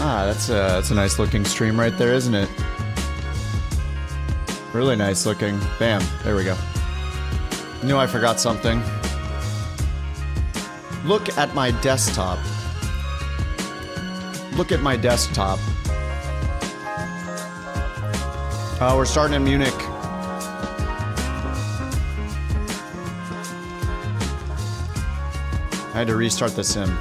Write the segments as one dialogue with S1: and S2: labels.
S1: Ah, that's a nice looking stream right there, isn't it? Really nice looking. Bam, there we go. Knew I forgot something. Look at my desktop. Look at my desktop. We're starting in Munich. I had to restart the sim.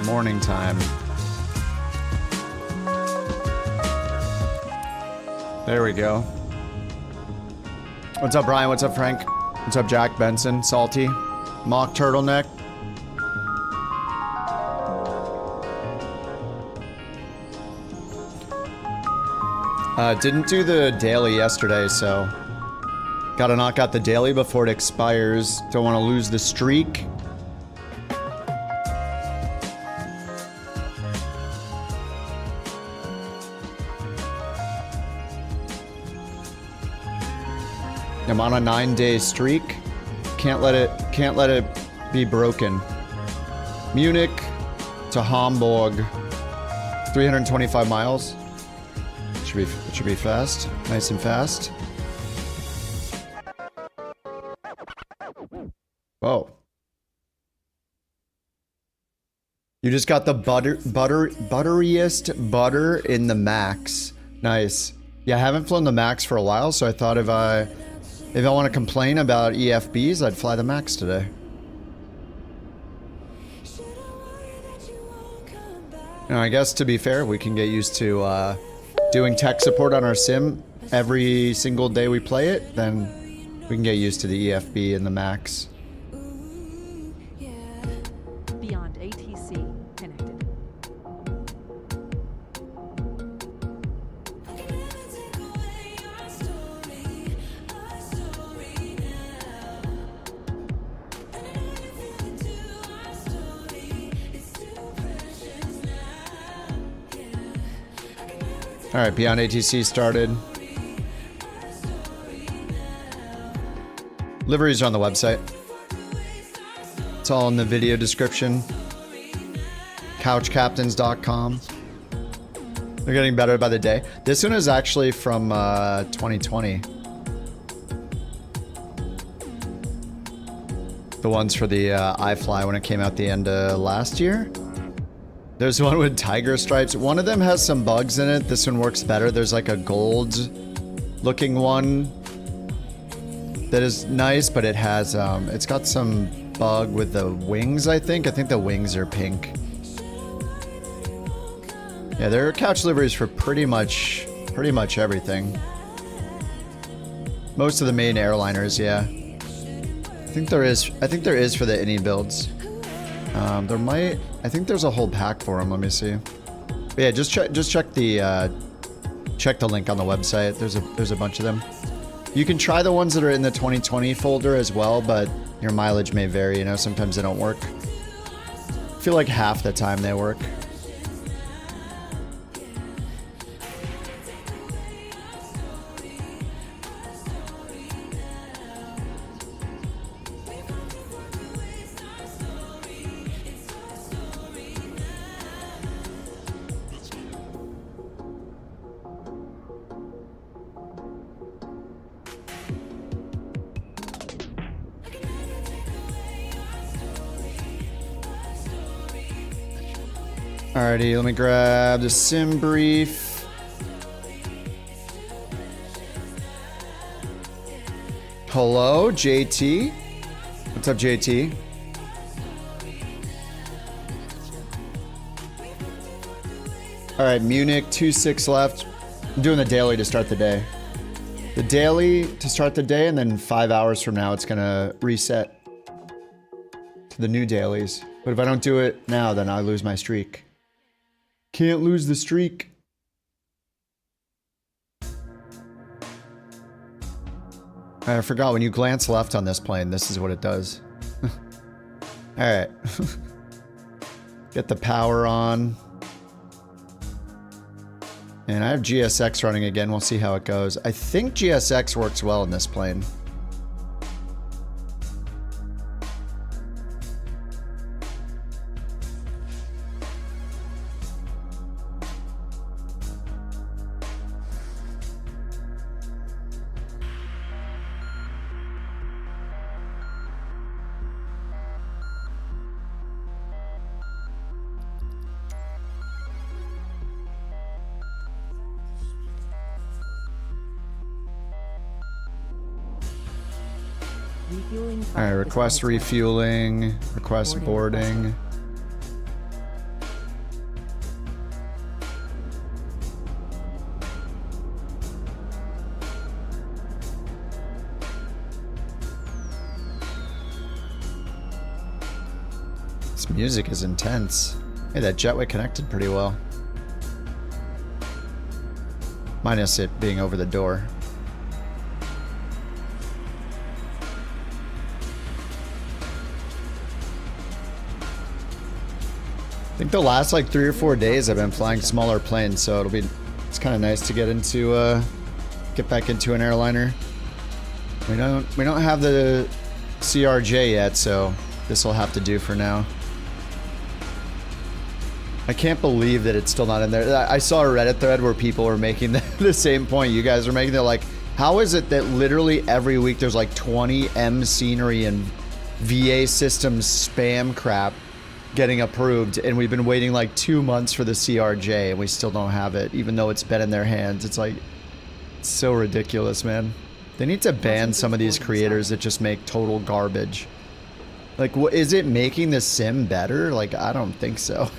S1: Morning time. There we go. What's up, Brian? What's up, Frank? What's up, Jack Benson? Salty? Mock Turtleneck? Didn't do the daily yesterday, so gotta knock out the daily before it expires. Don't want to lose the streak. I'm on a 9-day streak. Can't let it be broken. Munich to Hamburg, 325 miles. It should be fast, nice and fast. Whoa! You just got the butteriest butter in the max. Nice. Yeah, I haven't flown the max for a while, so I thought if I want to complain about EFBs, I'd fly the max today. Now, I guess to be fair, we can get used to doing tech support on our sim every single day we play it, then we can get used to the EFB and the max.
S2: Beyond ATC connected.
S1: Alright, Beyond ATC started. Liveries are on the website. It's all in the video description. Couchcaptains.com. They're getting better by the day. This one is actually from 2020. The ones for the iFly when it came out the end of last year. There's one with tiger stripes. One of them has some bugs in it. This one works better. There's like a gold looking one that is nice, but it has it's got some bug with the wings, I think. I think the wings are pink. Yeah, there are couch liveries for pretty much everything. Most of the main airliners, yeah. I think there is for the any builds. I think there's a whole pack for them. Let me see. But yeah, just check the link on the website. There's a bunch of them. You can try the ones that are in the 2020 folder as well, but your mileage may vary. You know, sometimes they don't work. I feel like half the time they work. Alrighty, let me grab the sim brief. Hello, JT. What's up, JT? Alright, Munich, 2-6 left. I'm doing the daily to start the day. The daily to start the day, and then 5 hours from now, it's gonna reset to the new dailies. But if I don't do it now, then I lose my streak. Can't lose the streak. I forgot, when you glance left on this plane, this is what it does. Alright. Get the power on. And I have GSX running again. We'll see how it goes. I think GSX works well in this plane.
S2: Refueling.
S1: All right, request refueling, request boarding. This music is intense. Hey, that jetway connected pretty well. Minus it being over the door. I think the last like 3 or 4 days I've been flying smaller planes, so it's kind of nice to get back into an airliner. We don't have the CRJ yet, so this will have to do for now. I can't believe that it's still not in there. I saw a Reddit thread where people were making the same point you guys are making. They're like, how is it that literally every week there's like 20 M scenery and VA systems spam crap getting approved, and we've been waiting like 2 months for the CRJ and we still don't have it, even though it's been in their hands. It's like, it's so ridiculous, man. They need to ban some of these creators that just make total garbage. Like, is it making the sim better? Like, I don't think so.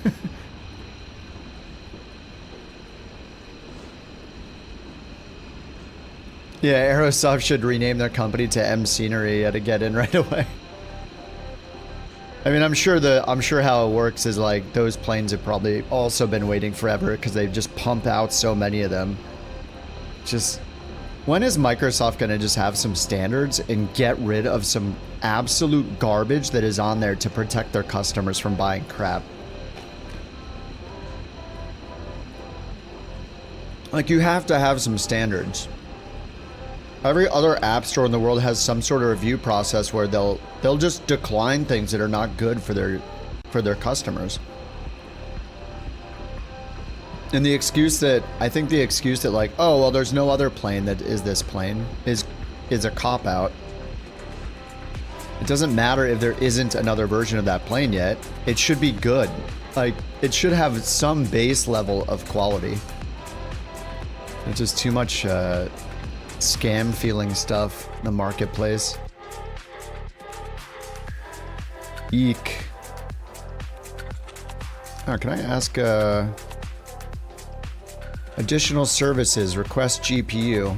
S1: Yeah, Aerosoft should rename their company to M Scenery to get in right away. I mean, I'm sure how it works is like those planes have probably also been waiting forever because they just pump out so many of them. Just, when is Microsoft gonna just have some standards and get rid of some absolute garbage that is on there to protect their customers from buying crap? Like, you have to have some standards. Every other app store in the world has some sort of review process where they'll just decline things that are not good for their customers. And the excuse that like, oh well, there's no other plane that is this plane is a cop out. It doesn't matter if there isn't another version of that plane yet. It should be good. Like, it should have some base level of quality. There's just too much scam feeling stuff in the marketplace. Eek. Oh, can I ask additional services, request GPU?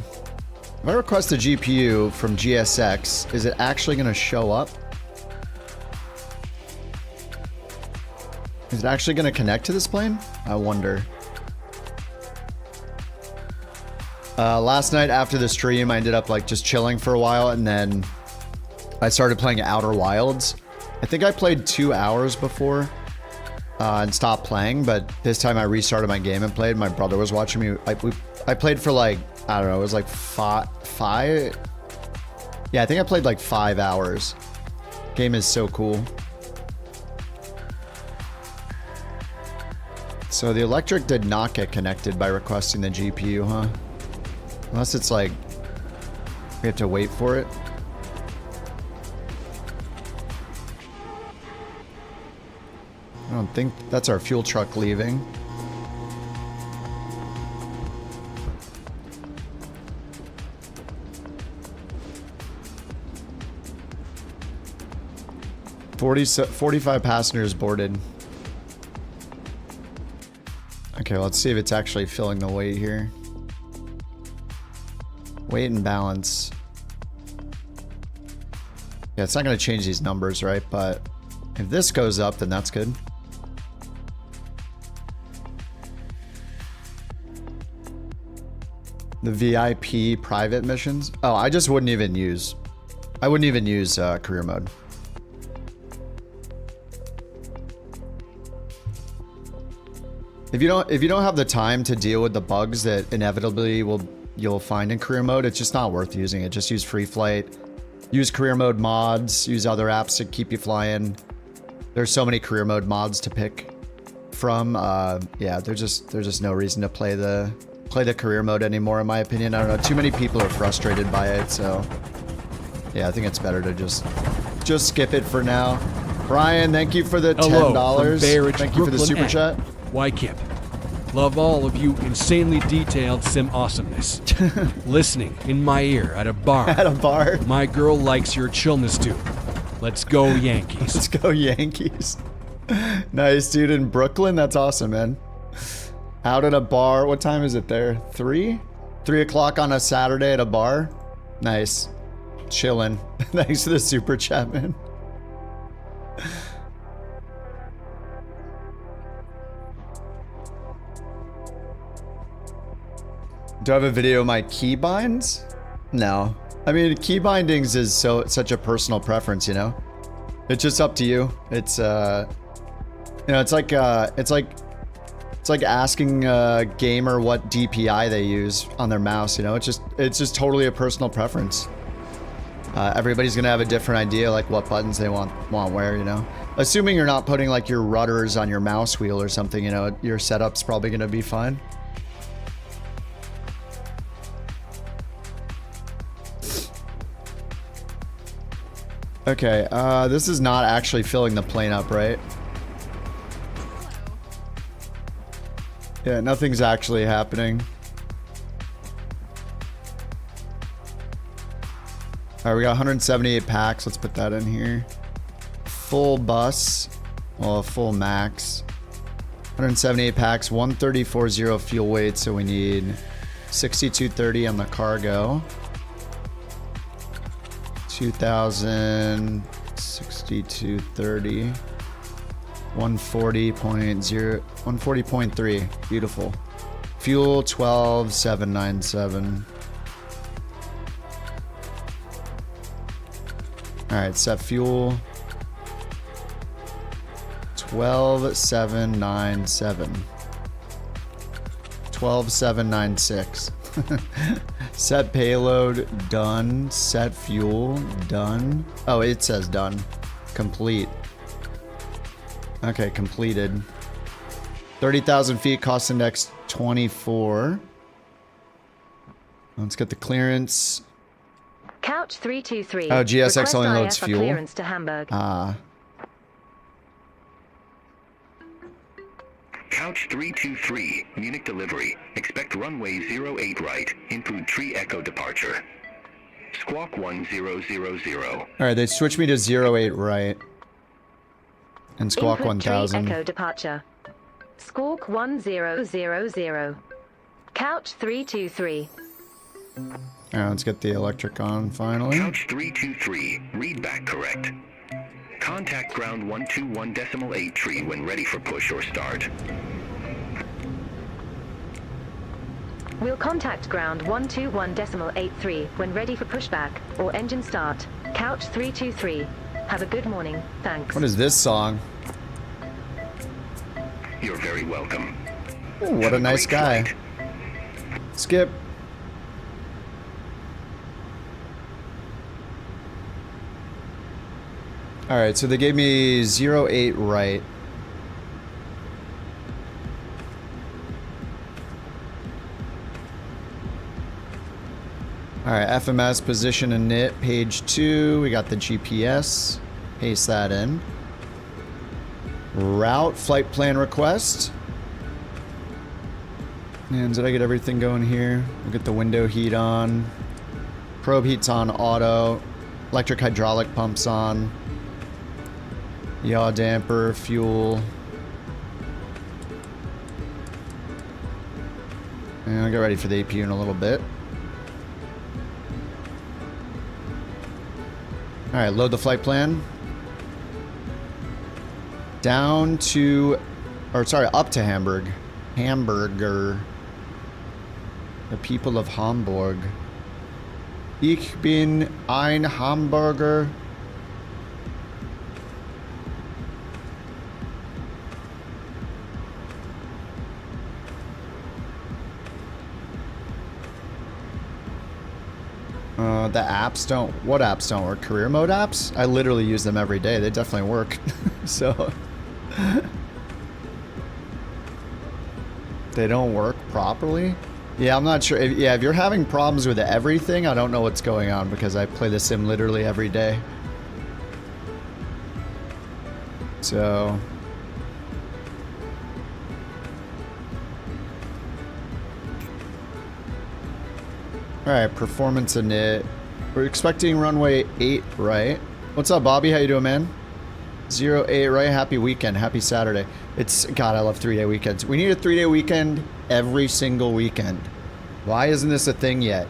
S1: If I request a GPU from GSX, is it actually going to show up? Is it actually going to connect to this plane? I wonder. Last night after the stream, I ended up like just chilling for a while, and then I started playing Outer Wilds. I think I played 2 hours before and stopped playing, but this time I restarted my game and played. My brother was watching me. I played for like, I don't know, it was like five. Yeah, I think I played like 5 hours. Game is so cool. So the electric did not get connected by requesting the GPU, huh? Unless it's like, we have to wait for it. I don't think that's our fuel truck leaving. So 45 passengers boarded. Okay, let's see if it's actually filling the weight here. Weight and balance. Yeah, it's not going to change these numbers, right? But if this goes up, then that's good. The VIP private missions. Oh, I just wouldn't even use. I wouldn't even use career mode. If you don't have the time to deal with the bugs that inevitably you'll find in career mode, it's just not worth using it. Just use free flight, use career mode mods, use other apps to keep you flying. There's so many career mode mods to pick from. Yeah, there's just no reason to play the career mode anymore, in my opinion. I don't know. Too many people are frustrated by it, so yeah, I think it's better to just skip it for now. Brian, thank you for the $10. Thank you for the super chat.
S3: Why Kip? Love all of you insanely detailed sim awesomeness. Listening in my ear at a bar.
S1: At a bar.
S3: My girl likes your chillness too. Let's go Yankees.
S1: Let's go Yankees. Nice, dude, in Brooklyn? That's awesome, man. Out at a bar. What time is it there? 3? 3 o'clock on a Saturday at a bar? Nice. Chillin'. Thanks for the super chat, man. Do I have a video of my key binds? No. I mean, key bindings is such a personal preference, you know? It's just up to you. It's, you know, it's like asking a gamer what DPI they use on their mouse, you know? It's just totally a personal preference. Everybody's gonna have a different idea, like what buttons they want where, you know? Assuming you're not putting like your rudders on your mouse wheel or something, you know, your setup's probably gonna be fine. Okay, this is not actually filling the plane up, right? Yeah, nothing's actually happening. Alright, we got 178 packs. Let's put that in here. Full bus. Well, full max. 178 packs, 134.0 fuel weight, so we need 6230 on the cargo. 2,000, 6230, 140.0, 140.3. Beautiful. Fuel 12,797. Alright, set fuel 12,797. 12,796. Set payload, done. Set fuel, done. Oh, it says done. Complete. Okay, completed. 30,000 feet, cost index 24. Let's get the clearance.
S4: Couch 323.
S1: Oh, GSX
S4: Request
S1: only
S4: IR
S1: loads
S4: for
S1: fuel.
S4: Clearance to Hamburg.
S1: Ah.
S5: Couch 323, Munich delivery. Expect runway 08 right. Input Tree Echo departure. Squawk 1000.
S1: Alright, they switched me to 08 right. And Squawk
S4: Input
S1: 1000.
S4: Tree Echo departure. Squawk 1000. Couch 323.
S1: Alright, let's get the electric on finally.
S5: Couch 323, read back correct. Contact ground 121.8 tree when ready for push or start.
S4: We'll contact ground 121.83 when ready for pushback or engine start. Couch 323. Have a good morning. Thanks.
S1: What is this song?
S5: You're very welcome.
S1: Ooh, what
S5: Have
S1: a nice
S5: great
S1: guy.
S5: flight.
S1: Skip. Alright, so they gave me 08 right. Alright, FMS position init, page 2. We got the GPS. Paste that in. Route, flight plan request. And did I get everything going here? We'll get the window heat on. Probe heat's on auto. Electric hydraulic pumps on. Yaw damper, fuel. And I'll get ready for the APU in a little bit. Alright, load the flight plan. Down to, or sorry, up to Hamburg. Hamburger. The people of Hamburg. Ich bin ein Hamburger. The apps don't... What apps don't work? Career mode apps? I literally use them every day. They definitely work. So... They don't work properly? Yeah, I'm not sure. If you're having problems with everything, I don't know what's going on because I play the sim literally every day. So... All right, performance init. We're expecting runway 8 right. What's up, Bobby? How you doing, man? 08 right. Happy weekend. Happy Saturday. It's, God, I love 3-day weekends. We need a 3-day weekend every single weekend. Why isn't this a thing yet?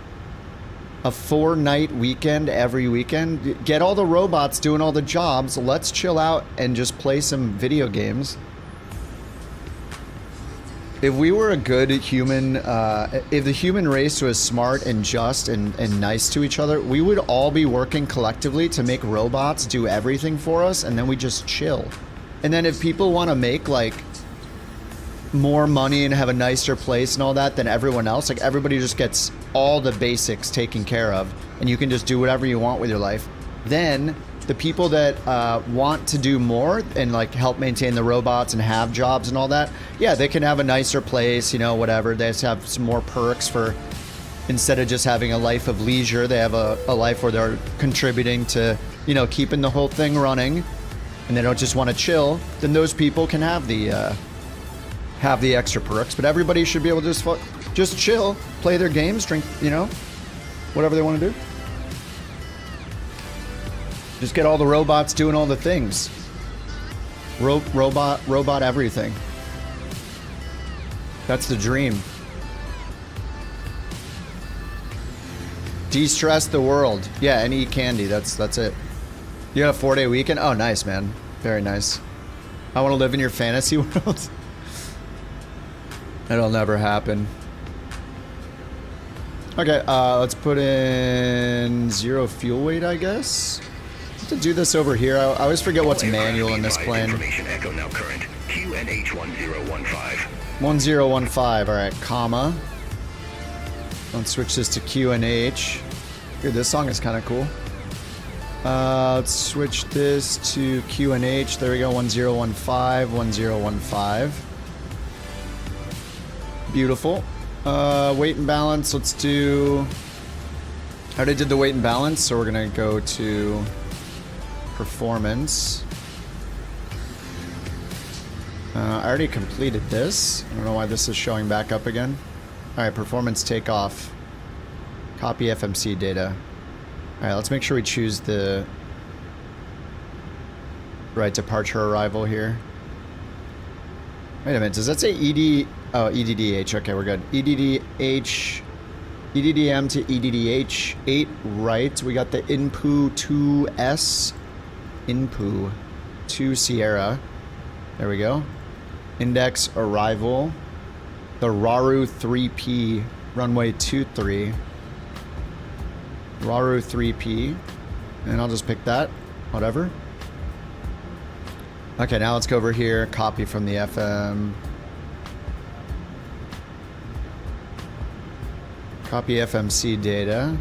S1: A 4-night weekend every weekend? Get all the robots doing all the jobs. Let's chill out and just play some video games. If we were a good human, if the human race was smart and just and nice to each other, we would all be working collectively to make robots do everything for us, and then we just chill. And then if people want to make, like, more money and have a nicer place and all that than everyone else, like, everybody just gets all the basics taken care of, and you can just do whatever you want with your life, then the people that want to do more and like help maintain the robots and have jobs and all that, yeah, they can have a nicer place, you know, whatever. They just have some more perks for, instead of just having a life of leisure, they have a life where they're contributing to, you know, keeping the whole thing running, and they don't just want to chill. Then those people can have the extra perks. But everybody should be able to just chill, play their games, drink, you know, whatever they want to do. Just get all the robots doing all the things. Robot everything. That's the dream. De-stress the world. Yeah, and eat candy. That's it. You got a 4-day weekend? Oh, nice, man. Very nice. I want to live in your fantasy world. It'll never happen. Okay, let's put in 0 fuel weight, I guess. To do this over here, I always forget what's manual in this plane.
S5: Information echo now current. QNH 1015.
S1: 1015, all right, comma. Let's switch this to QNH. Dude, this song is kind of cool. Let's switch this to QNH. There we go, 1015, 1015. Beautiful. Weight and balance, let's do... I already did the weight and balance, so we're gonna go to performance. I already completed this. I don't know why this is showing back up again. Alright, performance takeoff. Copy FMC data. Alright, let's make sure we choose the right departure arrival here. Wait a minute, does that say ED? Oh, EDDH. Okay, we're good. EDDH. EDDM to EDDH. 8 right. We got the INPU 2S. INPU 2 Sierra. There we go. Index arrival. The Raru 3P. Runway 23. Raru 3P. And I'll just pick that. Whatever. Okay, now let's go over here. Copy from the FM. Copy FMC data.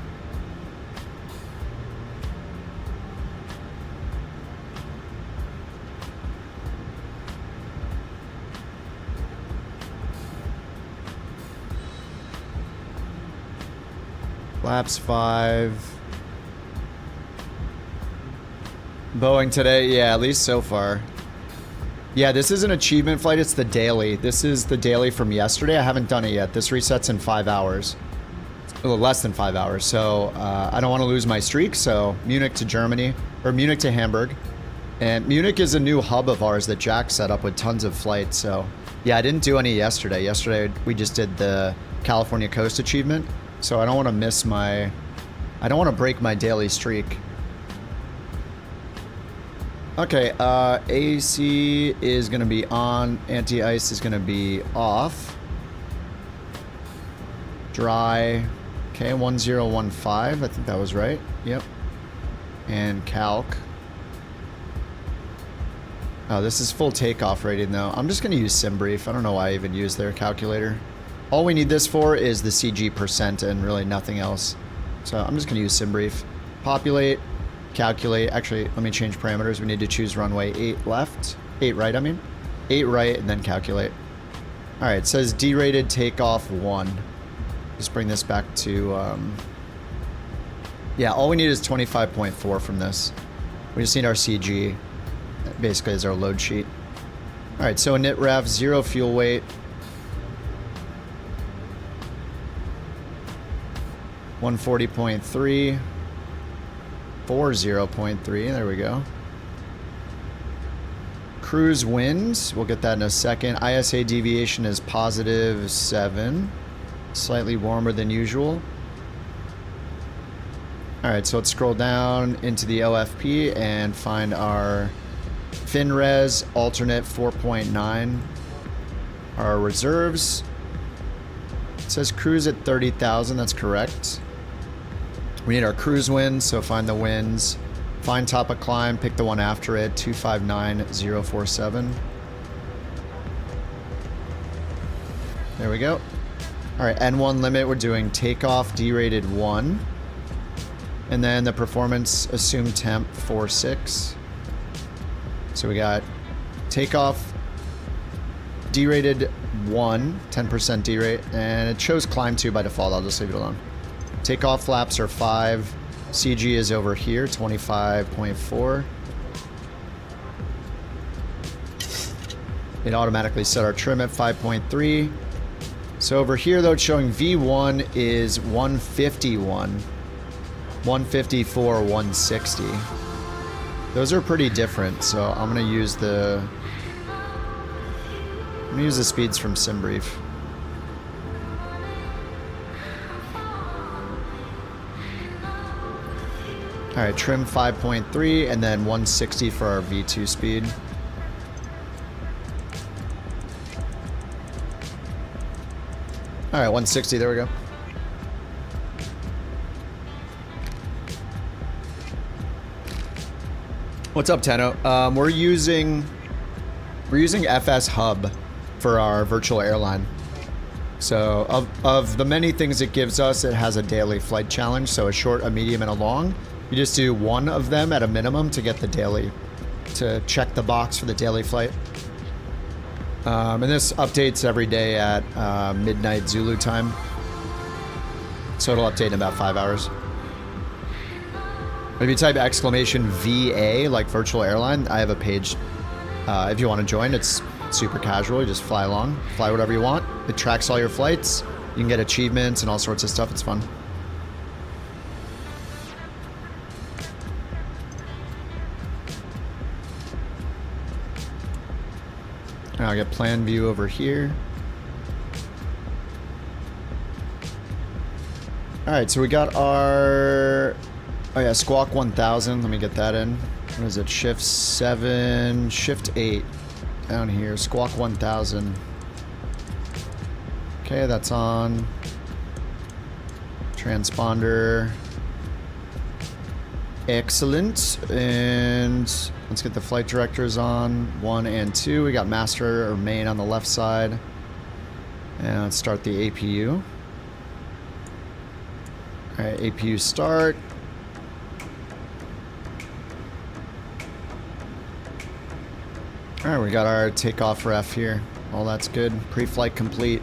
S1: Flaps 5. Boeing today, yeah, at least so far. Yeah, this is an achievement flight. It's the daily. This is the daily from yesterday. I haven't done it yet. This resets in 5 hours. A little less than 5 hours. So I don't want to lose my streak. So Munich to Germany, or Munich to Hamburg. And Munich is a new hub of ours that Jack set up with tons of flights. So yeah, I didn't do any yesterday. Yesterday we just did the California Coast achievement. So I don't want to miss my... I don't want to break my daily streak. Okay, AC is going to be on. Anti-ice is going to be off. Dry. Okay, 1015. I think that was right. Yep. And calc. Oh, this is full takeoff rating though. I'm just going to use SimBrief. I don't know why I even use their calculator. All we need this for is the CG percent and really nothing else. So I'm just going to use SimBrief. Populate. Calculate. Actually, let me change parameters. We need to choose runway 8 left. 8 right, I mean. 8 right, and then calculate. Alright, it says derated takeoff 1. Just bring this back to... yeah, all we need is 25.4 from this. We just need our CG. Basically, as our load sheet. Alright, so init rev, 0 fuel weight. 140.3. 40.3, there we go. Cruise winds, we'll get that in a second. ISA deviation is +7. Slightly warmer than usual. Alright, so let's scroll down into the OFP and find our FinRes alternate 4.9. Our reserves. It says cruise at 30,000, that's correct. We need our cruise winds, so find the winds. Find top of climb, pick the one after it, 259047. There we go. Alright, N1 limit, we're doing takeoff derated 1. And then the performance assumed temp 46. So we got takeoff derated 1, 10% derate, and it shows climb 2 by default. I'll just leave it alone. Takeoff flaps are 5. CG is over here, 25.4. It automatically set our trim at 5.3. So over here though, it's showing V1 is 151. 154, 160. Those are pretty different, so I'm gonna use the speeds from SimBrief. Alright, trim 5.3 and then 160 for our V2 speed. Alright, 160, there we go. What's up, Tenno? We're using FsHub for our virtual airline. So of the many things it gives us, it has a daily flight challenge, so a short, a medium, and a long. You just do one of them at a minimum to get the daily, to check the box for the daily flight. And this updates every day at midnight Zulu time. So it'll update in about 5 hours. If you type exclamation VA, like virtual airline, I have a page. If you want to join, it's super casual. You just fly along, fly whatever you want. It tracks all your flights. You can get achievements and all sorts of stuff. It's fun. I'll get plan view over here. Alright, so we got our... Oh yeah, Squawk 1000. Let me get that in. What is it? Shift 7, Shift 8. Down here. Squawk 1000. Okay, that's on. Transponder. Excellent. And let's get the flight directors on. 1 and 2. We got master or main on the left side. And let's start the APU. Alright, APU start. Alright, we got our takeoff ref here. All that's good. Pre-flight complete.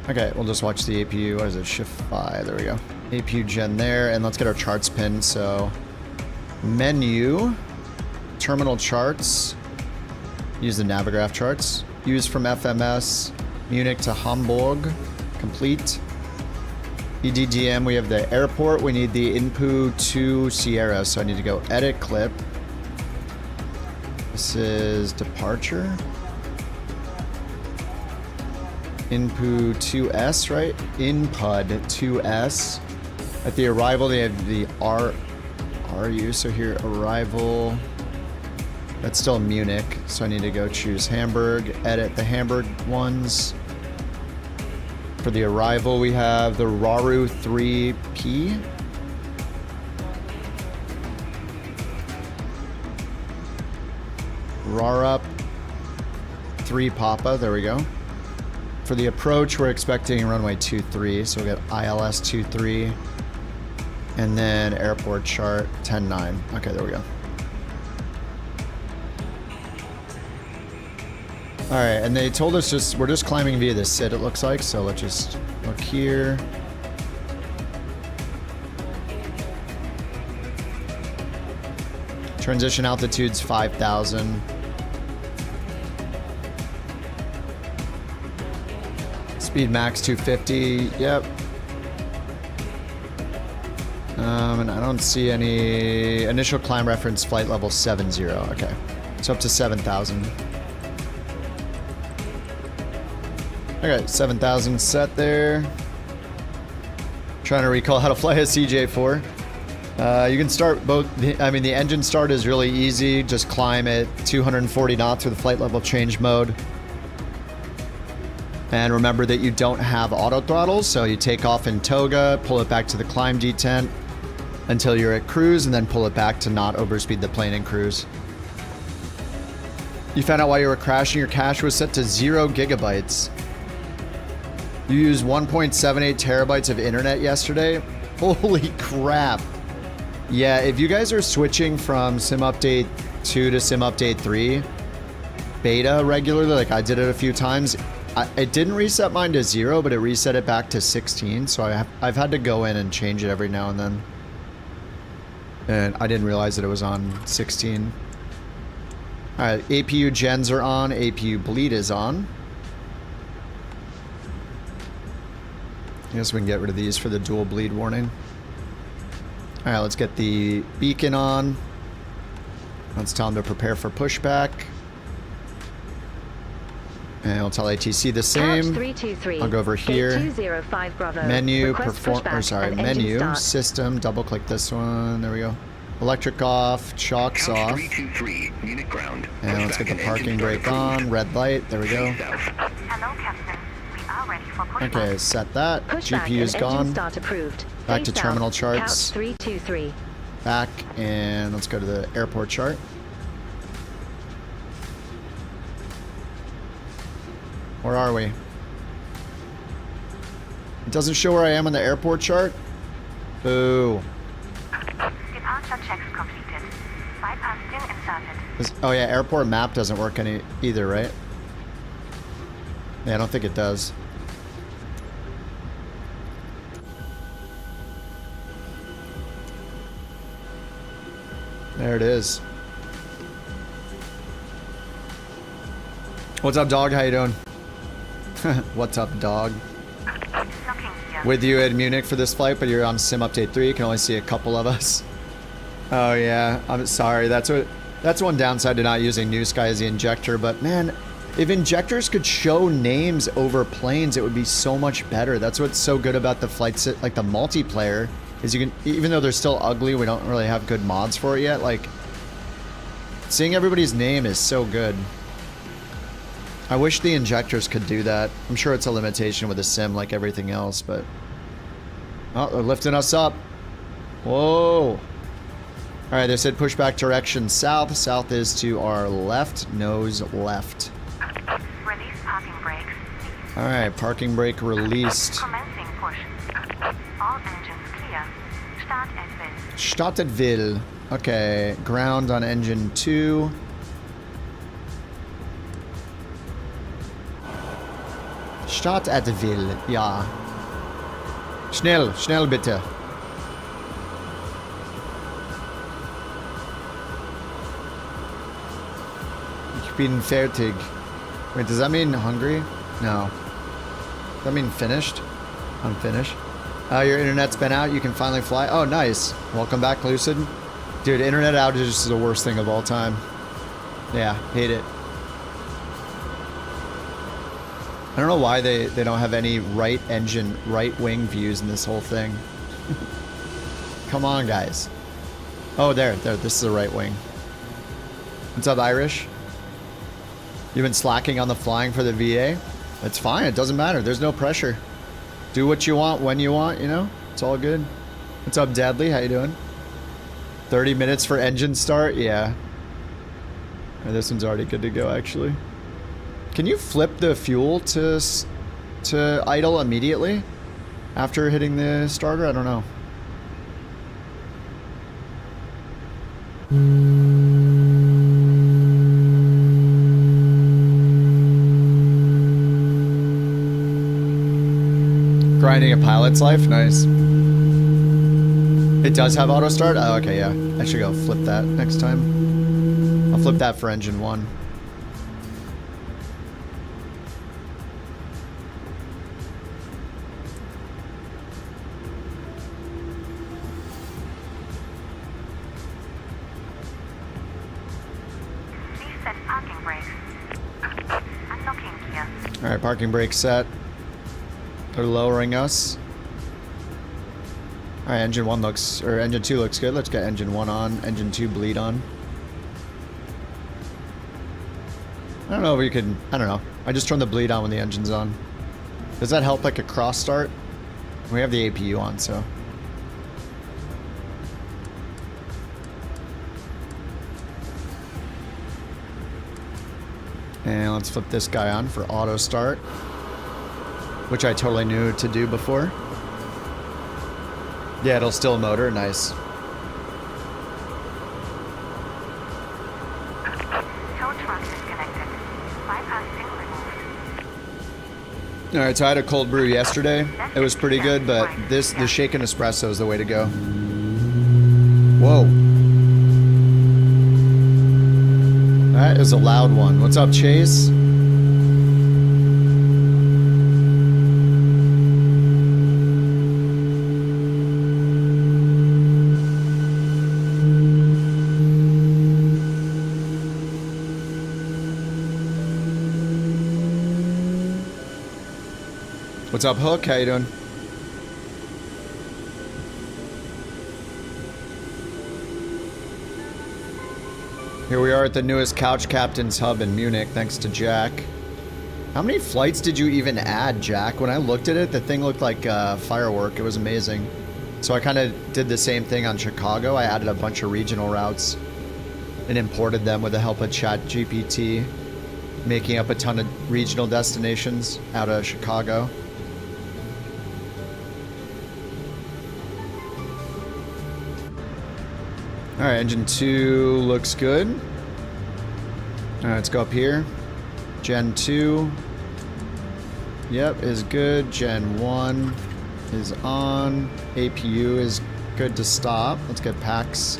S1: Okay, we'll just watch the APU. What is it? Shift 5. There we go. APU gen there. And let's get our charts pinned. So, menu. Terminal charts. Use the Navigraph charts. Use from FMS. Munich to Hamburg. Complete. EDDM, we have the airport. We need the INPU to Sierra. So I need to go edit clip. This is departure. INPU 2S, right? INPUD 2S. At the arrival, they have the RU. So here, arrival. That's still Munich. So I need to go choose Hamburg. Edit the Hamburg ones. For the arrival, we have the Raru 3P. Rarup 3 Papa. There we go. For the approach, we're expecting runway 23, so we'll get ILS 23. And then airport chart 10-9. Okay, there we go. Alright, and they told us we're just climbing via the SID, it looks like, so let's just look here. Transition altitude's 5,000. Speed max 250. Yep. And I don't see any initial climb reference flight level 70. Okay. So up to 7,000. Okay, 7,000 set there. Trying to recall how to fly a CJ4. You can start both. I mean, the engine start is really easy. Just climb at 240 knots with the flight level change mode. And remember that you don't have auto throttle, so you take off in toga, pull it back to the climb detent until you're at cruise, and then pull it back to not overspeed the plane in cruise. You found out why you were crashing. Your cache was set to 0 gigabytes. You used 1.78 terabytes of internet yesterday. Holy crap. Yeah, if you guys are switching from Sim Update 2 to Sim Update 3 beta regularly, like I did it a few times, it didn't reset mine to 0, but it reset it back to 16, so I've had to go in and change it every now and then. And I didn't realize that it was on 16. Alright, APU gens are on, APU bleed is on. I guess we can get rid of these for the dual bleed warning. Alright, let's get the beacon on. Let's tell them to prepare for pushback. And I'll tell ATC the same. I'll go over here. Menu, menu, system, double click this one. There we go. Electric off, chocks off.
S5: 323, unit ground.
S1: And let's get the parking brake on. Red light, there we go.
S6: Hello, Captain. We are ready for pushback.
S1: Okay, set that. GPU is gone. Back to terminal charts.
S4: 323.
S1: Back, and let's go to the airport chart. Where are we? It doesn't show where I am on the airport chart? Boo.
S6: Departure checks completed. Bypass pin inserted.
S1: Oh yeah, airport map doesn't work either, right? Yeah, I don't think it does. There it is. What's up, dog? How you doing? What's up, dog? With you at Munich for this flight, but you're on Sim Update 3. You can only see a couple of us. Oh yeah, I'm sorry. That's one downside to not using New Sky as the injector. But man, if injectors could show names over planes, it would be so much better. That's what's so good about the flight like the multiplayer, is you can, even though they're still ugly, we don't really have good mods for it yet. Like, seeing everybody's name is so good. I wish the injectors could do that. I'm sure it's a limitation with a sim like everything else, but... Oh, they're lifting us up. Whoa. Alright, they said pushback direction south. South is to our left. Nose left.
S6: Release parking brakes.
S1: Alright, parking brake released.
S6: Commencing push. All engines clear. Start at Ville.
S1: Start at Ville. Okay, ground on engine 2. Start at Ville, ja. Schnell, schnell bitte. Ich bin fertig. Wait, does that mean hungry? No. Does that mean finished? I'm finished. Your internet's been out, you can finally fly. Oh, nice. Welcome back, Lucid. Dude, internet outages is the worst thing of all time. Yeah, hate it. I don't know why they don't have any right engine, right wing views in this whole thing. Come on, guys. Oh, there, this is the right wing. What's up, Irish? You've been slacking on the flying for the VA? It's fine, it doesn't matter. There's no pressure. Do what you want, when you want, you know? It's all good. What's up, Dadley? How you doing? 30 minutes for engine start? Yeah. This one's already good to go, actually. Can you flip the fuel to idle immediately after hitting the starter? I don't know. Grinding a pilot's life? Nice. It does have auto start? Oh, okay, yeah. I should go flip that next time. I'll flip that for engine 1. Alright, parking brake set. They're lowering us. Alright, engine 1 looks, or engine 2 looks good. Let's get engine 1 on, engine 2 bleed on. I don't know if we could, I don't know. I just turn the bleed on when the engine's on. Does that help like a cross start? We have the APU on, so. And let's flip this guy on for auto start, which I totally knew to do before. Yeah, it'll still motor, nice.
S6: Tow truck disconnected. Bypassing removed.
S1: Alright, so I had a cold brew yesterday. It was pretty good, but the shaken espresso is the way to go. Whoa. That is a loud one. What's up, Chase? What's up, Hook? How you doing? Here we are at the newest Couch Captain's hub in Munich, thanks to Jack. How many flights did you even add, Jack? When I looked at it, the thing looked like a firework. It was amazing. So I kind of did the same thing on Chicago. I added a bunch of regional routes and imported them with the help of ChatGPT, making up a ton of regional destinations out of Chicago. Alright, engine 2 looks good. Alright, let's go up here. Gen 2. Yep, is good. Gen 1 is on. APU is good to stop. Let's get PAX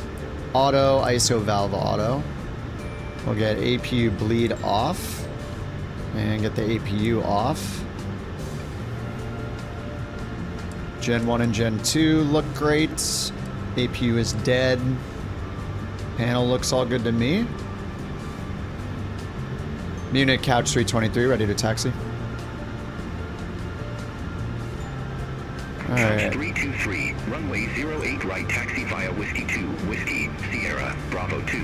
S1: auto, ISO valve auto. We'll get APU bleed off. And get the APU off. Gen 1 and Gen 2 look great. APU is dead. Panel looks all good to me. Munich Couch 323, ready to taxi.
S5: Couch 323, runway 08 right, taxi via Whiskey 2, Whiskey, Sierra, Bravo 2.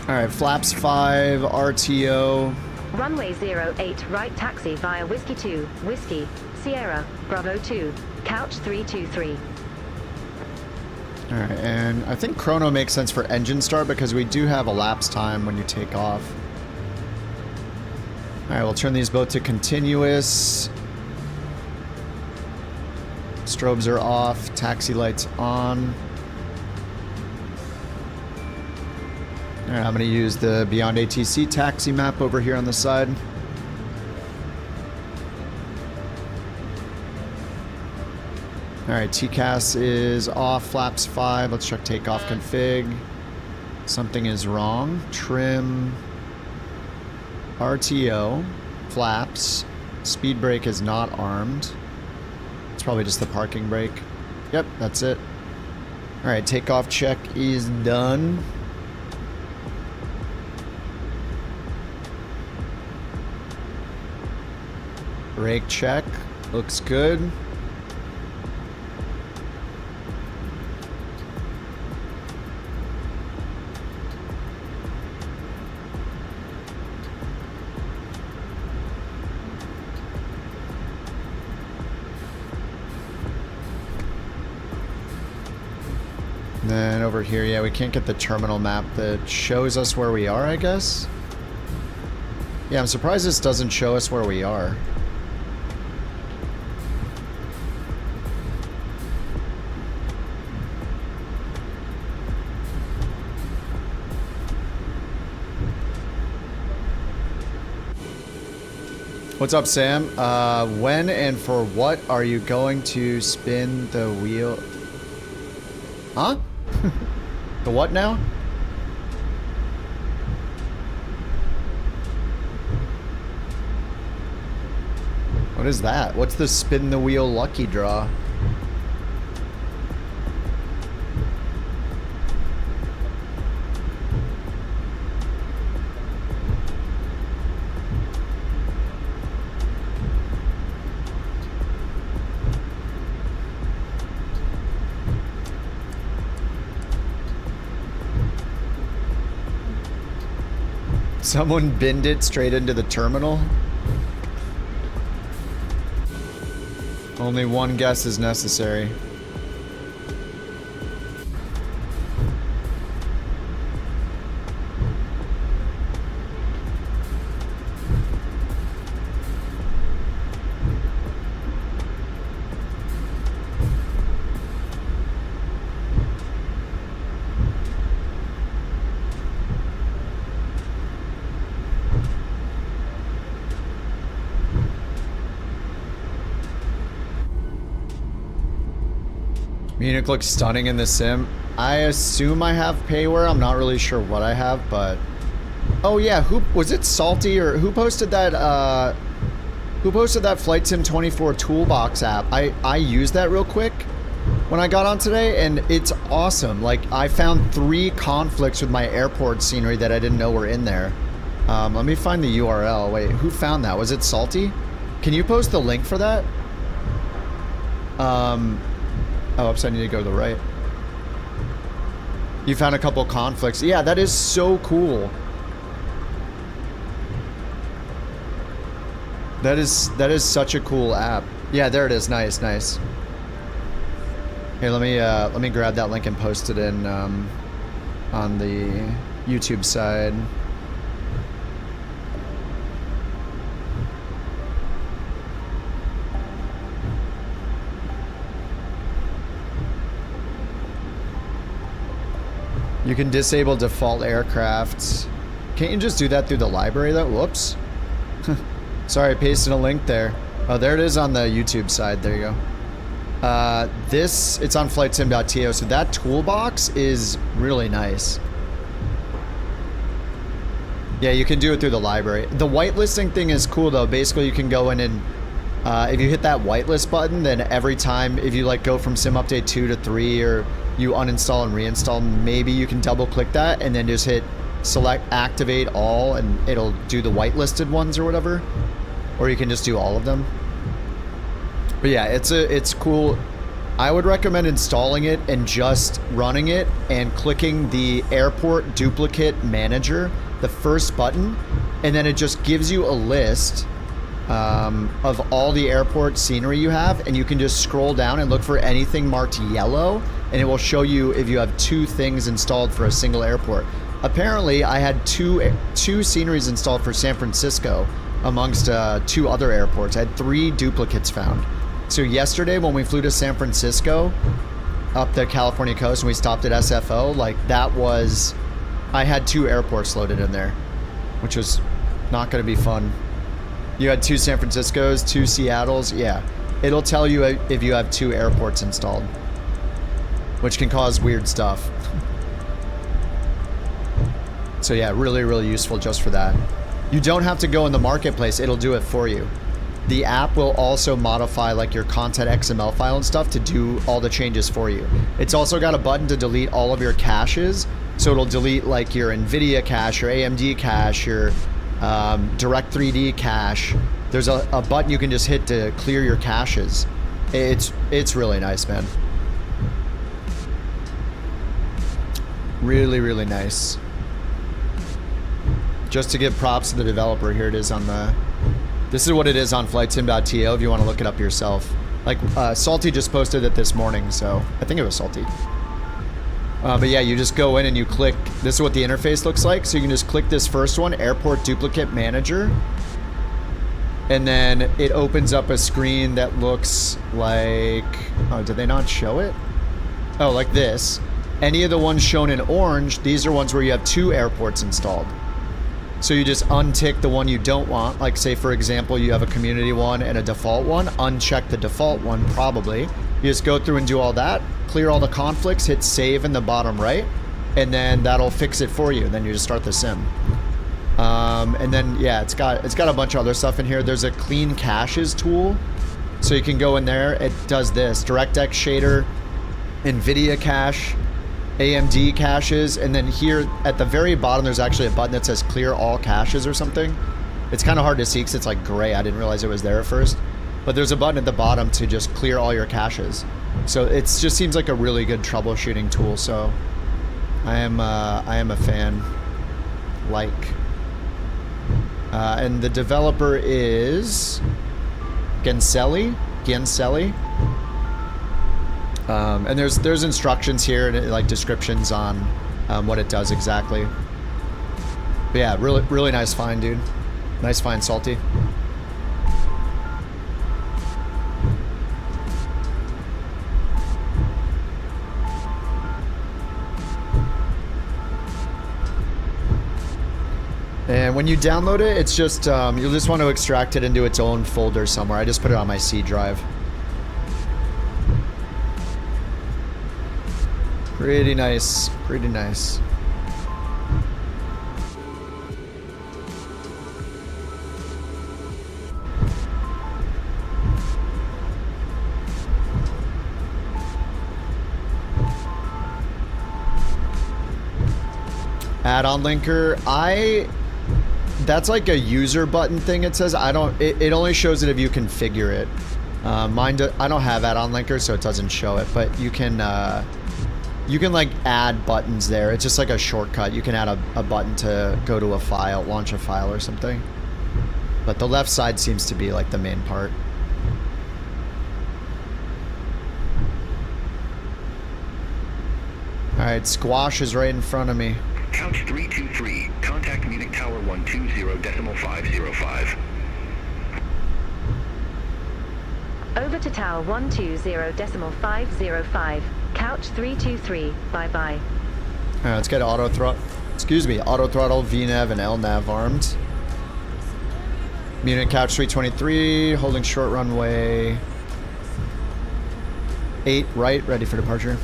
S1: Alright, flaps 5, RTO.
S4: Runway 08 right taxi via Whiskey 2, Whiskey, Sierra, Bravo 2, Couch 323.
S1: Alright, and I think chrono makes sense for engine start because we do have a lapse time when you take off. Alright, we'll turn these both to continuous. Strobes are off, taxi lights on. Alright, I'm going to use the Beyond ATC taxi map over here on the side. Alright, TCAS is off, flaps 5. Let's check takeoff config. Something is wrong. Trim. RTO. Flaps. Speed brake is not armed. It's probably just the parking brake. Yep, that's it. Alright, takeoff check is done. Brake check. Looks good. Then over here, yeah, we can't get the terminal map that shows us where we are, I guess. Yeah, I'm surprised this doesn't show us where we are. What's up, Sam? When and for what are you going to spin the wheel? Huh? The what now? What is that? What's the spin the wheel lucky draw? Someone binned it straight into the terminal. Only one guess is necessary. Munich looks stunning in the sim. I assume I have payware. I'm not really sure what I have, but... Oh yeah, who... Was it Salty or... Who posted that, Who posted that Flight Sim 24 Toolbox app? I used that real quick when I got on today, and it's awesome. Like, I found 3 conflicts with my airport scenery that I didn't know were in there. Let me find the URL. Wait, who found that? Was it Salty? Can you post the link for that? Oh, oops, I need to go to the right. You found a couple conflicts. Yeah, that is so cool. That is such a cool app. Yeah, there it is. Nice, nice. Here, let me grab that link and post it in on the YouTube side. You can disable default aircrafts. Can't you just do that through the library though? Whoops. Sorry, I pasted a link there. Oh, there it is on the YouTube side. There you go. It's on flightsim.to, so that toolbox is really nice. Yeah, you can do it through the library. The whitelisting thing is cool though. Basically, you can go in and if you hit that whitelist button, then every time, if you like go from sim update 2 to 3 or you uninstall and reinstall, maybe you can double click that and then just hit select activate all and it'll do the whitelisted ones or whatever. Or you can just do all of them. But yeah, it's cool. I would recommend installing it and just running it and clicking the airport duplicate manager, the first button, and then it just gives you a list of all the airport scenery you have, and you can just scroll down and look for anything marked yellow, and it will show you if you have 2 things installed for a single airport. Apparently, I had two sceneries installed for San Francisco amongst 2 other airports. I had 3 duplicates found. So yesterday when we flew to San Francisco, up the California coast, and we stopped at SFO, like that was, I had 2 airports loaded in there, which was not going to be fun. You had 2 San Franciscos, 2 Seattles, yeah. It'll tell you if you have 2 airports installed, which can cause weird stuff. So yeah, really, really useful just for that. You don't have to go in the marketplace, it'll do it for you. The app will also modify like your content XML file and stuff to do all the changes for you. It's also got a button to delete all of your caches. So it'll delete like your NVIDIA cache, your AMD cache, your Direct 3D cache. There's a button you can just hit to clear your caches. It's really nice, man. Really, really nice. Just to give props to the developer, here it is on the... This is what it is on flightsim.to if you want to look it up yourself. Like, Salty just posted it this morning, so... I think it was Salty. But yeah, you just go in and you click... This is what the interface looks like. So you can just click this first one, Airport Duplicate Manager. And then it opens up a screen that looks like... Oh, did they not show it? Oh, like this. Any of the ones shown in orange, these are ones where you have 2 airports installed. So you just untick the one you don't want. Like say, for example, you have a community one and a default one. Uncheck the default one, probably. You just go through and do all that. Clear all the conflicts, hit save in the bottom right. And then that'll fix it for you. And then you just start the sim. And then, yeah, it's got a bunch of other stuff in here. There's a clean caches tool. So you can go in there. It does this. DirectX shader, NVIDIA cache, AMD caches, and then here at the very bottom there's actually a button that says clear all caches or something. It's kind of hard to see because it's like gray. I didn't realize it was there at first, but there's a button at the bottom to just clear all your caches. So it just seems like a really good troubleshooting tool. So I am a fan. Like, And the developer is Genselli. And there's instructions here and like descriptions on what it does exactly. But yeah, really nice find, dude. Nice find, Salty. And when you download it, it's just, you'll just want to extract it into its own folder somewhere. I just put it on my C drive. Pretty nice, pretty nice. Add-on linker, that's like a user button thing. It says it only shows it if you configure it. I don't have add-on linker, so it doesn't show it. But you can like add buttons there. It's just like a shortcut. You can add a button to go to a file, launch a file or something. But the left side seems to be like the main part. All right, Squash is right in front of me.
S5: Couch 323, contact Munich Tower 120.505.
S4: Over to Tower 120.505. Couch 323. Bye-bye.
S1: All right, let's get auto throttle, VNAV, and LNAV armed. Munich Couch 323, holding short runway 8 right, ready for departure.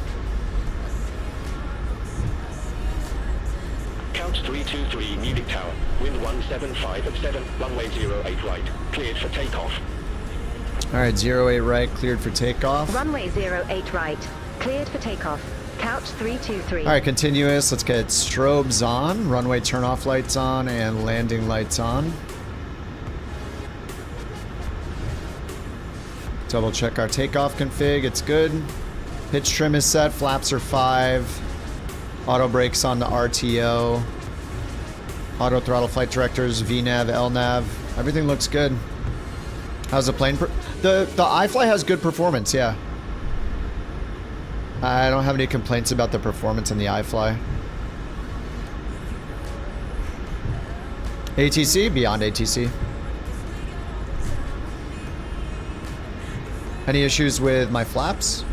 S5: Couch 323, Munich Tower, wind 175 at 7, runway 08 right, cleared for takeoff.
S1: All right, 08 right, cleared for takeoff.
S4: Runway 08 right, cleared for takeoff. Couch 323.
S1: All right, continuous. Let's get strobes on, runway turn-off lights on, and landing lights on. Double check our takeoff config. It's good. Pitch trim is set. Flaps are 5. Auto brakes on the RTO. Auto throttle flight directors, VNAV, LNAV. Everything looks good. How's the plane? The iFly has good performance, yeah. I don't have any complaints about the performance in the iFly. ATC, beyond ATC. Any issues with my flaps?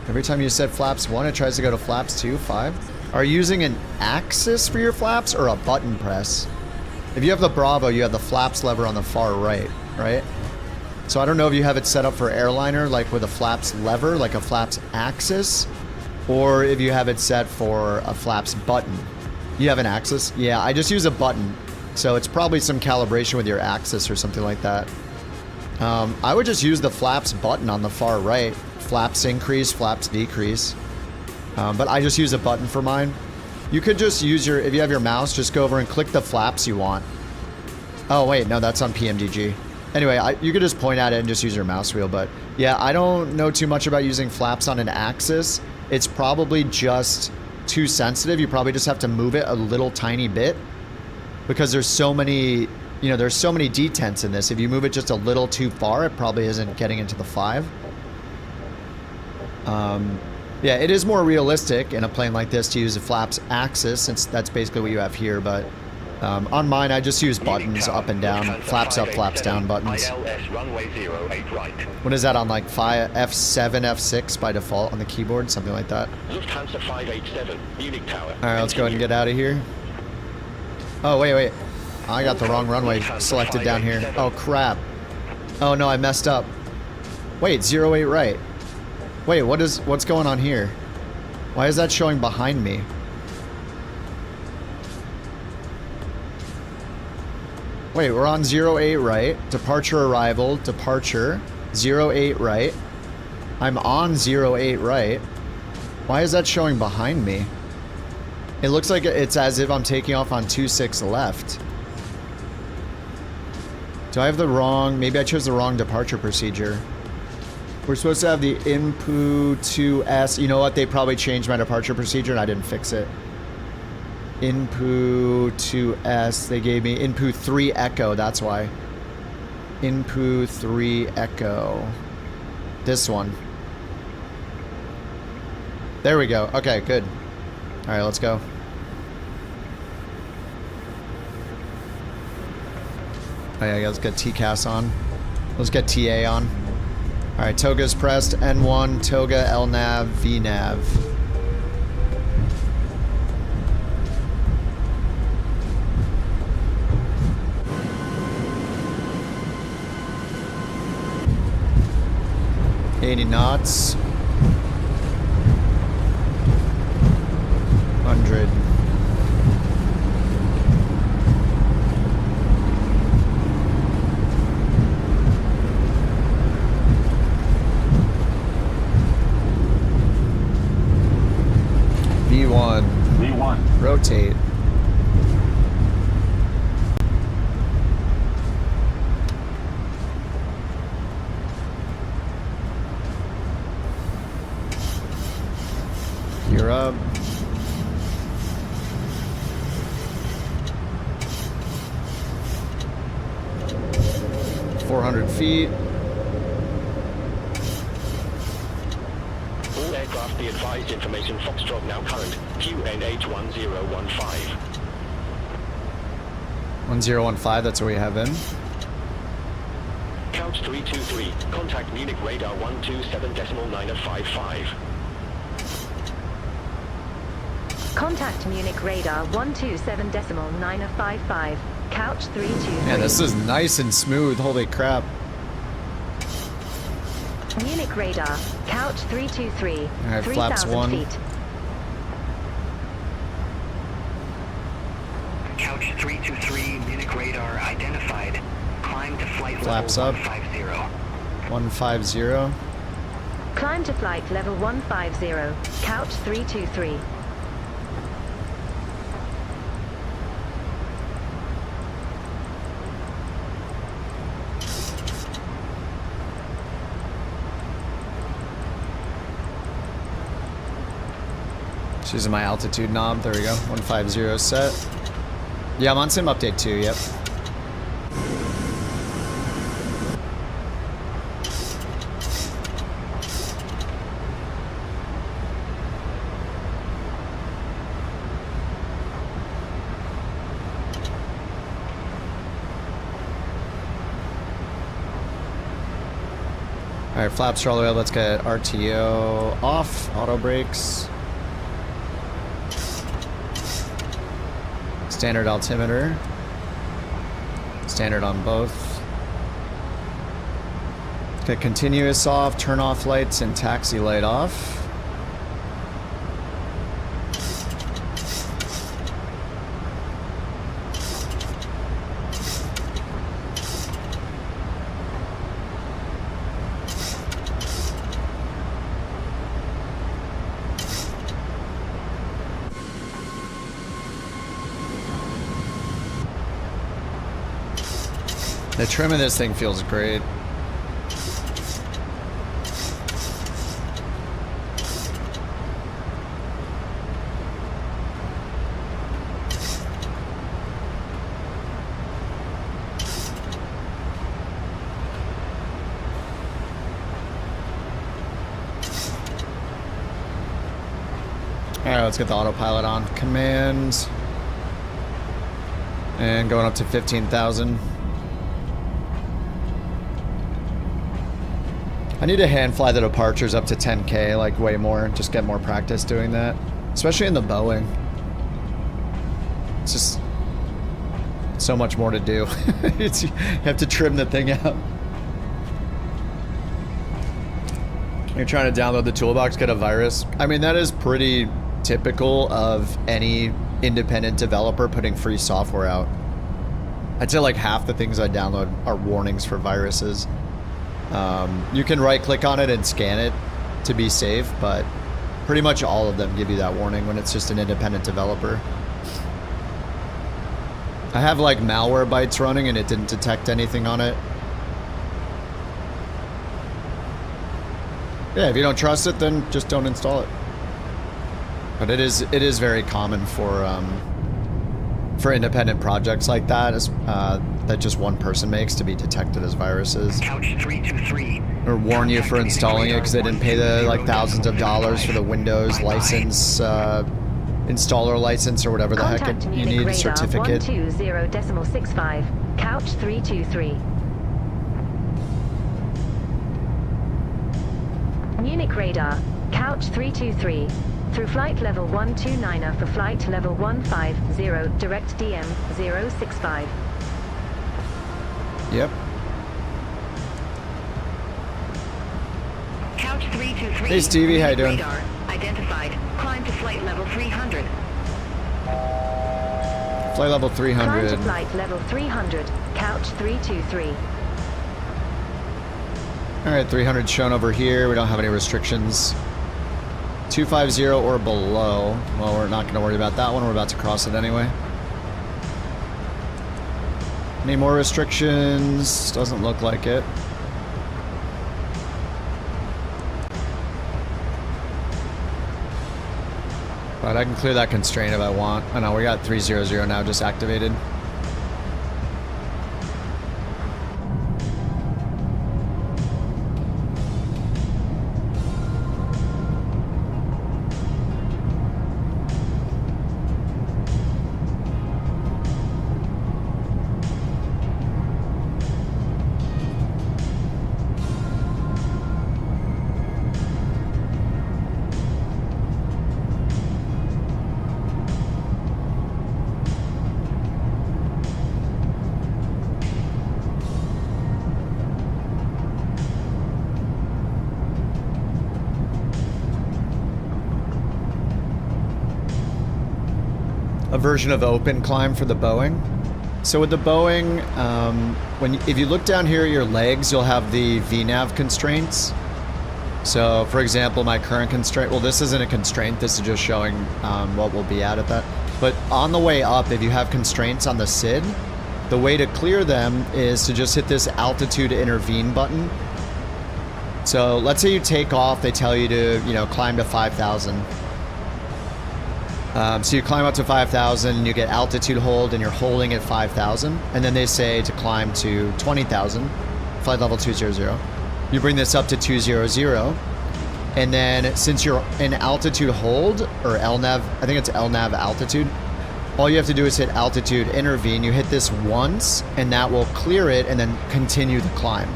S1: Every time you set flaps 1, it tries to go to flaps 2, 5. Are you using an axis for your flaps or a button press? If you have the Bravo, you have the flaps lever on the far right, right? So I don't know if you have it set up for airliner, like with a flaps lever, like a flaps axis, or if you have it set for a flaps button. You have an axis? Yeah, I just use a button. So it's probably some calibration with your axis or something like that. I would just use the flaps button on the far right. Flaps increase, flaps decrease. But I just use a button for mine. You could just use if you have your mouse, just go over and click the flaps you want. Oh wait, no, that's on PMDG. Anyway, you could just point at it and just use your mouse wheel, but yeah, I don't know too much about using flaps on an axis. It's probably just too sensitive. You probably just have to move it a little tiny bit because there's so many, there's so many detents in this. If you move it just a little too far, it probably isn't getting into the 5. Yeah, it is more realistic in a plane like this to use a flaps axis, since that's basically what you have here, but on mine, I just use buttons up and down, flaps up, flaps down buttons. What is that on, like F7, F6 by default on the keyboard? Something like that.
S5: Lufthansa 587, Munich Tower.
S1: All right, let's go ahead and get out of here. Oh, wait. I got the wrong runway selected down here. Oh, crap. Oh, no, I messed up. Wait, 08 right. Wait, what's going on here? Why is that showing behind me? Wait, we're on 08 right. Departure arrival, departure. 08 right. I'm on 08 right. Why is that showing behind me? It looks like it's as if I'm taking off on 26 left. Do I have the wrong... Maybe I chose the wrong departure procedure. We're supposed to have the INPU 2S. You know what? They probably changed my departure procedure and I didn't fix it. Inpu 2S, they gave me Inpu 3 Echo, that's why. Inpu 3 Echo. This one. There we go. Okay, good. All right, let's go. Oh yeah, let's get TCAS on. Let's get TA on. All right, Toga's pressed. N1, Toga, LNAV, VNAV. $80 knots. 100. V1.
S7: V1.
S1: Rotate. You're up. $400 feet.
S8: All aircraft be advised information Foxtrot now current. QNH 1015.
S1: 1015, that's what we have in.
S8: Couch 323. Contact Munich radar 127.955.
S4: Contact Munich radar 127.955. Couch 323.
S1: Man, this is nice and smooth. Holy crap.
S4: Munich radar. Couch 323.
S1: Alright, flaps
S4: 3,000
S1: 1.
S4: feet.
S5: Couch 323, Munich radar identified. Climb to flight
S1: Flaps
S5: level
S1: up.
S5: 150.
S1: 150.
S4: Climb to flight level 150. Couch 323.
S1: Just using my altitude knob. There we go. 150 set. Yeah, I'm on sim update 2, yep. Alright, flaps are all the way up. Let's get RTO off. Auto brakes. Standard altimeter. Standard on both. Get continuous off, turn off lights, and taxi light off. The trim of this thing feels great. Alright, let's get the autopilot on. Command. And going up to 15,000. I need to hand fly the departures up to 10K, like way more, just get more practice doing that. Especially in the Boeing. It's just so much more to do. You have to trim the thing out. You're trying to download the toolbox, get a virus. I mean, that is pretty typical of any independent developer putting free software out. I'd say like half the things I download are warnings for viruses. You can right click on it and scan it to be safe, but pretty much all of them give you that warning when it's just an independent developer. I have like malware bytes running and it didn't detect anything on it. Yeah, if you don't trust it, then just don't install it. But it is very common for for independent projects like that, that just one person makes to be detected as viruses.
S5: Couch 323.
S1: Or warn you for installing it because they didn't pay the like thousands of dollars for the Windows license, installer license or whatever the heck
S4: Contact
S1: you
S4: Munich
S1: need,
S4: radar
S1: certificate.
S4: 120.65. Couch 323. Munich radar. Couch 323. Through flight level 129er for flight level 150, direct DM 065.
S1: Yep.
S5: Couch 323.
S1: Hey Stevie, how you doing?
S5: Radar identified. Climb to flight level 300.
S1: Flight level
S4: Climb
S1: 300.
S4: to flight level 300. Couch 323.
S1: Alright, 300 shown over here. We don't have any restrictions. 250 or below. Well, we're not going to worry about that one. We're about to cross it anyway. Any more restrictions? Doesn't look like it. But I can clear that constraint if I want. I know we got 300 now just activated. A version of open climb for the Boeing. So with the Boeing, if you look down here at your legs, you'll have the VNAV constraints. So for example, my current constraint, well, this isn't a constraint, this is just showing what we'll be at that. But on the way up, if you have constraints on the SID, the way to clear them is to just hit this altitude intervene button. So let's say you take off, they tell you to, climb to 5,000. So you climb up to 5,000 and you get altitude hold and you're holding at 5,000. And then they say to climb to 20,000, flight level 200. You bring this up to 200. And then since you're in altitude hold or LNAV, I think it's LNAV altitude, all you have to do is hit altitude intervene. You hit this once and that will clear it and then continue the climb.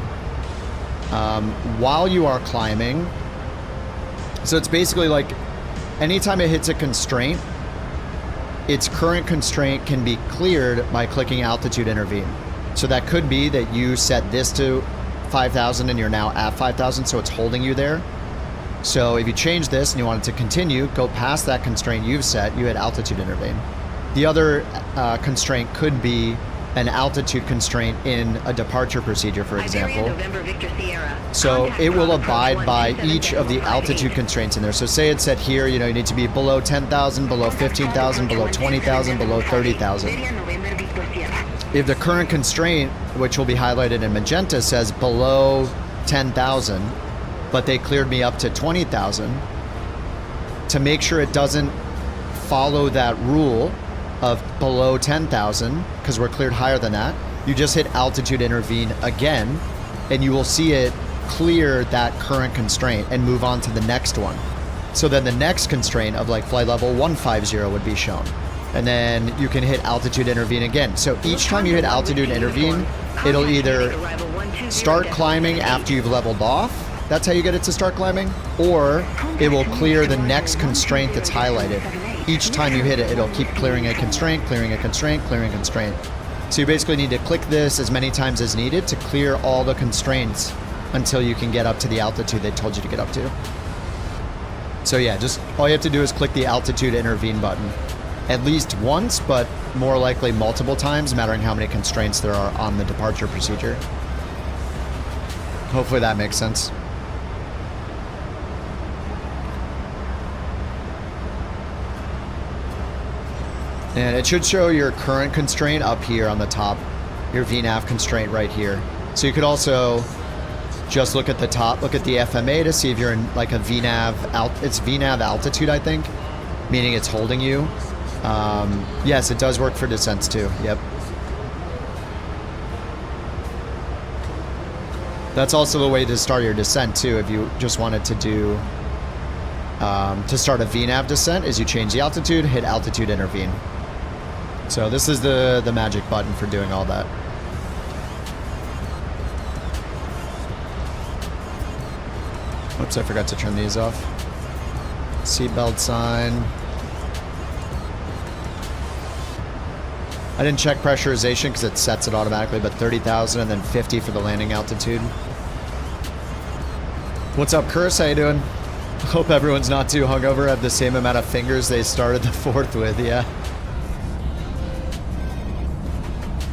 S1: While you are climbing, so it's basically like anytime it hits a constraint, its current constraint can be cleared by clicking altitude intervene. So that could be that you set this to 5,000 and you're now at 5,000, so it's holding you there. So if you change this and you want it to continue, go past that constraint you've set, you hit altitude intervene. The other constraint could be an altitude constraint in a departure procedure, for example. So it will abide by each of the altitude constraints in there. So say it's set here, you need to be below 10,000, below 15,000, below 20,000, below 30,000. If the current constraint, which will be highlighted in magenta, says below 10,000, but they cleared me up to 20,000, to make sure it doesn't follow that rule of below 10,000, because we're cleared higher than that, you just hit altitude intervene again, and you will see it clear that current constraint and move on to the next one. So then the next constraint of like flight level 150 would be shown. And then you can hit altitude intervene again. So each time you hit altitude intervene, it'll either start climbing after you've leveled off, that's how you get it to start climbing, or it will clear the next constraint that's highlighted. Each time you hit it, it'll keep clearing a constraint, clearing a constraint, clearing a constraint. So you basically need to click this as many times as needed to clear all the constraints until you can get up to the altitude they told you to get up to. So yeah, just all you have to do is click the altitude intervene button. At least once, but more likely multiple times, mattering how many constraints there are on the departure procedure. Hopefully that makes sense. And it should show your current constraint up here on the top, your VNAV constraint right here. So you could also just look at the top, look at the FMA to see if you're in like a VNAV, it's VNAV altitude, I think, meaning it's holding you. Yes, it does work for descents too. Yep. That's also the way to start your descent too. If you just wanted to do to start a VNAV descent, is you change the altitude, hit altitude intervene. So this is the magic button for doing all that. Oops, I forgot to turn these off. Seatbelt sign. I didn't check pressurization because it sets it automatically, but 30,000 and then 50 for the landing altitude. What's up, Chris? How you doing? Hope everyone's not too hungover. Have the same amount of fingers they started the 4th with, yeah.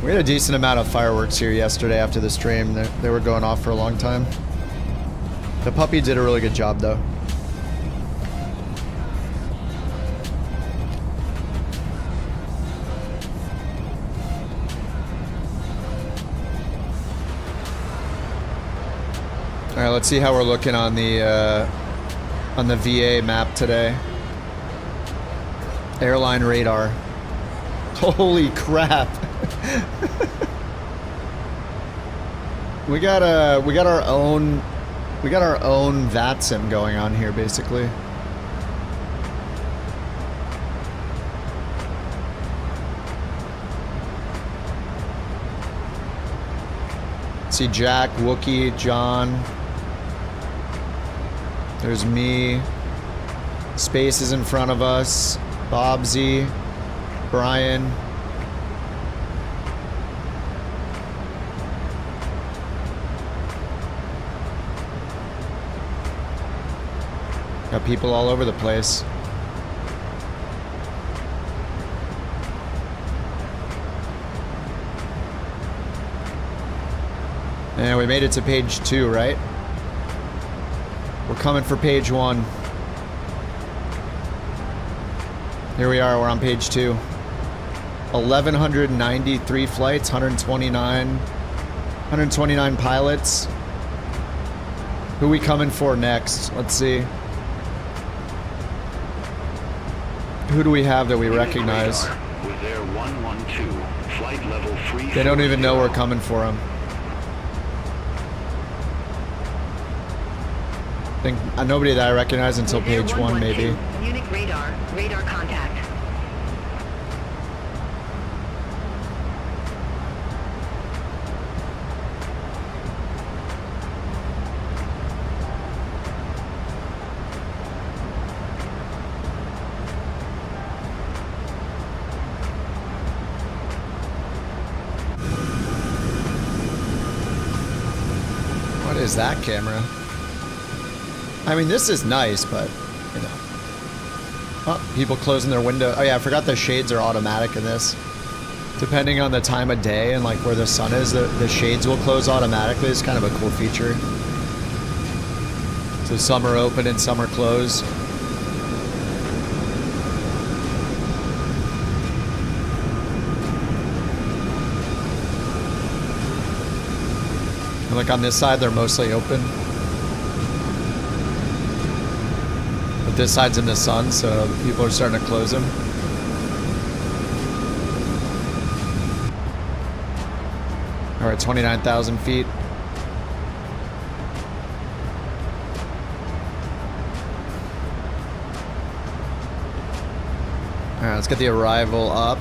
S1: We had a decent amount of fireworks here yesterday after the stream. They were going off for a long time. The puppy did a really good job, though. All right, let's see how we're looking on the VA map today. Airline radar. Holy crap! we got our own VATSIM going on here, basically. See Jack, Wookie, John. There's me. Space is in front of us. Bobsy. Brian. Got people all over the place. And we made it to page 2, right? We're coming for page 1. Here we are, we're on page 2. 1,193 flights, 129 pilots. Who we coming for next? Let's see. Who do we have that we recognize? They don't even know we're coming for them. I think nobody that I recognize until page 1, maybe.
S4: Munich radar contact.
S1: What is that camera? I mean, this is nice, but, you know. Oh, people closing their window. Oh yeah, I forgot the shades are automatic in this. Depending on the time of day and like where the sun is, the shades will close automatically. It's kind of a cool feature. So some are open and some are closed. And like on this side, they're mostly open. But this side's in the sun, so people are starting to close them. All right, 29,000 feet. All right, let's get the arrival up.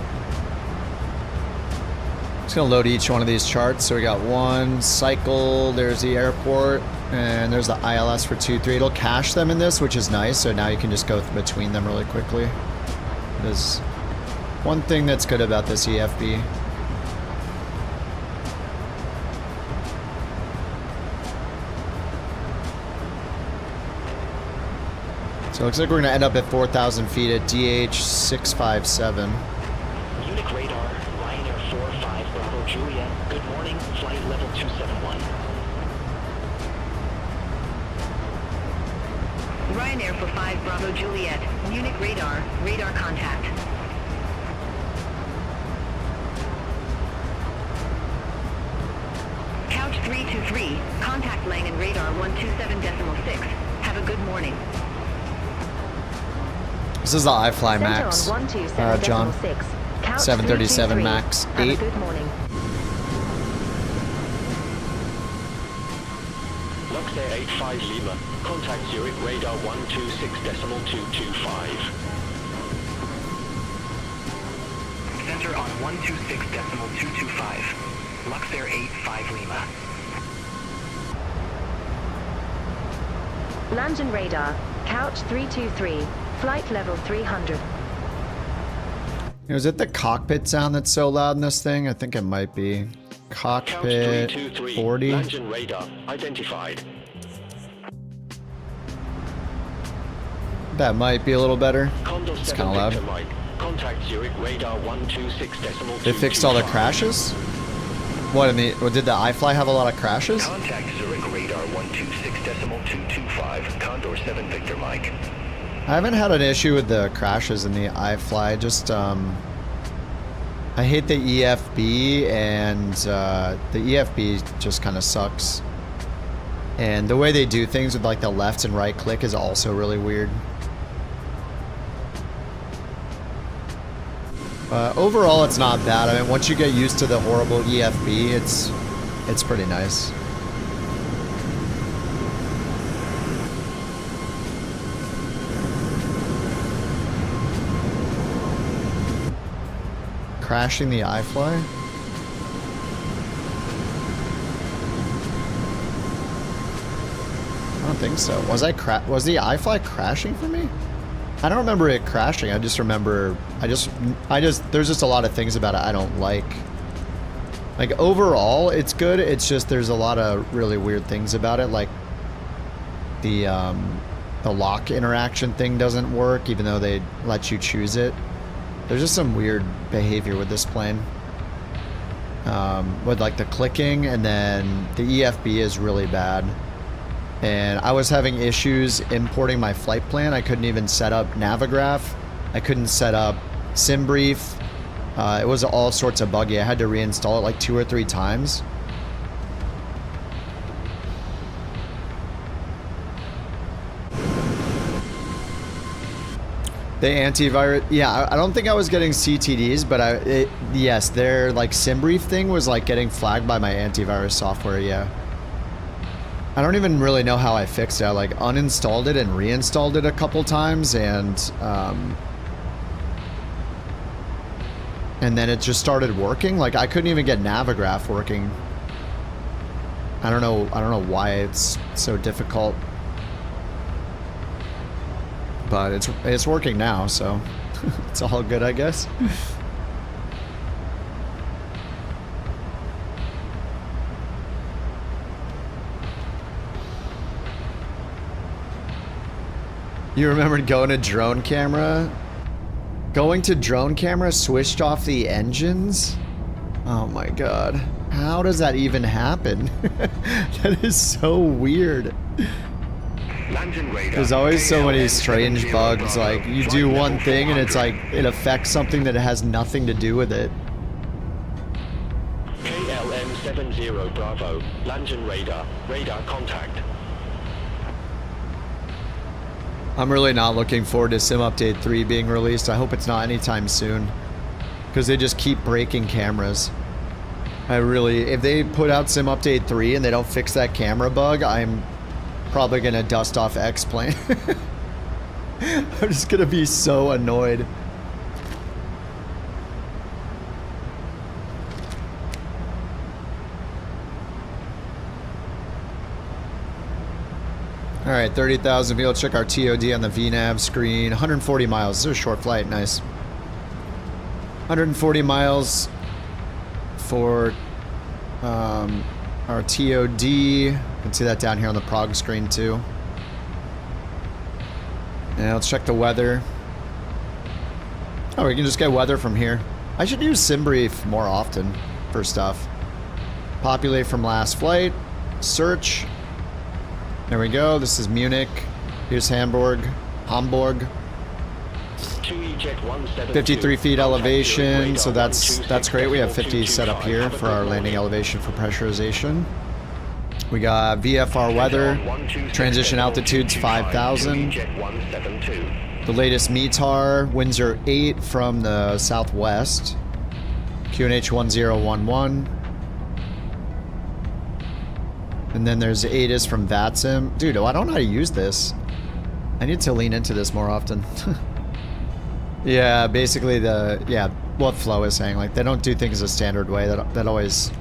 S1: Just gonna load each one of these charts. So we got one cycle, there's the airport, and there's the ILS for 2-3. It'll cache them in this, which is nice. So now you can just go between them really quickly. There's one thing that's good about this EFB. So it looks like we're gonna end up at 4,000 feet at DH657.
S8: Munich radar, Ryanair 45 Bravo Juliet. Good morning, flight level 271.
S4: Ryanair for 5 Bravo Juliet. Munich radar contact. Couch 323, contact Langen radar 127.6. Have a good morning.
S1: This is the iFly Max.
S4: Center on 127.6.
S1: John.
S4: Couch
S1: 737
S4: 323.
S1: Max
S4: Have a
S1: 8.
S4: good morning.
S8: Luxair 85 Lima. Contact Zurich radar 126.225. Center on 126.225. Luxair 85 Lima.
S4: London radar. Couch 323. Flight level 300.
S1: Is it the cockpit sound that's so loud in this thing? I think it might be.
S8: Couch
S1: Cockpit
S8: 323.
S1: 40.
S8: London radar identified.
S1: That might be a little better.
S8: Condor
S1: It's
S8: 7
S1: kind of loud.
S8: Victor Mike. Contact Zurich radar 126.225.
S1: They fixed all the crashes? What, did the iFly have a lot of crashes?
S5: Contact Zurich radar 126.225. Condor 7 Victor Mike.
S1: I haven't had an issue with the crashes in the iFly, just, I hate the EFB, and, the EFB just kind of sucks. And the way they do things with, like, the left and right click is also really weird. Overall, it's not bad. I mean, once you get used to the horrible EFB, it's pretty nice. Crashing the iFly? I don't think so. Was the iFly crashing for me? I don't remember it crashing. I just remember there's just a lot of things about it I don't like. Like overall, it's good. It's just there's a lot of really weird things about it, like the lock interaction thing doesn't work even though they let you choose it. There's just some weird behavior with this plane. With like the clicking, and then the EFB is really bad. And I was having issues importing my flight plan. I couldn't even set up Navigraph. I couldn't set up SimBrief. It was all sorts of buggy. I had to reinstall it like 2 or 3 times. The antivirus, yeah, I don't think I was getting CTDs, but yes, their like SimBrief thing was like getting flagged by my antivirus software, yeah. I don't even really know how I fixed it. I like uninstalled it and reinstalled it a couple times, and then it just started working. Like I couldn't even get Navigraph working. I don't know why it's so difficult. But it's working now, so it's all good, I guess. You remembered going to drone camera? Going to drone camera switched off the engines? Oh my god. How does that even happen? That is so weird. There's always so many strange bugs, like you do one thing and it's like it affects something that has nothing to do with it.
S8: KLM 70 Bravo, London radar contact.
S1: I'm really not looking forward to Sim Update 3 being released. I hope it's not anytime soon, because they just keep breaking cameras. If they put out Sim Update 3 and they don't fix that camera bug, I'm probably gonna dust off X-Plane. I'm just gonna be so annoyed. Alright, 30,000 feet. Let's check our TOD on the VNAV screen. 140 miles. This is a short flight. Nice. 140 miles for our TOD. You can see that down here on the prog screen too. And let's check the weather. Oh, we can just get weather from here. I should use SimBrief more often for stuff. Populate from last flight. Search. There we go. This is Munich. Here's Hamburg. 53 feet elevation, so that's great. We have 50 set up here for our landing elevation for pressurization. We got VFR weather. Transition altitude's 5,000. The latest METAR, winds are 8 from the southwest. QNH 1011. And then there's ATIS from VATSIM. Dude, I don't know how to use this. I need to lean into this more often. Yeah, basically what Flo is saying, like they don't do things a standard way. That always,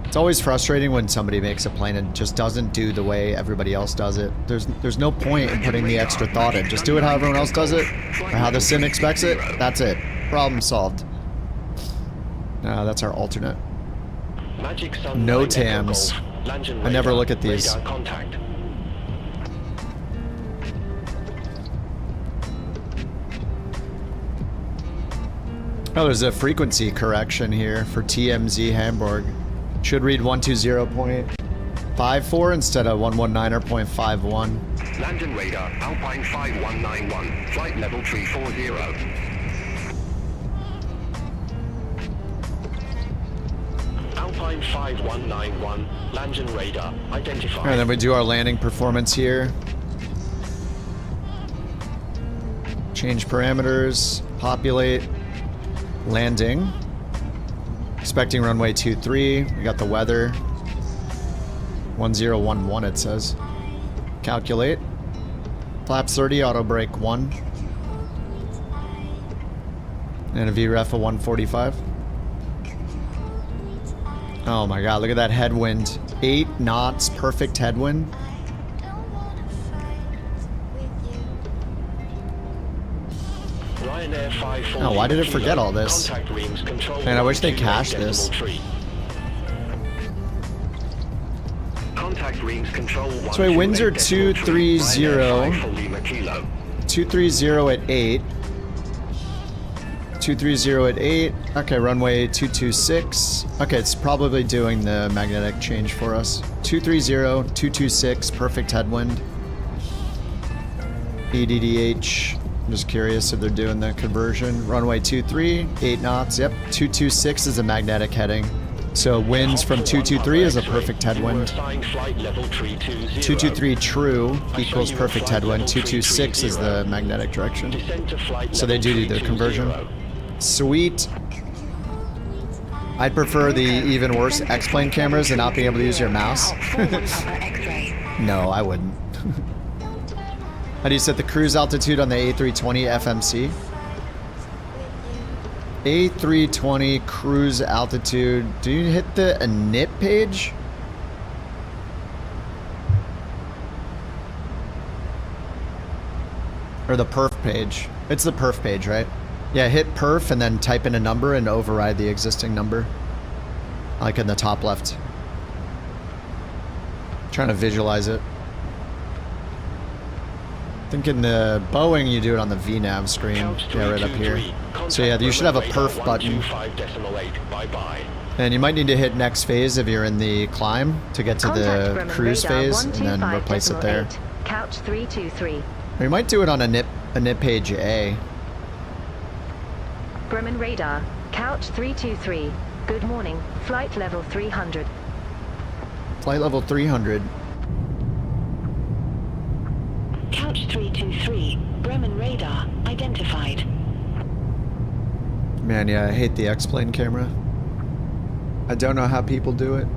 S1: it's always frustrating when somebody makes a plane and just doesn't do the way everybody else does it. There's no point in putting the extra thought in. Just do it how everyone else does it, or how the sim expects it. That's it. Problem solved. That's our alternate. No TAMs. I never look at these. Oh, there's a frequency correction here for TMZ Hamburg. Should read 120.54 instead of 119.51.
S5: Landing radar, Alpine 5191, flight level 340.
S8: Alpine 5191, landing radar, identified.
S1: And then we do our landing performance here. Change parameters, populate. Landing. Expecting runway 23. We got the weather. 1011 it says. Calculate. Flaps 30, auto brake 1. And a VREF of 145. Oh my god, look at that headwind. 8 knots, perfect headwind. Oh, why did it forget all this? Man, I wish they cached this. So wait, winds are 230. 230 at 8. 230 at 8. Okay, runway 226. Okay, it's probably doing the magnetic change for us. 230, 226, perfect headwind. EDDH. I'm just curious if they're doing the conversion. Runway 23, 8 knots. Yep, 226 is a magnetic heading. So winds from 223 is a perfect headwind. 223 true equals perfect headwind. 226 is the magnetic direction. So they do the conversion. Sweet. I'd prefer the even worse X-plane cameras and not being able to use your mouse. No, I wouldn't. How do you set the cruise altitude on the A320 FMC? A320 cruise altitude. Do you hit the init page? Or the perf page? It's the perf page, right? Yeah, hit perf and then type in a number and override the existing number. Like in the top left. Trying to visualize it. I think in the Boeing you do it on the VNAV screen. Yeah, right up here. So yeah, you should have a perf button. And you might need to hit next phase if you're in the climb to get to the cruise phase and then replace it there.
S4: Couch 323.
S1: Or you might do it on a nip page A.
S4: Grumman radar, couch 323. Good morning, flight level 300.
S1: Flight level 300.
S7: Couch 323, Bremen radar, identified.
S1: Man, yeah, I hate the X-plane camera. I don't know how people do it.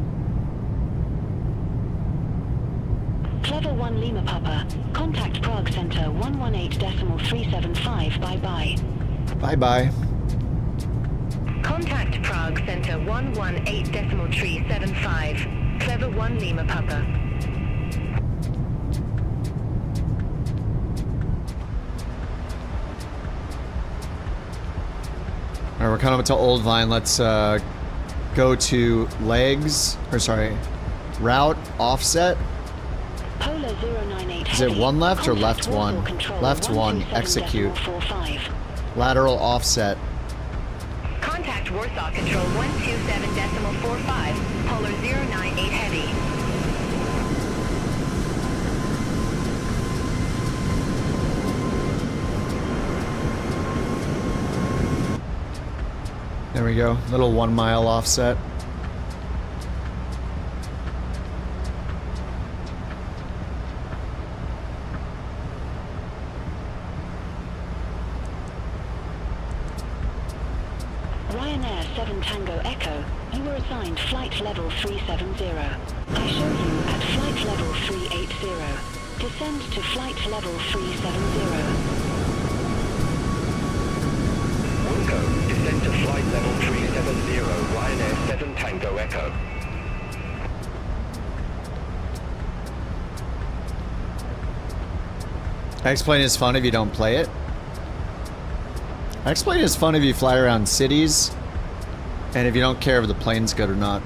S7: Clever 1 Lima Papa, contact Prague Center 118.375, bye-bye.
S1: Bye-bye.
S4: Contact Prague Center 118.375. Clever 1 Lima Papa.
S1: Alright, we're coming up to Old Vine. Let's go to legs, or sorry, route offset.
S7: Polar 098
S1: Is it one left or left one? Left one, execute. Lateral offset.
S4: Contact Warsaw Control 127.45. Polar 098 heavy.
S1: There we go. Little 1 mile offset.
S7: Ryanair 7 Tango Echo, you were assigned flight level 370. I show you at flight level 380. Descend to flight level 370.
S5: Wilco, descend to flight level 370, Ryanair 7 Tango Echo.
S1: X-Plane is fun if you don't play it. X-Plane is fun if you fly around cities, and if you don't care if the plane's good or not.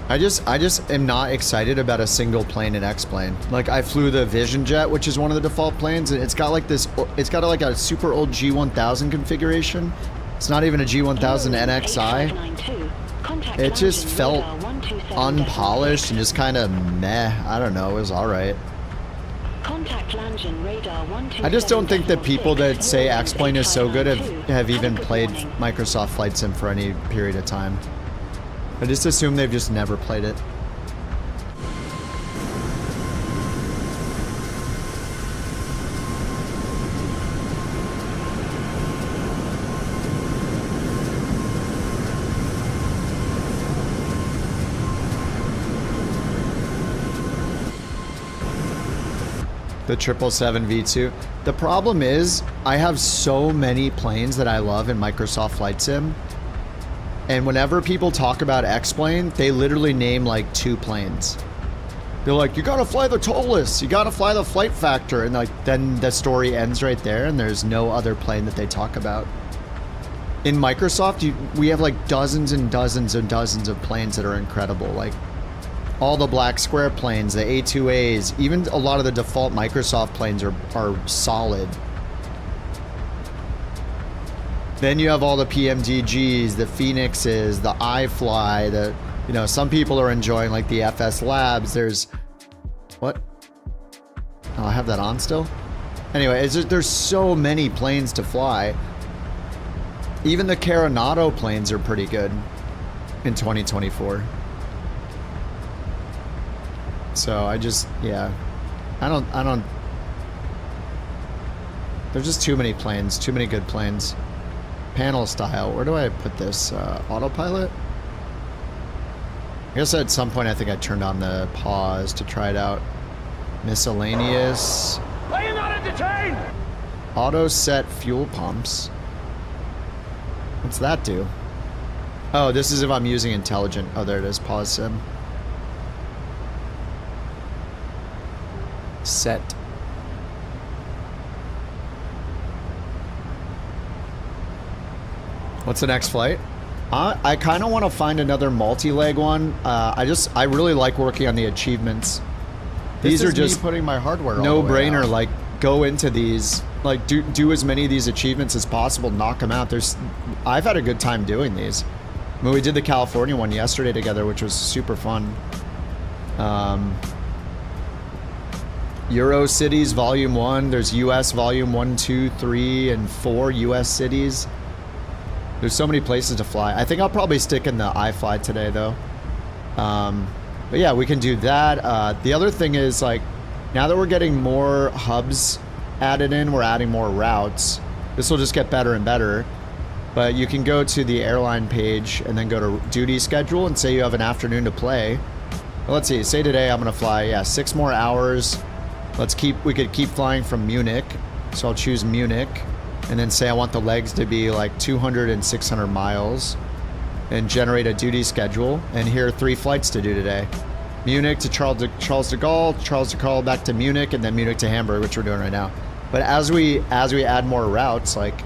S1: I just am not excited about a single plane in X-Plane. Like, I flew the Vision Jet, which is one of the default planes, and it's got like this, it's got like a super old G1000 configuration. It's not even a G1000 NXI. It just felt unpolished and just kind of meh. I don't know, it was alright. I just don't think that people that say X-Plane is so good have even played Microsoft Flight Sim for any period of time. I just assume they've just never played it. The 777 V2. The problem is, I have so many planes that I love in Microsoft Flight Sim. And whenever people talk about X-Plane, they literally name like 2 planes. They're like, you gotta fly the Tolus, you gotta fly the Flight Factor, and like then the story ends right there and there's no other plane that they talk about. In Microsoft, we have like dozens and dozens and dozens of planes that are incredible. Like all the black square planes, the A2As, even a lot of the default Microsoft planes are solid. Then you have all the PMDGs, the Phoenixes, the iFly, the, you know, some people are enjoying like the FS Labs. There's, what? Oh, I have that on still? Anyway, there's so many planes to fly. Even the Coronado planes are pretty good in 2024. So I just, yeah, I don't, there's just too many planes, too many good planes. Panel style, where do I put this? Autopilot? I guess at some point I think I turned on the pause to try it out. Miscellaneous.
S9: Are you not entertained?
S1: Auto set fuel pumps. What's that do? Oh, this is if I'm using intelligent. Oh, there it is. Pause sim. Set. What's the next flight? I kind of want to find another multi-leg one. I really like working on the achievements. These are just
S10: putting my hardware
S1: no-brainer. Like, go into these. Like, do as many of these achievements as possible. Knock them out. I've had a good time doing these. I mean, we did the California one yesterday together, which was super fun. Euro cities, Volume 1. There's US Volume 1, 2, 3, and 4 US cities. There's so many places to fly. I think I'll probably stick in the iFly today, though. But yeah, we can do that. The other thing is, like, now that we're getting more hubs added in, we're adding more routes. This will just get better and better. But you can go to the airline page and then go to duty schedule and say you have an afternoon to play. Well, let's see. Say today I'm going to fly, yeah, 6 more hours. We could keep flying from Munich. So I'll choose Munich. And then say I want the legs to be like 200 and 600 miles and generate a duty schedule. And here are 3 flights to do today. Munich to Charles de Gaulle back to Munich, and then Munich to Hamburg, which we're doing right now. But as we add more routes, like,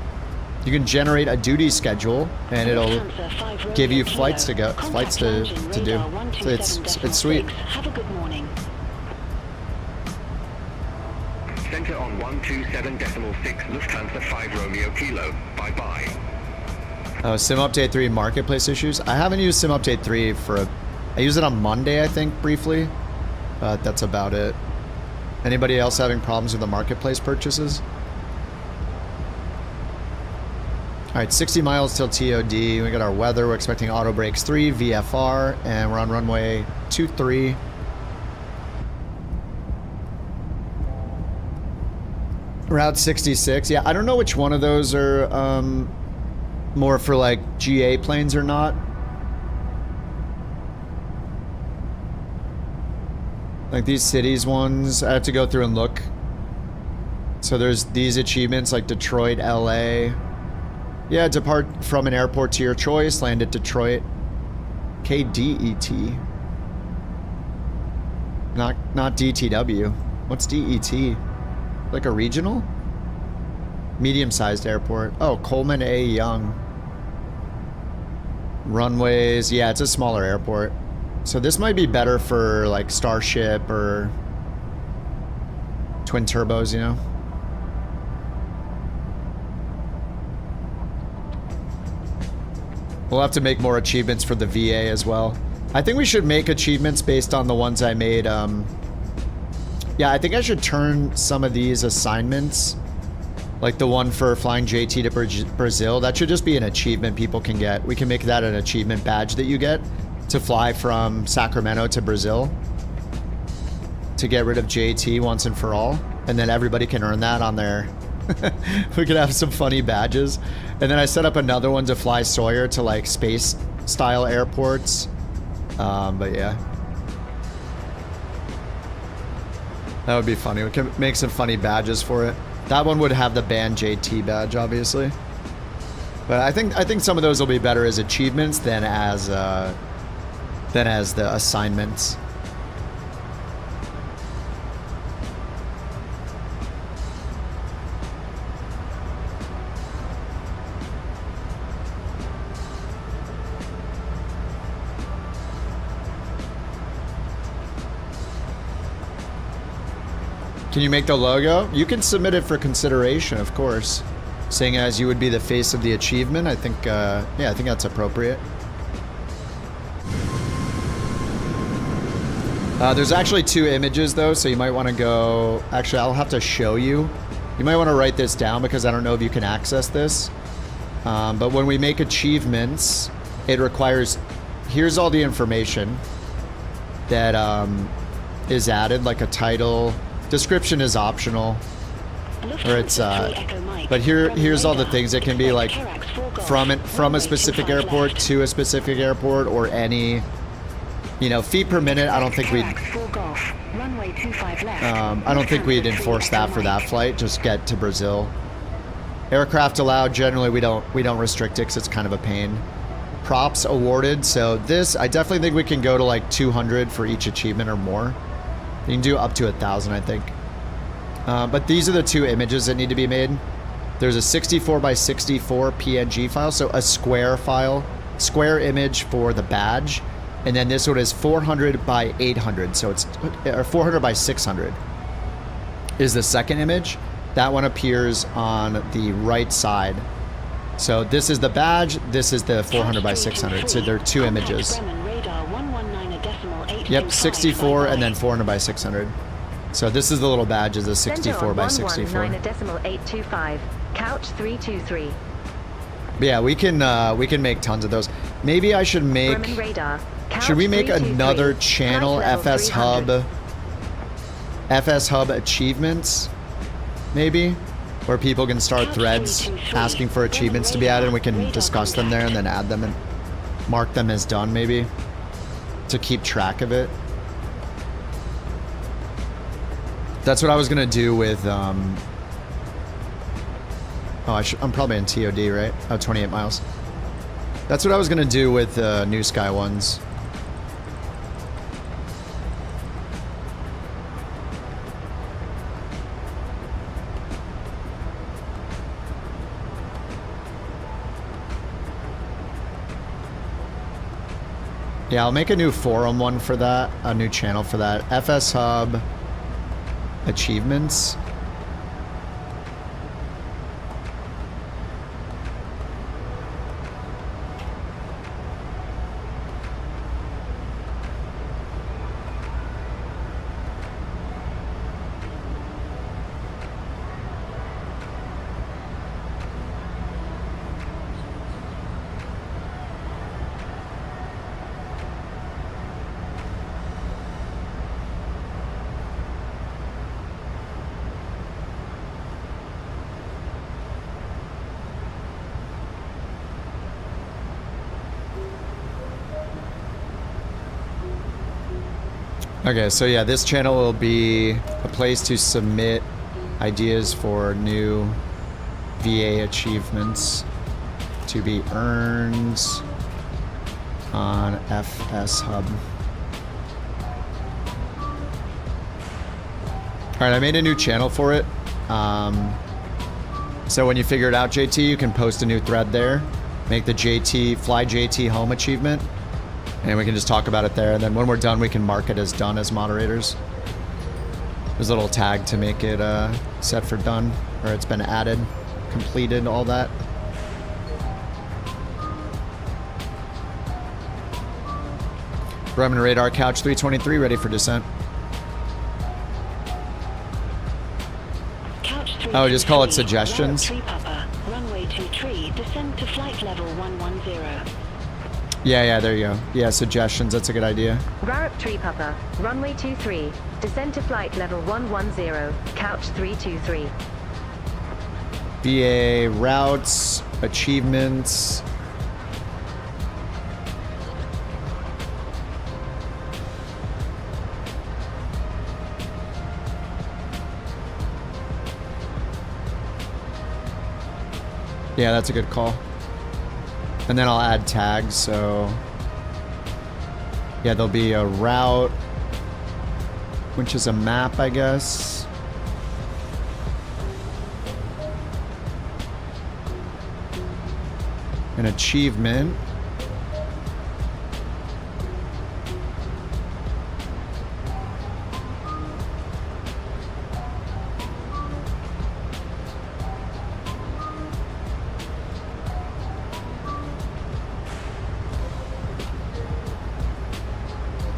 S1: you can generate a duty schedule and it'll give you flights to do. So it's sweet.
S7: Have a good morning.
S5: Center on 127.6, Lufthansa 5 Romeo Kilo. Bye-bye.
S1: Oh, Sim Update 3 marketplace issues. I haven't used Sim Update 3 I used it on Monday, I think, briefly. But that's about it. Anybody else having problems with the marketplace purchases? Alright, 60 miles till TOD. We got our weather. We're expecting auto brakes 3, VFR, and we're on runway 23. Route 66. Yeah, I don't know which one of those are more for like GA planes or not. Like these cities ones, I have to go through and look. So there's these achievements like Detroit, LA. Yeah, depart from an airport to your choice, land at Detroit. KDET. Not DTW. What's DET? Like a regional? Medium-sized airport. Oh, Coleman A. Young. Runways. Yeah, it's a smaller airport. So this might be better for like Starship or twin turbos, you know? We'll have to make more achievements for the VA as well. I think we should make achievements based on the ones I made. Yeah, I think I should turn some of these assignments, like the one for flying JT to Brazil, that should just be an achievement people can get. We can make that an achievement badge that you get to fly from Sacramento to Brazil to get rid of JT once and for all. And then everybody can earn that on their... We could have some funny badges. And then I set up another one to fly Sawyer to like space-style airports. But yeah. That would be funny. We can make some funny badges for it. That one would have the band JT badge, obviously. But I think some of those will be better as achievements than as the assignments. Can you make the logo? You can submit it for consideration, of course. Seeing as you would be the face of the achievement, I think, yeah, I think that's appropriate. There's actually 2 images though, so you might want to go... Actually, I'll have to show you. You might want to write this down because I don't know if you can access this. But when we make achievements, it requires... Here's all the information that is added, like a title... Description is optional, or it's but here's all the things. It can be like from a specific airport to a specific airport, or any, you know, feet per minute. I don't think we'd enforce that for that flight. Just get to Brazil. Aircraft allowed. Generally, we don't restrict it because it's kind of a pain. Props awarded. So this, I definitely think we can go to like 200 for each achievement or more. You can do up to 1,000, I think. But these are the 2 images that need to be made. There's a 64 by 64 PNG file, so a square file, square image for the badge. And then this one is 400 by 800, so it's, or 400 by 600 is the second image. That one appears on the right side. So this is the badge, this is the 400 by 600, so there are 2 images. Yep, 64 and then 400 by 600. So this is the little badge, is a 64 by 64.
S4: 119.825, couch 323.
S1: Yeah, we can make tons of those. Maybe I should make... Should we make another channel, FsHub achievements? Maybe? Where people can start threads asking for achievements to be added, and we can discuss them there and then add them and mark them as done, maybe? To keep track of it. That's what I was gonna do with I'm probably in TOD, right? Oh, 28 miles. That's what I was gonna do with New Sky ones. Yeah, I'll make a new forum one for that, a new channel for that. FsHub achievements. Okay, so yeah, this channel will be a place to submit ideas for new VA achievements to be earned on FsHub. Alright, I made a new channel for it. So when you figure it out, JT, you can post a new thread there. Make the Fly JT home achievement. And we can just talk about it there. And then when we're done, we can mark it as done as moderators. There's a little tag to make it set for done. Or it's been added, completed, all that. Grumman radar couch 323 ready for descent.
S7: Couch 3.
S1: Oh, just call it suggestions.
S7: Tree Papa, runway 23, descend to flight level 110.
S1: Yeah, there you go. Yeah, suggestions, that's a good idea.
S4: Rarup Tree Papa, runway 23, descend to flight level 110, couch 323.
S1: BA routes, achievements. Yeah, that's a good call. And then I'll add tags, so... Yeah, there'll be a route, which is a map, I guess. An achievement.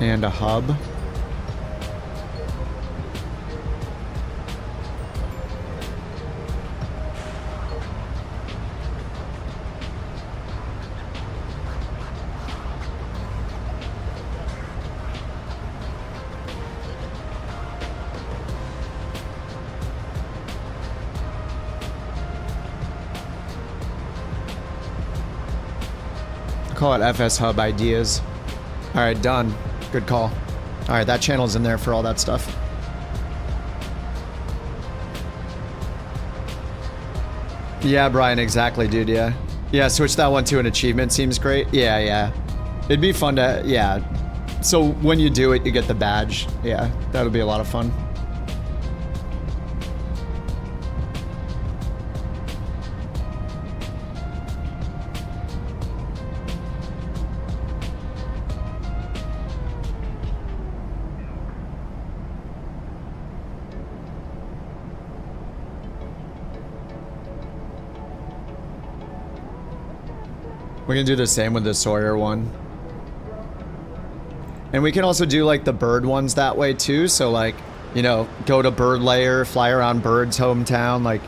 S1: And a hub. Call it FsHub ideas. All right, done. Good call. All right, that channel's in there for all that stuff. Yeah, Brian, exactly, dude, yeah. Yeah, switch that one to an achievement seems great. Yeah. It'd be fun to, yeah. So when you do it, you get the badge. Yeah, that'll be a lot of fun. We can do the same with the Sawyer one. And we can also do like the bird ones that way too. So like, you know, go to bird layer, fly around bird's hometown. Like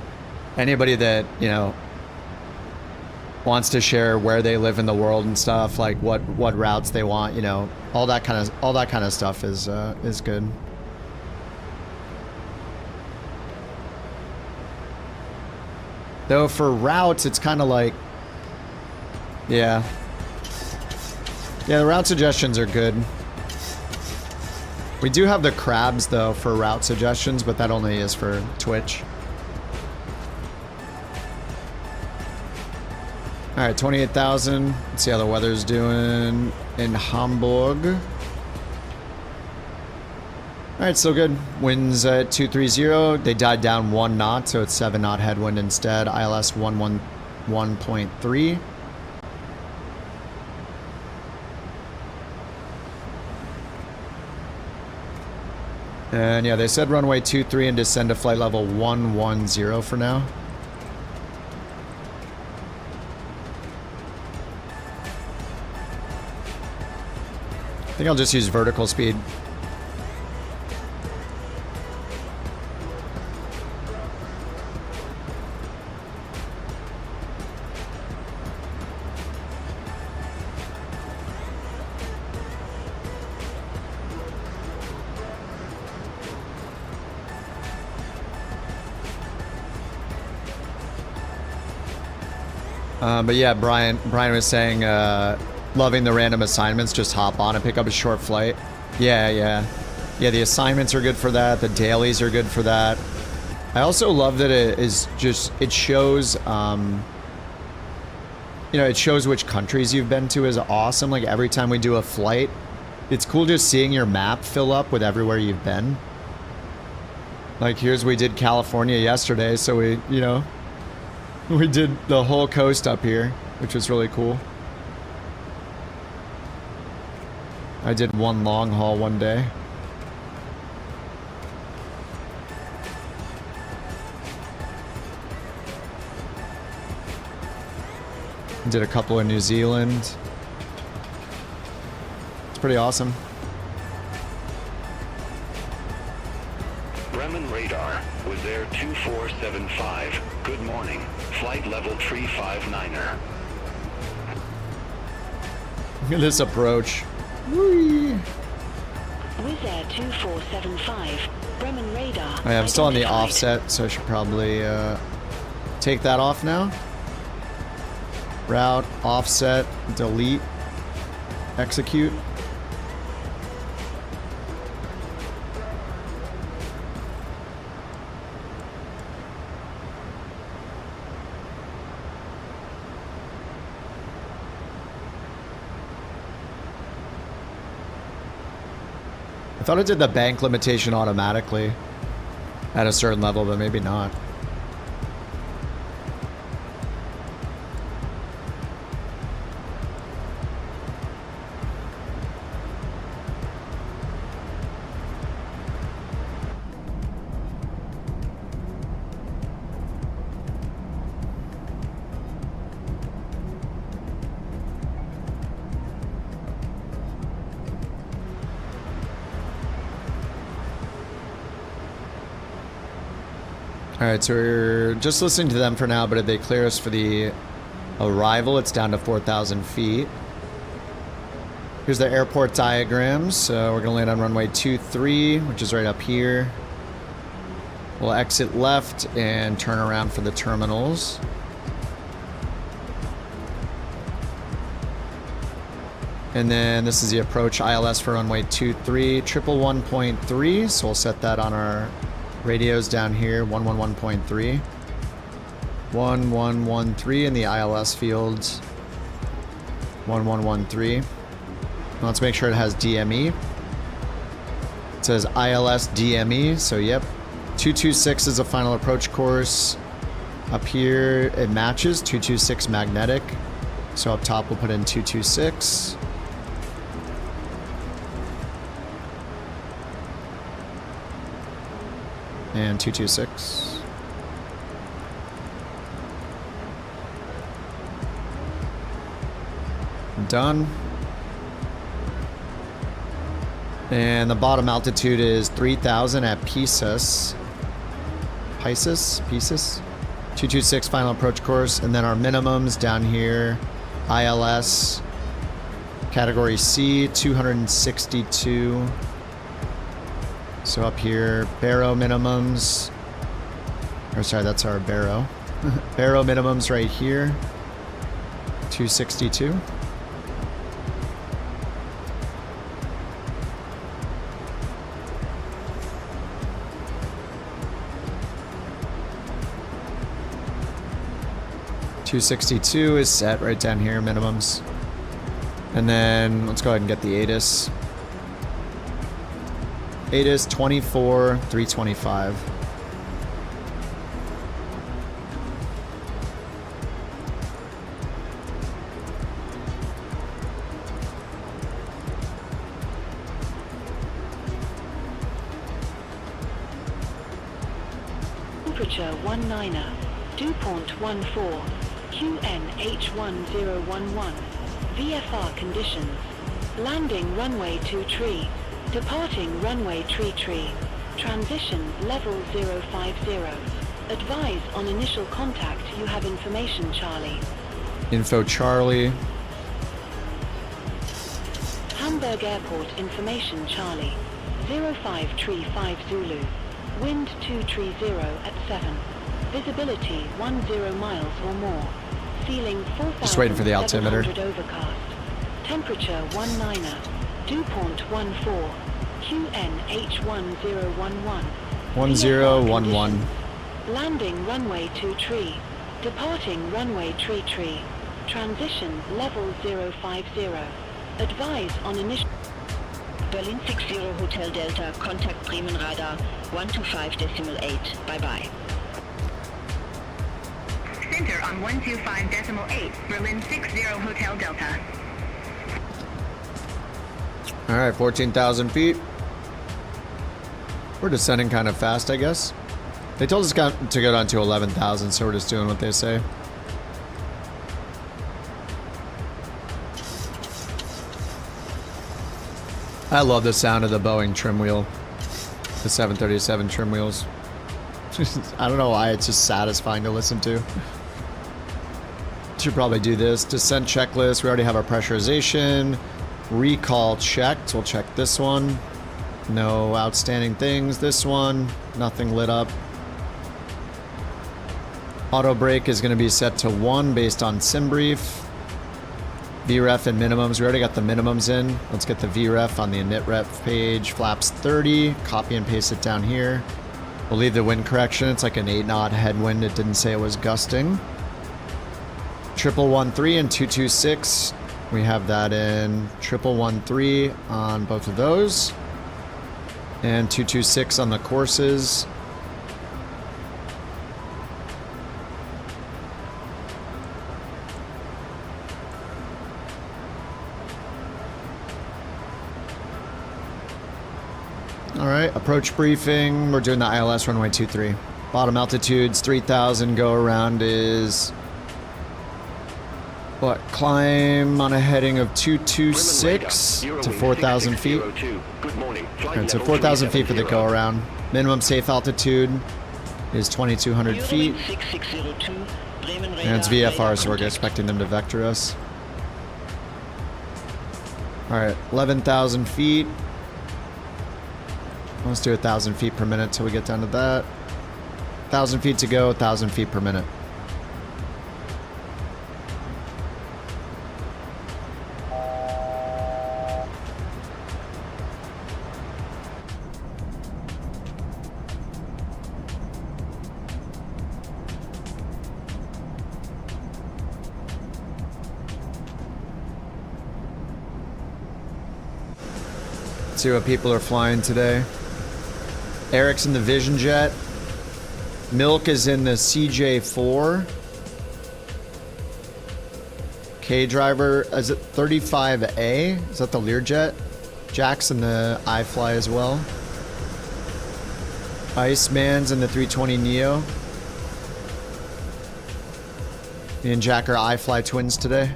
S1: anybody that, you know, wants to share where they live in the world and stuff, like what routes they want, you know, all that kind of stuff is good. Though for routes, it's kind of like, yeah, the route suggestions are good. We do have the crabs though for route suggestions, but that only is for Twitch. All right, 28,000. Let's see how the weather's doing in Hamburg. All right, still good. Winds at 230. They died down 1 knot, so it's 7 knot headwind instead. ILS 111.3. And yeah, they said runway 23 and descend to flight level 110 for now. I think I'll just use vertical speed. But yeah, Brian was saying, loving the random assignments, just hop on and pick up a short flight. Yeah. Yeah, the assignments are good for that. The dailies are good for that. I also love that it shows, you know, it shows which countries you've been to is awesome. Like every time we do a flight, it's cool just seeing your map fill up with everywhere you've been. Like we did California yesterday, so we did the whole coast up here, which was really cool. I did one long haul one day. Did a couple in New Zealand. It's pretty awesome.
S5: Bremen radar, was there 2475. Good morning. Flight level 359er.
S1: Look at this approach. Whee!
S7: Wizz Air 2475, Bremen radar.
S1: I'm still on the
S7: identified.
S1: offset, so I should probably take that off now. Route, offset, delete, execute. I thought it did the bank limitation automatically at a certain level, but maybe not. Alright, so we're just listening to them for now, but if they clear us for the arrival, it's down to 4,000 feet. Here's the airport diagrams. So we're going to land on runway 23, which is right up here. We'll exit left and turn around for the terminals. And then this is the approach ILS for runway 23, 111.3. So we'll set that on our radios down here, 111.3. 1113 in the ILS fields. 1113. Let's make sure it has DME. It says ILS DME, so yep. 226 is a final approach course. Up here, it matches 226 magnetic. So up top, we'll put in 226. And 226. Done. And the bottom altitude is 3,000 at Pisces. 226 final approach course. And then our minimums down here, ILS, category C, 262. So up here, Barrow minimums. Or sorry, that's our Barrow. Barrow minimums right here, 262. $262 is set right down here, minimums. And then let's go ahead and get the ATIS. ATIS 24,325.
S7: Temperature 19er, dew point 14, QNH1011. VFR conditions. Landing runway 23. Departing runway 23. Transition level 050. Advise on initial contact you have information, Charlie.
S1: Info Charlie.
S7: Hamburg Airport information, Charlie. 0535 Zulu. Wind 230 at 7. Visibility 10 miles or more. Ceiling 4,700
S1: Just waiting for the altimeter.
S7: overcast. Temperature 19er. Dew point 14. QNH1011.
S1: 1011.
S7: Landing runway 23. Departing runway 33. Transition level 050. Advise on initial...
S9: Berlin 60 Hotel Delta, contact Bremen radar 125.8. Bye-bye.
S6: Center on 125.8, Berlin 60 Hotel Delta.
S1: All right, 14,000 feet. We're descending kind of fast, I guess. They told us to go down to 11,000, so we're just doing what they say. I love the sound of the Boeing trim wheel. The 737 trim wheels. I don't know why, it's just satisfying to listen to. Should probably do this. Descent checklist. We already have our pressurization. Recall checked. We'll check this one. No outstanding things. This one, nothing lit up. Auto brake is going to be set to 1 based on sim brief. VREF and minimums. We already got the minimums in. Let's get the VREF on the init ref page. Flaps 30. Copy and paste it down here. We'll leave the wind correction. It's like an 8 knot headwind. It didn't say it was gusting. 1113 and 226. We have that in 1113 on both of those. And 226 on the courses. All right, approach briefing. We're doing the ILS runway 23. Bottom altitudes 3,000. Go around is what? Climb on a heading of 226 to 4,000 feet. All right, so 4,000 feet for the go around. Minimum safe altitude is 2,200 feet. And it's VFR, so we're expecting them to vector us. All right, 11,000 feet. Let's do 1,000 feet per minute till we get down to that. 1,000 feet to go, 1,000 feet per minute. Let's see what people are flying today. Eric's in the Vision Jet. Milk is in the CJ4. K driver, is it 35A? Is that the Learjet? Jack's in the iFly as well. Iceman's in the 320 Neo. Me and Jack are iFly twins today.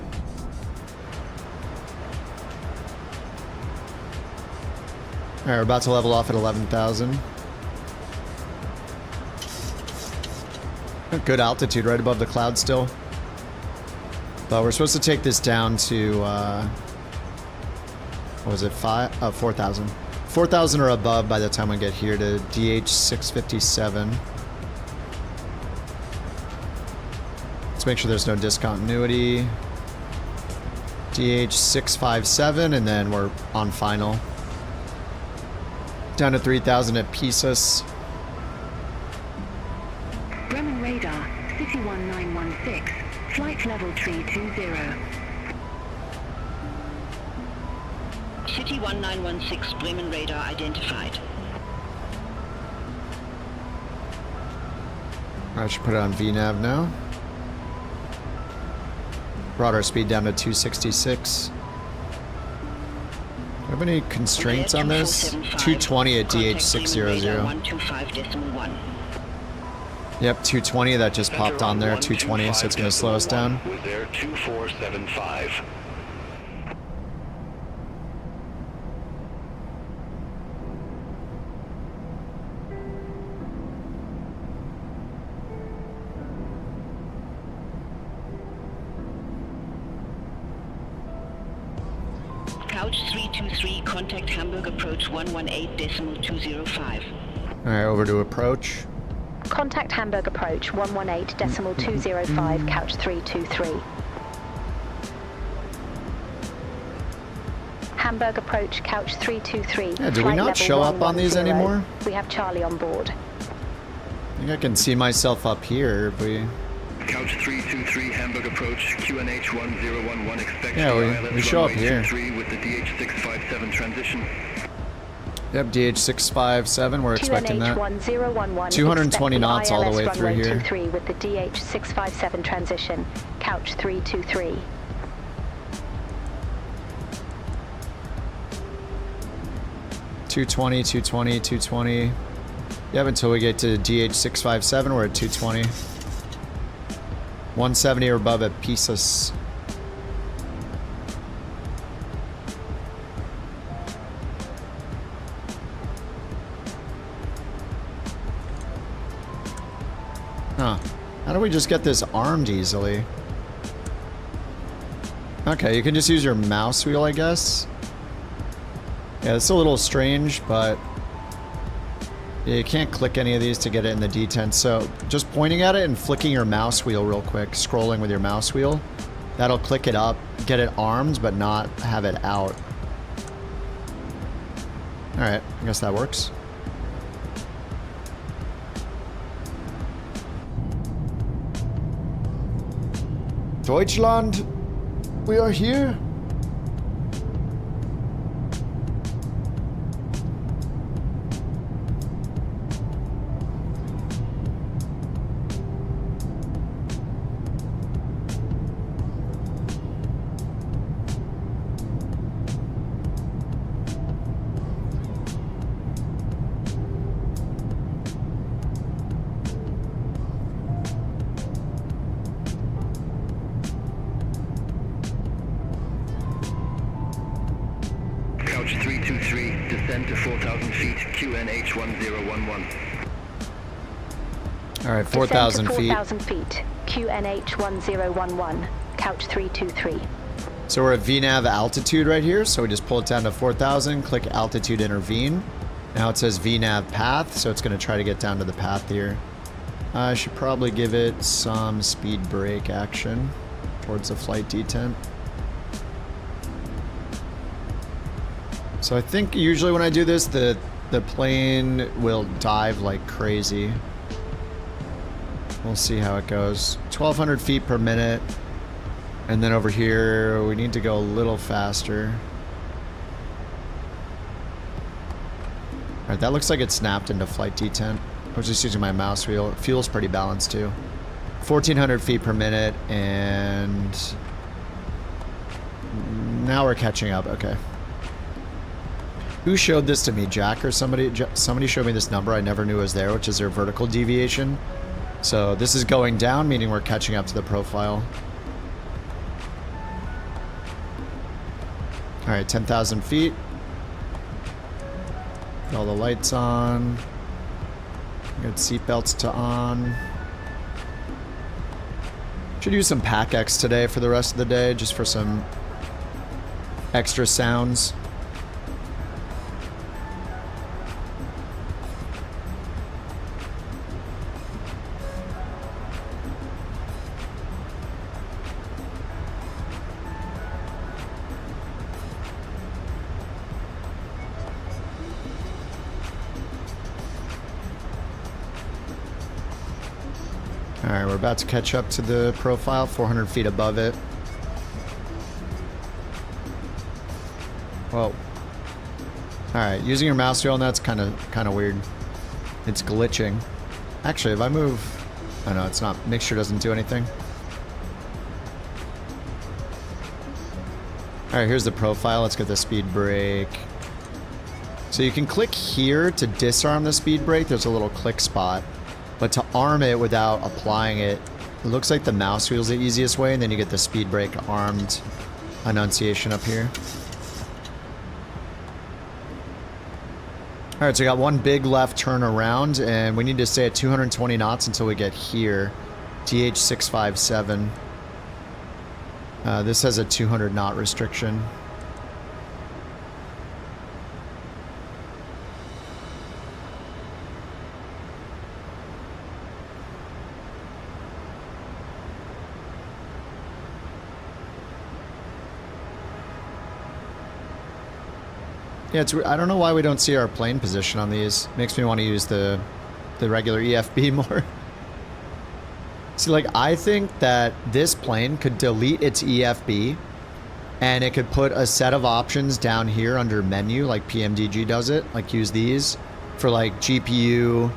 S1: Alright, we're about to level off at 11,000. Good altitude, right above the clouds still. But we're supposed to take this down to, what was it, 4,000. 4,000 or above by the time we get here to DH 657. Let's make sure there's no discontinuity. DH 657, and then we're on final. Down to 3,000 at Pisas.
S4: Bremen radar, City 1916, flight level 320.
S9: City 1916, Bremen radar identified.
S1: I should put it on VNAV now. Brought our speed down to 266. Do you have any constraints on this? 220 at DH600. Yep, 220, that just popped on there, 220, so it's going to slow us down.
S5: Was there 2475.
S9: Couch 323, contact Hamburg approach 118.205.
S1: Alright, over to approach.
S4: Contact Hamburg approach 118.205, couch 323. Hamburg approach, couch 323.
S1: Yeah, do we
S4: flight
S1: not
S4: level
S1: show up on these
S4: 110.
S1: anymore?
S4: We have Charlie on board.
S1: I think I can see myself up here if we...
S5: Couch 323, Hamburg approach, QNH 1011, expect
S1: Yeah, we show up here.
S5: 3 with the DH657 transition.
S1: Yep, DH657, we're expecting that.
S4: 1011,
S1: 220 knots all the way
S4: ILS
S1: through
S4: runway
S1: here.
S4: 23 with the DH657 transition, couch 323.
S1: $220. Yep, until we get to DH657, we're at 220. 170 or above at Pisas. Huh. How do we just get this armed easily? Okay, you can just use your mouse wheel, I guess. Yeah, it's a little strange, but yeah, you can't click any of these to get it in the detent. So just pointing at it and flicking your mouse wheel real quick, scrolling with your mouse wheel, that'll click it up, get it armed, but not have it out. All right, I guess that works. Deutschland, we are here.
S5: Couch 323, descend to 4,000 feet, QNH 1011.
S1: All right, 4,000 feet.
S4: 4,000 feet, QNH 1011, couch 323.
S1: So we're at VNAV altitude right here. So we just pull it down to 4,000, click altitude intervene. Now it says VNAV path, so it's going to try to get down to the path here. I should probably give it some speed brake action towards the flight detent. So I think usually when I do this, the plane will dive like crazy. We'll see how it goes. 1,200 feet per minute. And then over here, we need to go a little faster. All right, that looks like it snapped into flight detent. I was just using my mouse wheel. It feels pretty balanced too. 1,400 feet per minute, and now we're catching up. Okay. Who showed this to me, Jack or somebody? Somebody showed me this number I never knew was there, which is their vertical deviation. So this is going down, meaning we're catching up to the profile. All right, 10,000 feet. Got all the lights on. Got seatbelts to on. Should use some PAC-X today for the rest of the day, just for some extra sounds. Alright, we're about to catch up to the profile, 400 feet above it. Whoa. Alright, using your mouse wheel on that's kind of weird. It's glitching. Actually, if I move... Oh no, it's not. Mixture doesn't do anything. Alright, here's the profile. Let's get the speed brake. So you can click here to disarm the speed brake. There's a little click spot. But to arm it without applying it, it looks like the mouse wheel is the easiest way, and then you get the speed brake armed annunciation up here. Alright, so we got one big left turn around, and we need to stay at 220 knots until we get here. DH657. This has a 200 knot restriction. Yeah, I don't know why we don't see our plane position on these. Makes me want to use the regular EFB more. See, like, I think that this plane could delete its EFB and it could put a set of options down here under menu, like PMDG does it. Like, use these for, like, GPU.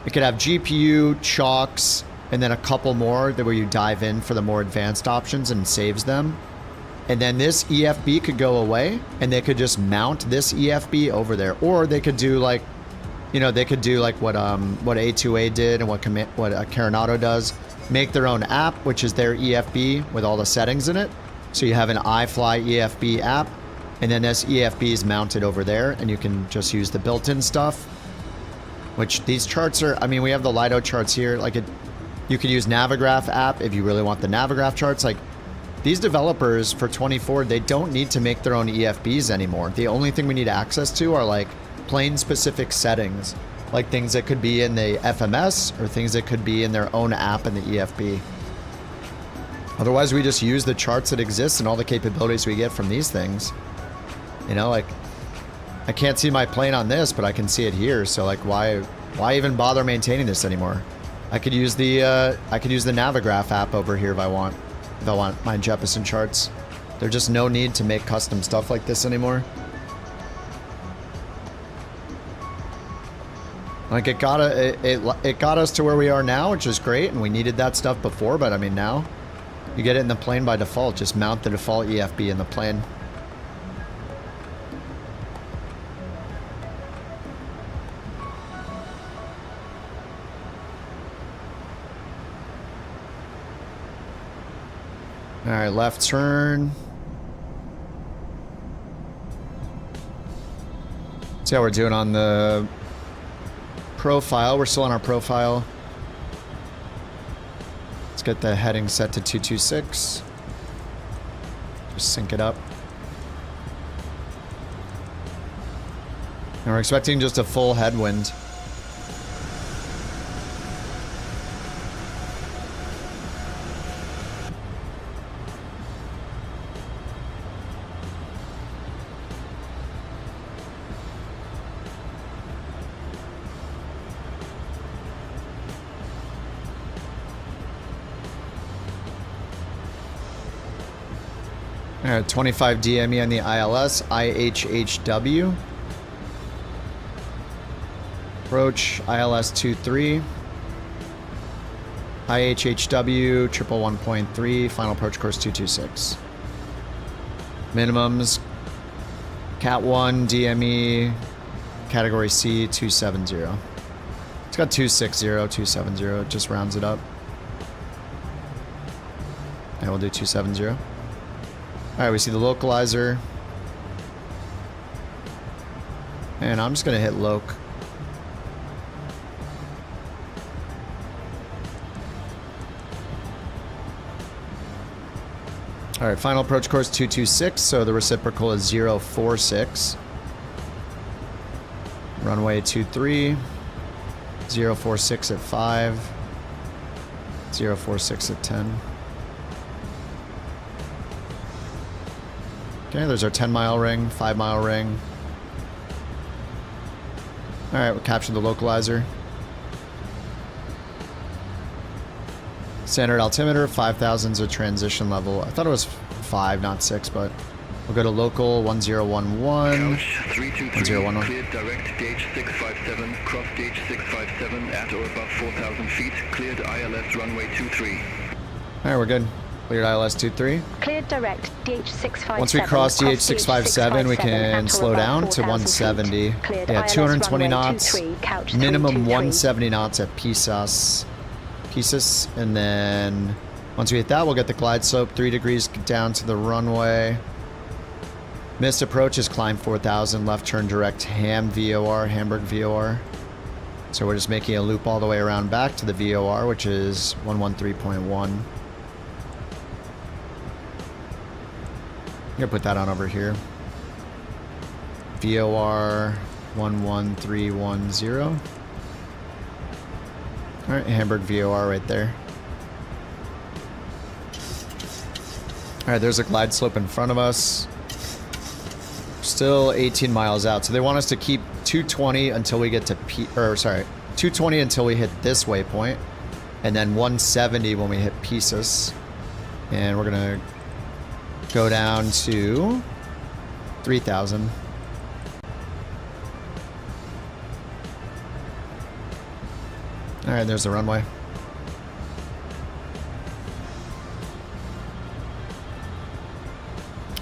S1: It could have GPU, chocks, and then a couple more that where you dive in for the more advanced options and saves them. And then this EFB could go away and they could just mount this EFB over there. Or they could do, like, you know, they could do like what A2A did and what Carenado does. Make their own app, which is their EFB with all the settings in it. So you have an iFly EFB app, and then this EFB is mounted over there, and you can just use the built-in stuff. Which these charts are, I mean, we have the Lido charts here. Like, you could use Navigraph app if you really want the Navigraph charts. Like, these developers for 24, they don't need to make their own EFBs anymore. The only thing we need access to are like plane-specific settings, like things that could be in the FMS or things that could be in their own app in the EFB. Otherwise, we just use the charts that exist and all the capabilities we get from these things. You know, like, I can't see my plane on this, but I can see it here. So, like, why even bother maintaining this anymore? I could use the Navigraph app over here if I want my Jeppesen charts. There's just no need to make custom stuff like this anymore. Like, it got us to where we are now, which is great, and we needed that stuff before, but I mean, now you get it in the plane by default. Just mount the default EFB in the plane. All right, left turn. See how we're doing on the profile. We're still on our profile. Let's get the heading set to 226. Just sync it up. And we're expecting just a full headwind. All right, 25 DME on the ILS, IHHW. Approach ILS 23. IHHW, triple 1.3, final approach course 226. Minimums, Cat 1, DME, category C, 270. It's got 260, 270, it just rounds it up. And we'll do 270. Alright, we see the localizer. And I'm just going to hit loc. Alright, final approach course 226, so the reciprocal is 046. Runway 23. 046 at 5. 046 at 10. Okay, there's our 10-mile ring, 5-mile ring. Alright, we'll capture the localizer. Standard altimeter, 5,000 is a transition level. I thought it was 5, not 6, but we'll go to local 1011.
S5: Couch 323, cleared direct gauge 657, cross gauge 657 at or above 4,000 feet, cleared ILS runway 23.
S1: Alright, we're good. Cleared ILS 23.
S4: Cleared direct DH657.
S1: Once we cross DH657, we can slow down to 170. Yeah, 220 knots. Minimum 170 knots at Pisas. And then once we hit that, we'll get the glide slope 3 degrees down to the runway. Missed approach is climb 4,000. Left turn direct Ham VOR, Hamburg VOR. So we're just making a loop all the way around back to the VOR, which is 113.1. I'm gonna put that on over here. VOR 11310. Alright, Hamburg VOR right there. Alright, there's a glide slope in front of us. still 18 miles out. So they want us to keep 220 until we get to 220 until we hit this waypoint, and then 170 when we hit Pieces. And we're gonna go down to 3,000. All right, there's the runway.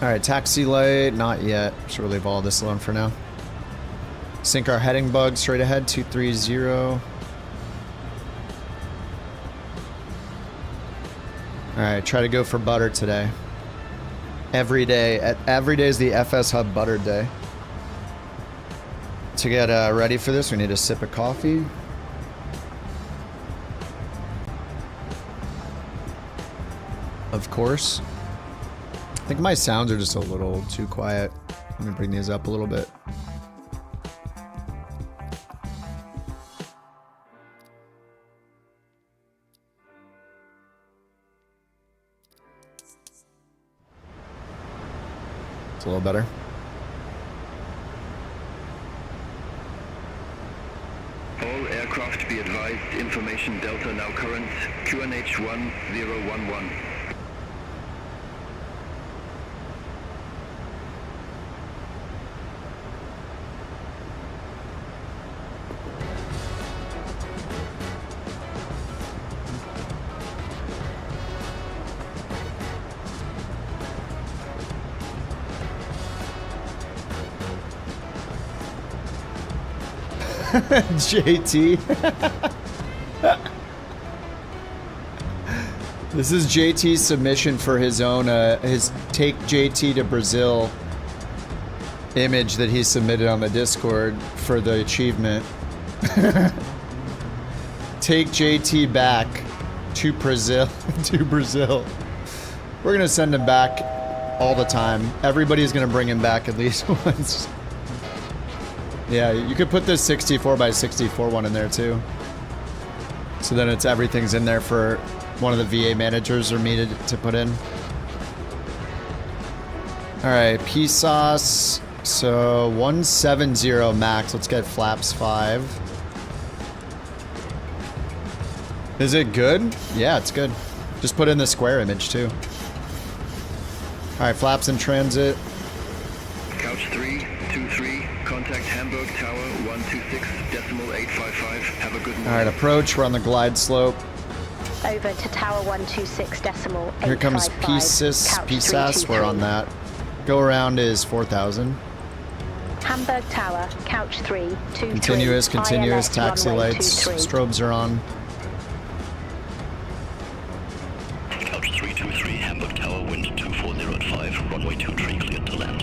S1: All right, taxi light, not yet. Should we leave all this alone for now? Sync our heading bug straight ahead, 230. All right, try to go for butter today. Every day is the FsHub butter day. To get ready for this, we need a sip of coffee. Of course. I think my sounds are just a little too quiet. Let me bring these up a little bit. It's a little better.
S5: All aircraft be advised, information Delta now current, QNH 1011.
S1: JT. This is JT's submission for his own, his Take JT to Brazil image that he submitted on the Discord for the achievement. Take JT back to Brazil. To Brazil. We're gonna send him back all the time. Everybody's gonna bring him back at least once. Yeah, you could put this 64x64 one in there too. So then it's everything's in there for one of the VA managers or me to put in. Alright, PSOS. So 170 max. Let's get flaps 5. Is it good? Yeah, it's good. Just put in the square image too. Alright, flaps in transit.
S5: Couch 323, contact Hamburg Tower 126.855. Have a good morning.
S1: Alright, approach. We're on the glide slope.
S4: Over to Tower 126.855.
S1: Here comes Pisas. We're on that. Go around is 4,000.
S4: Hamburg Tower, Couch 323.
S1: Continuous,
S4: ILS
S1: taxi
S4: runway
S1: lights,
S4: 23.
S1: strobes are on.
S5: Couch 323, Hamburg Tower, wind 240 runway 23 cleared to land.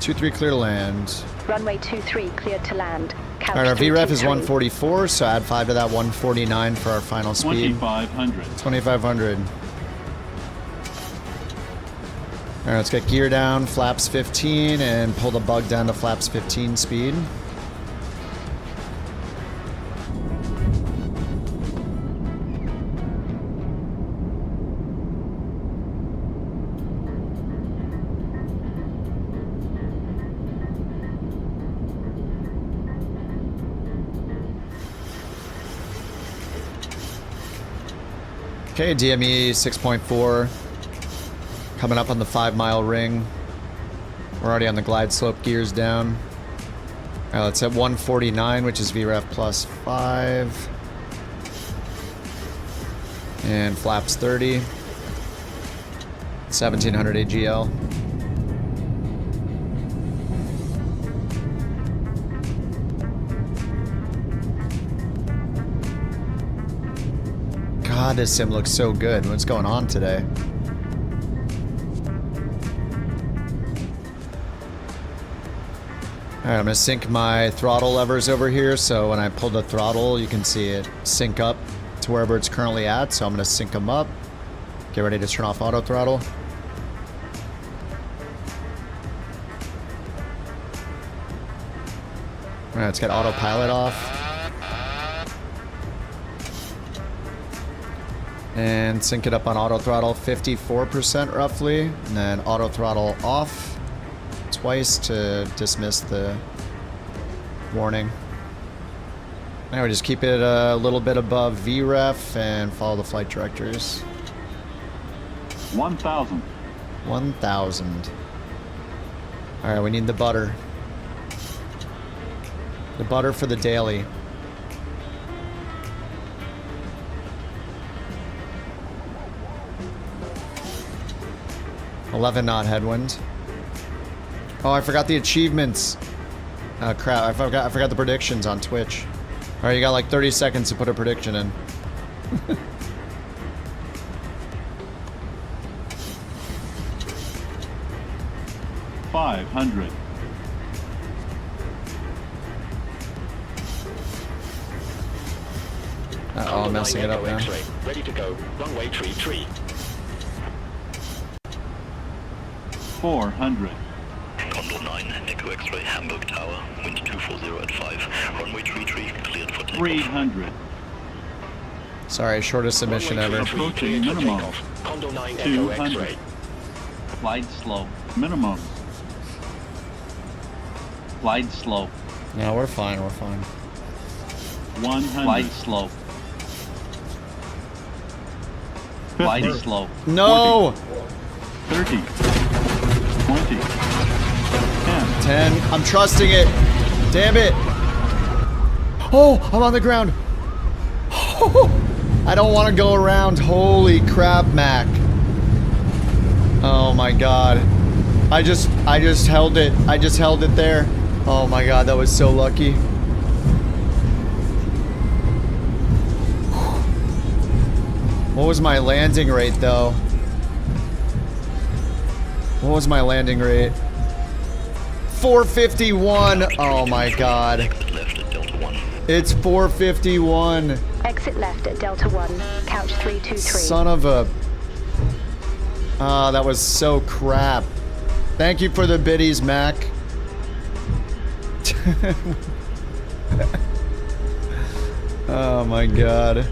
S1: 23 clear to land.
S4: Runway 23 cleared to land. Couch
S1: Alright, our VREF is
S4: 323.
S1: 144, so add 5 to that, 149 for our final speed.
S10: 2,500.
S1: 2,500. Alright, let's get gear down, flaps 15, and pull the bug down to flaps 15 speed. Okay, DME 6.4. Coming up on the 5-mile ring. We're already on the glide slope, gears down. Alright, let's hit 149, which is VREF plus 5. And flaps 30. 1700 AGL. God, this sim looks so good. What's going on today? Alright, I'm going to sync my throttle levers over here, so when I pull the throttle, you can see it sync up to wherever it's currently at, so I'm going to sync them up. Get ready to turn off auto throttle. Alright, let's get autopilot off. And sync it up on auto throttle, 54% roughly, and then auto throttle off, twice to dismiss the warning. Now we just keep it a little bit above VREF and follow the flight directors.
S10: 1,000.
S1: 1,000. Alright, we need the butter. The butter for the daily. $11 knot headwind. Oh, I forgot the achievements. Oh crap! I forgot the predictions on Twitch. All right, you got like 30 seconds to put a prediction in.
S10: $500.
S1: Uh-oh, I'm messing it up now.
S8: Ready to go. Runway 33.
S10: 400.
S5: Condor 9, Echo X-ray, Hamburg Tower, wind 240 at 5, runway 33, cleared for takeoff.
S10: 300.
S1: Sorry, shortest submission ever.
S10: Approaching minimum.
S8: Condor 9, Echo
S10: 200.
S8: X-ray.
S10: Glide slope. Minimum. Glide slope.
S1: No, we're fine, we're fine.
S10: 100. Glide slope. Glide slope.
S1: No!
S10: 30. 20. 10.
S1: 10. I'm trusting it. Damn it. Oh, I'm on the ground. I don't want to go around. Holy crap, Mac. Oh my god. I just held it. I just held it there. Oh my god, that was so lucky. What was my landing rate though? What was my landing rate? 451. Oh my god. It's 451.
S4: Exit left at Delta 1, couch 323.
S1: Son of a... Ah, that was so crap. Thank you for the biddies, Mac. Oh my god.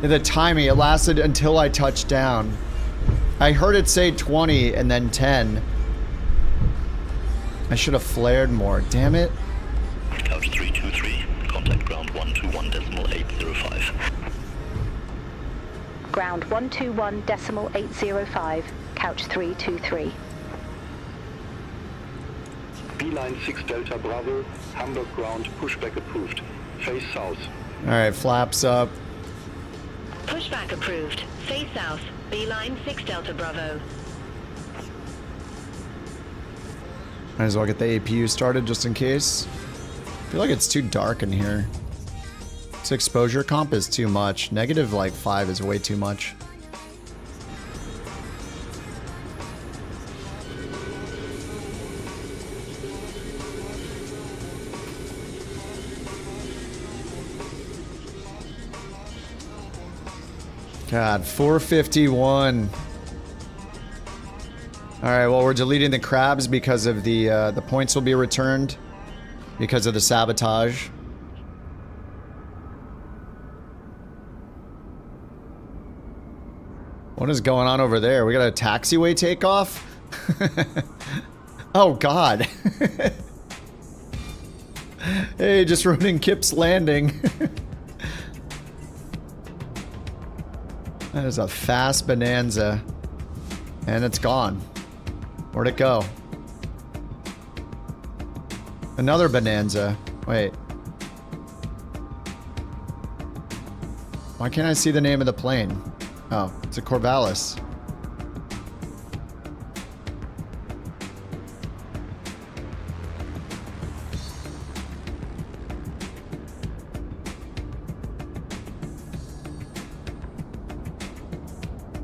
S1: The timing, it lasted until I touched down. I heard it say 20 and then 10. I should have flared more. Damn it.
S5: Couch 323, contact ground 121.805.
S4: Ground 121.805, couch 323.
S11: Beeline 6 Delta Bravo, Hamburg ground, pushback approved. Face south.
S1: Alright, flaps up.
S7: Pushback approved. Face south. Beeline 6 Delta Bravo.
S1: Might as well get the APU started just in case. I feel like it's too dark in here. This exposure comp is too much. Negative like 5 is way too much. God, 451. All right, well, we're deleting the crabs because of the points will be returned because of the sabotage. What is going on over there? We got a taxiway takeoff? Oh, God. Hey, just ruining Kip's landing. That is a fast bonanza. And it's gone. Where'd it go? Another bonanza. Wait. Why can't I see the name of the plane? Oh, it's a Corvallis.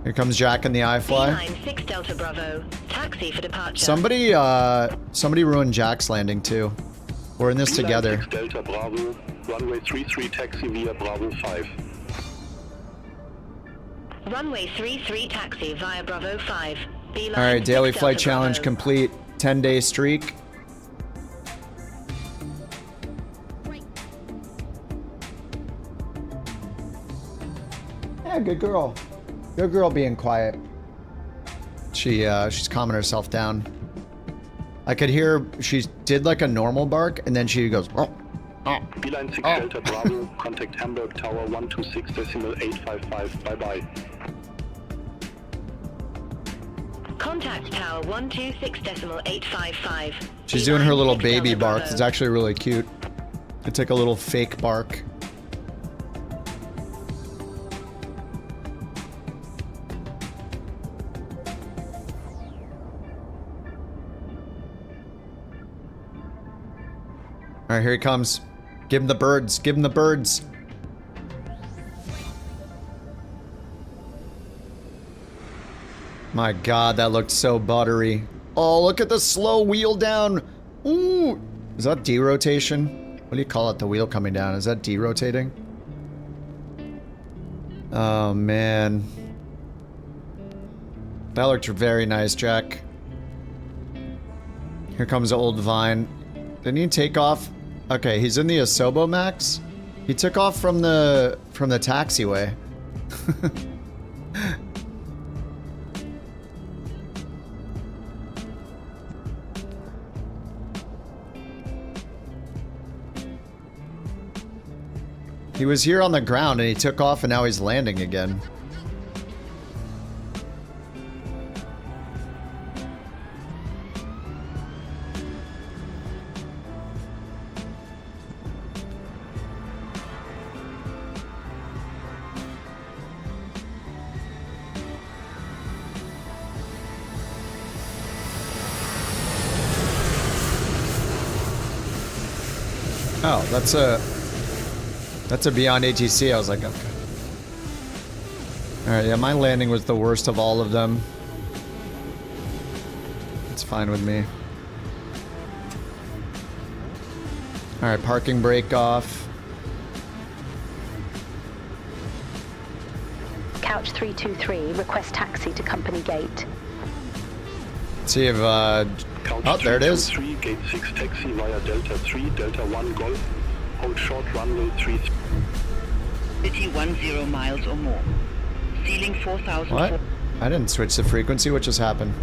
S1: Here comes Jack in the iFly.
S7: Beeline 6 Delta Bravo. Taxi for departure.
S1: Somebody ruined Jack's landing too. We're in this
S11: Beeline
S1: together.
S11: 6 Delta Bravo, runway 33 taxi via Bravo 5.
S7: Runway 33 taxi via Bravo 5. Beeline
S1: All right, daily
S7: 6
S1: flight
S7: Delta
S1: challenge
S7: Bravo.
S1: complete. 10-day streak. good girl. Good girl being quiet. She's calming herself down. I could hear she did like a normal bark, and then she goes, oh.
S11: Beeline 6 Delta Bravo, contact Hamburg Tower 126.855. Bye-bye.
S4: Contact Tower 126.855.
S1: She's doing her little baby bark. It's actually really cute. It's like a little fake bark. All right, here he comes. Give him the birds. Give him the birds. My God, that looked so buttery. Oh, look at the slow wheel down. Ooh. Is that derotation? What do you call it? The wheel coming down. Is that derotating? Oh, man. That looked very nice, Jack. Here comes old Vine. Didn't he take off? Okay, he's in the Asobo Max. He took off from the taxiway. He was here on the ground and he took off and now he's landing again. Oh, that's a Beyond ATC. I was like, okay. Alright, yeah, my landing was the worst of all of them. It's fine with me. Alright, parking brake off.
S7: Couch 323, request taxi to company gate.
S1: Let's see if, oh, there it is.
S11: Gate 6 taxi via Delta 3, Delta 1 Golf. Hold short runway 3.
S9: City 10 miles or more. Ceiling 4,000.
S1: What? I didn't switch the frequency. What just happened?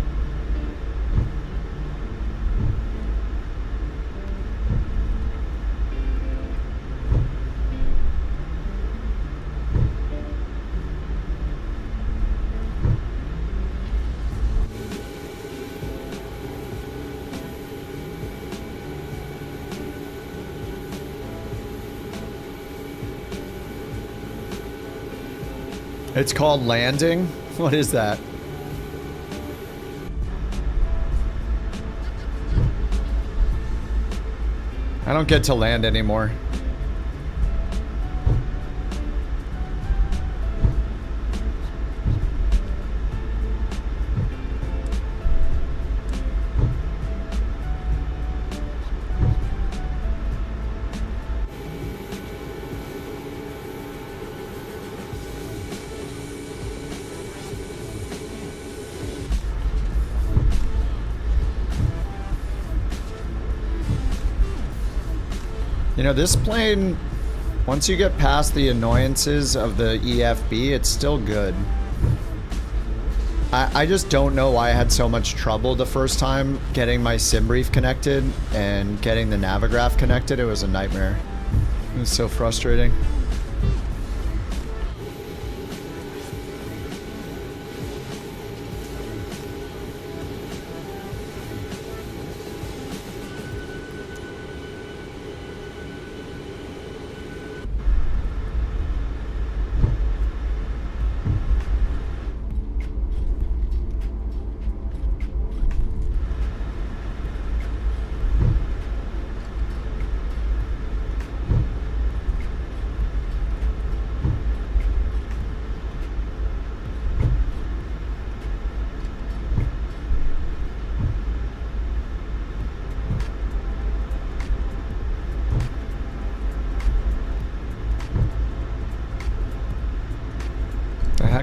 S1: It's called landing? What is that? I don't get to land anymore. You know, this plane, once you get past the annoyances of the EFB, it's still good. I just don't know why I had so much trouble the first time getting my sim brief connected and getting the Navigraph connected. It was a nightmare. It was so frustrating.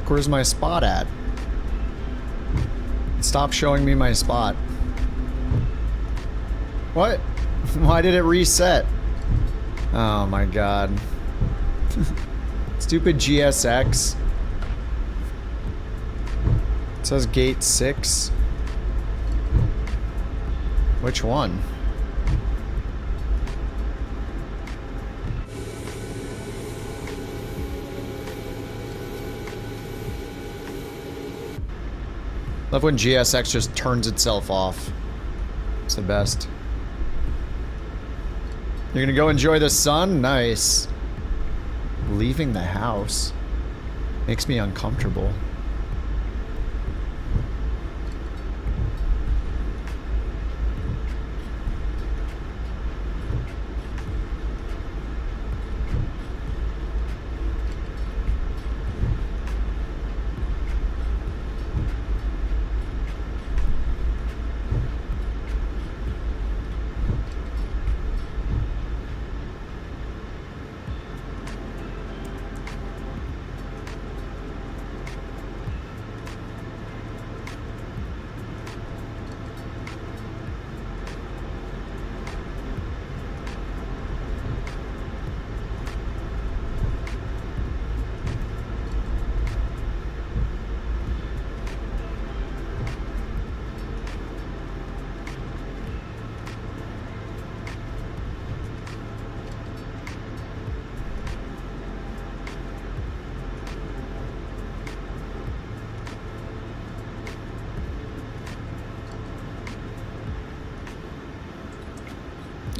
S1: Where's my spot at? Stop showing me my spot. What? Why did it reset? Oh my god. Stupid GSX. says gate 6. Which one? Love when GSX just turns itself off. It's the best. You're gonna go enjoy the sun? Nice. Leaving the house makes me uncomfortable.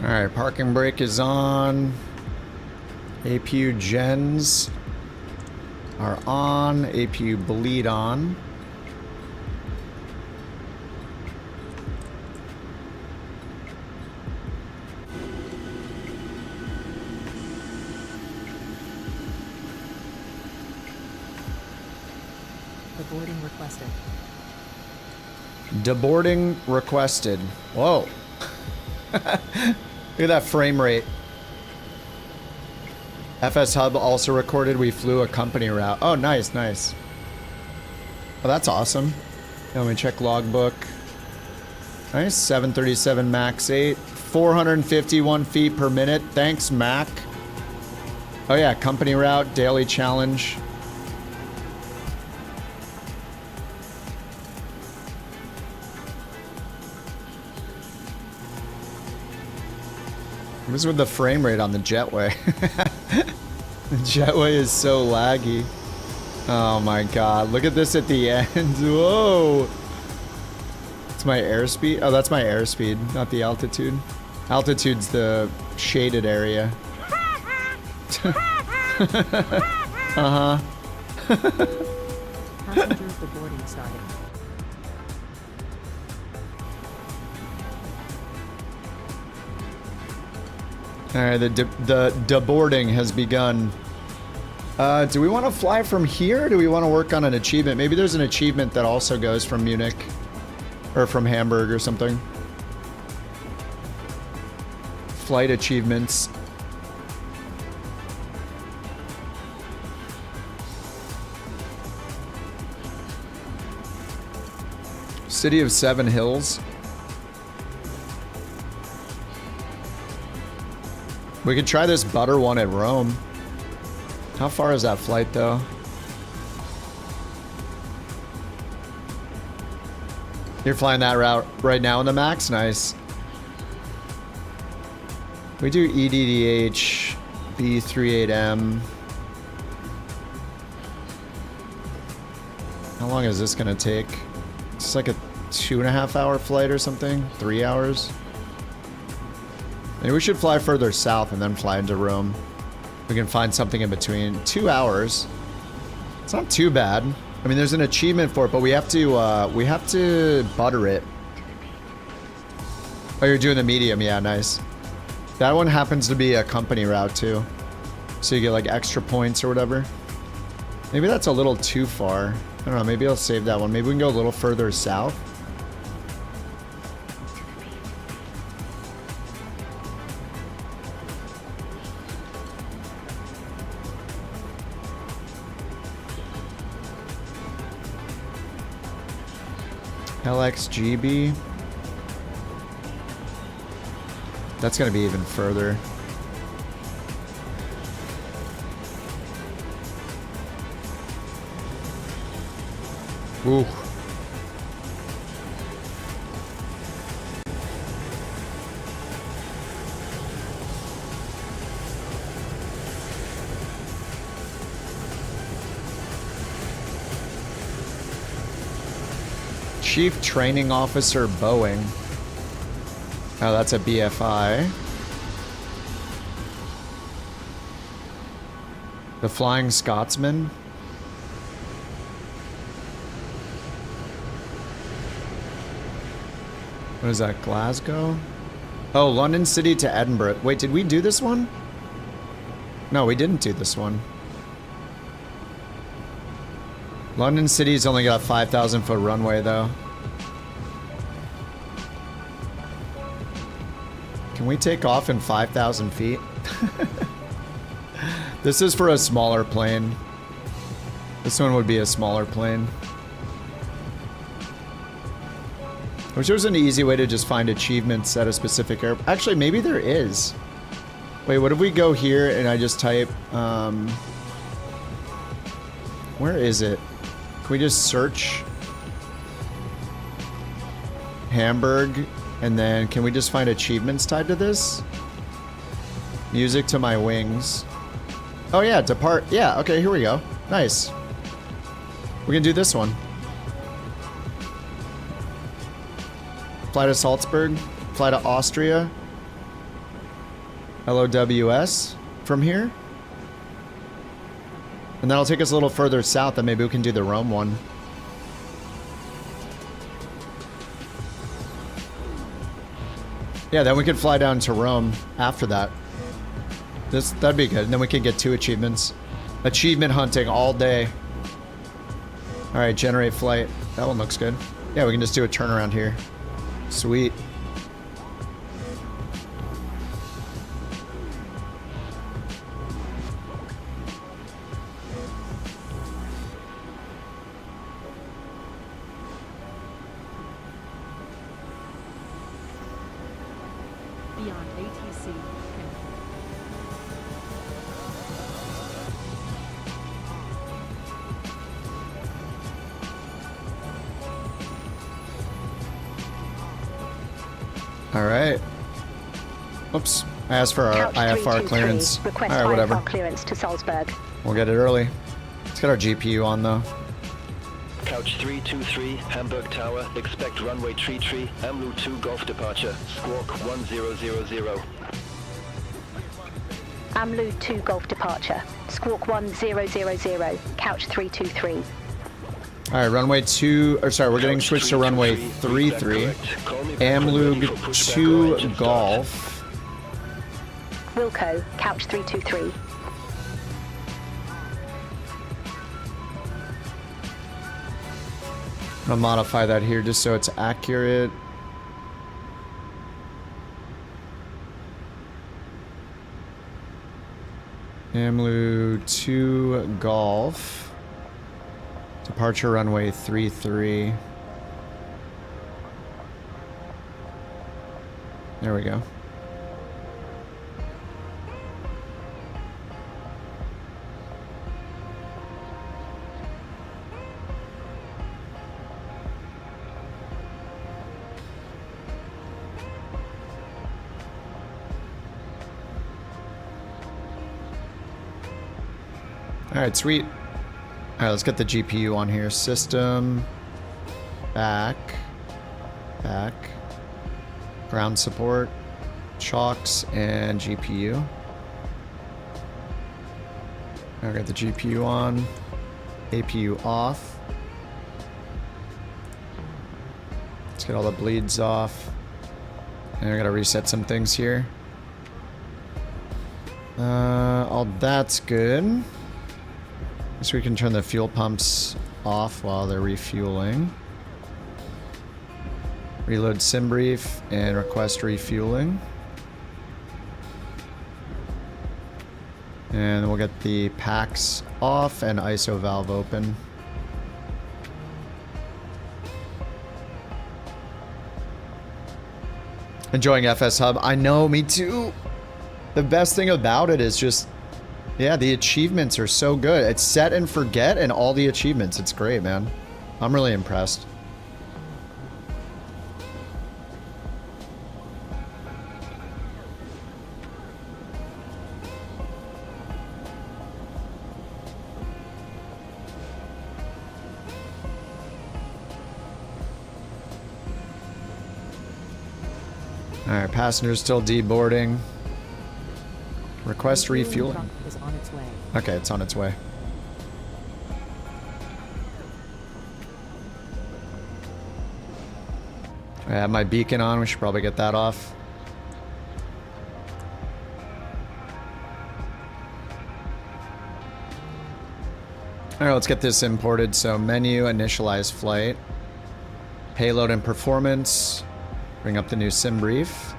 S1: Alright, parking brake is on. APU gens are on. APU bleed on.
S2: Deboarding requested.
S1: Deboarding requested. Whoa. Look at that frame rate. FsHub also recorded we flew a company route. Oh, nice, nice. Well, that's awesome. Let me check logbook. Nice, 737 max 8. 451 feet per minute. Thanks, Mac. Oh yeah, company route, daily challenge. What's with the frame rate on the jetway? The jetway is so laggy. Oh my god, look at this at the end. Whoa! It's my airspeed? Oh, that's my airspeed, not the altitude. Altitude's the shaded area. Uh-huh.
S2: Passengers deboarding starting.
S1: Alright, the deboarding has begun. Do we want to fly from here, or do we want to work on an achievement? Maybe there's an achievement that also goes from Munich. Or from Hamburg or something. Flight achievements. City of Seven Hills. We could try this butter one at Rome. How far is that flight, though? You're flying that route right now in the max? Nice. We do EDDH, B38M. How long is this gonna take? It's like a 2.5 hour flight or something? 3 hours? Maybe we should fly further south and then fly into Rome. We can find something in between. 2 hours. It's not too bad. I mean, there's an achievement for it, but we have to butter it. Oh, you're doing the medium. Yeah, nice. That one happens to be a company route too. So you get like extra points or whatever. Maybe that's a little too far. I don't know, maybe I'll save that one. Maybe we can go a little further south. LXGB. That's gonna be even further. Ooh. Chief Training Officer Boeing. Oh, that's a BFI. The Flying Scotsman. What is that, Glasgow? Oh, London City to Edinburgh. Wait, did we do this one? No, we didn't do this one. London City's only got a 5,000 foot runway though. Can we take off in 5,000 feet? This is for a smaller plane. This one would be a smaller plane. I wish there was an easy way to just find achievements at a specific airport. Actually, maybe there is. Wait, what if we go here and I just type, where is it? Can we just search Hamburg, and then can we just find achievements tied to this? Music to my wings. Oh yeah, depart. Yeah, okay, here we go. Nice. We can do this one. Fly to Salzburg, fly to Austria, LOWS from here. And that'll take us a little further south, and maybe we can do the Rome one. Yeah, then we could fly down to Rome after that. That'd be good. And then we can get 2 achievements. Achievement hunting all day. Alright, generate flight. That one looks good. Yeah, we can just do a turnaround here. Sweet.
S2: Beyond ATC.
S1: All right. Oops. I asked for our IFR clearance. All right, whatever.
S7: Clearance to Salzburg.
S1: We'll get it early. Let's get our GPU on though.
S8: Couch 323, Hamburg Tower, expect runway tree, AMLU 2 Golf departure, squawk 1000.
S7: AMLU 2 Golf departure, squawk 1000, couch 323.
S1: All right, runway 2, or sorry, we're getting switched to runway 33. AMLUG 2 Golf.
S7: Wilco, couch 323.
S1: I'm gonna modify that here just so it's accurate. AMLU 2 Golf. Departure runway 33. There we go. All right, sweet. All right, let's get the GPU on here. System, back, ground support, chocks, and GPU. I got the GPU on, APU off. Let's get all the bleeds off. And I gotta reset some things here. All that's good. So we can turn the fuel pumps off while they're refueling. Reload sim brief and request refueling. And we'll get the packs off and ISO valve open. Enjoying FsHub. I know, me too. The best thing about it is just, yeah, the achievements are so good. It's set and forget and all the achievements. It's great, man. I'm really impressed. Alright, passengers still deboarding. Request
S2: Refueling
S1: refueling.
S2: truck is on its way.
S1: Okay, it's on its way. I have my beacon on. We should probably get that off. Alright, let's get this imported. So menu, initialize flight. Payload and performance. Bring up the new sim brief.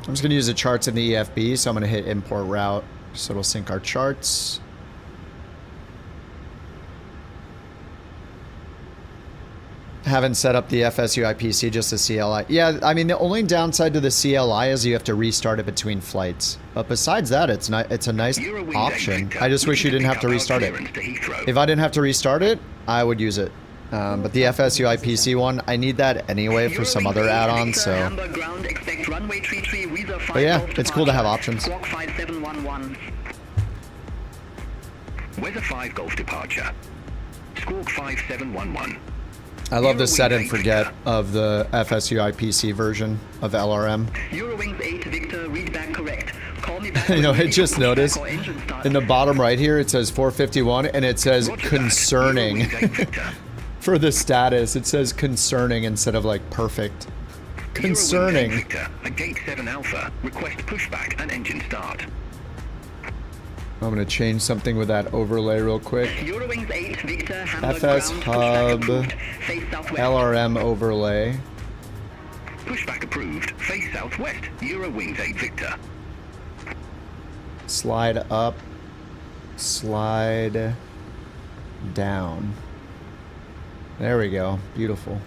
S1: I'm just going to use the charts in the EFB, so I'm going to hit import route. So it'll sync our charts. Haven't set up the FSU IPC, just the CLI. Yeah, I mean, the only downside to the CLI is you have to restart it between flights. But besides that, it's a nice option. I just wish you didn't have to restart it. If I didn't have to restart it, I would use it. But the FSU IPC one, I need that anyway for some other add-ons, so... But yeah, it's cool to have options.
S5: Weather 5 Golf departure. Squawk 5711.
S1: I love the set and forget of the FSU IPC version of LRM.
S9: Eurowings 8 Victor, read back correct. Call me back.
S1: You know, I just noticed in the bottom right here, it says 451 and it says concerning. For the status, it says concerning instead of like perfect. Concerning.
S5: Victor, a gate 7 Alpha. Request pushback and engine start.
S1: I'm gonna change something with that overlay real quick.
S9: Eurowings 8 Victor,
S1: FsHub LRM overlay.
S5: Pushback approved. Face southwest. Eurowings 8 Victor.
S1: Slide up. Slide down. There we go. Beautiful.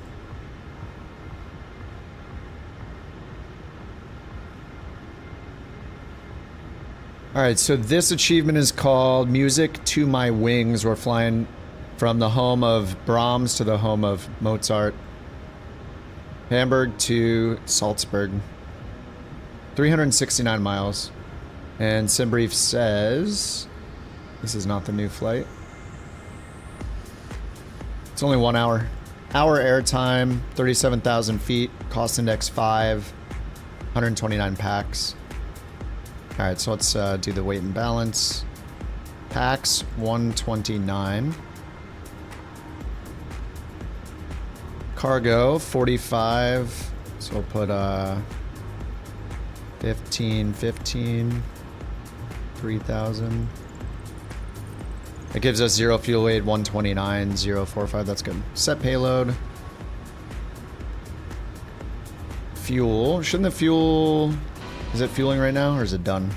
S1: Alright, so this achievement is called Music to My Wings. We're flying from the home of Brahms to the home of Mozart. Hamburg to Salzburg. 369 miles. And SimBrief says... This is not the new flight. It's only 1 hour. Hour airtime, 37,000 feet, cost index 5, 129 packs. Alright, so let's do the weight and balance. Packs, 129. Cargo, 45. So we'll put 15, 3,000. It gives us 0 fuel weight, 129, 045. That's good. Set payload. Fuel. Shouldn't the fuel... Is it fueling right now, or is it done?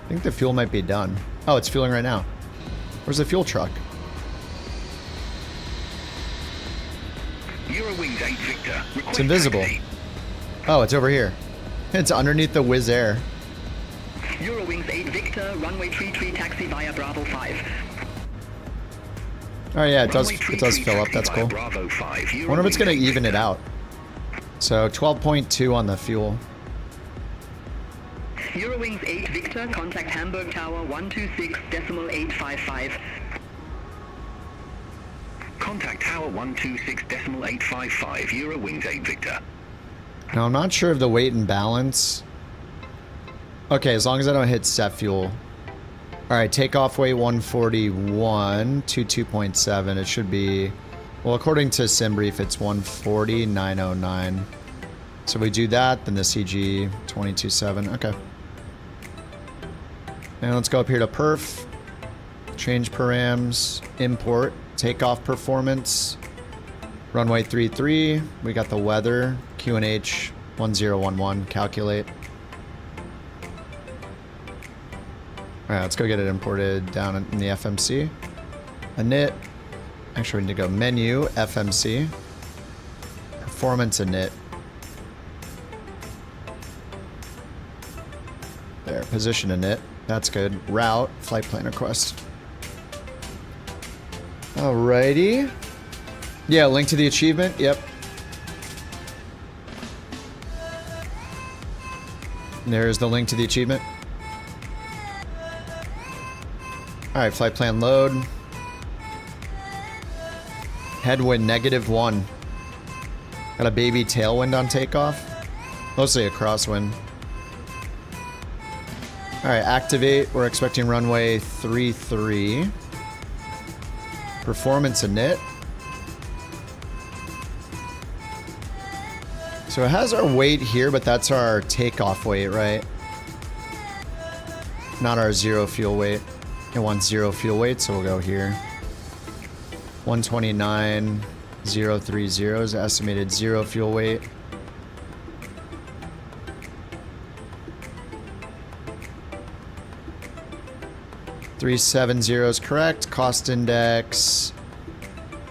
S1: I think the fuel might be done. Oh, it's fueling right now. Where's the fuel truck?
S5: Eurowings 8 Victor.
S1: It's invisible. Oh, it's over here. It's underneath the Wizz Air.
S9: Eurowings 8 Victor, runway 33 taxi via Bravo 5.
S1: Oh yeah, it does fill up. That's cool. I wonder if it's going to even it out. So 12.2 on the fuel.
S9: Eurowings 8 Victor, contact Hamburg Tower 126.855.
S5: Contact Tower 126.855. Eurowings 8 Victor.
S1: Now I'm not sure of the weight and balance. Okay, as long as I don't hit set fuel. Alright, takeoff weight 141 to 2.7. It should be... Well, according to SimBrief, it's 140.909. So we do that, then the CG 22.7. Okay. And let's go up here to perf. Change params. Import. Takeoff performance. Runway 33. We got the weather. QNH 1011. Calculate. Alright, let's go get it imported down in the FMC. Init. Actually, we need to go menu, FMC. Performance init. There, position init. That's good. Route, flight plan request. Alrighty. Yeah, link to the achievement. Yep. There's the link to the achievement. Alright, flight plan load. Headwind -1. Got a baby tailwind on takeoff. Mostly a crosswind. Alright, activate. We're expecting runway 33. Performance init. So it has our weight here, but that's our takeoff weight, right? Not our zero fuel weight. It wants zero fuel weight, so we'll go here. 129,030 is estimated zero fuel weight. $370 is correct. Cost index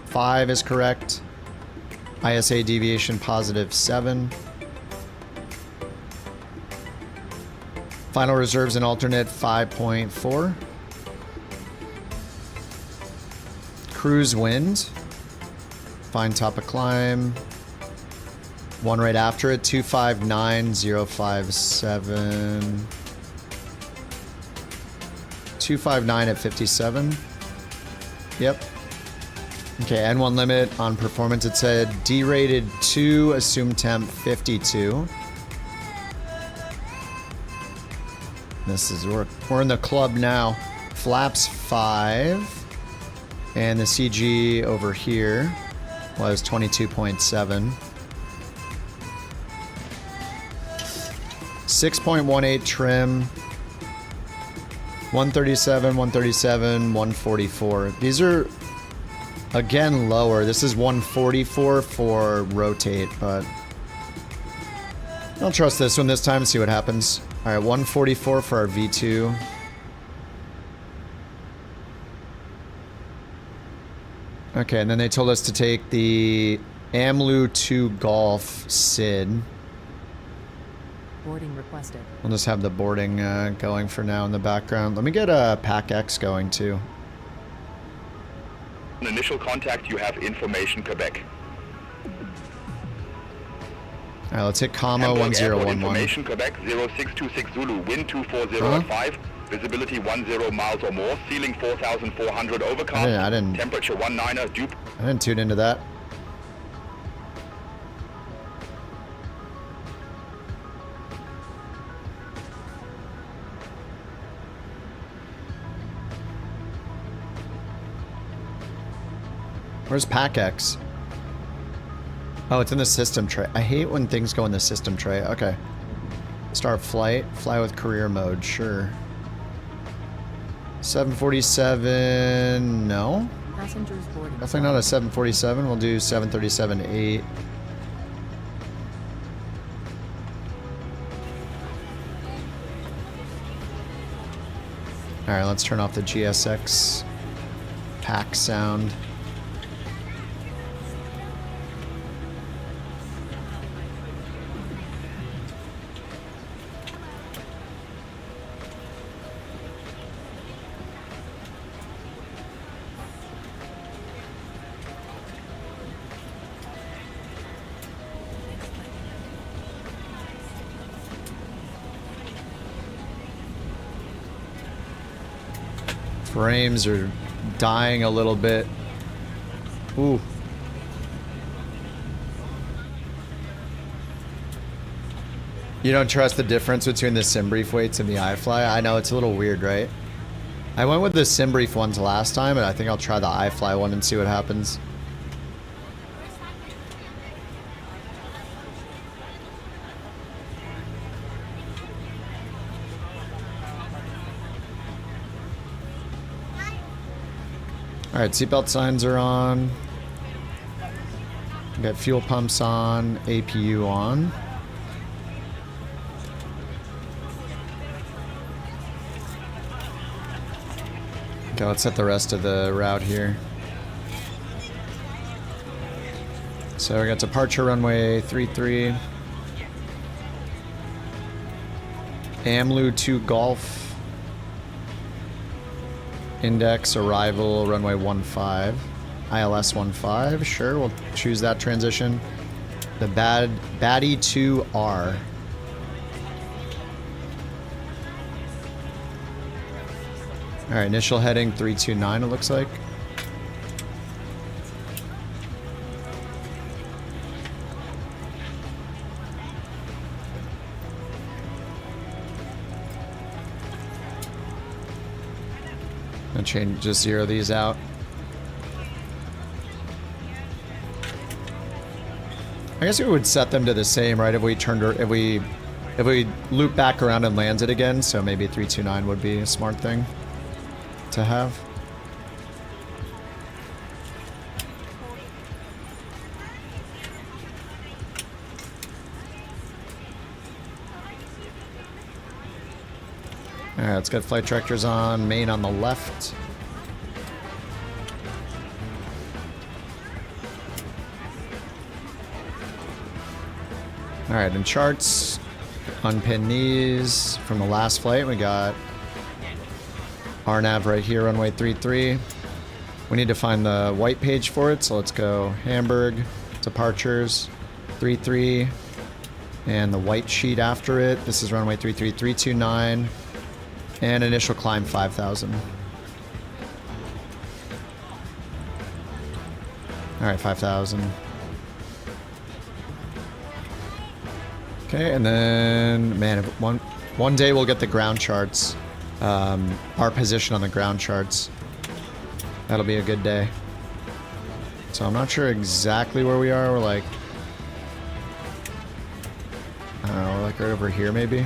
S1: 5 is correct. ISA deviation +7. Final reserves and alternate 5.4. Cruise wind. Find top of climb. One right after it, 259,057. 259 at 57. Yep. Okay, N1 limit on performance. It said derated 2, assumed temp 52. This is we're in the club now. Flaps 5. And the CG over here was 22.7. 6.18 trim. 137, 137, 144. These are again lower. This is 144 for rotate, but I'll trust this one this time and see what happens. All right, 144 for our V2. Okay, and then they told us to take the AMLU 2 Golf SID.
S2: Boarding requested.
S1: We'll just have the boarding going for now in the background. Let me get a Pack X going too.
S5: On initial contact, you have information Quebec.
S1: All right, let's hit comma
S5: Hamburg
S1: 1011.
S5: Information Quebec 0626 Zulu, wind 240 at 5, visibility 10 miles or more, ceiling 4,400 overcast,
S1: I didn't
S5: temperature 19er, dupe.
S1: I didn't tune into that. Where's Pack X? Oh, it's in the system tray. I hate when things go in the system tray. Okay. Start flight. Fly with career mode. Sure. 747. No.
S2: Passengers boarding.
S1: Definitely not a 747. We'll do 737-8. All right, let's turn off the GSX pack sound. Frames are dying a little bit. Ooh. You don't trust the difference between the SimBrief weights and the iFly? I know, it's a little weird, right? I went with the SimBrief ones last time, and I think I'll try the iFly one and see what happens. Alright, seatbelt signs are on. We got fuel pumps on, APU on. Okay, let's set the rest of the route here. So we got departure runway 33. AMLU 2 Golf. Index arrival runway 15. ILS 15. Sure, we'll choose that transition. The Batty 2R. Alright, initial heading 329 it looks like. And change, just zero these out. I guess we would set them to the same, right? If we turned, if we loop back around and lands it again, so maybe 329 would be a smart thing to have. Alright, let's get flight directors on, main on the left. Alright, in charts, unpin these from the last flight. We got RNAV right here, runway 33. We need to find the white page for it, so let's go Hamburg, departures, 33, and the white sheet after it. This is runway 33, 329, and initial climb 5,000. Alright, 5,000. Okay, and then, man, one day we'll get the ground charts. Our position on the ground charts. That'll be a good day. So I'm not sure exactly where we are. We're like, I don't know, we're like right over here maybe.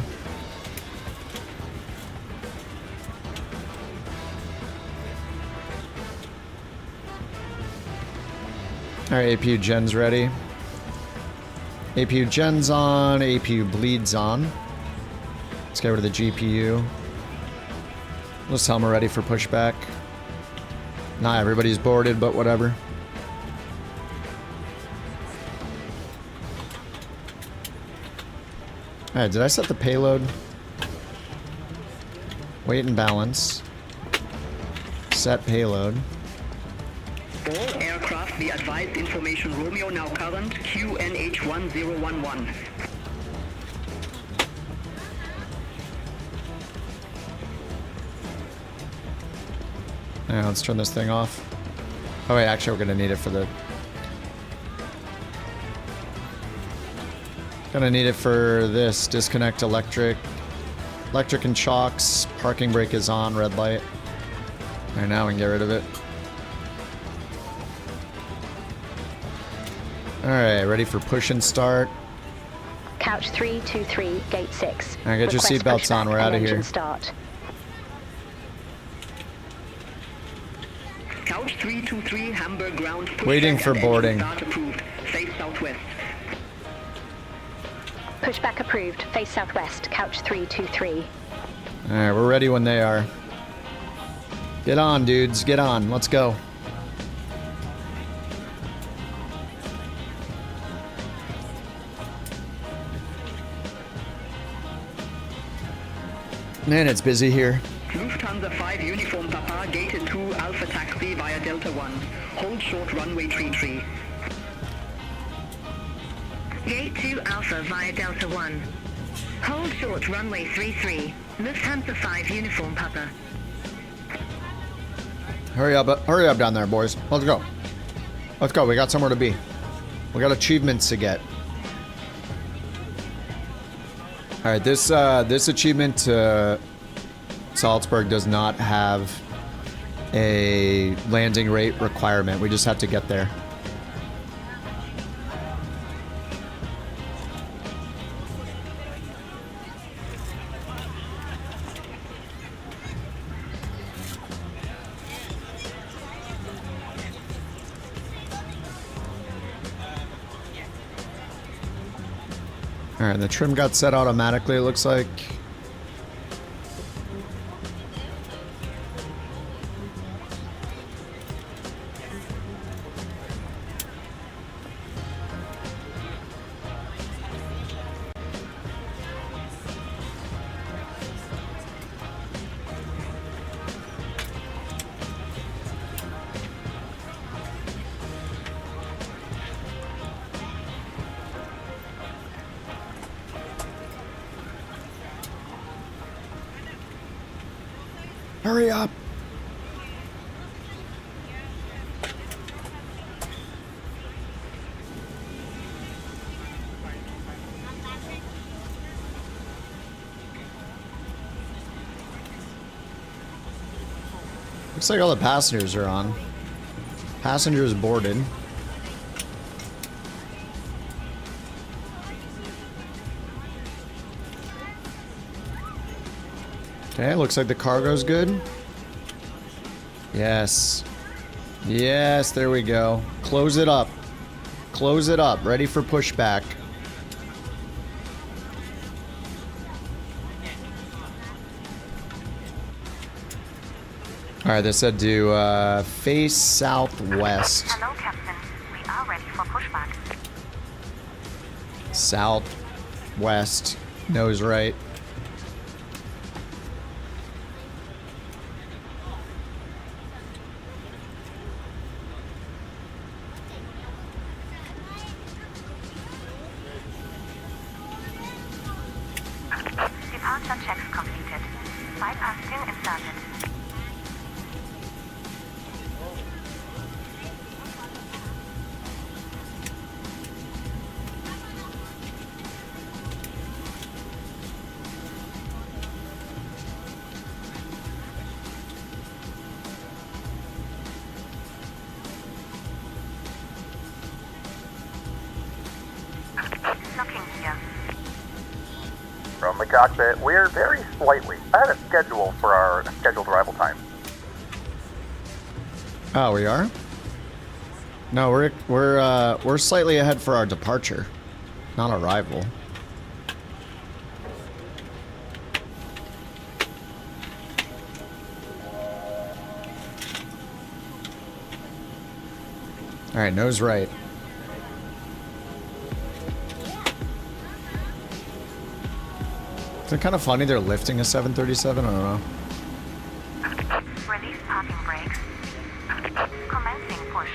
S1: Alright, APU gen's ready. APU gen's on, APU bleeds on. Let's get rid of the GPU. Let's tell them we're ready for pushback. Nah, everybody's boarded, but whatever. Alright, did I set the payload? Weight and balance. Set payload.
S9: All aircraft, the advised information Romeo now current QNH1011.
S1: Yeah, let's turn this thing off. Oh wait, actually we're gonna need it for the... Gonna need it for this. Disconnect electric. Electric and chocks. Parking brake is on, red light. Alright, now we can get rid of it. Alright, ready for push and start.
S7: Couch 323, gate 6.
S1: Alright, get your seatbelts on, we're out of here.
S7: Start.
S9: Couch 323, Hamburg ground.
S1: Waiting for boarding.
S9: Start approved. Face southwest.
S7: Pushback approved. Face southwest. Couch 323.
S1: Alright, we're ready when they are. Get on, dudes. Get on. Let's go. Man, it's busy here.
S9: Lufthansa 5 Uniform Papa, gated 2 Alpha Taxi via Delta 1. Hold short runway 33.
S4: Gate 2 Alpha via Delta 1. Hold short runway 33. Lufthansa 5 Uniform Papa.
S1: Hurry up down there, boys. Let's go. Let's go. We got somewhere to be. We got achievements to get. All right, this achievement to Salzburg does not have a landing rate requirement. We just have to get there. Alright, the trim got set automatically, it looks like. Hurry up! Looks like all the passengers are on. Passengers boarded. Okay, looks like the cargo's good. Yes. Yes, there we go. Close it up. Close it up. Ready for pushback. Alright, they said to face southwest.
S6: Hello, Captain. We are ready for pushback.
S1: Southwest. Nose right.
S6: Departure checks completed. Bypass pin inserted. Looking here.
S12: From the cockpit, we're very slightly ahead of schedule for our scheduled arrival time.
S1: Oh, we are? No, we're slightly ahead for our departure, not arrival. All right, nose right. Is it kind of funny they're lifting a 737? I don't know.
S6: Release parking brakes. Commencing push.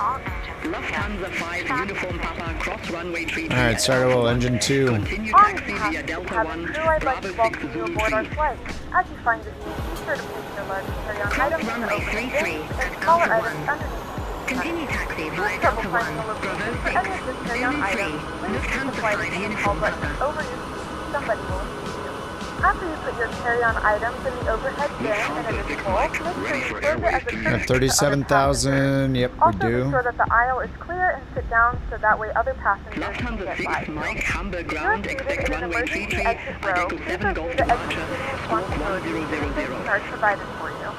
S6: All engines
S9: Lufthansa 5 Uniform Papa cross runway 3.
S1: All right, start a little engine 2.
S9: Continue taxi via Delta 1. Bravo 6 Zoom 3.
S13: As you find your seat, be sure to place your luggage carry-on
S9: Cross
S13: items
S9: runway 33
S13: and
S9: at
S13: smaller
S9: Alpha
S13: items
S9: 1.
S13: underneath.
S9: Continue taxi via
S13: Please
S9: Delta
S13: double
S9: 1.
S13: find the
S9: Bravo
S13: location
S9: 6
S13: for any of this carry-on
S9: Zoom 3.
S13: items. Please use the
S9: Lufthansa
S13: flight
S9: 5
S13: attendant
S9: Uniform
S13: call button
S9: Papa.
S13: over your seat. Somebody will assist you. After you put your carry-on items in the overhead bin and it is full, make sure you close it as a courtesy
S1: At
S13: to other
S1: 37,000. Yep, we
S13: Also,
S1: do.
S13: be sure that the aisle is clear and sit down so that way other passengers can
S9: Lufthansa
S13: get
S9: 6
S13: by.
S9: Mike Hamburg
S13: If you're
S9: ground
S13: seated
S9: expect
S13: in an
S9: runway
S13: emergency
S9: 33
S13: exit row,
S9: Echo
S13: please
S9: 7
S13: review
S9: Golf
S13: the
S9: departure.
S13: executing
S9: Squawk
S13: responsibilities
S9: 1000.
S13: are provided for you.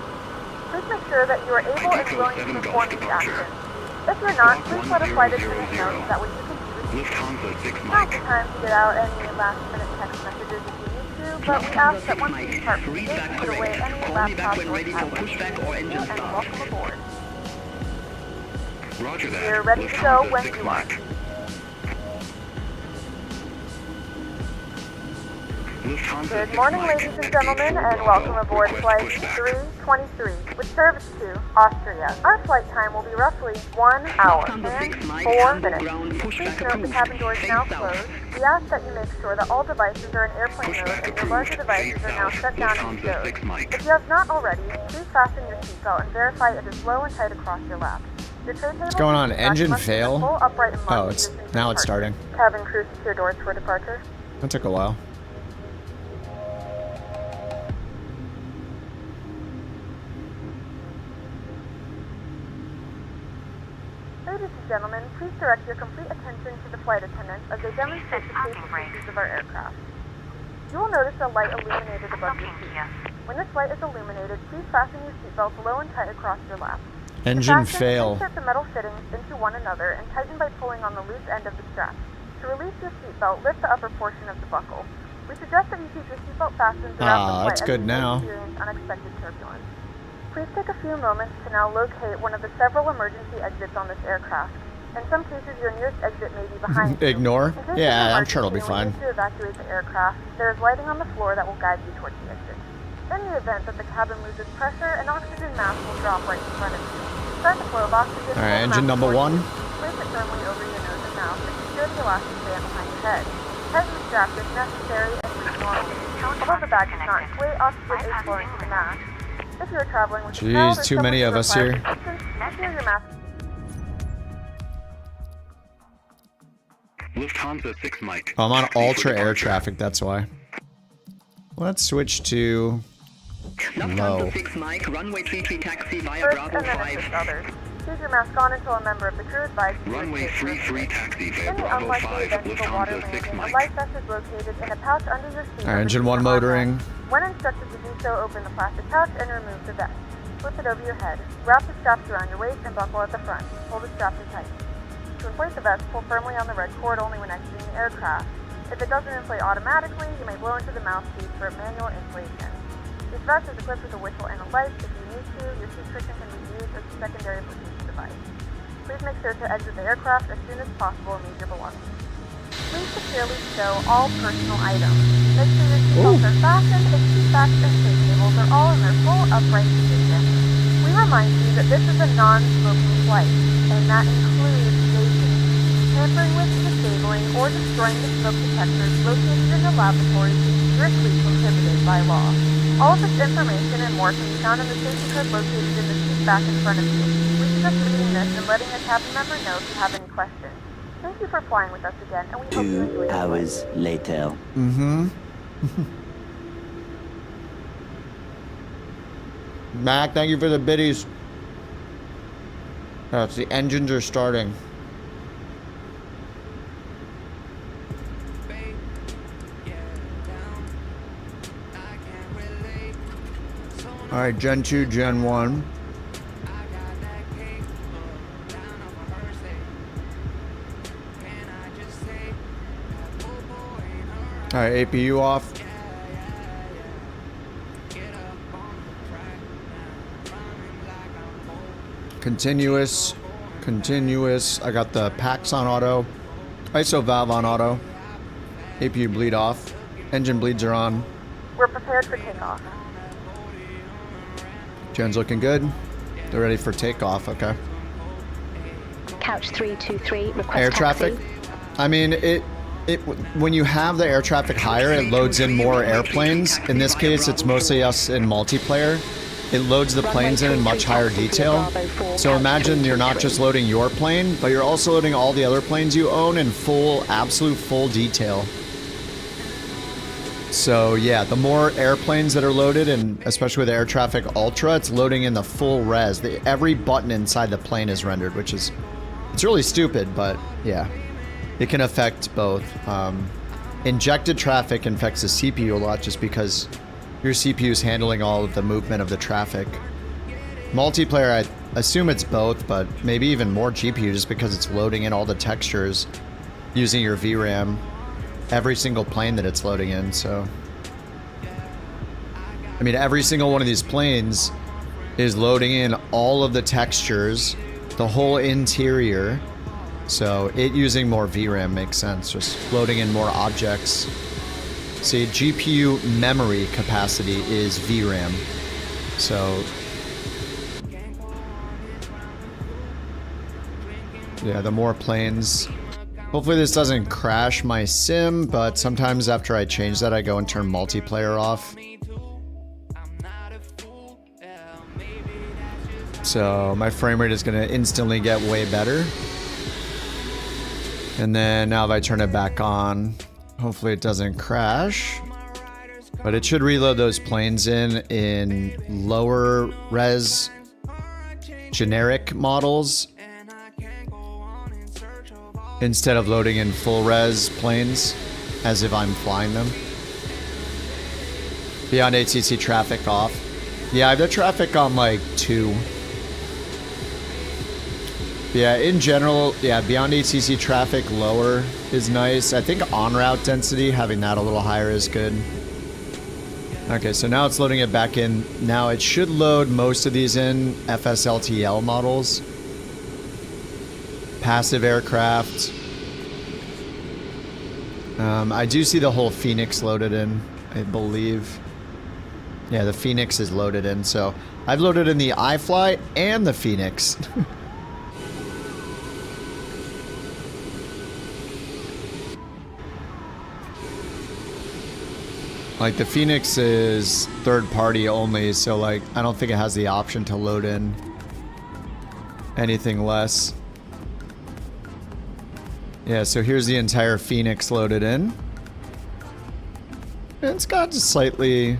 S13: Please make sure that you are able and
S5: Echo
S13: willing
S5: 7
S13: to
S5: Golf
S13: perform these
S5: departure.
S13: actions. If you're not,
S5: Squawk
S13: please let a flight attendant
S5: 1000.
S13: know so that way you can be received.
S5: Lufthansa 6
S13: Now's the
S5: Mike.
S13: time to get out any last-minute text messages if you need to, but we ask that once you depart from the
S9: Read
S13: gate,
S9: back
S13: put away
S9: correct.
S13: any
S9: Call me back
S13: laptops
S9: when
S13: or
S9: ready for
S13: tablets.
S9: pushback or engine
S13: And
S9: start.
S13: welcome aboard.
S5: Roger that.
S13: We're ready to go
S5: Lufthansa
S13: when
S5: 6
S13: you are.
S5: Mike. Lufthansa
S13: Good
S5: 6
S13: morning,
S5: Mike.
S13: ladies and
S5: At
S13: gentlemen,
S5: gate 4
S13: and
S5: Bravo,
S13: welcome aboard
S5: request
S13: Flight
S5: pushback.
S13: 323 with service to Austria. Our flight time will be roughly 1 hour
S9: Lufthansa
S13: and
S9: 6 Mike
S13: 4
S9: Hamburg
S13: minutes.
S9: ground
S13: Please
S9: pushback
S13: note the
S9: approved.
S13: cabin doors
S9: Face
S13: now
S9: south.
S13: closed. We ask that you make sure that all devices are in airplane mode
S5: Pushback
S13: and your larger
S5: approved.
S13: devices
S5: Face
S13: are now
S5: south.
S13: shut down and
S5: Lufthansa
S13: stowed.
S5: 6 Mike.
S13: If you have not already, please fasten your seatbelt and verify it is low and tight across your lap. Your tray table
S1: What's going on?
S13: and
S1: Engine
S13: must be in
S1: fail?
S13: full upright and
S1: Oh,
S13: locked
S1: it's
S13: position for
S1: now it's
S13: departure.
S1: starting.
S13: Cabin crew secure doors for departure.
S1: That took a while.
S13: Ladies and gentlemen, please direct your complete attention to the flight attendants as they demonstrate the safety features of our aircraft. You will notice a light illuminated above your seat. When this light is illuminated, please fasten your seatbelts low and tight across your lap.
S1: Engine
S13: To fasten,
S1: fail.
S13: insert the metal fittings into one another and tighten by pulling on the loose end of the strap. To release your seatbelt, lift the upper portion of the buckle. We suggest that you keep your seatbelt fastened throughout the flight
S1: That's
S13: as
S1: good
S13: you may
S1: now.
S13: experience unexpected turbulence. Please take a few moments to now locate one of the several emergency exits on this aircraft. In some cases, your nearest exit may be behind you.
S1: Ignore?
S13: In case
S1: Yeah,
S13: of
S1: I'm sure it'll be
S13: emergency and we
S1: fine.
S13: need to evacuate the aircraft, there is lighting on the floor that will guide you towards the exit. In the event that the cabin loses pressure, an oxygen mask will drop right in front of you. Start the flow of oxygen.
S1: All right, engine number 1.
S13: Place it firmly over your nose and mouth and secure the elastic band behind your head. Tighten the strap if necessary and breathe normally. Although the bag does not sway, oxygen is flowing to the mask. If you are traveling with a child or
S1: Jeez, too
S13: someone
S1: many
S13: who
S1: of us
S13: requires
S1: here.
S13: assistance, secure your mask.
S5: Lufthansa 6 Mike.
S1: Oh, I'm on
S5: Taxi for
S1: ultra air
S5: departure.
S1: traffic, that's why. Let's switch to
S9: Lufthansa 6 Mike, runway 33 taxi via
S13: First,
S9: Bravo
S13: and then
S9: 5.
S13: assist others. Keep your mask on until a member of the crew advises you to
S5: Runway
S13: take your
S5: 33
S13: seat.
S5: taxi via
S13: In the
S5: Bravo
S13: unlikely
S5: 5,
S13: event of a water
S5: Lufthansa 6
S13: landing, a
S5: Mike.
S13: life vest is located in a pouch under your seat.
S1: Alright, engine 1 motoring.
S13: When instructed to do so, open the plastic pouch and remove the vest. Flip it over your head. Wrap the straps around your waist and buckle at the front. Hold the straps in tight. To inflate the vest, pull firmly on the red cord only when exiting the aircraft. If it doesn't inflate automatically, you may blow into the mouthpiece for manual inflation. This vest is equipped with a whistle and a light. If you need to, your seat cushion can be used as a secondary protection device. Please make sure to exit the aircraft as soon as possible and leave your belongings. Please securely stow all personal items. Make sure your seatbelts are fastened, the seat backs and tray tables are all in their full upright position. We remind you that this is a non-smoking flight, and that includes vaping. Tampering with, disabling, or destroying the smoke detectors located in the laboratory is strictly prohibited by law. All of this information and more can be found in the safety code located in the seat back in front of you. We suggest reading this and letting a cabin member know if you have any questions. Thank you for flying with us again, and we hope you enjoy
S14: 2 hours later.
S1: Mac, thank you for the biddies. Oh, it's the engines are starting. Alright, Gen 2, Gen 1. Alright, APU off. Continuous. Continuous. I got the packs on auto. ISO valve on auto. APU bleed off. Engine bleeds are on.
S13: We're prepared for takeoff.
S1: Gen's looking good. They're ready for takeoff, okay.
S7: Couch 323, request
S1: Air
S7: taxi.
S1: traffic. I mean, when you have the air traffic higher, it loads in more airplanes. In this case, it's mostly us in multiplayer. It loads the planes in much higher detail. So imagine you're not just loading your plane, but you're also loading all the other planes you own in full, absolute full detail. So yeah, the more airplanes that are loaded, and especially with Air Traffic Ultra, it's loading in the full res. Every button inside the plane is rendered, which is, it's really stupid, but yeah, it can affect both. Injected traffic affects the CPU a lot just because your CPU is handling all of the movement of the traffic. Multiplayer, I assume it's both, but maybe even more GPU just because it's loading in all the textures using your VRAM. Every single plane that it's loading in, so. I mean, every single one of these planes is loading in all of the textures, the whole interior. So it using more VRAM makes sense, just loading in more objects. See, GPU memory capacity is VRAM. So yeah, the more planes. Hopefully this doesn't crash my sim, but sometimes after I change that, I go and turn multiplayer off. So my frame rate is going to instantly get way better. And then now if I turn it back on, hopefully it doesn't crash. But it should reload those planes in lower res generic models, instead of loading in full res planes as if I'm flying them. Beyond ATC traffic off. Yeah, I have the traffic on like 2. Yeah, in general, yeah, beyond ATC traffic lower is nice. I think on route density, having that a little higher is good. Okay, so now it's loading it back in. Now it should load most of these in FSLTL models. Passive aircraft. I do see the whole Phoenix loaded in, I believe. Yeah, the Phoenix is loaded in, so I've loaded in the iFly and the Phoenix. Like, the Phoenix is third party only, so like, I don't think it has the option to load in anything less. Yeah, so here's the entire Phoenix loaded in. It's got a slightly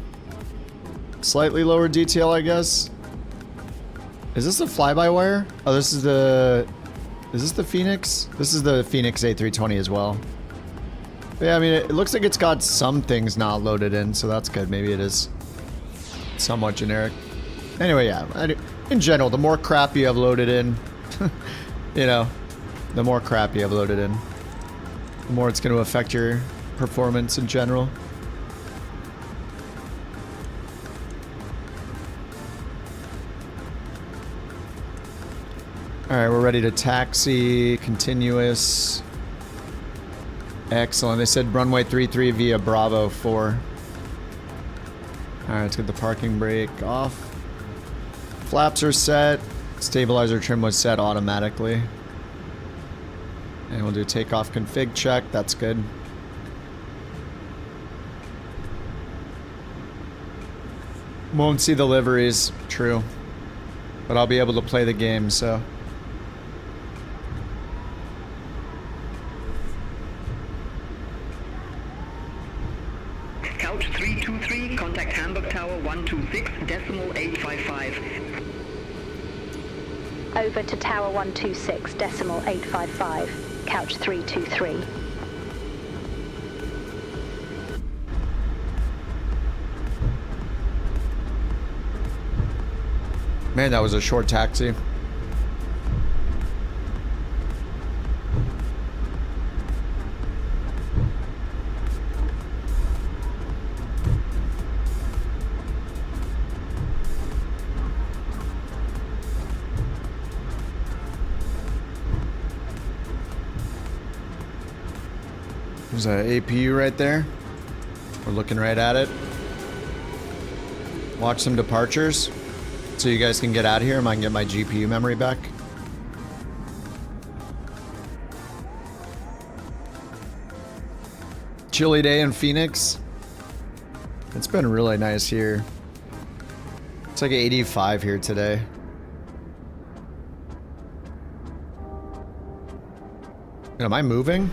S1: Slightly lower detail, I guess. Is this the fly-by-wire? Oh, this is the... Is this the Phoenix? This is the Phoenix A320 as well. But yeah, I mean, it looks like it's got some things not loaded in, so that's good. Maybe it is somewhat generic. Anyway, yeah. In general, the more crap you have loaded in, you know, the more crap you have loaded in, the more it's going to affect your performance in general. Alright, we're ready to taxi, continuous. Excellent. They said runway 33 via Bravo 4. Alright, let's get the parking brake off. Flaps are set. Stabilizer trim was set automatically. And we'll do takeoff config check. That's good. Won't see the liveries. True. But I'll be able to play the game, so...
S9: Couch 323, contact Hamburg Tower 126.855.
S7: Over to Tower 126.855, couch 323.
S1: Man, that was a short taxi. There's an APU right there. We're looking right at it. Watch some departures so you guys can get out of here and I can get my GPU memory back. Chilly day in Phoenix. It's been really nice here. It's like 85 here today. Am I moving?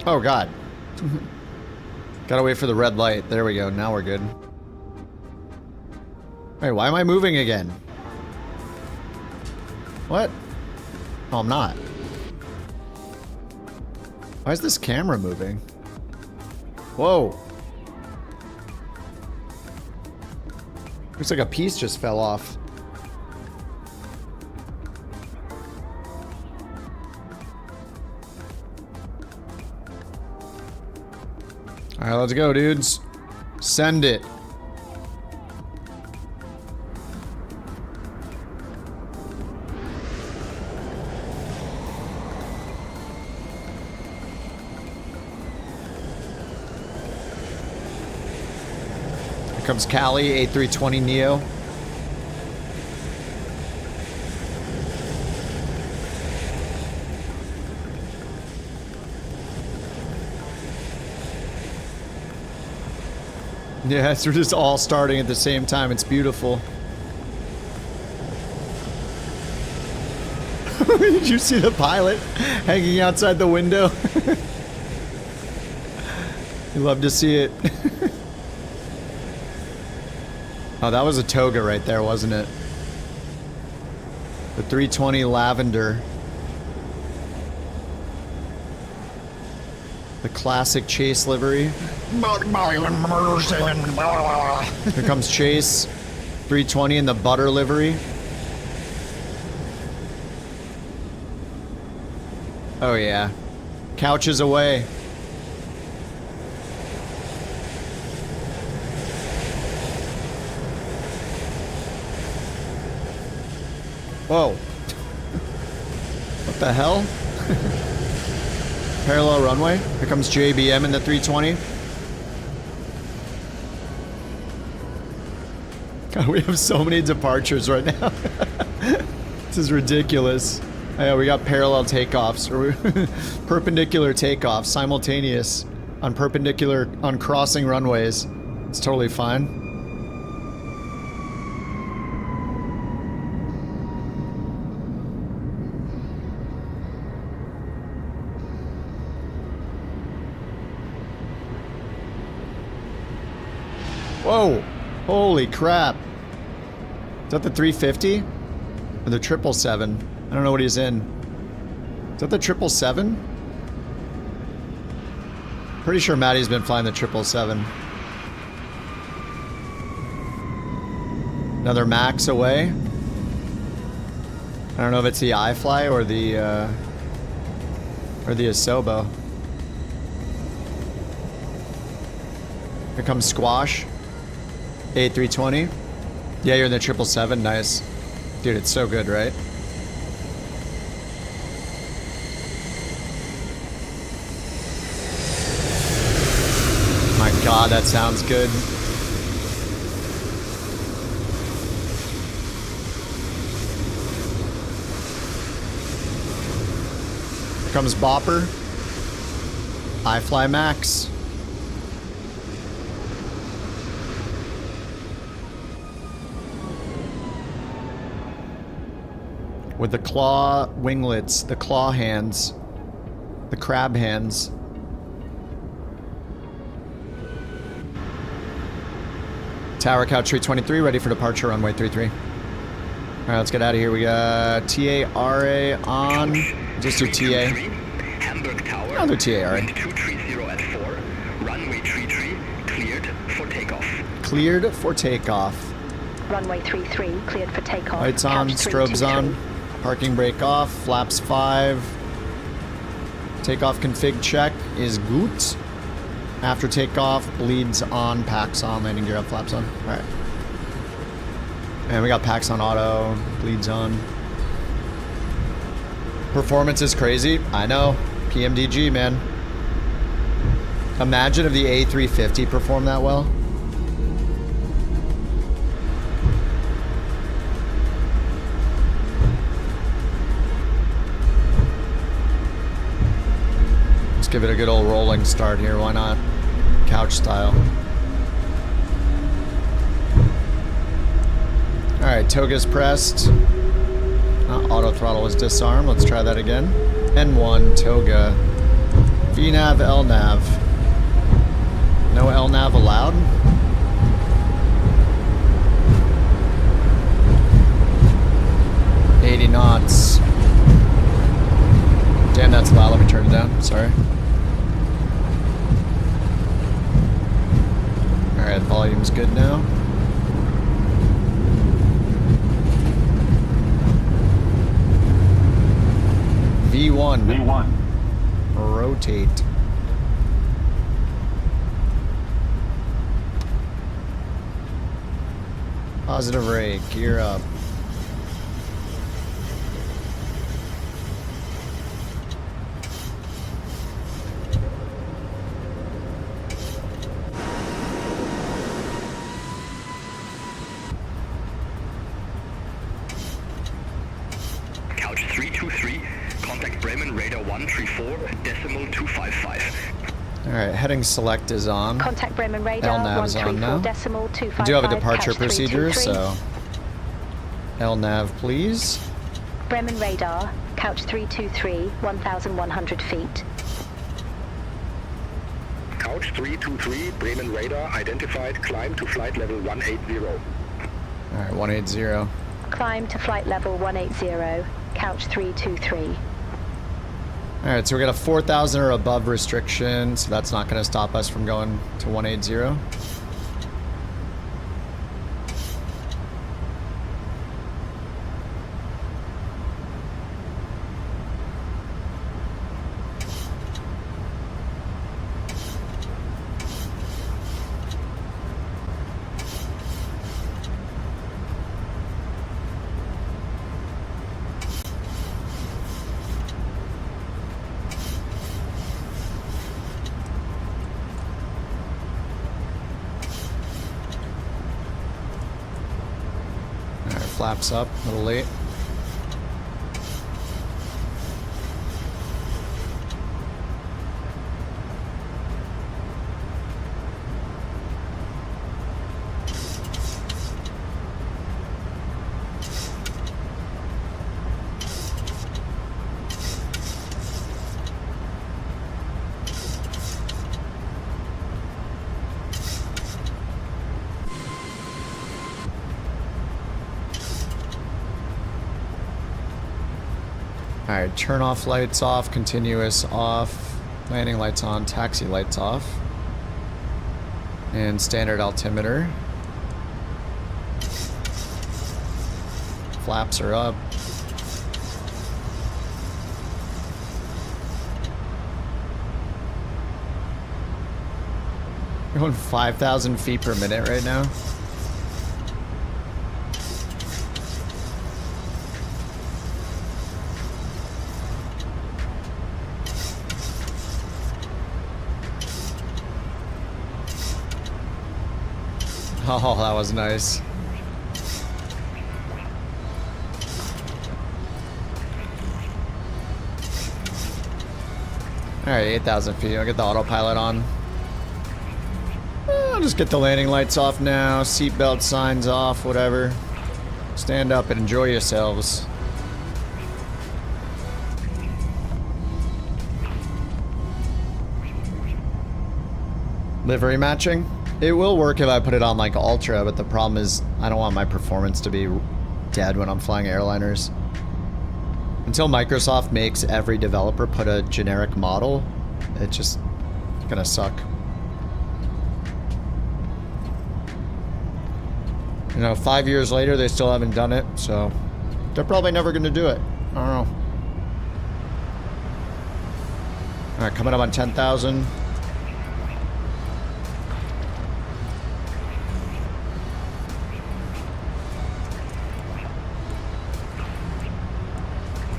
S1: Oh god. Gotta wait for the red light. There we go. Now we're good. Wait, why am I moving again? What? Oh, I'm not. Why is this camera moving? Whoa. Looks like a piece just fell off. Alright, let's go, dudes. Send it. Here comes Cali, A320 Neo. Yes, we're just all starting at the same time. It's beautiful. Did you see the pilot hanging outside the window? You love to see it. Oh, that was a toga right there, wasn't it? The 320 Lavender. The classic Chase livery. Here comes Chase. 320 in the butter livery. Oh yeah. Couches away. Whoa. What the hell? Parallel runway. Here comes JBM in the 320. God, we have so many departures right now. This is ridiculous. Oh, yeah, we got parallel takeoffs, or perpendicular takeoffs, simultaneous on crossing runways. It's totally fine. Whoa! Holy crap! Is that the 350? Or the 777? I don't know what he's in. Is that the 777? Pretty sure Maddie's been flying the 777. Another max away. I don't know if it's the iFly or the Asobo. Here comes Squash. A320. Yeah, you're in the 777. Nice. Dude, it's so good, right? My God, that sounds good. Here comes Bopper. iFly Max. With the claw winglets, the claw hands, the crab hands. Tower Couch 323, ready for departure, runway 33. Alright, let's get out of here. We got TARA on. Just do TA.
S5: Hamburg Tower.
S1: I'll do TARA.
S5: Wind 230 at 4. Runway 33, cleared for takeoff.
S1: Cleared for takeoff.
S4: Runway 33, cleared for takeoff.
S1: Lights on,
S4: Couch
S1: strobes
S4: 323.
S1: on. Parking brake off, flaps 5. Takeoff config check is good. After takeoff, bleeds on, packs on, landing gear up, flaps on. Alright. And we got packs on auto, bleeds on. Performance is crazy. I know. PMDG, man. Imagine if the A350 performed that well. Give it a good old rolling start here, why not? Couch style. Alright, toga's pressed. Auto throttle is disarmed. Let's try that again. N1, toga. VNav, LNav. No LNav allowed? $80 knots. Damn, that's loud. Let me turn it down. Sorry. Alright, volume's good now. V1.
S10: V1.
S1: Rotate. Positive rate. Gear up.
S5: Couch 323, contact Bremen radar 134.255.
S1: Alright, heading select is on.
S4: Contact Bremen radar
S1: LNav's on now.
S4: 134.255.
S1: I do have a departure
S4: Couch
S1: procedure,
S4: 323.
S1: so LNav, please.
S4: Bremen radar, couch 323, 1,100 feet.
S11: Couch 323, Bremen radar identified, climb to flight level 180.
S1: Alright, 180.
S4: Climb to flight level 180, couch 323.
S1: Alright, so we got a 4,000 or above restriction, so that's not going to stop us from going to 180. Flaps up, a little late. Alright, turn off lights off, continuous off, landing lights on, taxi lights off, and standard altimeter. Flaps are up. We're going 5,000 feet per minute right now. Oh, that was nice. Alright, 8,000 feet. I'll get the autopilot on. I'll just get the landing lights off now. Seatbelt signs off, whatever. Stand up and enjoy yourselves. Livery matching? It will work if I put it on like Ultra, but the problem is I don't want my performance to be dead when I'm flying airliners. Until Microsoft makes every developer put a generic model, it's just gonna suck. You know, 5 years later, they still haven't done it, so they're probably never gonna do it. I don't know. Alright, coming up on 10,000.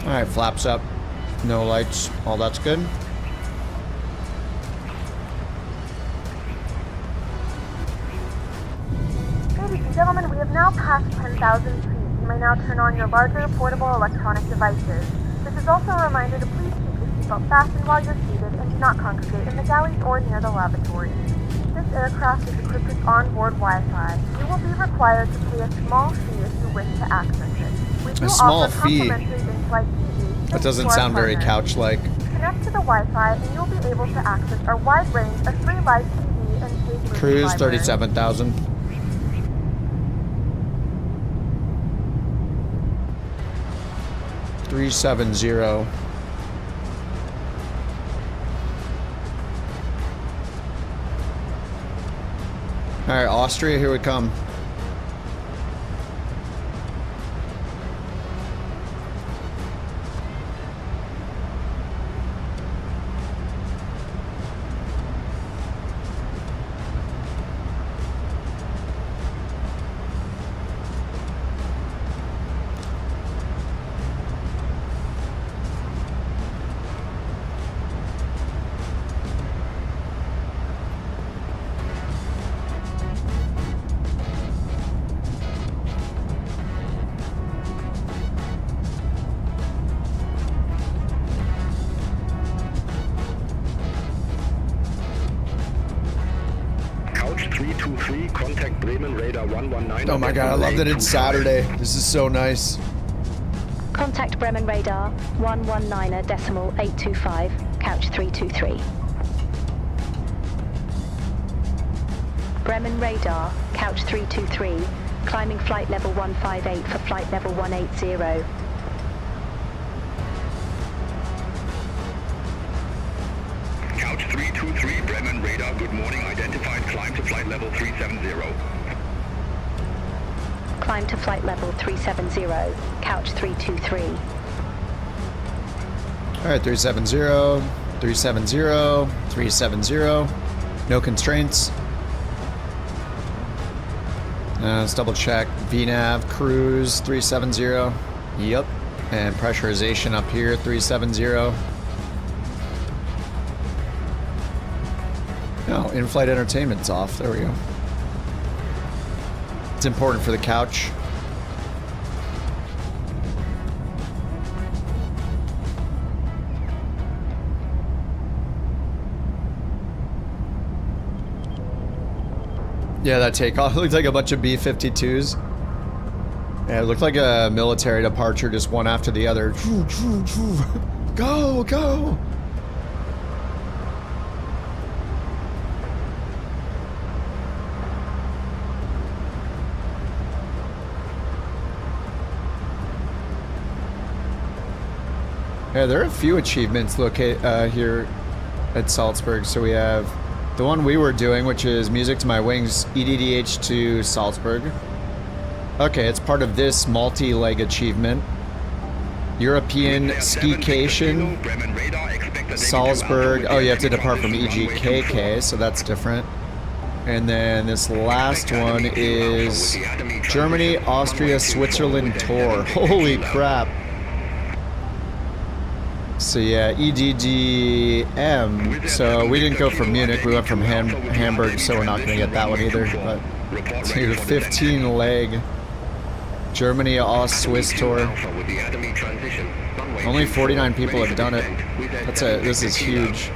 S1: Alright, flaps up. No lights. All that's good.
S13: Ladies and gentlemen, we have now passed 10,000 feet. You may now turn on your larger portable electronic devices. This is also a reminder to please keep your seatbelt fastened while you're seated and do not congregate in the galleys or near the lavatories. This aircraft is equipped with onboard Wi-Fi. You will be required to pay a small fee if you wish to access it. We do
S1: A small
S13: offer
S1: fee?
S13: complimentary in-flight TV.
S1: That doesn't sound very couch-like.
S13: Connect to the Wi-Fi and you'll be able to access our wide range of free live TV and paid movie
S1: Cruise,
S13: library.
S1: 37,000. $370. Alright, Austria, here we come. Oh my god, I love that it's Saturday. This is so nice.
S4: Contact Bremen Radar 119.825, couch 323. Bremen Radar, couch 323, climbing flight level 158 for flight level 180.
S5: Couch 323, Bremen Radar, good morning. Identified, climb to flight level 370.
S4: Climb to flight level 370, couch 323.
S1: Alright, 370, 370, 370. No constraints. Let's double check. VNAV, cruise, 370. Yep. And pressurization up here, 370. Oh, in-flight entertainment's off. There we go. It's important for the couch. Yeah, that takeoff looked like a bunch of B-52s. Yeah, it looked like a military departure, just one after the other. Go, go! Yeah, there are a few achievements here at Salzburg. So we have the one we were doing, which is Music to My Wings, EDDH to Salzburg. Okay, it's part of this multi-leg achievement. European Skication, Salzburg. Oh, you have to depart from EGKK, so that's different. And then this last one is Germany, Austria, Switzerland tour. Holy crap. So yeah, EDDM. So we didn't go from Munich, we went from Hamburg, so we're not going to get that one either. But dude, 15 leg Germany, Swiss tour. Only 49 people have done it. This is huge.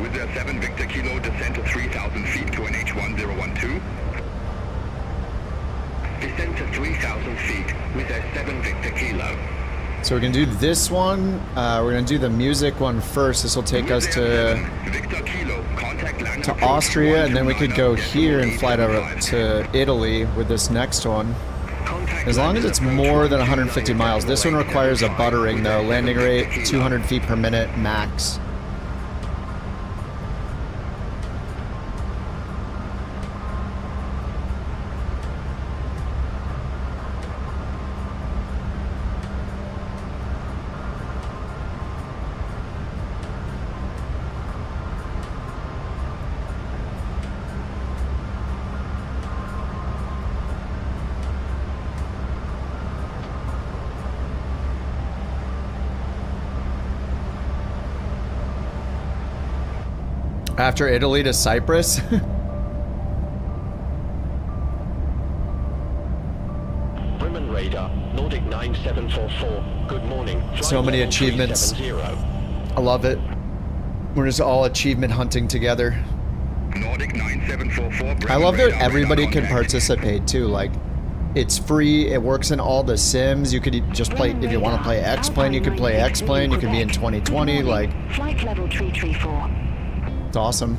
S5: With their 7 Victor Kilo, descend to 3,000 feet to an H1012. Descend to 3,000 feet with their 7 Victor Kilo.
S1: So we're going to do this one. We're going to do the music one first. This will take us to Austria, and then we could go here and fly to Italy with this next one. As long as it's more than 150 miles. This one requires a buttering though. Landing rate 200 feet per minute max. After Italy to Cyprus?
S8: Bremen radar, Nordic 9744. Good morning.
S1: So many achievements. I love it. We're just all achievement hunting together.
S5: Nordic 9744.
S1: I love that everybody can participate too. Like, it's free. It works in all the sims. You could just play, if you want to play X-Plane, you could play X-Plane. You could be in 2020. Like,
S7: Flight level 334.
S1: it's awesome.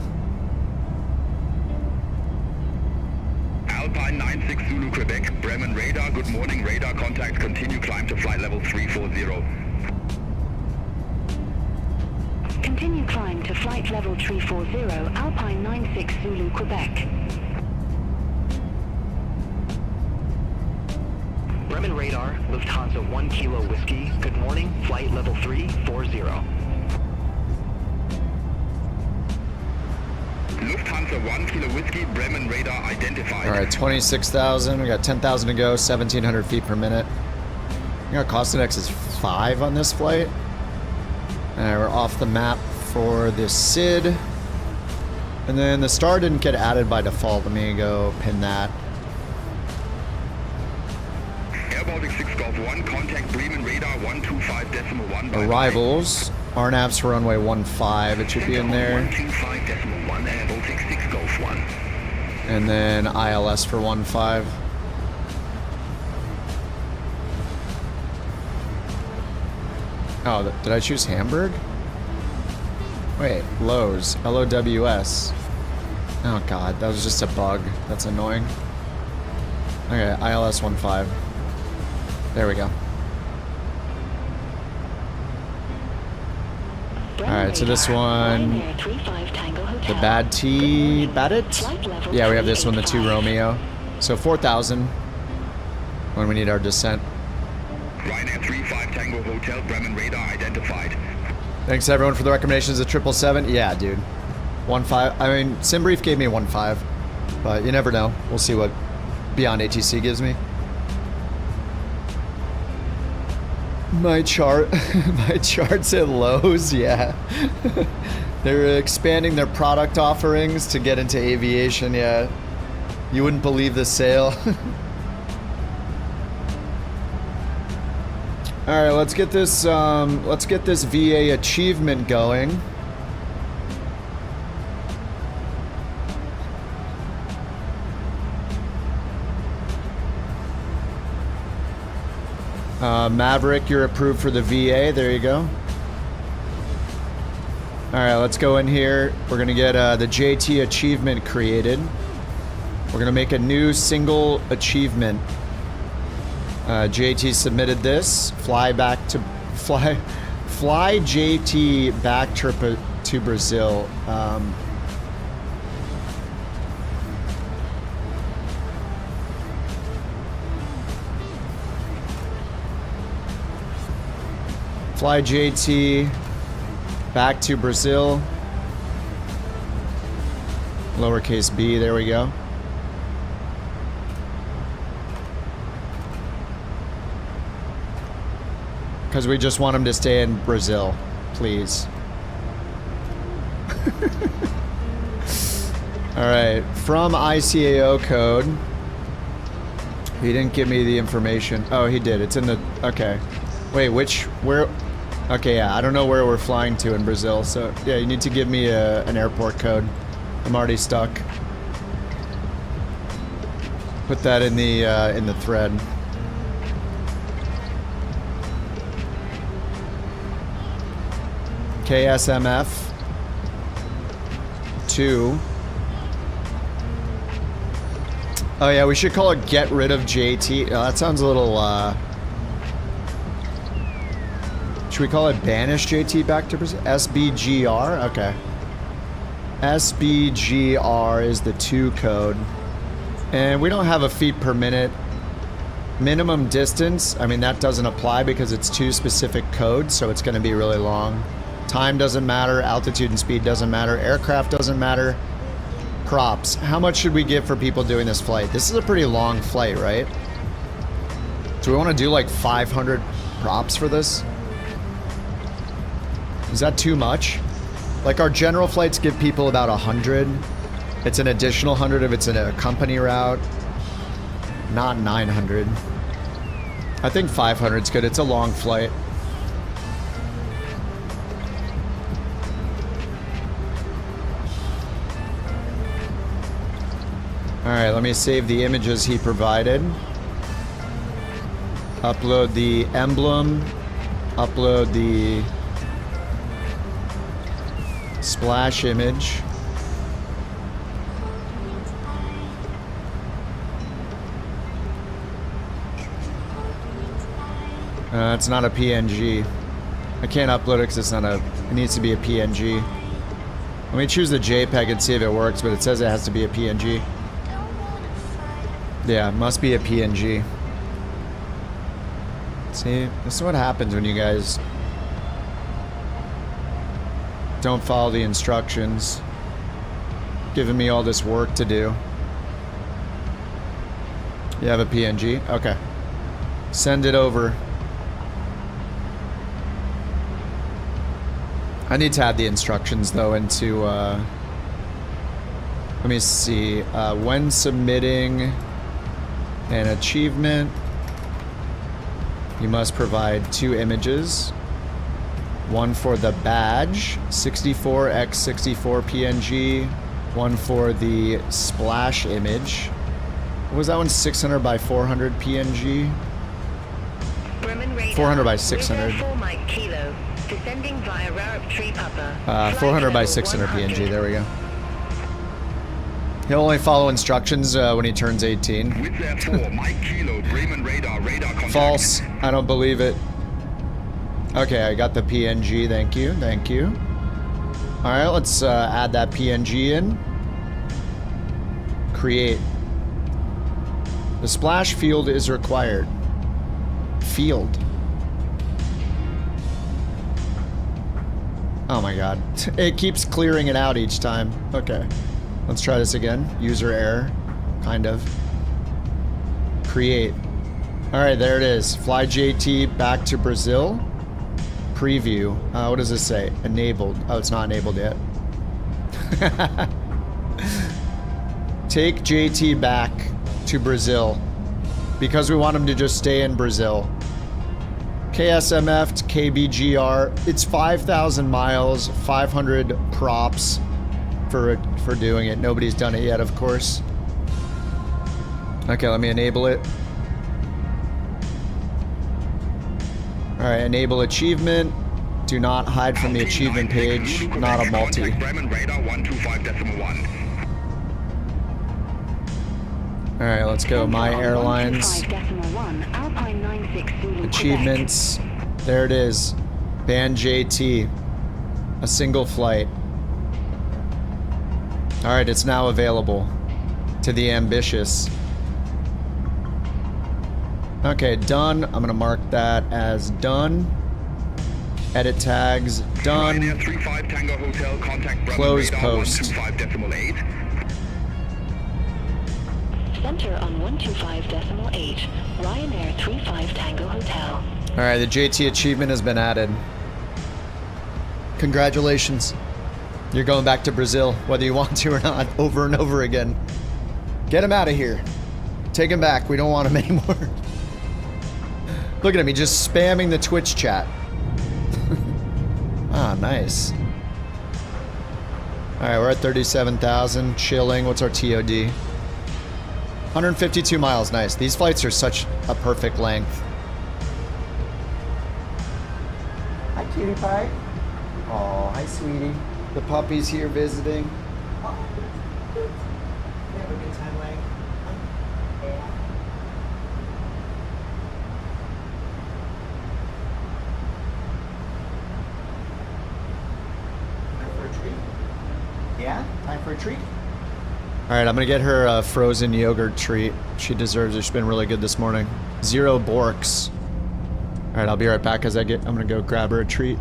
S5: Alpine 96 Zulu Quebec, Bremen radar, good morning, radar contact, continue climb to flight level 340.
S7: Continue climb to flight level 340, Alpine 96 Zulu Quebec.
S8: Bremen radar, Lufthansa 1 Kilo Whiskey, good morning, flight level 340.
S5: Lufthansa 1 Kilo Whiskey, Bremen radar identified.
S1: All right, 26,000. We got 10,000 to go, 1,700 feet per minute. Our cost index is 5 on this flight. All right, we're off the map for this SID. And then the star didn't get added by default. Let me go pin that.
S5: Air Baltic 6 Golf 1, contact Bremen radar 125.1.
S1: Arrivals. RNAVs for runway 15. It should be in there.
S5: 125.1, Air Baltic 6 Golf 1.
S1: And then ILS for 15. Oh, did I choose Hamburg? Wait, Lowe's. LOWS. Oh god, that was just a bug. That's annoying. Okay, ILS 15. There we go. Alright, so this one, the Bad T, Badit? Yeah, we have this one, the 2 Romeo. So 4,000 when we need our descent.
S5: Ryanair 35 Tango Hotel, Bremen radar identified.
S1: Thanks everyone for the recommendations of 777. Yeah, dude. 15. I mean, SimBrief gave me 15, but you never know. We'll see what Beyond ATC gives me. My charts at Lowe's, yeah. They're expanding their product offerings to get into aviation, yeah. You wouldn't believe the sale. All right, let's get this VA achievement going. Maverick, you're approved for the VA. There you go. All right, let's go in here. We're gonna get the JT achievement created. We're gonna make a new single achievement. JT submitted this. Fly JT back to Brazil. Fly JT back to Brazil. Lowercase b, there we go. Because we just want him to stay in Brazil, please. Alright, from ICAO code. He didn't give me the information. Oh, he did. It's in the... Okay. Wait, where... Okay, yeah, I don't know where we're flying to in Brazil, so yeah, you need to give me an airport code. I'm already stuck. Put that in the thread. KSMF 2. Oh yeah, we should call it get rid of JT. Oh, that sounds a little should we call it banish JT back to Brazil? SBGR? Okay. SBGR is the 2 code. And we don't have a feet per minute. Minimum distance, I mean that doesn't apply because it's 2 specific codes, so it's gonna be really long. Time doesn't matter, altitude and speed doesn't matter, aircraft doesn't matter. Props. How much should we give for people doing this flight? This is a pretty long flight, right? Do we want to do like 500 props for this? Is that too much? Like our general flights give people about 100. It's an additional 100 if it's in a company route. Not 900. I think 500 is good. It's a long flight. Alright, let me save the images he provided. Upload the emblem. Upload the splash image. It's not a PNG. I can't upload it because it's not a... It needs to be a PNG. Let me choose the JPEG and see if it works, but it says it has to be a PNG. Yeah, it must be a PNG. See, this is what happens when you guys don't follow the instructions. Giving me all this work to do. You have a PNG? Okay. Send it over. I need to add the instructions though into, let me see, when submitting an achievement, you must provide 2 images. One for the badge, 64x64 PNG. One for the splash image. What was that one? 600 by 400 PNG? 400 by 600. 400 by 600 PNG, there we go. He'll only follow instructions when he turns 18. False. I don't believe it. Okay, I got the PNG. Thank you. Thank you. Alright, let's add that PNG in. Create. The splash field is required. Field. Oh my god. It keeps clearing it out each time. Okay. Let's try this again. User error. Kind of. Create. Alright, there it is. Fly JT back to Brazil. Preview. What does this say? Enabled. Oh, it's not enabled yet. Take JT back to Brazil. Because we want him to just stay in Brazil. KSMF to KBGR. It's 5,000 miles, 500 props for doing it. Nobody's done it yet, of course. Okay, let me enable it. Alright, enable achievement. Do not hide from the achievement page. Not a multi. Alright, let's go. My airlines.
S7: 1, Alpine 96 Zulu,
S1: Achievements. There it is. Band JT. A single flight. Alright, it's now available to the ambitious. Okay, done. I'm gonna mark that as done. Edit tags, done.
S5: Ryanair 35 Tango Hotel, contact
S1: Close
S5: radar
S1: post.
S5: 125.8.
S7: Center on 125.8. Ryanair 35 Tango Hotel.
S1: Alright, the JT achievement has been added. Congratulations. You're going back to Brazil, whether you want to or not, over and over again. Get him out of here. Take him back. We don't want him anymore. Look at him. He's just spamming the Twitch chat. Ah, nice. Alright, we're at 37,000. Chilling. What's our TOD? 152 miles. Nice. These flights are such a perfect length. Hi, cutie pie. Oh, hi, sweetie. The puppy's here visiting. Oh, you have a good time, Lang? Yeah. Time for a treat? Yeah? Time for a treat? Alright, I'm gonna get her a frozen yogurt treat. She deserves it. She's been really good this morning. 0 Borks. Alright, I'll be right back as I'm gonna go grab her a treat.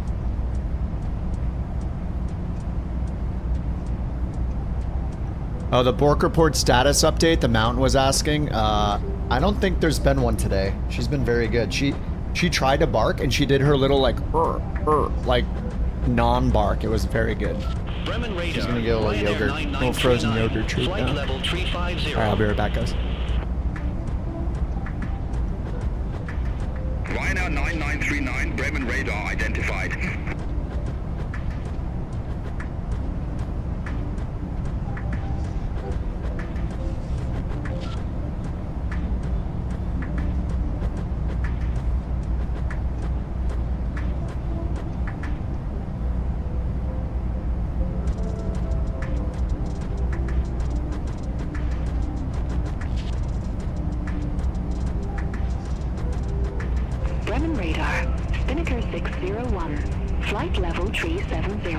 S1: Oh, the Bork report status update, the Mountain was asking. I don't think there's been one today. She's been very good. She tried to bark and she did her little like non-bark. It was very good. She's gonna get a little yogurt, a little frozen yogurt treat now. Alright, I'll be right back, guys.
S5: Ryanair 9939, Bremen radar identified.
S7: Bremen radar, Spinnaker 601, flight level 370.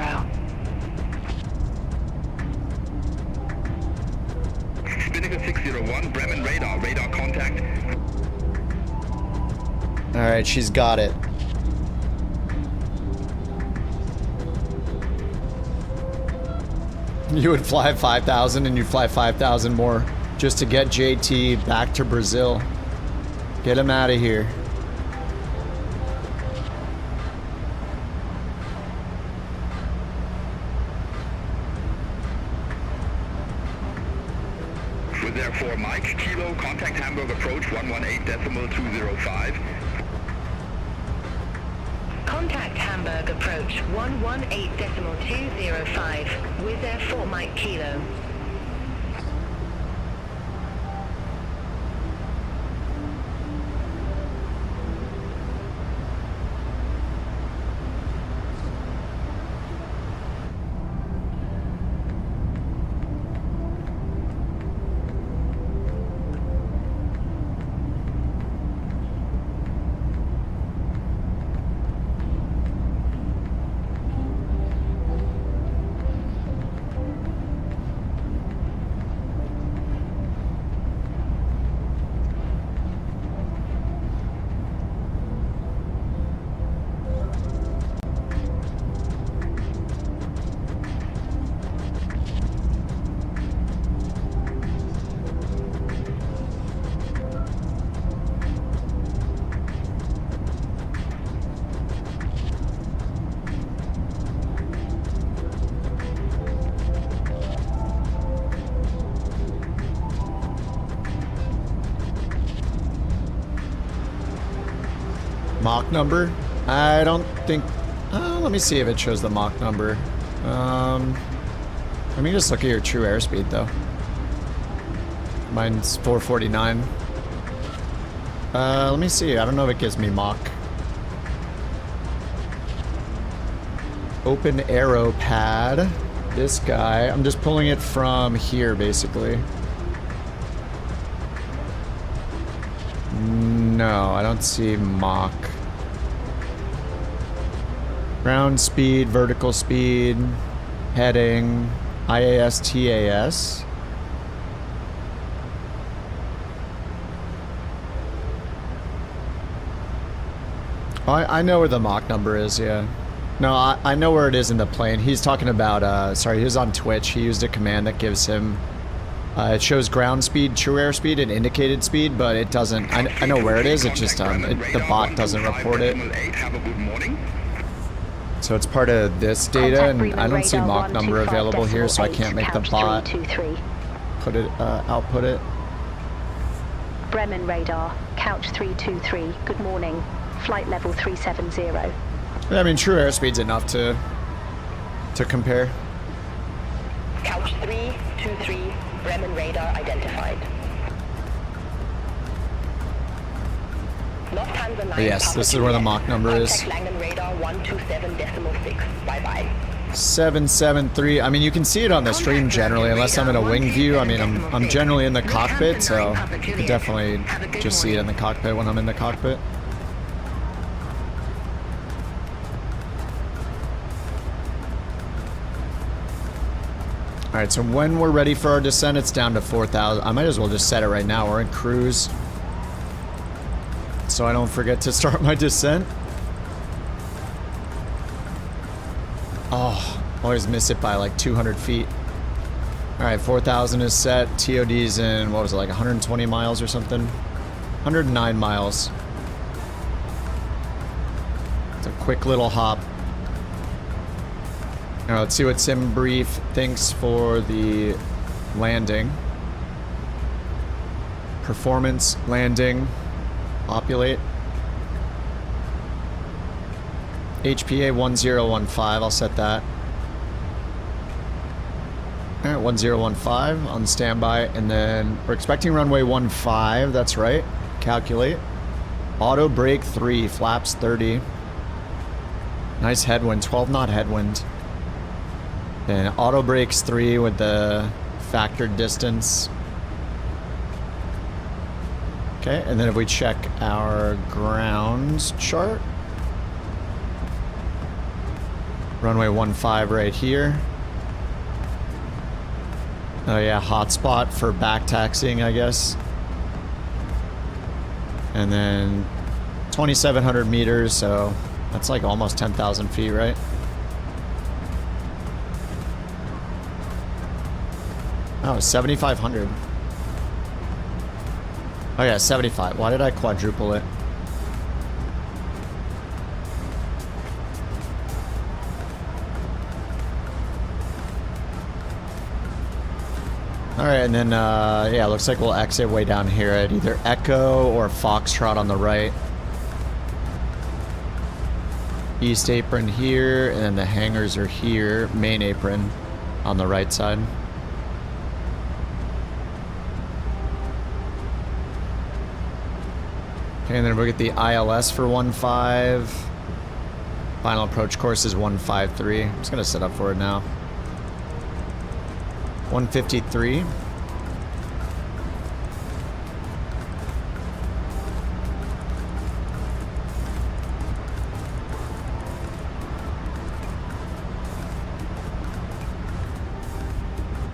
S5: Spinnaker 601, Bremen radar, radar contact.
S1: Alright, she's got it. You would fly 5,000 and you fly 5,000 more just to get JT back to Brazil. Get him out of here.
S5: With their 4 Mike, Kilo, contact Hamburg approach 118.205.
S4: Contact Hamburg approach 118.205 with their 4 Mike Kilo.
S1: Mach number? I don't think... let me see if it shows the Mach number. Let me just look at your true airspeed, though. Mine's 449. Let me see. I don't know if it gives me Mach. Open arrow pad. This guy. I'm just pulling it from here, basically. No, I don't see Mach. Ground speed, vertical speed, heading, IAS, TAS. Oh, I know where the Mach number is, yeah. No, I know where it is in the plane. He's talking about, sorry, he was on Twitch. He used a command that gives him, it shows ground speed, true airspeed, and indicated speed, but it doesn't, I know where it is, it just, the bot doesn't report it. So it's part of this data, and I don't see Mach number available here, so I can't make the bot put it, output it.
S7: Bremen radar, couch 323, good morning, flight level 370.
S1: Yeah, I mean, true airspeed's enough to compare.
S7: Couch 323, Bremen radar identified.
S1: But yes, this is where the Mach number is.
S7: Radar 127.6. Bye-bye.
S1: 773. I mean, you can see it on the stream generally, unless I'm in a wing view. I mean, I'm generally in the cockpit, so you can definitely just see it in the cockpit when I'm in the cockpit. All right, so when we're ready for our descent, it's down to 4,000. I might as well just set it right now. We're in cruise, so I don't forget to start my descent. Oh, always miss it by like 200 feet. All right, 4,000 is set. TOD's in, what was it, like 120 miles or something? 109 miles. It's a quick little hop. All right, let's see what SimBrief thinks for the landing. Performance, landing, populate. HPA 1015, I'll set that. All right, 1015 on standby, and then we're expecting runway 15, that's right. Calculate. Auto brake 3, flaps 30. Nice headwind, 12 knot headwind. Then auto brakes 3 with the factored distance. Okay, and then if we check our ground chart, runway 15 right here. Oh yeah, hotspot for back taxiing, I guess. And then 2,700 meters, so that's like almost 10,000 feet, right? Oh, 7,500. Oh yeah, 75. Why did I quadruple it? Alright, and then, yeah, looks like we'll exit way down here at either Echo or Foxtrot on the right. East apron here, and then the hangars are here. Main apron on the right side. Okay, and then we'll get the ILS for 15. Final approach course is 153. I'm just gonna set up for it now. 153.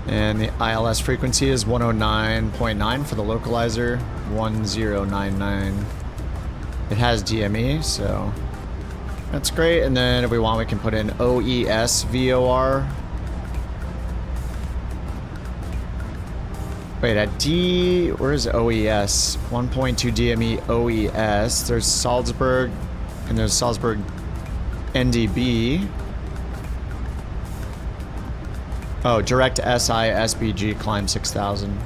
S1: And the ILS frequency is 109.9 for the localizer, 1099. It has DME, so that's great. And then if we want, we can put in OES VOR. Wait, at D, where's OES? 1.2 DME OES. There's Salzburg, and there's Salzburg NDB. Oh, direct SI SBG climb 6,000.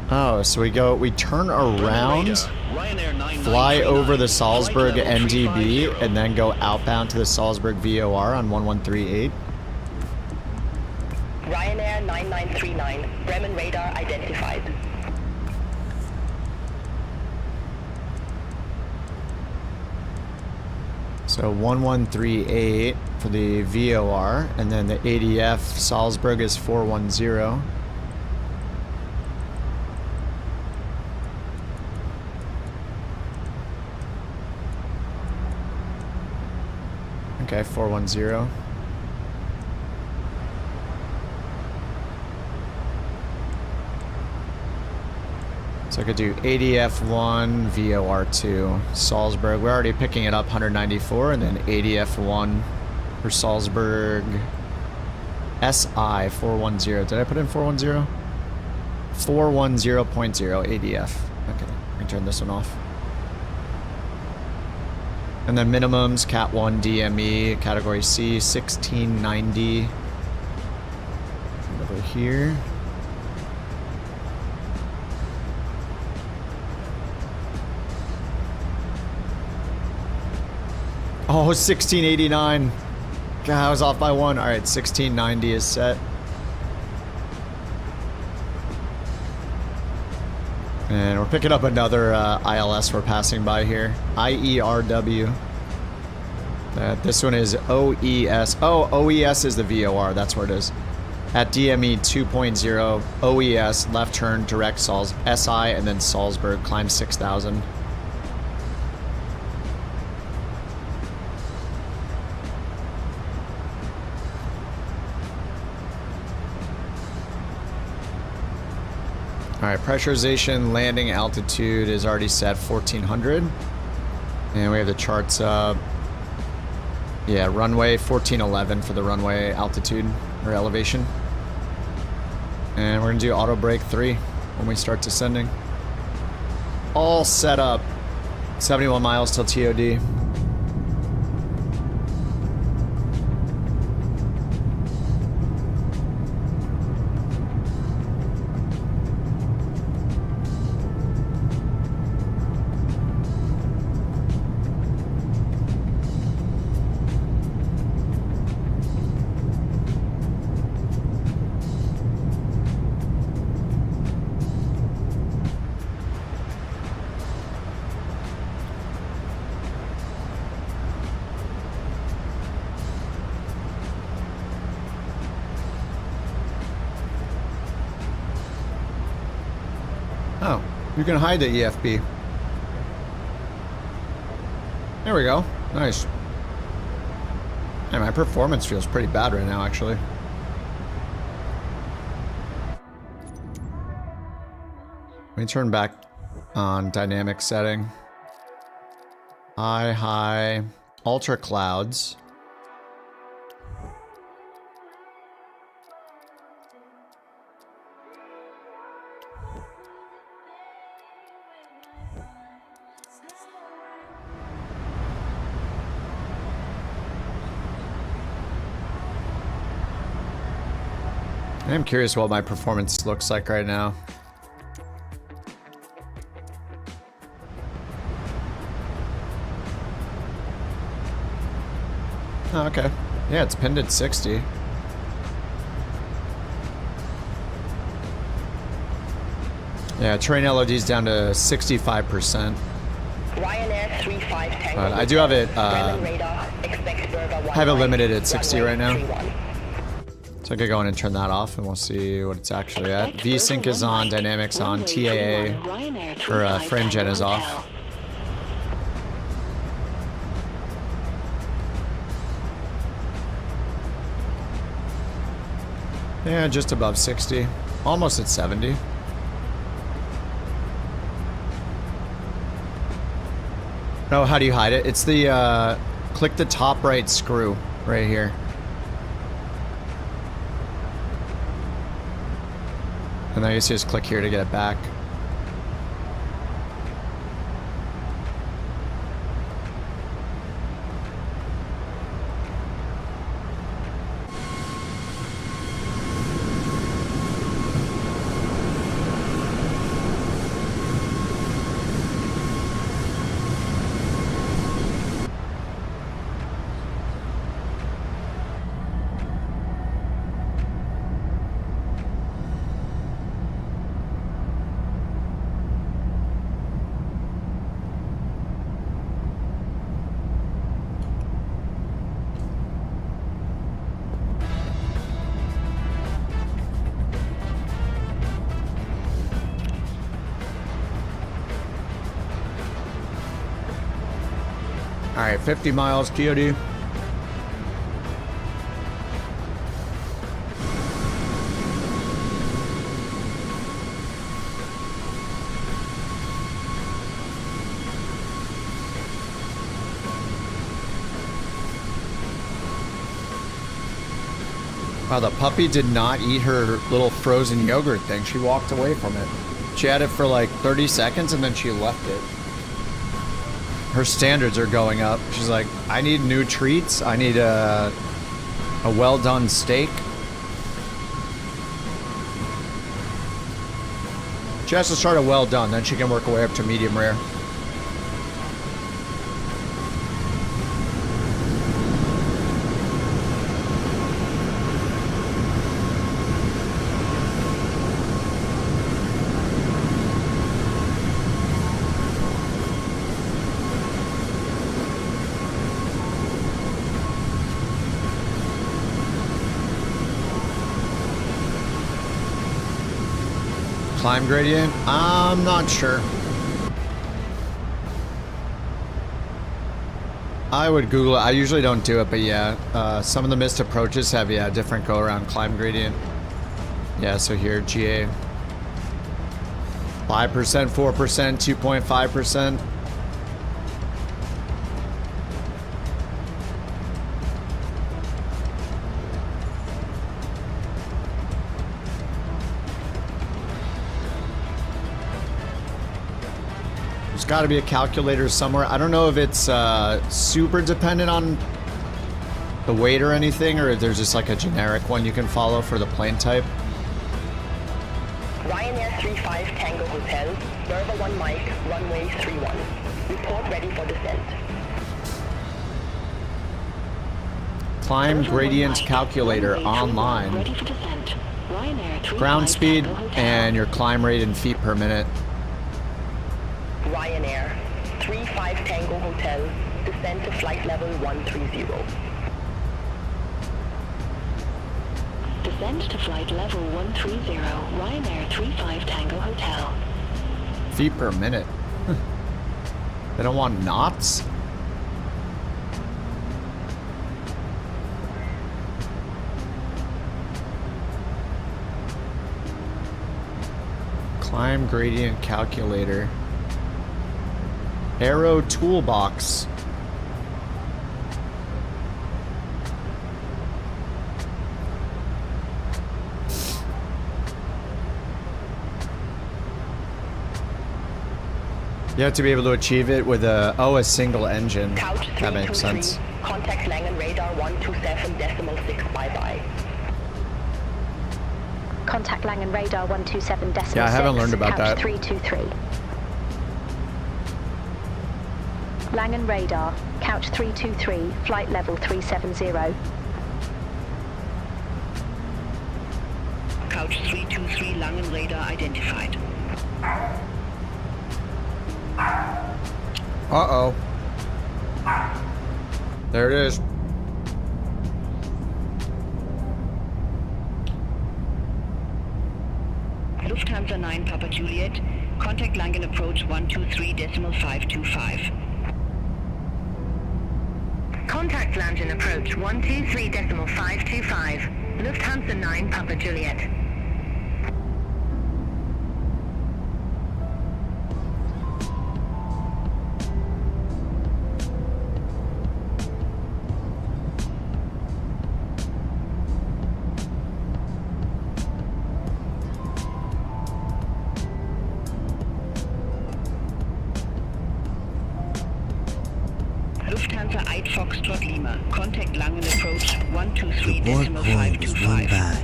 S1: Oh, so we turn around, fly over the Salzburg NDB, and then go outbound to the Salzburg VOR on 1138.
S7: Ryanair 9939, Bremen radar identified.
S1: So 1138 for the VOR, and then the ADF Salzburg is 410. Okay, 410. So I could do ADF1, VOR2, Salzburg. We're already picking it up, 194, and then ADF1 for Salzburg. SI, 410. Did I put in 410? 410.0 ADF. Okay, I can turn this one off. And then minimums, Cat 1 DME, Category C, 1690. Over here. Oh, 1689. God, I was off by one. All right, 1690 is set. And we're picking up another ILS we're passing by here. IERW. This one is OES. Oh, OES is the VOR. That's where it is. At DME 2.0, OES, left turn, direct SI, and then Salzburg, climb 6,000. Alright, pressurization, landing altitude is already set 1400. And we have the charts up. Yeah, runway 1411 for the runway altitude or elevation. And we're going to do auto brake 3 when we start descending. All set up. 71 miles till TOD. Oh, you can hide the EFB. There we go. Nice. Hey, my performance feels pretty bad right now, actually. Let me turn back on dynamic setting. High, ultra clouds. I'm curious what my performance looks like right now. Oh, okay. Yeah, it's pinned at 60. Yeah, train LOD's down to 65%.
S14: Ryanair 35
S1: But I do have it, limited at 60 right now. So I could go in and turn that off and we'll see what it's actually at. VSync is on, dynamics on, TAA, or frame gen is off. Yeah, just above 60. Almost at 70. Oh, how do you hide it? It's the, click the top right screw right here. And then I guess you just click here to get it back. Alright, 50 miles, TOD. Wow, the puppy did not eat her little frozen yogurt thing. She walked away from it. She had it for like 30 seconds and then she left it. Her standards are going up. She's like, I need new treats. I need a well-done steak. She has to start a well done, then she can work her way up to medium rare. Climb gradient? I'm not sure. I would Google it. I usually don't do it, but yeah. Some of the missed approaches have, yeah, different go-around climb gradient. Yeah, so here, GA. 5%, 4%, 2.5%. Got to be a calculator somewhere. I don't know if it's super dependent on the weight or anything, or if there's just like a generic one you can follow for the plane type.
S14: Ryanair 35 Tango Hotel, Server 1 Mike, runway 31. Report ready for descent.
S1: Climb gradient calculator online. Ground speed and your climb rate in feet per minute.
S14: Ryanair 35 Tango Hotel, descend to flight level 130.
S7: Descend to flight level 130, Ryanair 35 Tango Hotel.
S1: Feet per minute. They don't want knots? Climb gradient calculator. Aero toolbox. You have to be able to achieve it with a single engine. That makes sense.
S14: Contact Langen radar 127.6. Bye-bye.
S4: Contact Langen radar 127.6.
S1: Yeah, I haven't learned about that.
S4: 323. Langen radar, couch 323, flight level 370.
S14: Couch 323, Langen radar identified.
S1: Uh-oh. There it is.
S14: Lufthansa 9 Papa Juliet, contact Langen approach 123.525.
S4: Contact Langen approach 123.525. Lufthansa 9 Papa Juliet.
S14: Lufthansa 8 Foxtrot Lima, contact Langen approach
S15: The BorkCoin was run
S14: 123.525.
S15: by.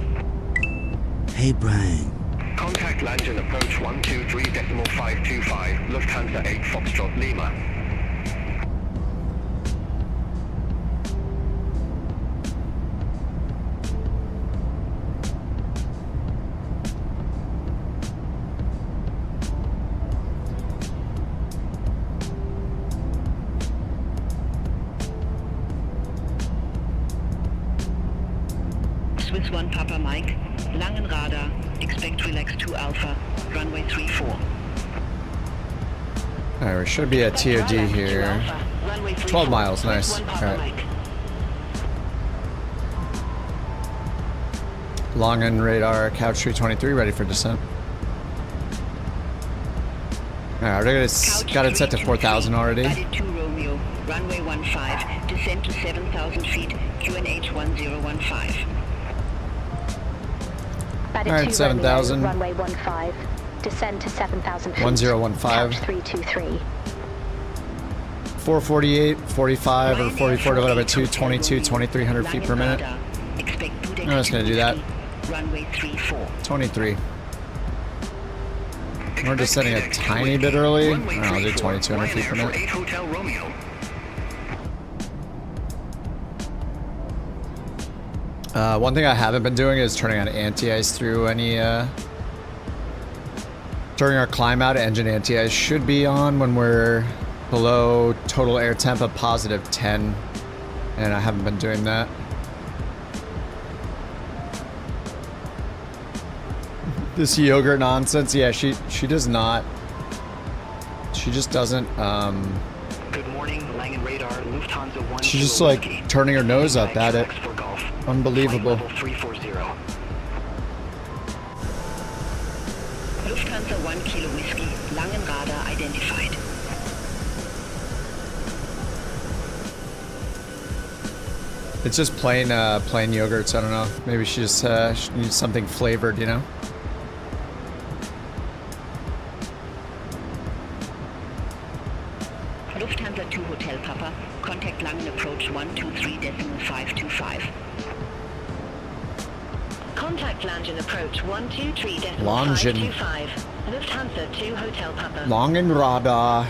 S15: Hey, Brian.
S5: Contact Langen approach 123.525, Lufthansa 8 Foxtrot Lima.
S14: Swiss 1 Papa Mike, Langen radar, expect relax 2 Alpha, runway 34.
S1: Alright, we should be at TOD here.
S14: Runway 34.
S1: 12 miles, nice.
S14: Swiss 1
S1: All
S14: Papa
S1: right.
S14: Mike.
S1: Long end radar, couch 323, ready for descent. Alright, got it set to 4,000 already.
S14: Buddy 2 Romeo, runway 15, descend to 7,000 feet, QNH 1015.
S1: Alright, 7,000.
S4: Runway 15, descend to 7,000 feet.
S1: 1015.
S4: Couch 323.
S1: 448, 45, or 44 divided by 2, 22, 2,300 feet per minute. I'm just gonna do that.
S14: Runway 34.
S1: 23. We're descending a tiny bit early. I'll do 2,200 feet per minute.
S5: Hotel Romeo.
S1: One thing I haven't been doing is turning on anti-ice through any, during our climb out. Engine anti-ice should be on when we're below total air temp of positive 10, and I haven't been doing that. This yogurt nonsense, yeah, she does not. She just doesn't,
S9: Good morning, Langen Radar, Lufthansa 1.
S1: she's just like turning her nose up at it. Unbelievable.
S14: Lufthansa 1 Kilo Whiskey, Langen Radar identified.
S1: It's just plain yogurts, I don't know. Maybe she just she needs something flavored, you know?
S14: Lufthansa 2 Hotel Papa, contact Langen approach 123.525.
S4: Contact Langen approach 123.525. Lufthansa 2 Hotel Papa.
S1: Langen Radar.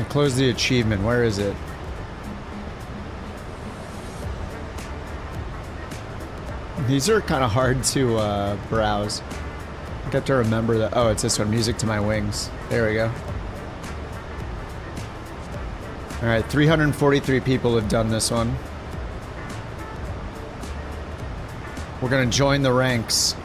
S1: Close the achievement. Where is it? These are kind of hard to browse. I have to remember that. Oh, it's this one. Music to my wings. There we go. All right, 343 people have done this one. We're gonna join the ranks.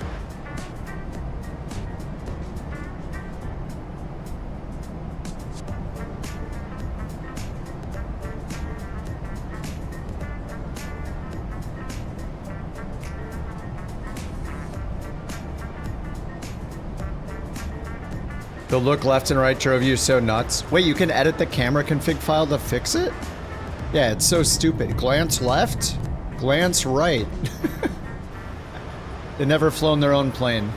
S1: The look left and right drove you so nuts. Wait, you can edit the camera config file to fix it? Yeah, it's so stupid. Glance left, glance right. They've never flown their own plane.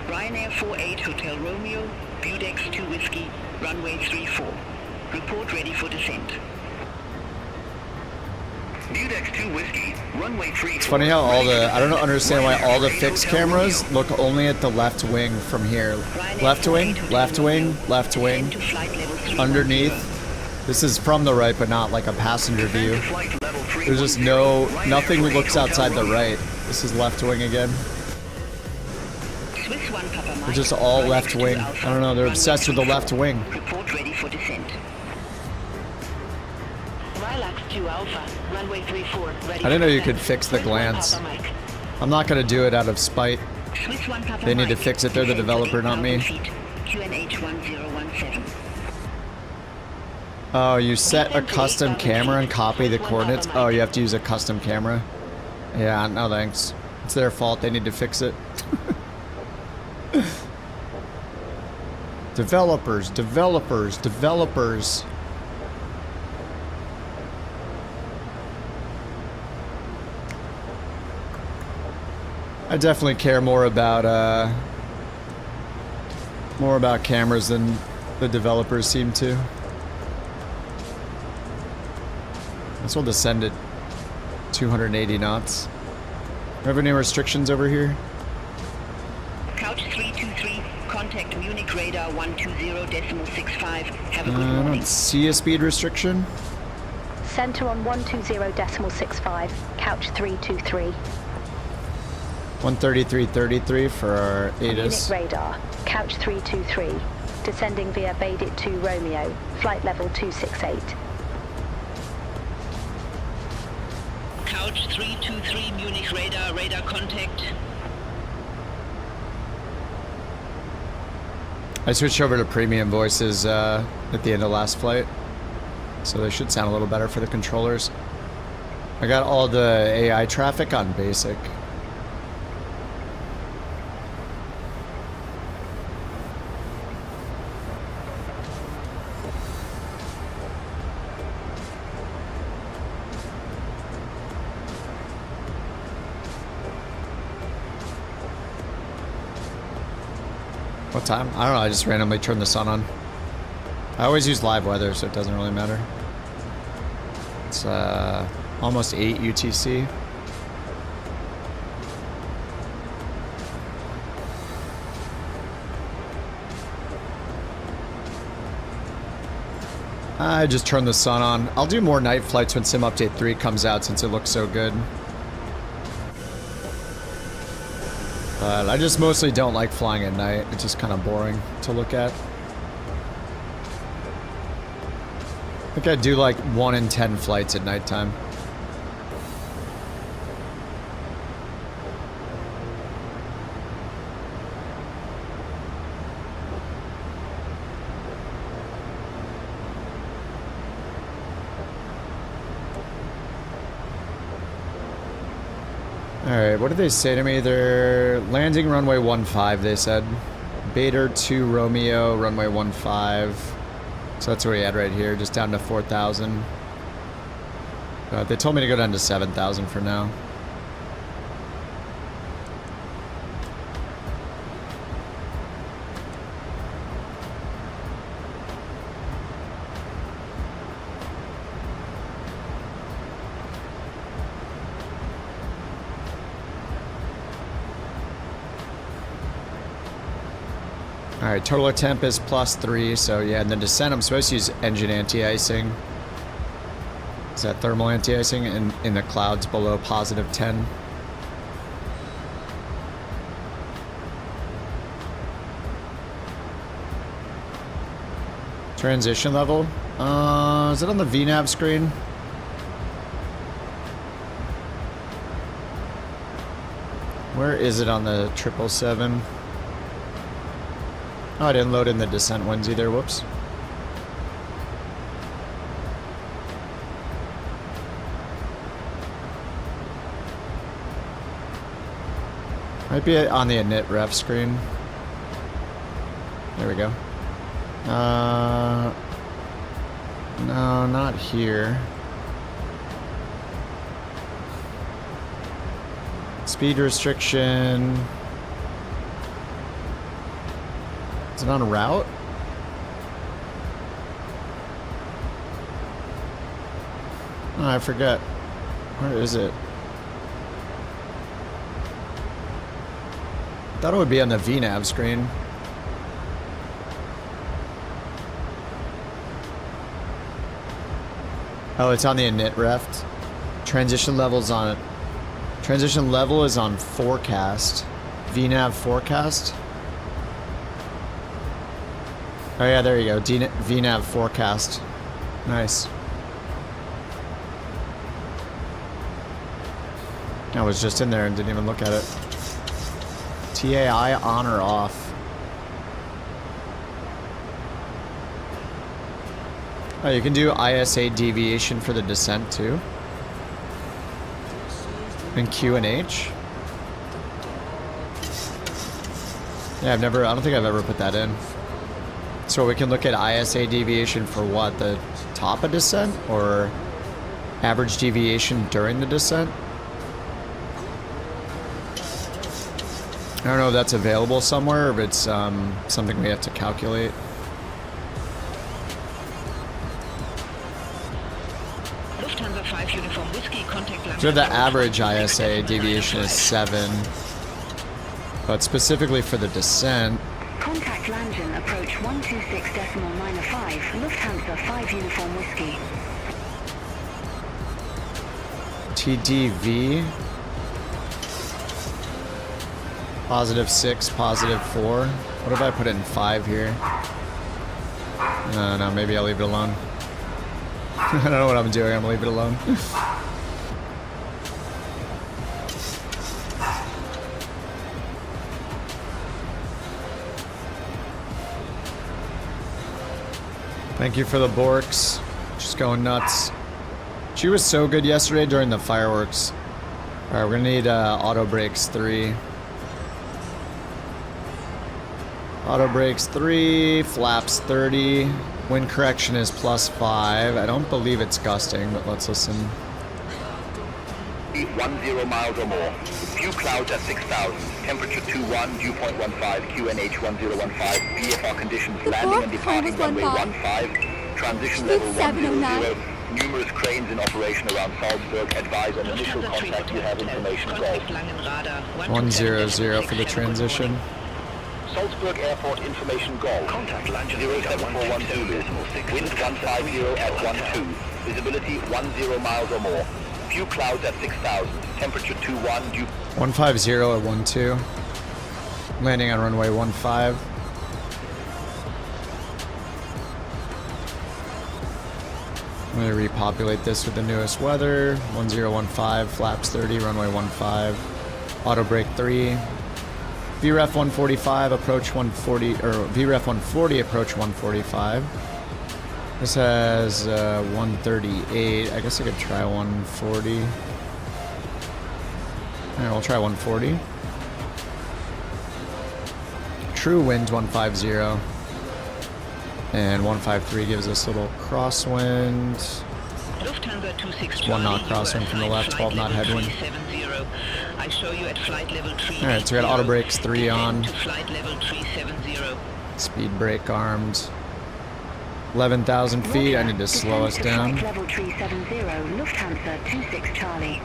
S14: Ryanair 48 Hotel Romeo, Budex 2 Whiskey, runway 34. Report ready for descent.
S5: Budex 2 Whiskey, runway 34.
S1: It's funny how all the, I don't understand why all the fixed cameras look only at the left wing from here. Left wing, left wing, left wing, underneath. This is from the right, but not like a passenger view. There's just nothing looks outside the right. This is left wing again. They're just all left wing. I don't know, they're obsessed with the left wing.
S14: Report ready for descent. Lilacs 2 Alpha, runway 34, ready.
S1: I didn't know you could fix the glance. I'm not gonna do it out of spite. They need to fix it, they're the developer, not me.
S14: QNH 1017.
S1: Oh, you set a custom camera and copy the coordinates? Oh, you have to use a custom camera? Yeah, no thanks. It's their fault, they need to fix it. Developers, developers, developers. I definitely care more about cameras than the developers seem to. This will descend at 280 knots. Do we have any restrictions over here?
S14: Couch 323, contact contact Munich radar 120.65. Have a good
S1: I
S14: morning.
S1: don't see a speed restriction.
S4: Center on 120.65, couch 323.
S1: 133.33 for our
S4: Munich
S1: ATIS.
S4: radar, couch 323. Descending via Badit 2 Romeo, flight level 268.
S14: Couch 323 Munich radar, radar contact.
S1: I switched over to premium voices at the end of last flight, so they should sound a little better for the controllers. I got all the AI traffic on basic. What time? I don't know, I just randomly turned the sun on. I always use live weather, so it doesn't really matter. It's almost 8 UTC. I just turned the sun on. I'll do more night flights when Sim Update 3 comes out since it looks so good. But I just mostly don't like flying at night. It's just kind of boring to look at. I think I do like 1 in 10 flights at nighttime. Alright, what did they say to me? They're landing runway 15, they said. Bader 2 Romeo, runway 15. So that's where we had right here, just down to 4,000. They told me to go down to 7,000 for now. Alright, total temp is +3, so yeah, in the descent I'm supposed to use engine anti-icing. Is that thermal anti-icing in the clouds below +10? Transition level? Is it on the VNAV screen? Where is it on the 777? Oh, I didn't load in the descent ones either, whoops. Might be on the init ref screen. There we go. No, not here. Speed restriction. Is it on a route? Oh, I forget. Where is it? Thought it would be on the VNAV screen. Oh, it's on the init ref. Transition level's on it. Transition level is on forecast. VNAV forecast. Oh yeah, there you go. VNAV forecast. Nice. I was just in there and didn't even look at it. TAI on or off? Oh, you can do ISA deviation for the descent too. And Q and H. Yeah, I don't think I've ever put that in. So we can look at ISA deviation for what? The top of descent? Or average deviation during the descent? I don't know if that's available somewhere or if it's something we have to calculate.
S14: Lufthansa 5 Uniform Whiskey, contact
S1: So the average ISA deviation is 7. But specifically for the descent,
S7: Contact Langen, approach 126.95, Lufthansa 5 Uniform Whiskey.
S1: TDV. +6, +4. What if I put it in 5 here? No, maybe I'll leave it alone. I don't know what I'm doing, I'm gonna leave it alone. Thank you for the Borks. She's going nuts. She was so good yesterday during the fireworks. Alright, we're gonna need auto brakes 3. Auto brakes 3, flaps 30. Wind correction is +5. I don't believe it's gusting, but let's listen.
S5: 10 miles or more. Few clouds at 6,000. Temperature 21, dew point 15, QNH 1015. VFR conditions landing and departing runway 15. Transition level 100. Numerous cranes in operation around Salzburg. Advise on initial contact. You have information. Go.
S1: 100 for the transition.
S5: Salzburg Airport information go. Contact Langen 0741 Zulu. Wind 150 at 12. Visibility 10 miles or more. Few clouds at 6,000. Temperature 21. Dew
S1: 150 at 12. Landing on runway 15. I'm going to repopulate this with the newest weather. 1015, flaps 30, runway 15. Auto brake 3. VREF 145, approach 140, or VREF 140, approach 145. This has 138. I guess I could try 140. Alright, we'll try 140. True wind 150. And 153 gives us a little crosswind. 1 knot crosswind from the left, 12 knot headwind.
S14: I show you at flight level 3.
S1: Alright, so we got auto brakes 3 on.
S14: Flight level 370.
S1: Speed brake armed. 11,000 feet. I need to slow us down.
S7: Flight level 370, Lufthansa 26 Charlie.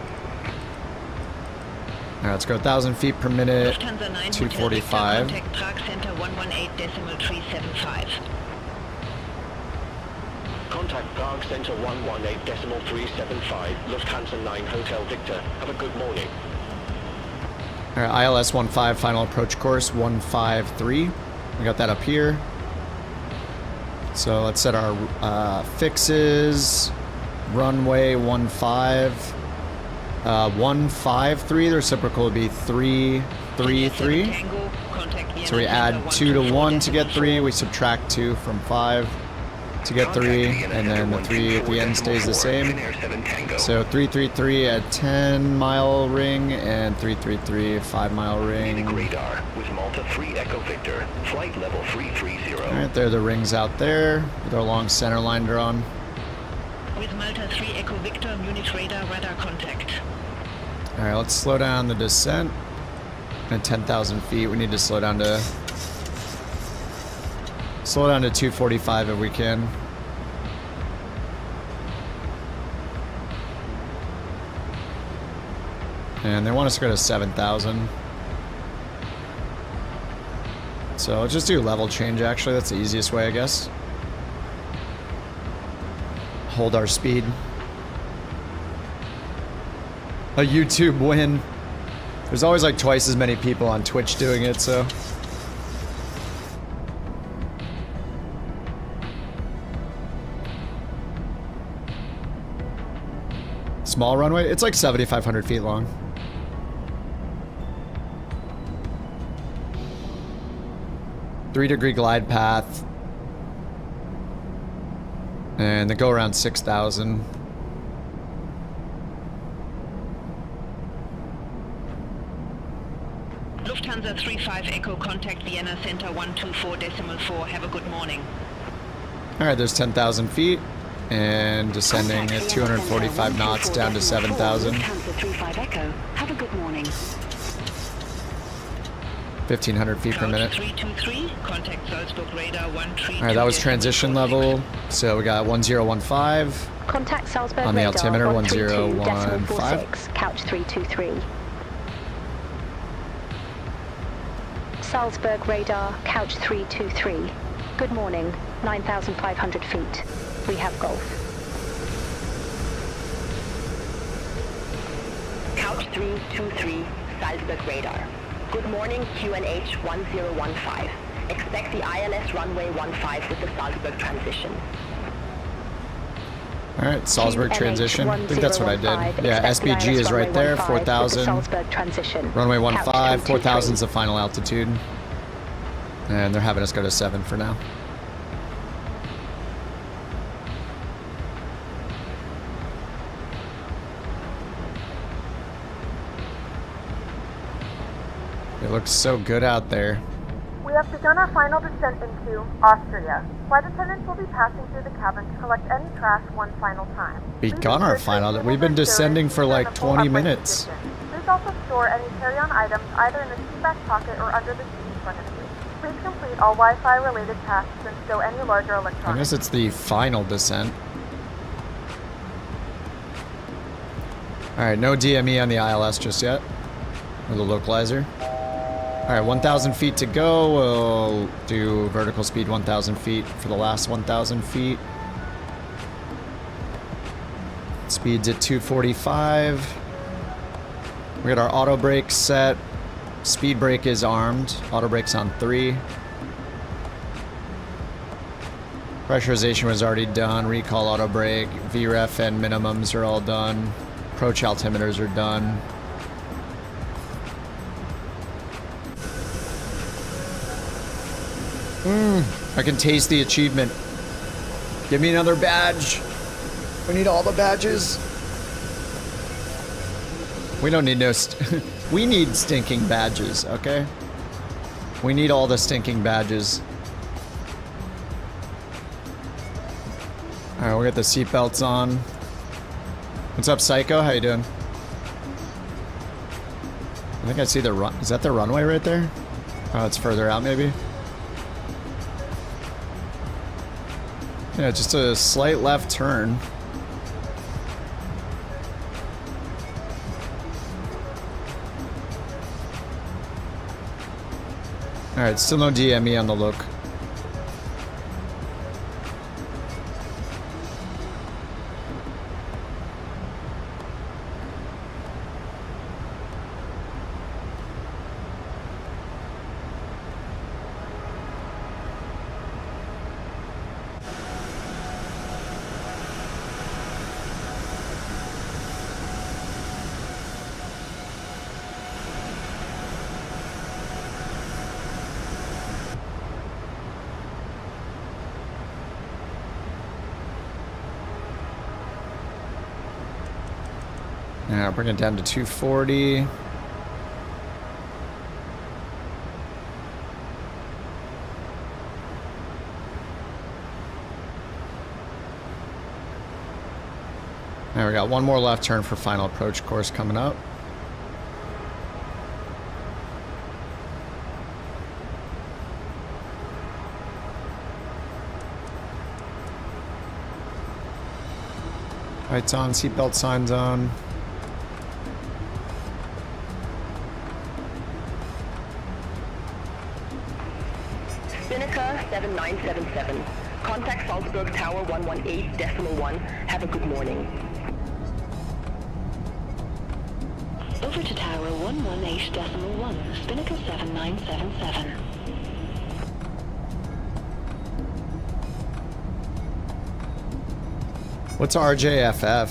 S1: Alright, let's go 1,000 feet per minute. 245.
S14: Contact Prague Center 118.375.
S8: Contact Prague Center 118.375, Lufthansa 9 Hotel Victor. Have a good morning.
S1: Alright, ILS 15, final approach course 153. We got that up here. So let's set our fixes. Runway 15. 153, the reciprocal would be 333. So we add 2 to 1 to get 3, we subtract 2 from 5 to get 3, and then the 3 at the end stays the same. So 333 at 10-mile ring and 333 5-mile ring.
S5: radar with Malta 3 Echo Victor, flight level 330.
S1: Alright, there are the rings out there with our long center line drawn.
S14: With Malta 3 Echo Victor, Munich radar contact.
S1: Alright, let's slow down the descent. At 10,000 feet, we need to slow down to 245 if we can. And they want us to go to 7,000. So let's just do level change actually, that's the easiest way I guess. Hold our speed. A YouTube win. There's always like twice as many people on Twitch doing it, so. Small runway? It's like 7,500 feet long. Three-degree glide path. And they go around 6,000.
S14: Lufthansa 35 Echo, contact Vienna Center 124.4. Have a good morning.
S1: Alright, there's 10,000 feet. And descending at 245 knots down to 7,000.
S7: Lufthansa 35 Echo. Have a good morning.
S1: 1,500 feet per minute.
S14: 323, contact Salzburg radar 13.
S1: Alright, that was transition level. So we got 1015.
S4: Contact Salzburg
S1: on the
S4: radar
S1: altimeter,
S4: 132.46, couch 323. Salzburg radar, couch 323. Good morning, 9,500 feet. We have Golf.
S7: Couch 323, Salzburg radar. Good morning, QNH 1015. Expect the ILS runway 15 with the Salzburg transition.
S1: Alright, Salzburg transition. I think that's what I did. Yeah, SBG is right there, 4,000. Runway 15, 4,000 is the final altitude. And they're having us go to 7 for now. It looks so good out there.
S13: We have begun our final descent into Austria. Flight attendants will be passing through the cabin to collect any trash one final time.
S1: Begun our final? We've been descending for like 20 minutes.
S13: Please also store any carry-on items either in the seat back pocket or under the seat in front of you. Please complete all Wi-Fi related tasks and stow any larger electronics.
S1: I guess it's the final descent. Alright, no DME on the ILS just yet. Or the localizer. Alright, 1,000 feet to go. We'll do vertical speed 1,000 feet for the last 1,000 feet. Speed's at 245. We got our auto brake set. Speed brake is armed. Auto brake's on 3. Pressurization was already done. Recall auto brake. VREF and minimums are all done. Approach altimeters are done. I can taste the achievement. Give me another badge. We need all the badges. We don't need no we need stinking badges, okay? We need all the stinking badges. Alright, we'll get the seatbelts on. What's up, Psycho? How you doing? I think I see the run. Is that the runway right there? Oh, it's further out maybe. Yeah, just a slight left turn. Alright, still no DME on the look. Yeah, bring it down to 240. Now we got one more left turn for final approach course coming up. Lights on, seatbelt signs on.
S7: Spinnaker 7977. Contact Salzburg Tower 118.1. Have a good morning. Over to Tower 118.1. Spinnaker 7977.
S1: What's RJFF?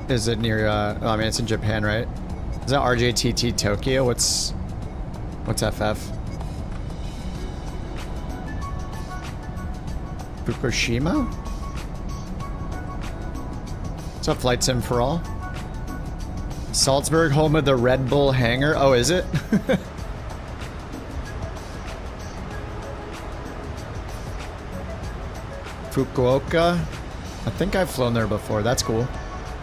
S1: Is it near, I mean, it's in Japan, right? Is that RJTT Tokyo? What's FF? Fukushima? What's up, Flight Sim for all? Salzburg, home of the Red Bull hangar? Oh, is it? Fukuoka? I think I've flown there before. That's cool.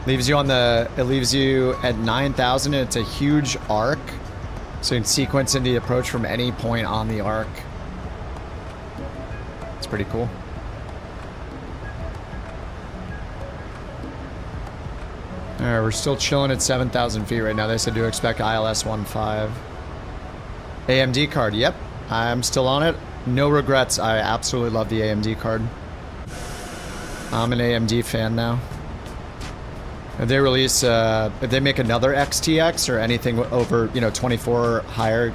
S1: Leaves you on the... It leaves you at 9,000 and it's a huge arc. So you can sequence into the approach from any point on the arc. It's pretty cool. Alright, we're still chilling at 7,000 feet right now. They said to expect ILS 15. AMD card, yep. I'm still on it. No regrets. I absolutely love the AMD card. I'm an AMD fan now. If they release, if they make another XTX or anything over, you know, 24 higher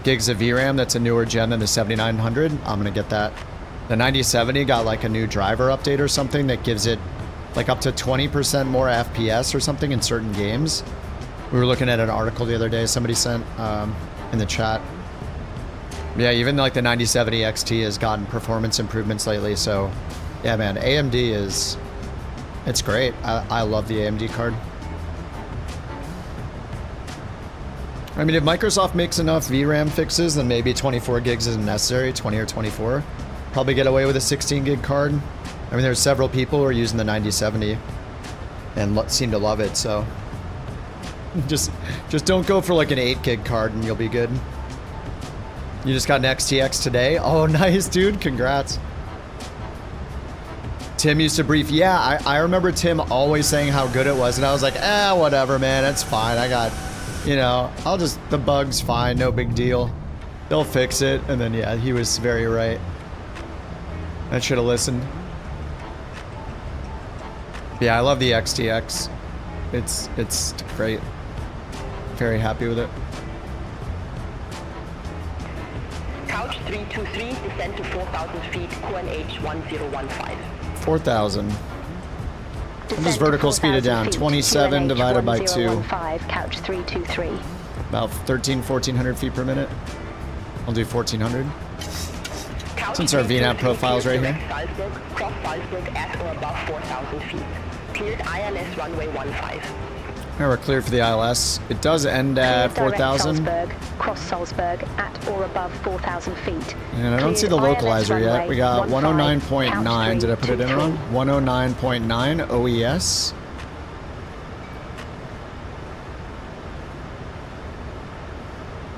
S1: gigs of VRAM that's a newer gen than the 7900, I'm gonna get that. The 9070 got like a new driver update or something that gives it like up to 20% more FPS or something in certain games. We were looking at an article the other day somebody sent in the chat. Yeah, even like the 9070 XT has gotten performance improvements lately, so yeah, man, AMD is, it's great. I love the AMD card. I mean, if Microsoft makes enough VRAM fixes, then maybe 24 gigs isn't necessary, 20 or 24. Probably get away with a 16 gig card. I mean, there's several people who are using the 9070 and seem to love it, so just don't go for like an 8 gig card and you'll be good. You just got an XTX today? Oh, nice, dude. Congrats. Tim used to brief. Yeah, I remember Tim always saying how good it was, and I was like, whatever, man. It's fine. I got, you know, the bug's fine. No big deal. They'll fix it. And then, yeah, he was very right. I should have listened. Yeah, I love the XTX. It's great. Very happy with it.
S14: Couch 323, descend to 4,000 feet, QNH 1015.
S1: 4,000. I'm just vertical speed it down. 27 divided by 2.
S4: Couch 323.
S1: About 1400 feet per minute. I'll do 1400. Since our VNAV profile's right here.
S14: Salzburg, cross Salzburg at or above 4,000 feet. Cleared ILS runway 15.
S1: Alright, we're clear for the ILS. It does end at 4,000.
S4: Cross Salzburg at or above 4,000 feet.
S1: And I don't see the localizer yet. We got 109.9. Did I put it in wrong? 109.9 OES.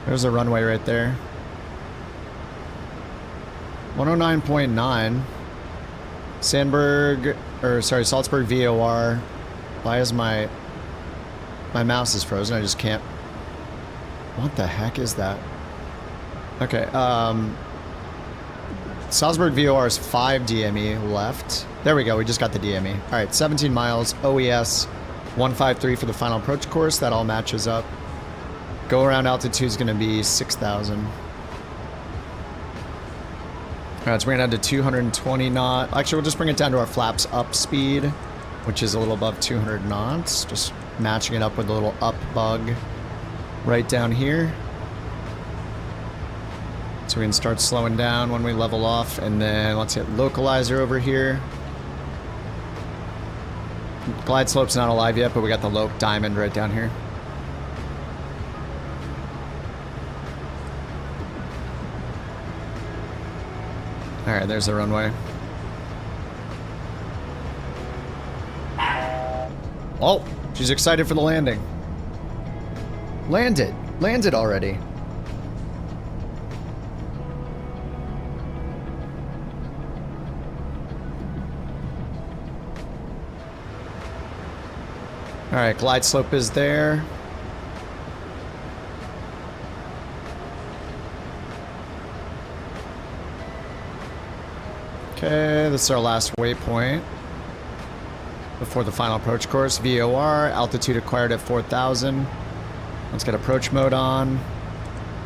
S1: There's a runway right there. 109.9. Salzburg VOR. Why is my mouse is frozen? I just can't. What the heck is that? Okay, Salzburg VOR is 5 DME left. There we go, we just got the DME. Alright, 17 miles, OES 153 for the final approach course. That all matches up. Go around altitude is going to be 6,000. Alright, so we're going to down to 220 knots. Actually, we'll just bring it down to our flaps up speed, which is a little above 200 knots. Just matching it up with a little up bug right down here. So we can start slowing down when we level off, and then let's hit localizer over here. Glide slope's not alive yet, but we got the lope diamond right down here. Alright, there's the runway. Oh, she's excited for the landing. Landed. Landed already. Alright, glide slope is there. Okay, this is our last waypoint before the final approach course. VOR, altitude acquired at 4,000. Let's get approach mode on.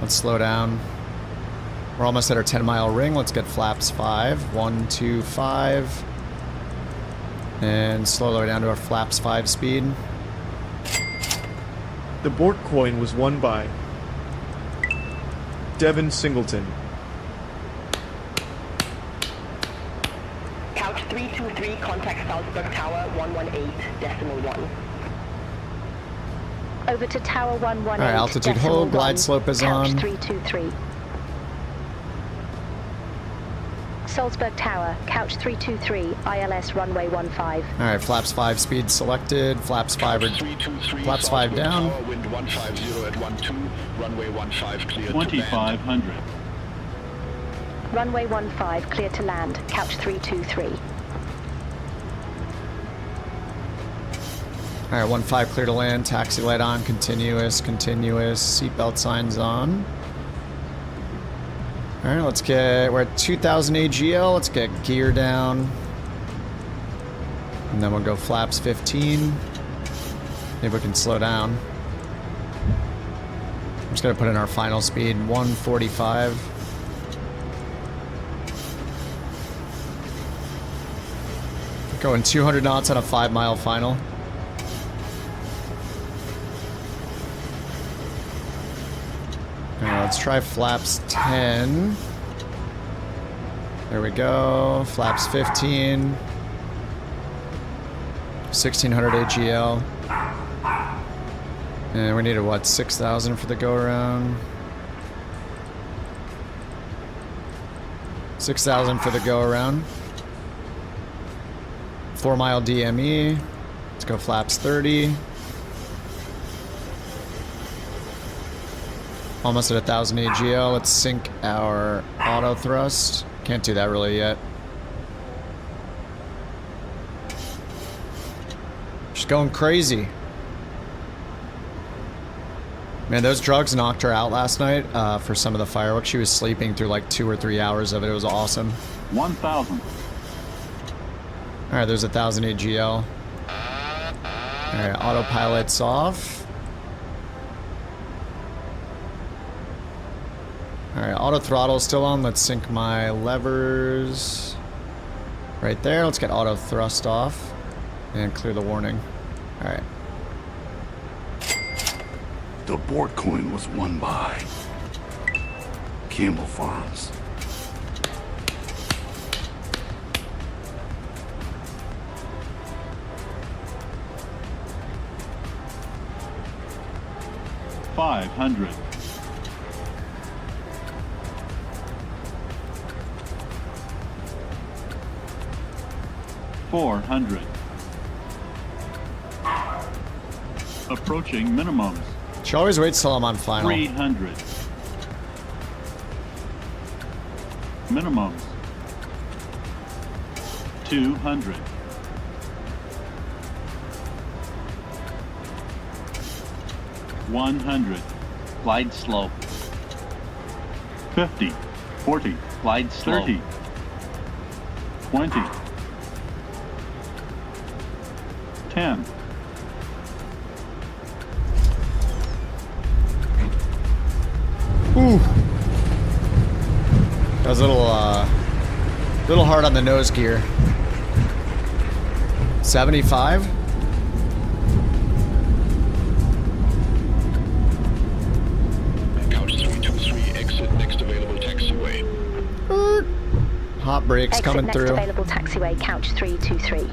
S1: Let's slow down. We're almost at our 10-mile ring. Let's get flaps 5. 1, 2, 5. And slow down to our flaps 5 speed.
S16: The BorkCoin was won by Devin Singleton.
S14: Couch 323, contact Salzburg Tower 118.1.
S4: Over to Tower 118.
S1: Alright, altitude hold, glide slope is on.
S4: Couch 323. Salzburg Tower, Couch 323, ILS runway 15.
S1: Alright, flaps 5 speed selected, flaps 5 flaps 5 down.
S11: Tower, wind 150 at 12, runway 15 cleared
S10: 2,500.
S4: Runway 15 clear to land, Couch 323.
S1: Alright, 15 clear to land, taxi light on, continuous, seatbelt signs on. All right, we're at 2,000 AGL. Let's get gear down. And then we'll go flaps 15. Maybe we can slow down. I'm just gonna put in our final speed, 145. Going 200 knots on a 5-mile final. Let's try flaps 10. There we go. Flaps 15. 1600 AGL. And we needed what, 6,000 for the go around? 6,000 for the go around. 4-mile DME. Let's go flaps 30. Almost at 1,000 AGL. Let's sync our auto thrust. Can't do that really yet. She's going crazy. Man, those drugs knocked her out last night for some of the fireworks. She was sleeping through like 2 or 3 hours of it. It was awesome.
S10: 1,000.
S1: Alright, there's 1,000 AGL. Alright, autopilot's off. Alright, auto throttle still on. Let's sync my levers. Right there. Let's get auto thrust off. And clear the warning. Alright.
S15: The BorkCoin was won by Campbell Farms.
S10: $500. $400. Approaching minimums.
S1: She always waits till I'm on final.
S10: 300. Minimums. 200. 100.
S8: Glide slow.
S10: 50. 40.
S8: Glide slow.
S10: 30. 20. 10.
S1: Ooh. That was a little hard on the nose gear. 75?
S11: Couch 323, exit next available taxiway.
S1: Hot brakes coming
S4: Exit
S1: through.
S4: next available taxiway, couch 323.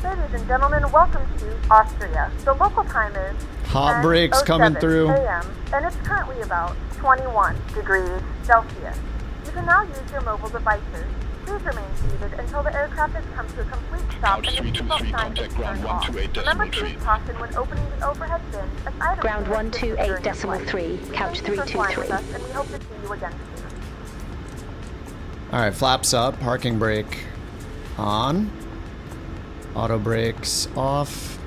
S13: Ladies and gentlemen, welcome to Austria. The local time is
S1: Hot brakes coming
S13: 10:07
S1: through.
S13: a.m. and it's currently about 21 degrees Celsius. You can now use your mobile devices. Please remain seated until the aircraft has come to a complete stop
S11: Couch
S13: and the seatbelt
S11: 323,
S13: sign is
S11: contact ground
S13: turned off.
S11: 128
S13: Remember
S11: decimal
S13: to
S11: three.
S13: use caution when opening the overhead bins as items
S4: Ground
S13: may have disappeared
S4: 128
S13: during the
S4: decimal
S13: flight.
S4: 3, couch
S13: Thank you for flying
S4: 323.
S13: with us, and we hope to see you again soon.
S1: Alright, flaps up, parking brake on. Auto brakes off.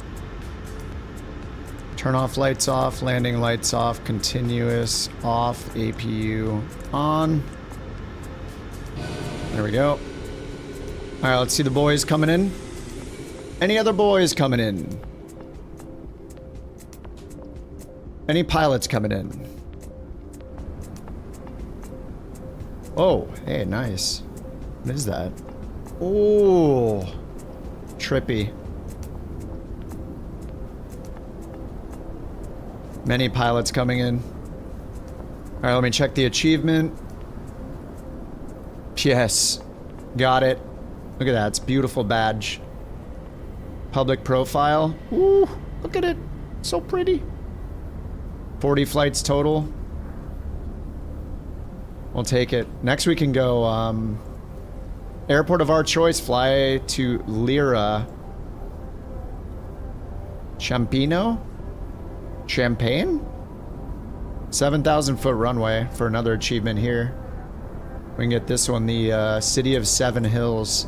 S1: Turn off lights off, landing lights off, continuous off, APU on. There we go. Alright, let's see the boys coming in. Any other boys coming in? Any pilots coming in? Oh, hey, nice. What is that? Oh, trippy. Many pilots coming in. All right, let me check the achievement. Yes, got it. Look at that, it's a beautiful badge. Public profile. Ooh, look at it, so pretty. 40 flights total. We'll take it. Next we can go, airport of our choice, fly to Lyra. Champino? Champagne? 7,000 foot runway for another achievement here. We can get this one, the City of Seven Hills.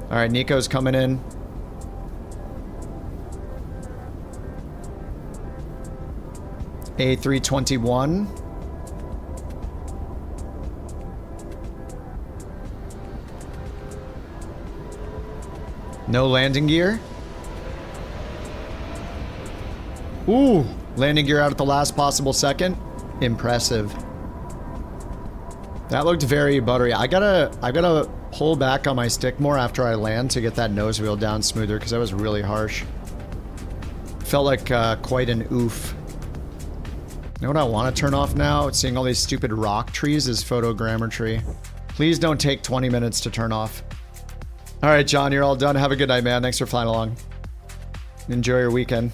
S1: Alright, Nico's coming in. A321. No landing gear. Ooh, landing gear out at the last possible second. Impressive. That looked very buttery. I gotta pull back on my stick more after I land to get that nose wheel down smoother because that was really harsh. Felt like quite an oof. You know what I want to turn off now? Seeing all these stupid rock trees is photogrammetry. Please don't take 20 minutes to turn off. All right, John, you're all done. Have a good night, man. Thanks for flying along. Enjoy your weekend.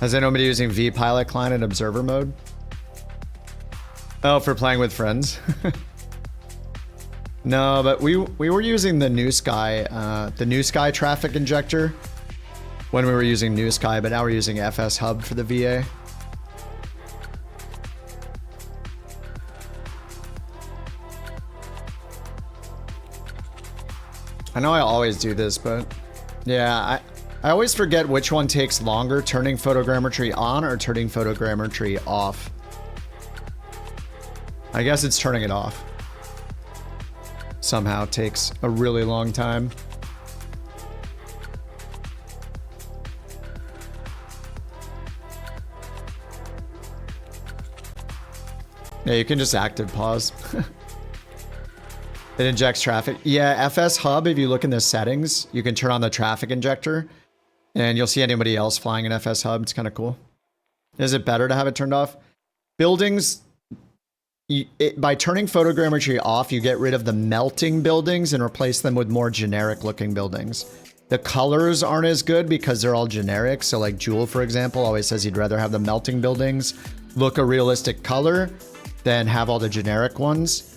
S1: Has anybody using vPilot client in observer mode? Oh, for playing with friends. No, but we were using the New Sky traffic injector when we were using New Sky, but now we're using FsHub for the VA. I know I always do this, but yeah, I always forget which one takes longer, turning photogrammetry on or turning photogrammetry off. I guess it's turning it off. Somehow takes a really long time. Yeah, you can just active pause. It injects traffic. Yeah, FsHub, if you look in the settings, you can turn on the traffic injector and you'll see anybody else flying in FsHub. It's kind of cool. Is it better to have it turned off? Buildings, by turning photogrammetry off, you get rid of the melting buildings and replace them with more generic looking buildings. The colors aren't as good because they're all generic. So like Jewel, for example, always says he'd rather have the melting buildings look a realistic color than have all the generic ones.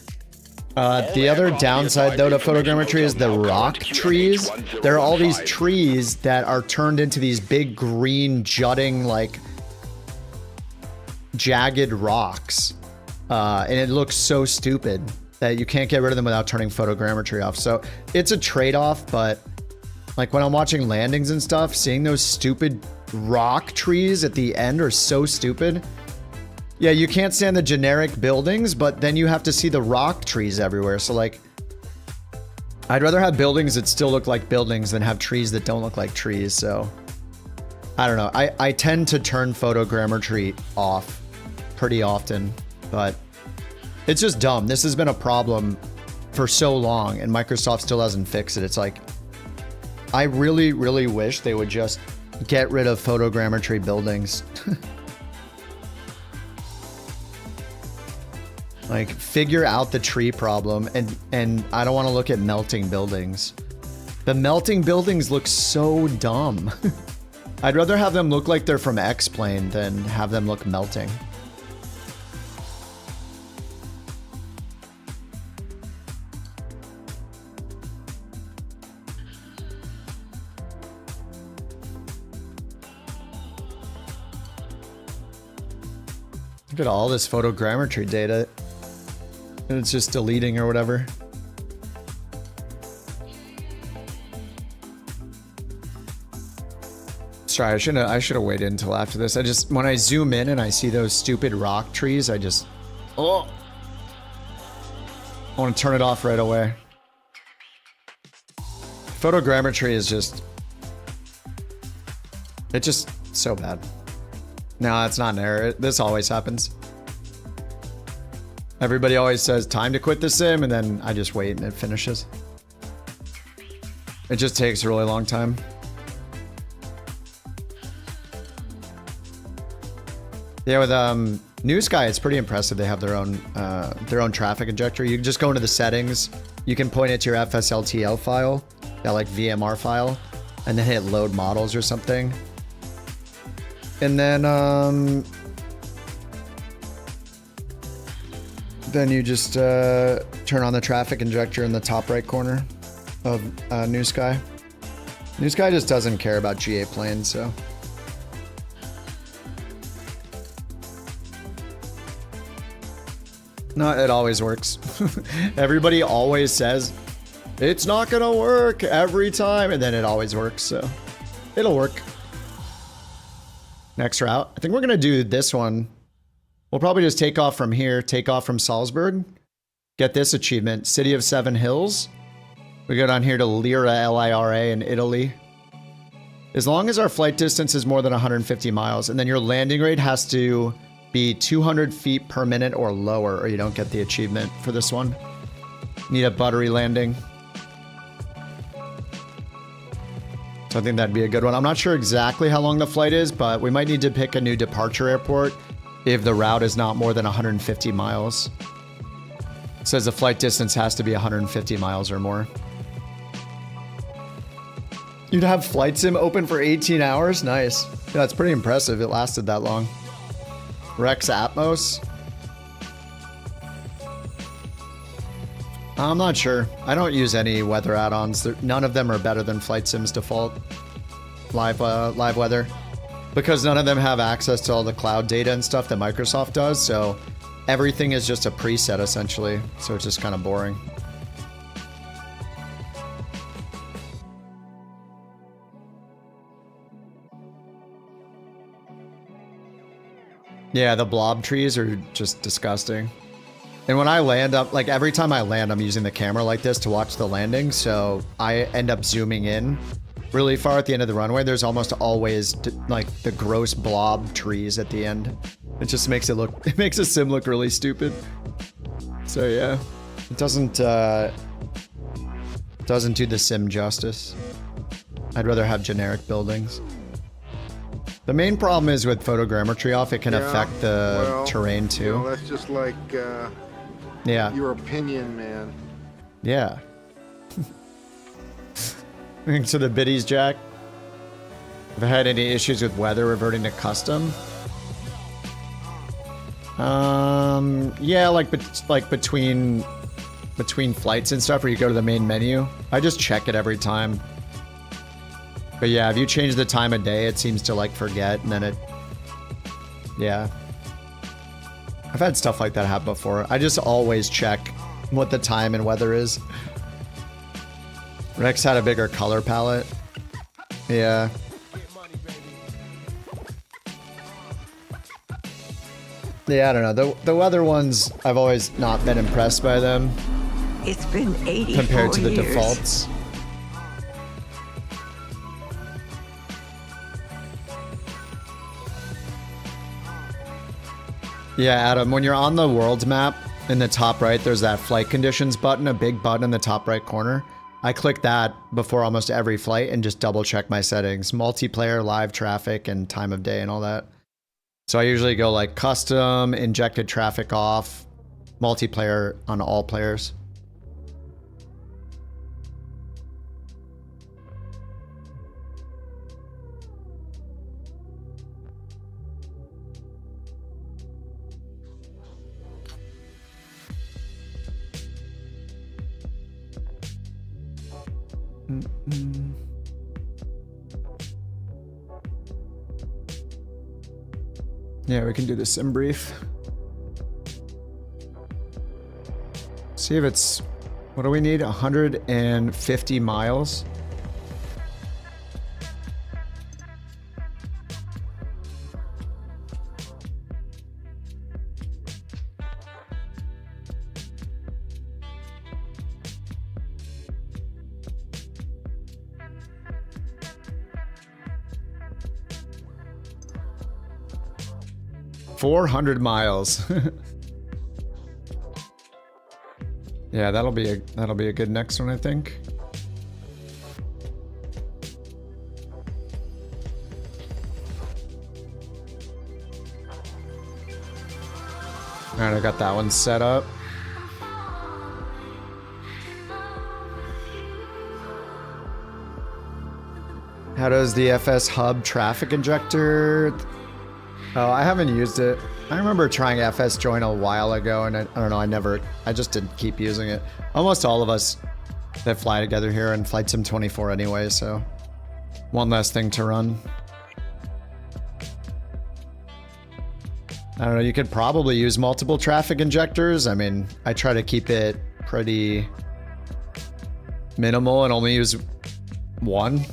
S1: The other downside, though, to photogrammetry is the rock trees. There are all these trees that are turned into these big green jutting, like, jagged rocks. And it looks so stupid that you can't get rid of them without turning photogrammetry off. So it's a trade-off, but like when I'm watching landings and stuff, seeing those stupid rock trees at the end are so stupid. Yeah, you can't stand the generic buildings, but then you have to see the rock trees everywhere. So like, I'd rather have buildings that still look like buildings than have trees that don't look like trees. So I don't know. I tend to turn photogrammetry off pretty often, but it's just dumb. This has been a problem for so long and Microsoft still hasn't fixed it. It's like, I really, really wish they would just get rid of photogrammetry buildings. Like, figure out the tree problem, and I don't want to look at melting buildings. The melting buildings look so dumb. I'd rather have them look like they're from X-Plane than have them look melting. Look at all this photogrammetry data. And it's just deleting or whatever. Sorry, I should have waited until after this. When I zoom in and I see those stupid rock trees, I want to turn it off right away. Photogrammetry is it's just so bad. No, it's not an error. This always happens. Everybody always says time to quit the sim, and then I just wait and it finishes. It just takes a really long time. Yeah, with New Sky, it's pretty impressive. They have their own traffic injector. You can just go into the settings. You can point it to your FSLTL file, that like VMR file, and then hit load models or something. And then you just turn on the traffic injector in the top right corner of New Sky. New Sky just doesn't care about GA planes, so. No, it always works. Everybody always says, it's not gonna work every time, and then it always works, so it'll work. Next route. I think we're gonna do this one. We'll probably just take off from here, take off from Salzburg, get this achievement, City of Seven Hills, We go down here to Lira, L-I-R-A in Italy. As long as our flight distance is more than 150 miles, and then your landing rate has to be 200 feet per minute or lower, or you don't get the achievement for this one. Need a buttery landing. So I think that'd be a good one. I'm not sure exactly how long the flight is, but we might need to pick a new departure airport if the route is not more than 150 miles. It says the flight distance has to be 150 miles or more. You'd have Flight Sim open for 18 hours? Nice. Yeah, that's pretty impressive. It lasted that long. Rex Atmos? I'm not sure. I don't use any weather add-ons. None of them are better than Flight Sim's default live weather, because none of them have access to all the cloud data and stuff that Microsoft does. So everything is just a preset essentially. So it's just kind of boring. Yeah, the blob trees are just disgusting. And when I land up, like every time I land, I'm using the camera like this to watch the landing. So I end up zooming in really far at the end of the runway. There's almost always like the gross blob trees at the end. It just makes it look, it makes the sim look really stupid. So yeah, it doesn't do the sim justice. I'd rather have generic buildings. The main problem is with photogrammetry off, it can affect the terrain too.
S17: You know, that's just like
S1: yeah,
S17: your opinion, man.
S1: Yeah. Thanks to the biddies, Jack. Have I had any issues with weather reverting to custom? Yeah, like between flights and stuff, where you go to the main menu. I just check it every time. But yeah, if you change the time of day, it seems to like forget, and then it... Yeah. I've had stuff like that happen before. I just always check what the time and weather is. Rex had a bigger color palette. Yeah. Yeah, I don't know. The weather ones, I've always not been impressed by them.
S18: It's been 84
S1: compared to the
S18: years.
S1: defaults. Yeah, Adam, when you're on the world map, in the top right, there's that flight conditions button, a big button in the top right corner. I click that before almost every flight and just double check my settings. Multiplayer, live traffic, and time of day and all that. So I usually go like custom, injected traffic off, multiplayer on all players. Yeah, we can do the sim brief. See if it's... What do we need? 150 miles? $400 miles. Yeah, that'll be a good next one, I think. All right, I got that one set up. How does the FsHub traffic injector? Oh, I haven't used it. I remember trying FS Join a while ago, and I don't know, I just didn't keep using it. Almost all of us that fly together here in Flight Sim 24 anyway, so one less thing to run. I don't know, you could probably use multiple traffic injectors. I mean, I try to keep it pretty minimal and only use one.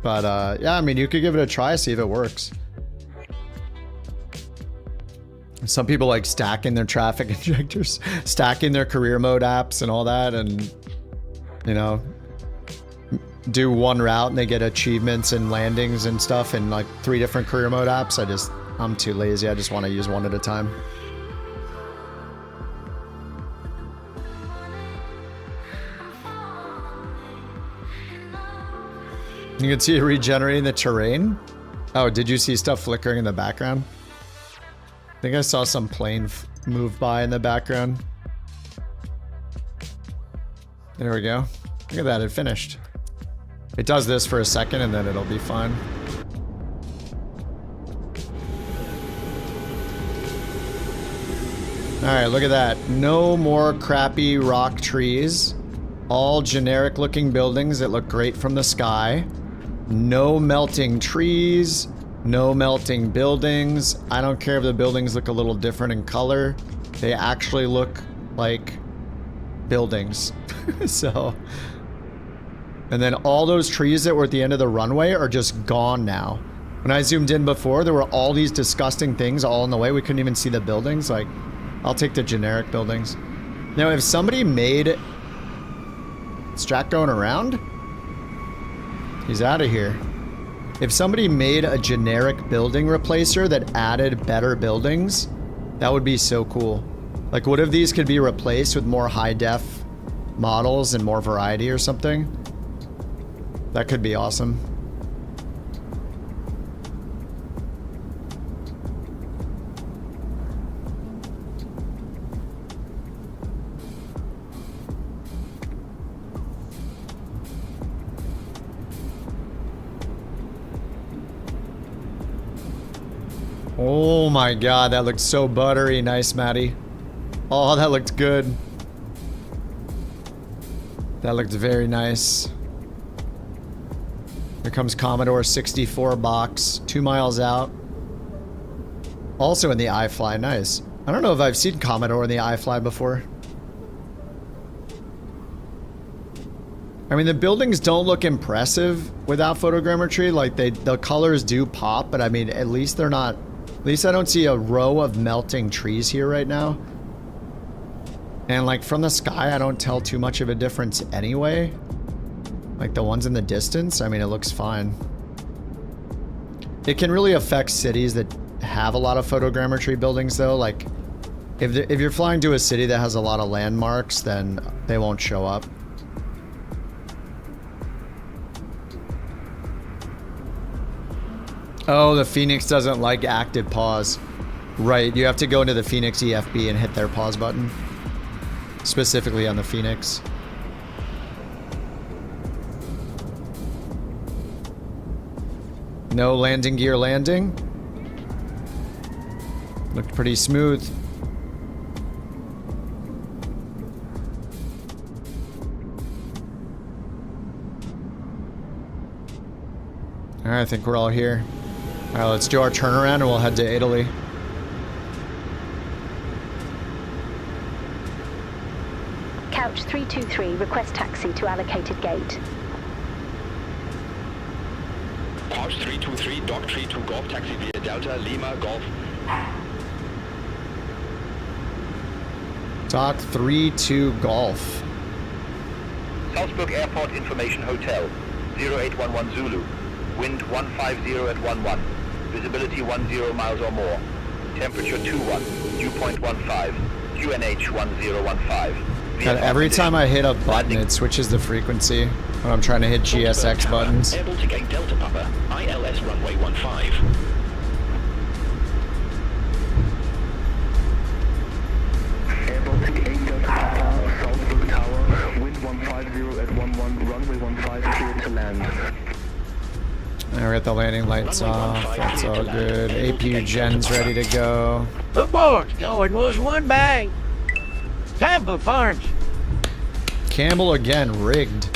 S1: But yeah, I mean, you could give it a try, see if it works. Some people like stacking their traffic injectors, stacking their career mode apps and all that, and you know, do one route and they get achievements and landings and stuff in like 3 different career mode apps. I'm too lazy. I just want to use one at a time. You can see it regenerating the terrain. Oh, did you see stuff flickering in the background? I think I saw some plane move by in the background. There we go. Look at that, it finished. It does this for a second and then it'll be fine. Alright, look at that. No more crappy rock trees. All generic looking buildings that look great from the sky. No melting trees. No melting buildings. I don't care if the buildings look a little different in color. They actually look like buildings. So... And then all those trees that were at the end of the runway are just gone now. When I zoomed in before, there were all these disgusting things all in the way. We couldn't even see the buildings. Like, I'll take the generic buildings. Now, if somebody made... Is Jack going around? He's out of here. If somebody made a generic building replacer that added better buildings, that would be so cool. Like, what if these could be replaced with more high-def models and more variety or something? That could be awesome. Oh my god, that looked so buttery. Nice, Maddie. Oh, that looked good. That looked very nice. Here comes Commodore 64 box, 2 miles out. Also in the iFly, nice. I don't know if I've seen Commodore in the iFly before. I mean, the buildings don't look impressive without photogrammetry. Like, the colors do pop, but I mean, at least they're not... At least I don't see a row of melting trees here right now. And like, from the sky, I don't tell too much of a difference anyway. Like the ones in the distance, I mean, it looks fine. It can really affect cities that have a lot of photogrammetry buildings though. Like, if you're flying to a city that has a lot of landmarks, then they won't show up. Oh, the Phoenix doesn't like active pause. Right, you have to go into the Phoenix EFB and hit their pause button. Specifically on the Phoenix. No landing gear landing. Looked pretty smooth. Alright, I think we're all here. Alright, let's do our turnaround and we'll head to Italy.
S4: Couch 323, request taxi to allocated gate.
S8: Couch 323, Dock 32 Golf, taxi via Delta, Lima, Golf.
S1: Dock 32 Golf.
S5: Salzburg Airport Information Hotel, 0811 Zulu. Wind 150 at 11. Visibility 10 miles or more. Temperature 21. Dew point 15. QNH 1015.
S1: God, every time I hit a button, it switches the frequency when I'm trying to hit GSX buttons.
S8: Able to gate Delta Papa, ILS runway 15.
S11: Airport to gate Delta Papa, Salzburg Tower, wind 150 at 11, runway 15, clear to land.
S1: Alright, we got the landing lights off. That's all good. APU gen's ready to go.
S18: The boat's going was one bang. Tampa Farms.
S1: Campbell again, rigged.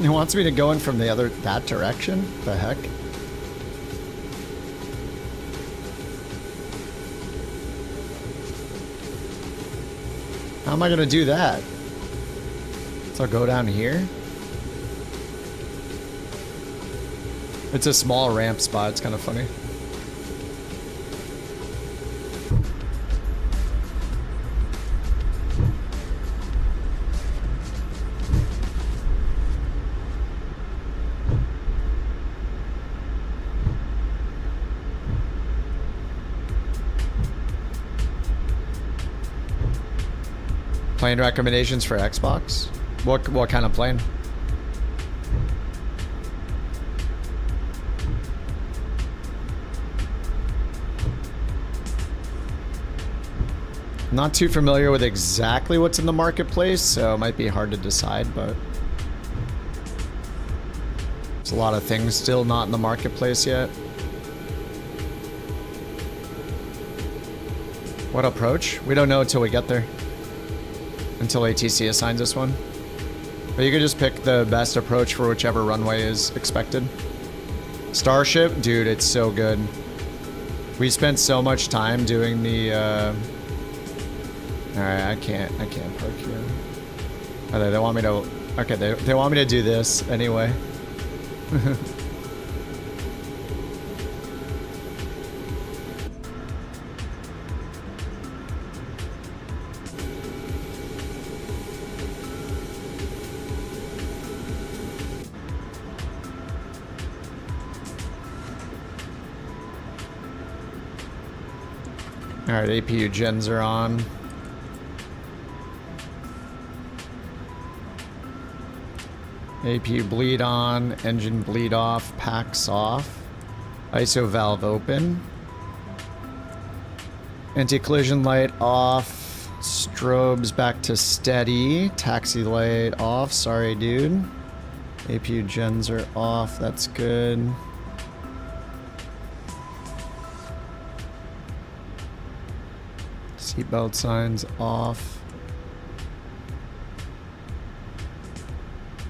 S1: It wants me to go in from that direction? The heck? How am I gonna do that? So I'll go down here? It's a small ramp spot, it's kind of funny. Plane recommendations for Xbox? What kind of plane? Not too familiar with exactly what's in the marketplace, so it might be hard to decide, but there's a lot of things still not in the marketplace yet. What approach? We don't know until we get there. Until ATC assigns us one. But you could just pick the best approach for whichever runway is expected. Starship? Dude, it's so good. We spent so much time doing the, Alright, I can't park here. Oh, they want me to... Okay, they want me to do this anyway. Alright, APU gens are on. APU bleed on, engine bleed off, packs off. ISO valve open. Anti-collision light off. Strobes back to steady. Taxi light off. Sorry, dude. APU gens are off. That's good. Seatbelt signs off.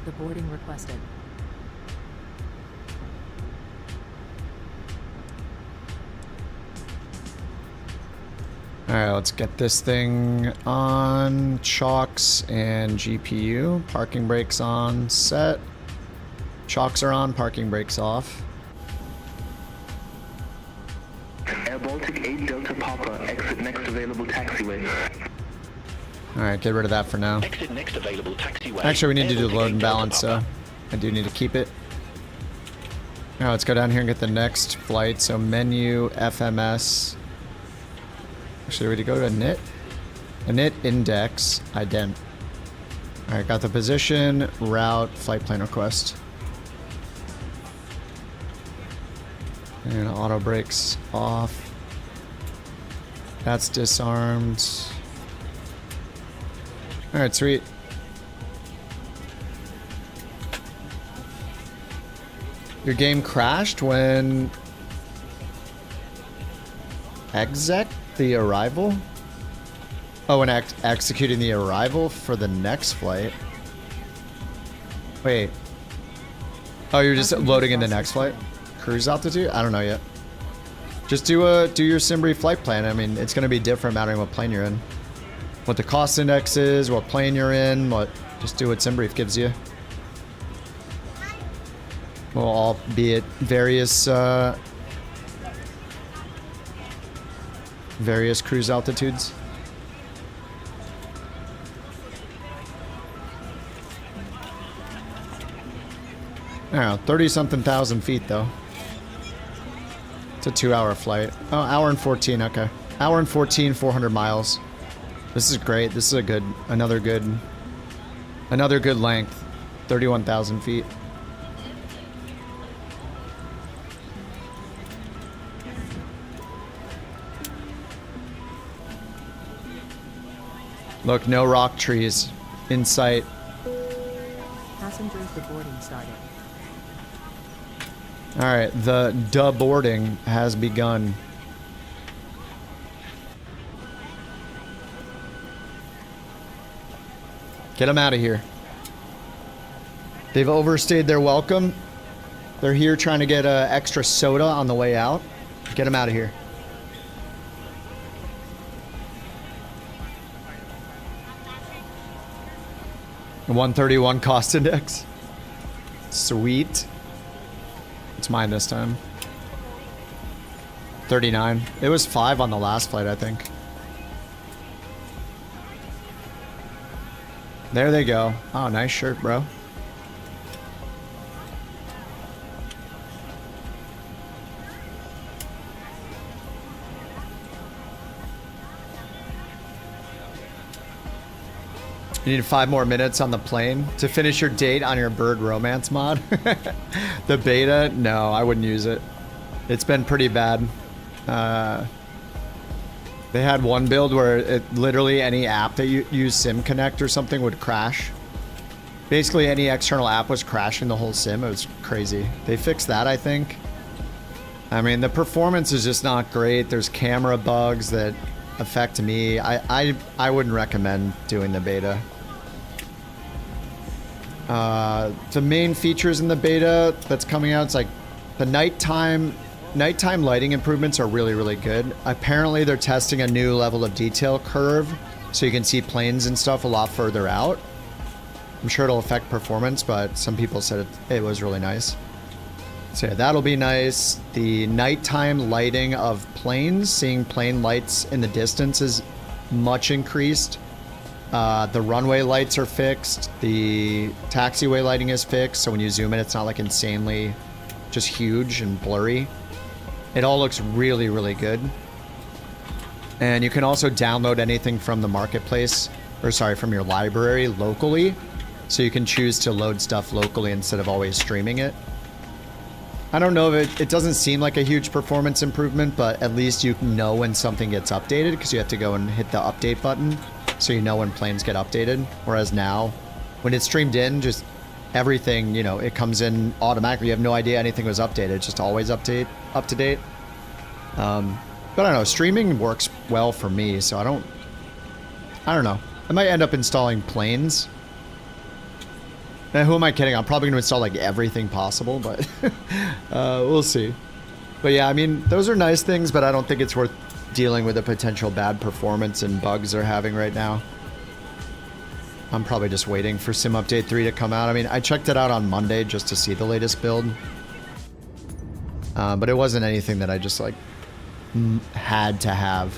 S2: The boarding requested.
S1: Alright, let's get this thing on. Chocks and GPU. Parking brakes on. Set. Chocks are on. Parking brakes off.
S11: Air Baltic 8 Delta Papa, exit next available taxiway.
S1: Alright, get rid of that for now.
S8: Exit next available taxiway.
S1: Actually, we need to do the load and balance, so I do need to keep it. Now let's go down here and get the next flight. So menu, FMS. Actually, we need to go to init. Init index, ident. Alright, got the position, route, flight plan request. And auto brakes off. That's disarmed. Alright, sweet. Your game crashed when exec the arrival? Oh, when executing the arrival for the next flight. Wait. Oh, you're just loading in the next flight? Cruise altitude? I don't know yet. Just do your SimBrief flight plan. I mean, it's gonna be different mattering what plane you're in. What the cost index is, what plane you're in, just do what SimBrief gives you. Well, albeit various cruise altitudes. I don't know, 30-something thousand feet though. It's a 2-hour flight. Oh, hour and 14, okay. Hour and 14, 400 miles. This is great. This is another good length. 31,000 feet. Look, no rock trees in sight.
S2: Passengers, the boarding started.
S1: Alright, the boarding has begun. Get him out of here. They've overstayed their welcome. They're here trying to get extra soda on the way out. Get them out of here. The 131 cost index. Sweet. It's mine this time. 39. It was 5 on the last flight, I think. There they go. Oh, nice shirt, bro. You need 5 more minutes on the plane to finish your date on your bird romance mod. The beta? No, I wouldn't use it. It's been pretty bad. They had one build where it literally any app that you use Sim Connect or something would crash. Basically any external app was crashing the whole sim. It was crazy. They fixed that, I think. I mean, the performance is just not great. There's camera bugs that affect me. I wouldn't recommend doing the beta. The main features in the beta that's coming out, it's like the nighttime lighting improvements are really, really good. Apparently they're testing a new level of detail curve so you can see planes and stuff a lot further out. I'm sure it'll affect performance, but some people said it was really nice. So yeah, that'll be nice. The nighttime lighting of planes, seeing plane lights in the distance is much increased. The runway lights are fixed. The taxiway lighting is fixed, so when you zoom in, it's not like insanely just huge and blurry. It all looks really, really good. And you can also download anything from the marketplace, or sorry, from your library locally. So you can choose to load stuff locally instead of always streaming it. I don't know if it doesn't seem like a huge performance improvement, but at least you know when something gets updated because you have to go and hit the update button so you know when planes get updated. Whereas now, when it's streamed in, just everything, you know, it comes in automatically. You have no idea anything was updated. It's just always up to date. But I don't know, streaming works well for me, so I don't know. I might end up installing planes. Now, who am I kidding? I'm probably going to install like everything possible, but we'll see. But yeah, I mean, those are nice things, but I don't think it's worth dealing with the potential bad performance and bugs they're having right now. I'm probably just waiting for Sim Update 3 to come out. I mean, I checked it out on Monday just to see the latest build. But it wasn't anything that I just like had to have.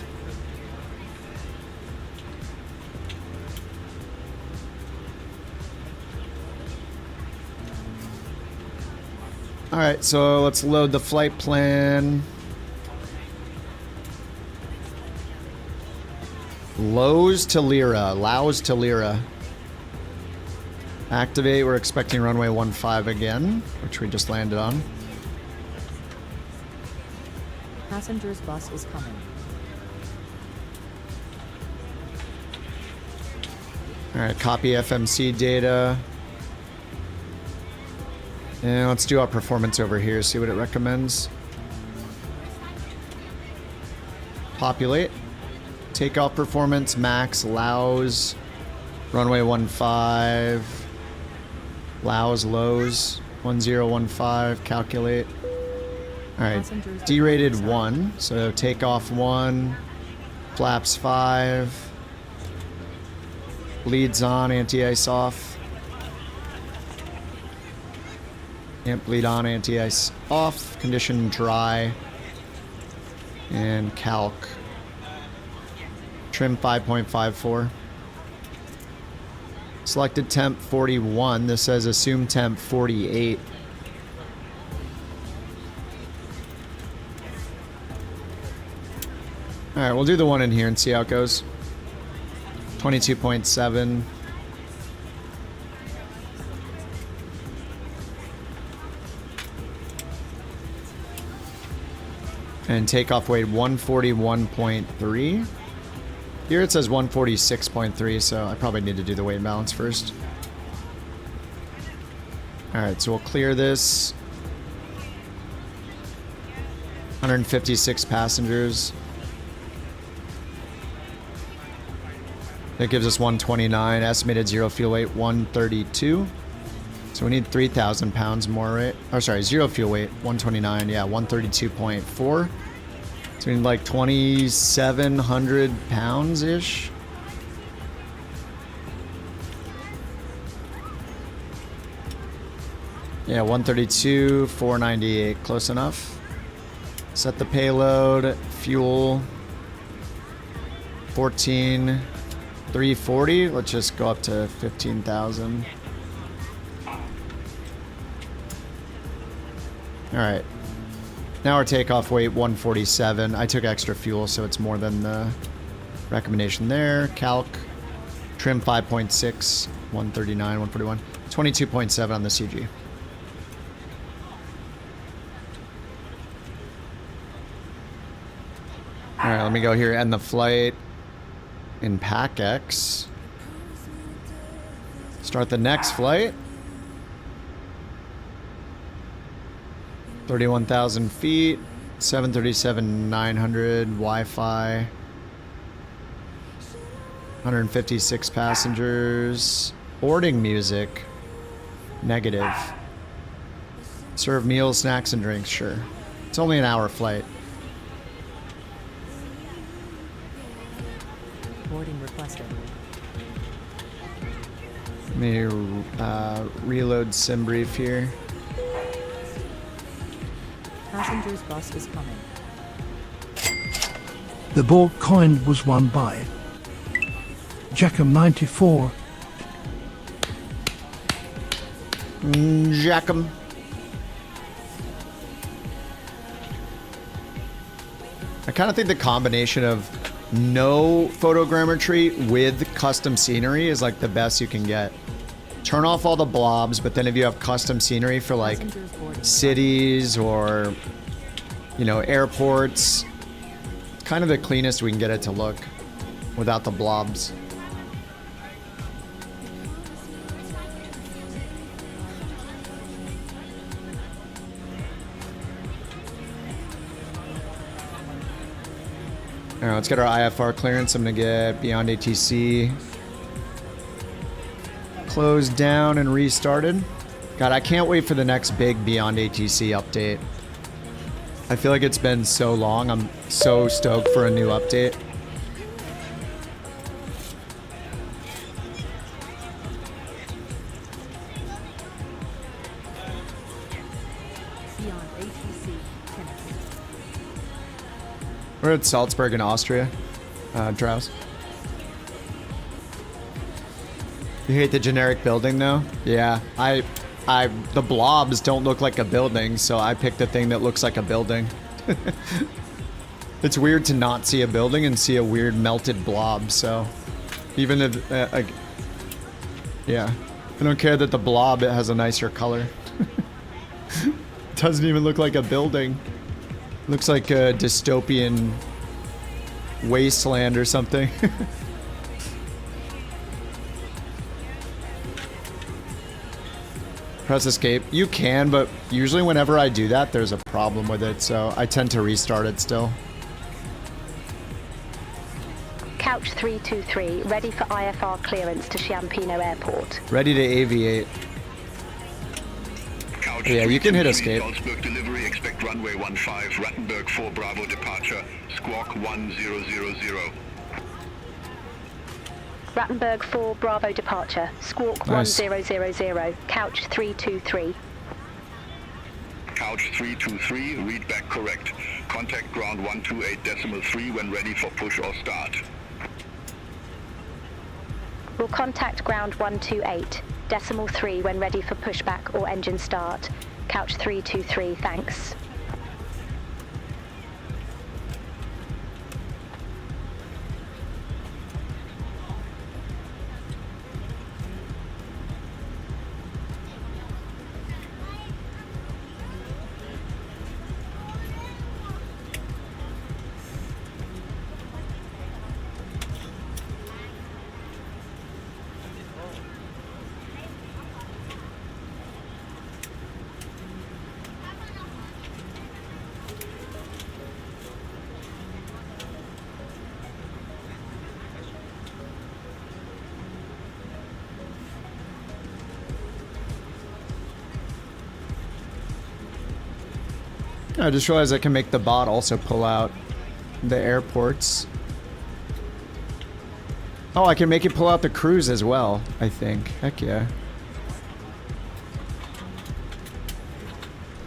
S1: Alright, so let's load the flight plan. Laos to Lira. Activate, we're expecting runway 15 again, which we just landed on.
S2: Passengers bus is coming.
S1: Alright, copy FMC data. And let's do our performance over here, see what it recommends. Populate. Takeoff performance, max, Laos. Runway 15. Laos, lows. 1015, calculate. Alright, derated 1. So takeoff 1. Flaps 5. Bleeds on, anti-ice off. Amp bleed on, anti-ice off. Condition dry. And calc. Trim 5.54. Selected temp 41. This says assume temp 48. Alright, we'll do the one in here and see how it goes. 22.7. And takeoff weight 141.3. Here it says 146.3, so I probably need to do the weight balance first. Alright, so we'll clear this. 156 passengers. That gives us 129. Estimated zero fuel weight 132. So we need 3,000 pounds more, right? Oh, sorry, 0 fuel weight, 129, yeah, 132.4. So we need like 2,700 pounds-ish. Yeah, 132, 498, close enough. Set the payload, fuel, 14,340. Let's just go up to 15,000. All right. Now our takeoff weight, 147. I took extra fuel, so it's more than the recommendation there. Calc, trim 5.6, 139, 141, 22.7 on the CG. All right, let me go here, end the flight in PAC-X. Start the next flight. 31,000 feet, 737-900, Wi-Fi, 156 passengers, boarding music, negative. Serve meals, snacks, and drinks, sure. It's only an hour flight.
S2: Boarding requested.
S1: Let me reload sim brief here.
S2: Passenger's bus is coming.
S19: The BorkCoin was won by Jackham 94.
S1: Jackham. I kind of think the combination of no photogrammetry with custom scenery is like the best you can get. Turn off all the blobs, but then if you have custom scenery for like cities or, you know, airports, it's kind of the cleanest we can get it to look without the blobs. All right, let's get our IFR clearance. I'm gonna get beyond ATC closed down and restarted. God, I can't wait for the next big beyond ATC update. I feel like it's been so long. I'm so stoked for a new update.
S2: Beyond ATC, Tennessee.
S1: We're at Salzburg in Austria. Drowse. You hate the generic building though? Yeah, the blobs don't look like a building, so I picked a thing that looks like a building. It's weird to not see a building and see a weird melted blob, so even if, yeah. I don't care that the blob, it has a nicer color. Doesn't even look like a building. Looks like a dystopian wasteland or something. Press escape. You can, but usually whenever I do that, there's a problem with it, so I tend to restart it still.
S4: Couch 323, ready for IFR clearance to Ciampino Airport.
S1: Ready to aviate.
S5: Couch
S1: Yeah, you can hit escape.
S5: Salzburg delivery, expect runway 15, Rattenberg 4 Bravo departure, squawk 1000.
S4: Rattenberg 4 Bravo departure, squawk
S1: Nice.
S4: 1000, couch 323.
S5: Couch 323, read back correct. Contact ground 128.3 when ready for push or start.
S4: Will contact ground 128.3 when ready for pushback or engine start. Couch 323, thanks.
S1: I just realized I can make the bot also pull out the airports. Oh, I can make it pull out the cruise as well, I think. Heck yeah.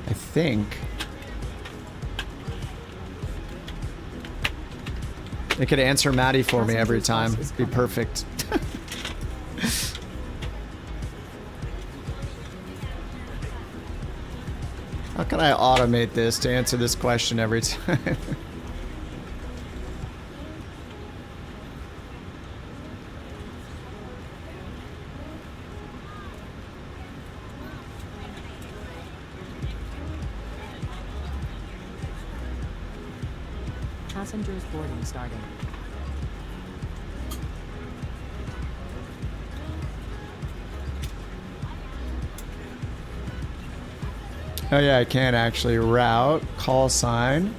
S1: I think. It could answer Maddie for me every time. It'd be perfect. How can I automate this to answer this question every time?
S2: Passengers boarding starting.
S1: Oh yeah, I can actually. Route, call sign.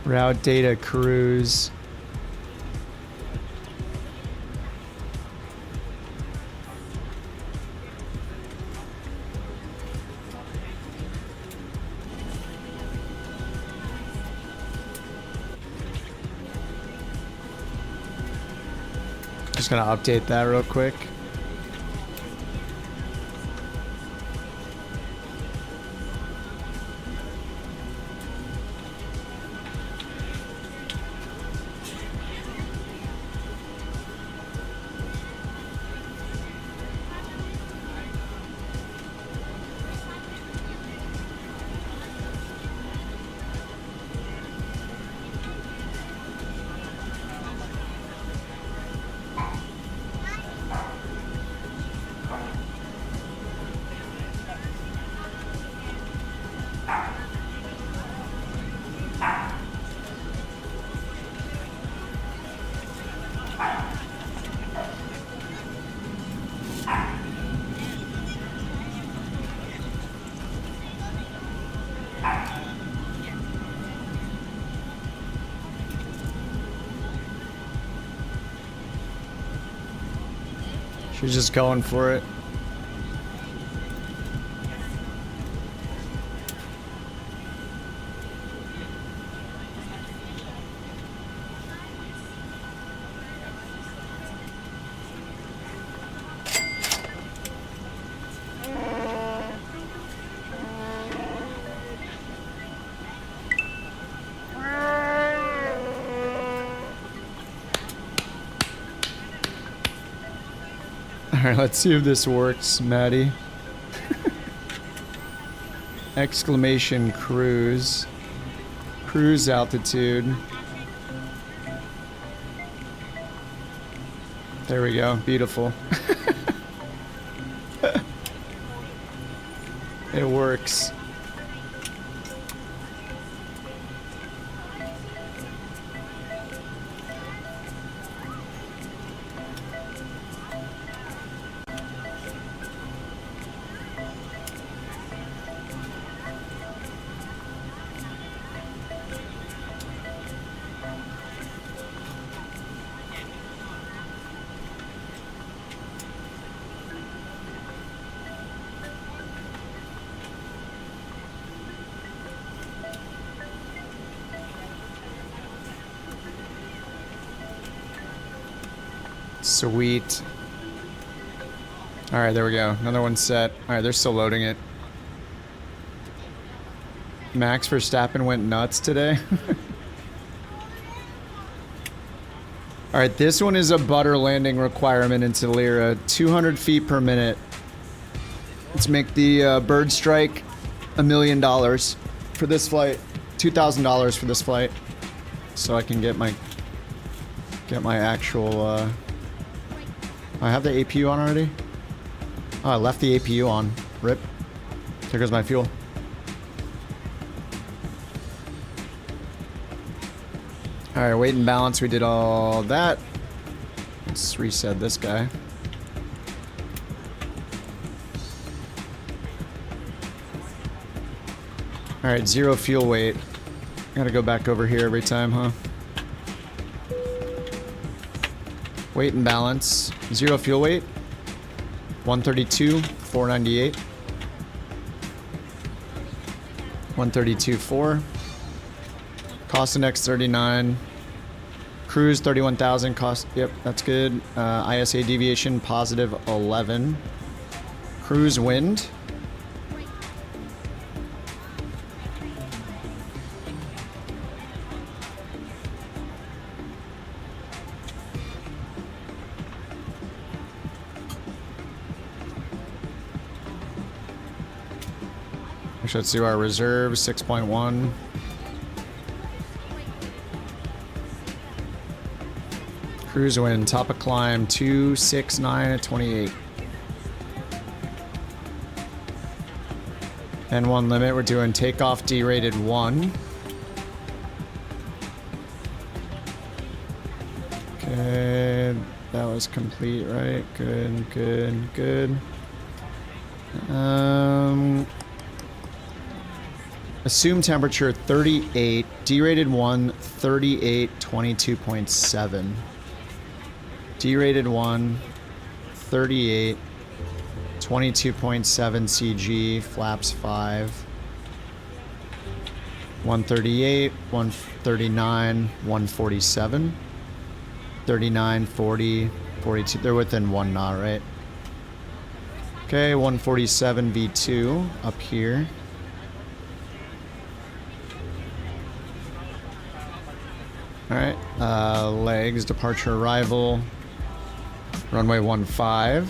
S1: Route data cruise. Just gonna update that real quick. She's just going for it. Alright, let's see if this works, Maddie. Exclamation cruise. Cruise altitude. There we go. Beautiful. It works. Sweet. Alright, there we go. Another one set. Alright, they're still loading it. Max Verstappen went nuts today. Alright, this one is a butter landing requirement into Lyra. 200 feet per minute. Let's make the bird strike $1 million for this flight. $2,000 for this flight. So I can get my actual I have the APU on already? Oh, I left the APU on. Rip. There goes my fuel. Alright, weight and balance, we did all that. Let's reset this guy. Alright, 0 fuel weight. Gotta go back over here every time, huh? Weight and balance. 0 fuel weight. 132, 498. 132.4. Cost index 39. Cruise 31,000. Cost, yep, that's good. ISA deviation positive 11. Cruise wind. Let's do our reserve, 6.1. Cruise wind, top of climb, 269 at 28. N1 limit, we're doing takeoff D-rated 1. Okay, that was complete, right? Good, good, good. Assume temperature 38, D-rated 1, 38, 22.7. D-rated 1, 38, 22.7 CG, flaps 5. 138, 139, 147. 39, 40, 42, they're within 1 knot, right? Okay, 147 V2 up here. Alright, legs, departure, arrival, runway 15.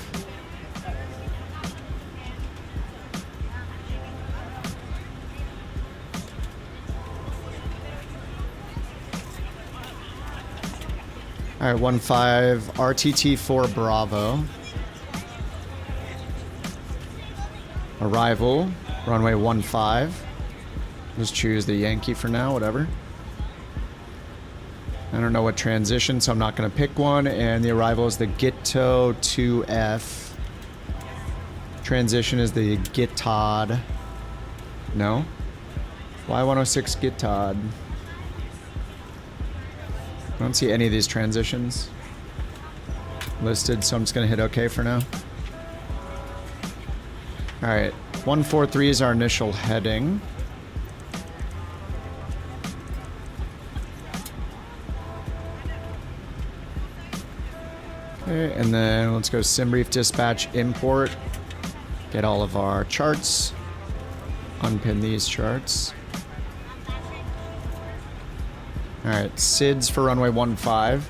S1: Alright, 15, RTT4 Bravo. Arrival, runway 15. Just choose the Yankee for now, whatever. I don't know what transition, so I'm not going to pick one. And the arrival is the Gitto 2F. Transition is the Gittod. No? Y106 Gittod. I don't see any of these transitions listed, so I'm just going to hit OK for now. Alright, 143 is our initial heading. Okay, and then let's go SimBrief dispatch import. Get all of our charts. Unpin these charts. Alright, SIDS for runway 15.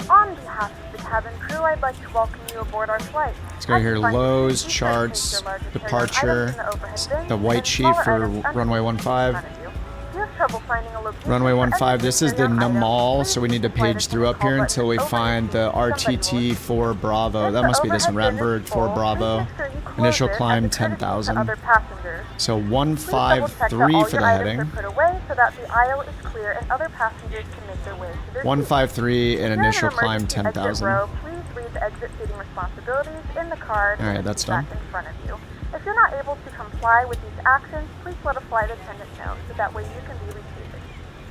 S13: On behalf of the cabin crew, I'd like to welcome you aboard our flight.
S1: Let's go here, lows, charts, departure, the white sheet for runway 15. Runway 15, this is the Namal, so we need to page through up here until we find the RTT4 Bravo. That must be this one, Rattenberg 4 Bravo. Initial climb 10,000. So 153 for the heading. 153 and initial climb 10,000. Alright, that's done.
S13: If you're not able to comply with these actions, please let a flight attendant know so that way you can be retrieved.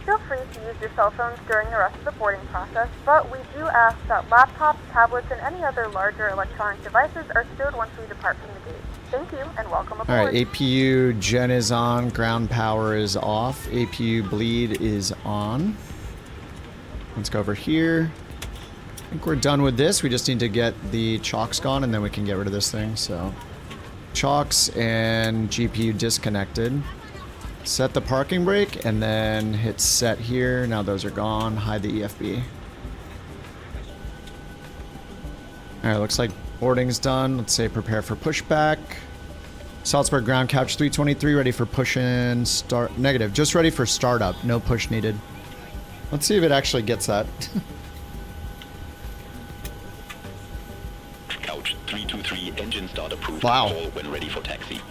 S13: Feel free to use your cell phones during the rest of the boarding process, but we do ask that laptops, tablets, and any other larger electronic devices are stowed once we depart from the gate. Thank you, and welcome aboard.
S1: Alright, APU gen is on, ground power is off, APU bleed is on. Let's go over here. I think we're done with this. We just need to get the chocks gone, and then we can get rid of this thing, so... Chocks and GPU disconnected. Set the parking brake and then hit set here. Now those are gone. Hide the EFB. Alright, looks like boarding's done. Let's say prepare for pushback. Salzburg ground couch 323 ready for push in start. Negative. Just ready for startup. No push needed. Let's see if it actually gets that.
S8: Couch 323 engine start approved.
S1: Wow.
S8: All when ready for taxi.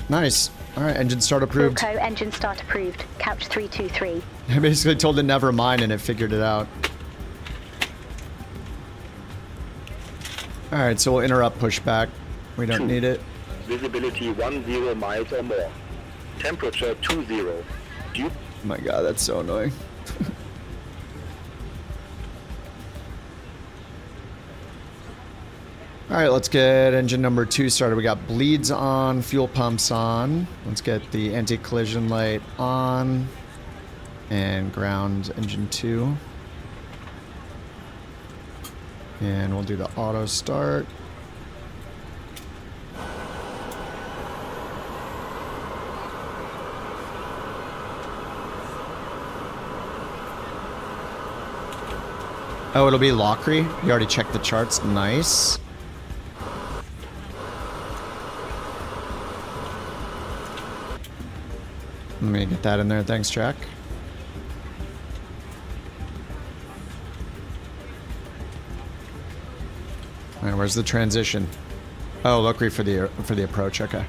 S1: Nice. Alright, engine start approved.
S4: Wilco engine start approved. Couch 323.
S1: I basically told it never mind and it figured it out. Alright, so we'll interrupt pushback. We don't need it.
S5: Visibility 10 miles or more. Temperature 20.
S1: Oh my god, that's so annoying. All right, let's get engine number 2 started. We got bleeds on, fuel pumps on. Let's get the anti-collision light on. And ground engine 2. And we'll do the auto start. Oh, it'll be Lockery. You already checked the charts. Nice. Let me get that in there. Thanks, Jack. Alright, where's the transition? Oh, Lockery for the approach. Okay.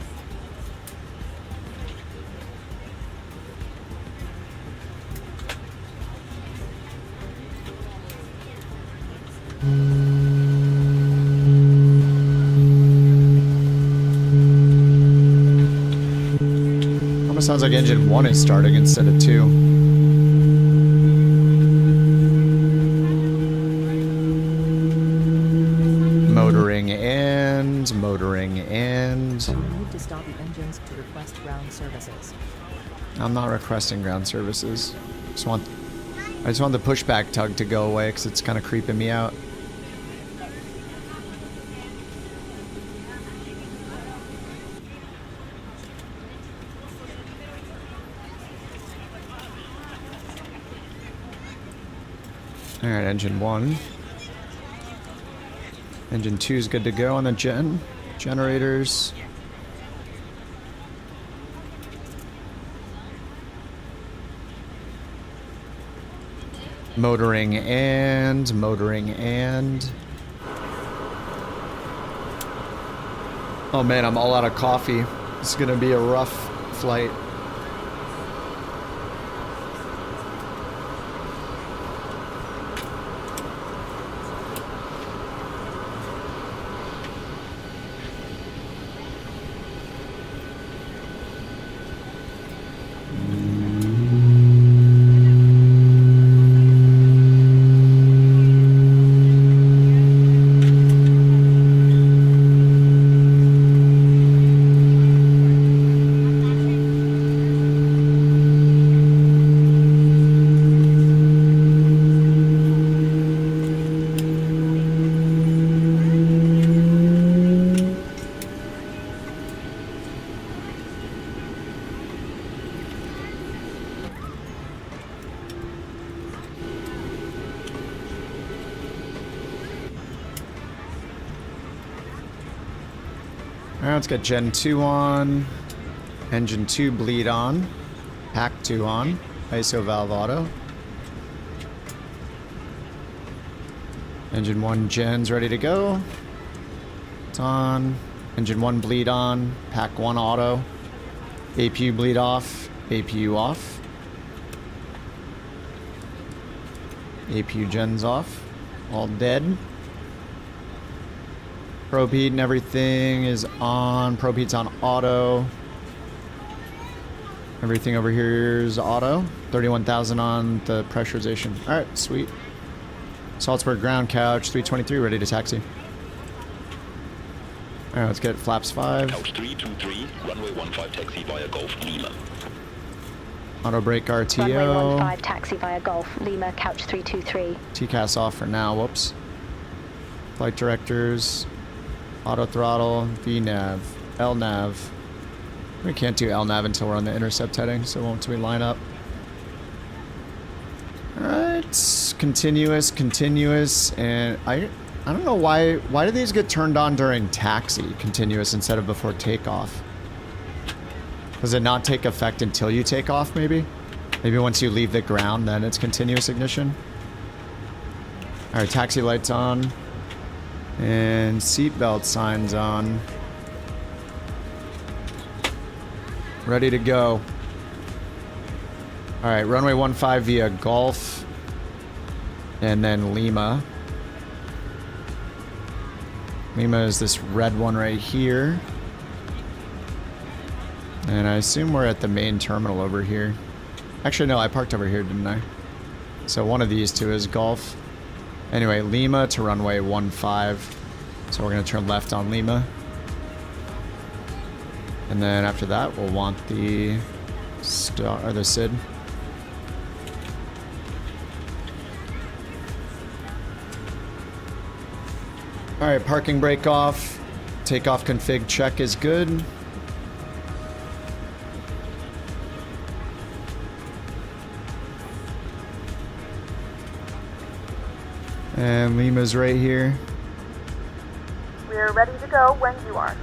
S1: Almost sounds like engine 1 is starting instead of 2. Motoring and...
S2: You need to stop the engines to request ground services.
S1: I'm not requesting ground services. I just want the pushback tug to go away because it's kind of creeping me out. Alright, engine 1. Engine 2 is good to go on the generators. Motoring and... Oh man, I'm all out of coffee. It's gonna be a rough flight. Alright, let's get Gen 2 on. Engine 2 bleed on. Pack 2 on. ISO valve auto. Engine 1 gen's ready to go. It's on. Engine 1 bleed on. Pack 1 auto. APU bleed off. APU off. APU gen's off. All dead. Probe heat and everything is on. Probe heat's on auto. Everything over here is auto. 31,000 on the pressurization. Alright, sweet. Salzburg ground couch, 323, ready to taxi. Alright, let's get flaps 5.
S8: Couch 323, runway 15 taxi via Golf Lima.
S1: Auto brake RTO.
S4: Runway 15 taxi via Golf Lima, couch 323.
S1: TCAS off for now, whoops. Flight directors. Auto throttle, VNav, LNav. We can't do LNav until we're on the intercept heading, so won't we line up? Alright, continuous, and I don't know why do these get turned on during taxi, continuous, instead of before takeoff? Does it not take effect until you take off, maybe? Maybe once you leave the ground, then it's continuous ignition? Alright, taxi lights on. And seatbelt signs on. Ready to go. Alright, runway 15 via Golf. And then Lima. Lima is this red one right here. And I assume we're at the main terminal over here. Actually, no, I parked over here, didn't I? So one of these two is Golf. Anyway, Lima to runway 15. So we're gonna turn left on Lima. And then after that, we'll want the star or the SID. All right, parking brake off. Takeoff config check is good. And Lima's right here.
S13: We are ready to go when you are.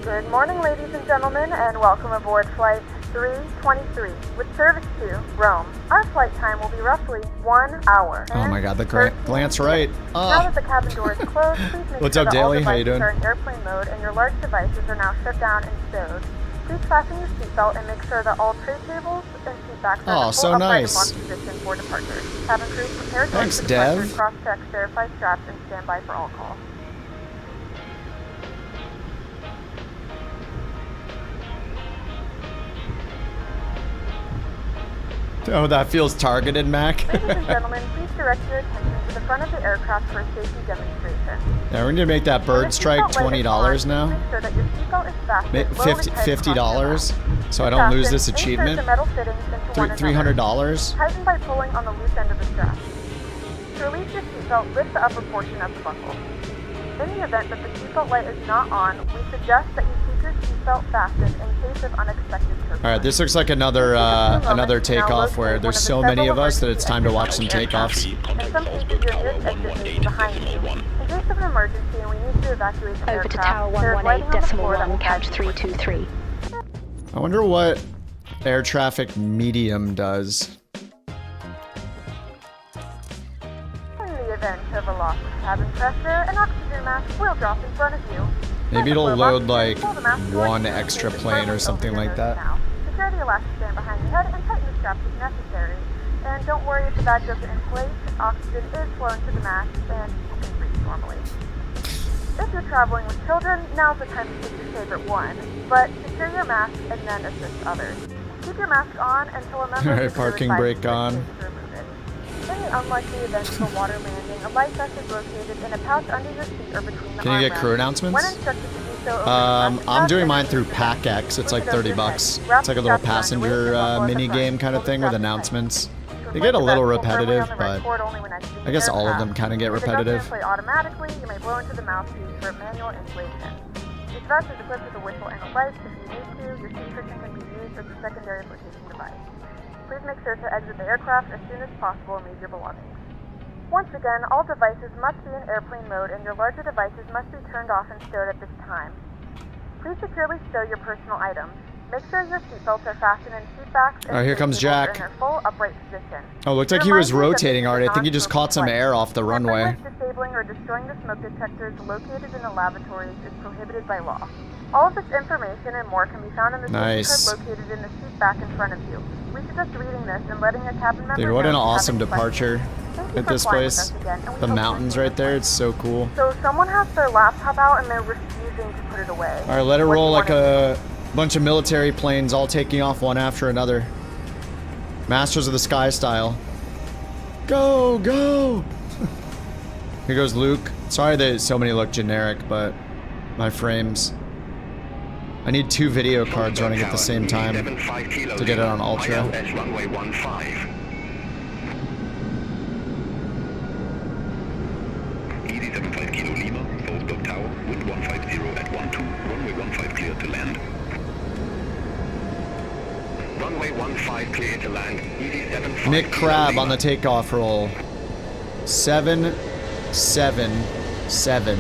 S13: Good morning, ladies and gentlemen, and welcome aboard Flight 323 with service to Rome. Our flight time will be roughly 1 hour.
S1: Oh my god, the glance right.
S13: Now that the cabin door is closed, please make
S1: What's
S13: sure
S1: up,
S13: that all
S1: Daly? How you
S13: devices
S1: doing?
S13: are in airplane mode and your large devices are now shut down and stowed. Please fasten your seatbelt and make sure that all tray tables and seat backs are in
S1: Oh,
S13: full
S1: so
S13: upright
S1: nice.
S13: and launch position for departure. Cabin crew, prepare to
S1: Thanks,
S13: for
S1: Dev.
S13: departure, cross-check, verify straps, and stand by for all calls.
S1: Oh, that feels targeted, Mac.
S13: Ladies and gentlemen, please direct your attention to the front of the aircraft for a safety demonstration.
S1: Yeah, we're gonna make that bird strike $20 now.
S13: Make sure that your seatbelt is fastened low and tight
S1: $50, so I don't lose this achievement.
S13: Insert the metal fittings into one another.
S1: $300.
S13: Tighten by pulling on the loose end of the strap. To release your seatbelt, lift the upper portion of the buckle. In the event that the seatbelt light is not on, we suggest that you keep your seatbelt fastened in case of unexpected turbulence.
S1: All right, this looks like another takeoff where there's so many of us that it's time to watch some takeoffs.
S13: In some cases, your nearest exit may be behind you. In case of an emergency and we need to evacuate the
S7: Over to
S13: aircraft,
S7: Tower
S13: there is lighting on the floor that will
S7: 118.1,
S13: guide
S7: couch
S13: you.
S7: 323.
S1: I wonder what air traffic medium does.
S13: In the event of a loss of cabin pressure, an oxygen mask will drop in front of you.
S1: Maybe it'll load like
S13: Pull the mask towards
S1: one
S13: you,
S1: extra
S13: place it
S1: plane
S13: firmly
S1: or something
S13: over your
S1: like
S13: nose
S1: that.
S13: now. Secure the elastic band behind your head and tighten the straps if necessary. And don't worry if the bag doesn't inflate. Oxygen is flowing to the mask and you can breathe normally. If you're traveling with children, now's the time to pick your favorite one. But secure your mask and then assist others. Keep your mask on until a member
S1: Alright,
S13: of the crew
S1: parking
S13: advises
S1: brake
S13: you
S1: on.
S13: to remove it. In the unlikely event of a water landing, a life vest is located in a pouch under your seat or between the
S1: Can you get
S13: armrests.
S1: crew announcements?
S13: When instructed to do so, open the plastic
S1: I'm
S13: pouch
S1: doing
S13: and
S1: mine
S13: remove
S1: through
S13: the vest.
S1: PackX. It's like
S13: Place it over
S1: 30
S13: your
S1: bucks.
S13: head. Wrap
S1: It's like a
S13: the
S1: little
S13: straps around your waist
S1: passenger
S13: and buckle at the
S1: mini
S13: front.
S1: game kind of
S13: Pull the
S1: thing with
S13: straps tight.
S1: announcements. They
S13: To
S1: get a
S13: inflate the
S1: little
S13: vest, pull firmly
S1: repetitive,
S13: on the red
S1: but
S13: cord only when exiting
S1: I guess
S13: the
S1: all of
S13: aircraft.
S1: them kind of get
S13: If it doesn't
S1: repetitive.
S13: inflate automatically, you may blow into the mouthpiece for manual inflation. This vest is equipped with a whistle and a light. If you need to, your seat cushion can be used as a secondary flotation device. Please make sure to exit the aircraft as soon as possible and leave your belongings. Once again, all devices must be in airplane mode and your larger devices must be turned off and stowed at this time. Please securely stow your personal items. Make sure your seatbelts are fastened in seat backs and
S1: Alright, here
S13: seat
S1: comes
S13: tables are
S1: Jack.
S13: in their full upright position.
S1: Oh, looked like
S13: To
S1: he was
S13: remind you that
S1: rotating
S13: this is
S1: already.
S13: a
S1: I think he just caught some
S13: non-smoking
S1: air
S13: flight.
S1: off the runway.
S13: Tampering with, disabling, or destroying the smoke detectors located in the lavatories is prohibited by law. All of this information and more can be found in the
S1: Nice.
S13: safety card located in the seat back in front of you. We suggest reading this and letting a cabin member
S1: Dude, what
S13: know
S1: an
S13: if you have
S1: awesome
S13: any
S1: departure
S13: questions. Thank you
S1: at
S13: for
S1: this
S13: flying with
S1: place.
S13: us again, and we
S1: The
S13: hope to
S1: mountains
S13: see you
S1: right there, it's so cool.
S13: So someone has their laptop out and they're refusing to put it away.
S1: Alright, let it
S13: What do
S1: roll
S13: you
S1: like
S13: wanna
S1: a bunch of military planes all taking off one after another. Masters of the Sky style. Go, go! Here goes Luke. Sorry that so many look generic, but my frames. I need 2 video cards running at the same time to get it on Ultra.
S5: ILS runway 15. ED 75 Kilo Lima, Bork Tower, wind 150 at 12, runway 15 clear to land. Runway 15 clear to land, ED 75
S1: Nick Crab on the takeoff roll. 7, 7, 7.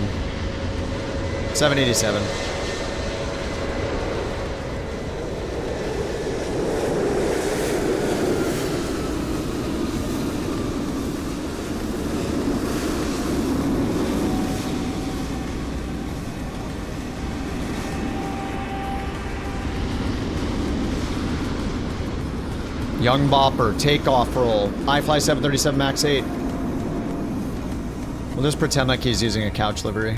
S1: 787. Young Bopper, takeoff roll. iFly 737 Max 8. We'll just pretend like he's using a couch livery.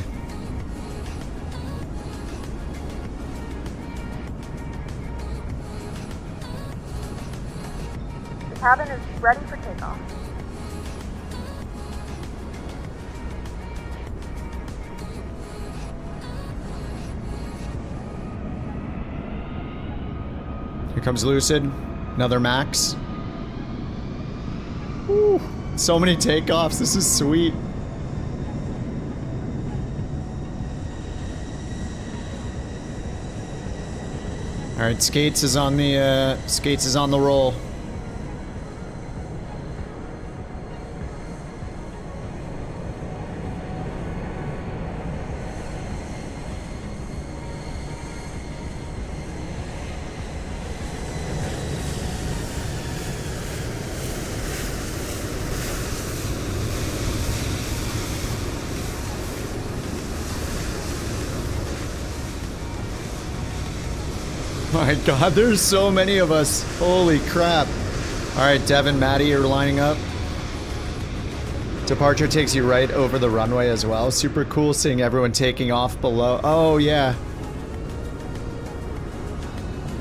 S13: Cabin is ready for takeoff.
S1: Here comes Lucid. Another max. Woo. So many takeoffs. This is sweet. All right, Skates is on the roll. My god, there's so many of us. Holy crap. Alright, Devin, Maddie are lining up. Departure takes you right over the runway as well. Super cool seeing everyone taking off below. Oh, yeah.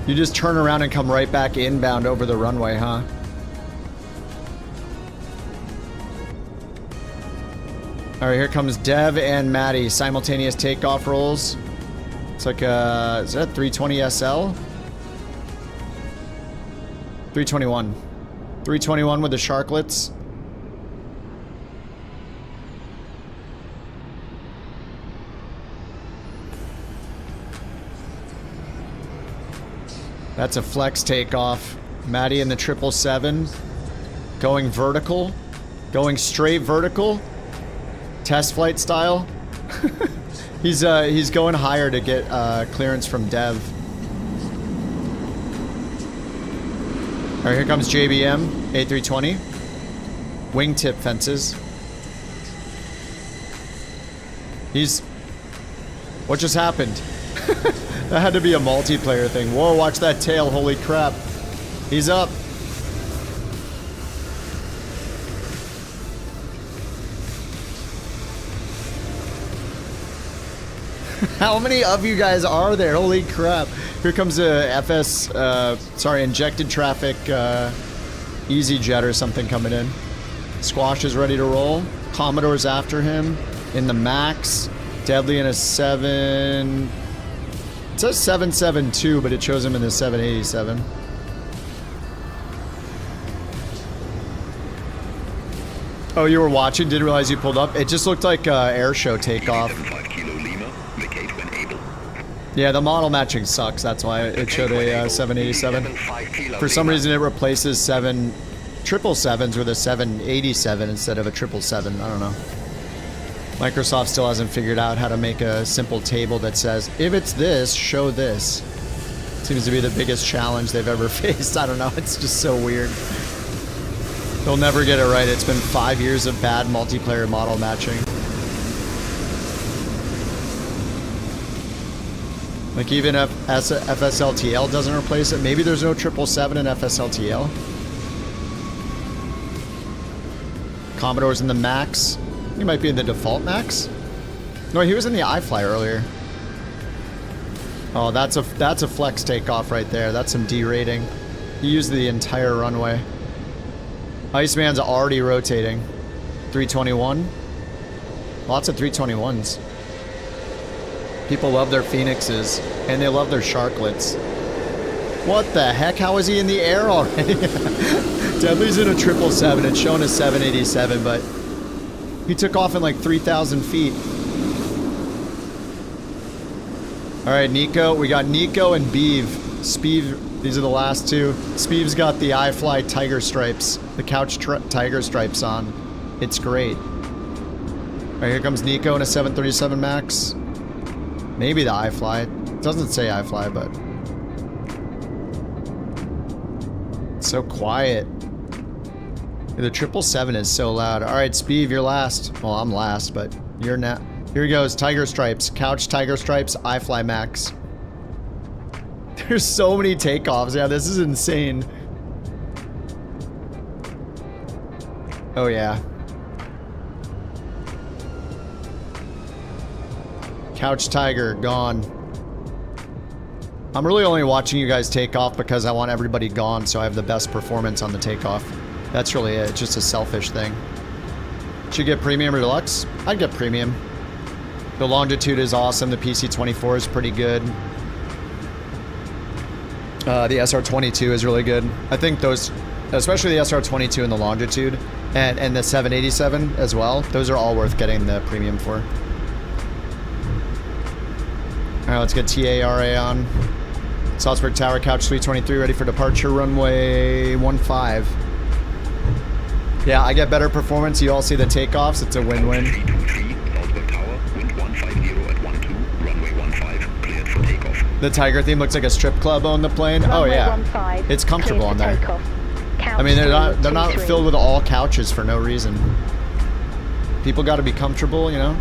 S1: You just turn around and come right back inbound over the runway, huh? Alright, here comes Dev and Maddie. Simultaneous takeoff rolls. It's like a... is that 320 SL? 321. 321 with the sharklets. That's a flex takeoff. Maddie in the 777. Going vertical. Going straight vertical. Test flight style. He's going higher to get clearance from Dev. Alright, here comes JBM, A320. Wingtip fences. What just happened? That had to be a multiplayer thing. Whoa, watch that tail, holy crap. He's up. How many of you guys are there? Holy crap. Here comes a injected traffic EasyJet or something coming in. Squash is ready to roll. Commodore's after him in the max. Deadly in a 7... it says 772, but it shows him in the 787. Oh, you were watching? Didn't realize you pulled up? It just looked like air show takeoff. Yeah, the model matching sucks. That's why it showed a 787. For some reason, it replaces 777s with a 787 instead of a 777. I don't know. Microsoft still hasn't figured out how to make a simple table that says, if it's this, show this. Seems to be the biggest challenge they've ever faced. I don't know. It's just so weird. They'll never get it right. It's been 5 years of bad multiplayer model matching. Like even if FSLTL doesn't replace it, maybe there's no 777 in FSLTL. Commodore's in the max. He might be in the default max. No, he was in the iFly earlier. Oh, that's a flex takeoff right there. That's some derating. He used the entire runway. Iceman's already rotating. 321. Lots of 321s. People love their Phoenixes, and they love their Sharklets. What the heck? How is he in the air already? Deadly's in a 777. It's showing a 787, but he took off in like 3,000 feet. All right, Nico. We got Nico and Beeve. Speeve, these are the last two. Speeve's got the iFly Tiger Stripes, the couch Tiger Stripes on. It's great. All right, here comes Nico in a 737 MAX. Maybe the iFly. It doesn't say iFly, but it's so quiet. The 777 is so loud. All right, Speeve, you're last. Well, I'm last, but you're not. Here he goes. Tiger Stripes. Couch Tiger Stripes. iFly Max. There's so many takeoffs. Yeah, this is insane. Oh, yeah. Couch Tiger, gone. I'm really only watching you guys take off because I want everybody gone so I have the best performance on the takeoff. That's really it. It's just a selfish thing. Should get premium or deluxe? I'd get premium. The longitude is awesome. The PC-24 is pretty good. The SR-22 is really good. I think those, especially the SR-22 and the longitude, and the 787 as well, those are all worth getting the premium for. Alright, let's get TARA on. Salzburg Tower, Couch 323, ready for departure, runway 15. Yeah, I get better performance. You all see the takeoffs. It's a win-win.
S5: Salzburg Tower, wind 150 at 12, runway 15, cleared for takeoff.
S1: The Tiger theme looks like a strip club on the plane. Oh yeah, it's comfortable on there. I mean, they're not filled with all couches for no reason. People got to be comfortable, you know.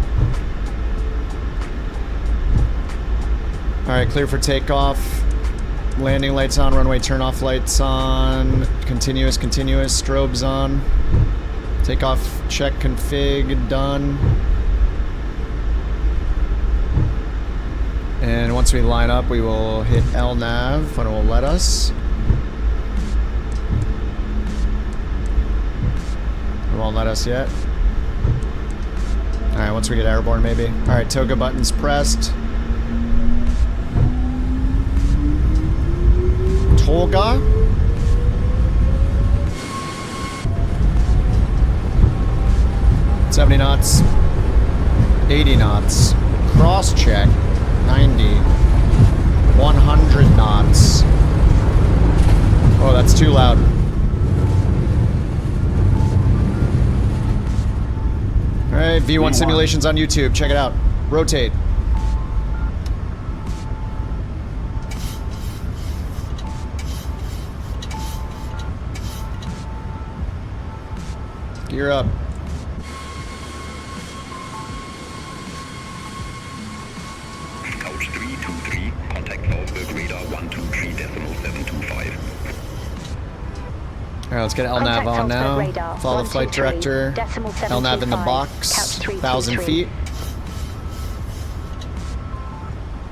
S1: All right, clear for takeoff. Landing lights on, runway turn-off lights on, continuous, strobes on. Takeoff check config, done. And once we line up, we will hit LNAV when it will let us. It won't let us yet. Alright, once we get airborne maybe. Alright, toga buttons pressed. Toga. $70 knots. 80 knots. Cross check. 90. 100 knots. Oh, that's too loud. Alright, V1 simulations on YouTube. Check it out. Rotate. Gear up.
S5: Couch 323, contact Salzburg radar 123.725.
S1: Alright, let's get LNAV on now. Follow the flight director. LNAV in the box. 1,000 feet.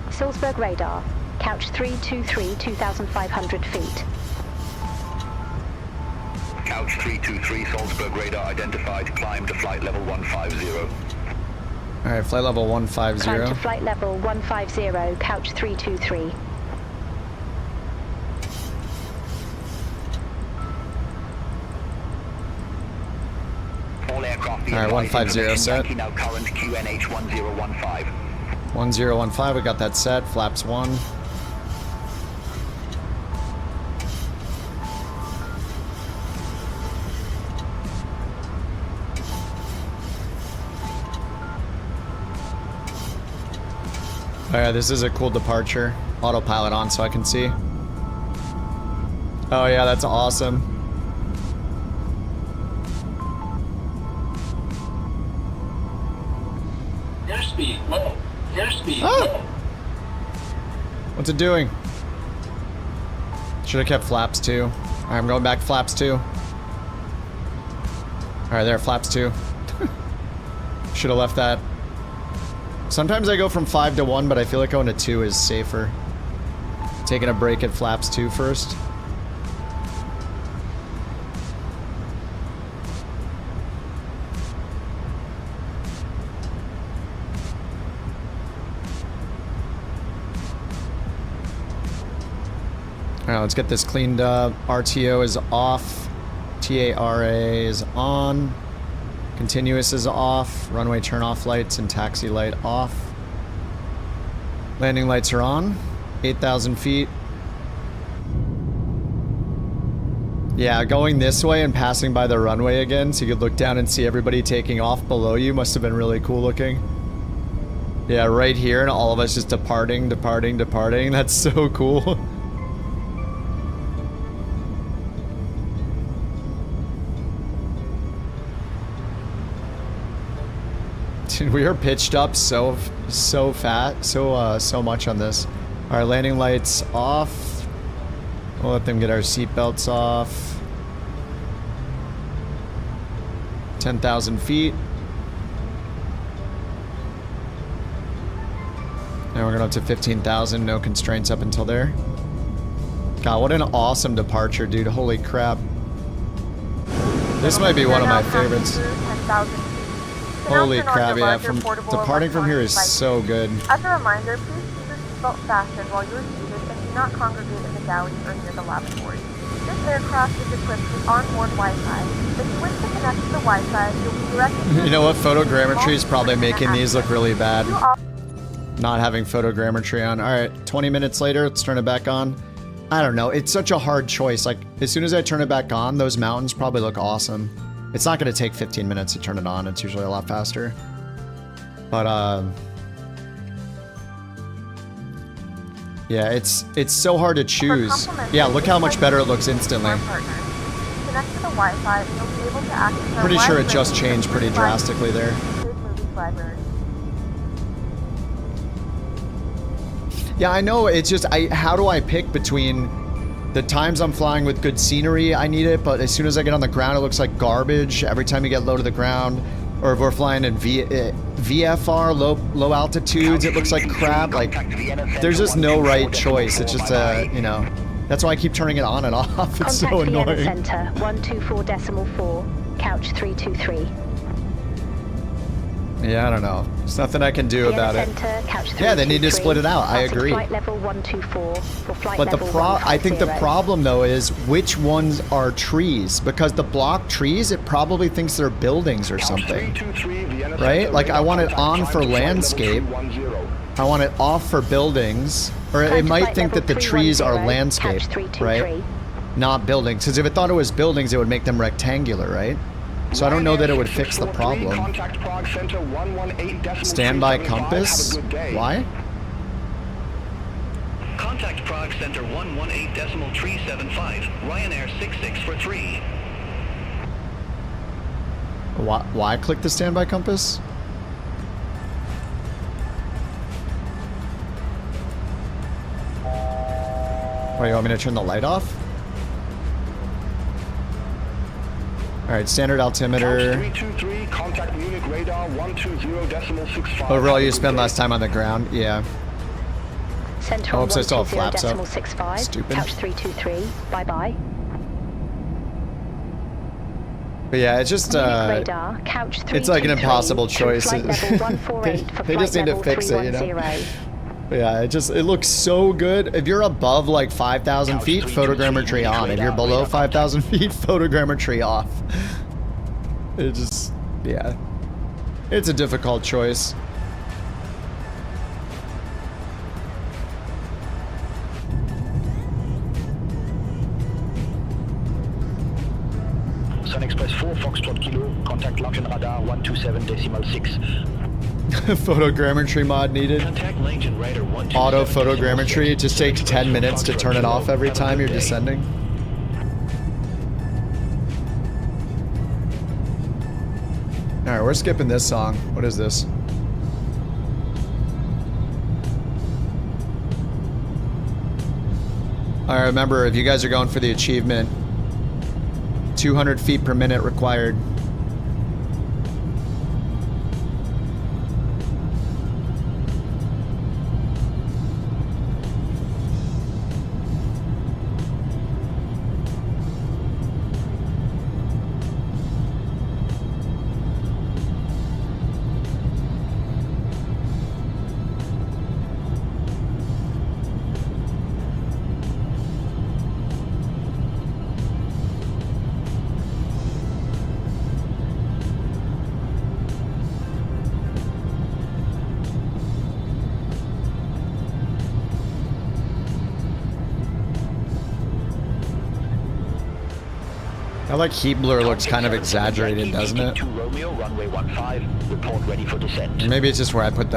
S7: Salzburg radar, couch 323, 2,500 feet.
S5: Couch 323, Salzburg radar identified. Climb to flight level 150.
S1: Alright, flight level 150.
S7: Climb to flight level 150, couch 323.
S5: All aircraft
S1: Alright, 150 set.
S5: Now current QNH 1015.
S1: 1015, we got that set. Flaps 1. Oh yeah, this is a cool departure. Autopilot on so I can see. Oh yeah, that's awesome.
S18: Airspeed low. Airspeed
S1: low. What's it doing? Should have kept flaps 2. Alright, I'm going back to flaps 2. Alright, there, flaps 2. Should have left that. Sometimes I go from 5 to 1, but I feel like going to 2 is safer. Taking a break at flaps 2 first. Alright, let's get this cleaned up. RTO is off. TARA is on. Continuous is off. Runway turn-off lights and taxi light off. Landing lights are on. 8,000 feet. Yeah, going this way and passing by the runway again so you could look down and see everybody taking off below you must have been really cool looking. Yeah, right here and all of us just departing. That's so cool. Dude, we are pitched up so much on this. Our landing lights off. We'll let them get our seatbelts off. 10,000 feet. Now we're going up to 15,000. No constraints up until there. God, what an awesome departure, dude. Holy crap. This might be one of my favorites. Holy crap, yeah. Departing from here is so good.
S13: As a reminder, please keep your seatbelt fastened while you are seated and do not congregate in the galley or near the lavatory. This aircraft is equipped with onboard Wi-Fi. If you wish to connect to the Wi-Fi, you'll be directed.
S1: You know what? Photogrammetry is probably making these look really bad. Not having photogrammetry on. Alright, 20 minutes later, let's turn it back on. I don't know. It's such a hard choice. Like, as soon as I turn it back on, those mountains probably look awesome. It's not going to take 15 minutes to turn it on. It's usually a lot faster. But, yeah, it's so hard to choose. Yeah, look how much better it looks instantly.
S13: Connect to the Wi-Fi and you'll be able to access our
S1: Pretty sure
S13: wide
S1: it just
S13: range
S1: changed pretty
S13: of
S1: drastically there.
S13: movie library.
S1: Yeah, I know. It's just, how do I pick between the times I'm flying with good scenery, I need it, but as soon as I get on the ground, it looks like garbage. Every time you get low to the ground, or if we're flying in VFR, low altitudes, it looks like crap. Like, there's just no right choice. It's just, you know, that's why I keep turning it on and off. It's so annoying.
S7: Contact Vienna Center 124.4, couch 323.
S1: Yeah, I don't know. There's nothing I can do about it. Yeah, they need to split it out. I agree.
S7: Flight level 124 or flight
S1: But
S7: level
S1: I think the
S7: 150.
S1: problem though is which ones are trees, because the block trees, it probably thinks they're buildings or something, right? Like I want it on for landscape. I want it off for buildings, or it might think that the trees are landscape, right? Not buildings. Because if it thought it was buildings, it would make them rectangular, right? So I don't know that it would fix the problem. Standby compass? Why?
S8: Contact Prague Center 118.375, Ryanair 6643.
S1: Why click the standby compass? Wait, you want me to turn the light off? Alright, standard altimeter.
S8: 323, contact Munich radar 120.65.
S1: Overall, you spend less time on the ground. Yeah.
S7: Center
S1: Oh, oops, I still have flaps up.
S7: 120.65,
S1: Stupid.
S7: couch 323. Bye bye.
S1: But yeah, it's just
S7: radar, couch
S1: it's like an impossible choice.
S7: Flight level 148 for
S1: They
S7: flight
S1: just need to
S7: level
S1: fix it, you know?
S7: 310.
S1: But yeah, it looks so good. If you're above like 5,000 feet, photogrammetry on. If you're below 5,000 feet, photogrammetry off. It just, yeah. It's a difficult choice.
S8: Sun Express 4, Foxtrot Kilo, contact Longin radar 127.6.
S1: Photogrammetry mod needed. Auto photogrammetry. It just takes 10 minutes to turn it off every time you're descending. Alright, we're skipping this song. What is this? Alright, remember, if you guys are going for the achievement, 200 feet per minute required. I like heat blur looks kind of exaggerated, doesn't it?
S8: Romeo, runway 15, report ready for descent.
S1: Maybe it's just where I put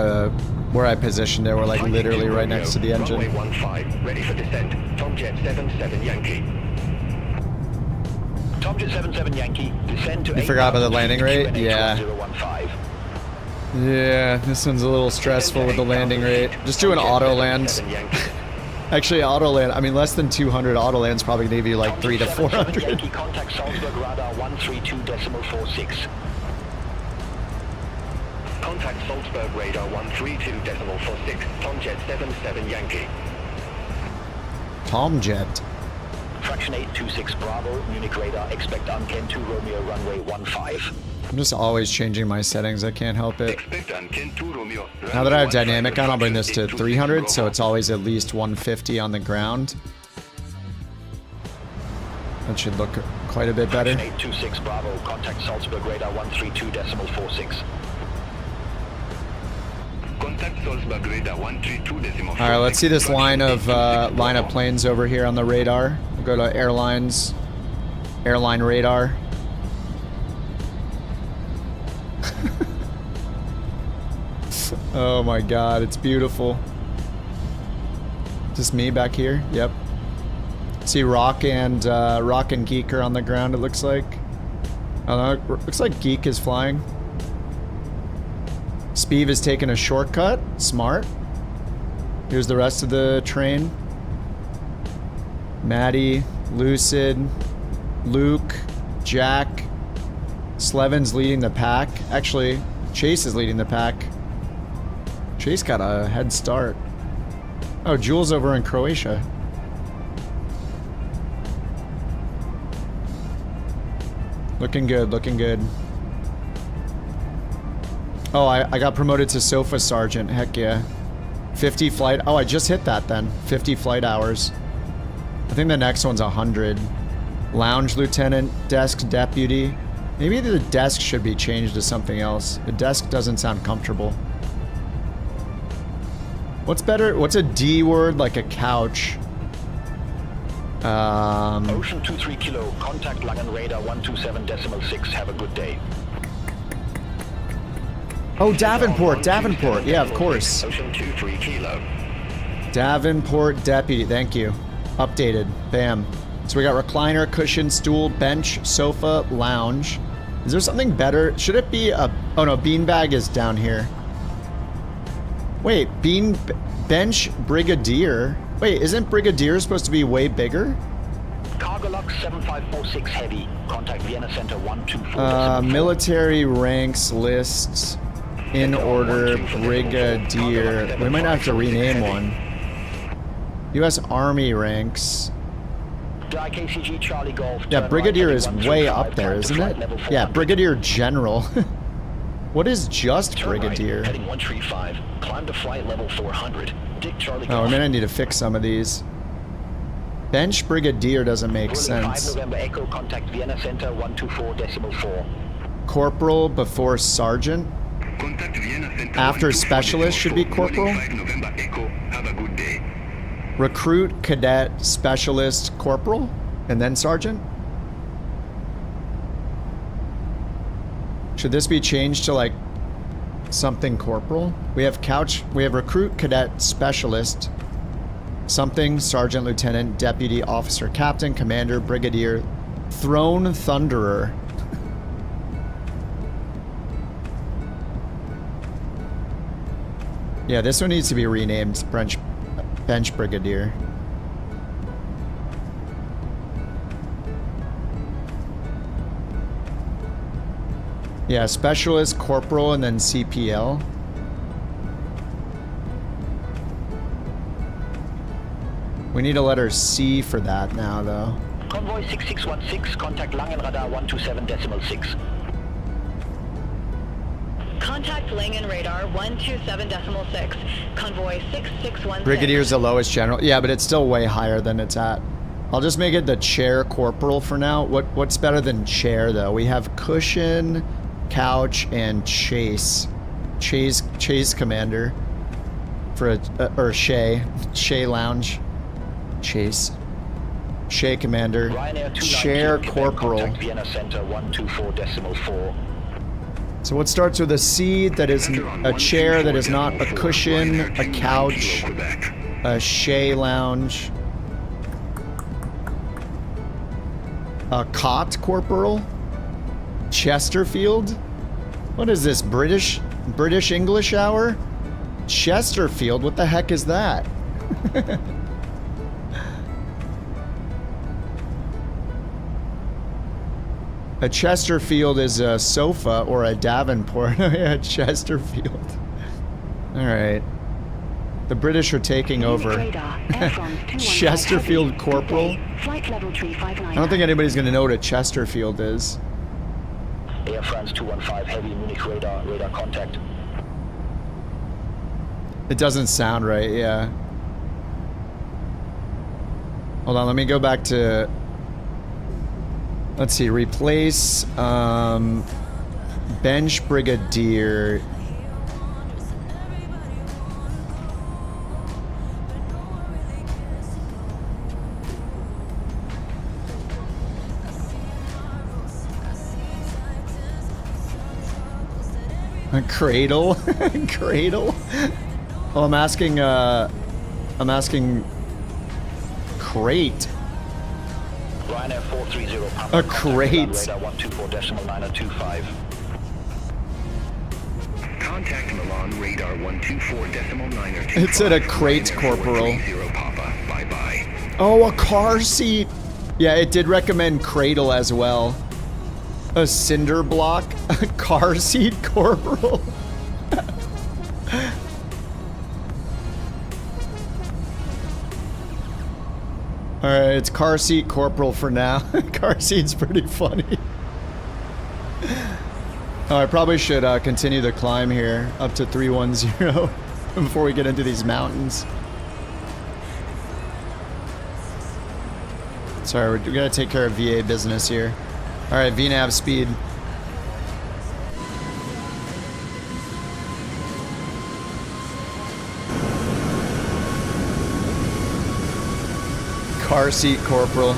S1: where I positioned it. We're like literally right next to the engine.
S8: Runway 15, ready for descent. Tomjet 77 Yankee. Tomjet 77 Yankee, descend to
S1: You forgot about the landing rate? Yeah. Yeah, this one's a little stressful with the landing rate. Just do an auto land. Actually, auto land, I mean, less than 200 auto land's probably gonna give you like 300 to 400.
S8: Contact Salzburg radar 132.46. Contact Salzburg radar 132.46, Tomjet 77 Yankee.
S1: Tomjet.
S8: Fraction 826 Bravo, Munich radar, expect Unken 2 Romeo runway 15.
S1: I'm just always changing my settings, I can't help it.
S8: Expect Unken 2 Romeo.
S1: Now that I have dynamic on, I'll bring this to 300, so it's always at least 150 on the ground. That should look quite a bit better.
S8: 826 Bravo, contact Salzburg radar 132.46. Contact Salzburg radar 132.46.
S1: All right, let's see this line of planes over here on the radar. We'll go to airlines, airline radar. Oh my God, it's beautiful. Just me back here. Yep. See Rock and Geek are on the ground. It looks like. I don't know. Looks like Geek is flying. Speeve is taking a shortcut. Smart. Here's the rest of the train. Maddie, Lucid, Luke, Jack. Slevin's leading the pack. Actually, Chase is leading the pack. Chase got a head start. Oh, Jules over in Croatia. Looking good, looking good. Oh, I got promoted to Sofa Sergeant. Heck yeah. 50 flight. Oh, I just hit that then. 50 flight hours. I think the next one's 100. Lounge Lieutenant, Desk Deputy. Maybe the desk should be changed to something else. The desk doesn't sound comfortable. What's better? What's a D word like a couch?
S8: Ocean 23 kilo, contact Langen radar 127.6. Have a good day.
S1: Oh, Davenport, Davenport. Yeah, of course.
S8: Ocean 23 kilo.
S1: Davenport Deputy, thank you. Updated. Bam. So we got recliner, cushion, stool, bench, sofa, lounge. Is there something better? Should it be a... Oh no, beanbag is down here. Wait, bench, Brigadier. Wait, isn't Brigadier supposed to be way bigger?
S8: Cargo lock 7546 heavy. Contact Vienna Center 124.
S1: Military ranks lists in order Brigadier. We might have to rename one. U.S. Army ranks.
S8: IKCG Charlie Golf.
S1: Yeah, Brigadier is way up there, isn't it? Yeah, Brigadier General. What is just Brigadier?
S8: Heading 135. Climb to flight level 400. Dick Charlie
S1: Oh, I mean, I need to fix some of these. Bench Brigadier doesn't make sense.
S8: 5 November Echo, contact Vienna Center 124.4.
S1: Corporal before Sergeant. After Specialist should be Corporal. Recruit, Cadet, Specialist, Corporal, and then Sergeant. Should this be changed to like something corporal? We have recruit, cadet, specialist, something, sergeant, lieutenant, deputy, officer, captain, commander, brigadier, throne, thunderer. Yeah, this one needs to be renamed bench brigadier. Yeah, specialist, corporal, and then CPL. We need a letter C for that now, though.
S8: Convoy 6616, contact Langen radar 127.6.
S20: Contact Langen radar 127.6. Convoy 6616.
S1: Brigadier's the lowest general. Yeah, but it's still way higher than it's at. I'll just make it the chair corporal for now. What's better than chair, though? We have cushion, couch, and chase commander for or Shea lounge, chase, Shea commander, chair corporal.
S8: Vienna Center 124.4.
S1: So what starts with a C that is a chair that is not a cushion, a couch, a Shea lounge, a cot corporal. Chesterfield? What is this, British English hour? Chesterfield, what the heck is that? A Chesterfield is a sofa or a Davenport. Yeah, Chesterfield. All right. The British are taking over. Chesterfield Corporal. I don't think anybody's going to know what a Chesterfield is.
S8: Air France 215 heavy Munich radar contact.
S1: It doesn't sound right, yeah. Hold on, let me go back to... Let's see, replace bench brigadier. A cradle? Cradle? Oh, I'm asking crate.
S8: Ryanair 430
S1: A crate.
S8: Radar 124.925.
S11: Contact Milan radar 124.925.
S1: It said a crate corporal.
S11: Papa. Bye-bye.
S1: Oh, a car seat. Yeah, it did recommend cradle as well. A cinder block, a car seat corporal. Alright, it's car seat corporal for now. Car seat's pretty funny. Oh, I probably should continue the climb here up to 310 before we get into these mountains. Sorry, we gotta take care of VA business here. Alright, VNAV speed. Car seat corporal.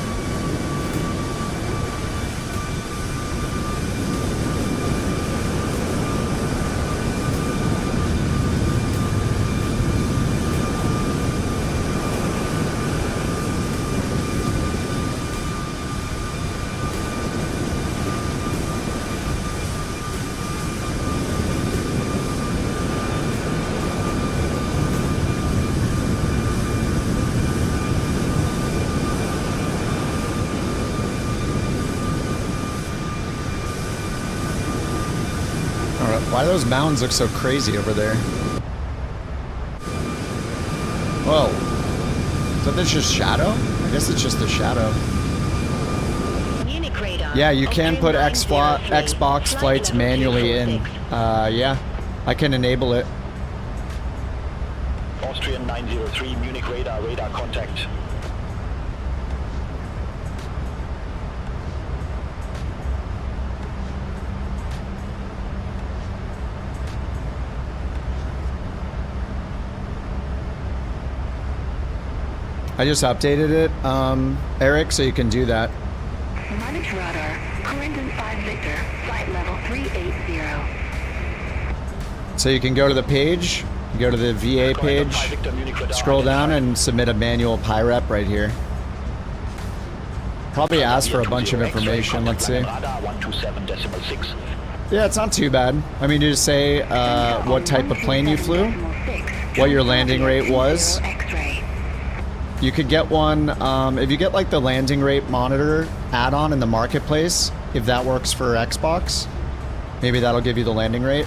S1: Why do those mountains look so crazy over there? Whoa. Is that just shadow? I guess it's just the shadow. Yeah, you can put Xbox flights manually in. Yeah, I can enable it.
S8: Austrian 903 Munich radar contact.
S1: I just updated it, Eric, so you can do that.
S7: Manage radar, Corendon 5 Victor, flight level 380.
S1: So you can go to the page, go to the VA page, scroll down and submit a manual PIREP right here. Probably ask for a bunch of information, let's see. Yeah, it's not too bad. I mean, you just say what type of plane you flew, what your landing rate was. You could get one, if you get like the landing rate monitor add-on in the marketplace, if that works for Xbox, maybe that'll give you the landing rate.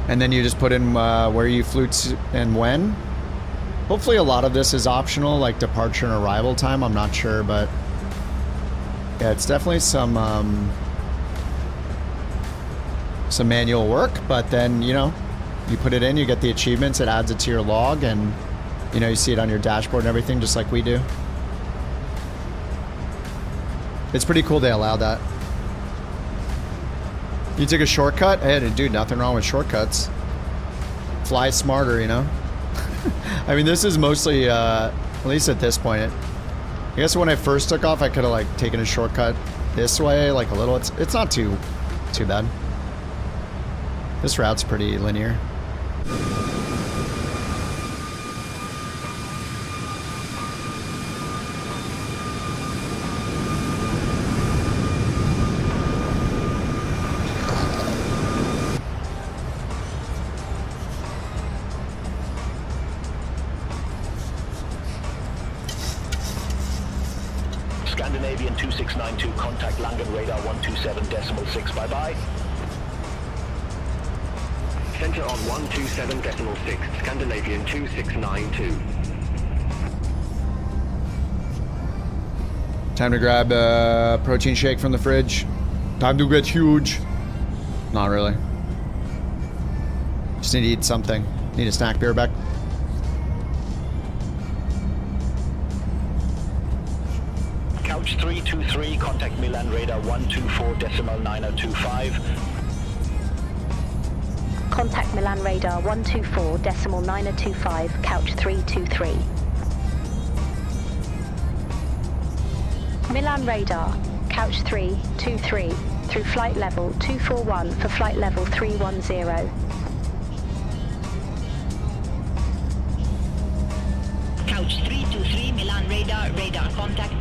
S1: And then you just put in where you flew to and when. Hopefully a lot of this is optional, like departure and arrival time, I'm not sure, but yeah, it's definitely some manual work, but then, you know, you put it in, you get the achievements, it adds it to your log, and you know, you see it on your dashboard and everything, just like we do. It's pretty cool they allow that. You took a shortcut? Hey, dude, nothing wrong with shortcuts. Fly smarter, you know? I mean, this is mostly, at least at this point, I guess when I first took off, I could have, like, taken a shortcut this way, like a little. It's not too bad. This route's pretty linear.
S8: Scandinavian 2692, contact Langen radar 127.6, bye-bye.
S11: Center on 127.6, Scandinavian 2692.
S1: Time to grab a protein shake from the fridge. Time to get huge. Not really. Just need to eat something. Need a snack, beer back.
S8: Couch 323, contact Milan radar 124.9025.
S4: Contact Milan radar 124.9025, couch 323. Milan radar, couch 323, through flight level 241 for flight level 310.
S14: Couch 323, Milan radar, radar contact.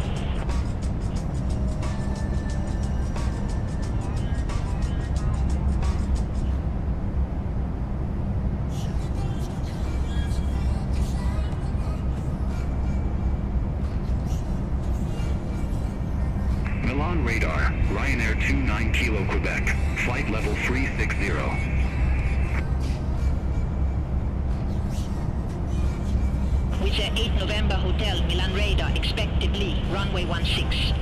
S5: Milan radar, Ryanair 29 Kilo Quebec, flight level 360.
S14: With 8 November Hotel, Milan radar, expectedly, runway 16.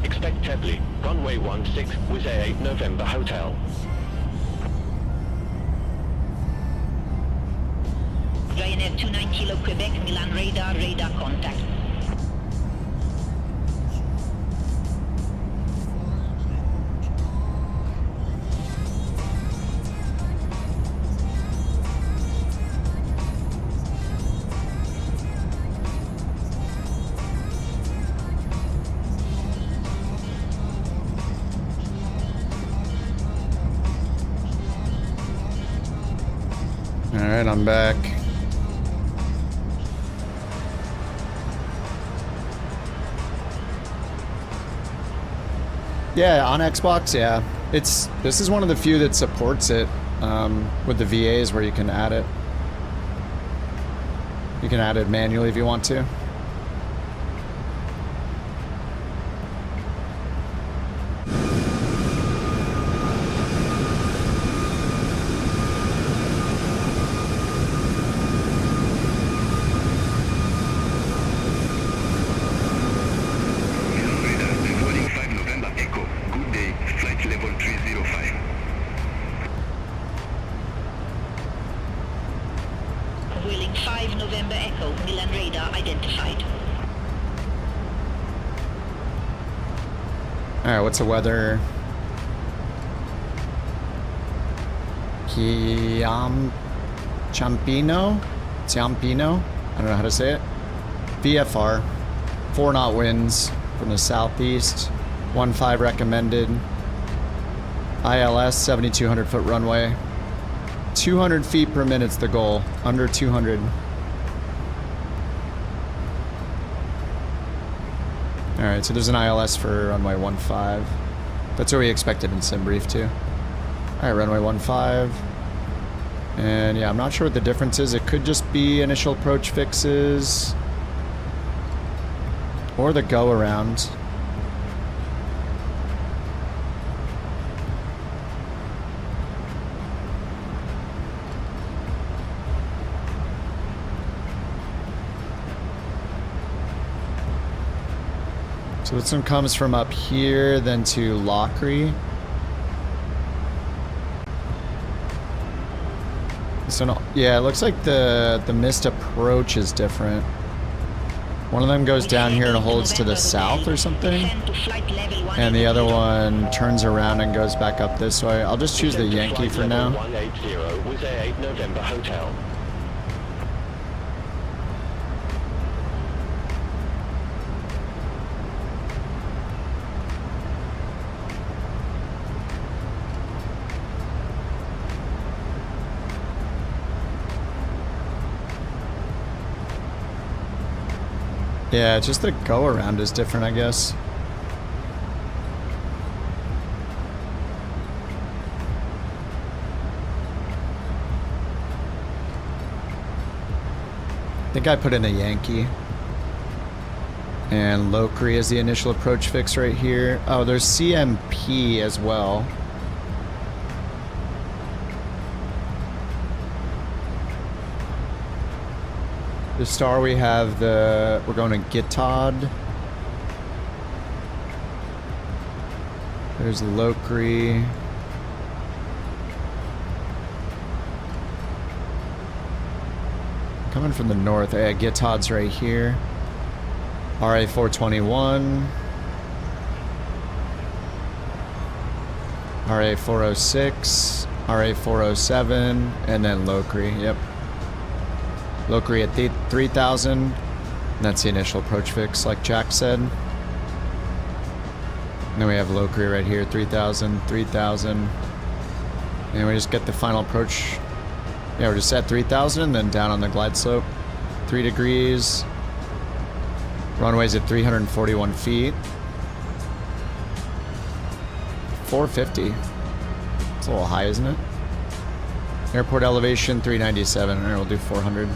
S8: Expectedly, runway 16, with 8 November Hotel.
S14: Ryanair 29 Kilo Quebec, Milan radar, radar contact.
S1: Alright, I'm back. Yeah, on Xbox, yeah. This is one of the few that supports it with the VAs where you can add it. You can add it manually if you want to.
S14: Wheeling 5 November Echo, Milan radar identified.
S1: Alright, what's the weather? Ciampino? Ciampino? I don't know how to say it. VFR. 4 knot winds from the southeast. 15 recommended. ILS, 7,200 foot runway. 200 feet per minute's the goal. Under 200. Alright, so there's an ILS for runway 15. That's what we expected in sim brief too. Alright, runway 15. And yeah, I'm not sure what the difference is. It could just be initial approach fixes. Or the go around. So this one comes from up here, then to Lockery. So yeah, it looks like the missed approach is different. One of them goes down here and holds to the south or something. And the other one turns around and goes back up this way. I'll just choose the Yankee for now.
S8: 180 with 8 November Hotel.
S1: Yeah, just the go around is different, I guess. I think I put in a Yankee. And Lockery is the initial approach fix right here. Oh, there's CMP as well. The star we have the... We're going to Gitod. There's Lockery. Coming from the north. Yeah, Gitod's right here. RA 421. RA 406. RA 407. And then Lockery. Yep. Lockery at 3,000. And that's the initial approach fix, like Jack said. And then we have Lockery right here, 3,000, 3,000. And we just get the final approach. Yeah, we're just at 3,000 and then down on the glide slope. 3 degrees. Runway's at 341 feet. 450. It's a little high, isn't it? Airport elevation, 397. Alright, we'll do 400.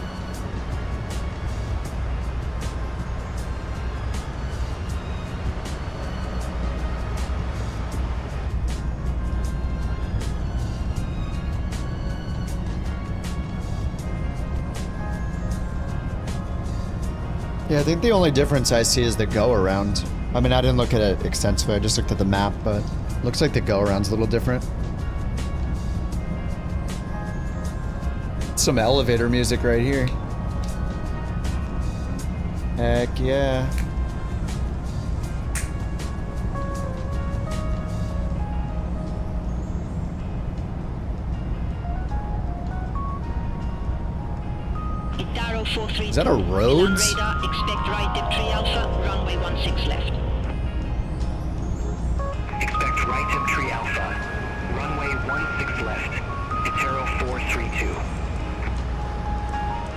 S1: Yeah, I think the only difference I see is the go around. I mean, I didn't look at it extensively, I just looked at the map, but looks like the go around's a little different. Some elevator music right here. Heck yeah. Is that a Rhodes?
S14: Expect right dip 3 Alpha, runway 16 left.
S9: Expect right dip 3 Alpha, runway 16 left. Itero 432.
S13: In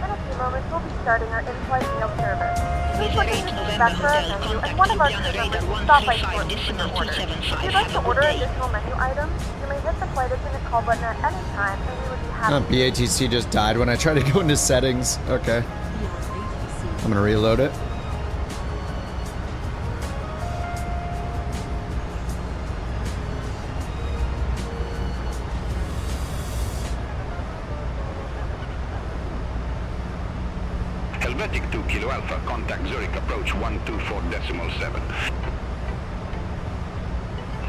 S13: a few moments, we'll be starting our in-flight meal service. Please look into the dispatcher menu, and one of our crew members will stop by shortly for your order. If you'd like to order additional menu items, you may hit the flight attendant call button at any time, and we would be happy.
S1: BATC just died when I tried to go into settings. Okay. I'm gonna reload it.
S5: Helvetic 2 Kilo Alpha, contact Zurich approach 124.7.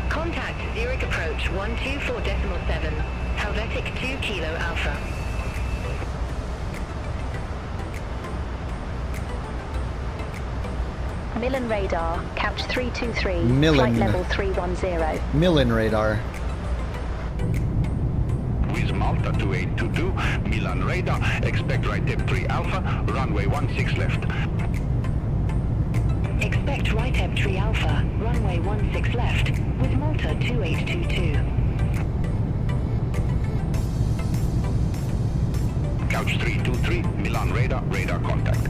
S4: Contact Zurich approach 124.7. Helvetic 2 Kilo Alpha. Millen radar, couch 323,
S1: Millen.
S4: flight level 310.
S1: Millen radar.
S5: With Malta 2822, Milan radar, expect right dip 3 Alpha, runway 16 left.
S7: Expect right ebb 3 Alpha, runway 16 left, with Malta 2822.
S5: Couch 323, Milan radar, radar contact.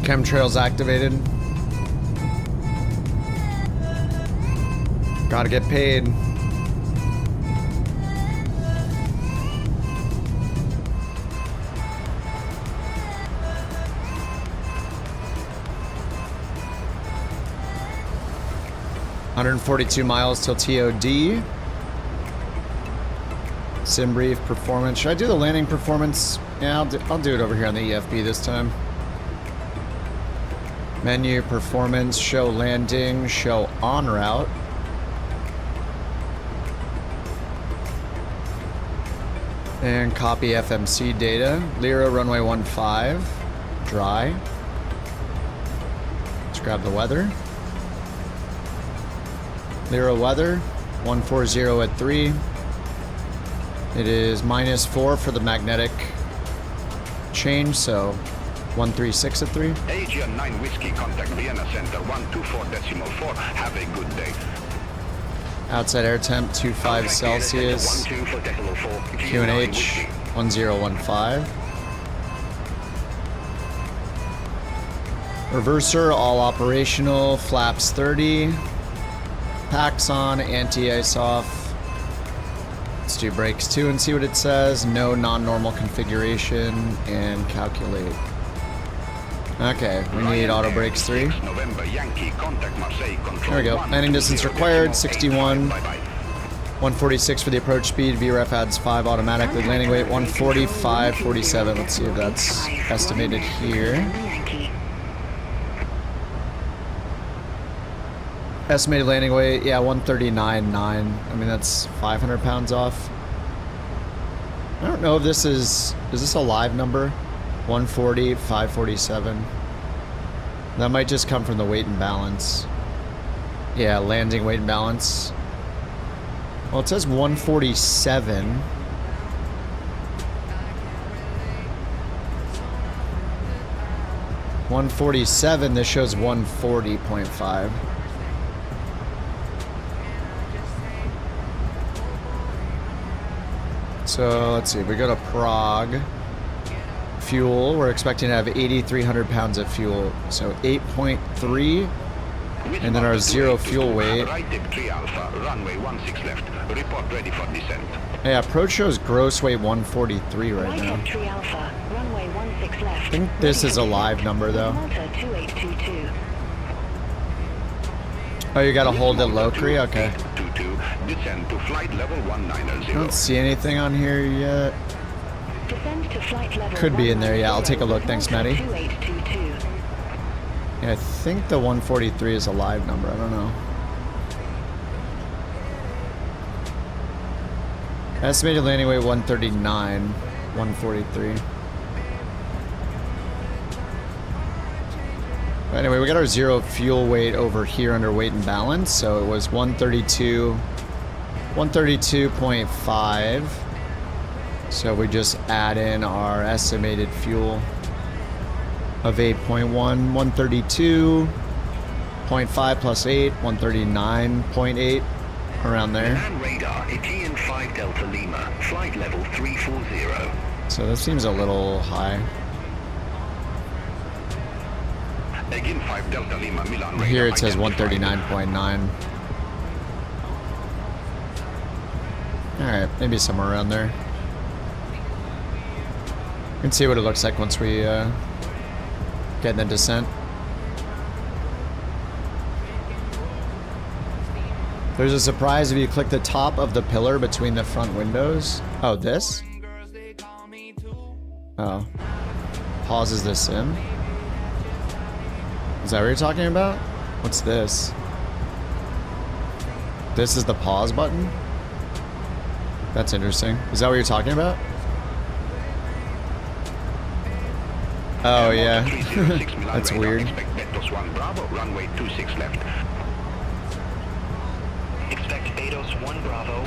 S1: Chemtrails activated. Gotta get paid. $142 miles till TOD. Sim brief performance. Should I do the landing performance? Yeah, I'll do it over here on the EFB this time. Menu, performance, show landing, show en route. And copy FMC data. Lyra runway 15, dry. Let's grab the weather. Lyra weather, 140 at 3. It is -4 for the magnetic change, so 136 at 3.
S5: Asia 9 Whiskey, contact Vienna Center 124.4. Have a good day.
S1: Outside air temp 25 Celsius. QNH 1015. Reverser all operational. Flaps 30. Packs on. Anti-ice off. Let's do brakes 2 and see what it says. No non-normal configuration and calculate. Okay, we need auto brakes 3. There we go. Landing distance required 61. 146 for the approach speed. VREF adds 5 automatically. Landing weight 145, 47. Let's see if that's estimated here. Estimated landing weight, yeah, 139.9. I mean, that's 500 pounds off. I don't know if this is this a live number? 140, 547. That might just come from the weight and balance. Yeah, landing weight and balance. Well, it says 147. $147, this shows 140.5. So let's see, we go to Prague. Fuel, we're expecting to have 8,300 pounds of fuel, so 8.3, and then our zero fuel weight. Yeah, approach shows gross weight 143 right now. I think this is a live number though. Oh, you gotta hold it locally? Okay. I don't see anything on here yet. Could be in there, yeah. I'll take a look. Thanks, Maddie. Yeah, I think the 143 is a live number. I don't know. Estimated landing weight 139, 143. But anyway, we got our zero fuel weight over here under weight and balance. So it was 132.5. So we just add in our estimated fuel of 8.1, 132.5 plus 8, 139.8, around there.
S5: Radar, Aegean 5 Delta Lima, flight level 340.
S1: So that seems a little high.
S5: Aegean 5 Delta Lima, Milan.
S1: Here it says 139.9. Alright, maybe somewhere around there. You can see what it looks like once we get in the descent. There's a surprise if you click the top of the pillar between the front windows. Oh, this? Oh. Pauses the sim? Is that what you're talking about? What's this? This is the pause button? That's interesting. Is that what you're talking about? Oh yeah, that's weird.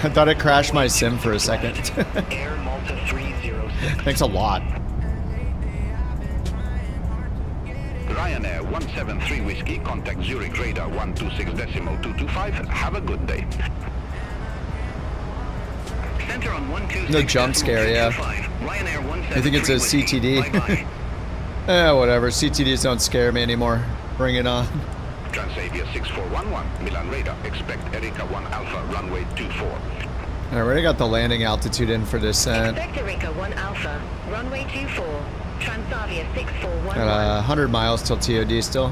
S1: I thought it crashed my sim for a second. Thanks a lot.
S5: Ryanair 173 Whiskey, contact Zurich radar 126.225. Have a good day. Center on 126.
S1: No jump scare, yeah. I think it says CTD. Eh, whatever. CTDs don't scare me anymore. Bring it on.
S5: Transavia 6411, Milan radar. Expect Erika 1 Alpha, runway 24.
S1: I already got the landing altitude in for descent.
S4: Expect Erika 1 Alpha, runway 24. Transavia 6411.
S1: Got 100 miles till TOD still.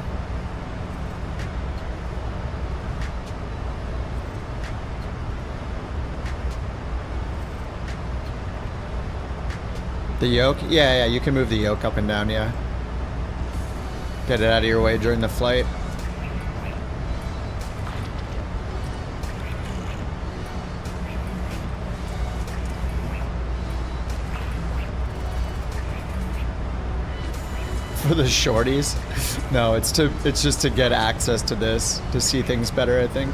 S1: The yoke? Yeah, you can move the yoke up and down, yeah. Get it out of your way during the flight. For the shorties? No, it's just to get access to this, to see things better, I think.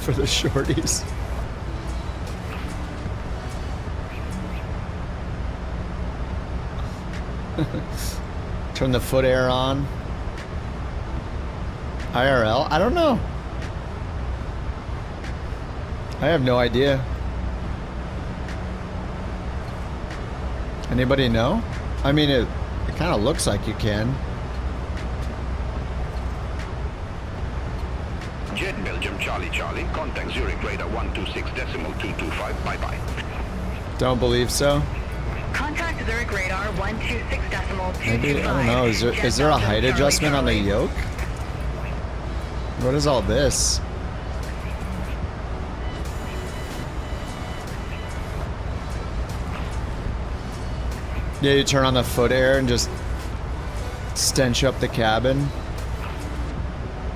S1: For the shorties. Turn the foot air on. IRL? I don't know. I have no idea. Anybody know? I mean, it kind of looks like you can.
S5: Jet Belgium Charlie Charlie, contact Zurich radar 126.225, bye-bye.
S1: Don't believe so.
S20: Contact Zurich radar 126.225.
S1: Maybe, I don't know, is there a height adjustment on the yoke? What is all this? Yeah, you turn on the foot air and just stench up the cabin.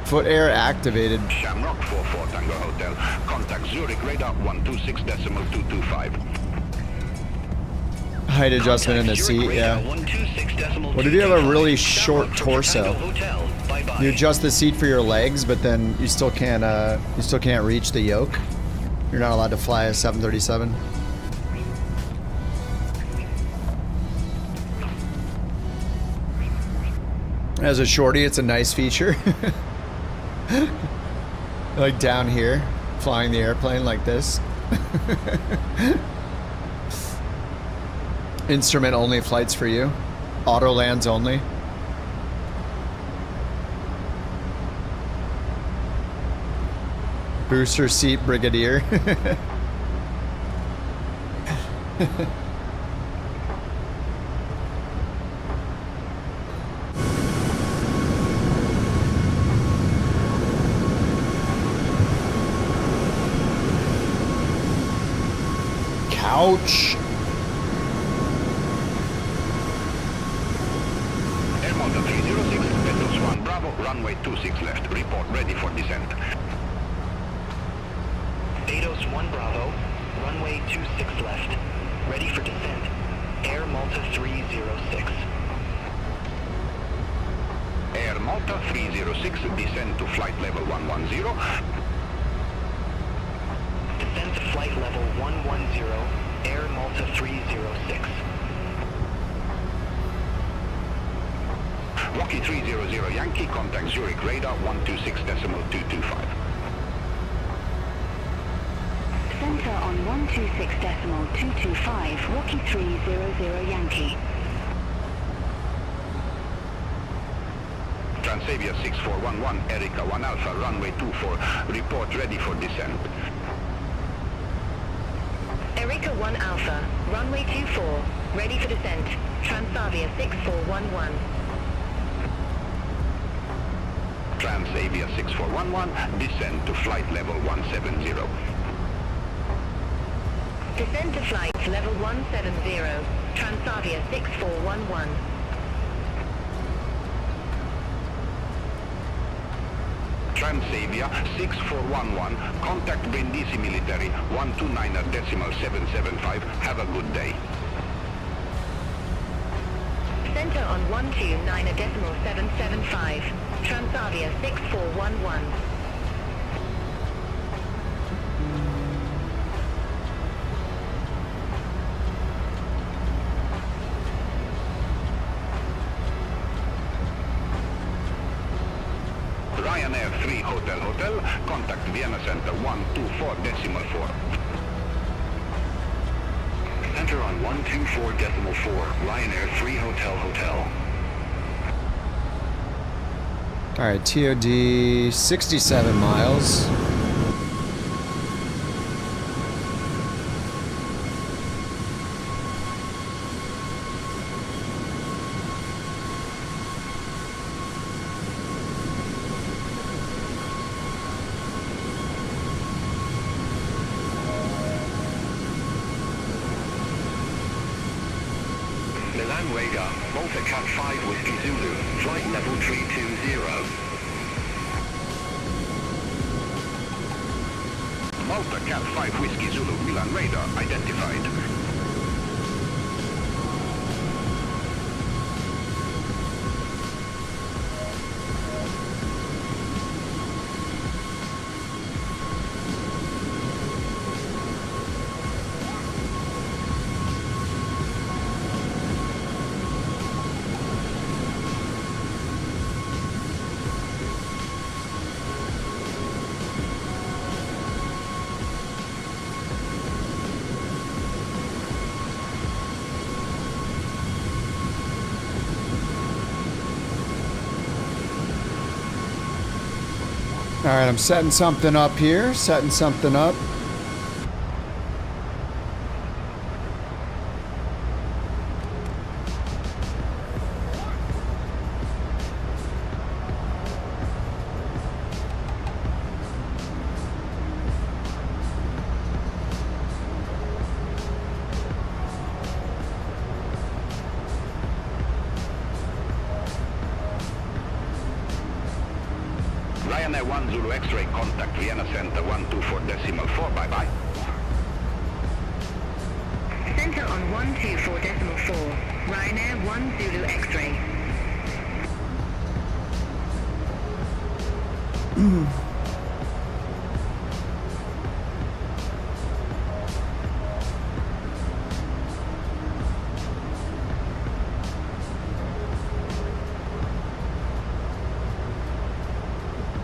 S1: Foot air activated.
S5: Shamrock 44 Tango Hotel, contact Zurich radar 126.225.
S1: Height adjustment in the seat, yeah. What if you have a really short torso? You adjust the seat for your legs, but then you still can't reach the yoke. You're not allowed to fly a 737. As a shorty, it's a nice feature. Like down here, flying the airplane like this. Instrument only flights for you. Auto lands only. Booster seat brigadier. Couch.
S5: Air Malta 306, vessels 1 Bravo, runway 26 left, report ready for descent.
S11: Dados 1 Bravo, runway 26 left, ready for descent. Air Malta 306.
S5: Air Malta 306, descend to flight level 110.
S11: Descend to flight level 110, Air Malta 306.
S5: Rocky 300 Yankee, contact Zurich radar 126.225.
S7: Center on 126.225, Rocky 300 Yankee.
S5: Transavia 6411, Erica 1 Alpha, runway 24, report ready for descent.
S20: Erica 1 Alpha, runway 24, ready for descent. Transavia 6411.
S5: Transavia 6411, descend to flight level 170.
S20: Descend to flight level 170, Transavia 6411.
S5: Transavia 6411, contact Brindisi Military 129.775, have a good day.
S20: Center on 129.775, Transavia 6411.
S5: Ryanair 3 Hotel Hotel, contact Vienna Center 124.4.
S11: Enter on 124.4, Ryanair 3 Hotel Hotel.
S1: Alright, TOD 67 miles.
S11: Milan radar, Malta Cat 5 Whiskey Zulu, flight level 320.
S5: Malta Cat 5 Whiskey Zulu, Milan radar identified.
S1: Alright, I'm setting something up here. Setting something up.
S5: Ryanair 1 Zulu X-ray, contact Vienna Center 124.4, bye-bye.
S20: Center on 124.4. Ryanair 1 Zulu X-ray.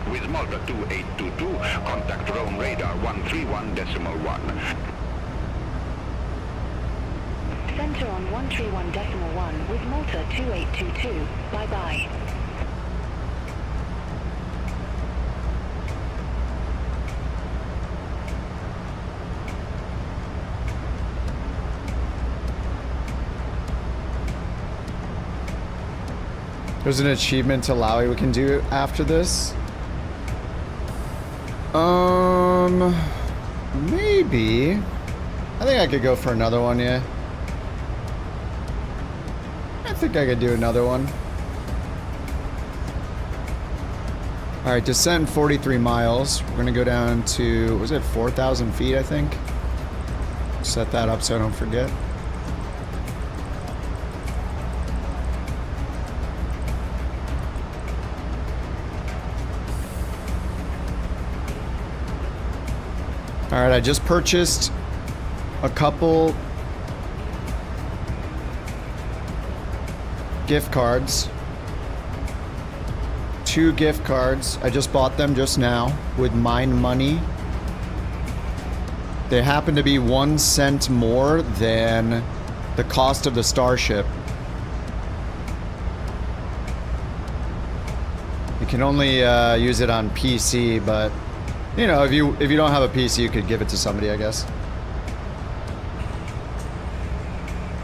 S5: With Malta 2822, contact Rome radar 131.1.
S7: Center on 131.1 with Malta 2822. Bye-bye.
S1: There's an achievement to Laui we can do after this. Maybe. I think I could go for another one, yeah. I think I could do another one. Alright, descent 43 miles. We're gonna go down to, was it 4,000 feet, I think? Set that up so I don't forget. Alright, I just purchased a couple gift cards. 2 gift cards. I just bought them just now with mine money. They happen to be 1 cent more than the cost of the Starship. You can only use it on PC, but you know, if you don't have a PC, you could give it to somebody, I guess.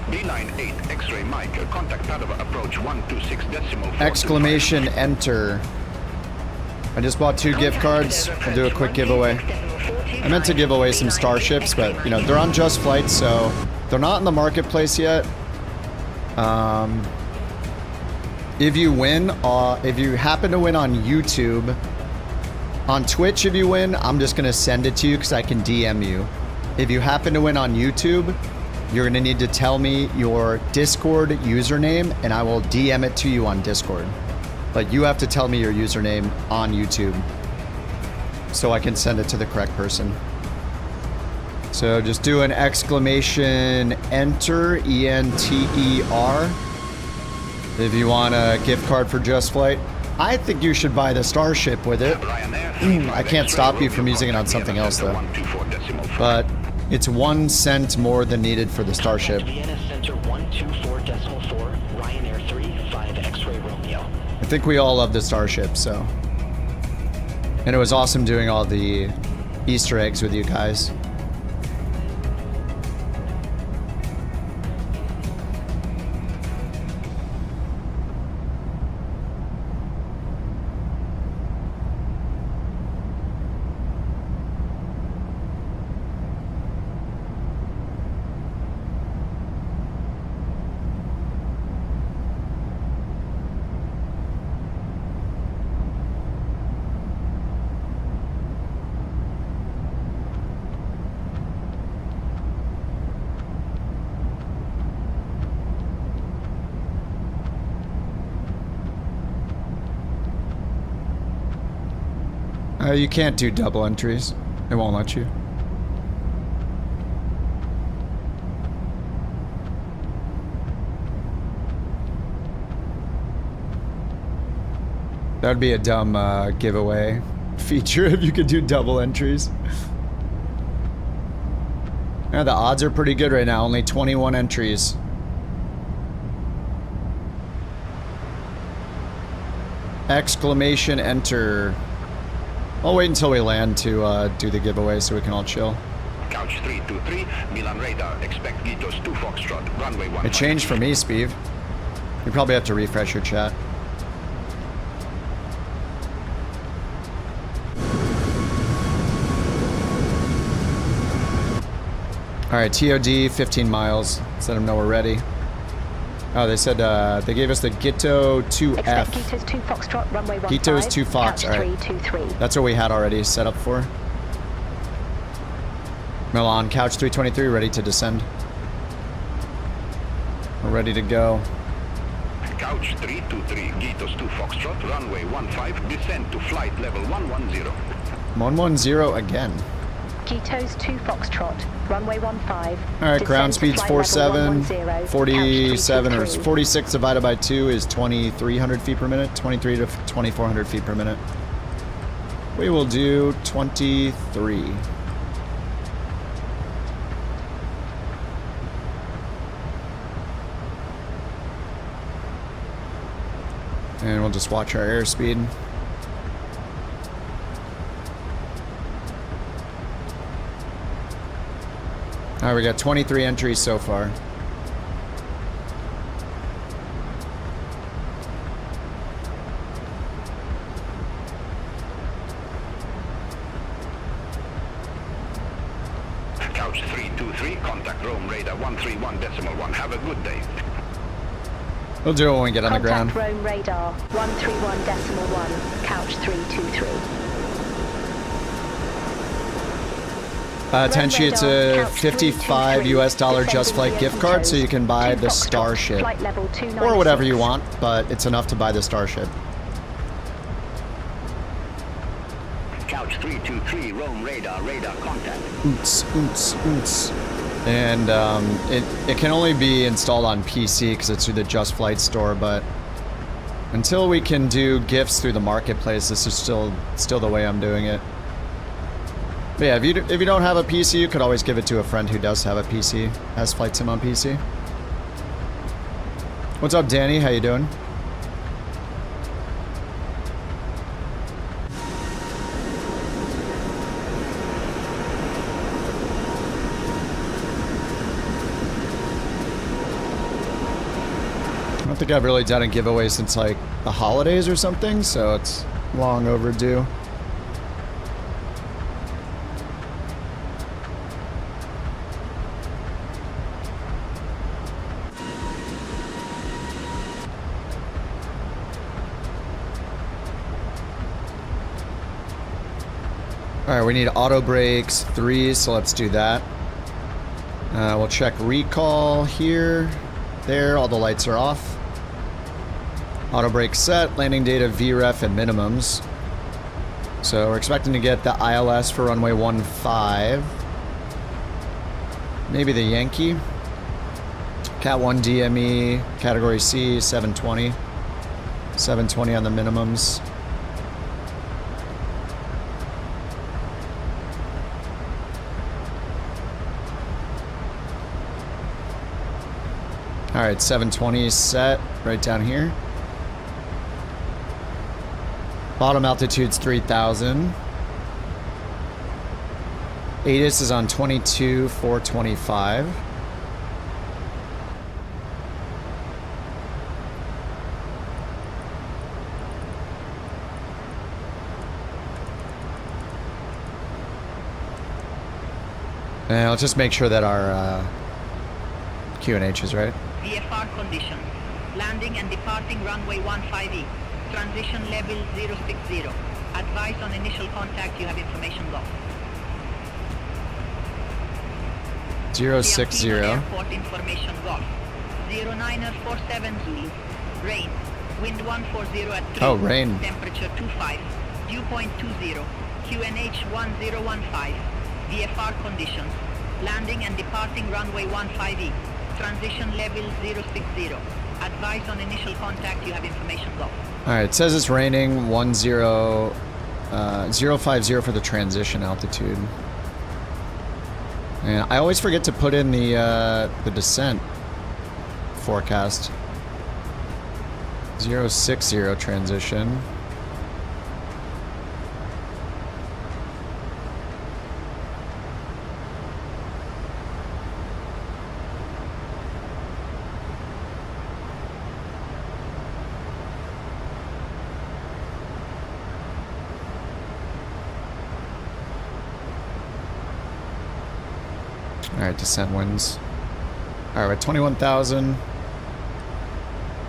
S5: D98 X-ray Mike, contact Padova approach 126.4.
S1: Exclamation enter. I just bought 2 gift cards. I'll do a quick giveaway. I meant to give away some Starships, but you know, they're on Just Flight, so they're not in the marketplace yet. If you win, if you happen to win on YouTube, on Twitch, if you win, I'm just gonna send it to you because I can DM you. If you happen to win on YouTube, you're gonna need to tell me your Discord username and I will DM it to you on Discord. But you have to tell me your username on YouTube so I can send it to the correct person. So just do an exclamation enter, E-N-T-E-R, if you want a gift card for Just Flight. I think you should buy the Starship with it. I can't stop you from using it on something else though. But it's 1 cent more than needed for the Starship.
S11: Vienna Center 124.4, Ryanair 35 X-ray Romeo.
S1: I think we all love the Starship, so. And it was awesome doing all the Easter eggs with you guys. You can't do double entries. It won't let you. That would be a dumb giveaway feature if you could do double entries. Yeah, the odds are pretty good right now. Only 21 entries. Exclamation enter. I'll wait until we land to do the giveaway so we can all chill.
S5: Couch 323, Milan radar. Expect Gitos 2 Foxtrot, runway 15.
S1: It changed for me, Speeve. You probably have to refresh your chat. Alright, TOD, 15 miles. Let them know we're ready. Oh, they said they gave us the Gito 2F.
S4: Gitos 2 Foxtrot, runway 15.
S1: Gitos 2 Fox, alright.
S4: 323.
S1: That's what we had already set up for. Milan, Couch 323, ready to descend. We're ready to go.
S5: Couch 323, Gitos 2 Foxtrot, runway 15, descend to flight level 110.
S1: 110 again.
S4: Gitos 2 Foxtrot, runway 15.
S1: Alright, ground speed's 47, 47 or 46 divided by 2 is 2,300 feet per minute, 23 to 2,400 feet per minute. We will do 23. And we'll just watch our airspeed. Alright, we got 23 entries so far.
S5: Couch 323, contact Rome radar 131.1. Have a good day.
S1: We'll do it when we get on the ground.
S4: Contact Rome radar 131.1, Couch 323.
S1: Tenchi, it's a $55 US Just Flight gift card, so you can buy the Starship. Or whatever you want, but it's enough to buy the Starship.
S5: Couch 323, Rome radar contact.
S1: Oots, oots, oots. And it can only be installed on PC because it's through the Just Flight store, but until we can do gifts through the marketplace, this is still the way I'm doing it. But yeah, if you don't have a PC, you could always give it to a friend who does have a PC, has Flight Sim on PC. What's up, Danny? How you doing? I don't think I've really done a giveaway since like the holidays or something, so it's long overdue. Alright, we need auto brakes 3, so let's do that. We'll check recall here. There, all the lights are off. Auto brake set, landing data VREF and minimums. So we're expecting to get the ILS for runway 15. Maybe the Yankee. Cat 1 DME, category C, 720. 720 on the minimums. Alright, 720 is set right down here. Bottom altitude's 3,000. ATIS is on 22,425. And let's just make sure that our QNH is right.
S14: VFR conditions. Landing and departing runway 15E. Transition level 060. Advice on initial contact, you have information lost.
S1: 060.
S14: Airport information lost. 0947 Zulu. Rain. Wind 140 at 3.
S1: Oh, rain.
S14: Temperature 25. Dew point 20. QNH 1015. VFR conditions. Landing and departing runway 15E. Transition level 060. Advice on initial contact, you have information lost.
S1: Alright, it says it's raining 050 for the transition altitude. And I always forget to put in the descent forecast. 060 transition. Alright, descent winds. Alright, we're at 21,000.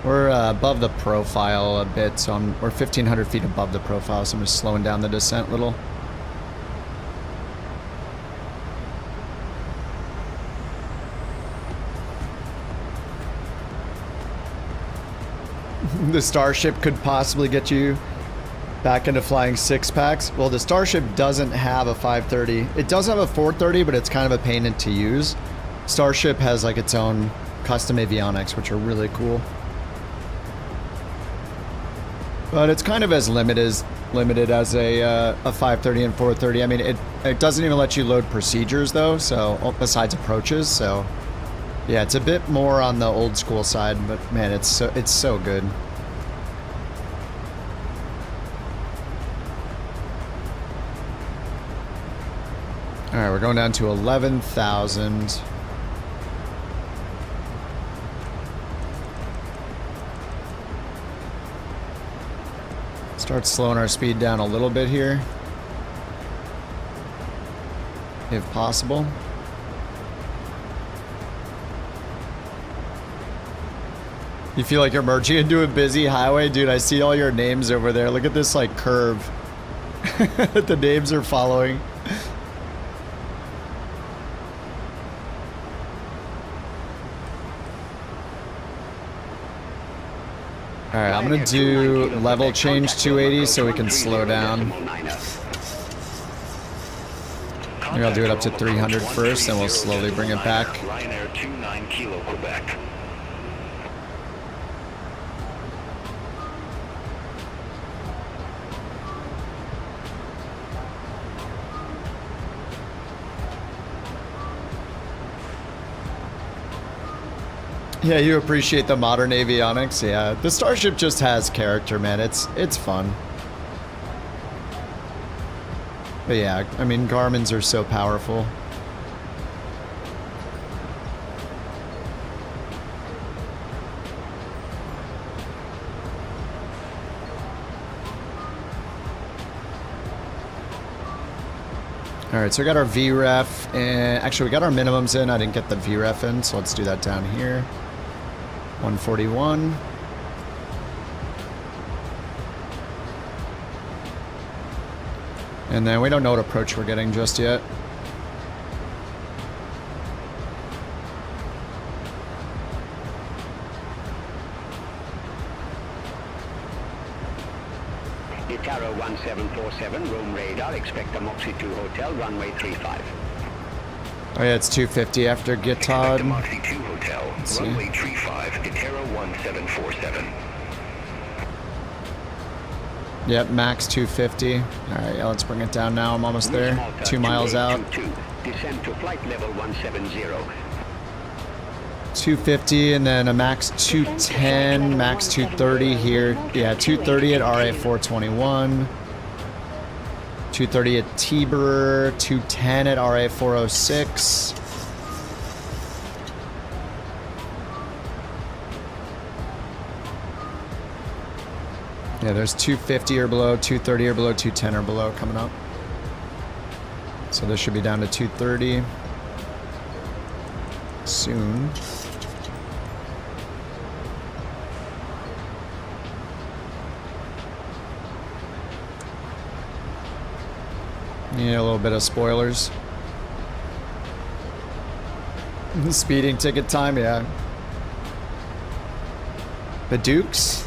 S1: We're above the profile a bit, so we're 1,500 feet above the profile, so I'm just slowing down the descent a little. The Starship could possibly get you back into flying 6-packs. Well, the Starship doesn't have a 530. It does have a 430, but it's kind of a pain to use. Starship has like its own custom avionics, which are really cool. But it's kind of as limited as a 530 and 430. I mean, it doesn't even let you load procedures though, so besides approaches. So yeah, it's a bit more on the old school side, but man, it's so good. All right, we're going down to 11,000. Start slowing our speed down a little bit here, if possible. You feel like you're merging into a busy highway? Dude, I see all your names over there. Look at this, like, curve that the names are following. Alright, I'm gonna do level change 280 so we can slow down. Maybe I'll do it up to 300 first, and we'll slowly bring it back.
S11: Ryanair 29 Kilo Quebec.
S1: Yeah, you appreciate the modern avionics. Yeah, the Starship just has character, man. It's fun. But yeah, I mean, Garmin's are so powerful. Alright, so we got our VREF, and actually we got our minimums in. I didn't get the VREF in, so let's do that down here. 141. And then we don't know what approach we're getting just yet.
S21: Itaro 1747, Rome radar, expect a Moxie 2 hotel, runway 35.
S1: Oh yeah, it's 250 after Gitod.
S11: Moxie 2 hotel, runway 35, Itaro 1747.
S1: Yep, max 250. Alright, yeah, let's bring it down now. I'm almost there. 2 miles out.
S21: Descend to flight level 170.
S1: 250 and then a max 210, max 230 here. Yeah, 230 at RA 421. 230 at Tiber, 210 at RA 406. Yeah, there's 250 or below, 230 or below, 210 or below coming up. So this should be down to 230 soon. Yeah, a little bit of spoilers. Speeding ticket time, yeah. The Dukes?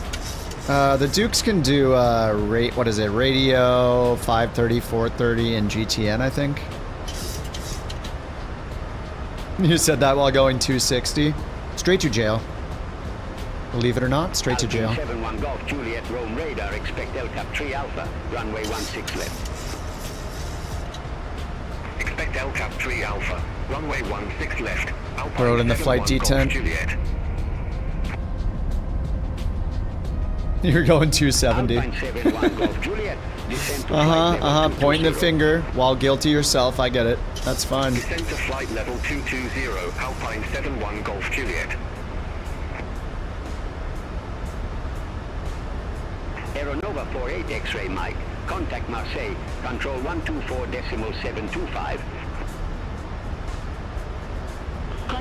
S1: The Dukes can do, what is it, radio, 530, 430, and GTN, I think. You said that while going 260. Straight to jail. Believe it or not, straight to jail.
S21: 71 Golf Juliet Rome radar, expect LCAP 3 Alpha, runway 16 left.
S11: Expect LCAP 3 Alpha, runway 16 left.
S1: Throw it in the flight D10. You're going 270. Pointing the finger while guilty yourself. I get it. That's fine.
S11: Descend to flight level 220, Alpine 71 Golf Juliet.
S21: Aeronova 48 X-ray Mike. Contact Marseille. Control 124.725.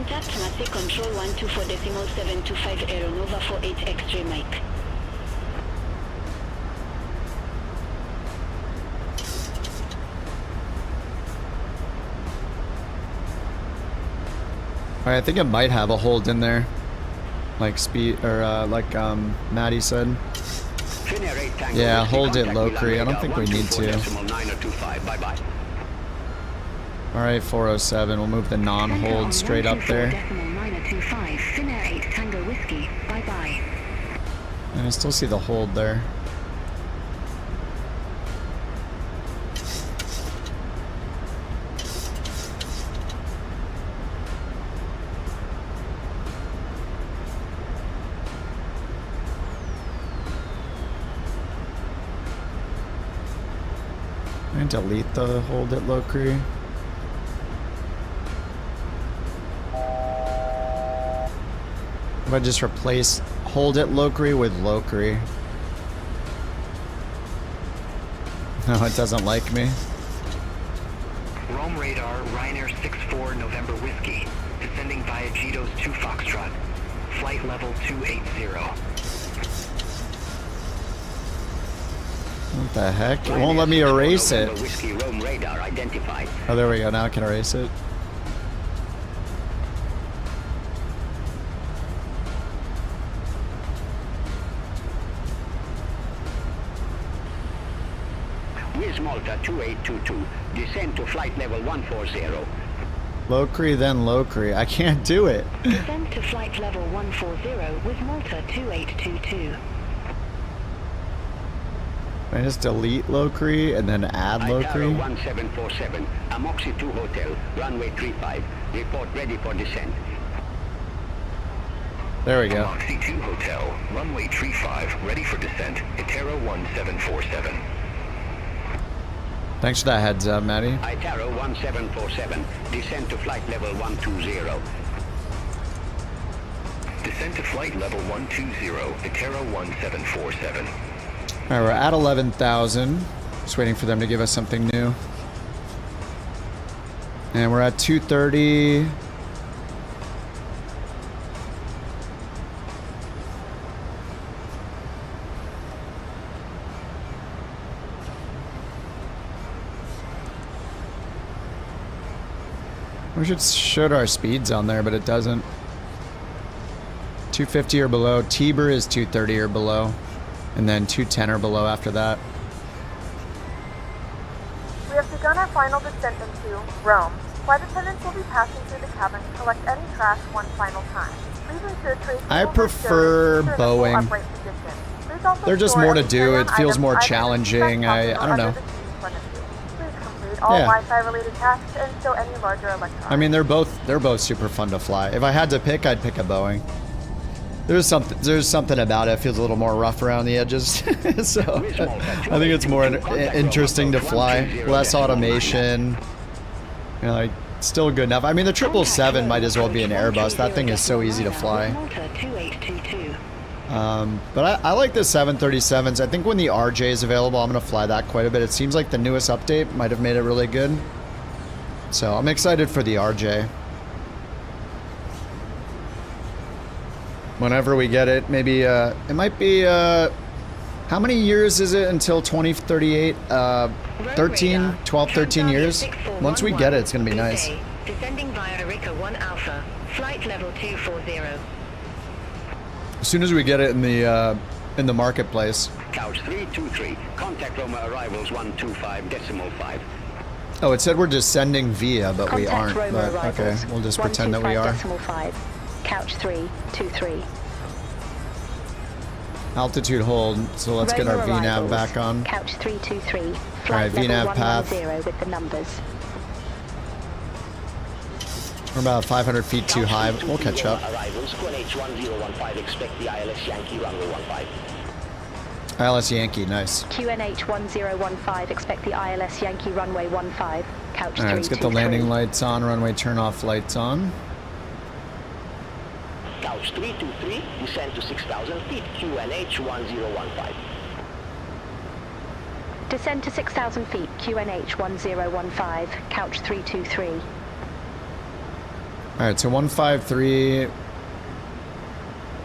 S7: Contact Massey Control 124.725 Aeronova 48 X-ray Mike.
S1: Alright, I think it might have a hold in there. Like speed, or like Maddie said. Yeah, hold it locally. I don't think we need to. Alright, 407. We'll move the non-hold straight up there. And I still see the hold there. And delete the hold at Locri. If I just replace hold at Locri with Locri. No, it doesn't like me.
S11: Rome radar, Ryanair 64 November Whiskey. Descending via Gito's 2 Foxtrot. Flight level 280.
S1: What the heck? It won't let me erase it. Oh, there we go. Now I can erase it.
S21: Wiz Malta 2822. Descend to flight level 140.
S1: Locri, then Locri. I can't do it.
S7: Descend to flight level 140 with Malta 2822.
S1: I just delete Locri and then add Locri.
S21: 1747, Amoxi 2 Hotel, runway 35. Report ready for descent.
S1: There we go.
S5: Amoxi 2 Hotel, runway 35, ready for descent. Itero 1747.
S1: Thanks for that heads up, Maddie.
S21: Itaro 1747, descend to flight level 120.
S5: Descent to flight level 120, Itero 1747.
S1: Alright, we're at 11,000. Just waiting for them to give us something new. And we're at 230. We should show our speeds on there, but it doesn't. 250 or below. Tiber is 230 or below. And then 210 or below after that.
S13: We have begun our final descent into Rome. Flight attendants will be passing through the cabin to collect any trash one final time. Please ensure traces
S1: I prefer Boeing. They're just more to do. It feels more challenging. I don't know.
S13: All
S1: Yeah.
S13: Wi-Fi related tasks and show any larger electronics.
S1: I mean, they're both super fun to fly. If I had to pick, I'd pick a Boeing. There's something about it. It feels a little more rough around the edges. So I think it's more interesting to fly. Less automation. You know, like, still good enough. I mean, the 777 might as well be an Airbus. That thing is so easy to fly. But I like the 737s. I think when the RJ is available, I'm going to fly that quite a bit. It seems like the newest update might have made it really good. So I'm excited for the RJ. Whenever we get it, maybe, it might be, how many years is it until 2038? 13 years? Once we get it, it's going to be nice.
S20: Descending via Arica 1 Alpha, flight level 240.
S1: As soon as we get it in the marketplace.
S21: Couch 323, contact Roma arrivals 125.5.
S1: Oh, it said we're descending via, but we aren't. But okay, we'll just pretend that we are.
S7: 125.5. Couch 323.
S1: Altitude hold, so let's get our VNAV back on.
S7: Couch 323.
S1: Alright, VNAV path.
S7: With the numbers.
S1: We're about 500 feet too high, but we'll catch up.
S21: Arrivals, QNH1015, expect the ILS Yankee runway 15.
S1: ILS Yankee, nice.
S7: QNH 1015, expect the ILS Yankee runway 15. Couch 323.
S1: Alright, let's get the landing lights on, runway turn off lights on.
S21: Couch 323, descend to 6,000 feet, QNH 1015.
S7: Descend to 6,000 feet, QNH 1015, couch 323.
S1: Alright, so 153.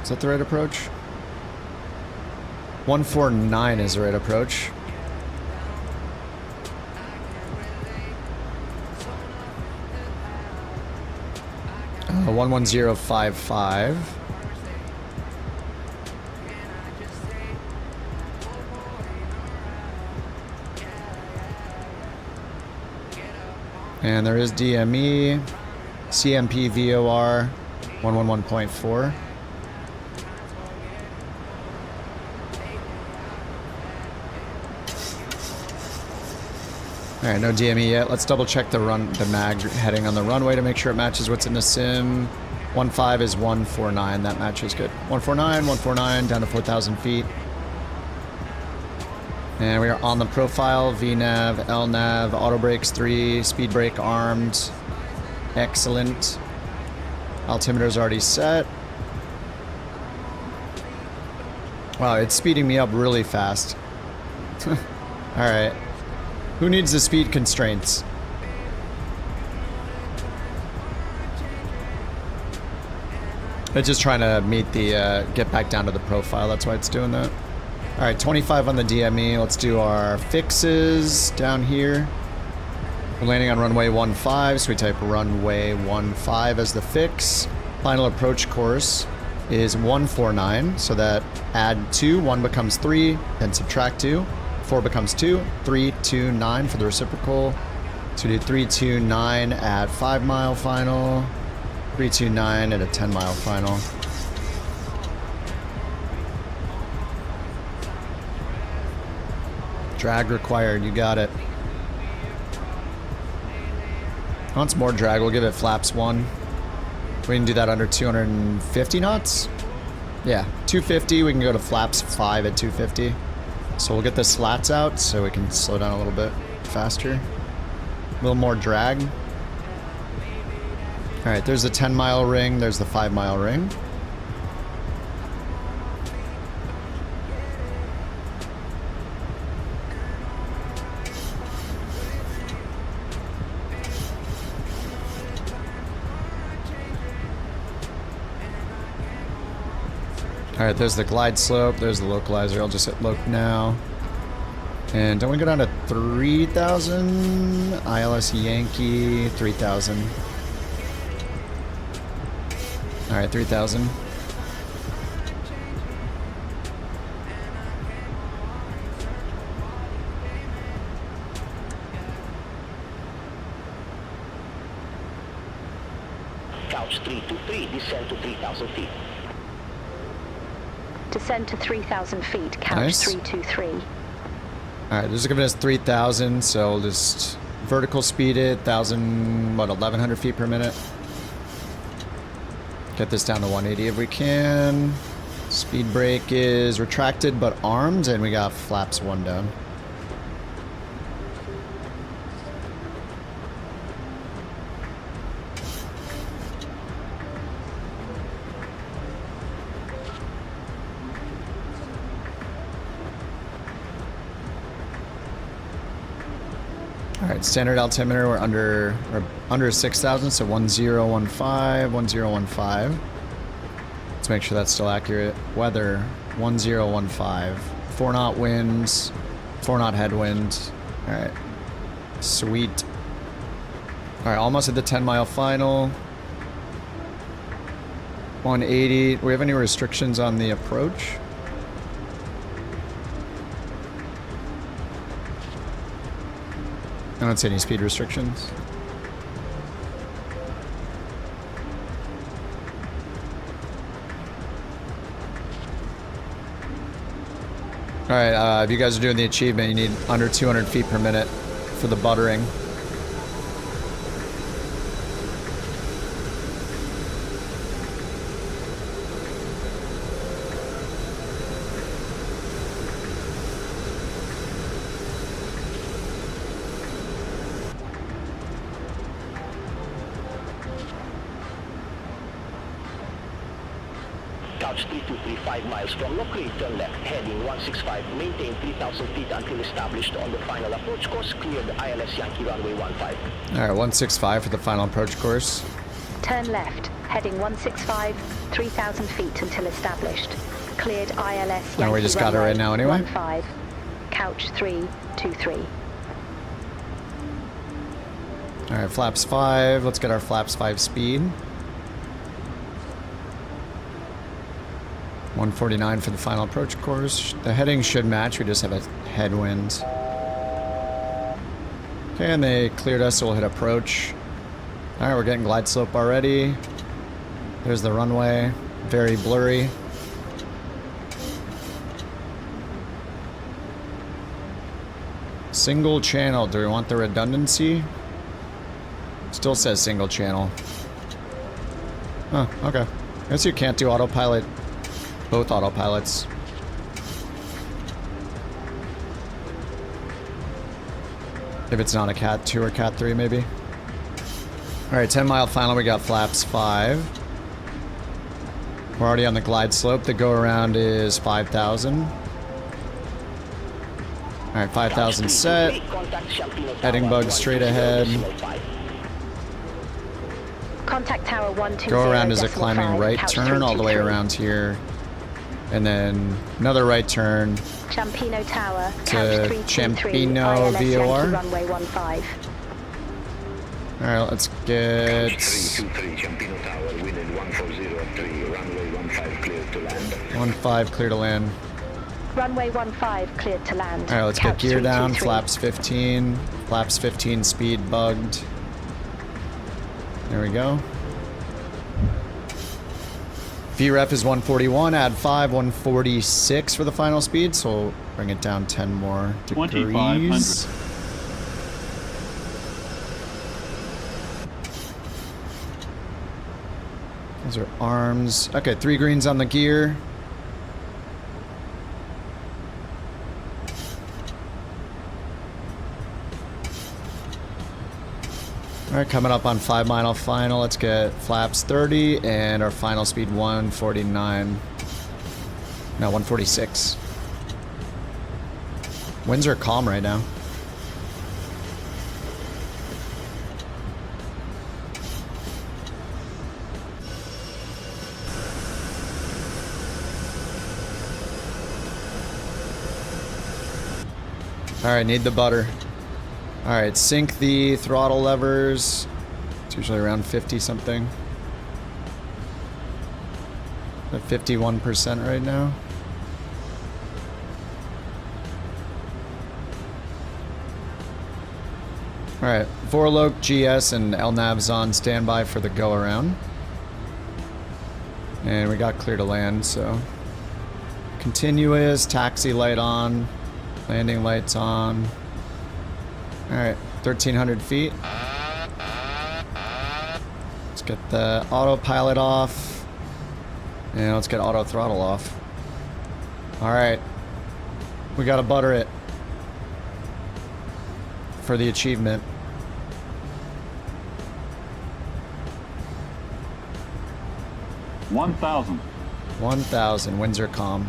S1: Is that the right approach? 149 is the right approach. Uh, 11055. And there is DME, CMP VOR 111.4. All right, no DME yet. Let's double check the mag heading on the runway to make sure it matches what's in the sim. 15 is 149. That matches good. 149, 149, down to 4,000 feet. And we are on the profile. VNav, LNav, auto brakes 3, speed brake armed. Excellent. Altimeter's already set. Wow, it's speeding me up really fast. All right. Who needs the speed constraints? It's just trying to meet the, get back down to the profile. That's why it's doing that. All right, 25 on the DME. Let's do our fixes down here. We're landing on runway 15, so we type runway 15 as the fix. Final approach course is 149, so that add 2, 1 becomes 3, then subtract 2. 4 becomes 2, 3, 2, 9 for the reciprocal. So we do 3, 2, 9 at 5 mile final, 3, 2, 9 at a 10 mile final. Drag required, you got it. Wants more drag, we'll give it flaps 1. We can do that under 250 knots? Yeah, 250, we can go to flaps 5 at 250. So we'll get the slats out so we can slow down a little bit faster. A little more drag. Alright, there's the 10 mile ring, there's the 5 mile ring. Alright, there's the glide slope, there's the localizer. I'll just hit loc now. And don't we go down to 3,000? ILS Yankee, 3,000. Alright, 3,000.
S21: Couch 323, descend to 3,000 feet.
S7: Descend to 3,000 feet, couch
S1: Nice.
S7: 323.
S1: Alright, this is giving us 3,000, so we'll just vertical speed it, 1,100 feet per minute. Get this down to 180 if we can. Speed brake is retracted but armed, and we got flaps 1 down. Alright, standard altimeter, we're under 6,000, so 1015, 1015. Let's make sure that's still accurate. Weather, 1015. 4 knot winds, 4 knot headwind. Alright. Sweet. Alright, almost at the 10 mile final. 180. Do we have any restrictions on the approach? I don't see any speed restrictions. Alright, if you guys are doing the achievement, you need under 200 feet per minute for the buttering.
S21: Couch 323, 5 miles from Lockree, turn left, heading 165, maintain 3,000 feet until established on the final approach course, cleared ILS Yankee runway 15.
S1: Alright, 165 for the final approach course.
S4: Turn left, heading 165, 3,000 feet until established. Cleared ILS
S1: No, we
S4: Yankee
S1: just got it
S4: runway
S1: right now anyway.
S4: 15, couch 323.
S1: All right, flaps 5. Let's get our flaps 5 speed. 149 for the final approach course. The heading should match. We just have a headwind. Okay, and they cleared us, so we'll hit approach. All right, we're getting glide slope already. There's the runway. Very blurry. Single channel. Do we want the redundancy? Still says single channel. Oh, okay. I guess you can't do autopilot. Both autopilots. If it's not a Cat 2 or Cat 3, maybe. Alright, 10-mile final. We got flaps 5. We're already on the glide slope. The go around is 5,000. Alright, 5,000 set. Heading bug straight ahead.
S4: Contact tower 120.
S1: Go around is a climbing right turn all the way around here. And then another right turn
S4: Ciampino Tower,
S1: to
S4: couch 323,
S1: Ciampino
S4: ILS Yankee
S1: VOR.
S4: runway 15.
S1: Alright, let's get
S21: 323 Ciampino Tower, wind 140 runway 15 cleared to land.
S1: 15 clear to land.
S4: Runway 15 cleared to land.
S1: Alright, let's get
S4: Couch
S1: gear down.
S4: 323.
S1: Flaps 15. Flaps 15 speed bugged. There we go. VREF is 141, add 5, 146 for the final speed, so we'll bring it down 10 more degrees.
S10: 2,500.
S1: Those are arms. Okay, 3 greens on the gear. Alright, coming up on 5-mile final. Let's get flaps 30 and our final speed 149. No, 146. Winds are calm right now. Alright, need the butter. Alright, sync the throttle levers. It's usually around 50 something. At 51% right now. Alright, Vorlok, GS, and LNAV's on standby for the go around. And we got clear to land, so. Continuous, taxi light on, landing lights on. Alright, 1,300 feet. Let's get the autopilot off. And let's get auto throttle off. Alright. We gotta butter it. For the achievement.
S10: $1,000.
S1: 1,000. Winds are calm.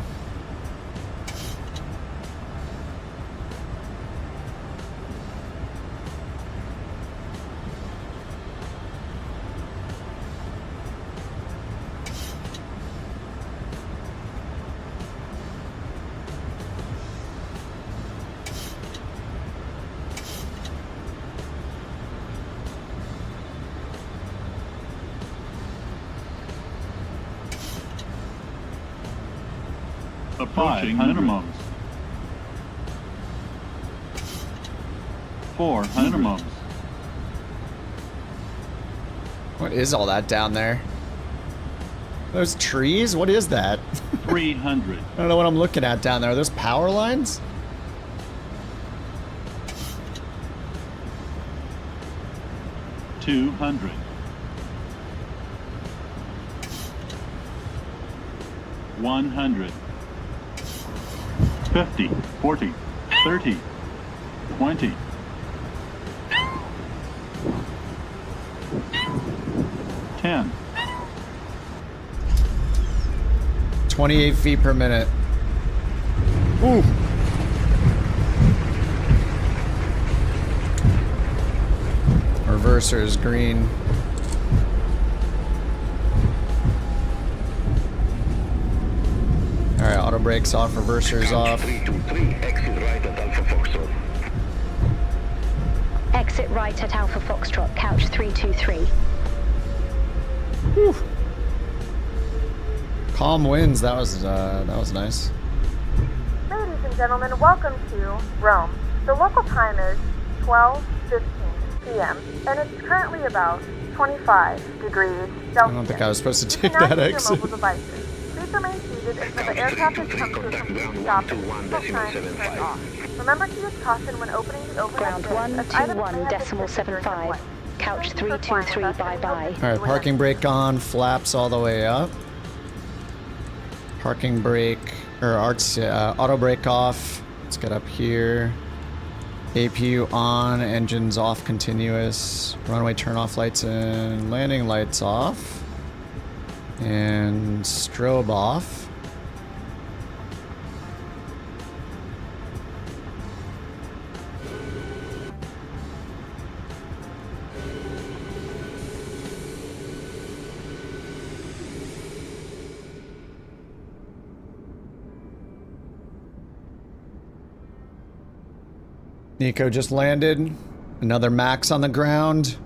S10: Approaching minimums. 4 minimums.
S1: What is all that down there? Those trees? What is that?
S10: 300.
S1: I don't know what I'm looking at down there. Are those power lines?
S10: $200. 100. 50, 40, 30, 20. 10.
S1: 28 feet per minute. Ooh. Reverser is green. Alright, auto brakes off, reversers off.
S21: 323, exit right at Alpha Foxtrot.
S4: Exit right at Alpha Foxtrot, couch 323.
S1: Whew. Calm winds, that was nice.
S13: Ladies and gentlemen, welcome to Rome. The local time is 12:15 p.m. and it's currently about 25 degrees Celsius.
S1: I don't think I was supposed to take that exit.
S13: Mobile devices. Please remain seated until the aircraft has come to a complete stop and seatbelt signs turned off. Remember to use caution when opening the overhead
S4: Ground
S13: bins, as items may have been
S4: 121.75. Couch 323, bye-bye.
S1: Alright, parking brake on, flaps all the way up. Parking brake, or auto brake off. Let's get up here. APU on, engines off continuous. Runway turn off lights and landing lights off. And strobe off. Nico just landed. Another Max on the ground.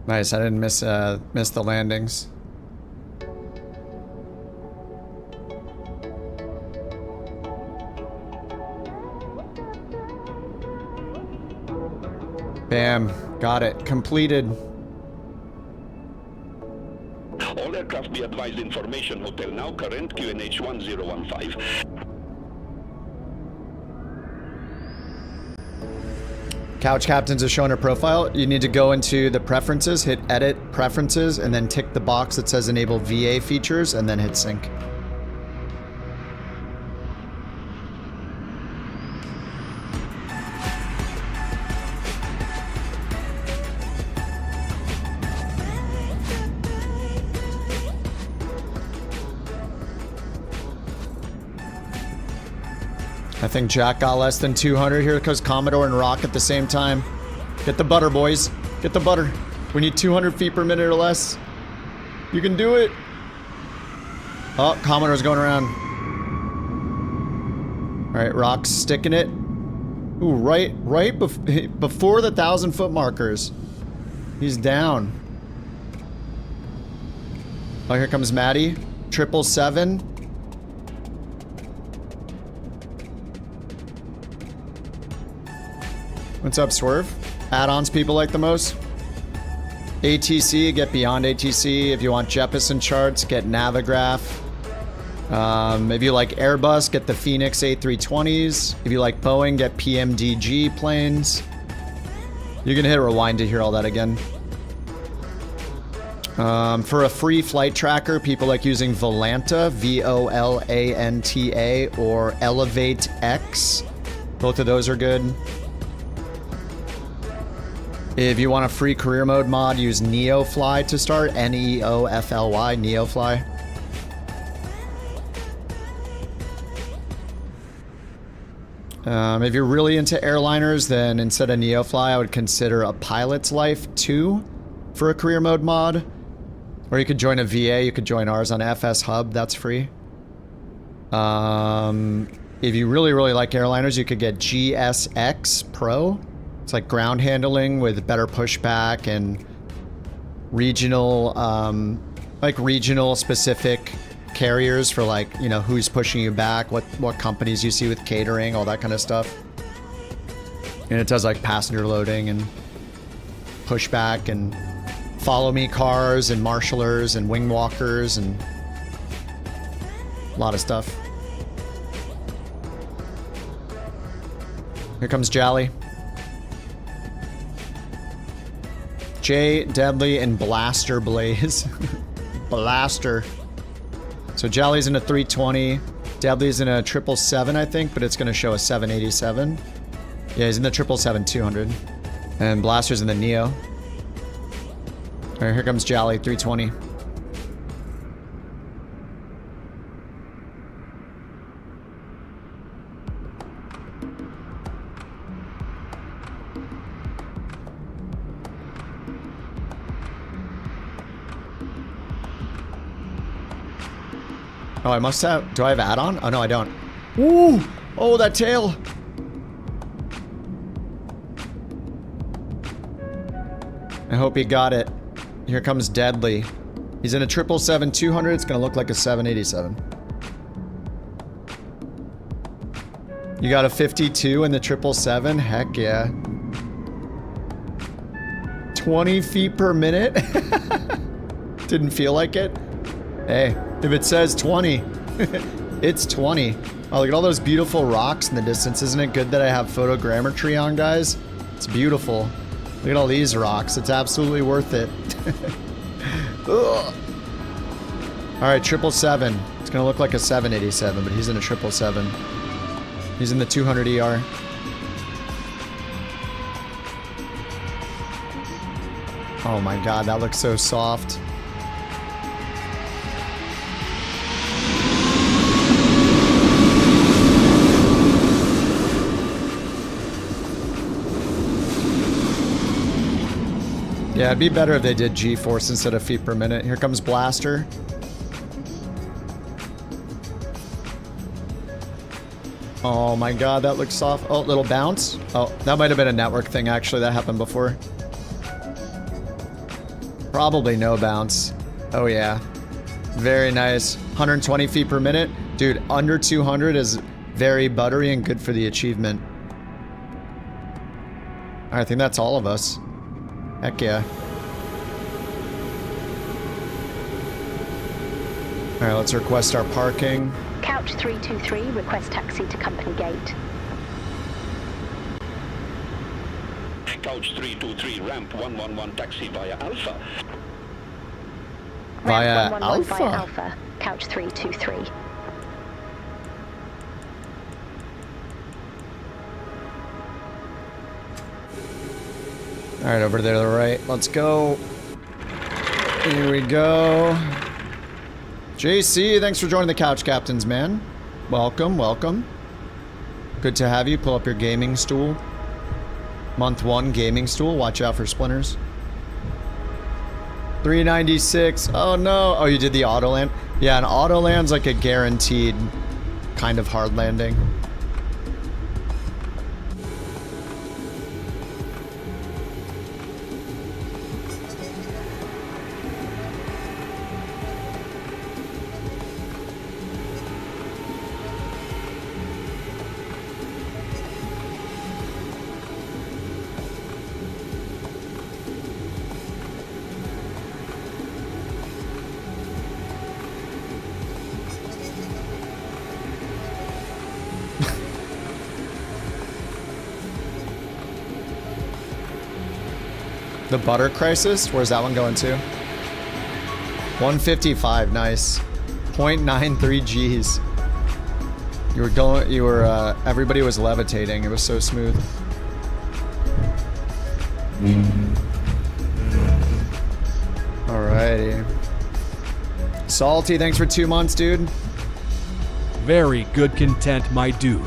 S1: Nice, I didn't miss the landings. Bam, got it, completed.
S21: All aircraft be advised information hotel now, current QNH 1015.
S1: Couch captains are showing a profile. You need to go into the preferences, hit edit preferences, and then tick the box that says enable VA features, and then hit sync. I think Jack got less than 200. Here goes Commodore and Rock at the same time. Get the butter, boys. Get the butter. We need 200 feet per minute or less. You can do it. Oh, Commodore's going around. All right, Rock's sticking it. Ooh, right before the 1,000-foot markers. He's down. Oh, here comes Maddie. 777. What's up, Swerve? Add-ons people like the most? ATC, get beyond ATC. If you want Jeppesen charts, get Navigraph. If you like Airbus, get the Phoenix A320s. If you like Boeing, get PMDG planes. You can hit rewind to hear all that again. For a free flight tracker, people like using Volanta, VOLANTA, or Elevate X. Both of those are good. If you want a free career mode mod, use NeoFly to start. NEOFLY, NeoFly. If you're really into airliners, then instead of NeoFly, I would consider a Pilot's Life 2 for a career mode mod. Or you could join a VA, you could join ours on FsHub, that's free. If you really, really like airliners, you could get GSX Pro. It's like ground handling with better pushback and regional, regional specific carriers for like, you know, who's pushing you back, what companies you see with catering, all that kind of stuff. And it does like passenger loading and pushback and follow me cars and marshalers and wing walkers and a lot of stuff. Here comes Jolly. Jay, Deadly, and Blaster Blaze. Blaster. So Jolly's in a 320. Deadly's in a 777, I think, but it's going to show a 787. Yeah, he's in the 777-200. And Blaster's in the Neo. All right, here comes Jolly, 320. Oh, I must have. Do I have add-on? Oh, no, I don't. Ooh! Oh, that tail! I hope he got it. Here comes Deadly. He's in a 777-200. It's gonna look like a 787. You got a 52 in the 777? Heck yeah. 20 feet per minute? Didn't feel like it? Hey, if it says 20, it's 20. Oh, look at all those beautiful rocks in the distance. Isn't it good that I have photogrammetry on, guys? It's beautiful. Look at all these rocks. It's absolutely worth it. Ugh. All right, 777. It's gonna look like a 787, but he's in a 777. He's in the 200 ER. Oh my god, that looks so soft. Yeah, it'd be better if they did G-force instead of feet per minute. Here comes Blaster. Oh my god, that looks soft. Oh, little bounce. Oh, that might have been a network thing, actually. That happened before. Probably no bounce. Oh yeah. Very nice. 120 feet per minute. Dude, under 200 is very buttery and good for the achievement. I think that's all of us. Heck yeah. Alright, let's request our parking.
S7: Couch 323, request taxi to company gate.
S21: Couch 323, ramp 111 taxi via Alpha.
S1: Via
S7: Ramp 111
S1: Alpha?
S7: via Alpha, couch 323.
S1: Alright, over there to the right. Let's go. Here we go. JC, thanks for joining the Couch Captains, man. Welcome, welcome. Good to have you. Pull up your gaming stool. Month 1 gaming stool. Watch out for splinters. 396. Oh no. Oh, you did the auto land? Yeah, an auto land's like a guaranteed kind of hard landing. The butter crisis? Where's that one going to? 155, nice. 0.93 G's. Everybody was levitating. It was so smooth. Alrighty. Salty, thanks for 2 months, dude.
S3: Very good content, my dude.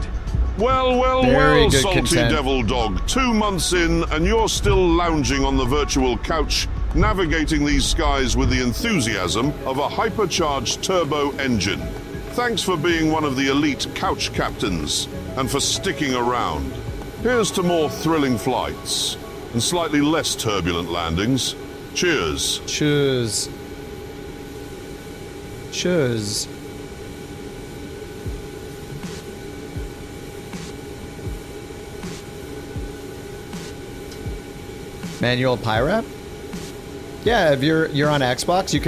S15: Well, well,
S1: Very
S15: well,
S1: good
S15: salty
S1: content.
S15: devil dog. 2 months in, and you're still lounging on the virtual couch, navigating these skies with the enthusiasm of a hypercharged turbo engine. Thanks for being one of the elite couch captains, and for sticking around. Here's to more thrilling flights, and slightly less turbulent landings. Cheers.
S1: Cheers. Cheers. Manual PyRap? Yeah, if you're on Xbox, you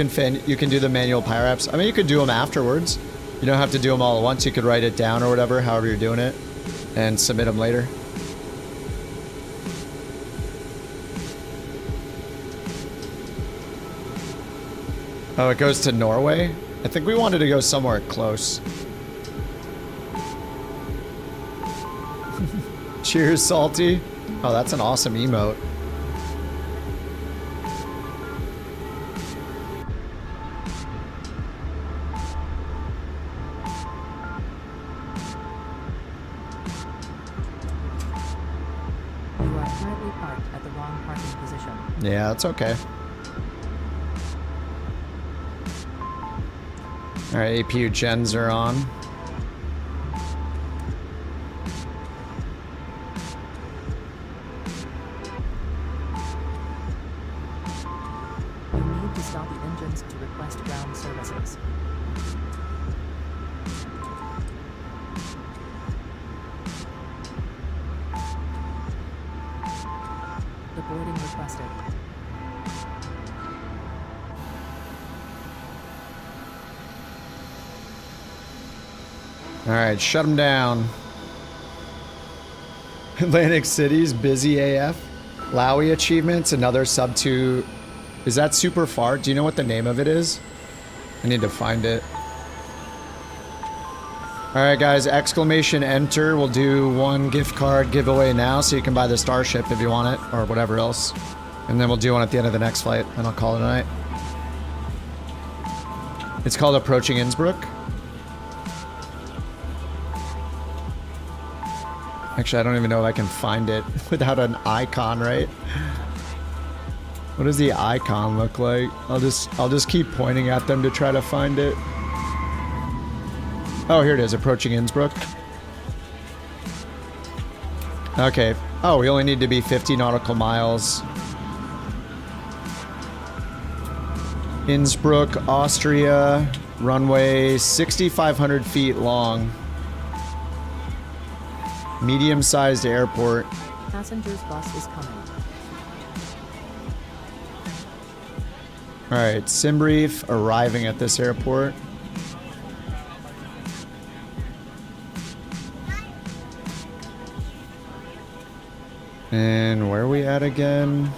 S1: can do the manual PyRaps. I mean, you could do them afterwards. You don't have to do them all at once. You could write it down or whatever, however you're doing it, and submit them later. Oh, it goes to Norway? I think we wanted to go somewhere close. Cheers, Salty. Oh, that's an awesome emote.
S2: You are currently parked at the wrong parking position.
S1: Yeah, that's okay. Alright, APU gens are on.
S2: You need to stop the engines to request ground services. The boarding requested.
S1: Alright, shut them down. Atlantic City's busy AF. Lowy achievements, another sub 2. Is that super far? Do you know what the name of it is? I need to find it. Alright guys, exclamation enter. We'll do one gift card giveaway now so you can buy the Starship if you want it, or whatever else. And then we'll do one at the end of the next flight, and I'll call it a night. It's called Approaching Innsbruck. Actually, I don't even know if I can find it without an icon, right? What does the icon look like? I'll just keep pointing at them to try to find it. Oh, here it is, Approaching Innsbruck. Okay. Oh, we only need to be 50 nautical miles. Innsbruck, Austria, runway 6,500 feet long. Medium-sized airport.
S2: Passengers bus is coming.
S1: Alright, Simbrief arriving at this airport. And where are we at again?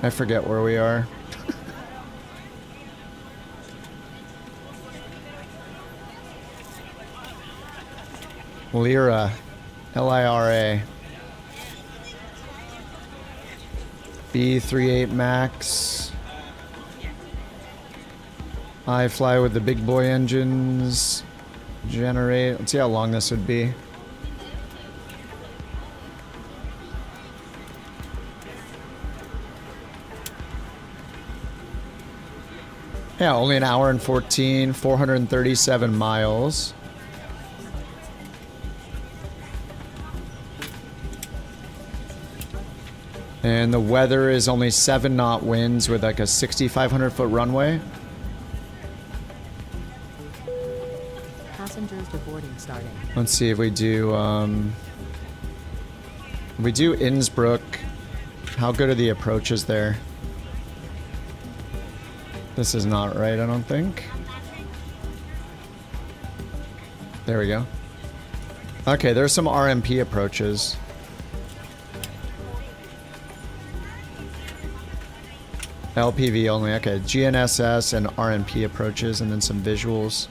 S1: I forget where we are. Lira. L-I-R-A. B38 Max. I fly with the big boy engines. Generate. Let's see how long this would be. Yeah, only an hour and 14, 437 miles. And the weather is only 7 knot winds with like a 6,500 foot runway.
S2: Passengers to boarding starting.
S1: Let's see if we do, Innsbruck. How good are the approaches there? This is not right, I don't think. There we go. Okay, there's some RMP approaches. LPV only, okay. GNSS and RMP approaches, and then some visuals.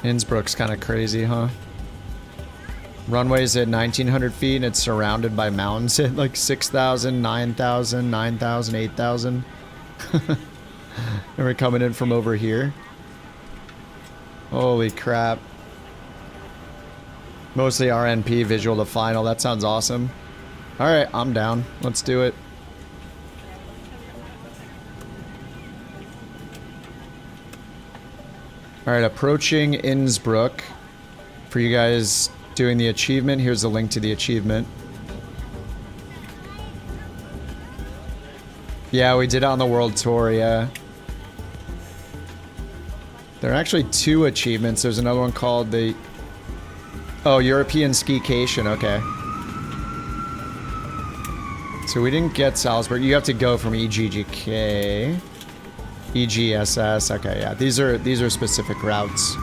S1: Innsbruck's kind of crazy, huh? Runway's at 1,900 feet, and it's surrounded by mountains at like 6,000, 9,000, 9,000, 8,000. And we're coming in from over here. Holy crap. Mostly RNP, visual to final. That sounds awesome. Alright, I'm down. Let's do it. Alright, approaching Innsbruck. For you guys doing the achievement, here's the link to the achievement. Yeah, we did it on the world tour, yeah. There are actually 2 achievements. There's another one called the... Oh, European Skication, okay. So we didn't get Salzburg. You have to go from EGGK. EGSS, okay, yeah. These are specific routes.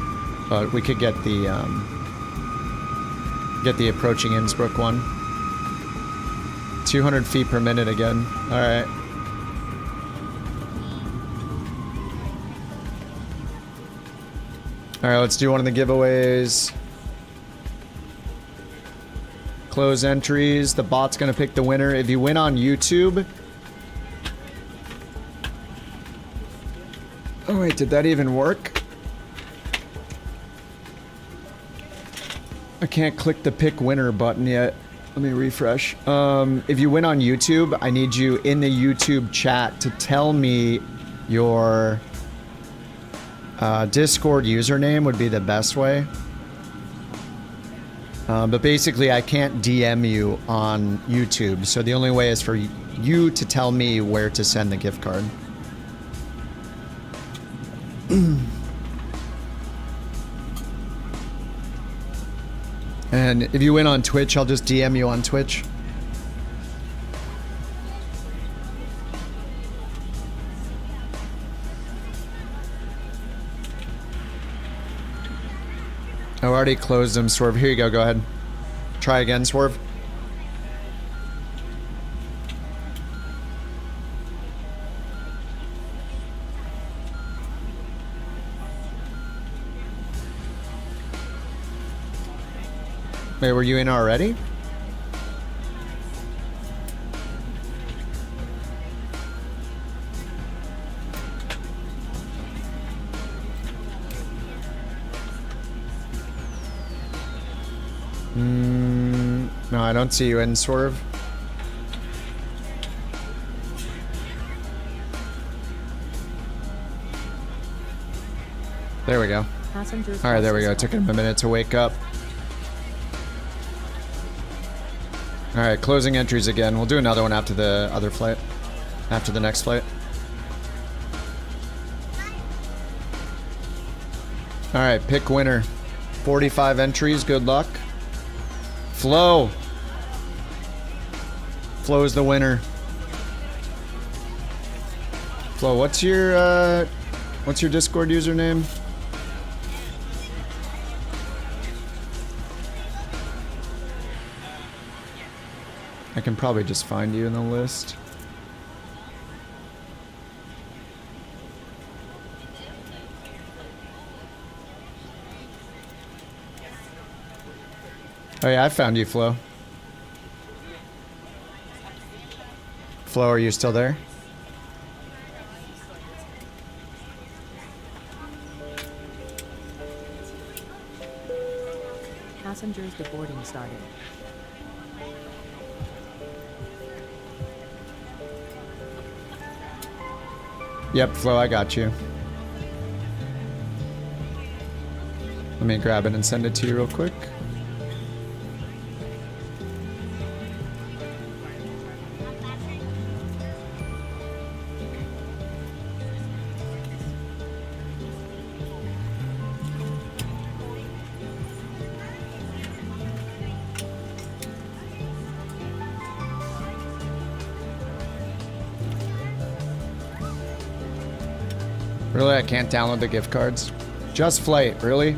S1: But we could get the approaching Innsbruck one. 200 feet per minute again. Alright. Alright, let's do one of the giveaways. Close entries. The bot's gonna pick the winner. If you win on YouTube... Oh wait, did that even work? I can't click the pick winner button yet. Let me refresh. If you win on YouTube, I need you in the YouTube chat to tell me your Discord username would be the best way. But basically, I can't DM you on YouTube, so the only way is for you to tell me where to send the gift card. And if you win on Twitch, I'll just DM you on Twitch. I already closed them, Swerve. Here you go, go ahead. Try again, Swerve. Wait, were you in already? No, I don't see you in, Swerve. There we go.
S2: Passengers.
S1: All right, there we go. It took him a minute to wake up. All right, closing entries again. We'll do another one after the other flight. After the next flight. All right, pick winner. 45 entries. Good luck. Flo. Flo's the winner. Flo, what's your Discord username? I can probably just find you in the list. Oh yeah, I found you, Flo. Flo, are you still there?
S2: Passengers deboarding started.
S1: Yep, Flo, I got you. Let me grab it and send it to you real quick. Really, I can't download the gift cards? Just Flight, really?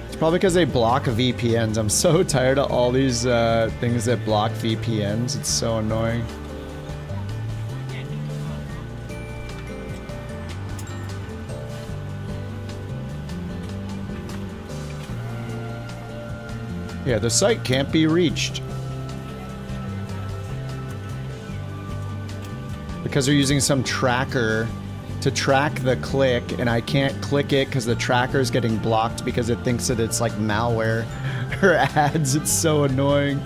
S1: It's probably because they block VPNs. I'm so tired of all these things that block VPNs. It's so annoying. Yeah, the site can't be reached. Because they're using some tracker to track the click, and I can't click it because the tracker is getting blocked because it thinks that it's like malware or ads. It's so annoying.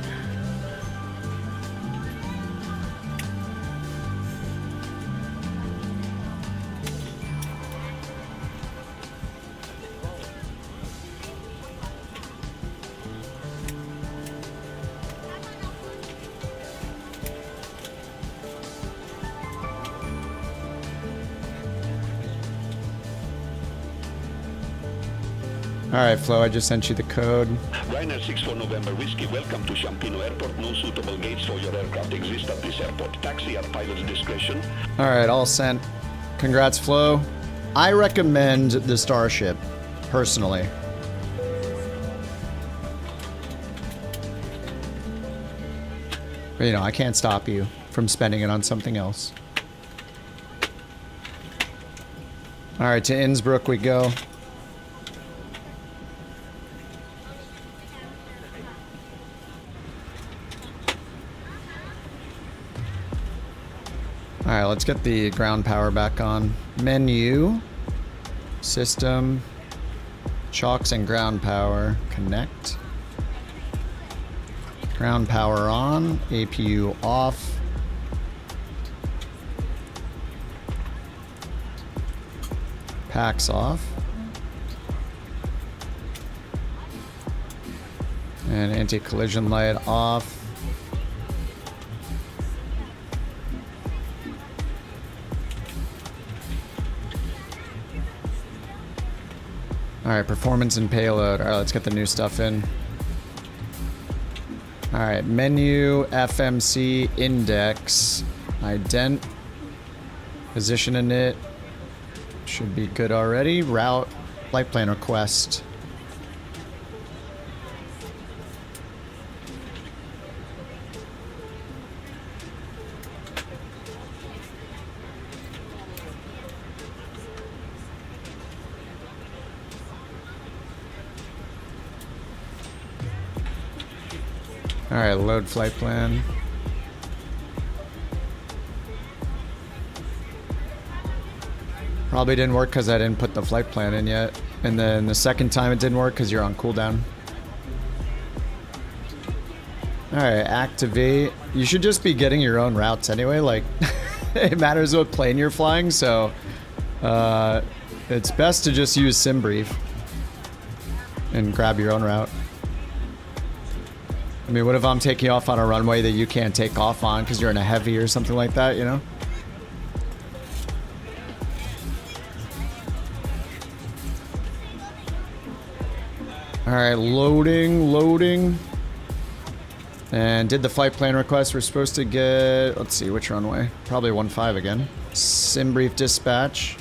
S1: Alright, Flo, I just sent you the code.
S21: Ryanair 64 November Whiskey, welcome to Champino Airport. No suitable gates for your aircraft exist at this airport. Taxi at pilot's discretion.
S1: Alright, all sent. Congrats, Flo. I recommend the Starship, personally. But, you know, I can't stop you from spending it on something else. Alright, to Innsbruck we go. Alright, let's get the ground power back on. Menu. System. Chocks and ground power. Connect. Ground power on. APU off. Packs off. And anti-collision light off. Alright, performance and payload. Alright, let's get the new stuff in. Alright, menu, FMC, index, ident, position in it. Should be good already. Route, flight plan request. Alright, load flight plan. Probably didn't work because I didn't put the flight plan in yet. And then the second time it didn't work because you're on cooldown. Alright, activate. You should just be getting your own routes anyway. Like, it matters what plane you're flying, so it's best to just use SimBrief and grab your own route. I mean, what if I'm taking off on a runway that you can't take off on because you're in a heavy or something like that, you know? Alright, loading. And did the flight plan request. We're supposed to get, let's see, which runway? Probably 15 again. SimBrief dispatch.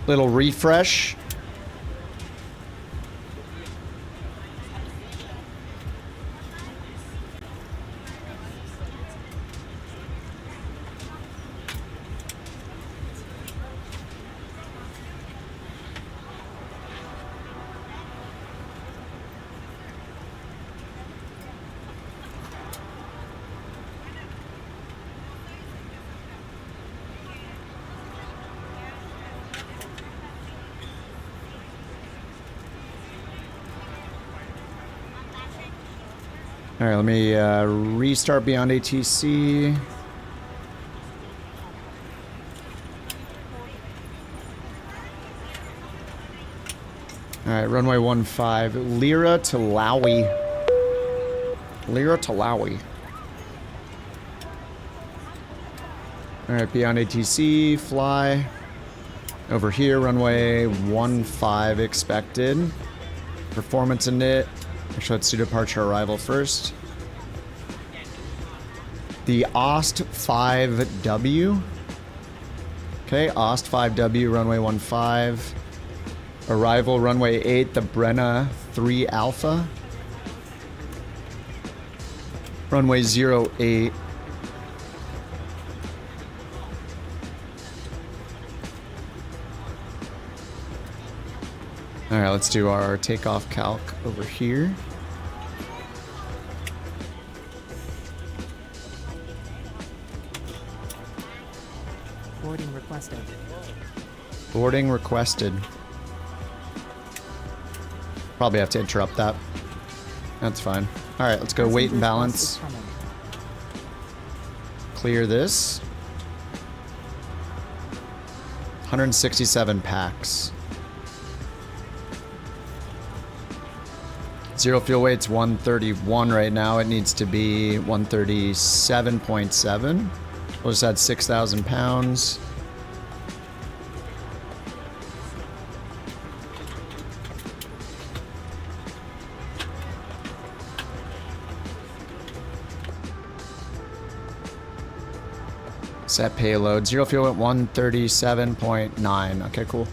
S1: Little refresh. Alright, let me restart beyond ATC. Alright, runway 15. Lira to Laui. Alright, beyond ATC, fly. Over here, runway 15 expected. Performance init. Actually, let's do departure arrival first. The Ost 5W. Okay, Ost 5W, runway 15. Arrival, runway 8, the Brenna 3 Alpha. Runway 08. Alright, let's do our takeoff calc over here.
S2: Boarding requested.
S1: Boarding requested. Probably have to interrupt that. That's fine. Alright, let's go weight and balance. Clear this. 167 packs. Zero fuel weight's 131 right now. It needs to be 137.7. We'll just add 6,000 pounds. Set payload. Zero fuel at 137.9. Okay, cool.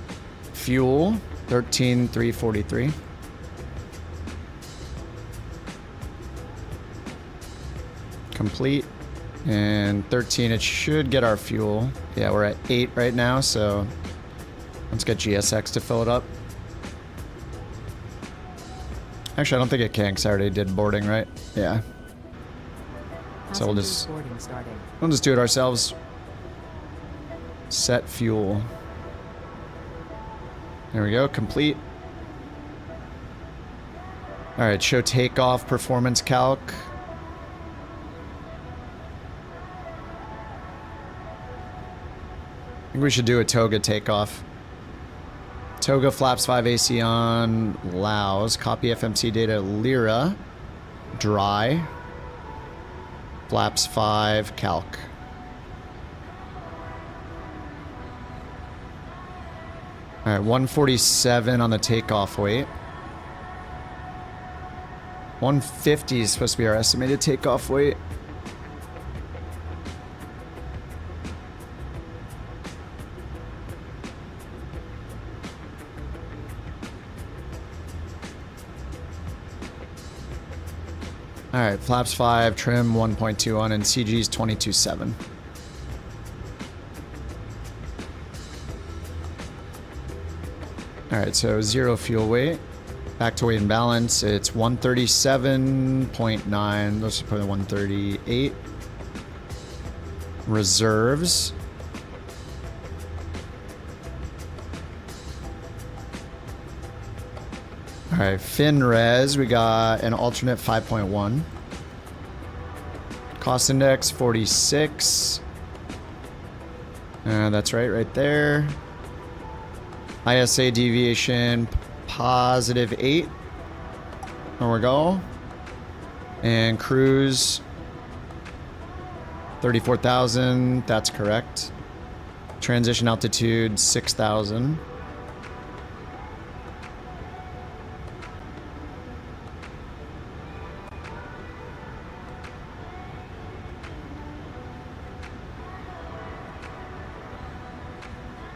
S1: Fuel, 13,343. Complete. And 13, it should get our fuel. Yeah, we're at 8 right now, so let's get GSX to fill it up. Actually, I don't think it can because I already did boarding, right? Yeah. So we'll just do it ourselves. Set fuel. There we go, complete. Alright, show takeoff performance calc. think we should do a toga takeoff. Toga flaps 5 AC on Laos. Copy FMC data Lyra. Dry. Flaps 5 calc. Alright, 147 on the takeoff weight. 150 is supposed to be our estimated takeoff weight. Alright, flaps 5, trim 1.21, and CG's 22.7. Alright, so 0 fuel weight. Back to weight and balance, it's 137.9. Let's put it 138. Reserves. Alright, fin res, we got an alternate 5.1. Cost index 46. That's right there. ISA deviation positive 8. There we go. And cruise 34,000. That's correct. Transition altitude 6,000.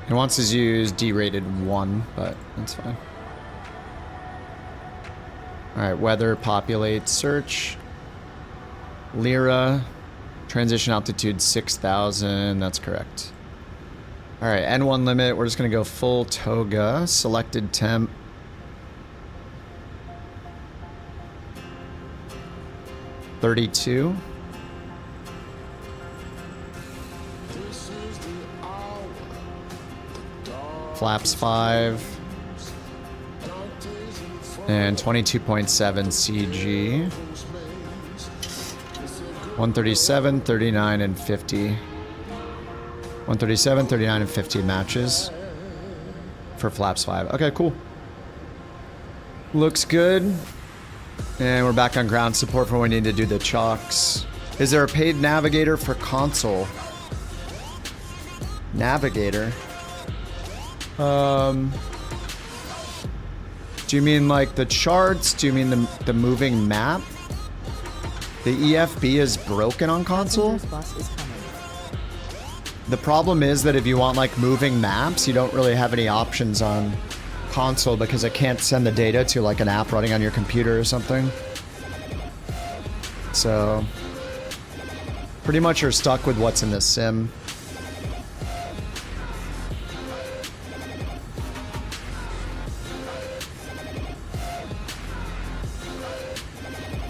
S1: It wants to use derated 1, but that's fine. Alright, weather, populate, search. Lyra, transition altitude 6,000, that's correct. Alright, N1 limit, we're just gonna go full toga. Selected temp. $32. Flaps 5. And 22.7 CG. 137, 39, and 50. 137, 39, and 50 matches for flaps 5. Okay, cool. Looks good. And we're back on ground support for when we need to do the chocks. Is there a paid navigator for console? Navigator? Do you mean like the charts? Do you mean the moving map? The EFB is broken on console? The problem is that if you want like moving maps, you don't really have any options on console because it can't send the data to like an app running on your computer or something. So pretty much you're stuck with what's in the sim.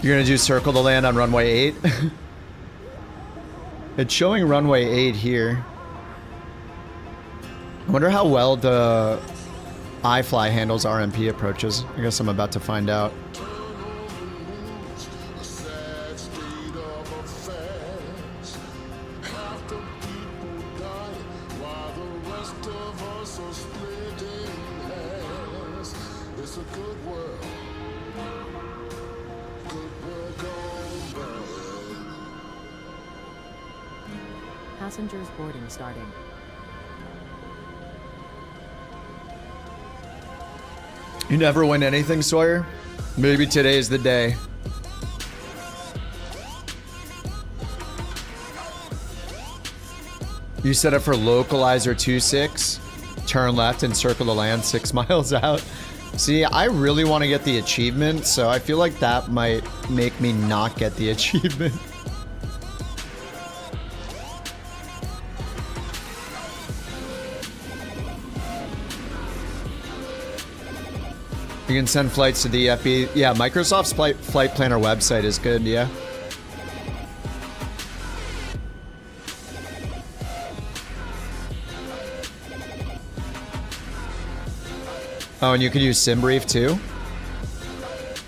S1: You're gonna do circle to land on runway 8? It's showing runway 8 here. I wonder how well the iFly handles RMP approaches. I guess I'm about to find out.
S2: Passengers boarding starting.
S1: You never win anything, Sawyer? Maybe today's the day. You set up for localizer 26, turn left and circle to land 6 miles out. See, I really want to get the achievement, so I feel like that might make me not get the achievement. You can send flights to the EFB. Yeah, Microsoft's flight planner website is good, yeah. Oh, and you can use SimBrief too?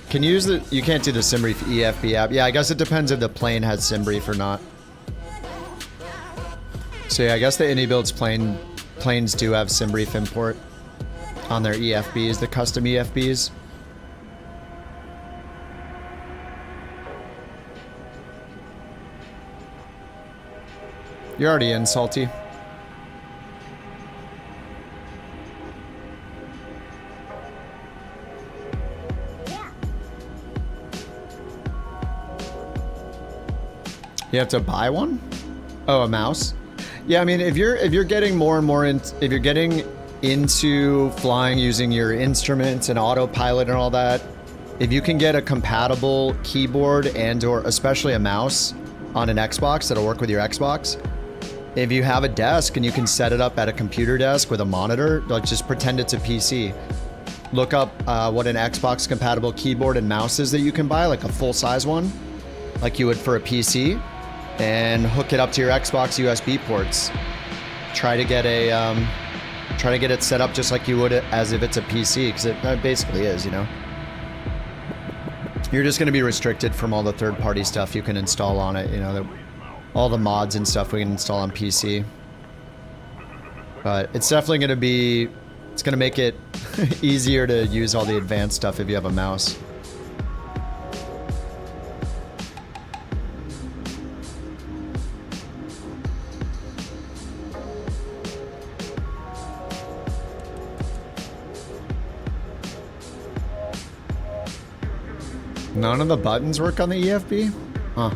S1: Can you use the... You can't do the SimBrief EFB app. Yeah, I guess it depends if the plane has SimBrief or not. So yeah, I guess the AnyBuilds plane planes do have SimBrief import on their EFBs, the custom EFBs. You're already in, Salty. You have to buy one? Oh, a mouse? Yeah, I mean, if you're getting more and more if you're getting into flying using your instruments and autopilot and all that, if you can get a compatible keyboard and or especially a mouse on an Xbox that'll work with your Xbox, if you have a desk and you can set it up at a computer desk with a monitor, like just pretend it's a PC. Look up what an Xbox compatible keyboard and mouse is that you can buy, like a full size one, like you would for a PC, and hook it up to your Xbox USB ports. Try to get it set up just like you would as if it's a PC, because it basically is, you know. You're just going to be restricted from all the third-party stuff you can install on it, you know, all the mods and stuff we can install on PC. But it's definitely going to be, it's going to make it easier to use all the advanced stuff if you have a mouse. None of the buttons work on the EFB? Huh.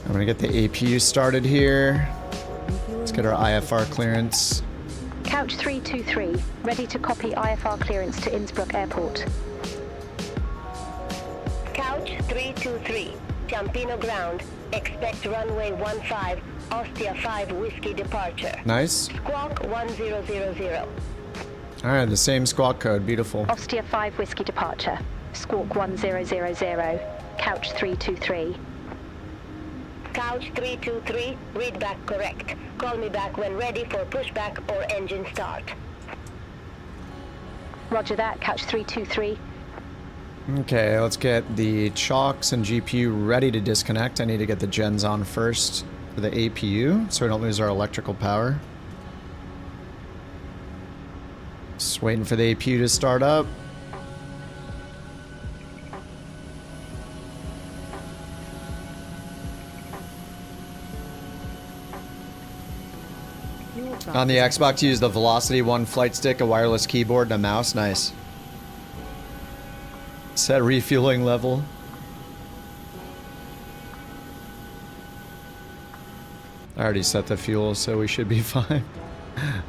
S1: I'm gonna get the APU started here. Let's get our IFR clearance.
S4: Couch 323, ready to copy IFR clearance to Innsbruck Airport.
S7: Couch 323, Ciampino ground. Expect runway 15, Ostia 5 Whiskey departure.
S1: Nice.
S7: Squawk 1000.
S1: Alright, the same squawk code, beautiful.
S4: Ostia 5 Whiskey departure. Squawk 1000, Couch 323.
S7: Couch 323, read back correct. Call me back when ready for pushback or engine start.
S4: Roger that, Couch 323.
S1: Okay, let's get the chocks and GPU ready to disconnect. I need to get the gens on first for the APU so we don't lose our electrical power. Just waiting for the APU to start up. On the Xbox, you use the Velocity 1 flight stick, a wireless keyboard, and a mouse. Nice. Set refueling level. I already set the fuel, so we should be fine.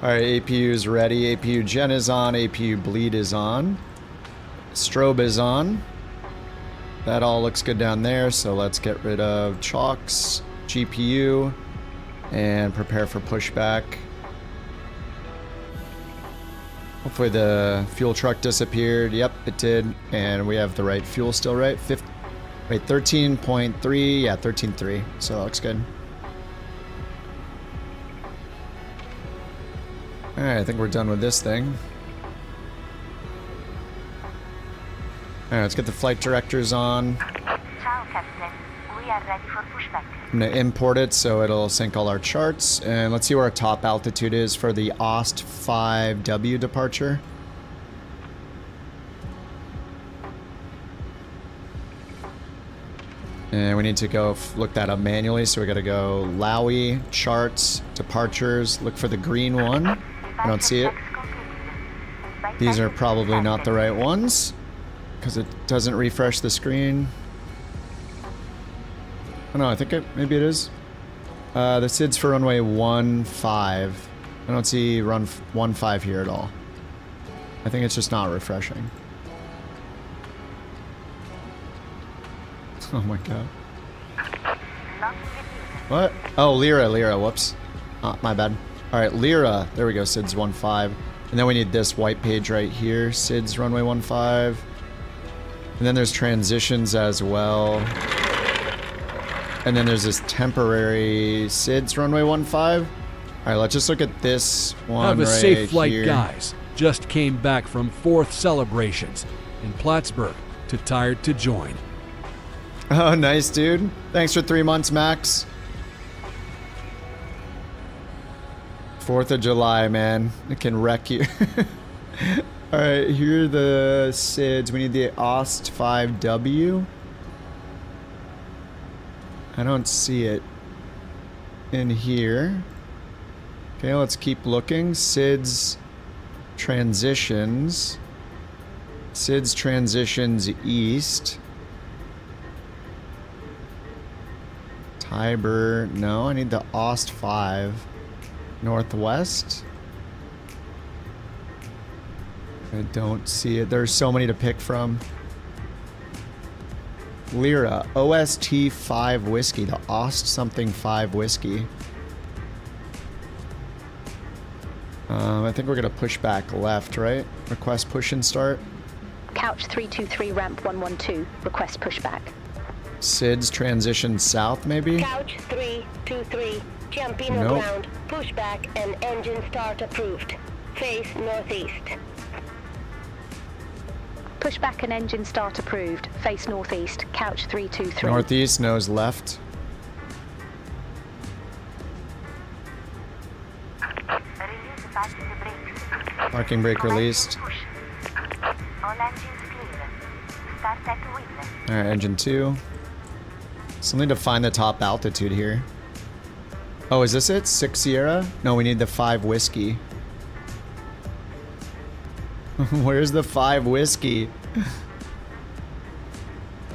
S1: Alright, APU is ready. APU gen is on. APU bleed is on. Strobe is on. That all looks good down there, so let's get rid of chocks, GPU, and prepare for pushback. Hopefully the fuel truck disappeared. Yep, it did. And we have the right fuel still, right? 13.3. Yeah, 13.3. So that looks good. Alright, I think we're done with this thing. Alright, let's get the flight directors on.
S6: Ciao, Captain. We are ready for pushback.
S1: I'm going to import it so it'll sync all our charts. And let's see where our top altitude is for the OST 5W departure. And we need to go look that up manually, so we got to go Lowy, charts, departures, look for the green one. I don't see it. These are probably not the right ones because it doesn't refresh the screen. Oh no, I think maybe it is. The SID's for runway 15. I don't see run 15 here at all. I think it's just not refreshing. Oh my god. What? Oh, Lyra, whoops. My bad. Alright, Lyra. There we go, SID's 15. And then we need this white page right here. SID's runway 15. And then there's transitions as well. And then there's this temporary SID's runway 15. Alright, let's just look at this one
S3: Have a
S1: right
S3: safe flight,
S1: here.
S3: guys. Just came back from 4th celebrations in Plattsburgh. Too tired to join.
S1: Oh, nice, dude. Thanks for 3 months, Max. 4th of July, man. It can wreck you. Alright, here are the SIDS. We need the OST 5W. I don't see it in here. Okay, let's keep looking. SIDS transitions. SIDS transitions east. Tiber. No, I need the OST 5. Northwest. I don't see it. There's so many to pick from. Lyra. OST 5 whiskey. The OST something 5 whiskey. I think we're going to push back left, right? Request push and start.
S4: Couch 323, ramp 112. Request pushback.
S1: SIDS transition south, maybe?
S7: Couch 323, jumping
S1: Nope.
S7: ground, pushback and engine start approved. Face northeast.
S4: Pushback and engine start approved. Face northeast. Couch 323.
S1: Northeast, nose left. Parking brake released.
S6: All engines clear. Start at wheel.
S1: Alright, engine 2. Still need to find the top altitude here. Oh, is this it? 6 Sierra? No, we need the 5 whiskey. Where's the 5 whiskey?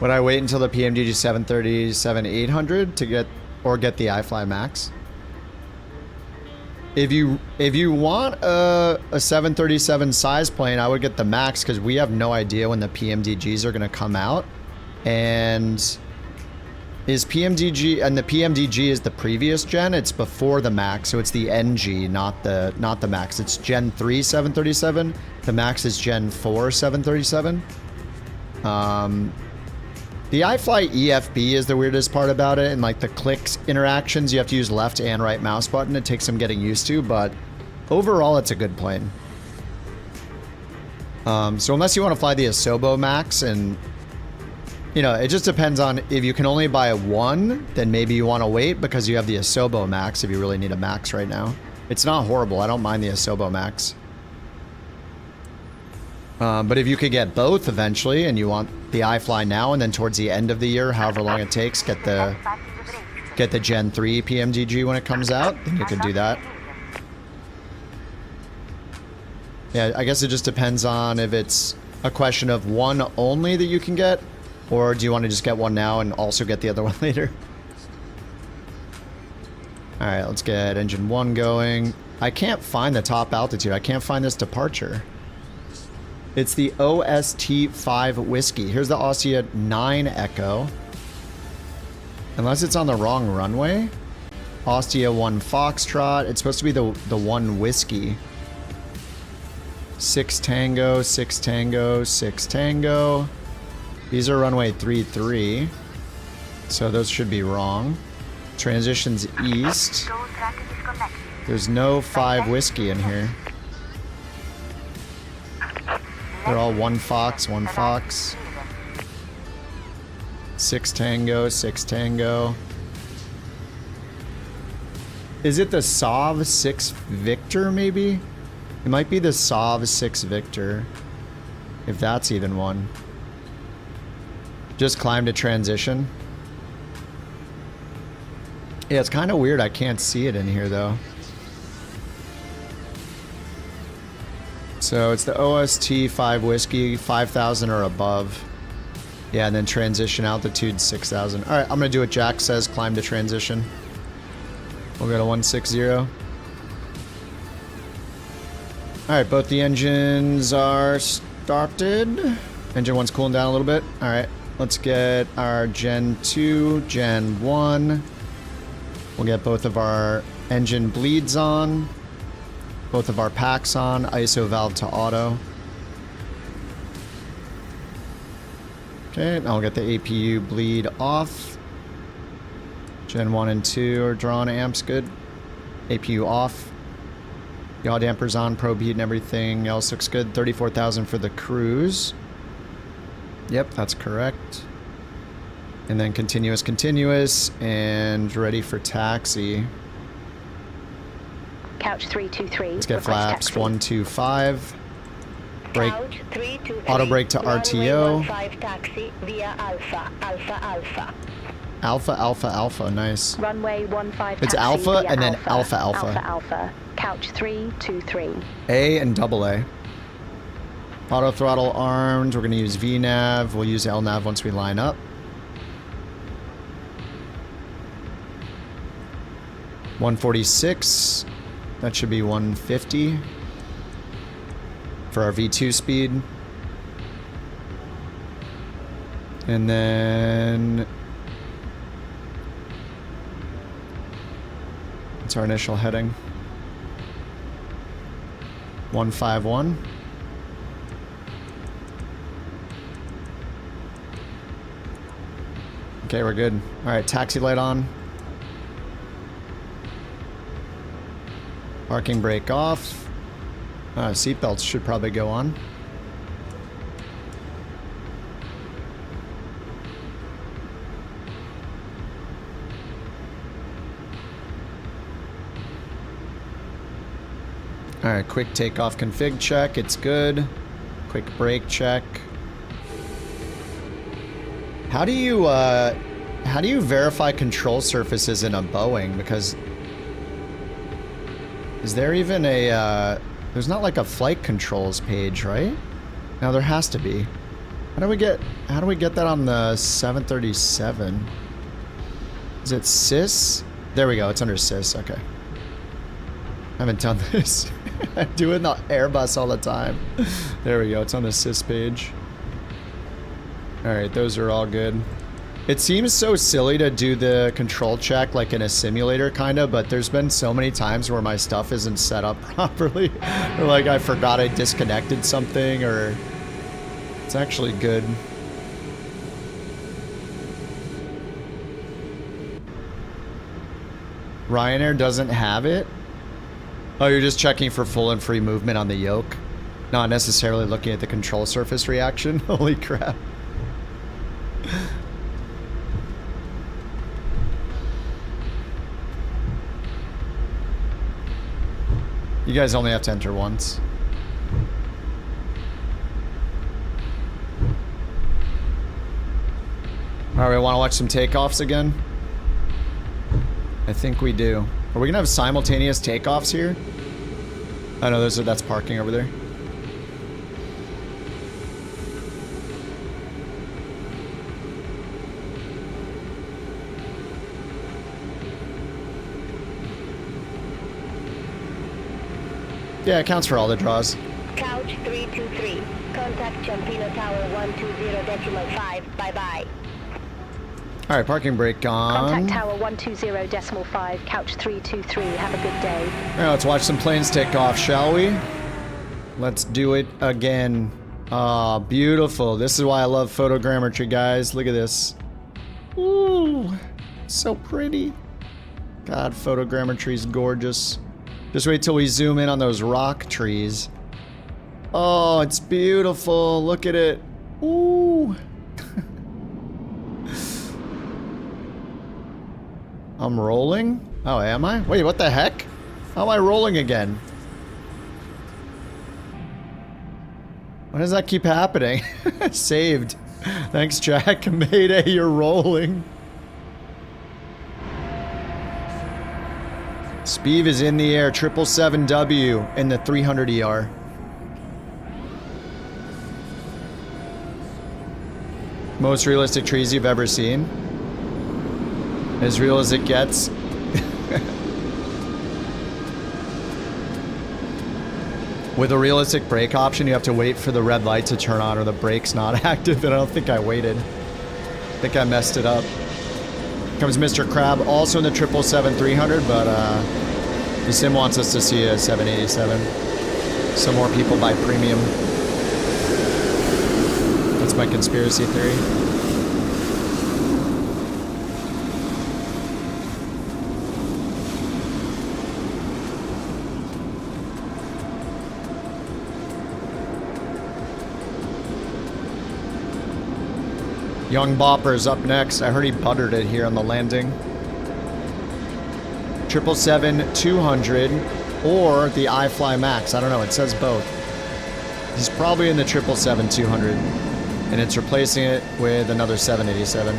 S1: Would I wait until the PMDG 737-800 to get the iFly Max? If you want a 737 size plane, I would get the Max because we have no idea when the PMDGs are going to come out. And is PMDG, and the PMDG is the previous gen, it's before the Max, so it's the NG, not the Max. It's Gen 3 737. The Max is Gen 4 737. The iFly EFB is the weirdest part about it, and like the clicks interactions, you have to use left and right mouse button. It takes some getting used to, but overall it's a good plane. So unless you want to fly the Asobo Max, and you know, it just depends on if you can only buy one, then maybe you want to wait because you have the Asobo Max if you really need a Max right now. It's not horrible. I don't mind the Asobo Max. But if you could get both eventually and you want the iFly now and then towards the end of the year, however long it takes, get the Gen 3 PMDG when it comes out, then you could do that. Yeah, I guess it just depends on if it's a question of one only that you can get, or do you want to just get one now and also get the other one later? Alright, let's get engine 1 going. I can't find the top altitude. I can't find this departure. It's the OST 5 whiskey. Here's the Ostia 9 Echo. Unless it's on the wrong runway. Ostia 1 Foxtrot. It's supposed to be the 1 whiskey. 6 Tango, 6 Tango, 6 Tango. These are runway 33. So those should be wrong. Transitions east. There's no 5 whiskey in here. They're all 1 Fox, 1 Fox. 6 Tango, 6 Tango. Is it the SOV 6 Victor, maybe? It might be the SOV 6 Victor. If that's even one. Just climbed a transition. Yeah, it's kind of weird. I can't see it in here, though. So it's the OST 5 whiskey, 5,000 or above. Yeah, and then transition altitude 6,000. All right, I'm gonna do what Jack says. Climb to transition. We'll go to 160. All right, both the engines are started. Engine 1's cooling down a little bit. All right, let's get our Gen 2, Gen 1. We'll get both of our engine bleeds on. Both of our packs on, ISO valve to auto. Okay, now we'll get the APU bleed off. Gen 1 and 2 are drawn amps, good. APU off. Yaw dampers on, probe heat and everything else looks good. 34,000 for the cruise. Yep, that's correct. And then continuous, and ready for taxi.
S4: Couch Couch 323.
S1: Let's get
S4: request
S1: flaps.
S4: taxi.
S1: 125. Brake.
S7: Couch 323.
S1: Auto brake to RTO.
S7: 15 taxi via Alpha, Alpha, Alpha.
S1: Alpha, Alpha, Alpha. Nice.
S4: Runway 15 taxi.
S1: It's Alpha
S4: via
S1: and then
S4: Alpha,
S1: Alpha, Alpha.
S4: Alpha, Alpha. Couch 323.
S1: A and double A. Auto throttle armed. We're going to use VNav. We'll use LNav once we line up. 146. That should be 150 for our V2 speed. And then what's our initial heading? 151. Okay, we're good. All right, taxi light on. Parking brake off. Seatbelts should probably go on. All right, quick takeoff config check. It's good. Quick brake check. How do you verify control surfaces in a Boeing? Because is there even a there's not like a flight controls page, right? Now there has to be. How do we get that on the 737? Is it sys? There we go. It's under sys. Okay. I haven't done this. I do it in the Airbus all the time. There we go. It's on the sys page. Alright, those are all good. It seems so silly to do the control check like in a simulator kind of, but there's been so many times where my stuff isn't set up properly. Or like I forgot I disconnected something, or it's actually good. Ryanair doesn't have it? Oh, you're just checking for full and free movement on the yoke? Not necessarily looking at the control surface reaction? Holy crap. You guys only have to enter once. Alright, we want to watch some takeoffs again? I think we do. Are we gonna have simultaneous takeoffs here? Oh no, that's parking over there. Yeah, it counts for all the draws.
S7: Couch 323. Contact Champino Tower 120.5. Bye-bye.
S1: Alright, parking brake on.
S4: Contact Tower 120.5, Couch 323. Have a good day.
S1: Alright, let's watch some planes take off, shall we? Let's do it again. Ah, beautiful. This is why I love photogrammetry, guys. Look at this. Ooh, so pretty. God, photogrammetry is gorgeous. Just wait till we zoom in on those rock trees. Oh, it's beautiful. Look at it. Ooh. I'm rolling? Oh, am I? Wait, what the heck? How am I rolling again? Why does that keep happening? Saved. Thanks, Jack. Mayday, you're rolling. Speeve is in the air. 777W in the 300 ER. Most realistic trees you've ever seen. As real as it gets. With a realistic brake option, you have to wait for the red light to turn on or the brake's not active, and I don't think I waited. I think I messed it up. Comes Mr. Crab, also in the 777-300, but the sim wants us to see a 787. Some more people buy premium. That's my conspiracy theory. Young Bopper's up next. I heard he buttered it here on the landing. 777-200. or the iFly Max. I don't know. It says both. He's probably in the 777-200, and it's replacing it with another 787.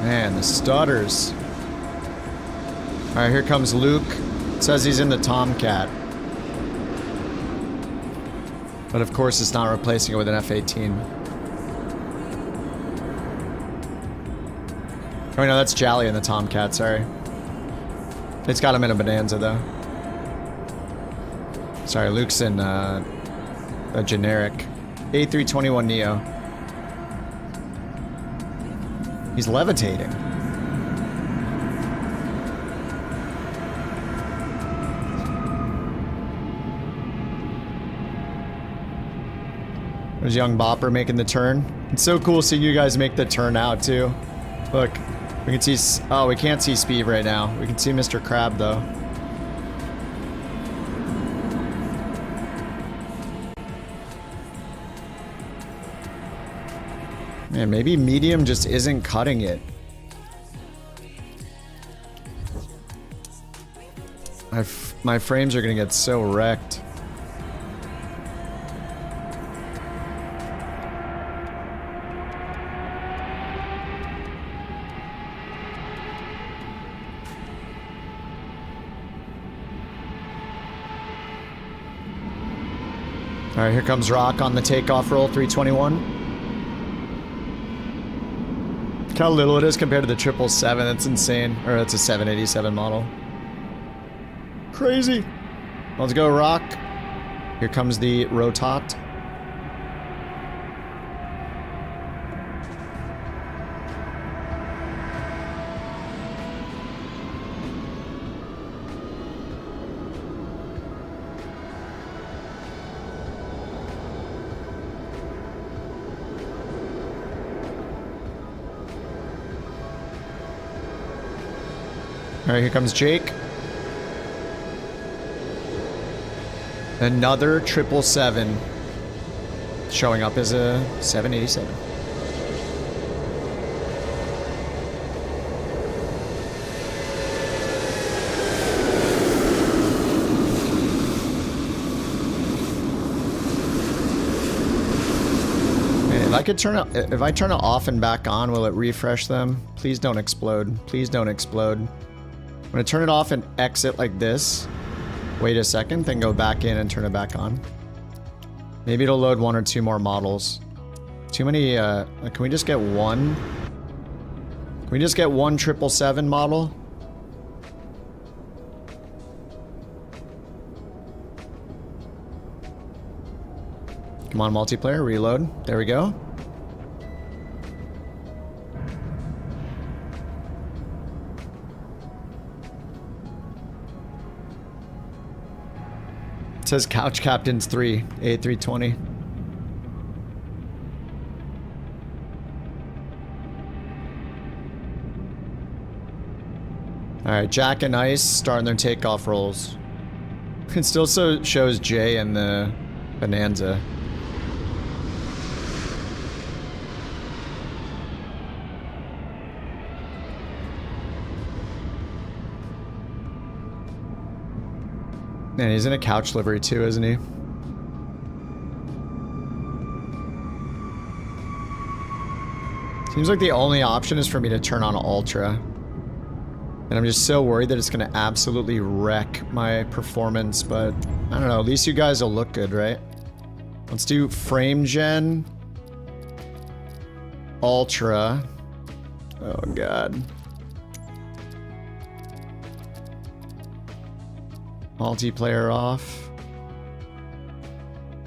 S1: Man, the stutters. Alright, here comes Luke. It says he's in the Tomcat. But of course it's not replacing it with an F-18. Oh no, that's Jolly in the Tomcat, sorry. It's got him in a Bonanza though. Sorry, Luke's in a generic A321neo. He's levitating. There's young Bopper making the turn. It's so cool seeing you guys make the turn out too. Look, we can see, oh, we can't see Speed right now. We can see Mr. Crab though. Man, maybe medium just isn't cutting it. My frames are gonna get so wrecked. All right, here comes Rock on the takeoff roll, 321. Look how little it is compared to the 777. That's insane. Or that's a 787 model. Crazy. Let's go, Rock. Here comes the Rotot. All right, here comes Jake. Another 777 showing up as a 787. Man, if I could turn it, if I turn it off and back on, will it refresh them? Please don't explode. Please don't explode. I'm gonna turn it off and exit like this. Wait a second, then go back in and turn it back on. Maybe it'll load 1 or 2 more models. Too many, can we just get one? Can we just get one 777 model? Come on, multiplayer, reload. There we go. It says Couch Captains 3, A320. Alright, Jack and Ice starting their takeoff rolls. It still shows Jay and the Bonanza. Man, he's in a couch livery too, isn't he? Seems like the only option is for me to turn on Ultra. And I'm just so worried that it's gonna absolutely wreck my performance, but I don't know, at least you guys will look good, right? Let's do frame gen. Ultra. Oh god. Multiplayer off.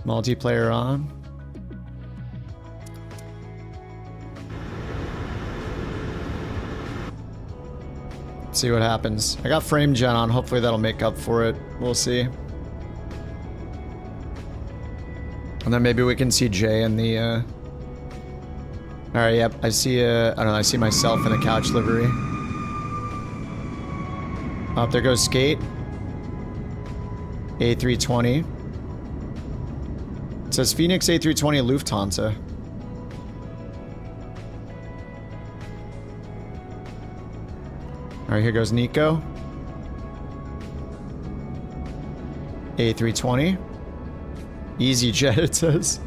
S1: Multiplayer on. Let's see what happens. I got frame gen on. Hopefully that'll make up for it. We'll see. And then maybe we can see Jay in the Alright, yep. I see I don't know, I see myself in a couch livery. Oh, there goes Skate. A320. It says Phoenix A320 Lufthansa. All right, here goes Nico. A320. EasyJet, it says.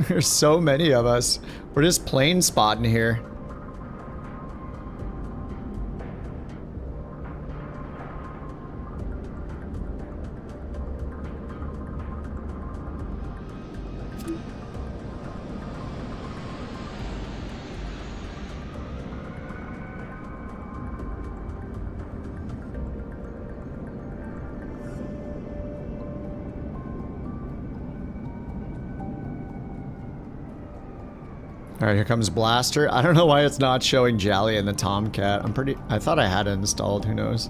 S1: There's so many of us. We're just plane spotting here. All right, here comes Blaster. I don't know why it's not showing Jally and the Tomcat. I thought I had it installed, who knows.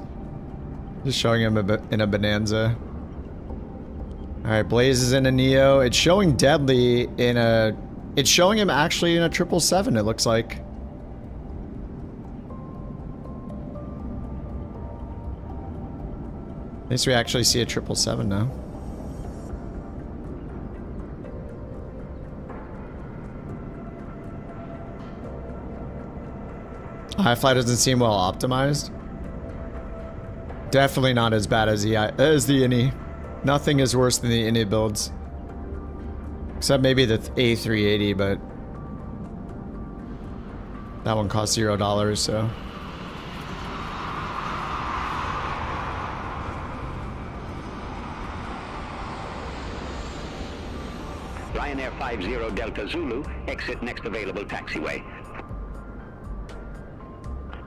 S1: Just showing him in a Bonanza. All right, Blaze is in a Neo. It's showing Deadly in a... It's showing him actually in a 777, it looks like. At least we actually see a 777 now. Hi-Fly doesn't seem well optimized. Definitely not as bad as the INI. Nothing is worse than the INI builds. Except maybe the A380, but that one costs $0, so.
S21: Ryanair 50 Delta Zulu, exit next available taxiway.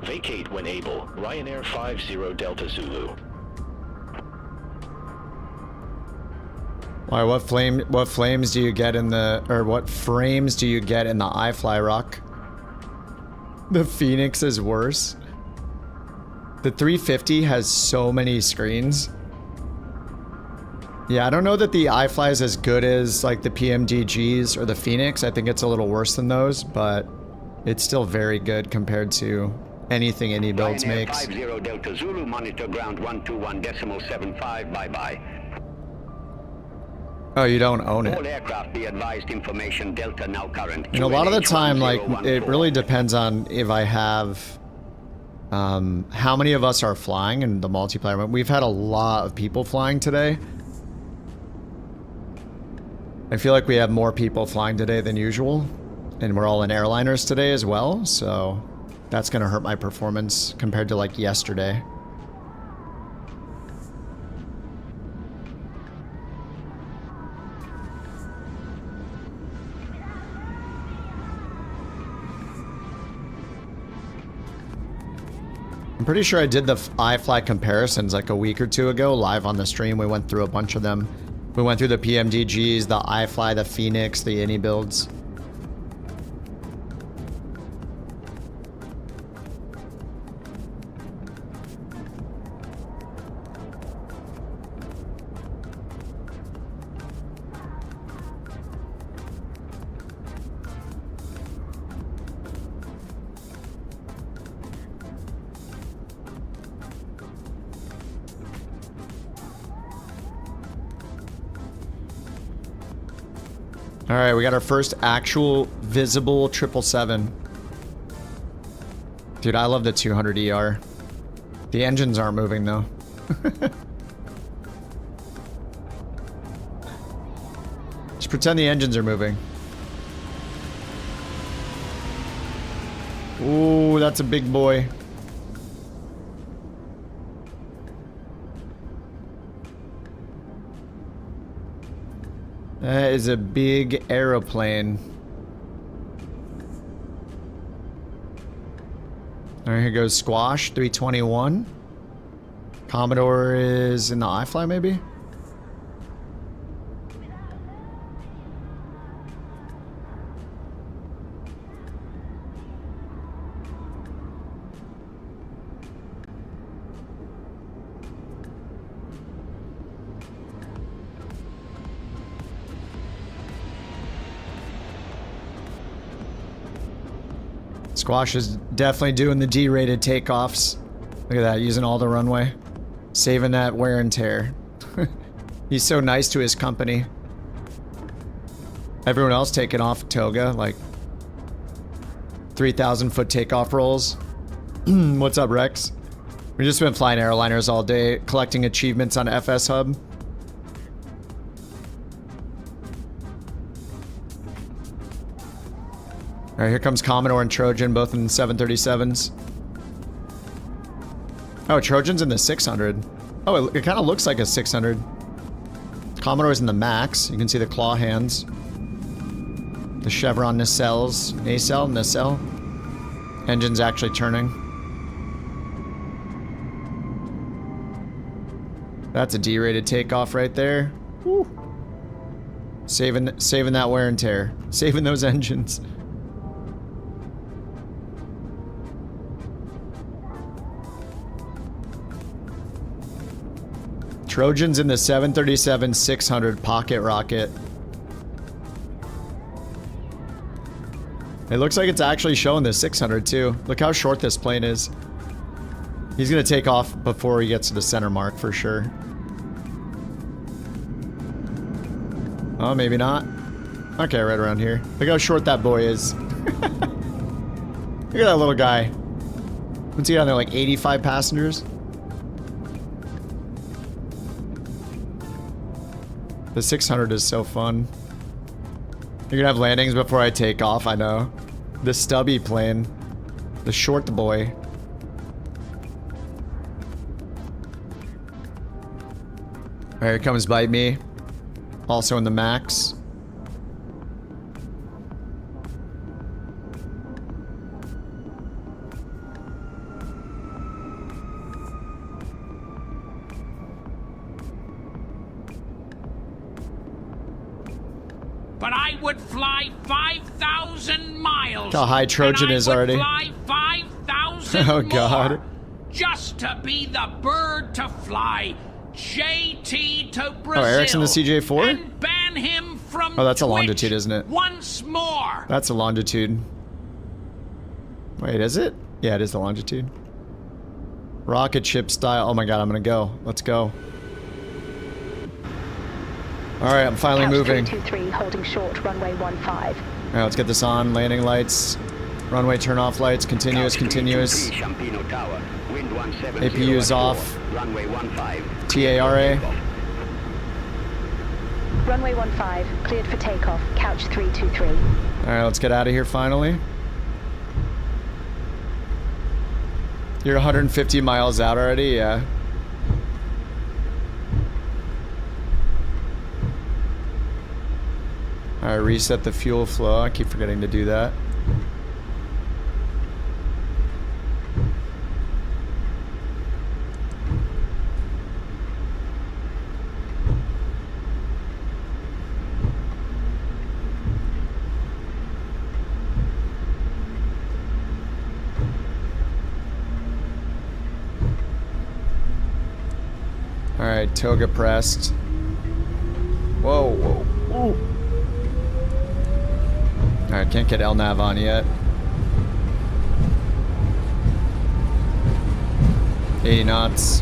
S8: Vacate when able. Ryanair 50 Delta Zulu.
S1: Why? What flames do you get in the, or what frames do you get in the iFly Rock? The Phoenix is worse. The 350 has so many screens. Yeah, I don't know that the iFly is as good as like the PMDGs or the Phoenix. I think it's a little worse than those, but it's still very good compared to anything any builds
S21: Ryanair
S1: makes.
S21: 50 Delta Zulu, monitor ground 121.75, bye-bye.
S1: Oh, you don't own it.
S21: All aircraft be advised information Delta now current.
S1: And a lot of the time, like, it really depends on if I have, how many of us are flying in the multiplayer. We've had a lot of people flying today. I feel like we have more people flying today than usual. And we're all in airliners today as well, so that's gonna hurt my performance compared to like yesterday. I'm pretty sure I did the iFly comparisons like a week or two ago live on the stream. We went through a bunch of them. We went through the PMDGs, the iFly, the Phoenix, the INI builds. All right, we got our first actual visible 777. Dude, I love the 200ER. The engines aren't moving though. Just pretend the engines are moving. Ooh, that's a big boy. That is a big aeroplane. All right, here goes Squash 321. Commodore is in the iFly, maybe? Squash is definitely doing the D-rated takeoffs. Look at that, using all the runway. Saving that wear and tear. He's so nice to his company. Everyone else taking off toga, like 3,000 foot takeoff rolls. What's up, Rex? We've just been flying airliners all day, collecting achievements on FsHub. Alright, here comes Commodore and Trojan, both in 737s. Oh, Trojan's in the 600. Oh, it kind of looks like a 600. Commodore's in the Max. You can see the claw hands. The chevron nacelles. Nacelle? Engine's actually turning. That's a D-rated takeoff right there. Woo. Saving that wear and tear. Saving those engines. Trojans in the 737-600 pocket rocket. It looks like it's actually showing the 600 too. Look how short this plane is. He's gonna take off before he gets to the center mark for sure. Oh, maybe not. Okay, right around here. Look how short that boy is. Look at that little guy. What's he on there, like 85 passengers? The 600 is so fun. You're gonna have landings before I take off, I know. The stubby plane. The short boy. Alright, here comes Bite Me. Also in the Max.
S12: But I would fly 5,000 miles.
S1: Look how high Trojan is already.
S12: Fly 5,000
S1: oh God.
S12: More just to be the bird to fly JT to Brazil.
S1: Oh, Eric's in the CJ4?
S12: And ban him from
S1: oh, that's a
S12: Twitch
S1: longitude, isn't it?
S12: Once more.
S1: That's a longitude. Wait, is it? Yeah, it is the longitude. Rocket ship style. Oh my God, I'm gonna go. Let's go. Alright, I'm finally moving.
S7: 323, holding short, runway 15.
S1: Alright, let's get this on. Landing lights. Runway turn off lights. Continuous, continuous. APU is off. TARA.
S7: Runway 15, cleared for takeoff. Couch 323.
S1: Alright, let's get out of here finally. You're 150 miles out already? Yeah. Alright, reset the fuel flow. I keep forgetting to do that. Alright, toga pressed. Whoa, whoa, whoa. Alright, can't get LNAV on yet. 80 knots.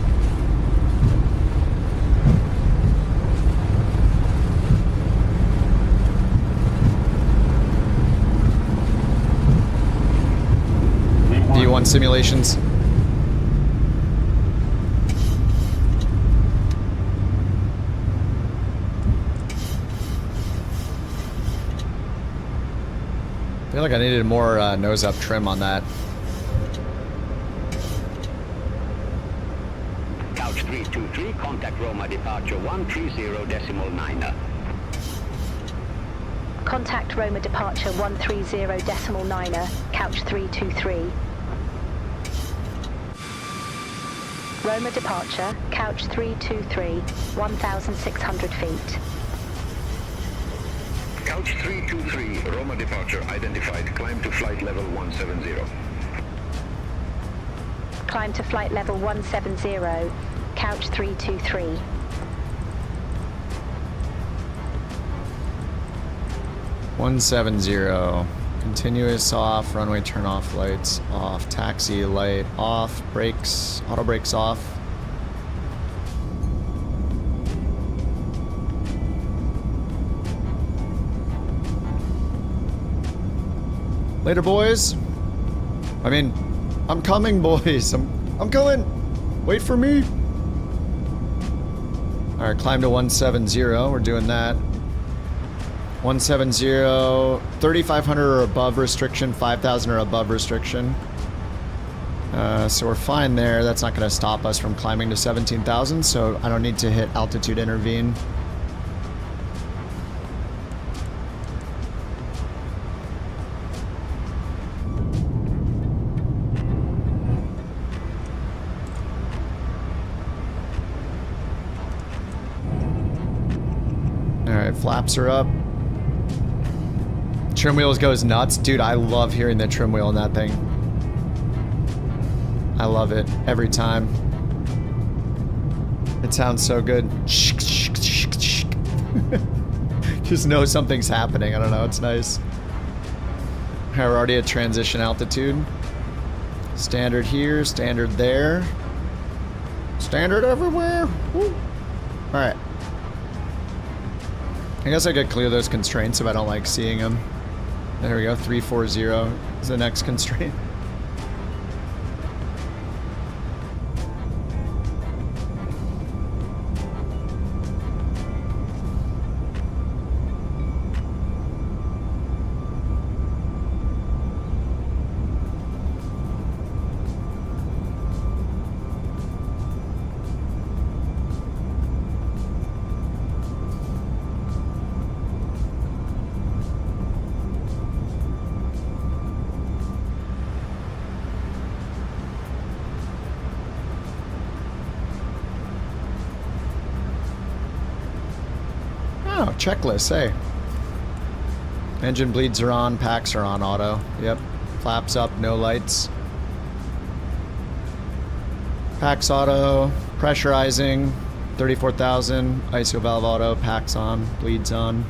S1: D1 simulations. I feel like I needed more nose up trim on that.
S21: Couch 323, contact Roma departure 130.9.
S7: Contact Roma departure 130.9, couch 323. Roma departure, couch 323, 1,600 feet.
S21: Couch 323, Roma departure identified. Climb to flight level 170.
S7: Climb to flight level 170, couch 323.
S1: $170. Continuous off, runway turn off, lights off, taxi light off, brakes, auto brakes off. Later, boys. I mean, I'm coming, boys. I'm coming. Wait for me. All right, climb to 170. We're doing that. 170, 3,500 or above restriction, 5,000 or above restriction. So we're fine there. That's not going to stop us from climbing to 17,000, so I don't need to hit altitude intervene. All right, flaps are up. Trim wheels goes nuts. Dude, I love hearing the trim wheel in that thing. I love it every time. It sounds so good. Just know something's happening. I don't know. It's nice. We're already at transition altitude. Standard here, standard there. Standard everywhere. Woo. All right. I guess I could clear those constraints if I don't like seeing them. There we go, 340 is the next constraint. Checklist, hey. Engine bleeds are on, packs are on auto. Yep. Flaps up, no lights. Packs auto, pressurizing, 34,000. ISO valve auto, packs on, bleeds on.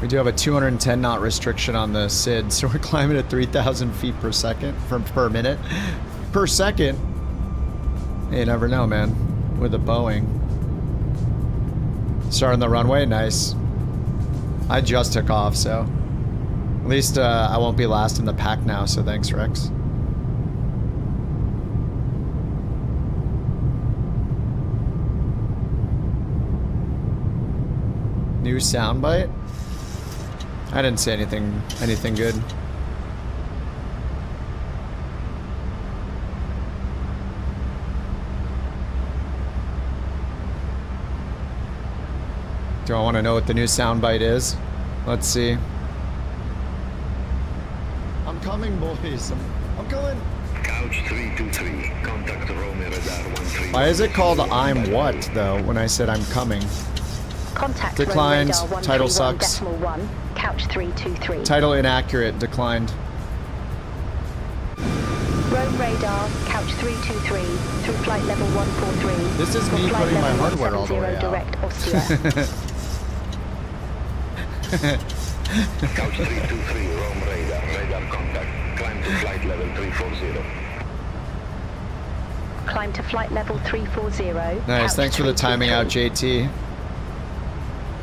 S1: We do have a 210 knot restriction on the SID, so we're climbing at 3,000 feet per second, per minute. Per second? You never know, man. With a Boeing. Starting the runway, nice. I just took off, so. At least I won't be last in the pack now, so thanks, Rex. New soundbite? I didn't say anything good. Do I want to know what the new soundbite is? Let's see. I'm coming, boys. I'm coming.
S21: Couch 323, contact Romeo radar 13.
S1: Why is it called I'm what, though, when I said I'm coming?
S4: Contact
S1: declined. Title
S4: 131
S1: sucks.
S4: decimal 1, couch 323.
S1: Title inaccurate. Declined.
S4: Rome radar, couch 323, through flight level 143.
S1: This is me putting my hardware all the way out.
S4: Direct Austria.
S21: Couch 323, Rome radar, radar contact. Climb to flight level 340.
S4: Climb to flight level 340.
S1: Nice, thanks for the timing out, JT.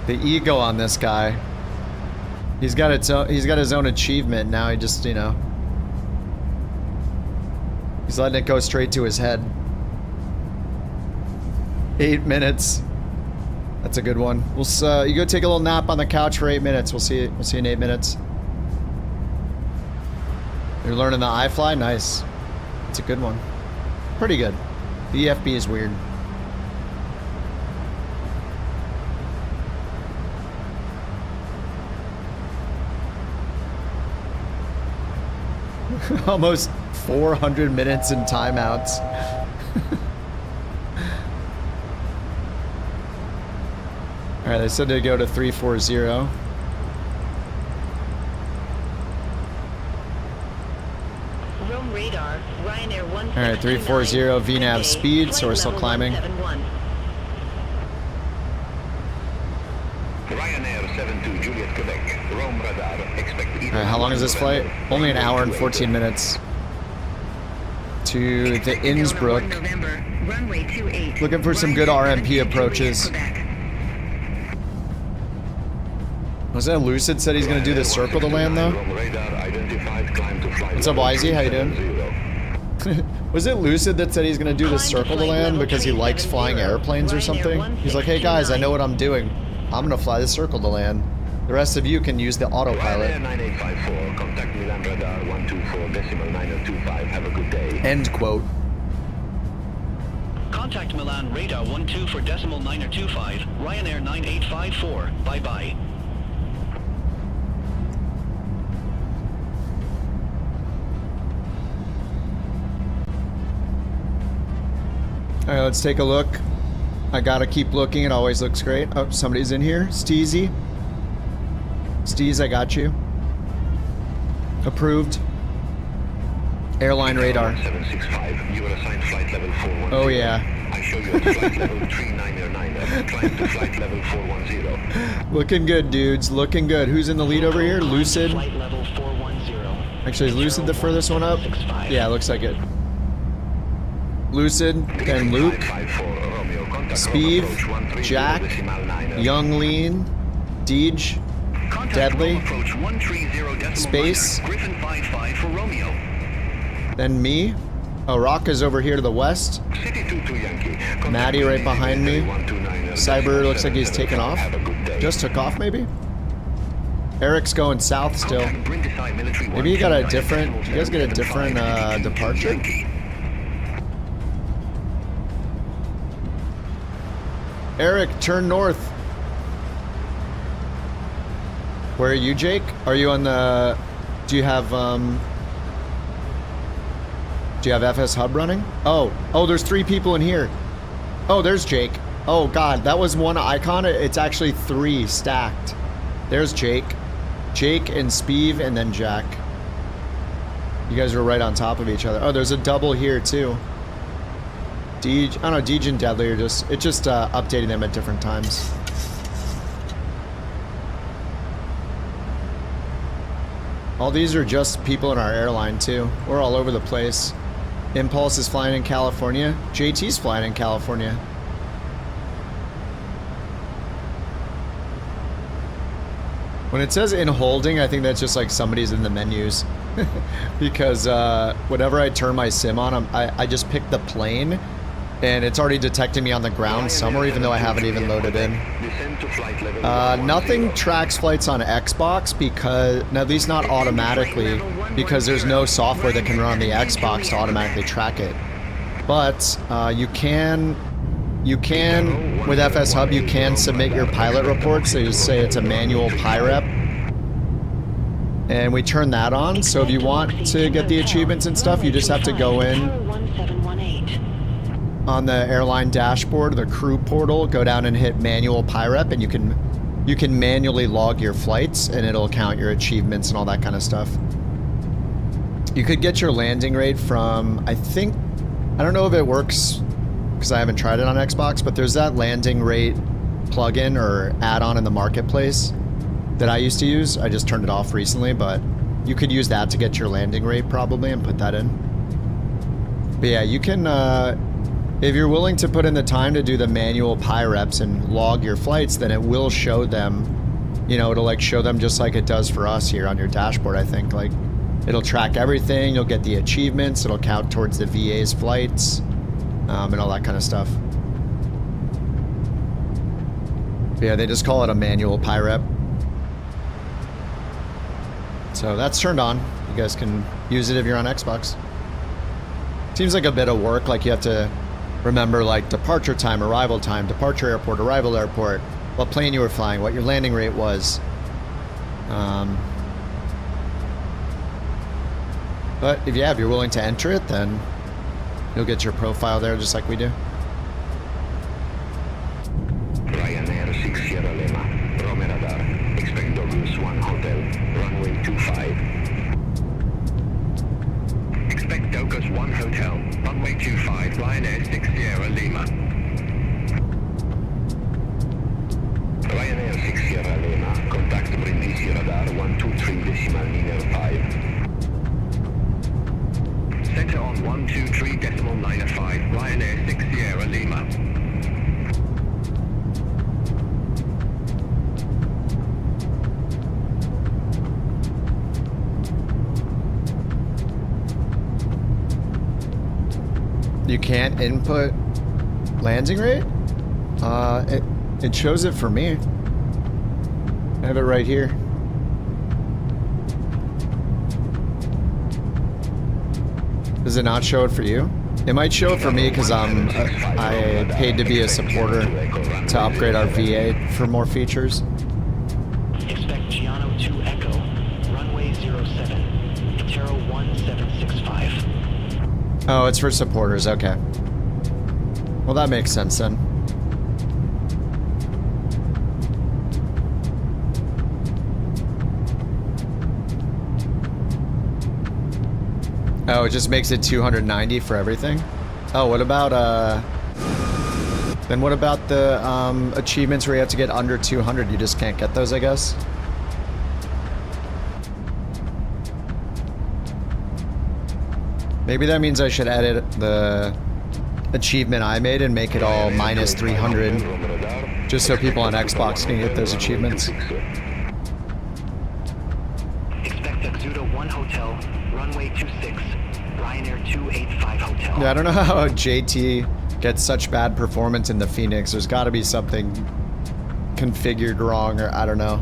S1: The ego on this guy. He's got his own achievement now. He just, you know, he's letting it go straight to his head. 8 minutes. That's a good one. We'll you go take a little nap on the couch for 8 minutes. We'll see you in 8 minutes. You're learning the iFly? Nice. It's a good one. Pretty good. The EFB is weird. Almost 400 minutes in timeouts. Alright, they said to go to 340.
S14: Rome
S20: Ryanair 1.
S1: All right, 340 VNAV speed, so we're still climbing.
S5: Ryanair 72 Juliet, Quebec. Rome radar. Expect
S1: All right, how long is this flight? Only an hour and 14 minutes. To the Innsbruck. Looking for some good RMP approaches. Was that Lucid said he's gonna do the circle to land though? What's up, YZ? How you doing? Was it Lucid that said he's gonna do the circle to land because he likes flying airplanes or something? He's like, hey guys, I know what I'm doing. I'm gonna fly the circle to land. The rest of you can use the autopilot.
S5: 9854, contact Milan radar 124.9025. Have a good day.
S1: End quote.
S8: Contact Milan radar 124.9025. Ryanair 9854. Bye bye.
S1: All right, let's take a look. I gotta keep looking. It always looks great. Oh, somebody's in here. Steezy. Steez, I got you. Approved. Airline radar.
S5: 765. You are assigned flight level 410.
S1: Oh yeah.
S5: I show you at flight level 3909. Climb to flight level 410.
S1: Looking good, dudes. Looking good. Who's in the lead over here? Lucid.
S8: Flight level 410.
S1: Actually, is Lucid the furthest one up? Yeah, looks like it. Lucid, then Luke, Speeve, Jack, Young Lean, Deej, Deadly, Space, then me. Oh, Rock is over here to the west. Maddie right behind me. Cyber looks like he's taken off. Just took off, maybe? Eric's going south still. Maybe you got a different, you guys get a different departure? Eric, turn north. Where are you, Jake? Are you on the... Do you have FsHub running? Oh, there's 3 people in here. Oh, there's Jake. Oh, God, that was one icon. It's actually 3 stacked. There's Jake. Jake and Speeve and then Jack. You guys are right on top of each other. Oh, there's a double here, too. Deej, I don't know, Deej and Deadly are just, it's just updating them at different times. All these are just people in our airline too. We're all over the place. Impulse is flying in California. JT's flying in California. When it says in holding, I think that's just like somebody's in the menus. Because whenever I turn my sim on, I just pick the plane. And it's already detecting me on the ground somewhere, even though I haven't even loaded in. Nothing tracks flights on Xbox because, at least not automatically, because there's no software that can run on the Xbox to automatically track it. But you can, with FsHub, you can submit your pilot report. So you say it's a manual PIREP. And we turn that on. So if you want to get the achievements and stuff, you just have to go in on the airline dashboard, the crew portal, go down and hit manual PIREP, and you can manually log your flights, and it'll count your achievements and all that kind of stuff. You could get your landing rate from, I don't know if it works because I haven't tried it on Xbox, but there's that landing rate plugin or add-on in the marketplace that I used to use. I just turned it off recently, but you could use that to get your landing rate probably and put that in. But yeah, you can, if you're willing to put in the time to do the manual PIREPs and log your flights, then it will show them, you know, it'll like show them just like it does for us here on your dashboard, I think. Like, it'll track everything, you'll get the achievements, it'll count towards the VA's flights, and all that kind of stuff. But yeah, they just call it a manual PIREP. So that's turned on. You guys can use it if you're on Xbox. Seems like a bit of work, like you have to remember like departure time, arrival time, departure airport, arrival airport, what plane you were flying, what your landing rate was. But if you're willing to enter it, then you'll get your profile there just like we do.
S5: Ryanair 6 Sierra Lima, Rome radar, expect Douglas 1 Hotel, runway 25. Expect Douglas 1
S1: You can't input landing rate? It shows it for me. I have it right here. Does it not show it for you? It might show it for me because I paid to be a supporter to upgrade our VA for more features.
S11: Expect Giano 2 Echo, runway 07, Itero 1765.
S1: Oh, it's for supporters, okay. Well, that makes sense then. Oh, it just makes it 290 for everything? Oh, what about, then what about the, achievements where you have to get under 200? You just can't get those, I guess? Maybe that means I should edit the achievement I made and make it all minus 300, just so people on Xbox can get those achievements.
S11: Expect Exuda 1 Hotel, runway 26, Ryanair 285 Hotel.
S1: Yeah, I don't know how JT gets such bad performance in the Phoenix. There's got to be something configured wrong, or I don't know.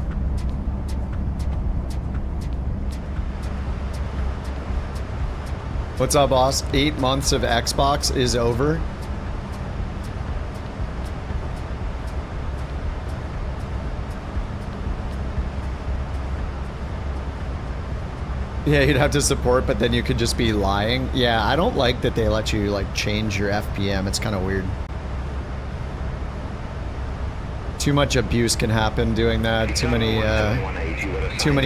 S1: What's up, boss? 8 months of Xbox is over. Yeah, you'd have to support, but then you could just be lying. Yeah, I don't like that they let you like change your FPM. It's kind of weird. Too much abuse can happen doing that. Too many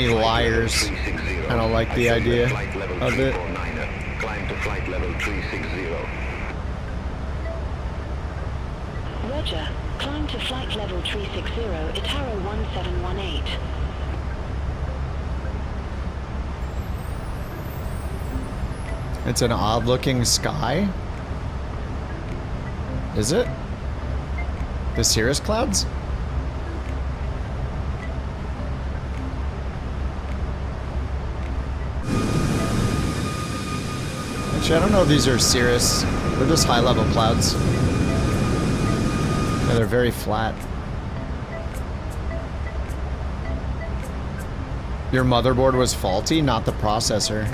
S1: liars. I don't like the idea of it.
S21: Climb to flight level 360.
S7: Roger. Climb to flight level 360, Itaro 1718.
S1: It's an odd-looking sky. Is it? The cirrus clouds? Actually, I don't know if these are cirrus. They're just high-level clouds. Yeah, they're very flat. Your motherboard was faulty, not the processor.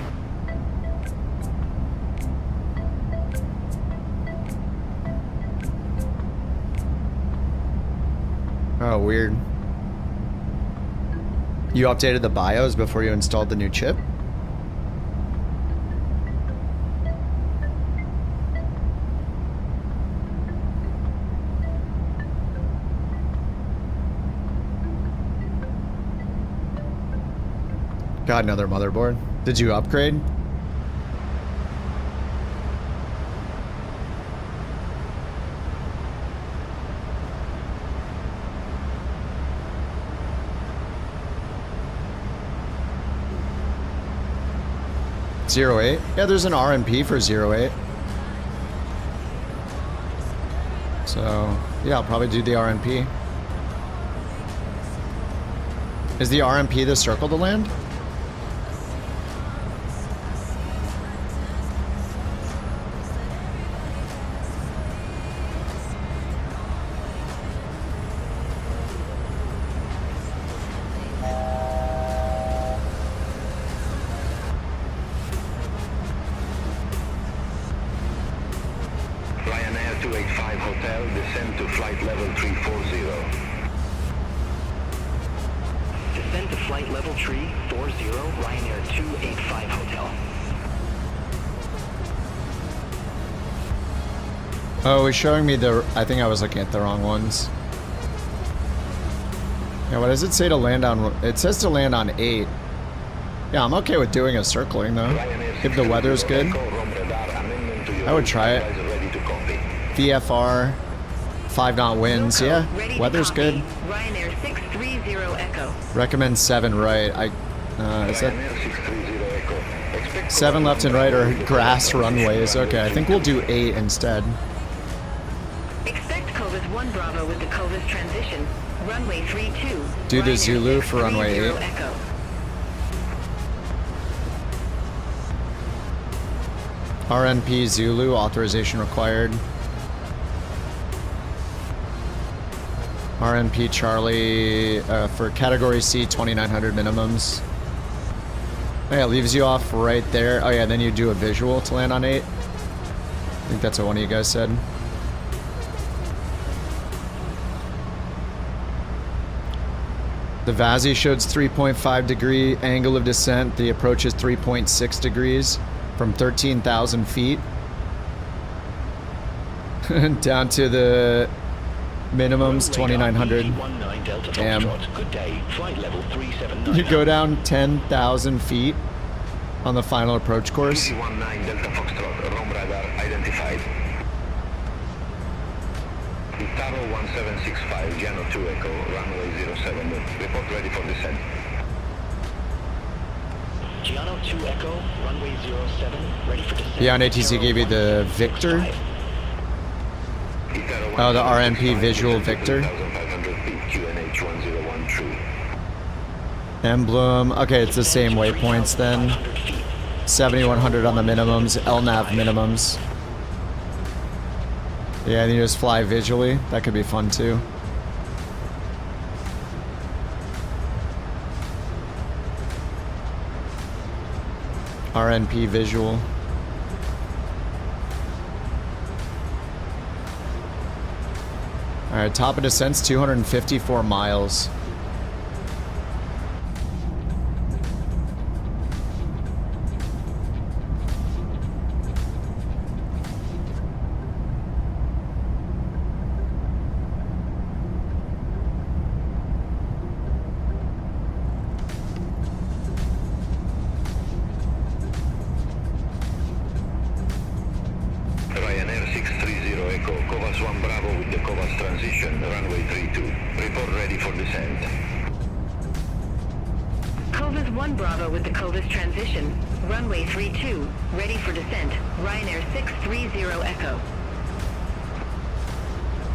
S1: Oh, weird. You updated the BIOS before you installed the new chip? Got another motherboard. Did you upgrade? .08? Yeah, there's an RMP for .08. So, yeah, I'll probably do the RMP. Is the RMP the circle to land?
S21: Ryanair 285 Hotel, descend to flight level 340.
S11: Descend to flight level 340, Ryanair 285 Hotel.
S1: Oh, it's showing me the... I think I was looking at the wrong ones. Yeah, what does it say to land on... It says to land on 8. Yeah, I'm okay with doing a circling, though. If the weather's good. I would try it. VFR, 5-knot winds, yeah. Weather's good.
S4: Ryanair 630 Echo.
S1: Recommend 7 right. Is that... 7 left and right or grass runways. Okay, I think we'll do 8 instead.
S4: Expect Cobus 1 Bravo with the Cobus transition. Runway 32.
S1: Do the Zulu for runway 8.
S4: Echo.
S1: RNP Zulu, authorization required. RNP Charlie for category C, 2900 minimums. Oh yeah, it leaves you off right there. Oh yeah, then you do a visual to land on 8. I think that's what one of you guys said. The VASI showed 3.5 degree angle of descent. The approach is 3.6 degrees from 13,000 feet. Down to the minimums, 2,900. Damn. You go down 10,000 feet on the final approach course.
S5: 19 Delta Foxtrot, Rome radar identified. Taro 1765, Giano 2 Echo, runway 07, report ready for descent.
S11: Giano 2 Echo, runway 07, ready for descent.
S1: Beyond ATC gave you the Victor. Oh, the RNP visual Victor. Emblem. Okay, it's the same waypoints then. 7,100 on the minimums, LNAV minimums. Yeah, and you just fly visually. That could be fun too. RNP visual. Alright, top of descent's 254 miles.
S5: Ryanair 630 Echo, Covas 1 Bravo with the Covas transition, runway 32. Report ready for descent.
S4: Covas 1 Bravo with the Covas transition, runway 32, ready for descent, Ryanair 630 Echo.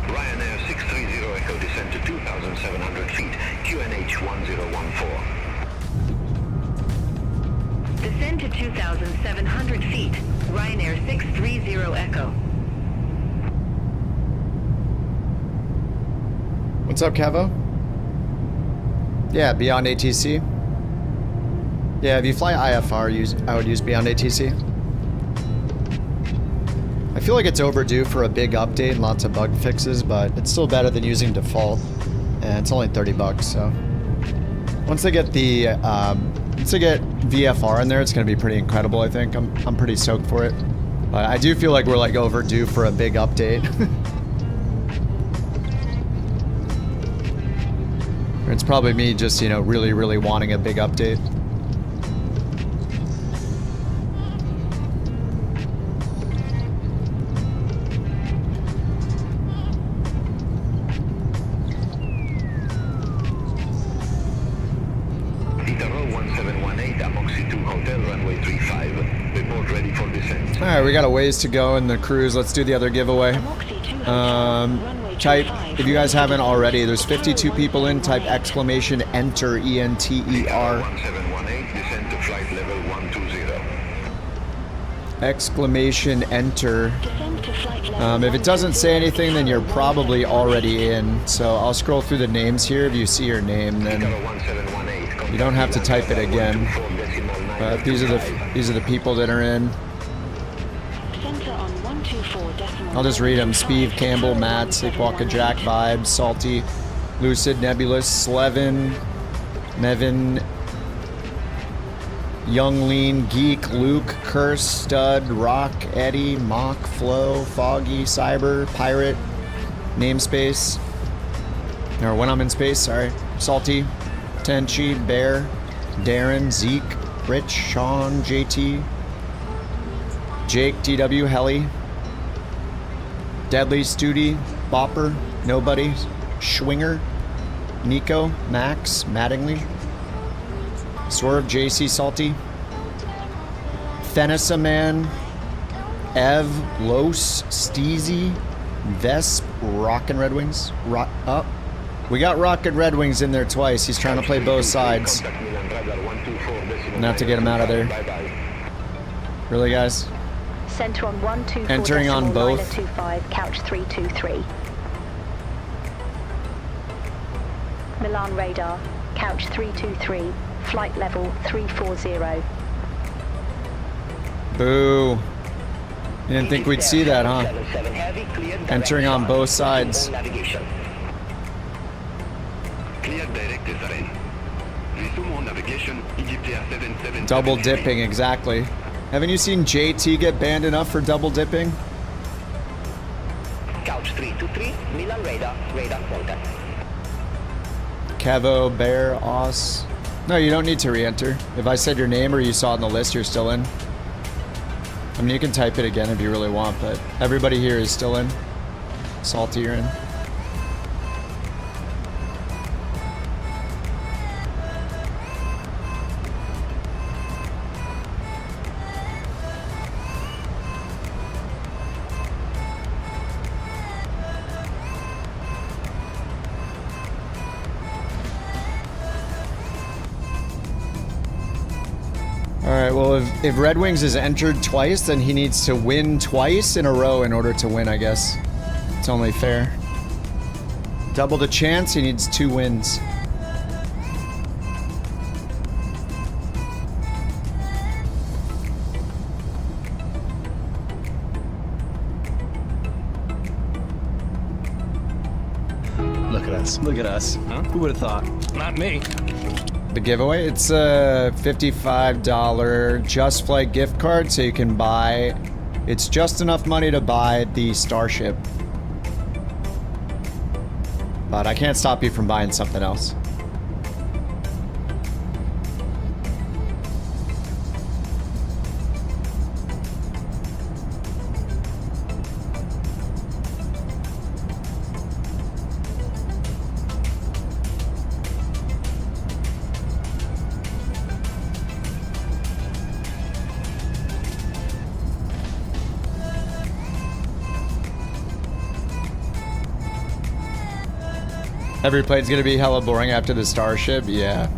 S5: Ryanair 630 Echo, descend to 2,700 feet, QNH 1014.
S4: Descend to 2,700 feet, Ryanair 630 Echo.
S1: What's up, Kevo? Yeah, Beyond ATC. Yeah, if you fly IFR, I would use Beyond ATC. I feel like it's overdue for a big update and lots of bug fixes, but it's still better than using default. And it's only 30 bucks, so. Once they get the, once they get VFR in there, it's gonna be pretty incredible, I think. I'm pretty stoked for it. But I do feel like we're like overdue for a big update. It's probably me just, you know, really, really wanting a big update. Alright, we got a ways to go in the cruise. Let's do the other giveaway. Type, if you guys haven't already, there's 52 people in. Type exclamation enter, E-N-T-E-R. Exclamation enter. If it doesn't say anything, then you're probably already in. So I'll scroll through the names here. If you see your name, then you don't have to type it again. But these are the people that are in. I'll just read them. Speeve, Campbell, Matt, Sleepwalker, Jack, Vibes, Salty, Lucid, Nebulous, Slevin, Nevin, Young Lean, Geek, Luke, Curse, Stud, Rock, Eddie, Mock, Flo, Foggy, Cyber, Pirate, Namespace, or When I'm in Space, sorry, Salty, Tenchi, Bear, Darren, Zeke, Rich, Sean, JT, Jake, DW, Helly, Deadly, Studi, Bopper, Nobody, Schwinger, Nico, Max, Mattingly, Swerve, JC, Salty, Thenisa Man, Ev, Los, Steezy, Vesp, Rockin' Red Wings. We got Rockin' Red Wings in there twice. He's trying to play both sides. Not to get him out of there. Really, guys?
S4: Center on 124.
S1: Entering on both.
S4: 25, couch 323. Milan radar, couch 323, flight level 340.
S1: Boo. You didn't think we'd see that, huh? Entering on both sides. Double dipping, exactly. Haven't you seen JT get banned enough for double dipping?
S5: Couch 323, Milan radar, radar contact.
S1: Kevo, Bear, Os. No, you don't need to re-enter. If I said your name or you saw it on the list, you're still in. I mean, you can type it again if you really want, but everybody here is still in. Salty, you're in. Alright, well, if Red Wings is entered twice, then he needs to win twice in a row in order to win, I guess. It's only fair. Double the chance, he needs 2 wins.
S16: Look at us. Look at us. Huh? Who would have thought? Not me.
S1: The giveaway, it's a $55 Just Flight gift card, so you can buy, it's just enough money to buy the Starship. But I can't stop you from buying something else. Every plane's gonna be hella boring after the Starship, yeah.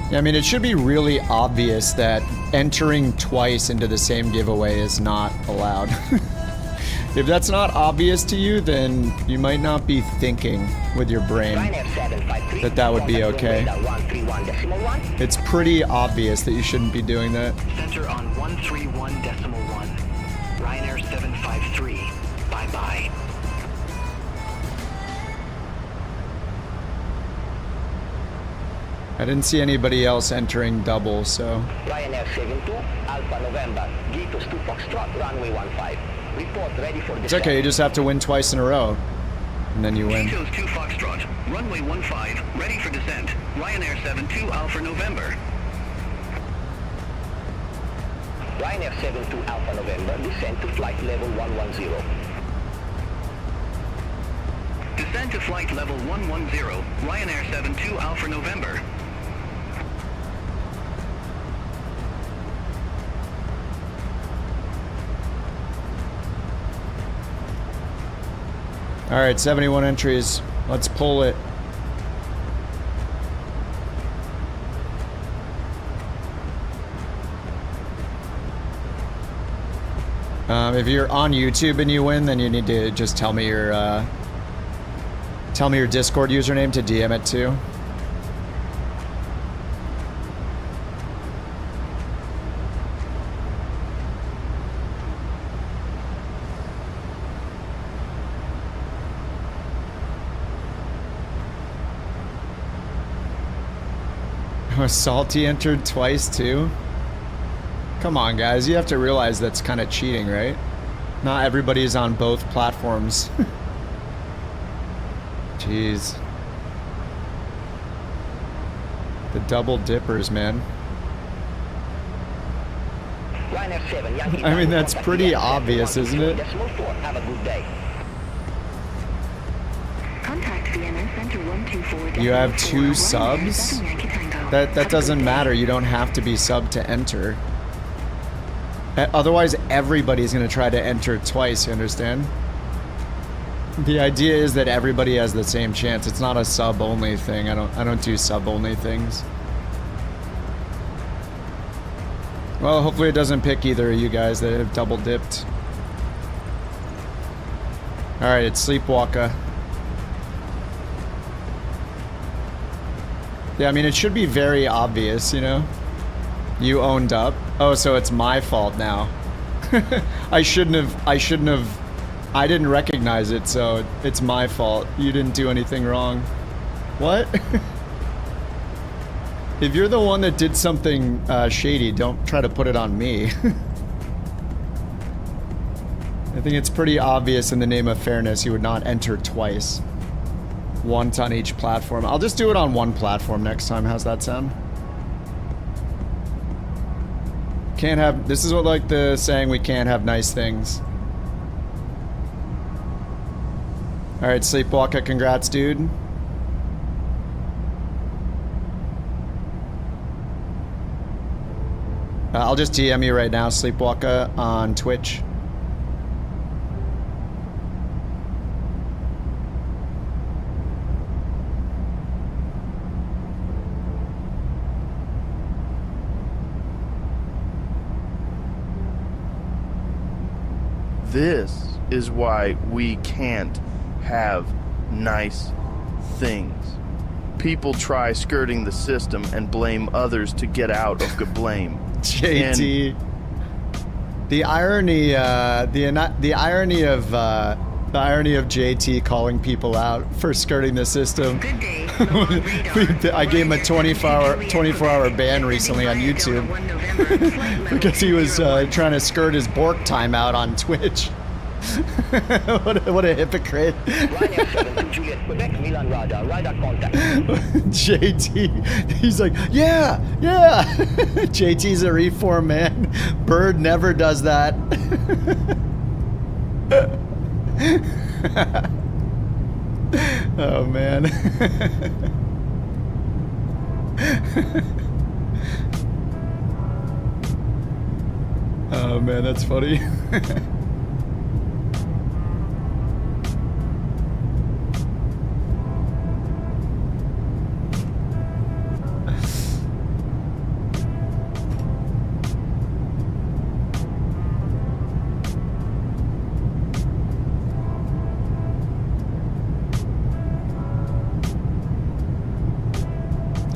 S1: Yeah, I mean, it should be really obvious that entering twice into the same giveaway is not allowed. If that's not obvious to you, then you might not be thinking with your brain that that would be okay. It's pretty obvious that you shouldn't be doing that.
S11: Center on 131.1. Ryanair 753. Bye-bye.
S1: I didn't see anybody else entering double, so.
S5: Ryanair 72, Alpha November, Gatos 2 Foxtrot, runway 15. Report ready for
S1: It's okay, you just have to win twice in a row. And then you win.
S9: Gatos 2 Foxtrot, runway 15, ready for descent. Ryanair 72, Alpha November.
S5: Ryanair 72, Alpha November, descent to flight level 110.
S9: Descent to flight level 110, Ryanair 72, Alpha November.
S1: Alright, 71 entries. Let's pull it. If you're on YouTube and you win, then you need to just tell me your Discord username to DM it to. Salty entered twice too. Come on, guys. You have to realize that's kind of cheating, right? Not everybody is on both platforms. Jeez. The double dippers, man. I mean, that's pretty obvious, isn't it?
S5: Have a good day.
S7: Contact Vienna Center 124.
S1: You have 2 subs? That doesn't matter. You don't have to be sub to enter. Otherwise, everybody's going to try to enter twice, you understand? The idea is that everybody has the same chance. It's not a sub-only thing. I don't do sub-only things. Well, hopefully it doesn't pick either of you guys that have double dipped. Alright, it's Sleepwalker. Yeah, I mean, it should be very obvious, you know? You owned up. Oh, so it's my fault now. I didn't recognize it, so it's my fault. You didn't do anything wrong. What? If you're the one that did something shady, don't try to put it on me. I think it's pretty obvious in the name of fairness you would not enter twice. Once on each platform. I'll just do it on one platform next time. How's that sound? Can't have... This is what, like, the saying, we can't have nice things. Alright, Sleepwalker, congrats, dude. I'll just DM you right now, Sleepwalker, on Twitch.
S17: This is why we can't have nice things. People try skirting the system and blame others to get out of blame.
S1: JT. The irony of JT calling people out for skirting the system. I gave him a 24-hour ban recently on YouTube because he was trying to skirt his Bork timeout on Twitch. what a hypocrite. JT, he's like, yeah. JT's a reform man. Bird never does that. Oh man. Oh man, that's funny.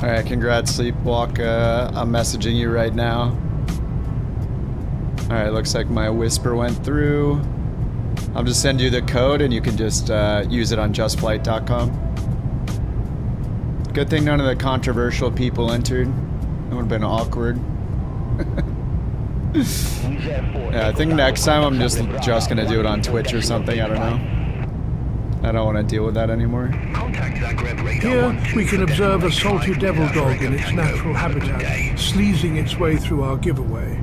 S1: Alright, congrats, Sleepwalker. I'm messaging you right now. Alright, looks like my whisper went through. I'll just send you the code and you can just use it on justflight.com. Good thing none of the controversial people entered. That would have been awkward. Yeah, I think next time I'm just gonna do it on Twitch or something, I don't know. I don't want to deal with that anymore.
S19: Here, we can observe a salty devil dog in its natural habitat, sleazing its way through our giveaway.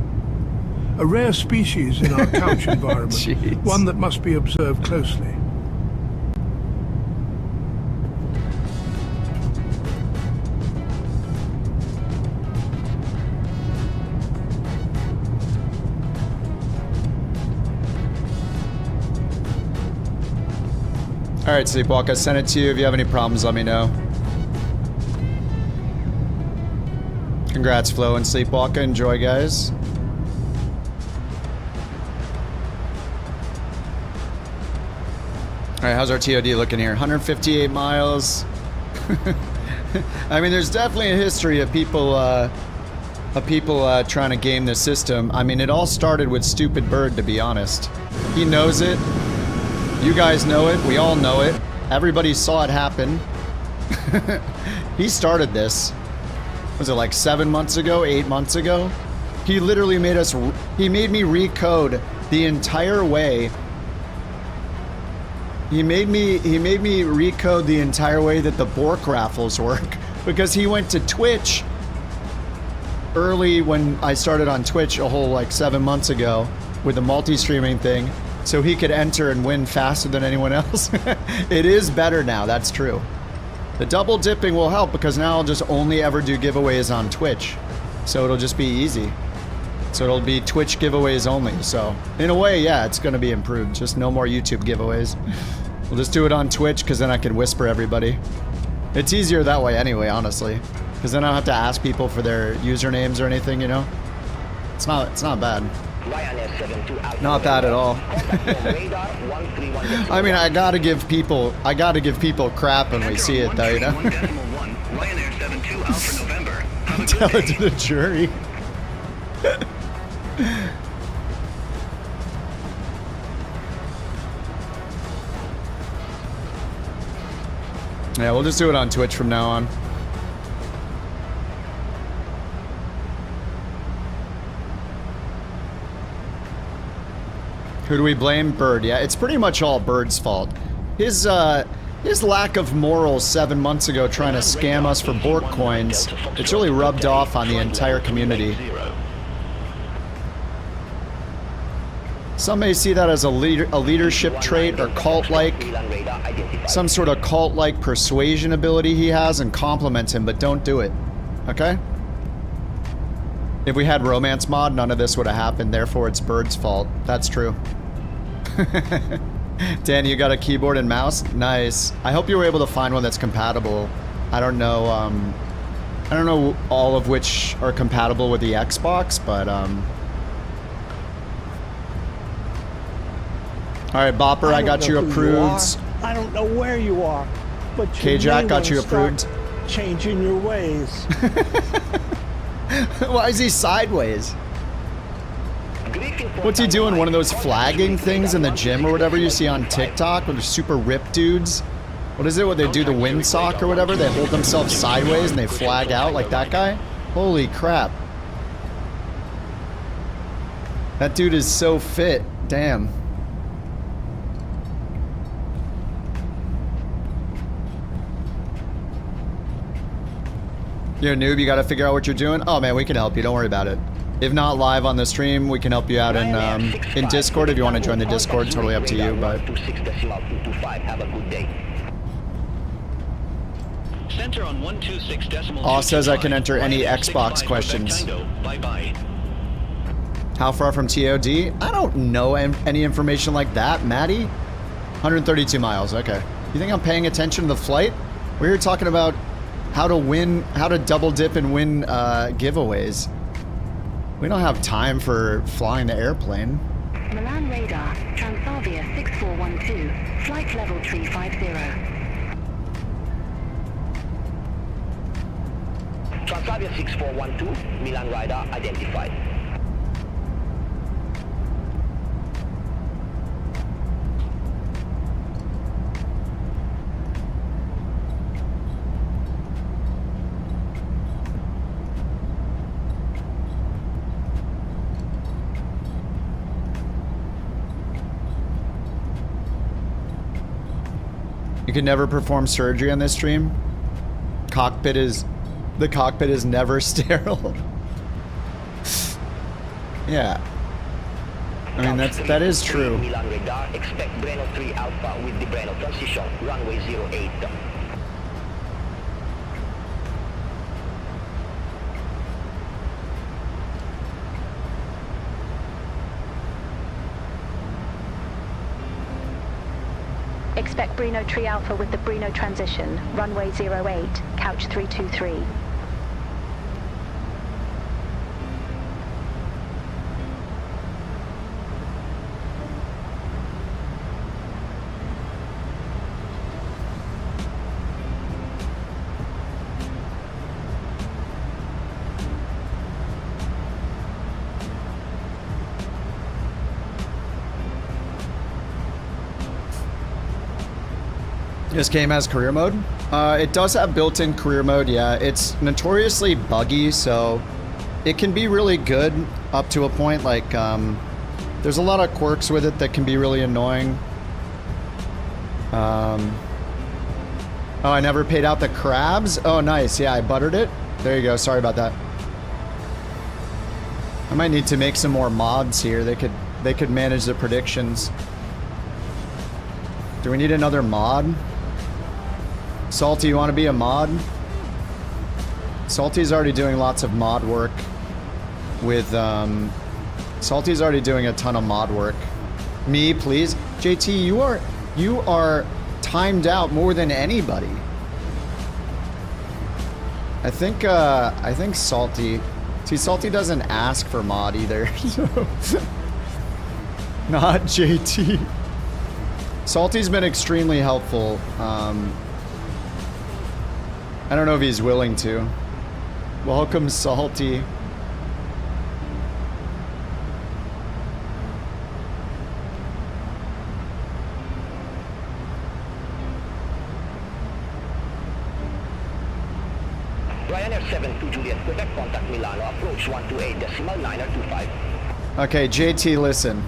S19: A rare species in our couch environment, one that must be observed closely.
S1: Alright, Sleepwalker, send it to you. If you have any problems, let me know. Congrats, Flo and Sleepwalker. Enjoy, guys. Alright, how's our TOD looking here? 158 miles. I mean, there's definitely a history of people trying to game the system. I mean, it all started with Stupid Bird, to be honest. He knows it. You guys know it. We all know it. Everybody saw it happen. He started this. Was it like 7 months ago? 8 months ago? He literally made us... He made me recode the entire way. He made me recode the entire way that the Bork raffles work. Because he went to Twitch early when I started on Twitch a whole like 7 months ago with the multi-streaming thing. So he could enter and win faster than anyone else. It is better now, that's true. The double dipping will help because now I'll just only ever do giveaways on Twitch. So it'll just be easy. So it'll be Twitch giveaways only. So in a way, yeah, it's gonna be improved. Just no more YouTube giveaways. We'll just do it on Twitch because then I can whisper everybody. It's easier that way anyway, honestly. Because then I don't have to ask people for their usernames or anything, you know? It's not bad.
S21: Ryanair 72 Alpha
S1: Not bad at all.
S21: radar 131.
S1: I mean, I gotta give people crap when we see it, though, you know.
S9: Ryanair 72 Alpha November.
S1: Tell it to the jury. Yeah, we'll just do it on Twitch from now on. Who do we blame? Bird. Yeah, it's pretty much all Bird's fault. His lack of morals 7 months ago trying to scam us for Bork coins, it's really rubbed off on the entire community. Some may see that as a leadership trait or cult-like, some sort of cult-like persuasion ability he has and compliment him, but don't do it. Okay? If we had romance mod, none of this would have happened, therefore it's Bird's fault. That's true. Dan, you got a keyboard and mouse? Nice. I hope you were able to find one that's compatible. I don't know all of which are compatible with the Xbox, but Alright, Bopper, I got you approved.
S18: I don't know where you are, but you
S1: K-Jack got you approved.
S18: Changing your ways.
S1: Why is he sideways? What's he doing? One of those flagging things in the gym or whatever you see on TikTok with the super ripped dudes? What is it? What they do, the windsock or whatever? They hold themselves sideways and they flag out like that guy? Holy crap. That dude is so fit. Damn. You're a noob, you gotta figure out what you're doing? Oh man, we can help you, don't worry about it. If not live on the stream, we can help you out in Discord if you want to join the Discord, totally up to you, but... Aw says I can enter any Xbox questions. How far from TOD? I don't know any information like that, Maddie. 132 miles, okay. You think I'm paying attention to the flight? We're here talking about how to double dip and win giveaways. We don't have time for flying the airplane.
S7: Milan radar, Transavia 6412, flight level 350.
S21: Transavia 6412, Milan radar identified.
S1: You can never perform surgery on this stream. The cockpit is never sterile. Yeah. I mean, that is true.
S21: Milan radar, expect Breno 3 Alpha with the Breno transition, runway 08.
S4: Expect Breno Tree Alpha with the Breno transition, runway 08, couch 323.
S1: This game has career mode? It does have built-in career mode, yeah. It's notoriously buggy, so it can be really good up to a point. Like, there's a lot of quirks with it that can be really annoying. Oh, I never paid out the crabs? Oh, nice. Yeah, I buttered it. There you go. Sorry about that. I might need to make some more mods here. They could manage the predictions. Do we need another mod? Salty, you want to be a mod? Salty's already doing lots of mod work with, Salty's already doing a ton of mod work. Me, please? JT, you are timed out more than anybody. I think Salty See, Salty doesn't ask for mod either. Not JT. Salty's been extremely helpful. I don't know if he's willing to. Welcome, Salty.
S21: Ryanair 72 Juliet, Quebec, contact Milano, approach 128.925.
S1: Okay, JT, listen.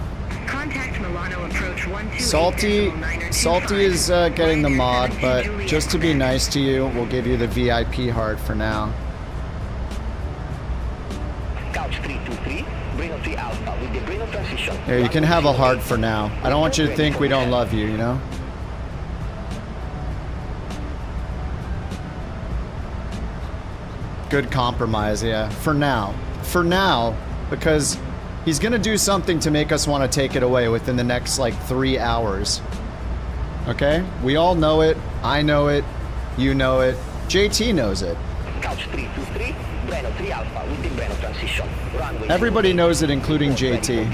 S4: Contact Milano, approach 128.925.
S1: Salty is getting the mod, but just to be nice to you, we'll give you the VIP heart for now.
S21: Couch 323, Brino 3 Alpha with the Brino transition.
S1: Here, you can have a heart for now. I don't want you to think we don't love you, you know? Good compromise, yeah. For now. For now, because he's gonna do something to make us want to take it away within the next, like, 3 hours. Okay? We all know it. I know it. You know it. JT knows it.
S21: Couch 323, Breno 3 Alpha with the Breno transition. Runway
S1: Everybody knows it, including JT.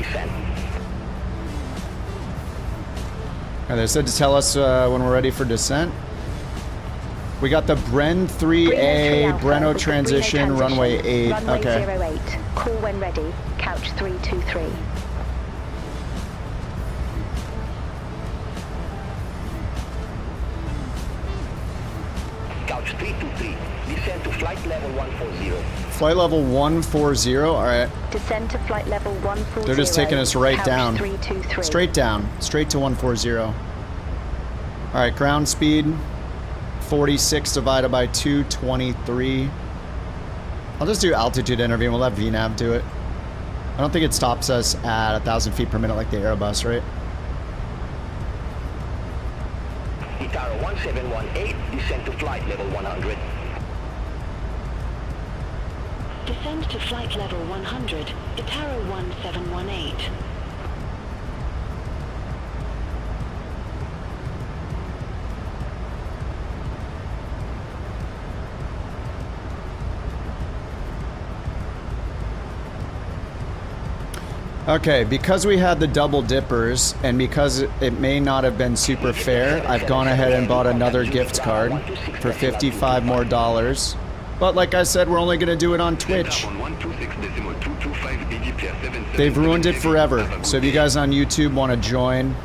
S1: And they said to tell us when we're ready for descent. We got the Bren 3A, Breno transition, runway 8.
S7: Runway
S1: Okay.
S7: 08. Call when ready. Couch 323.
S21: Couch 323, descend to flight level 140.
S1: Flight level 140. All right.
S7: Descend to flight level 140.
S1: They're just taking us right
S7: Couch
S1: down.
S7: 323.
S1: Straight down. Straight to 140. All right, ground speed 46 divided by 223. I'll just do altitude interview and we'll let VNAV do it. I don't think it stops us at 1,000 feet per minute like the Airbus, right?
S21: Itaro 1718, descend to flight level 100.
S7: Descend to flight level 100. Itaro 1718.
S1: Okay, because we had the double dippers and because it may not have been super fair, I've gone ahead and bought another gift card for $55 more. But like I said, we're only going to do it on Twitch. They've ruined it forever. So if you guys on YouTube want to join,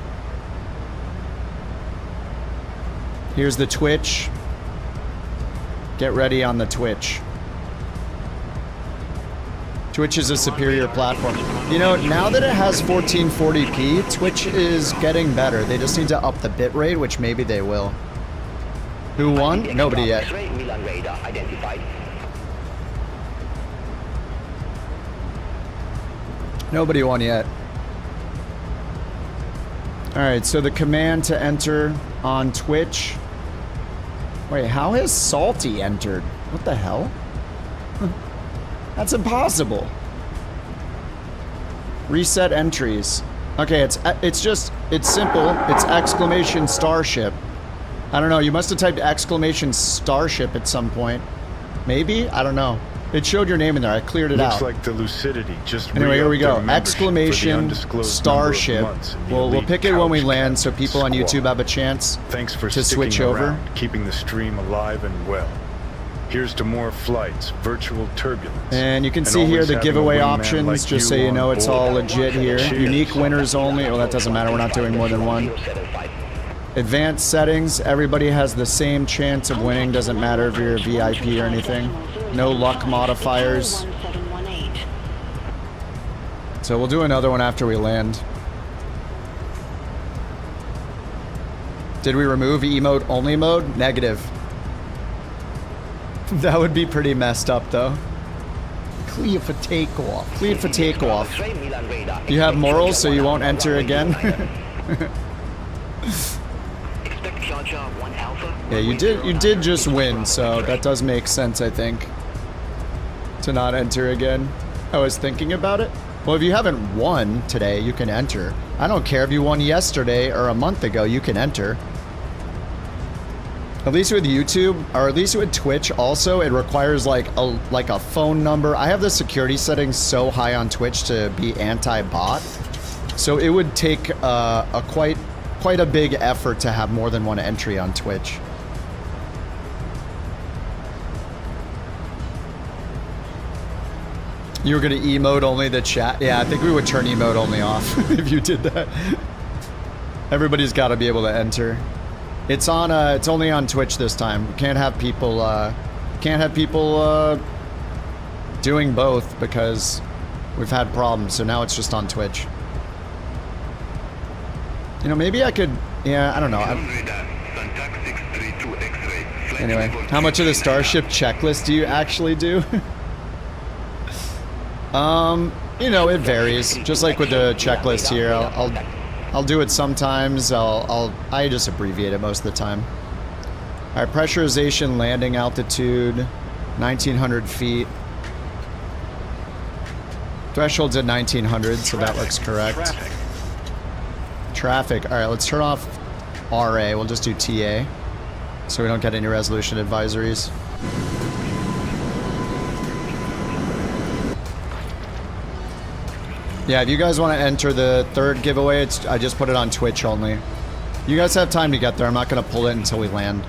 S1: here's the Twitch. Get ready on the Twitch. Twitch is a superior platform. You know, now that it has 1440p, Twitch is getting better. They just need to up the bitrate, which maybe they will. Who won? Nobody yet. Nobody won yet. Alright, so the command to enter on Twitch. Wait, how has Salty entered? What the hell? That's impossible. Reset entries. Okay, it's simple. It's exclamation starship. I don't know. You must have typed exclamation starship at some point. Maybe? I don't know. It showed your name in there. I cleared it out.
S10: Looks like the lucidity just
S1: anyway, here we go.
S10: re-upped their
S1: Exclamation
S10: membership for the undisclosed
S1: starship.
S10: number of months in the
S1: We'll
S10: elite
S1: pick it when we
S10: couch
S1: land so people on
S10: squad.
S1: YouTube have a chance
S10: Thanks for
S1: to
S10: sticking
S1: switch over.
S10: around, keeping the stream alive and well. Here's to more flights, virtual turbulence.
S1: And you can see here the giveaway options, just so you know it's all legit here. Unique winners only. Well, that doesn't matter. We're not doing more than one. Advanced settings. Everybody has the same chance of winning. Doesn't matter if you're a VIP or anything. No luck modifiers. So we'll do another one after we land. Did we remove emote only mode? Negative. That would be pretty messed up, though. Clear for takeoff. Cleared for takeoff. You have morals, so you won't enter again. Yeah, you did just win, so that does make sense, I think. To not enter again. I was thinking about it. Well, if you haven't won today, you can enter. I don't care if you won yesterday or a month ago, you can enter. At least with YouTube, or at least with Twitch also, it requires like a phone number. I have the security settings so high on Twitch to be anti-bot. So it would take quite a big effort to have more than one entry on Twitch. You were gonna emote only the chat? Yeah, I think we would turn emote only off if you did that. Everybody's gotta be able to enter. It's on. It's only on Twitch this time. We can't have people. Doing both because we've had problems. So now it's just on Twitch. You know, maybe I could. Yeah, I don't know. Anyway, how much of the Starship checklist do you actually do? You know, it varies. Just like with the checklist here, I'll do it sometimes. I just abbreviate it most of the time. All right, pressurization, landing altitude, 1,900 feet. Threshold's at 1,900, so that looks correct. Traffic. All right, let's turn off RA. We'll just do TA, so we don't get any resolution advisories. Yeah, if you guys want to enter the third giveaway, I just put it on Twitch only. You guys have time to get there. I'm not going to pull it until we land.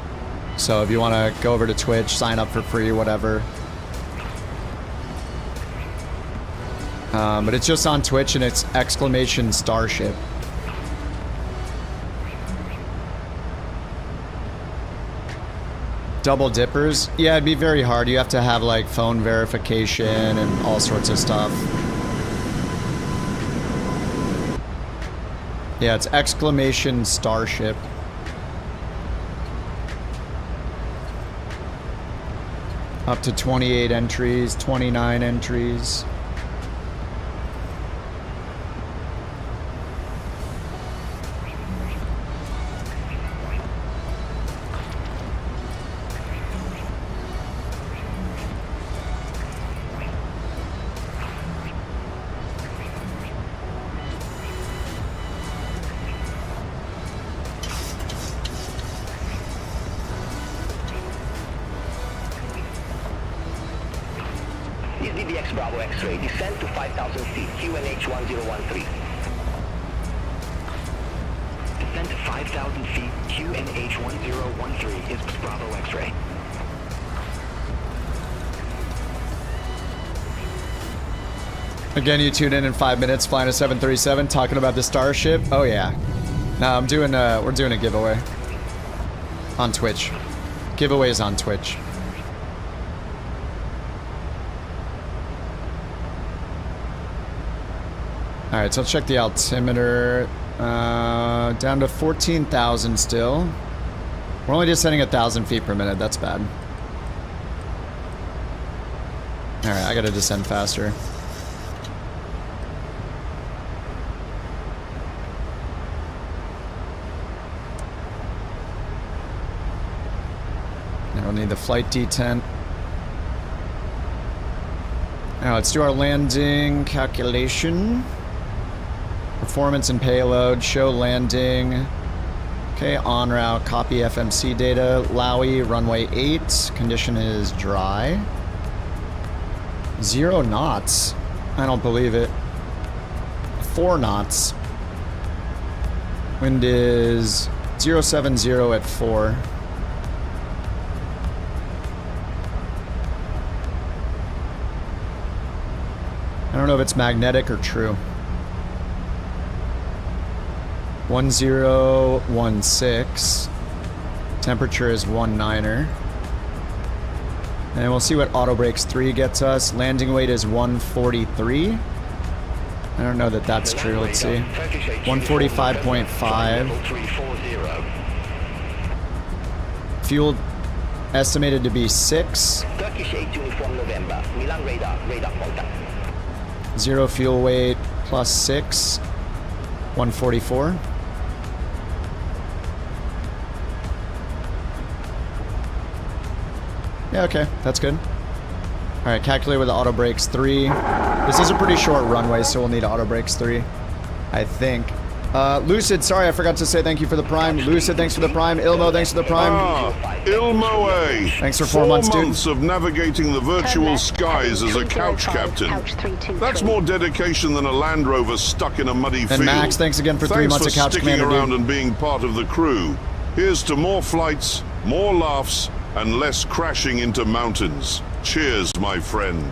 S1: So if you want to go over to Twitch, sign up for free, whatever. But it's just on Twitch and it's exclamation Starship. Double dippers? Yeah, it'd be very hard. You have to have like phone verification and all sorts of stuff. Yeah, it's exclamation Starship. Up to 28 entries, 29 entries.
S11: Bravo X-ray, descend to 5,000 feet, QNH 1013. Descend to 5,000 feet, QNH 1013 is Bravo X-ray.
S1: Again, you tune in 5 minutes, flying a 737, talking about the Starship. Oh yeah. No, we're doing a giveaway. On Twitch. Giveaways on Twitch. Alright, so let's check the altimeter. Down to 14,000 still. We're only descending 1,000 feet per minute. That's bad. Alright, I gotta descend faster. Now we'll need the flight detent. Now let's do our landing calculation. Performance and payload, show landing. Okay, en route, copy FMC data. Lowy, runway 8. Condition is dry. 0 knots. I don't believe it. 4 knots. Wind is 070 at 4. I don't know if it's magnetic or true. 1016. Temperature is 19er. And we'll see what auto brakes 3 gets us. Landing weight is 143. I don't know that that's true. Let's see. 145.5. Fuel estimated to be 6.
S11: Turkish 8 Uniform November. Milan radar contact.
S1: 0 fuel weight plus 6. 144. Yeah, okay, that's good. All right, calculate with the auto brakes 3. This is a pretty short runway, so we'll need auto brakes 3, I think. Lucid, sorry, I forgot to say thank you for the Prime. Lucid, thanks for the Prime. Ilmo, thanks for the Prime.
S15: Ilmo A.
S1: Thanks for 4 months, dude.
S15: 4 months of navigating the virtual skies as a couch captain. That's more dedication than a Land Rover stuck in a muddy field.
S1: And Max, thanks again for 3 months of Couch Commander,
S15: sticking around
S1: dude.
S15: and being part of the crew. Here's to more flights, more laughs, and less crashing into mountains. Cheers, my friend.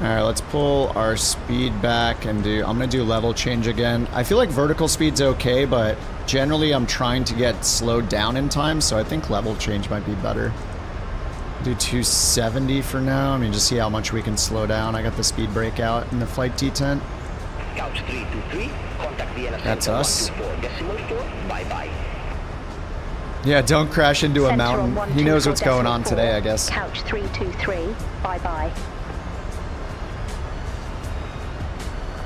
S1: Alright, let's pull our speed back and I'm gonna do level change again. I feel like vertical speed's okay, but generally I'm trying to get slowed down in time, so I think level change might be better. Do 270 for now. I mean, just see how much we can slow down. I got the speed brake out in the flight T-tent.
S21: Couch 323, contact Vienna
S1: That's
S21: Center
S1: us.
S21: 124.4, bye-bye.
S1: Yeah, don't crash into a
S20: Center
S1: mountain.
S20: on
S1: He knows what's going on
S20: 124.4,
S1: today, I guess.
S20: Couch 323, bye-bye.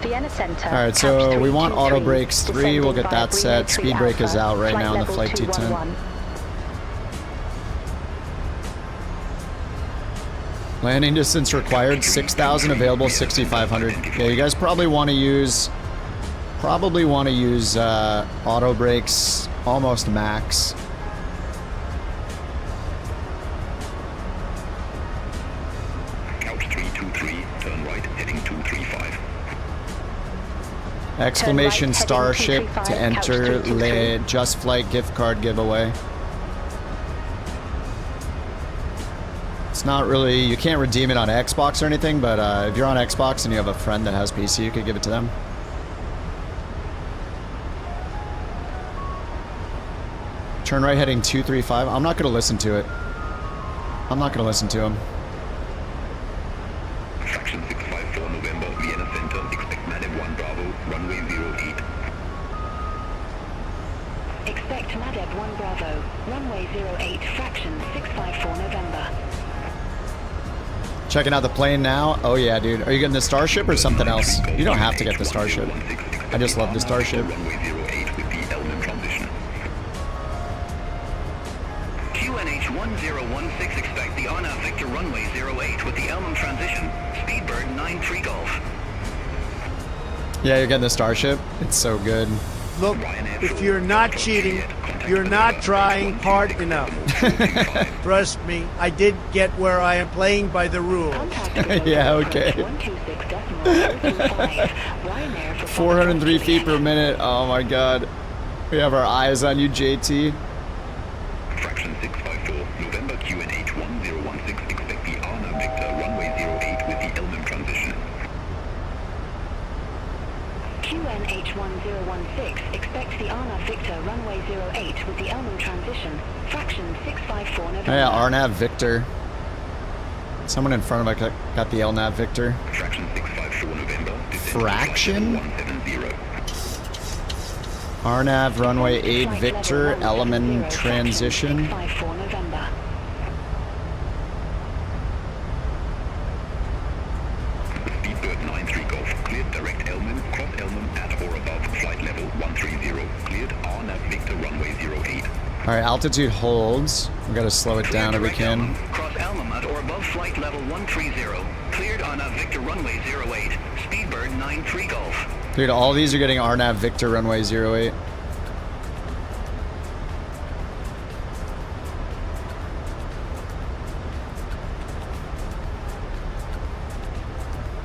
S20: Vienna Center.
S1: Alright, so we want auto brakes 3. We'll get that set. Speed brake is out right now in the flight T-10. Landing distance required 6,000, available 6,500. Yeah, you guys probably want to use auto brakes almost max.
S21: Couch 323, turn right, heading 235.
S1: Exclamation
S20: Turn right,
S1: Starship
S20: heading
S1: to
S20: 235,
S1: enter
S20: couch 323.
S1: Le Just Flight gift card giveaway. It's not really, you can't redeem it on Xbox or anything, but if you're on Xbox and you have a friend that has PC, you could give it to them. Turn right heading 235. I'm not going to listen to it. I'm not going to listen to him.
S21: Fraction 654 November, Vienna Center, expect Madev 1 Bravo, runway 08.
S7: Expect Madev 1 Bravo, runway 08, fraction 654 November.
S1: Checking out the plane now. Oh yeah, dude. Are you getting the Starship or something else? You don't have to get the Starship. I just love the Starship.
S21: Runway 08 with the element transition. QNH 1016, expect the Arnav Victor runway 08 with the Elm transition. Speedbird 93 Golf.
S1: Yeah, you're getting the Starship. It's so good.
S18: Look, if you're not cheating, you're not trying hard enough. Trust me, I did get where I am playing by the rules.
S1: Yeah, okay. 403 feet per minute. Oh my god. We have our eyes on you, JT.
S21: Fraction 654 November, QNH 1016, expect the Arnav Victor runway 08 with the Elm transition.
S7: QNH 1016, expect the Arnav Victor runway 08 with the Elm transition, fraction 654 November.
S1: Oh yeah, RNAV Victor. Someone in front of it got the LNAV Victor.
S21: Fraction 654 November.
S1: Fraction? 170. RNAV runway 8 Victor, element transition.
S7: 654 November.
S21: Speedbird 93 Golf, cleared direct Elm, cross Elm at or above flight level 130, cleared Arnav Victor runway 08.
S1: Alright, altitude holds. We gotta slow it down if we can.
S21: Cross Elm at or above flight level 130, cleared Arnav Victor runway 08, Speedbird 93 Golf.
S1: Dude, all these are getting RNAV Victor runway 08.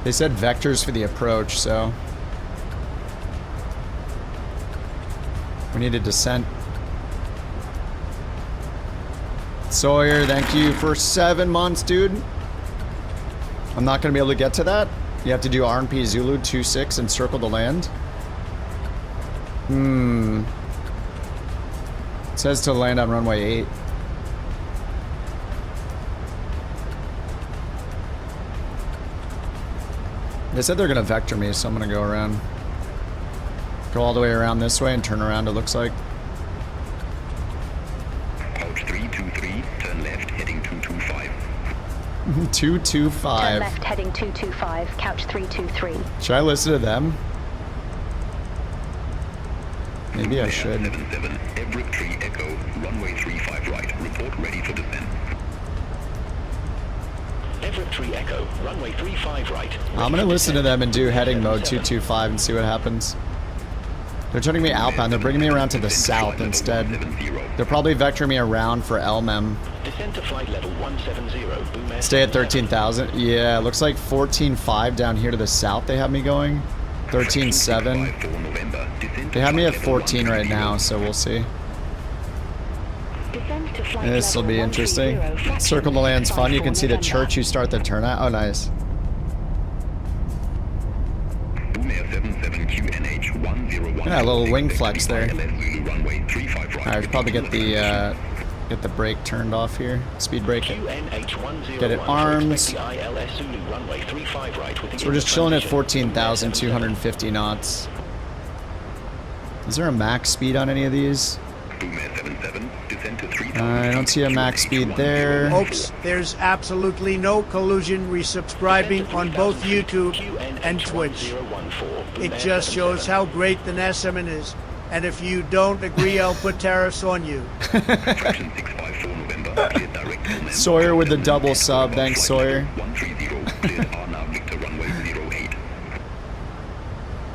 S1: They said vectors for the approach, so we need a descent. Sawyer, thank you for 7 months, dude. I'm not gonna be able to get to that. You have to do RNP Zulu 26 and circle the land. It says to land on runway 8. They said they're gonna vector me, so I'm gonna go around. Go all the way around this way and turn around, it looks like.
S21: Approach 323, turn left, heading 225.
S1: 225.
S20: Turn left heading 225, couch 323.
S1: Should I listen to them? Maybe I should.
S21: 77, Everett Tree Echo, runway 35 right, report ready for descent.
S8: Everett 3 Echo, runway 35 right.
S1: I'm gonna listen to them and do heading mode 225 and see what happens. They're turning me outbound. They're bringing me around to the south instead. They're probably vectoring me around for LMM.
S8: Descend to flight level 170. Boom air
S1: Stay at 13,000. Yeah, it looks like 14.5 down here to the south they have me going. 13.7. They have me at 14 right now, so we'll see. This will be interesting. Circle the land's fun. You can see the church you start the turn at. Oh, nice. Yeah, a little wing flex there. Alright, probably get the brake turned off here. Speed brake it. Get it armed. So we're just chilling at 14,250 knots. Is there a max speed on any of these? I don't see a max speed there.
S18: Folks, there's absolutely no collusion resubscribing on both YouTube and Twitch. It just shows how great the NSM is. And if you don't agree, I'll put tariffs on you.
S1: Sawyer with the double sub. Thanks, Sawyer.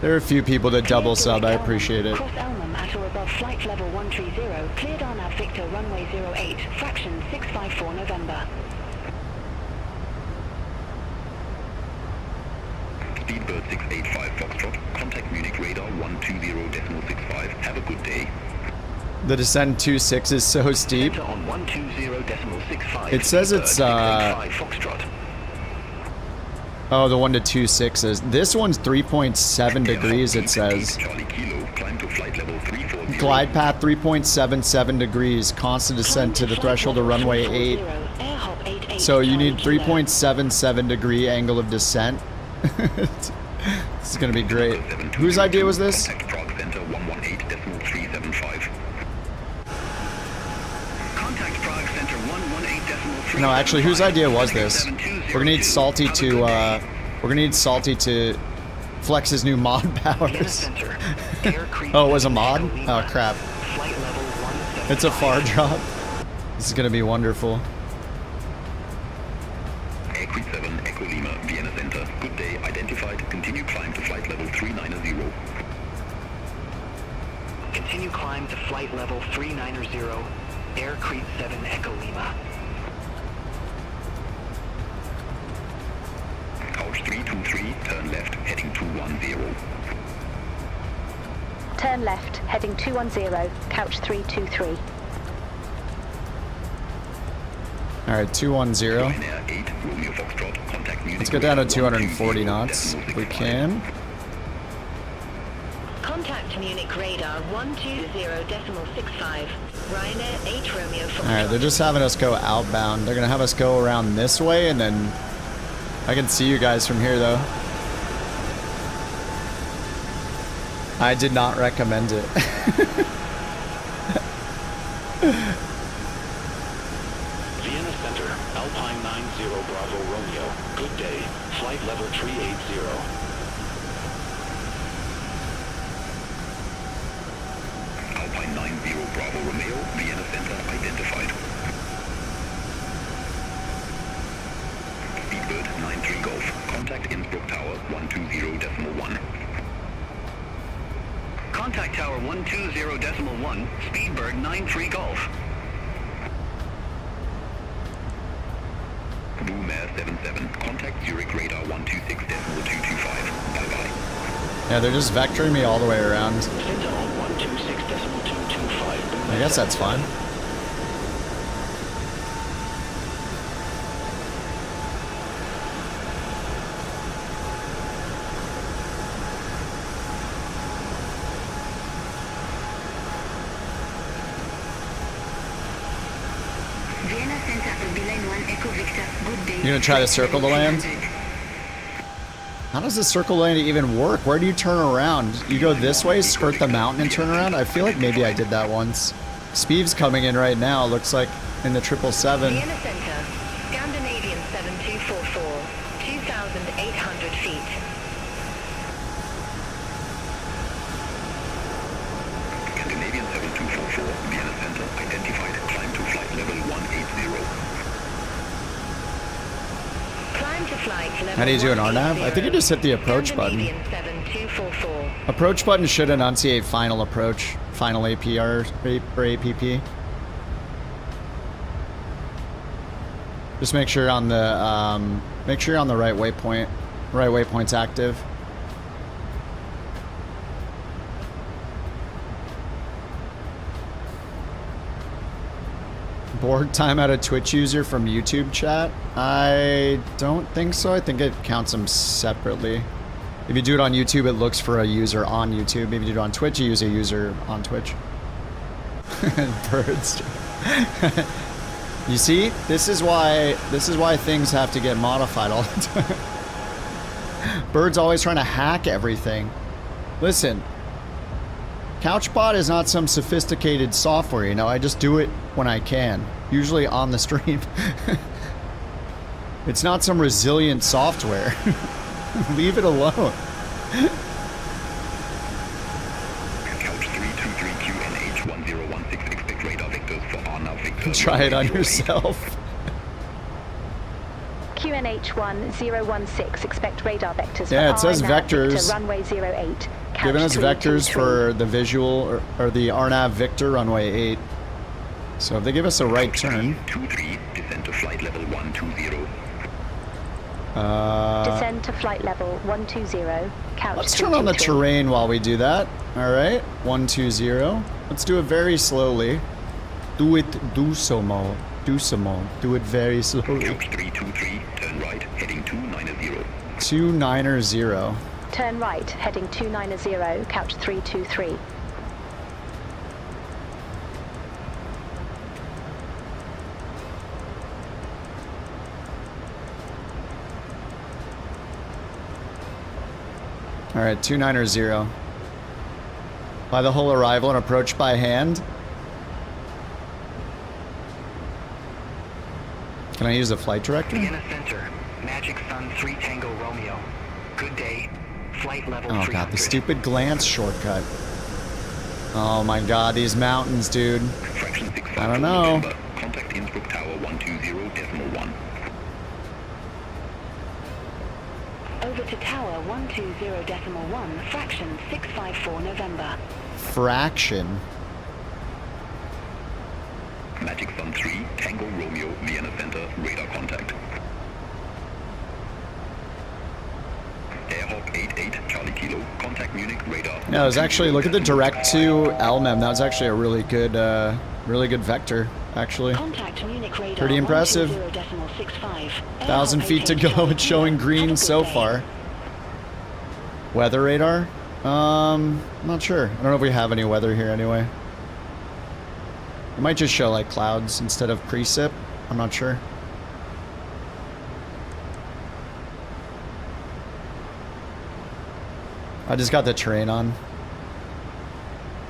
S1: There are a few people that double sub. I appreciate it.
S7: Flight level 130, cleared on at Victor runway 08, fraction 654 November.
S21: Speedbird 685 Foxtrot, contact Munich radar 120.65. Have a good day.
S1: The descent 26 is so steep.
S8: On 120.65.
S1: It says it's oh, the 1 to 26 is. This one's 3.7 degrees, it says. Glide path 3.77 degrees, constant descent to the threshold of runway 8. So you need 3.77 degree angle of descent. This is gonna be great. Whose idea was this? No, actually, whose idea was this? We're gonna need Salty to flex his new mod powers. Oh, it was a mod? Oh crap. It's a far drop. This is gonna be wonderful.
S21: Aircrew 7 Echo Lima, Vienna Center. Good day, identified. Continue climb to flight level 390.
S11: Continue climb to flight level 390, Aircrew 7 Echo Lima.
S21: Couch 323, turn left, heading 210.
S4: Turn left, heading 210, couch 323.
S1: Alright, 210. Let's get down to 240 knots if we can.
S4: Contact Munich radar 120.65. Ryanair 8 Romeo.
S1: Alright, they're just having us go outbound. They're gonna have us go around this way, and then I can see you guys from here though. I did not recommend it.
S8: Vienna Center, Alpine 90 Bravo Romeo. Good day. Flight level 380.
S21: Alpine 90 Bravo Romeo, Vienna Center identified. Speedbird 93 Golf, contact Innsbruck Tower 120.1.
S9: Contact Tower 120.1, Speedbird 93 Golf.
S21: Boom Air 77, contact Zurich radar 126.225. Bye-bye.
S1: Yeah, they're just vectoring me all the way around. I guess that's fine. You gonna try to circle the land? How does the circle land even work? Where do you turn around? You go this way, skirt the mountain, and turn around? I feel like maybe I did that once. Speev's coming in right now, looks like in the 777.
S4: Vienna Center, Scandinavian 7244, 2,800 feet.
S21: Scandinavian 7244, Vienna Center identified. Climb to flight level 180.
S1: How do you do an RNAV? I think you just hit the approach button. Approach button should enunciate final approach, final APR or APP. Just make sure you're on the right waypoint. Right waypoint's active. Borg time out a Twitch user from YouTube chat? I don't think so. I think it counts them separately. If you do it on YouTube, it looks for a user on YouTube. If you do it on Twitch, you use a user on Twitch. Birds. You see? This is why things have to get modified all the time. Bird's always trying to hack everything. Listen. CouchBot is not some sophisticated software, you know. I just do it when I can. Usually on the stream. It's not some resilient software. Leave it alone.
S21: Couch 323QNH1016, expect radar vectors for RNAV Victor.
S1: Try it on yourself.
S4: QNH1016, expect radar vectors.
S1: Yeah,
S4: for
S1: it says
S4: RNAV
S1: vectors.
S4: Victor, runway 08.
S1: Giving us vectors for the visual or the RNAV Victor runway 8. So if they give us a right turn.
S21: 23, descend to flight level 120.
S4: Descend to flight level 120. Couch.
S1: Let's turn on the terrain while we do that. All right, 120. Let's do it very slowly. Do it do-so-mo. Do-so-mo. Do it very slowly.
S21: Couch 323, turn right, heading 290.
S1: 290.
S4: Turn right, heading 290, couch 323.
S1: All right, 290. By the whole arrival and approach by hand. Can I use the flight director?
S11: Vienna Center, Magic Sun 3 Tango Romeo. Good day. Flight level 300.
S1: Oh god, the stupid glance shortcut. Oh my god, these mountains, dude. I don't know.
S21: Contact Innsbruck Tower 120.1.
S7: Over to Tower 120.1, fraction 654 November.
S1: Fraction.
S21: Magic Sun 3, Tango Romeo, Vienna Center, radar contact. Airhawk 88, Charlie Kilo, contact Munich, radar.
S1: Yeah, it was actually, look at the direct to LMM. That was actually a really good vector, actually. Pretty impressive. 1,000 feet to go. It's showing green so far. Weather radar? I'm not sure. I don't know if we have any weather here anyway. It might just show like clouds instead of precip. I'm not sure. I just got the terrain on.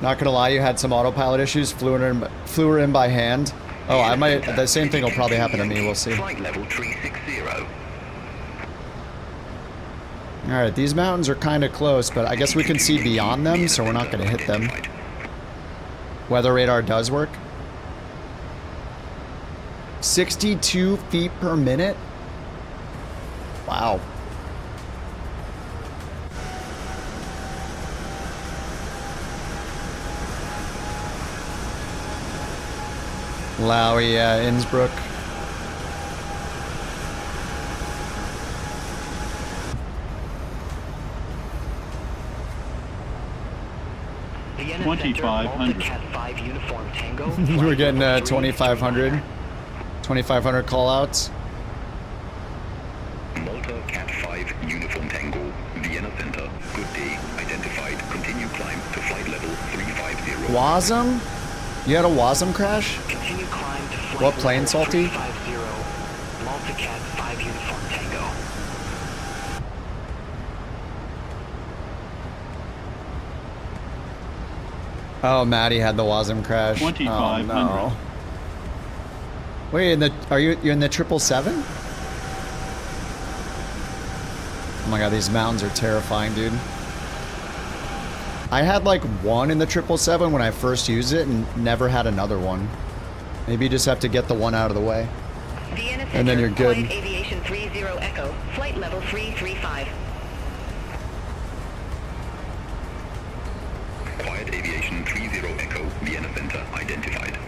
S1: Not gonna lie, you had some autopilot issues. Flew her in by hand. Oh, I might. The same thing will probably happen to me. We'll see.
S21: Flight level 360.
S1: All right, these mountains are kind of close, but I guess we can see beyond them, so we're not gonna hit them. Weather radar does work. 62 feet per minute. Wow. Lowy, yeah, Innsbruck.
S11: Vienna
S13: 2500.
S11: Cat 5 uniform Tango.
S1: We're getting 2,500. 2,500 callouts.
S21: Malta Cat 5 uniform Tango, Vienna Center. Good day. Identified. Continue climb to flight level 350.
S1: Wasm? You had a Wasm crash?
S11: Continue climb to flight
S1: What plane,
S11: level
S1: Salty?
S11: 350. Malta Cat 5 uniform Tango.
S1: Oh, Maddie had the Wasm crash.
S13: 2,500.
S1: Oh, no. Wait, you're in the 777? Oh my god, these mountains are terrifying, dude. I had like one in the 777 when I first used it and never had another one. Maybe you just have to get the one out of the way.
S4: Vienna
S1: And then you're
S4: Center,
S1: good.
S4: Quiet Aviation 30 Echo, flight level 335.
S21: Quiet Aviation 30 Echo, Vienna Center identified.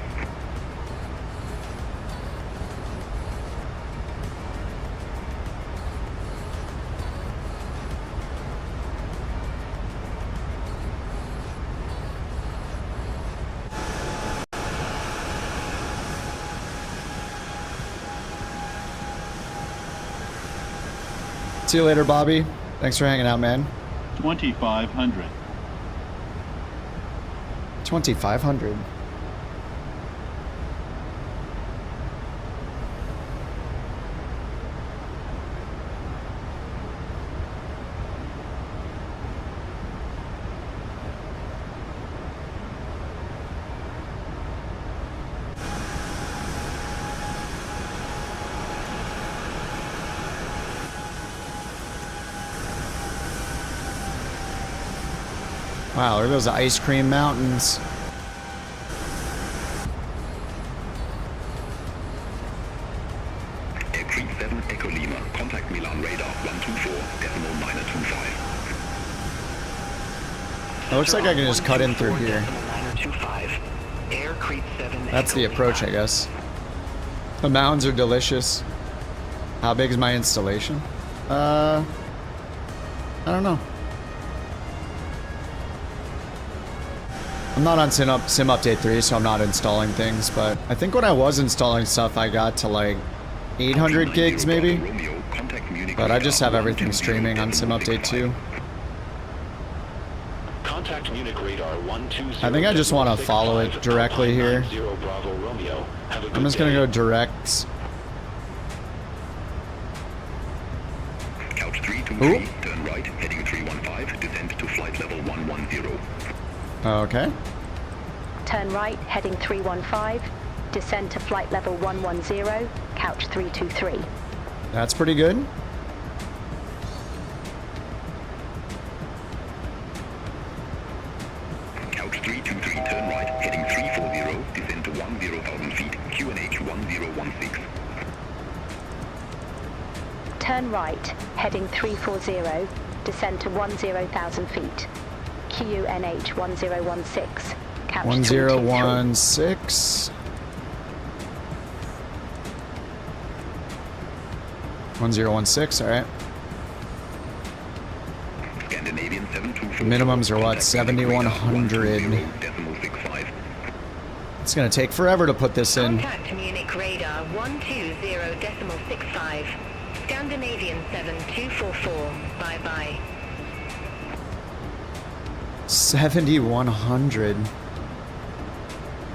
S1: See you later, Bobby. Thanks for hanging out, man.
S13: 2,500.
S1: 2,500. Wow, look at those ice cream mountains.
S21: Air Creek 7 Echo Lima, contact Milan radar 124.925.
S1: It looks like I can just cut in through here.
S11: Air Creek 7
S1: That's the approach, I guess. The mountains are delicious. How big is my installation? I don't know. I'm not on Sim Update 3, so I'm not installing things, but I think when I was installing stuff, I got to like 800 gigs maybe. But I just have everything streaming on Sim Update 2.
S21: Contact Munich radar 120.
S1: I think I just want to follow it directly here. I'm just going to go direct.
S21: Couch 323, turn right, heading 315, descend to flight level 110.
S1: Okay.
S4: Turn right, heading 315. Descend to flight level 110, couch 323.
S1: That's pretty good.
S21: Couch 323, turn right, heading 340, descend to 10,000 feet, QNH 1016.
S4: Turn right, heading 340. Descend to 10,000 feet. QNH 1016. Couch
S1: 1016. 1016, alright.
S21: Scandinavian 724.
S1: Minimums are what? 7,100. It's gonna take forever to put this in.
S4: Contact Munich radar 120.65. Scandinavian 7244. Bye bye.
S1: 7,100.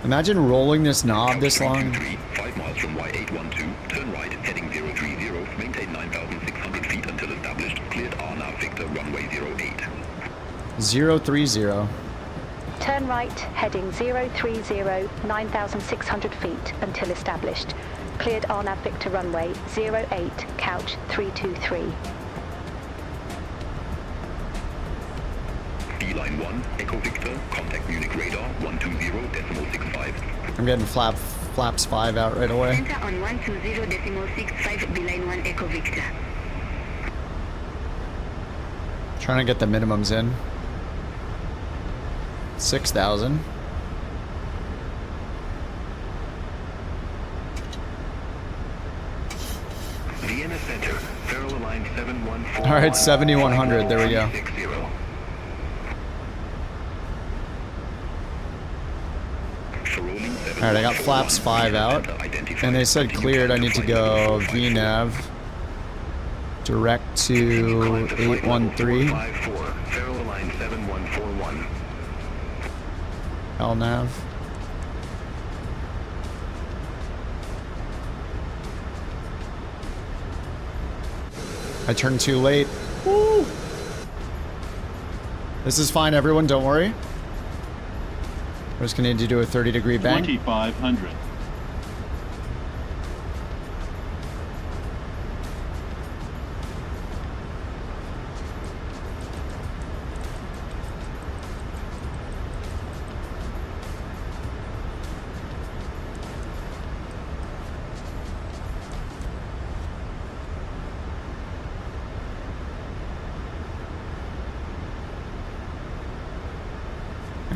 S1: Imagine rolling this knob this long.
S21: 5 miles from Y812, turn right, heading 030, maintain 9,600 feet until established, cleared RNAV Victor, runway 08.
S1: 030.
S4: Turn right, heading 030, 9,600 feet until established. Cleared RNAV Victor runway 08, couch 323.
S21: D-line 1, Echo Victor, contact Munich radar 120.65.
S1: I'm getting flaps 5 out right away.
S6: Center on 120.65, B-line 1 Echo Victor.
S1: Trying to get the minimums in. 6,000.
S21: Vienna Center, Federal Line 714.
S1: All right, 7,100. There we go. All right, I got flaps 5 out, and they said cleared. I need to go VNAV direct to 813.
S21: Federal Line 7141.
S1: LNAV. I turned too late. Woo! This is fine, everyone. Don't worry. We're just gonna need to do a 30-degree bank.
S13: 2,500.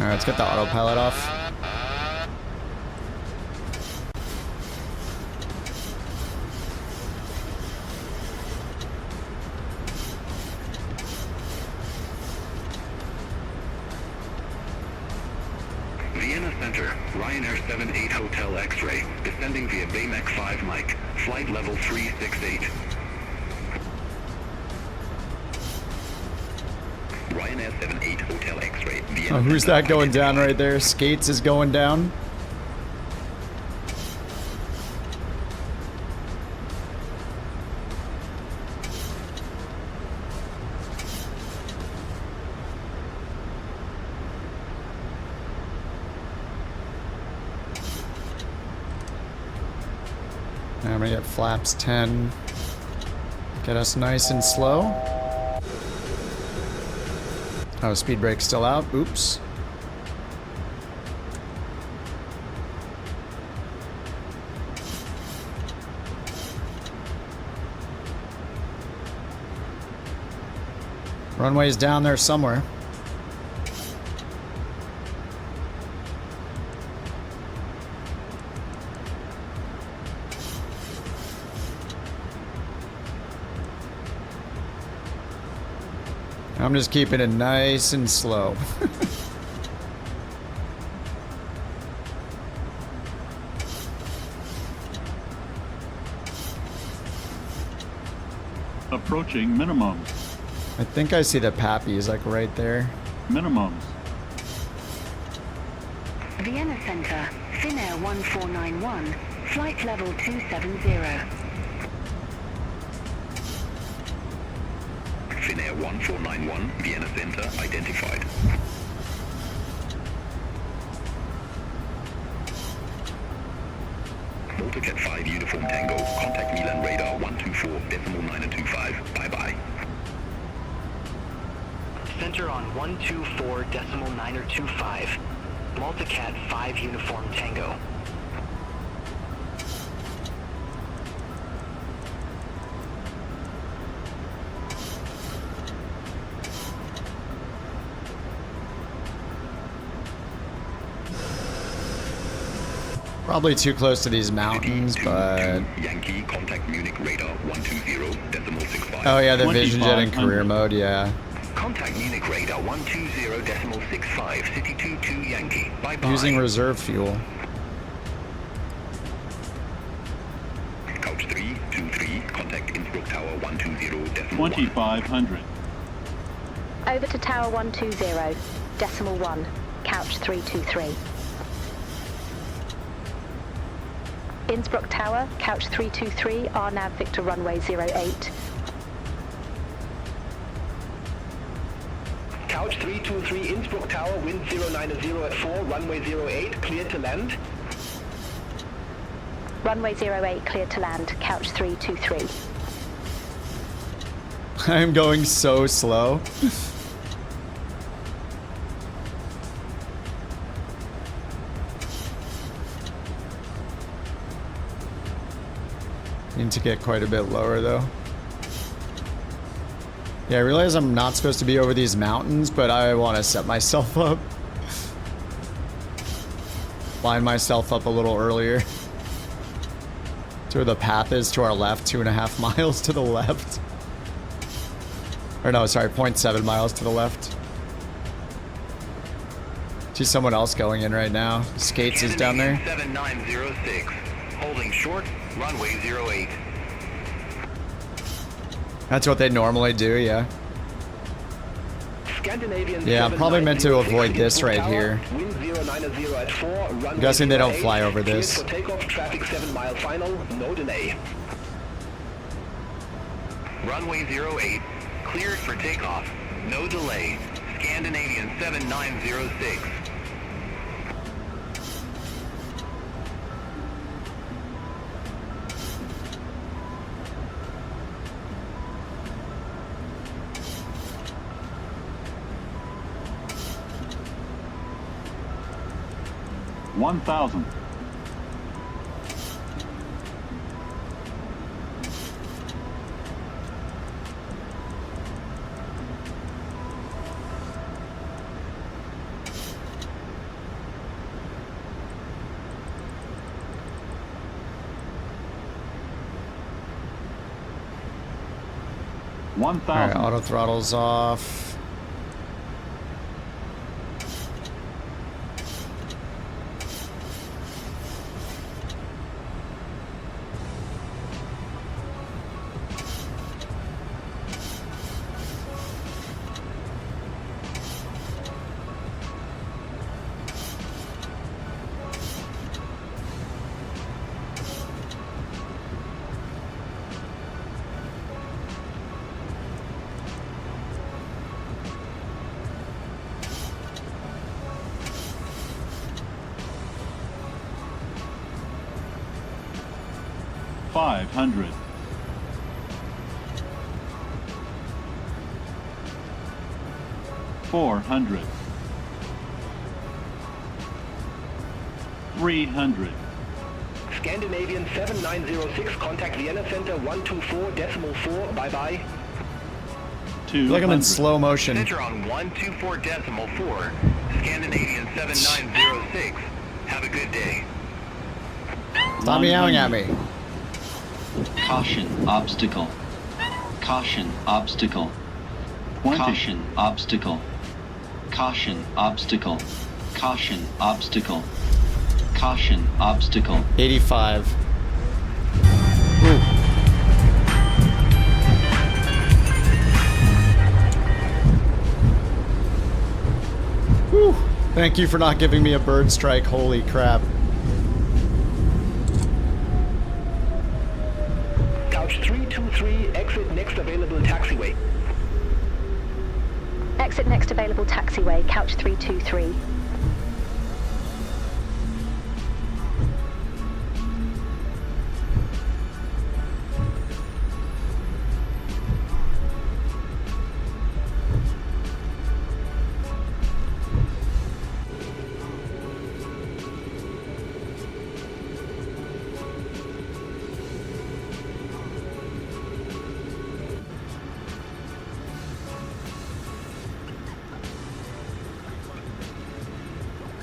S1: Alright, let's get the autopilot off.
S21: Vienna Center, Ryanair 78 Hotel X-ray, descending via Baymax 5 Mike, flight level 368. Ryanair 78 Hotel X-ray, Vienna
S1: Oh, who's
S21: Center,
S1: that going down right there? Skates is going down. Now I'm gonna get flaps 10. Get us nice and slow. Oh, speed brake's still out. Oops. Runway's down there somewhere. I'm just keeping it nice and slow.
S13: Approaching minimums.
S1: I think I see the Pappy's like right there.
S13: Minimums.
S7: Vienna Center, Finnair 1491, flight level 270.
S21: Finnair 1491, Vienna Center, identified. Voltajet 5 Uniform Tango, contact Milan radar 124.925, bye-bye.
S11: Center on 124.925. Multicat 5 Uniform Tango.
S1: Probably too close to these mountains, but...
S21: Yankee, contact Munich radar 120.65.
S1: Oh yeah, the Vision Jet in career mode, yeah.
S21: Contact Munich radar 120.65, City 22 Yankee. Bye-bye.
S1: Using reserve fuel.
S21: Couch 323, contact Innsbruck Tower 120.1.
S13: 2500.
S4: Over to Tower 120.1, couch 323. Innsbruck Tower, couch 323, RNAV Victor runway 08.
S11: Couch 323 Innsbruck Tower, wind 090 at 4, runway 08, clear to land.
S4: Runway 08, clear to land, couch 323.
S1: I'm going so slow. Need to get quite a bit lower though. Yeah, I realize I'm not supposed to be over these mountains, but I want to set myself up. Line myself up a little earlier. To where the path is to our left, 2.5 miles to the left. Or no, sorry, 0.7 miles to the left. See someone else going in right now. Skates is down there.
S21: 7906, holding short, runway 08.
S1: That's what they normally do, yeah.
S11: Scandinavian
S1: Yeah, I'm probably meant to avoid this right
S11: Tower,
S1: here.
S11: wind 090 at 4, runway
S1: I'm guessing they don't
S11: 08,
S1: fly over
S11: cleared
S1: this.
S11: for takeoff, traffic 7 mile final, no delay.
S21: Runway 08, cleared for takeoff, no delay. Scandinavian 7906.
S13: $1,000. 1,000.
S1: Alright, auto throttle's off.
S13: $500. $400. $300.
S11: Scandinavian 7906, contact Vienna Center 124.4, bye-bye.
S1: I feel like I'm in slow motion.
S21: Center on 124.4, Scandinavian 7906. Have a good day.
S1: Stop meowing at me.
S2: Caution, obstacle. Caution, obstacle. Caution, obstacle. Caution, obstacle. Caution, obstacle. Caution, obstacle.
S1: 85. Ooh. Whew. Thank you for not giving me a bird strike. Holy crap.
S11: Couch 323, exit next available taxiway.
S4: Exit next available taxiway, couch 323.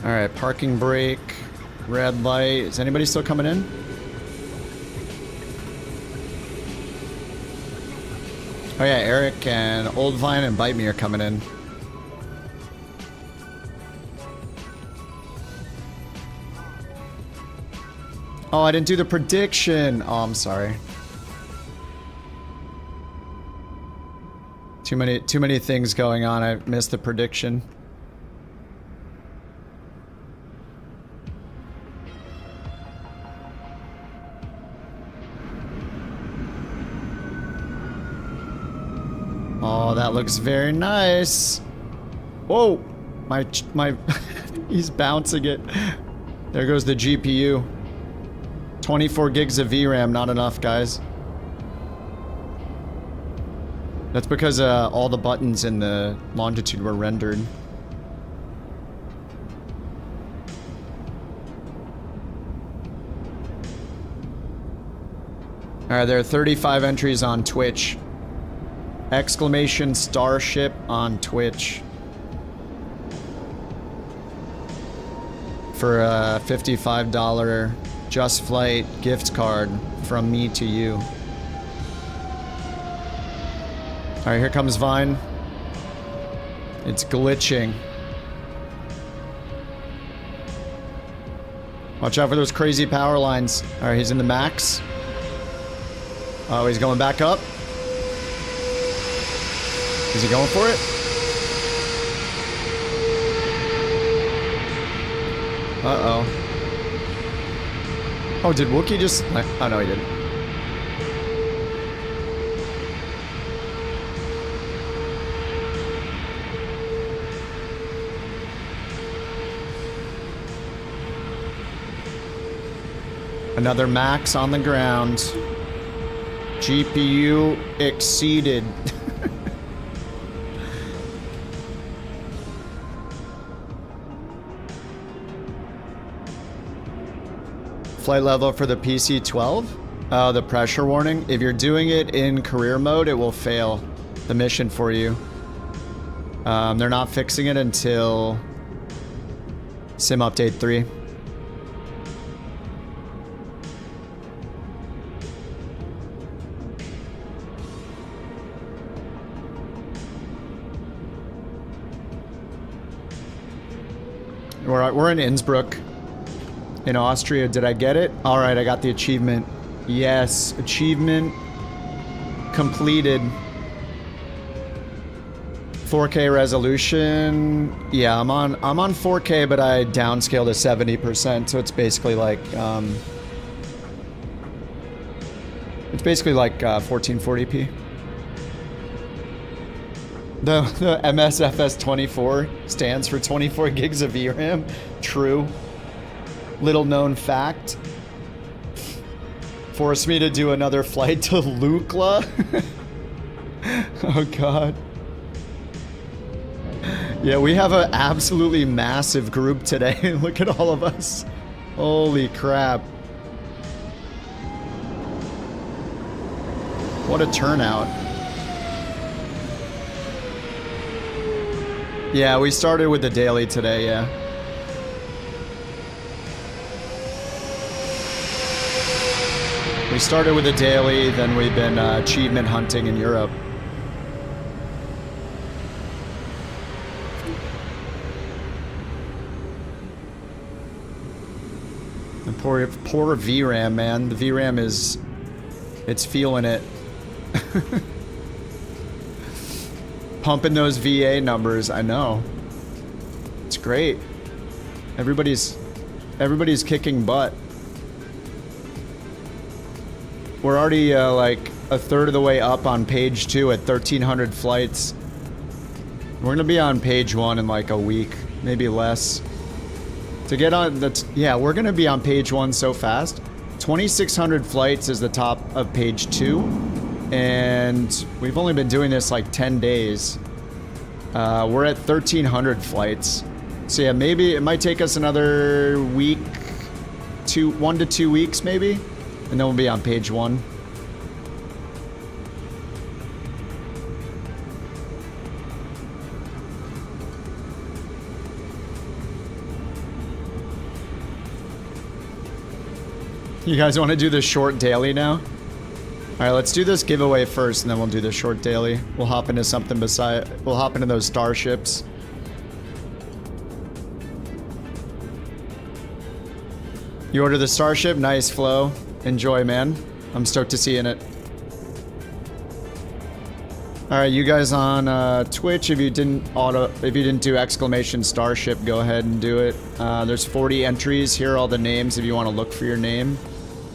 S1: Alright, parking brake, red light. Is anybody still coming in? Oh yeah, Eric and Old Vine and Bite Me are coming in. Oh, I didn't do the prediction. Oh, I'm sorry. Too many things going on. I missed the prediction. Oh, that looks very nice. Whoa, my, he's bouncing it. There goes the GPU. 24 gigs of VRAM, not enough, guys. That's because all the buttons in the longitude were rendered. Alright, there are 35 entries on Twitch. Exclamation Starship on Twitch. For a $55 Just Flight gift card from me to you. Alright, here comes Vine. It's glitching. Watch out for those crazy power lines. Alright, he's in the max. Oh, he's going back up. Is he going for it? Uh-oh. Oh, did Wookiee just... Oh, no, he didn't. Another max on the ground. GPU exceeded. Flight level for the PC-12? Oh, the pressure warning. If you're doing it in career mode, it will fail the mission for you. They're not fixing it until Sim Update 3. We're in Innsbruck, in Austria. Did I get it? All right, I got the achievement. Yes, achievement completed. 4K resolution. Yeah, I'm on 4K, but I downscaled to 70%, so it's basically like 1440p. The MSFS 24 stands for 24 gigs of VRAM. True. Little known fact. Forced me to do another flight to Lukla. Oh god. Yeah, we have an absolutely massive group today. Look at all of us. Holy crap. What a turnout. Yeah, we started with the daily today, yeah. We started with the daily, then we've been achievement hunting in Europe. The poor VRAM, man. The VRAM is... it's feeling it. Pumping those VA numbers, I know. It's great. Everybody's kicking butt. We're already like a third of the way up on page 2 at 1,300 flights. We're gonna be on page 1 in like a week, maybe less. To get on, yeah, we're gonna be on page 1 so fast. 2,600 flights is the top of page 2. And we've only been doing this like 10 days. We're at 1,300 flights. So yeah, maybe it might take us another week, 1 to 2 weeks maybe, and then we'll be on page 1. You guys want to do the short daily now? Alright, let's do this giveaway first, and then we'll do the short daily. We'll hop into something beside... we'll hop into those starships. You order the starship? Nice, Flo. Enjoy, man. I'm stoked to see you in it. Alright, you guys on Twitch, if you didn't do exclamation starship, go ahead and do it. There's 40 entries. Here are all the names if you want to look for your name.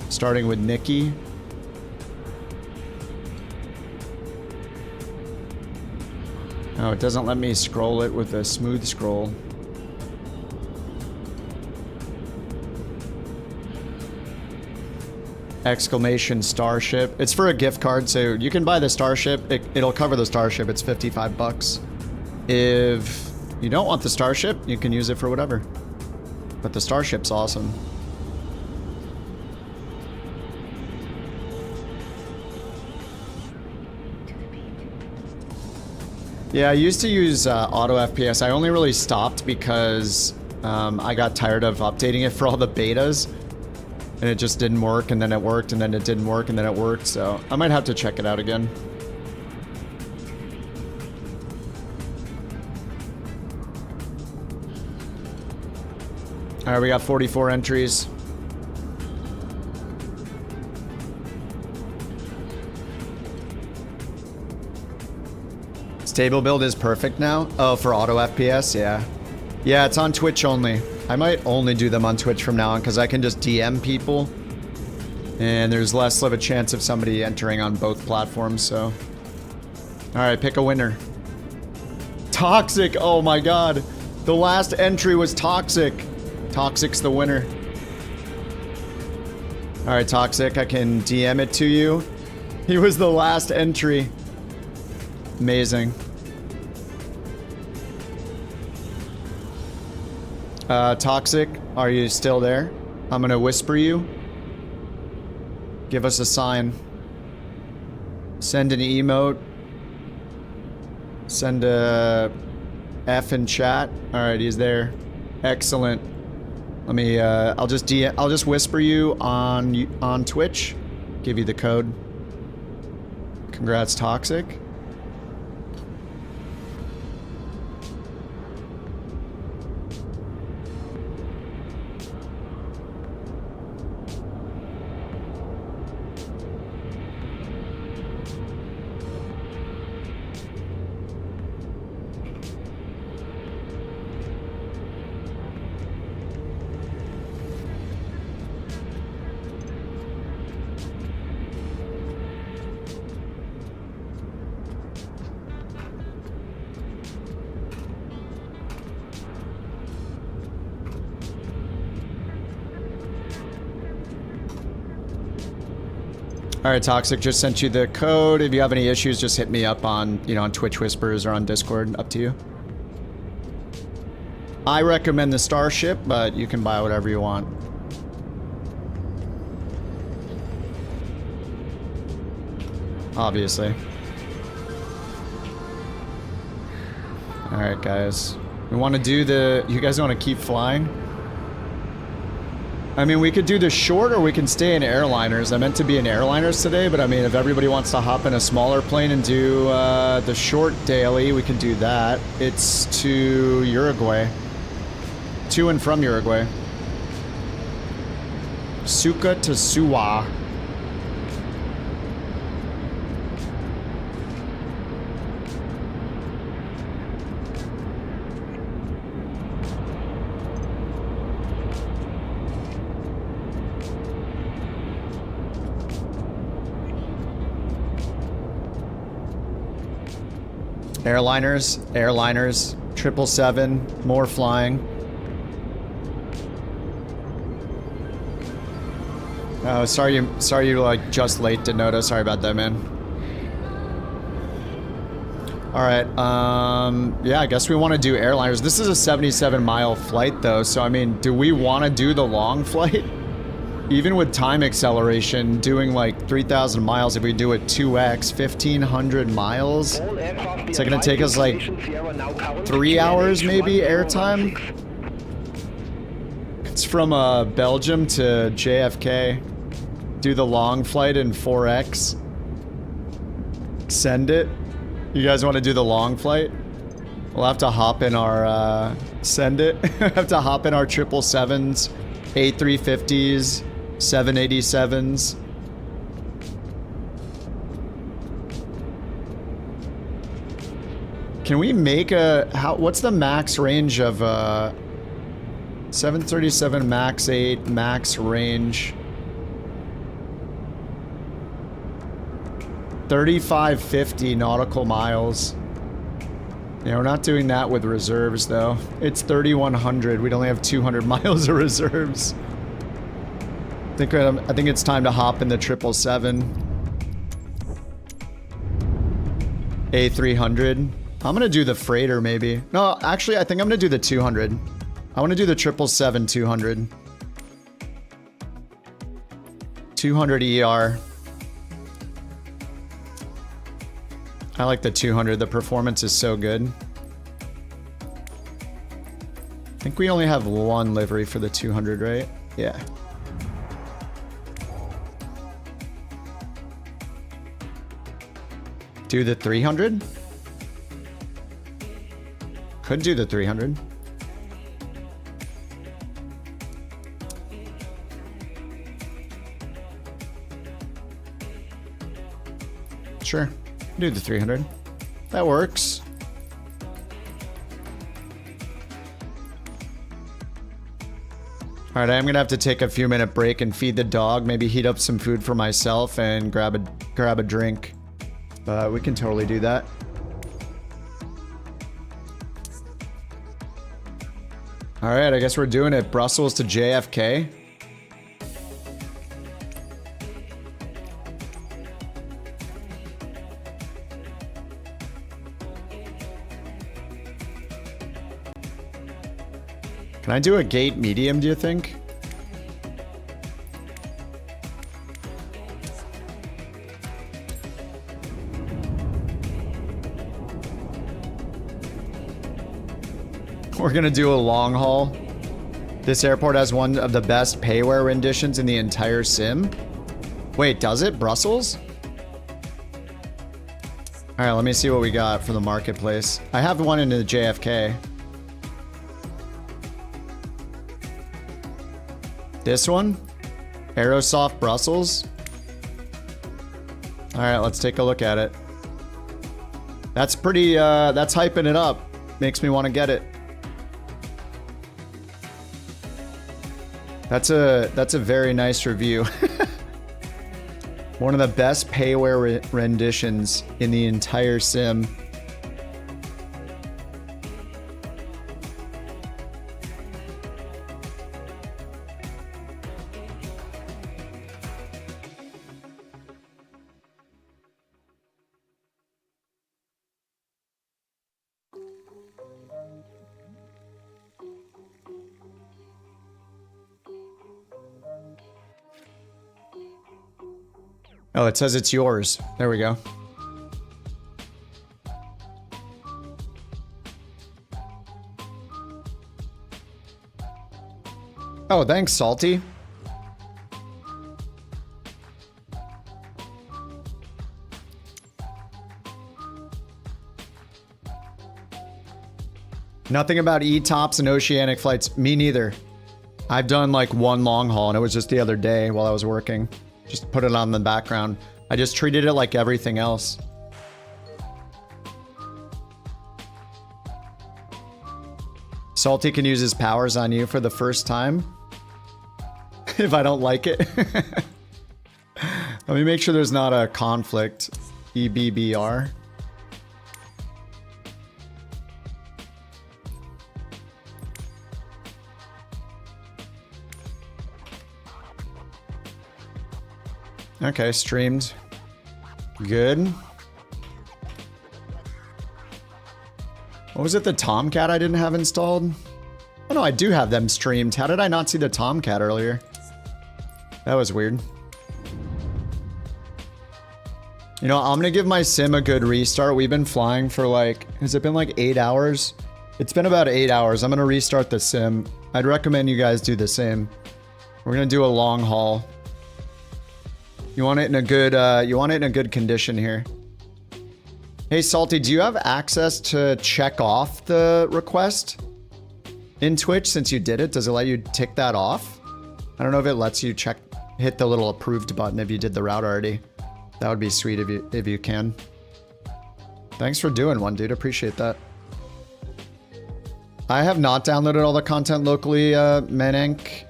S1: Starting with Nikki. Oh, it doesn't let me scroll it with a smooth scroll. Exclamation starship. It's for a gift card, so you can buy the starship. It'll cover the starship. It's 55 bucks. If you don't want the starship, you can use it for whatever. But the starship's awesome. Yeah, I used to use auto FPS. I only really stopped because I got tired of updating it for all the betas. And it just didn't work, and then it worked, and then it didn't work, and then it worked, so I might have to check it out again. Alright, we got 44 entries. Stable build is perfect now? Oh, for auto FPS? Yeah. Yeah, it's on Twitch only. I might only do them on Twitch from now on, because I can just DM people. And there's less of a chance of somebody entering on both platforms, so... Alright, pick a winner. Toxic! Oh my god! The last entry was Toxic! Toxic's the winner. Alright, Toxic, I can DM it to you. He was the last entry. Amazing. Toxic, are you still there? I'm gonna whisper you. Give us a sign. Send an emote. Send a F in chat. Alright, he's there. Excellent. Let me, I'll just whisper you on Twitch. Give you the code. Congrats, Toxic. All right, Toxic, just sent you the code. If you have any issues, just hit me up on, you know, on Twitch Whispers or on Discord. Up to you. I recommend the Starship, but you can buy whatever you want. Obviously. All right, guys. We want to do the... You guys want to keep flying? I mean, we could do the short or we can stay in airliners. I meant to be in airliners today, but I mean, if everybody wants to hop in a smaller plane and do the short daily, we can do that. It's to Uruguay. To and from Uruguay. Suca to Suwa. Airliners, 777, more flying. Oh, sorry you're like just late to notice. Sorry about that, man. All right, yeah, I guess we want to do airliners. This is a 77-mile flight though, so I mean, do we want to do the long flight? Even with time acceleration, doing like 3,000 miles, if we do it 2x, 1,500 miles, it's like gonna take us like 3 hours maybe airtime. It's from Belgium to JFK. Do the long flight in 4x. Send it. You guys want to do the long flight? We'll have to hop in our send it. Have to hop in our 777s, A350s. 787s. Can we make a... what's the max range of 737 MAX 8 max range? 3,550 nautical miles. Yeah, we're not doing that with reserves though. It's 3,100. We'd only have 200 miles of reserves. I think it's time to hop in the 777. A300. I'm gonna do the freighter maybe. No, actually I think I'm gonna do the 200. I want to do the 777-200. 200 ER. I like the 200. The performance is so good. I think we only have one livery for the 200, right? Yeah. Do the 300? Could do the 300. Sure. Do the 300. That works. Alright, I'm gonna have to take a few minute break and feed the dog, maybe heat up some food for myself and grab a drink. We can totally do that. Alright, I guess we're doing it. Brussels to JFK. Can I do a gate medium, do you think? We're gonna do a long haul. This airport has one of the best payware renditions in the entire sim. Wait, does it? Brussels? Alright, let me see what we got for the marketplace. I have one in the JFK. This one? Aerosoft Brussels? Alright, let's take a look at it. That's pretty, that's hyping it up. Makes me want to get it. That's a very nice review. One of the best payware renditions in the entire sim. Oh, it says it's yours. There we go. Oh, thanks, Salty. Nothing about E-tops and oceanic flights. Me neither. I've done like one long haul and it was just the other day while I was working. Just put it on the background. I just treated it like everything else. Salty can use his powers on you for the first time. If I don't like it. Let me make sure there's not a conflict. EBBR. Okay, streamed. Good. What was it, the Tomcat I didn't have installed? Oh no, I do have them streamed. How did I not see the Tomcat earlier? That was weird. You know, I'm gonna give my sim a good restart. We've been flying for like, has it been like 8 hours? It's been about 8 hours. I'm gonna restart the sim. I'd recommend you guys do the same. We're gonna do a long haul. You want it in a good, condition here. Hey, Salty, do you have access to check off the request in Twitch since you did it? Does it let you tick that off? I don't know if it lets you hit the little approved button if you did the route already. That would be sweet if you can. Thanks for doing one, dude. Appreciate that. I have not downloaded all the content locally, Mayank,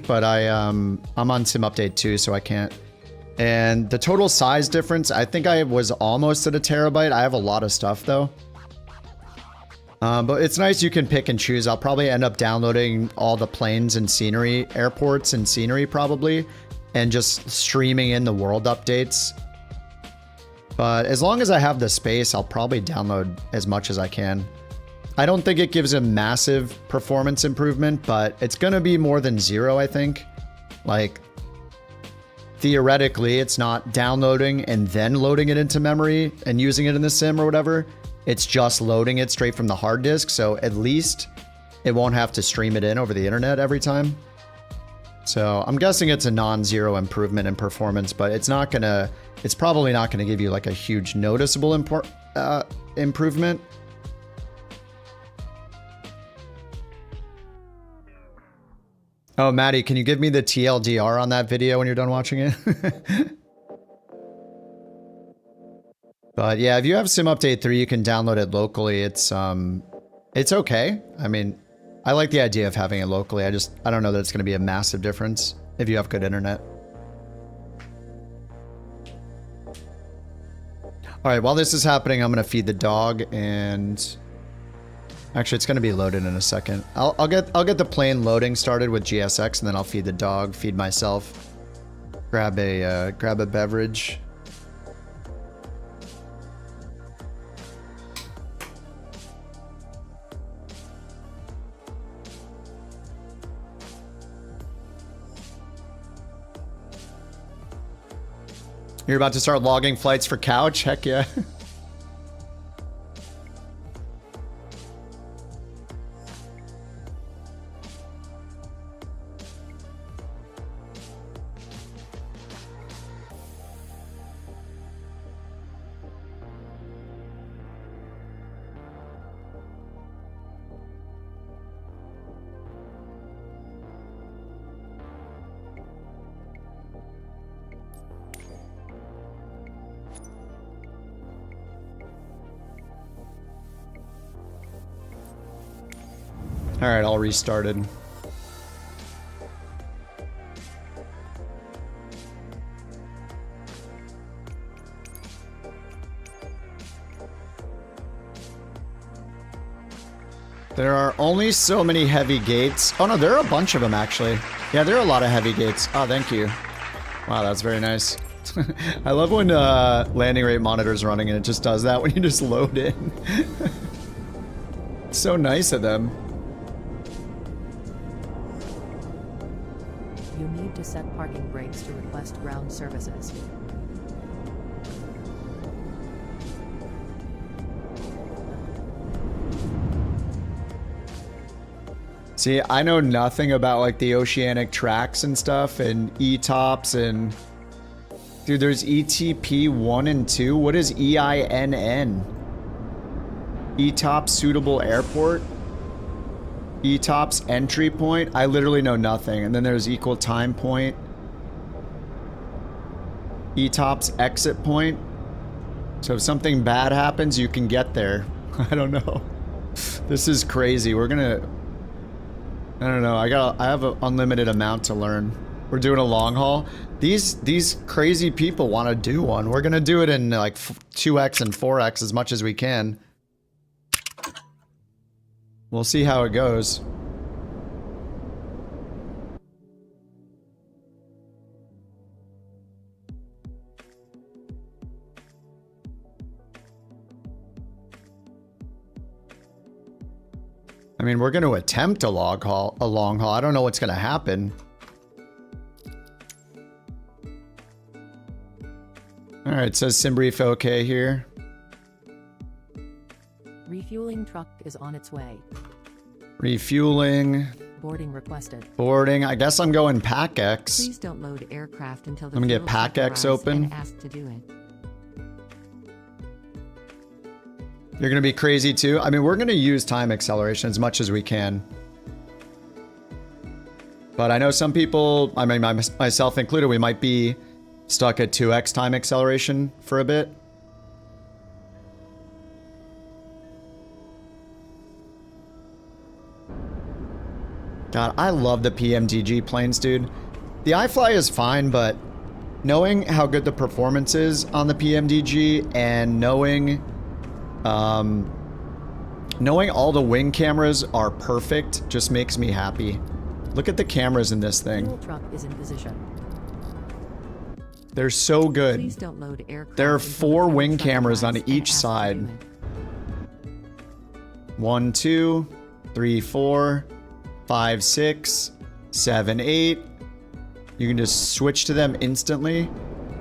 S1: but I'm on Sim Update 2, so I can't. And the total size difference, I think I was almost at 1 terabyte. I have a lot of stuff though. But it's nice you can pick and choose. I'll probably end up downloading all the planes and scenery, airports and scenery probably, and just streaming in the world updates. But as long as I have the space, I'll probably download as much as I can. I don't think it gives a massive performance improvement, but it's going to be more than 0, I think. Like, theoretically, it's not downloading and then loading it into memory and using it in the sim or whatever. It's just loading it straight from the hard disk, so at least it won't have to stream it in over the internet every time. So I'm guessing it's a non-zero improvement in performance, but it's probably not gonna give you like a huge noticeable improvement. Oh, Maddie, can you give me the TLDR on that video when you're done watching it? But yeah, if you have Sim Update 3, you can download it locally. It's okay. I mean, I like the idea of having it locally. I don't know that it's going to be a massive difference if you have good internet. All right, while this is happening, I'm going to feed the dog and... Actually, it's going to be loaded in a second. I'll get the plane loading started with GSX, and then I'll feed the dog, feed myself, grab a beverage. You're about to start logging flights for Couch? Heck yeah. Alright, all restarted. There are only so many heavy gates. Oh no, there are a bunch of them actually. Yeah, there are a lot of heavy gates. Oh, thank you. Wow, that's very nice. I love when landing rate monitor's running and it just does that when you just load in. It's so nice of them.
S3: You need to set parking brakes to request ground services.
S1: See, I know nothing about like the oceanic tracks and stuff and ETOPS and... Dude, there's ETP 1 and 2. What is EINN? ETOPS suitable airport? ETOPS entry point? I literally know nothing. And then there's equal time point. ETOPS exit point. So if something bad happens, you can get there. I don't know. This is crazy. We're gonna... I don't know. I have an unlimited amount to learn. We're doing a long haul. These crazy people want to do one. We're gonna do it in like 2x and 4x as much as we can. We'll see how it goes. I mean, we're going to attempt a long haul. I don't know what's going to happen. All right, says Simbrief okay here.
S3: Refueling truck is on its way.
S1: Refueling.
S3: Boarding requested.
S1: Boarding. I guess I'm going PAC-X.
S3: Please don't load aircraft until the
S1: I'm gonna get PAC-X open.
S3: And asked to do it.
S1: You're gonna be crazy too? I mean, we're gonna use time acceleration as much as we can. But I know some people, I mean myself included, we might be stuck at 2x time acceleration for a bit. God, I love the PMDG planes, dude. The iFly is fine, but knowing how good the performance is on the PMDG and knowing all the wing cameras are perfect just makes me happy. Look at the cameras in this thing.
S3: Fuel truck is in position.
S1: They're so good.
S3: Please don't load aircraft.
S1: There are 4 wing cameras on each side. 1, 2, 3, 4, 5, 6, 7, 8. You can just switch to them instantly.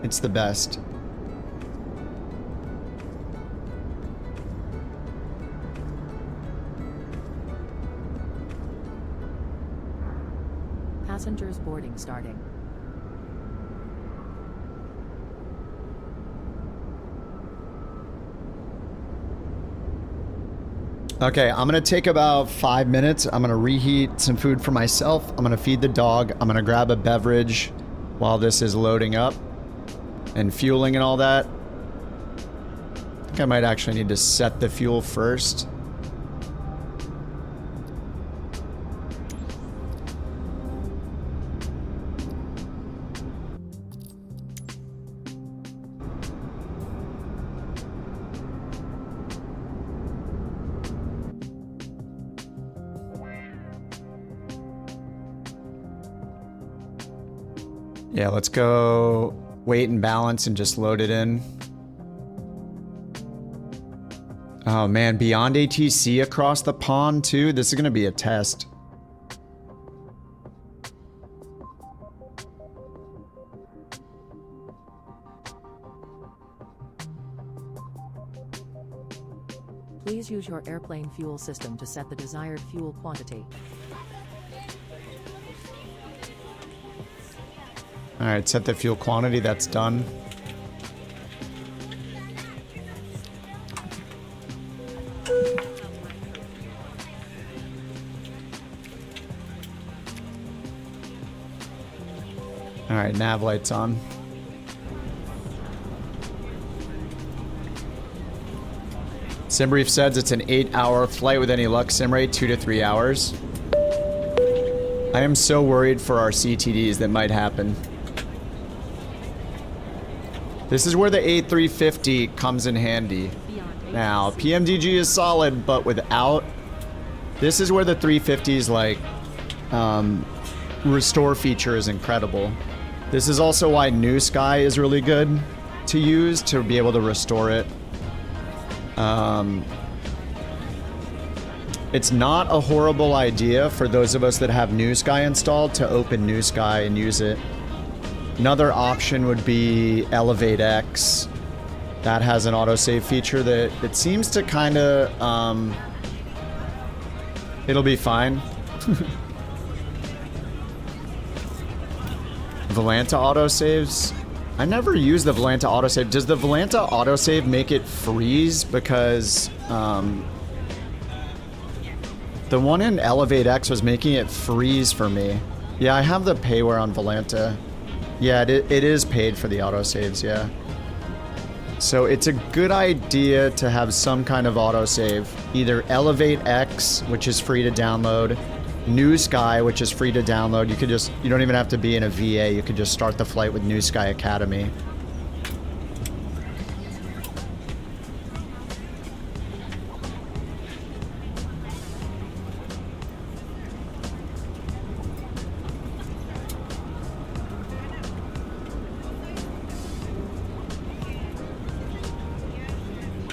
S1: It's the best.
S3: Passengers boarding starting.
S1: Okay, I'm gonna take about 5 minutes. I'm gonna reheat some food for myself. I'm gonna feed the dog. I'm gonna grab a beverage while this is loading up and fueling and all that. I think I might actually need to set the fuel first. Yeah, let's go weight and balance and just load it in. Oh man, beyond ATC across the pond too? This is gonna be a test.
S3: Please use your airplane fuel system to set the desired fuel quantity.
S1: Alright, set the fuel quantity, that's done. Alright, nav lights on. Simbrief says it's an 8-hour flight with any luck sim rate, 2 to 3 hours. I am so worried for our CTDs that might happen. This is where the A350 comes in handy. Now, PMDG is solid, but without... This is where the 350's like... restore feature is incredible. This is also why New Sky is really good to use to be able to restore it. It's not a horrible idea for those of us that have New Sky installed to open New Sky and use it. Another option would be Elevate X. That has an autosave feature that it seems to kind of, it'll be fine. Volanta autosaves. I never use the Volanta autosave. Does the Volanta autosave make it freeze? Because the one in Elevate X was making it freeze for me. Yeah, I have the payware on Volanta. Yeah, it is paid for the autosaves, yeah. So it's a good idea to have some kind of autosave. Either Elevate X, which is free to download, New Sky, which is free to download. You don't even have to be in a VA. You could just start the flight with New Sky Academy.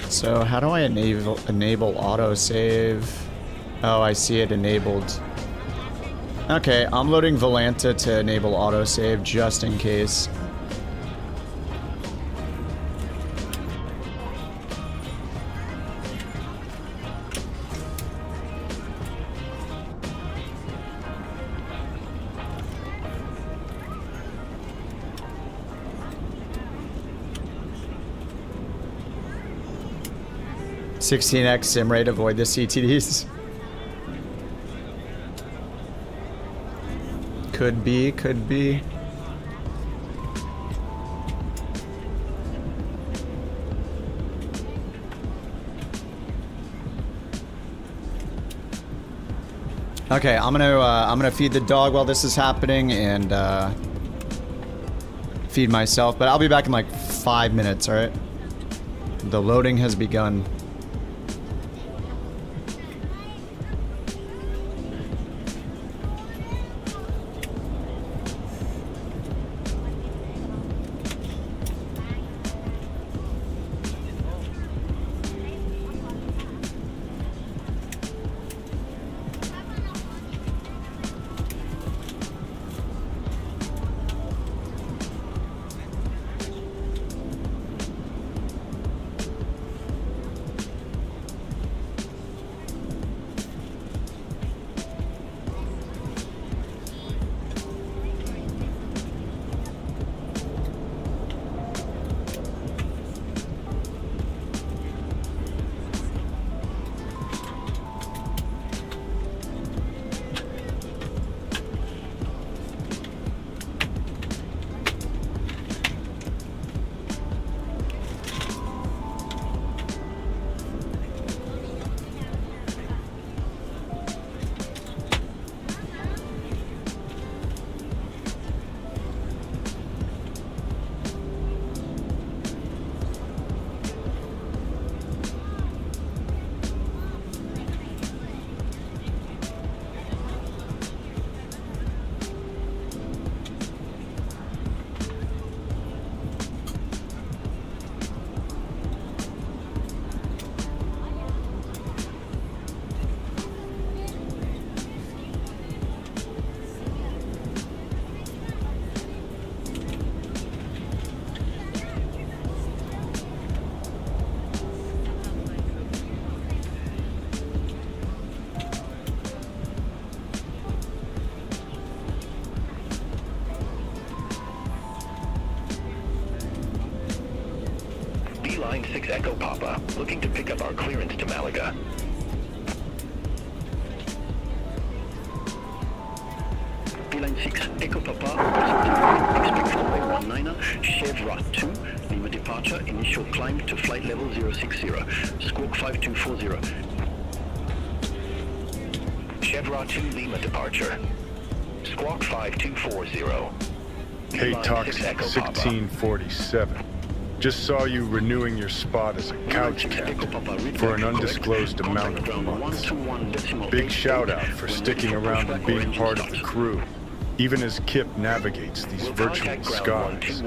S1: So how do I enable autosave? Oh, I see it enabled. Okay, I'm loading Volanta to enable autosave just in case. $16x sim rate, avoid the CTDs. Could be, could be. Okay, I'm gonna feed the dog while this is happening and feed myself, but I'll be back in like 5 minutes, all right? The loading has begun.
S21: Line 6 Echo Papa, looking to pick up our clearance to Malaga. Line 6 Echo Papa, expect runway 19er, Chevrolet 2, Lima departure, initial climb to flight level 060, Squawk 5240. Chevrolet 2 Lima departure, Squawk 5240.
S10: Hey, Toxic 1647. Just saw you renewing your spot as a couch captain for an undisclosed amount of months. Big shout out for sticking around and being part of the crew, even as Kip navigates these virtual skies.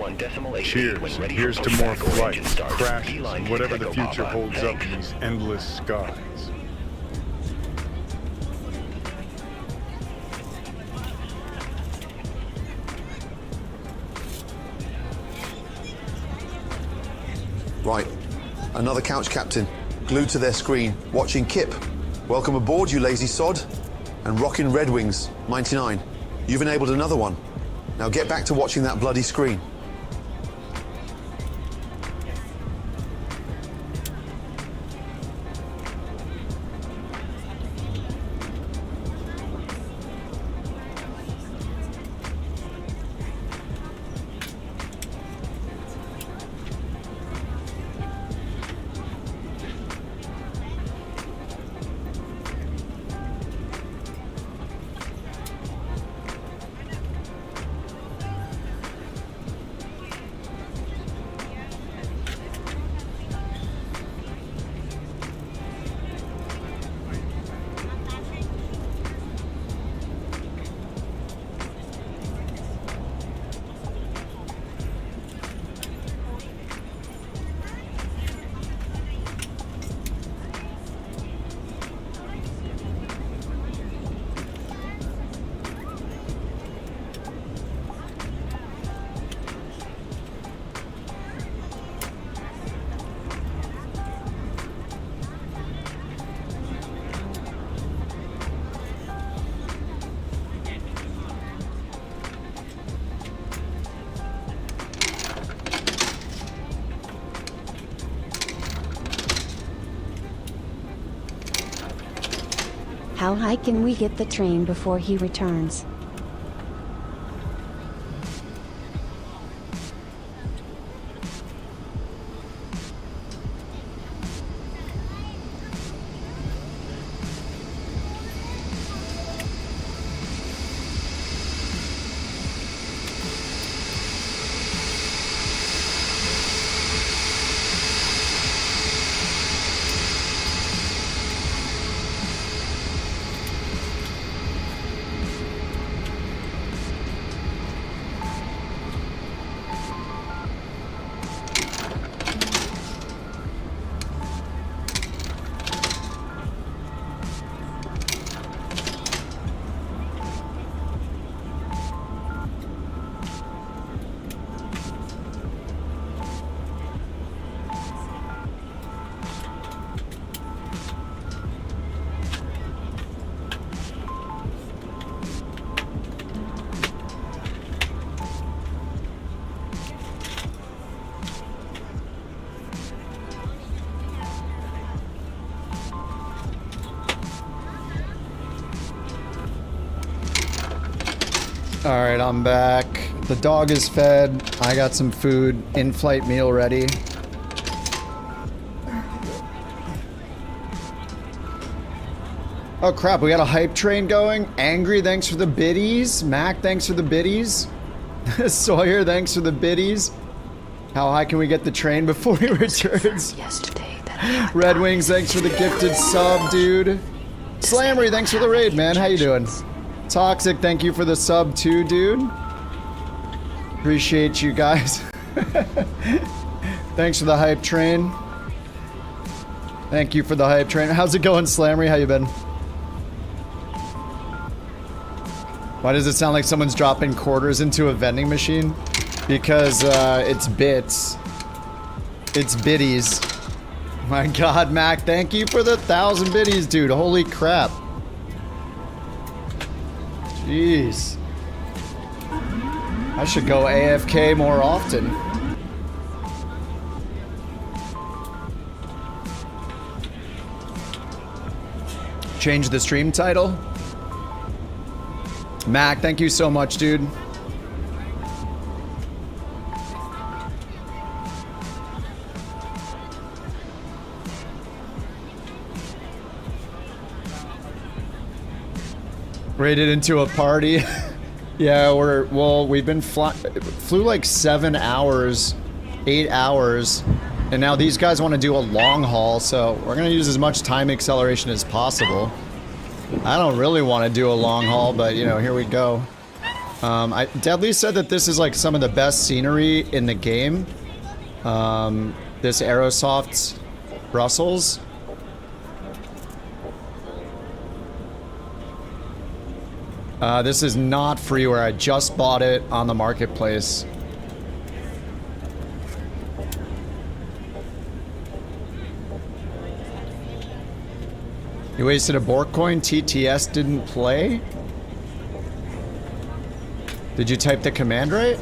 S10: Cheers, and here's to more flights, crashes, and whatever the future holds up in these endless skies.
S12: Right. Another couch captain, glued to their screen, watching Kip. Welcome aboard, you lazy sod. And rockin' Red Wings, 99. You've enabled another one. Now get back to watching that bloody screen.
S22: How high can we get the train before he returns?
S1: Alright, I'm back. The dog is fed. I got some food. In-flight meal ready. Oh crap, we got a hype train going. Angry, thanks for the biddies. Mac, thanks for the biddies. Sawyer, thanks for the biddies. How high can we get the train before he returns? Red Wings, thanks for the gifted sub, dude. Slammery, thanks for the raid, man. How you doing? Toxic, thank you for the sub too, dude. Appreciate you guys. Thanks for the hype train. Thank you for the hype train. How's it going, Slammery? How you been? Why does it sound like someone's dropping quarters into a vending machine? Because it's bits. It's biddies. My god, Mac, thank you for the 1,000 biddies, dude. Holy crap. Jeez. I should go AFK more often. Change the stream title. Mac, thank you so much, dude. Raided into a party. Yeah, we've been flew like 7 hours, 8 hours, and now these guys want to do a long haul, so we're gonna use as much time acceleration as possible. I don't really want to do a long haul, but you know, here we go. Deadly said that this is like some of the best scenery in the game. This Aerosoft Brussels. This is not freeware. I just bought it on the marketplace. You wasted a BorkCoin, TTS didn't play? Did you type the command right?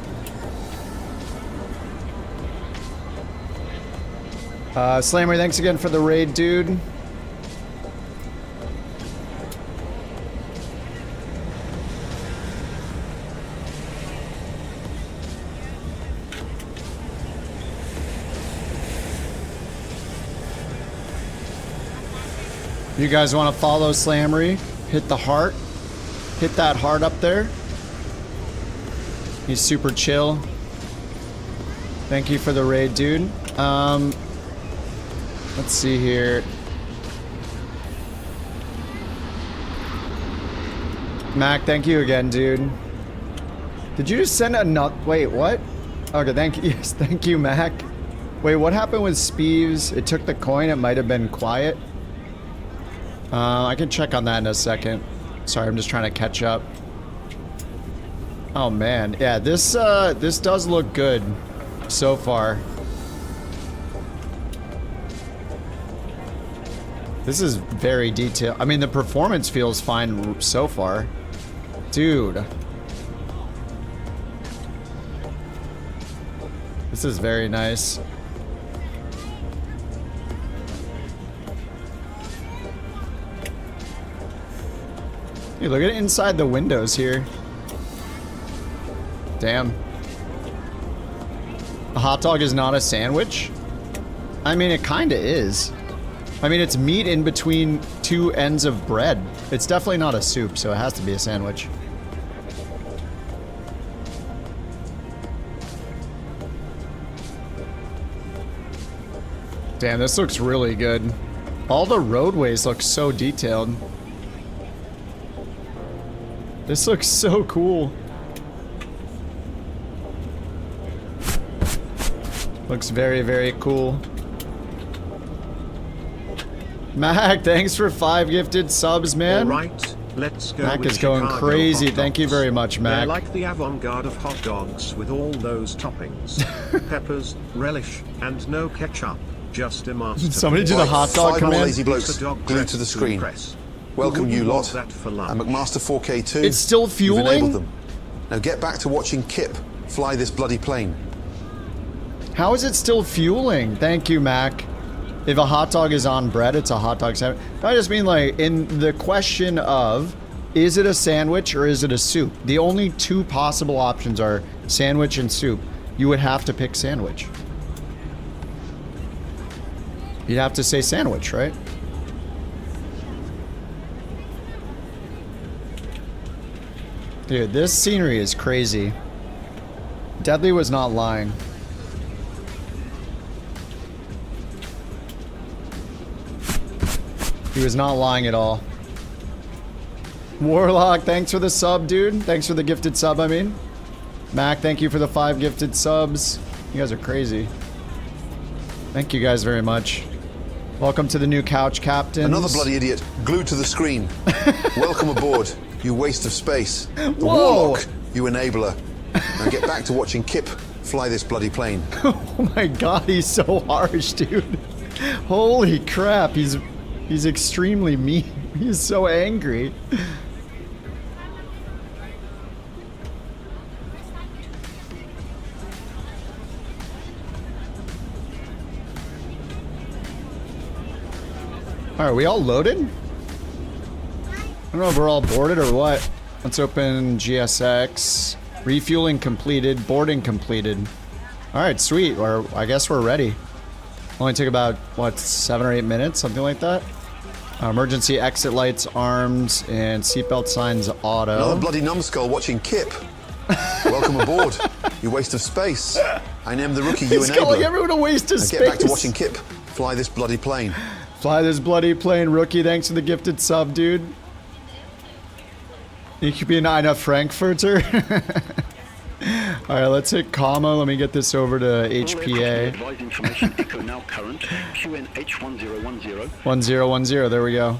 S1: Slammer, thanks again for the raid, dude. You guys want to follow Slammery? Hit the heart. Hit that heart up there. He's super chill. Thank you for the raid, dude. Let's see here. Mac, thank you again, dude. Did you just send a nut? Wait, what? Okay, thank you. Yes, thank you, Mac. Wait, what happened with Speeves? It took the coin. It might have been quiet. I can check on that in a second. Sorry, I'm just trying to catch up. Oh man, yeah, this does look good so far. This is very detailed. I mean, the performance feels fine so far. Dude. This is very nice. Hey, look at it inside the windows here. Damn. A hot dog is not a sandwich? I mean, it kinda is. I mean, it's meat in between two ends of bread. It's definitely not a soup, so it has to be a sandwich. Damn, this looks really good. All the roadways look so detailed. This looks so cool. Looks very, very cool. Mac, thanks for 5 gifted subs, man.
S14: Alright, let's go.
S1: Mac
S14: with
S1: is going
S14: Chicago
S1: crazy.
S14: hot
S1: Thank you
S14: dogs.
S1: very much, Mac.
S14: They're like the avant-garde of hot dogs with all those toppings. Peppers, relish, and no ketchup. Just a master.
S1: Somebody do the hot dog
S12: 5
S1: command.
S12: more lazy blokes glued to the screen. Welcome, you lot. And McMaster 4K2.
S1: It's still fueling?
S12: You've enabled them. Now get back to watching Kip fly this bloody plane.
S1: How is it still fueling? Thank you, Mac. If a hot dog is on bread, it's a hot dog sandwich. I just mean, like, in the question of, is it a sandwich or is it a soup? The only 2 possible options are sandwich and soup. You would have to pick sandwich. You'd have to say sandwich, right? Dude, this scenery is crazy. Deadly was not lying. He was not lying at all. Warlock, thanks for the sub, dude. Thanks for the gifted sub, I mean. Mac, thank you for the 5 gifted subs. You guys are crazy. Thank you guys very much. Welcome to the new couch captains.
S12: Another bloody idiot glued to the screen. Welcome aboard, you waste of space. The
S1: Whoa.
S12: Warlock, you enabler. Now get back to watching Kip fly this bloody plane.
S1: Oh my god, he's so harsh, dude. Holy crap, he's extremely mean. He's so angry. Are we all loaded? I don't know if we're all boarded or what. Let's open GSX. Refueling completed. Boarding completed. Alright, sweet. Or I guess we're ready. Only took about, what, 7 or 8 minutes? Something like that? Emergency exit lights armed and seatbelt signs auto.
S12: Another bloody numbskull watching Kip. Welcome aboard, you waste of space. I am the rookie, you
S1: He's
S12: enabler.
S1: calling everyone a waste of
S12: now
S1: space.
S12: Get back to watching Kip fly this bloody plane.
S1: Fly this bloody plane, rookie. Thanks for the gifted sub, dude. Ich bin eine Frankfurter. Alright, let's hit comma. Let me get this over to HPA.
S21: Advise information echo now current QNH 1010.
S1: 1010, there we go.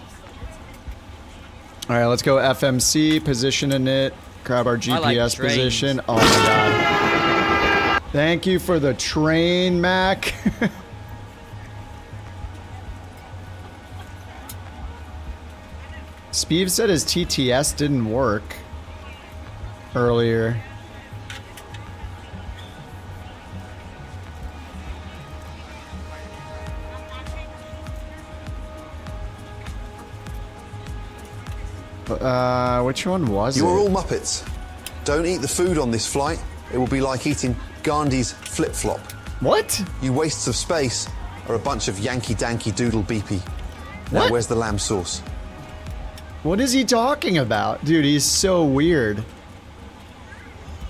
S1: Alright, let's go FMC, position in it, grab our GPS position. Oh my god. Thank you for the train, Mac. Speeve said his TTS didn't work earlier. Which one was it?
S12: You are all Muppets. Don't eat the food on this flight. It will be like eating Gandhi's flip-flop.
S1: What?
S12: You wastes of space are a bunch of Yankee-danky doodle beepy. Now
S1: What?
S12: where's the lamb sauce?
S1: What is he talking about? Dude, he's so weird.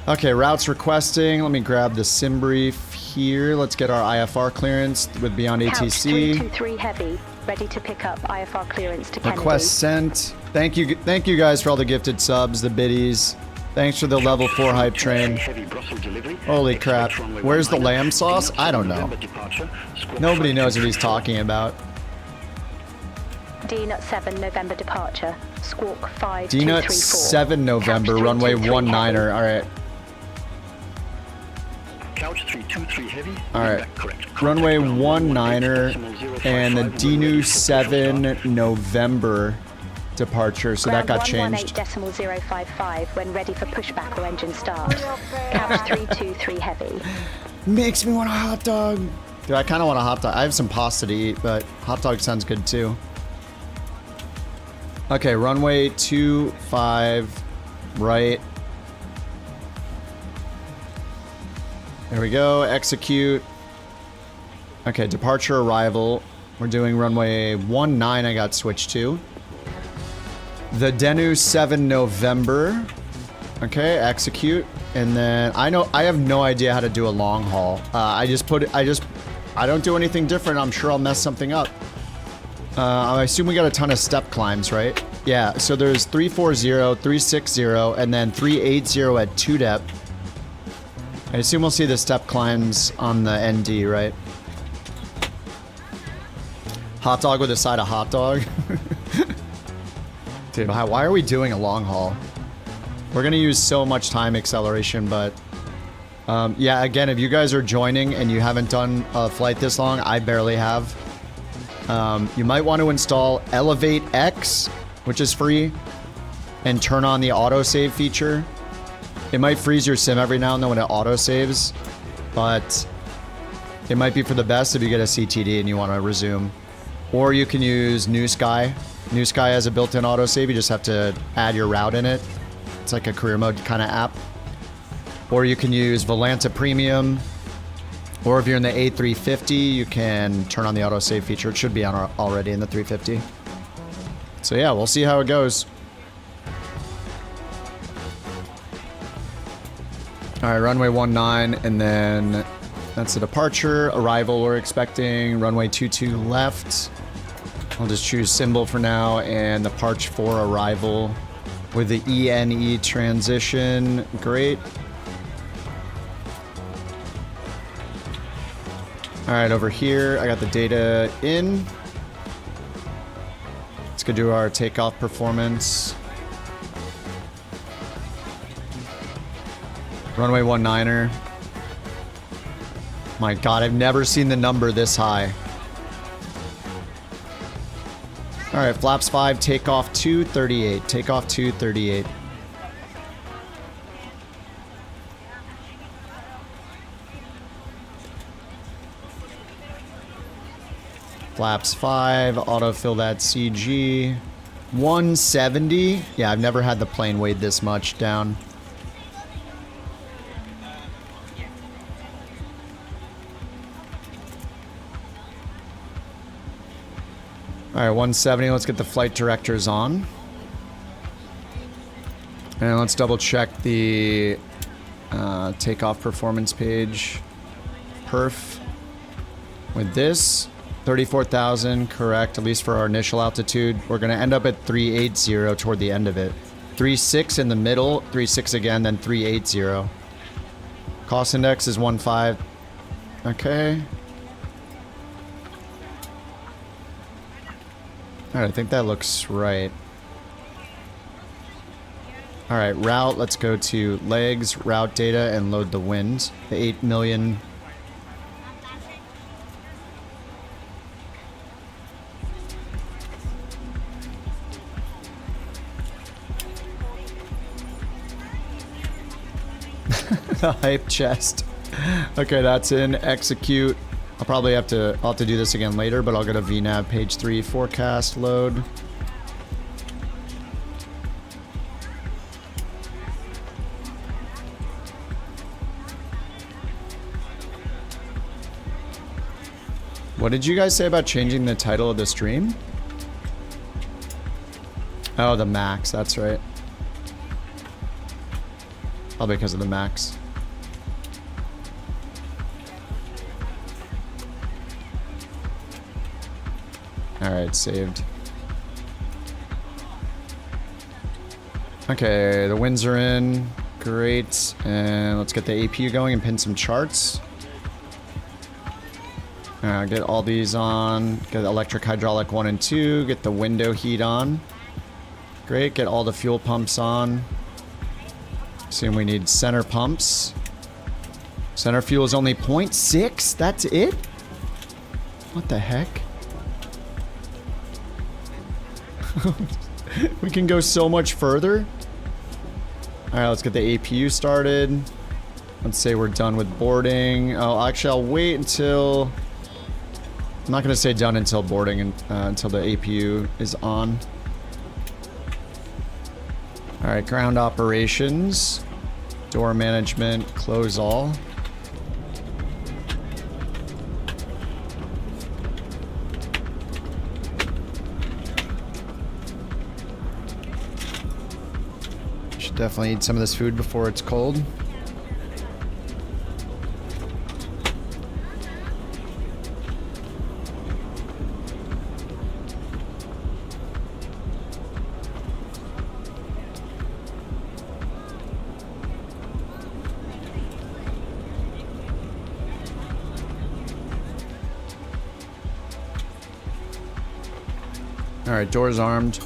S1: Okay, routes requesting. Let me grab the sim brief here. Let's get our IFR clearance with Beyond
S20: Couch
S1: ATC.
S20: 323 Heavy, ready to pick up IFR clearance to Kennedy.
S1: Request sent. Thank you guys for all the gifted subs, the biddies. Thanks for the level 4 hype train. Holy crap. Where's the lamb sauce? I don't know. Nobody knows what he's talking about.
S20: DNUT 7 November departure. Squawk 5234.
S1: DNUT 7 November, runway 19er. Alright.
S21: Couch 323 Heavy.
S1: Alright. Runway 19er and the DNU 7 November departure, so that got changed.
S20: 118.055 when ready for pushback or engine start. Couch 323 Heavy.
S1: Makes me want a hot dog. Dude, I kind of want a hot dog. I have some pasta to eat, but hot dog sounds good too. Okay, runway 25 right. There we go, execute. Okay, departure arrival. We're doing runway 19 I got switched to. The Denu 7 November. Okay, execute. And then I have no idea how to do a long haul. I don't do anything different. I'm sure I'll mess something up. I assume we got a ton of step climbs, right? Yeah, so there's 340, 360, and then 380 at 2 depth. I assume we'll see the step climbs on the ND, right? Hot dog with a side of hot dog. Dude, why are we doing a long haul? We're gonna use so much time acceleration, but yeah, again, if you guys are joining and you haven't done a flight this long, I barely have. You might want to install Elevate X, which is free, and turn on the autosave feature. It might freeze your sim every now and then when it autosaves, but it might be for the best if you get a CTD and you want to resume. Or you can use New Sky. New Sky has a built-in autosave. You just have to add your route in it. It's like a career mode kind of app. Or you can use Volanta Premium. Or if you're in the A350, you can turn on the autosave feature. It should be on already in the 350. So yeah, we'll see how it goes. All right, runway 19, and then that's the departure. Arrival we're expecting, runway 22 left. I'll just choose symbol for now, and the Parch 4 arrival with the ENE transition. Great. All right, over here, I got the data in. Let's go do our takeoff performance. Runway 19er. My God, I've never seen the number this high. All right, flaps 5, takeoff 238. Takeoff 238. Flaps 5, autofill that CG. 170. Yeah, I've never had the plane weighed this much down. All right, 170. Let's get the flight directors on. And let's double check the takeoff performance page. Perf. With this, 34,000, correct, at least for our initial altitude. We're going to end up at 380 toward the end of it. 3.6 in the middle, 3.6 again, then 3.80. Cost index is 1.5. Okay. All right, I think that looks right. All right, route, let's go to legs, route data, and load the wind. The 8 million. The hype chest. Okay, that's in. Execute. I'll probably have to do this again later, but I'll go to VNav page 3 forecast load. What did you guys say about changing the title of the stream? Oh, the max, that's right. Probably because of the max. Alright, saved. Okay, the winds are in. Great. And let's get the APU going and pin some charts. Get all these on. Get electric hydraulic 1 and 2. Get the window heat on. Great. Get all the fuel pumps on. Assume we need center pumps. Center fuel is only 0.6? That's it? What the heck? We can go so much further. Alright, let's get the APU started. Let's say we're done with boarding. Oh, actually, I'll wait until... I'm not going to say done until boarding and until the APU is on. Alright, ground operations. Door management, close all. Should definitely eat some of this food before it's cold. Alright, doors armed.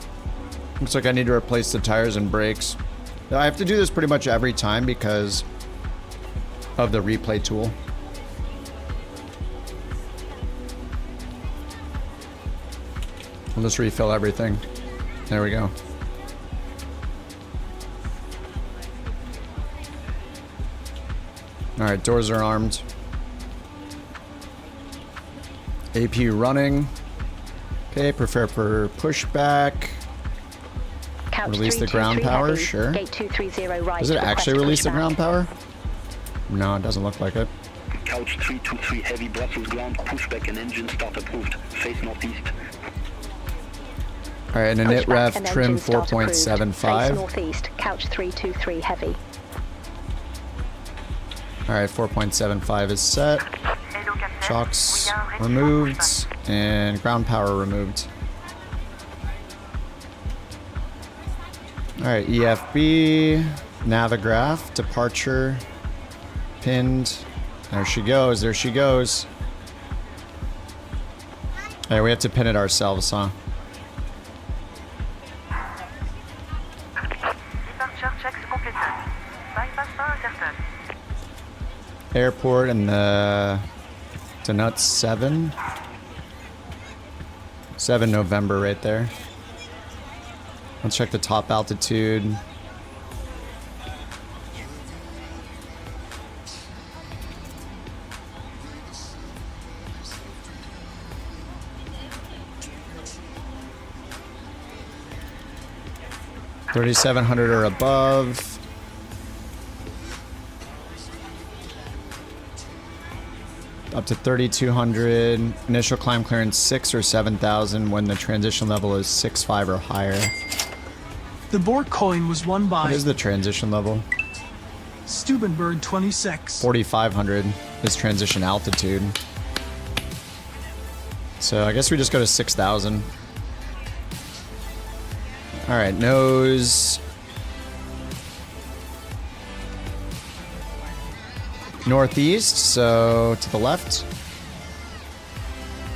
S1: Looks like I need to replace the tires and brakes. I have to do this pretty much every time because of the replay tool. I'll just refill everything. There we go. Alright, doors are armed. APU running. Okay, prepare for pushback.
S20: Couch
S1: Release the
S20: 323
S1: ground power,
S20: heavy.
S1: sure.
S20: Gate 230 right.
S1: Does it actually
S20: request
S1: release the
S20: pushback.
S1: ground power? No, it doesn't look like it.
S21: Couch 323 heavy Brussels ground, pushback and engine start approved. Face northeast.
S1: Alright, and a knit
S20: Pushback
S1: ref
S20: and
S1: trim
S20: engine start approved. Face
S1: 4.75.
S20: northeast. Couch 323 heavy.
S1: Alright, 4.75 is set. Shocks removed. And ground power removed. Alright, EFB. Navigraph. Departure. Pinned. There she goes. There she goes. Hey, we have to pin it ourselves, huh? Airport and the Donut 7. 7 November right there. Let's check the top altitude. $3,700 or above. Up to 3,200. Initial climb clearance 6 or 7,000 when the transition level is 6.5 or higher.
S5: The BorkCoin was won by...
S1: What is the transition level?
S5: Stubenberg 26.
S1: 4,500 is transition altitude. So I guess we just go to 6,000. Alright, nose. Northeast, so to the left.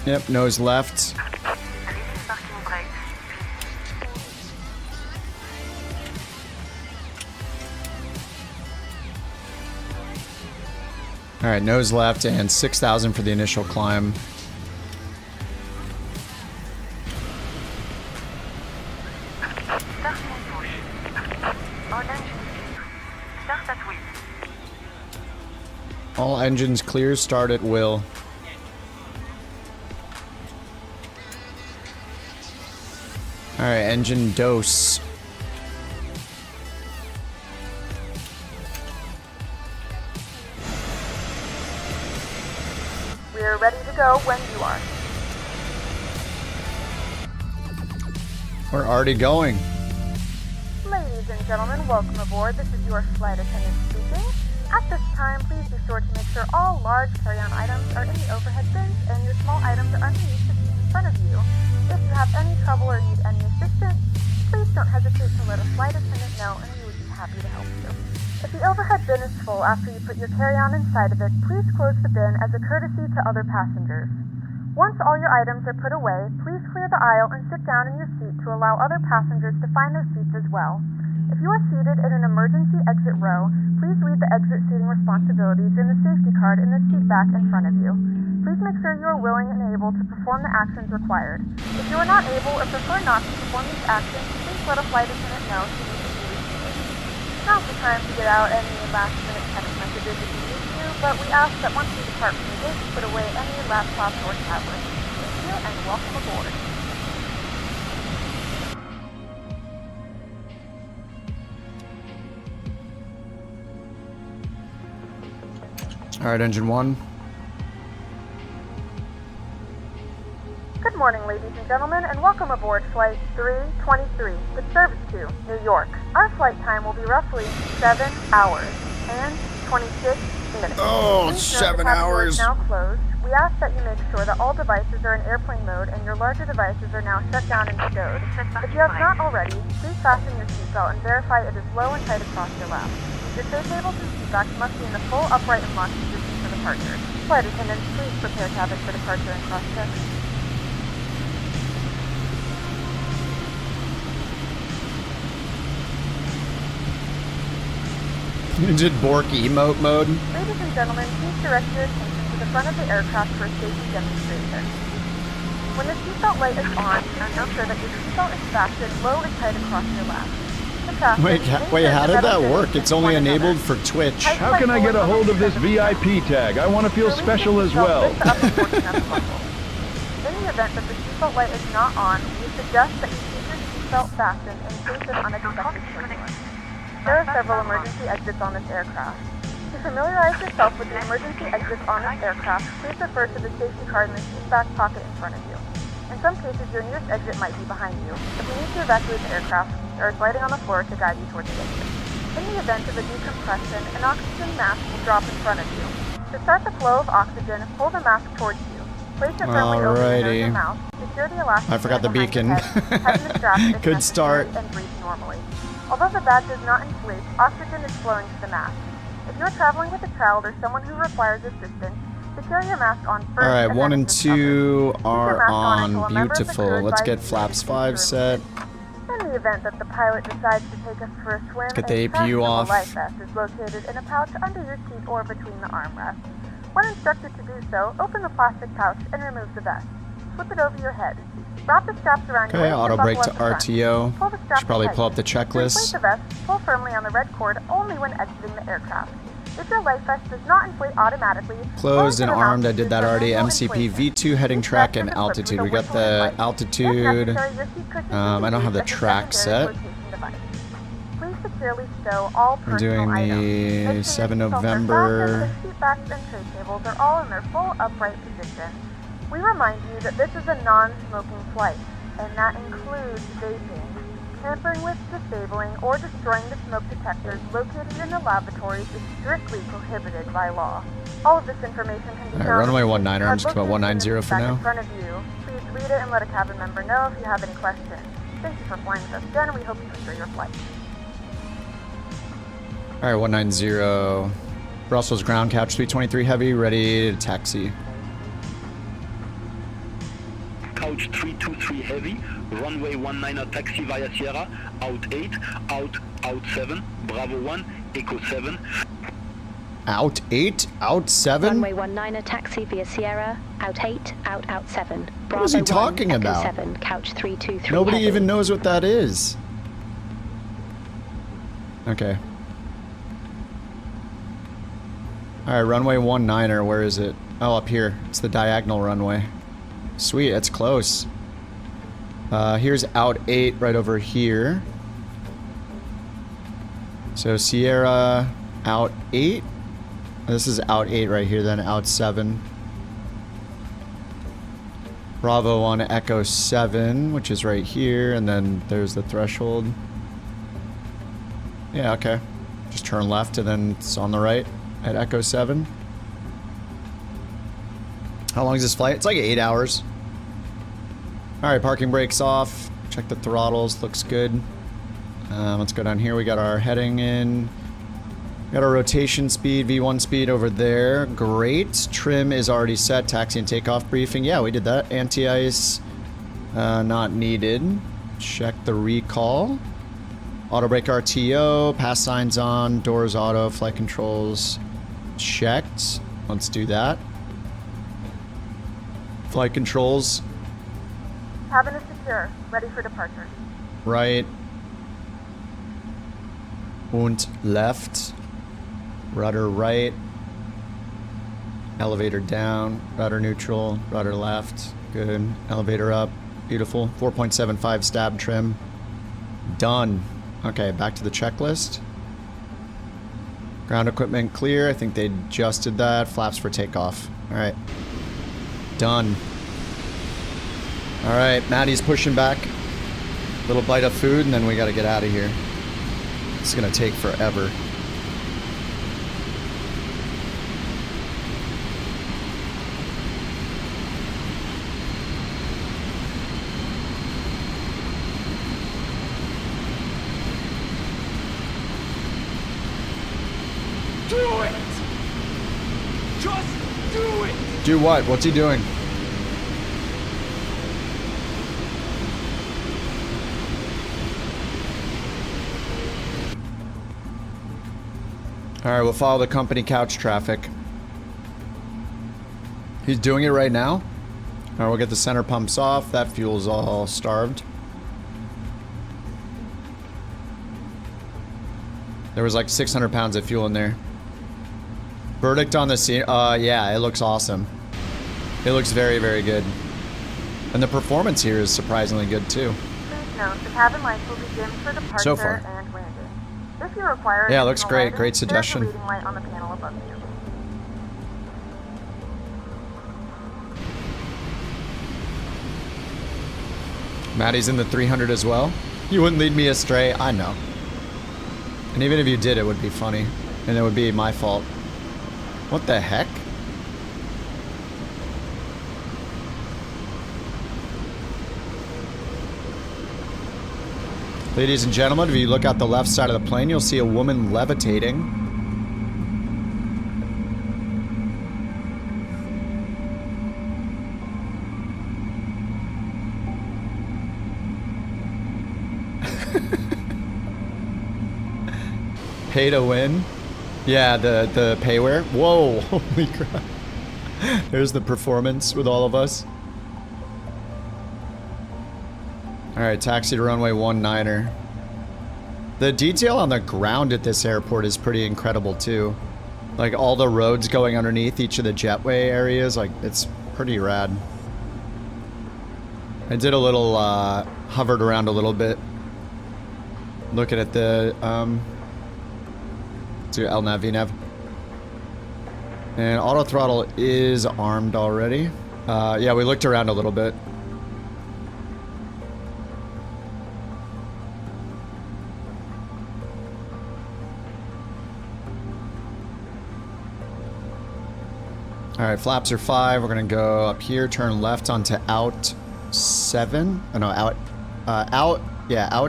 S1: Yep, nose left. Alright, nose left and 6,000 for the initial climb. engines clear, start at will. Alright, engine dose.
S16: We're ready to go when you are.
S1: We're already going.
S16: Ladies and gentlemen, welcome aboard. This is your flight attendant speaking. At this time, please be sure to make sure all large carry-on items are in the overhead bins and your small items are underneath the seat in front of you. If you have any trouble or need any assistance, please don't hesitate to let a flight attendant know and we would be happy to help you. If the overhead bin is full after you put your carry-on inside of it, please close the bin as a courtesy to other passengers. Once all your items are put away, please clear the aisle and sit down in your seat to allow other passengers to find their seats as well. If you are seated in an emergency exit row, please read the exit seating responsibilities in the safety card in the seat back in front of you. Please make sure you are willing and able to perform the actions required. If you are not able or prefer not to perform these actions, please let a flight attendant know if you need to be reseated. Now's the time to get out any last-minute text messages if you need to, but we ask that once you depart from the gate, put away any laptops or tablets. Thank you and welcome aboard.
S1: Alright, engine 1.
S16: Good morning, ladies and gentlemen, and welcome aboard Flight 323 with service to New York. Our flight time will be roughly 7 hours and 26 minutes.
S1: Oh,
S16: Please note
S1: 7
S16: the cabin door
S1: hours.
S16: is now closed. We ask that you make sure that all devices are in airplane mode and your larger devices are now shut down and stowed. If you have not already, please fasten your seatbelt and verify it is low and tight across your lap. Your tray tables and seat backs must be in the full upright and locked position for departure. Flight attendants, please prepare cabin for departure and cross-check.
S1: Did Bork emote mode?
S16: Ladies and gentlemen, please direct your attention to the front of the aircraft for a safety demonstration. When the seatbelt light is on, make sure that your seatbelt is fastened low and tight across your lap.
S1: Wait, how did that work? It's only enabled for Twitch.
S17: How can I get a hold of this VIP tag? I want to feel special as well.
S16: In the event that the seatbelt light is not on, we suggest that you keep your seatbelt fastened in case of unexpected turbulence. There are several emergency exits on this aircraft. To familiarize yourself with the emergency exits on this aircraft, please refer to the safety card in the seat back pocket in front of you. In some cases, your nearest exit might be behind you. If you need to evacuate the aircraft, there is lighting on the floor to guide you towards the exit. In the event of a decompression, an oxygen mask will drop in front of you. To start the flow of oxygen, pull the mask towards you. Place it firmly over your nose and mouth. Secure the elastic
S1: I forgot the
S16: band
S1: beacon.
S16: behind your head, tighten the strap if
S1: Good
S16: necessary,
S1: start.
S16: and breathe normally. Although the bag does not inflate, oxygen is flowing to the mask. If you're traveling with a child or someone who requires assistance, secure your mask on first.
S1: Alright,
S16: and
S1: 1
S16: then
S1: and
S16: assist others.
S1: 2
S16: Keep your
S1: are
S16: mask on
S1: on.
S16: until a member of the
S1: Beautiful.
S16: crew
S1: Let's get
S16: advises
S1: flaps
S16: you
S1: 5 set.
S16: In the event that the pilot decides to take us for a swim,
S1: Get the
S16: a
S1: APU off.
S16: life vest is located in a pouch under your seat or between the armrests. When instructed to do so, open the plastic pouch and remove the vest. Slip it over your head. Wrap the straps around your
S1: Okay,
S16: waist
S1: auto
S16: and
S1: brake
S16: buckle
S1: to
S16: up the front.
S1: RTO.
S16: Pull the strap
S1: Should probably
S16: tight.
S1: pull up the
S16: To replace
S1: checklist.
S16: the vest, pull firmly on the red cord only when exiting the aircraft. If your life vest does not inflate automatically,
S1: Closed and
S16: pull it to the
S1: armed, I
S16: mouth
S1: did that
S16: for
S1: already.
S16: manual
S1: MCP
S16: inflation.
S1: V2 heading track and altitude. We got the altitude. I don't have the track set.
S16: Please securely stow all
S1: We're
S16: personal
S1: doing
S16: items. Make
S1: the
S16: sure
S1: 7
S16: your seatbelts are
S1: November.
S16: fastened, and seat backs and tray tables are all in their full upright position. We remind you that this is a non-smoking flight, and that includes vaping. Tampering with, disabling, or destroying the smoke detectors located in the lavatories is strictly prohibited by law. All of this information can be
S1: Alright,
S16: found
S1: runway
S16: in the
S1: 19, I'm just
S16: card
S1: about
S16: located in
S1: 190
S16: the
S1: for
S16: seat back
S1: now.
S16: in front of you. Please read it and let a cabin member know if you have any questions. Thank you for flying with us again, and we hope you enjoy your flight.
S1: Alright, 190. Brussels ground couch 323 heavy, ready to taxi.
S21: Couch 323 heavy, runway 19 taxi via Sierra, out 8, out 7, Bravo 1, Echo 7.
S1: Out 8? Out 7?
S22: Runway 19 taxi via Sierra, out 8, out 7.
S1: What is he
S22: Bravo 1,
S1: talking
S22: Echo
S1: about?
S22: 7, couch 323
S1: Nobody
S22: heavy.
S1: even knows what that is. Okay. Alright, runway 19er, where is it? Oh, up here. It's the diagonal runway. Sweet, it's close. Here's out 8 right over here. So Sierra out 8. This is out 8 right here, then out 7. Bravo on Echo 7, which is right here, and then there's the threshold. Yeah, okay. Just turn left and then it's on the right at Echo 7. How long is this flight? It's like 8 hours. Alright, parking brakes off. Check the throttles, looks good. Let's go down here. We got our heading in. Got our rotation speed, V1 speed over there. Great. Trim is already set. Taxi and takeoff briefing. Yeah, we did that. Anti-ice, not needed. Check the recall. Auto brake RTO. Pass signs on. Doors auto. Flight controls checked. Let's do that. Flight controls.
S16: Cabin is secure. Ready for departure.
S1: Right. Und left. Rudder right. Elevator down. Rudder neutral. Rudder left. Good. Elevator up. Beautiful. 4.75 stab trim. Done. Okay, back to the checklist. Ground equipment clear. I think they just did that. Flaps for takeoff. Alright. Done. Alright, Maddie's pushing back. Little bite of food, and then we gotta get out of here. It's gonna take forever.
S5: Do it! Just do it!
S1: Do what? What's he doing? Alright, we'll follow the company couch traffic. He's doing it right now. Alright, we'll get the center pumps off. That fuel's all starved. There was like 600 pounds of fuel in there. Verdict on the scene. Yeah, it looks awesome. It looks very, very good. And the performance here is surprisingly good too.
S16: Please note, the cabin lights will be dimmed for departure
S1: So far.
S16: and landing. If you require
S1: Yeah, it looks
S16: additional
S1: great.
S16: lighting,
S1: Great suggestion.
S16: There's a reading light on the panel above you.
S1: Maddie's in the 300 as well. You wouldn't lead me astray. I know. And even if you did, it would be funny. And it would be my fault. What the heck? Ladies and gentlemen, if you look out the left side of the plane, you'll see a woman levitating. Pay to win? Yeah, the payware. Whoa, holy crap. There's the performance with all of us. Alright, taxi to runway 19er. The detail on the ground at this airport is pretty incredible too. Like all the roads going underneath each of the jetway areas, like it's pretty rad. I did a little, hovered around a little bit. Looking at the, to LNAV, VNAV. And auto throttle is armed already. Yeah, we looked around a little bit. Alright, flaps are 5. We're gonna go up here, turn left onto out 7. Oh no, out, out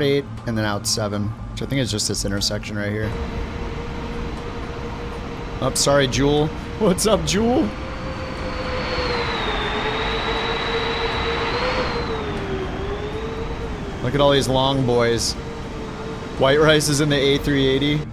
S1: 8, and then out 7. Which I think is just this intersection right here. Oh, sorry, Jewel. What's up, Jewel? Look at all these long boys. White Rice is in the A380.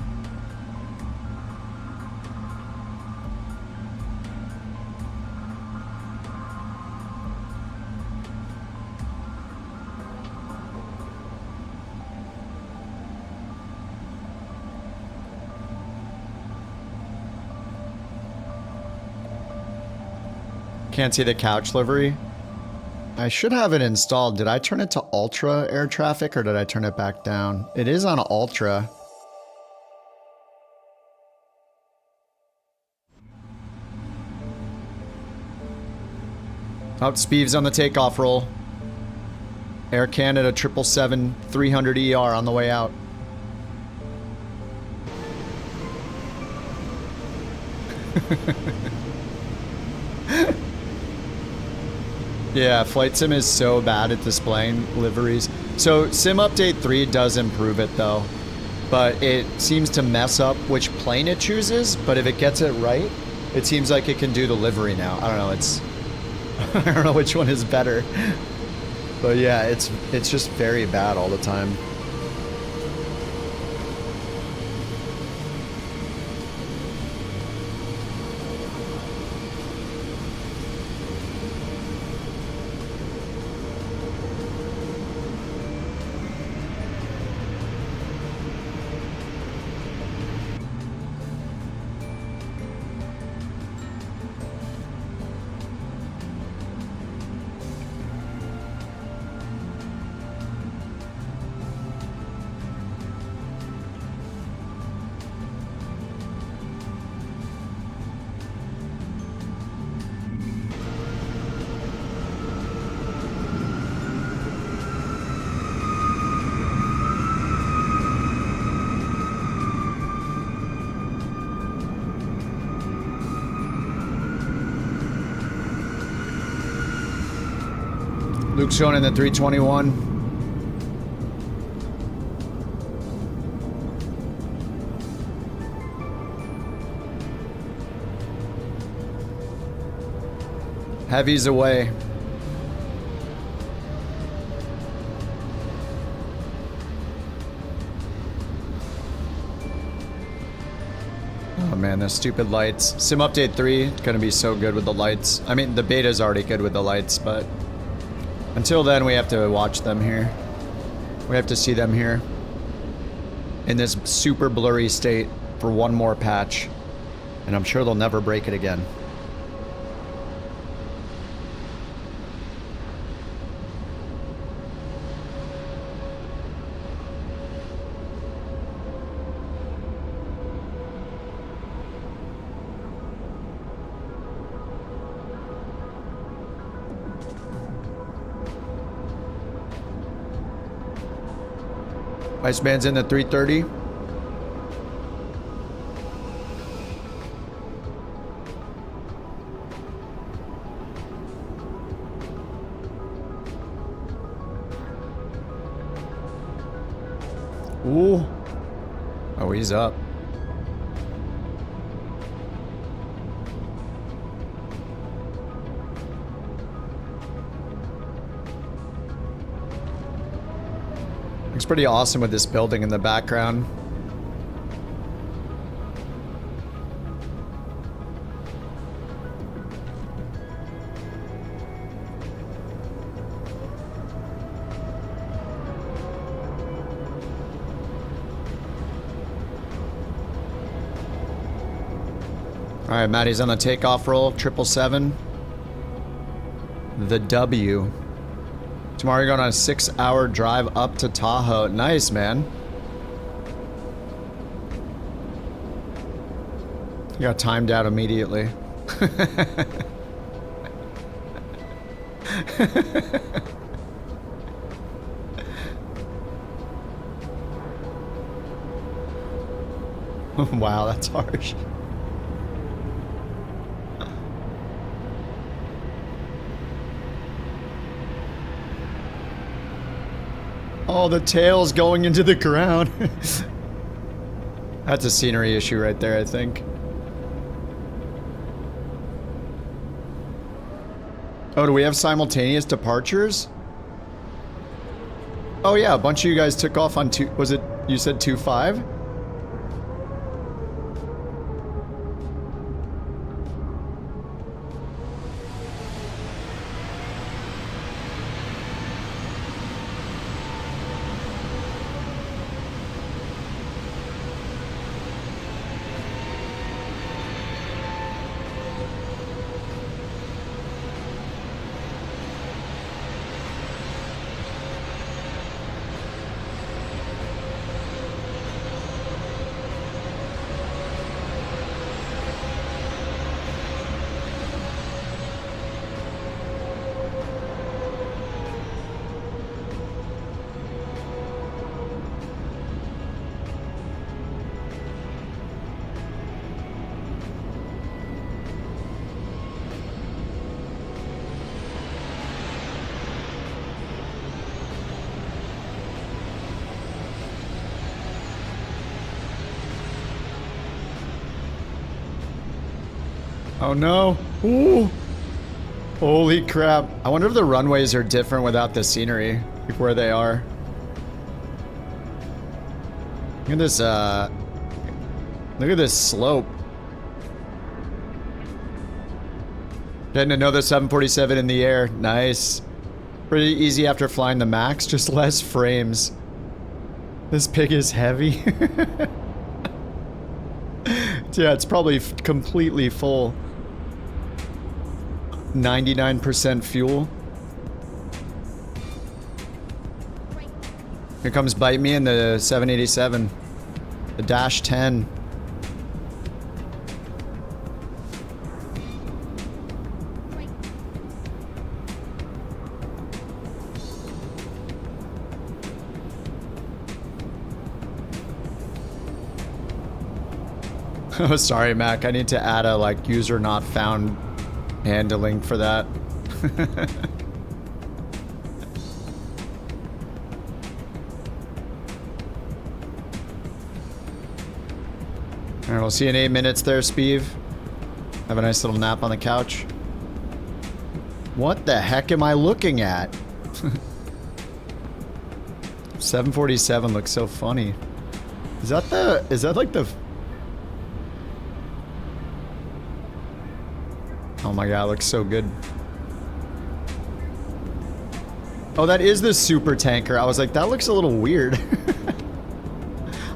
S1: Can't see the couch livery. I should have it installed. Did I turn it to Ultra air traffic or did I turn it back down? It is on Ultra. Oh, Speeves on the takeoff roll. Air Canada 777-300 ER on the way out. Yeah, Flight Sim is so bad at displaying liveries. So Sim Update 3 does improve it though, but it seems to mess up which plane it chooses, but if it gets it right, it seems like it can do the livery now. I don't know, it's... I don't know which one is better. But yeah, it's just very bad all the time. Luke's showing in the 321. Heavy's away. Oh man, those stupid lights. Sim Update 3 gonna be so good with the lights. I mean, the beta's already good with the lights, but until then, we have to watch them here. We have to see them here in this super blurry state for one more patch. And I'm sure they'll never break it again. Iceman's in the 330. Ooh. Oh, he's up. Looks pretty awesome with this building in the background. All right, Maddie's on the takeoff roll, 777. The W. Tomorrow you're going on a 6-hour drive up to Tahoe. Nice, man. You got timed out immediately. Wow, that's harsh. Oh, the tail's going into the ground. That's a scenery issue right there, I think. Oh, do we have simultaneous departures? Oh yeah, a bunch of you guys took off on two, was it, you said 2-5? Oh no. Ooh. Holy crap. I wonder if the runways are different without the scenery, like where they are. Look at this, look at this slope. Getting another 747 in the air. Nice. Pretty easy after flying the max, just less frames. This pig is heavy. Yeah, it's probably completely full. 99% fuel. Here comes Bite Me in the 787. The Dash 10. Oh, sorry, Mac. I need to add a, like, user not found handling for that. Alright, we'll see you in 8 minutes there, Speeve. Have a nice little nap on the couch. What the heck am I looking at? 747 looks so funny. Is that like the... Oh my god, it looks so good. Oh, that is the super tanker. I was like, that looks a little weird.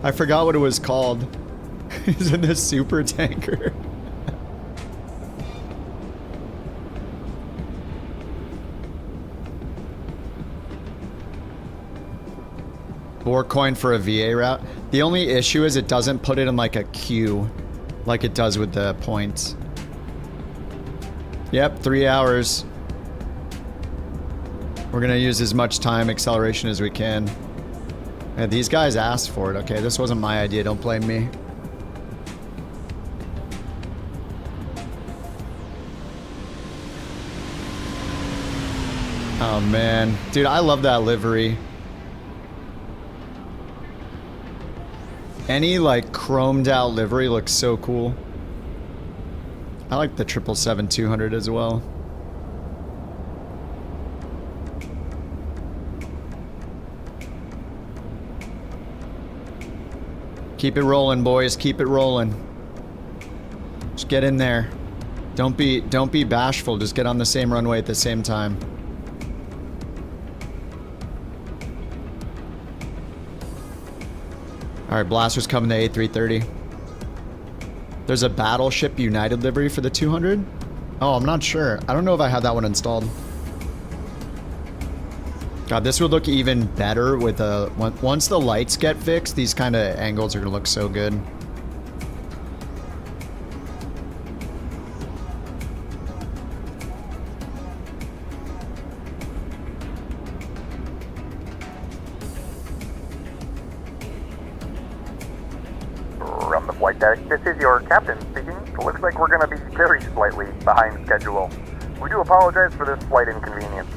S1: I forgot what it was called. Isn't this super tanker? BorkCoin for a VA route. The only issue is it doesn't put it in like a queue like it does with the points. Yep, 3 hours. We're gonna use as much time acceleration as we can. Yeah, these guys asked for it. Okay, this wasn't my idea. Don't blame me. Oh man, dude, I love that livery. Any like chromed out livery looks so cool. I like the 777-200 as well. Keep it rolling, boys. Keep it rolling. Just get in there. Don't be bashful. Just get on the same runway at the same time. All right, Blaster's coming to A330. There's a Battleship United livery for the 200? Oh, I'm not sure. I don't know if I have that one installed. God, this would look even better with a... Once the lights get fixed, these kind of angles are going to look so good.
S15: From the flight deck, this is your captain speaking. It looks like we're going to be very slightly behind schedule. We do apologize for this flight inconvenience.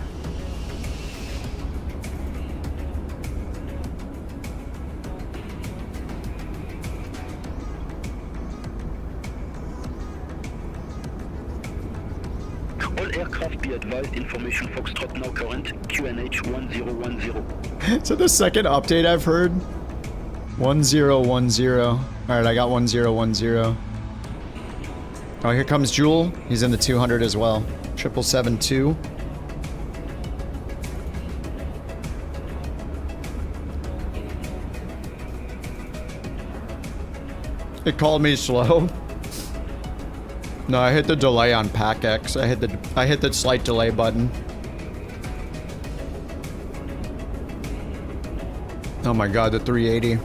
S21: All aircraft be advised, information Foxtrot now current, QNH 1010.
S1: So the second update I've heard. 1010. Alright, I got 1010. Oh, here comes Jewel. He's in the 200 as well. 777-2. It called me slow. No, I hit the delay on Pack X. I hit the slight delay button. Oh my god, the 380.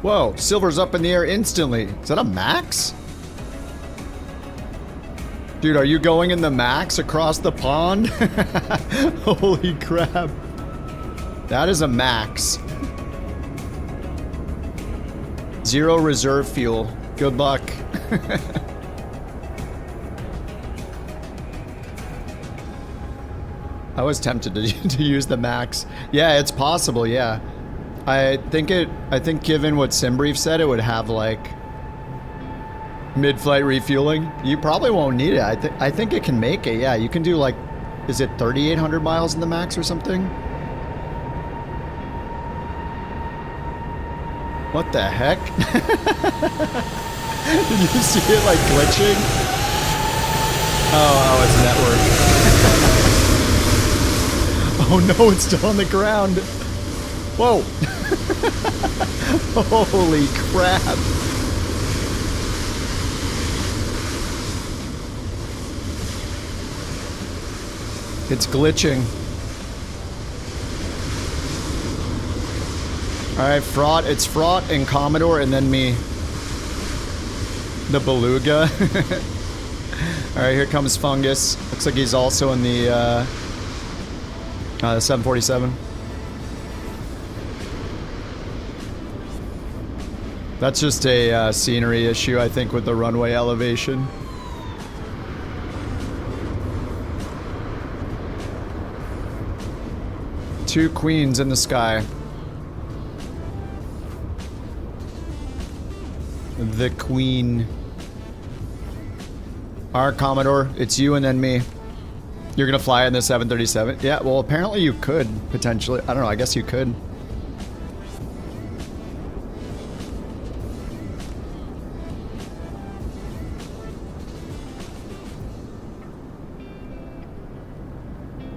S1: Whoa, silver's up in the air instantly. Is that a max? Dude, are you going in the Max across the pond? Holy crap. That is a Max. 0 reserve fuel. Good luck. I was tempted to use the Max. Yeah, it's possible, yeah. I think given what Simbrief said, it would have like mid-flight refueling. You probably won't need it. I think it can make it. Yeah, you can do like, is it 3,800 miles in the Max or something? What the heck? Did you see it like glitching? Oh, it's network. Oh no, it's still on the ground. Whoa. Holy crap. It's glitching. Alright, Fraught. It's Fraught and Commodore and then me. The Beluga. Alright, here comes Fungus. Looks like he's also in the 747. That's just a scenery issue, I think, with the runway elevation. Two queens in the sky. The queen. Our Commodore, it's you and then me. You're gonna fly in the 737? Yeah, well apparently you could, potentially. I don't know, I guess you could.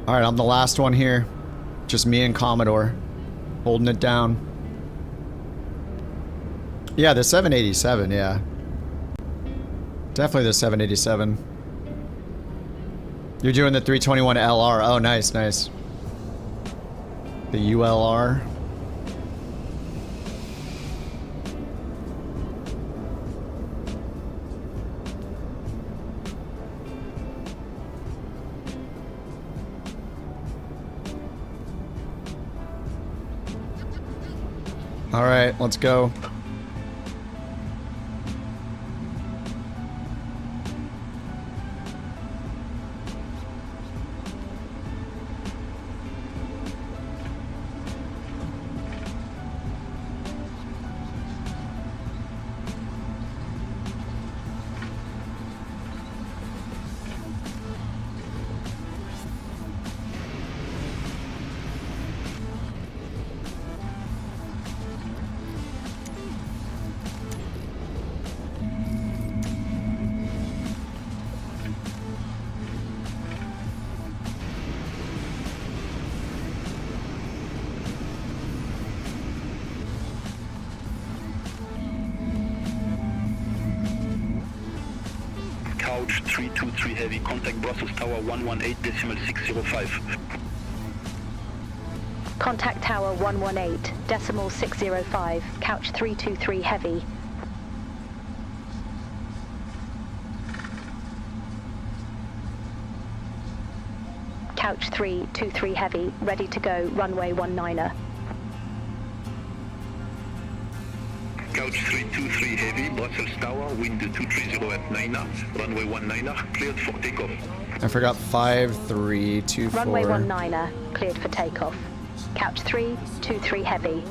S1: Alright, I'm the last one here. Just me and Commodore. Holding it down. Yeah, the 787, yeah. Definitely the 787. You're doing the 321 LR. Oh, nice, nice. The ULR. All right, let's go.
S21: Couch 323 heavy, contact Brussels Tower 118.605.
S4: Contact Tower 118.605, couch 323 heavy. Couch 323 heavy, ready to go, runway 19er.
S21: Couch 323 heavy, Brussels Tower, wind 230 at 9er, runway 19er, cleared for takeoff.
S1: I forgot 5324.
S4: Runway 19er, cleared for takeoff. Couch 323 heavy.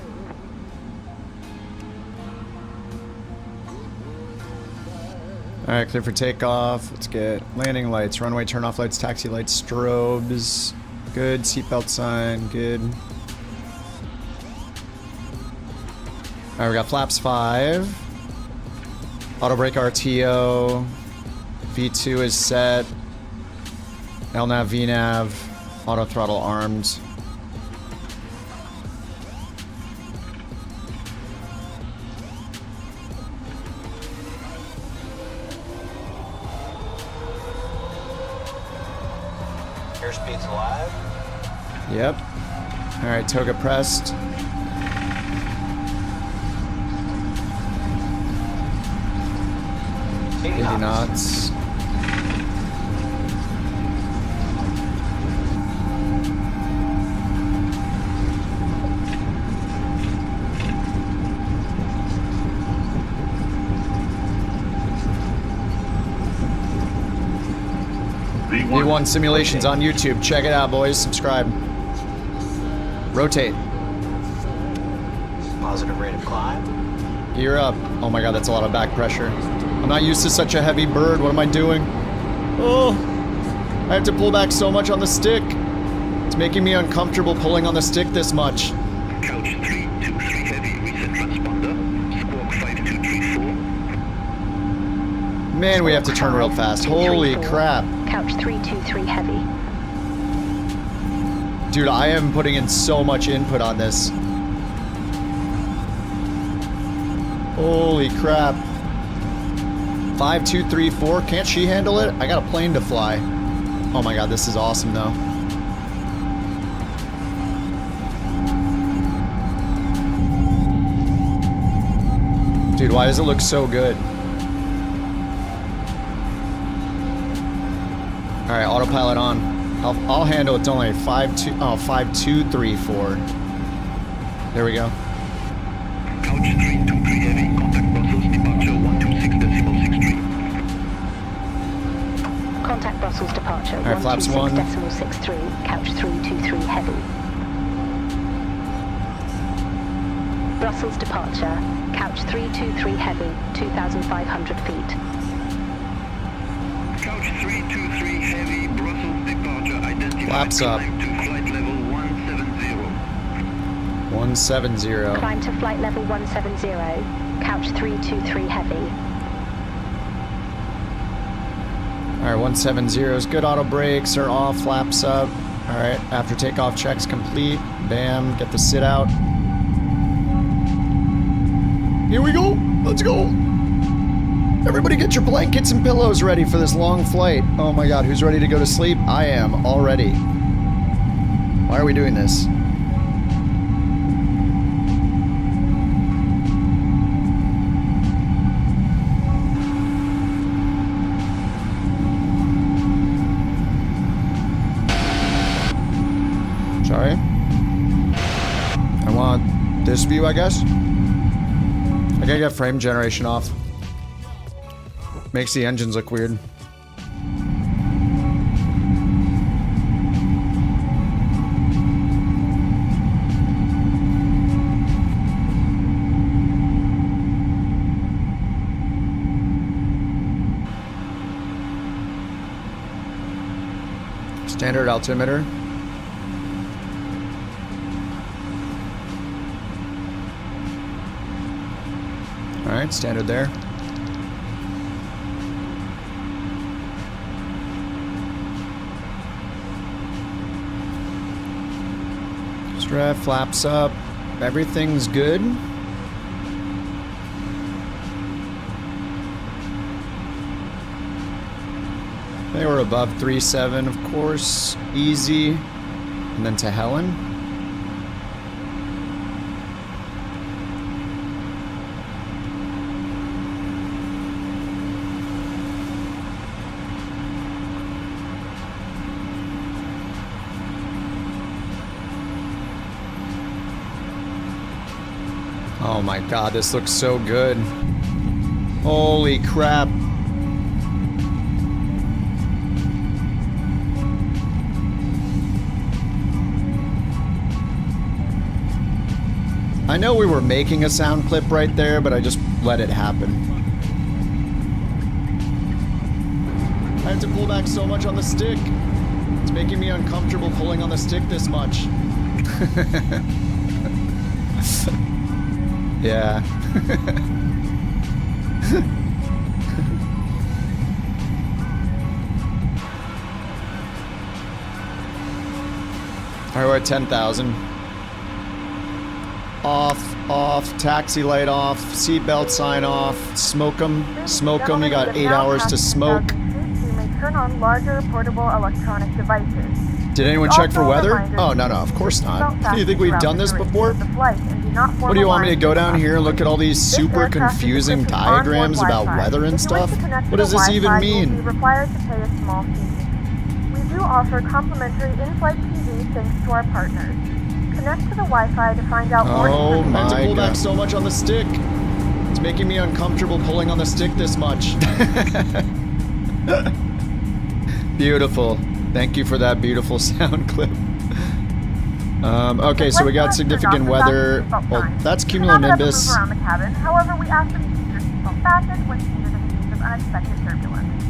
S1: Alright, clear for takeoff. Let's get landing lights, runway turn off lights, taxi lights, strobes. Good, seatbelt sign, good. Alright, we got flaps 5. Auto brake RTO. V2 is set. LNAV, VNAV. Auto throttle armed.
S18: Airspeed's alive.
S1: Yep. Alright, toga pressed. Maybe knots. 1 Simulations on YouTube. Check it out, boys. Subscribe. Rotate.
S18: Positive rate of climb.
S1: Gear up. Oh my god, that's a lot of back pressure. I'm not used to such a heavy bird. What am I doing? Oh, I have to pull back so much on the stick. It's making me uncomfortable pulling on the stick this much.
S21: Couch 323 heavy, reset transponder. Squawk 5234.
S1: Man, we have to turn real fast. Holy crap.
S7: Couch 323 heavy.
S1: Dude, I am putting in so much input on this. Holy crap. 5234, can't she handle it? I got a plane to fly. Oh my god, this is awesome though. Dude, why does it look so good? Alright, autopilot on. I'll handle it. It's only 5234. There we go.
S21: Couch 323 heavy, contact Brussels, departure 126.63.
S7: Contact Brussels departure.
S1: Alright, flaps 1.
S7: 126.63. Couch 323 heavy. Brussels departure. Couch 323 heavy. 2,500 feet.
S21: Couch 323 heavy, Brussels departure. Identified
S1: Flaps up.
S21: climb to flight level 170.
S1: 170.
S7: Climb to flight level 170. Couch 323 heavy.
S1: Alright, 170 is good. Auto brakes are off, flaps up. Alright, after takeoff checks complete. Bam, get the sit out. Here we go. Let's go. Everybody get your blankets and pillows ready for this long flight. Oh my god, who's ready to go to sleep? I am already. Why are we doing this? Sorry. I want this view, I guess. I gotta get frame generation off. Makes the engines look weird. Standard altimeter. Alright, standard there. Strap, flaps up. Everything's good. They were above 3.7, of course. Easy. And then to Helen. Oh my god, this looks so good. Holy crap. I know we were making a sound clip right there, but I just let it happen. I have to pull back so much on the stick. It's making me uncomfortable pulling on the stick this much. Yeah. Alright, we're at 10,000. Off, taxi light off, seatbelt sign off, smoke them, you got 8 hours to smoke.
S16: You may turn on larger portable electronic devices.
S1: Did anyone check for weather? Oh, no, of course not. Do you think we've done this before? What do you want me to go down here and look at all these super confusing diagrams about weather and stuff? What does this even mean?
S16: You will be required to pay a small fee. We do offer complimentary in-flight TV thanks to our partners. Connect to the Wi-Fi to find out more
S1: Oh
S16: information.
S1: my god. I have to pull back so much on the stick. It's making me uncomfortable pulling on the stick this much. Beautiful. Thank you for that beautiful sound clip. Okay, so we got significant weather. Well, that's cumulonimbus.
S16: Around the cabin. However, we ask that you keep your seatbelt fastened when needed in case of unexpected turbulence.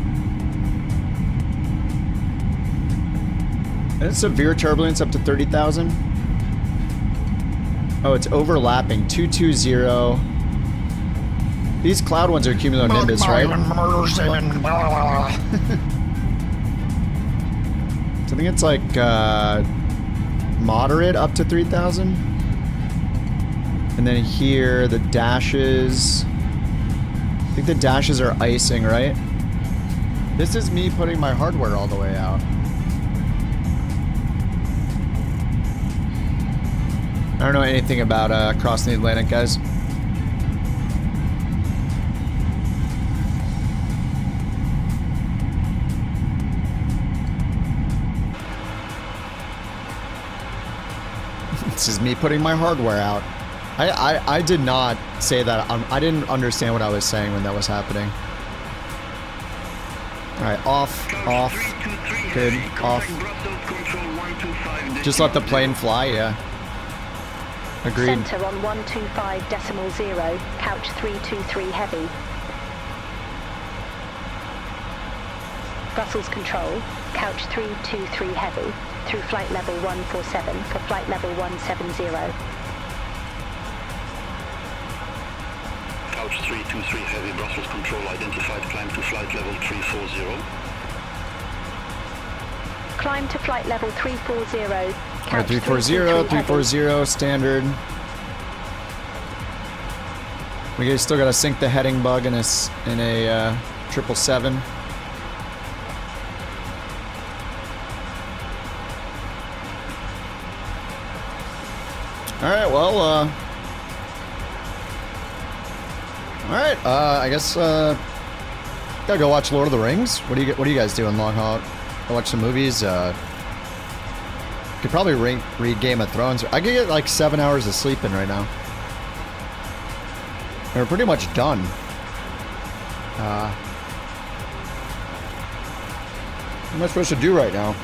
S1: And it's severe turbulence up to 30,000. Oh, it's overlapping. 220. These cloud ones are cumulonimbus, right? So I think it's like moderate up to 3,000. And then here, the dashes. I think the dashes are icing, right? This is me putting my hardware all the way out. I don't know anything about crossing the Atlantic, guys. This is me putting my hardware out. I did not say that. I didn't understand what I was saying when that was happening. Alright, off, good, off. Just let the plane fly, yeah. Agreed.
S7: Center on 125.0, couch 323 heavy. Brussels control, couch 323 heavy, through flight level 147 for flight level 170.
S21: Couch 323 heavy, Brussels control identified, climb to flight level 340.
S7: Climb to flight level 340.
S1: Alright, 340, 340, standard. We guys still gotta sync the heading bug in a 777. Alright, well, alright, I guess, gotta go watch Lord of the Rings. What do you guys do in long haul? Go watch some movies, could probably read Game of Thrones. I could get like 7 hours of sleep in right now. We're pretty much done. What am I supposed to do right now?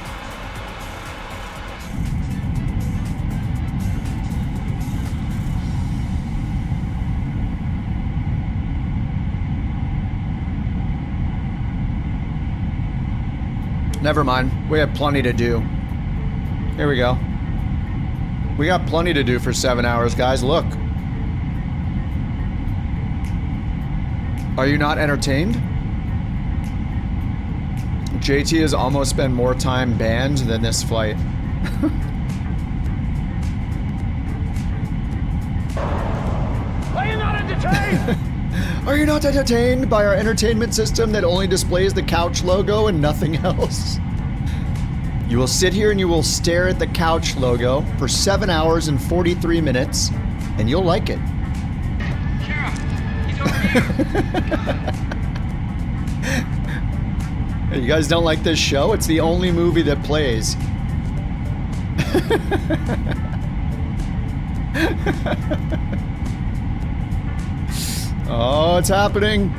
S1: Never mind. We have plenty to do. Here we go. We got plenty to do for 7 hours, guys. Look. Are you not entertained? JT has almost spent more time banned than this flight.
S5: Are you not entertained?
S1: Are you not entertained by our entertainment system that only displays the couch logo and nothing else? You will sit here and you will stare at the couch logo for 7 hours and 43 minutes, and you'll like it. You guys don't like this show? It's the only movie that plays. Oh, it's happening.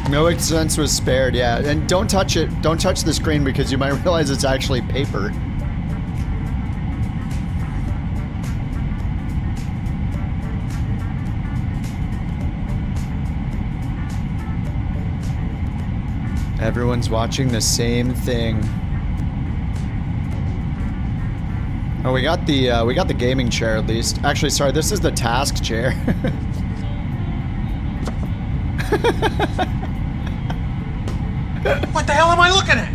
S1: No expense was spared, yeah. And don't touch it. Don't touch the screen because you might realize it's actually paper. Everyone's watching the same thing. Oh, we got the gaming chair at least. Actually, sorry, this is the task chair.
S5: What the hell am I looking at?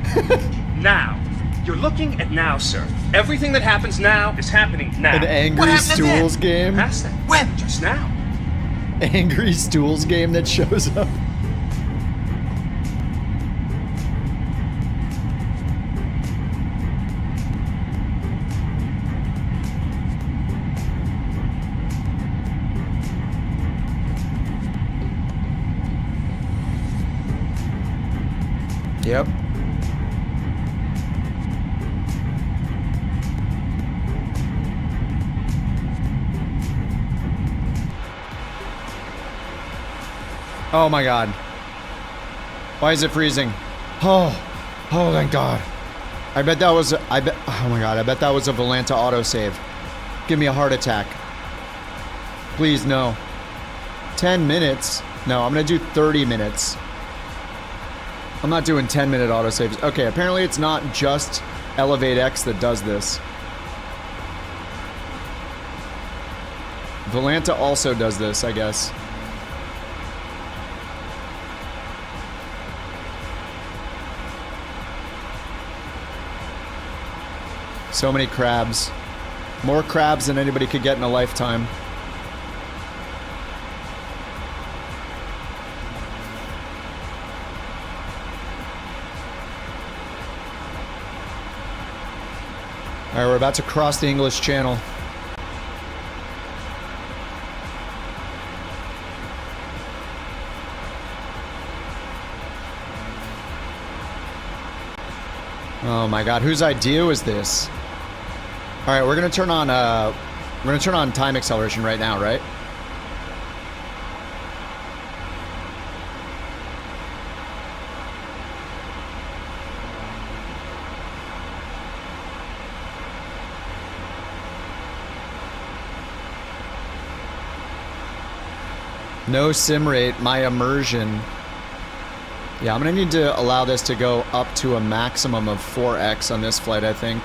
S5: Now. You're looking at now, sir. Everything that happens now is happening now.
S1: An Angry Stools game?
S5: Past that. When? Just now.
S1: Angry Stools game that shows up. Yep. Oh my god. Why is it freezing? Oh, thank God. I bet that was, oh my God, I bet that was a Volanta autosave. Give me a heart attack. Please, no. 10 minutes? No, I'm gonna do 30 minutes. I'm not doing 10-minute autosaves. Okay, apparently it's not just Elevate X that does this. Volanta also does this, I guess. So many crabs. More crabs than anybody could get in a lifetime. Alright, we're about to cross the English Channel. Oh my God, whose idea was this? Alright, we're gonna turn on time acceleration right now, right? No sim rate, my immersion. Yeah, I'm gonna need to allow this to go up to a maximum of 4x on this flight, I think.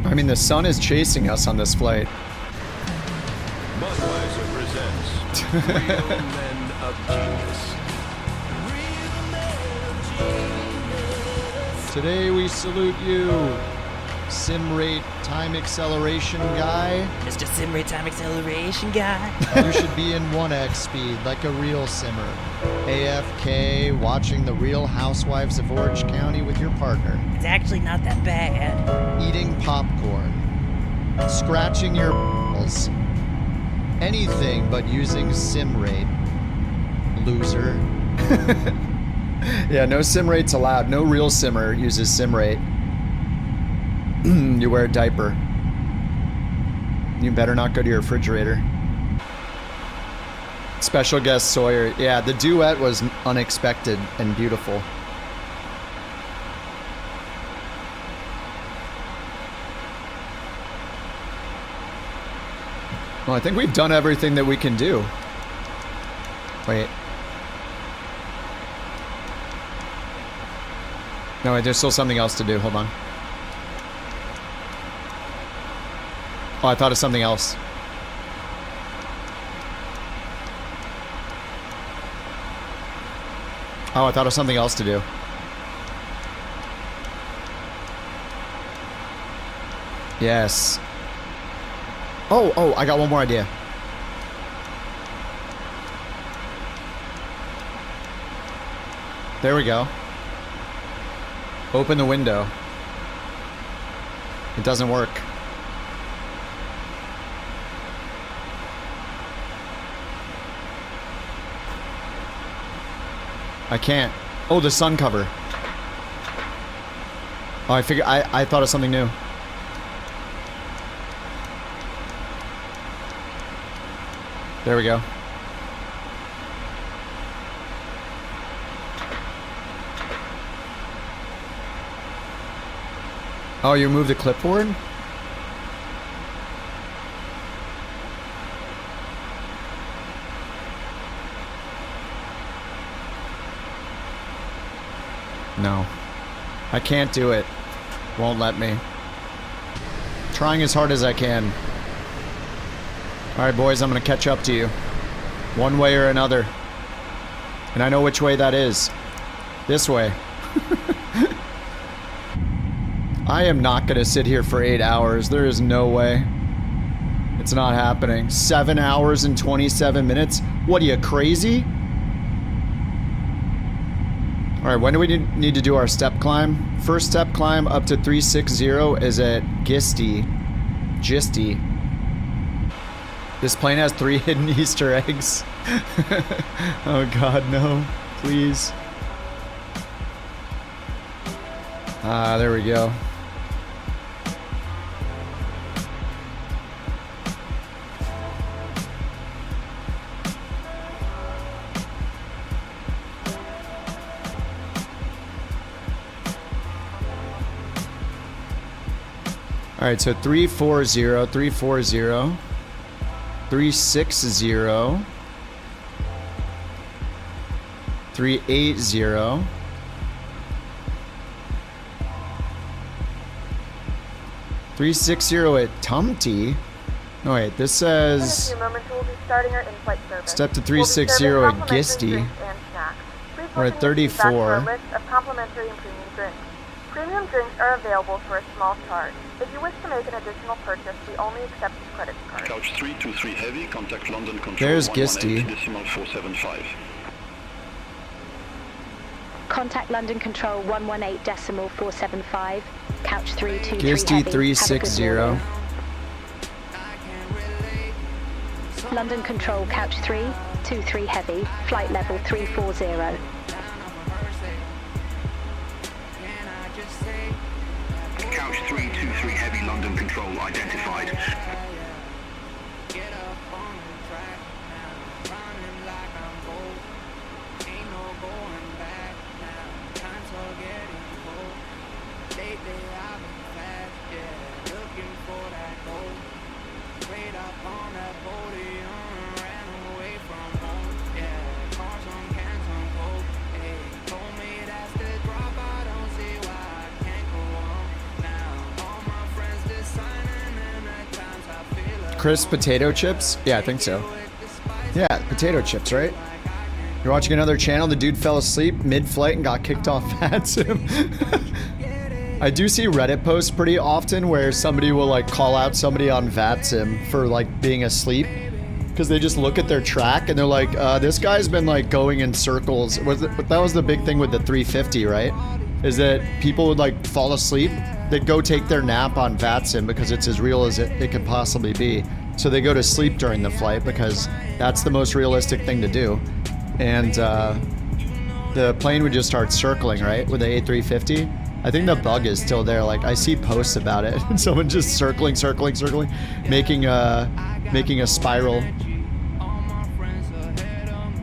S1: I mean, the sun is chasing us on this flight.
S8: Budweiser presents Real Men of Genius.
S1: Today we salute you, sim rate time acceleration guy.
S19: Mr. Sim Rate Time Acceleration guy.
S1: You should be in 1x speed like a real simmer. AFK, watching the Real Housewives of Orange County with your partner.
S19: It's actually not that bad.
S1: Eating popcorn. Scratching your balls. Anything but using sim rate. Loser. Yeah, no sim rates allowed. No real simmer uses sim rate. You wear a diaper. You better not go to your refrigerator. Special guest Sawyer. Yeah, the duet was unexpected and beautiful. Well, I think we've done everything that we can do. Wait. No, wait, there's still something else to do. Hold on. Oh, I thought of something else. Oh, I thought of something else to do. Yes. Oh, I got one more idea. There we go. Open the window. It doesn't work. I can't. Oh, the sun cover. Oh, I thought of something new. There we go. Oh, you moved the clipboard? No. I can't do it. Won't let me. Trying as hard as I can. Alright, boys, I'm gonna catch up to you. One way or another. And I know which way that is. This way. I am not gonna sit here for 8 hours. There is no way. It's not happening. 7 hours and 27 minutes? What are you, crazy? Alright, when do we need to do our step climb? First step climb up to 360 is at Gisty. This plane has 3 hidden Easter eggs. Oh god, no. Please. There we go. All right, so 340, 340, 360, 380, 360 at Tumty. No wait, this says
S16: In a few moments, we'll be starting our in-flight service.
S1: step to
S16: We'll be
S1: 360
S16: serving
S1: at
S16: complimentary
S1: Gisty.
S16: drinks and snacks. Please
S1: We're
S16: listen
S1: at
S16: to feedback for
S1: 34.
S16: a list of complimentary and premium drinks. Premium drinks are available for a small charge. If you wish to make an additional purchase, we only accept credit cards.
S21: Couch 323 heavy, contact London Control
S1: There's Gisty.
S21: 118.475.
S7: Contact London Control 118.475. Couch 323
S1: Gisty
S7: heavy. Have a good
S1: 360.
S7: morning. London Control Couch 323 heavy. Flight level 340.
S21: Couch 323 heavy, London Control identified.
S1: Crisp potato chips? Yeah, I think so. Yeah, potato chips, right? You're watching another channel, the dude fell asleep mid-flight and got kicked off VATSIM. I do see Reddit posts pretty often where somebody will like call out somebody on VATSIM for like being asleep. Because they just look at their track and they're like, this guy's been like going in circles. That was the big thing with the 350, right? Is that people would like fall asleep. They'd go take their nap on VATSIM because it's as real as it could possibly be. So they go to sleep during the flight because that's the most realistic thing to do. And the plane would just start circling, right? With the A350. I think the bug is still there. Like I see posts about it. Someone just circling, making a spiral.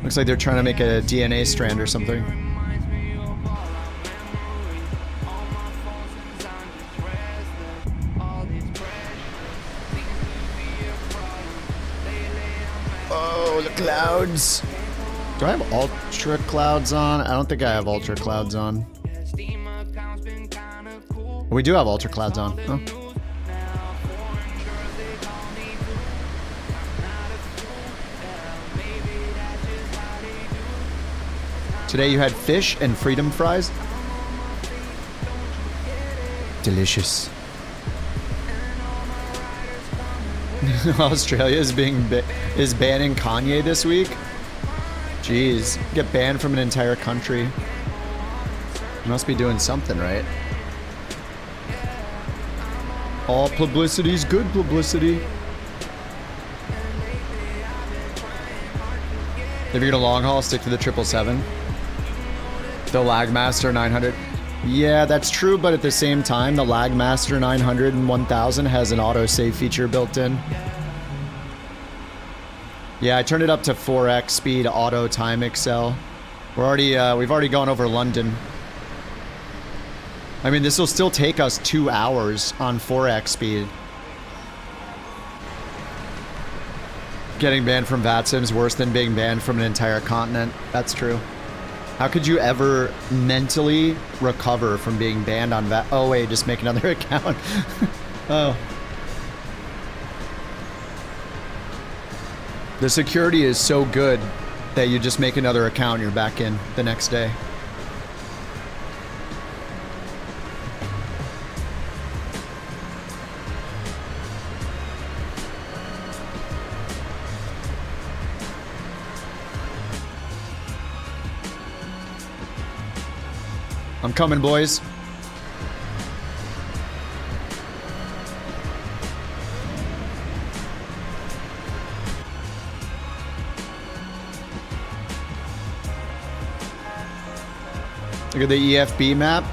S1: Looks like they're trying to make a DNA strand or something. Oh, the clouds. Do I have ultra clouds on? I don't think I have ultra clouds on. We do have ultra clouds on. Huh? Today you had fish and freedom fries. Delicious. Australia is banning Kanye this week. Jeez, get banned from an entire country. Must be doing something right. All publicity is good publicity. If you're gonna long haul, stick to the 777. The Lagmaster 900. Yeah, that's true, but at the same time, the Lagmaster 900 and 1000 has an autosave feature built in. Yeah, I turned it up to 4x speed auto time excel. We've already gone over London. I mean, this will still take us 2 hours on 4x speed. Getting banned from VATSIM is worse than being banned from an entire continent. That's true. How could you ever mentally recover from being banned on VAT? Oh wait, just make another account. Oh. The security is so good that you just make another account and you're back in the next day. I'm coming, boys. Look at the EFB map.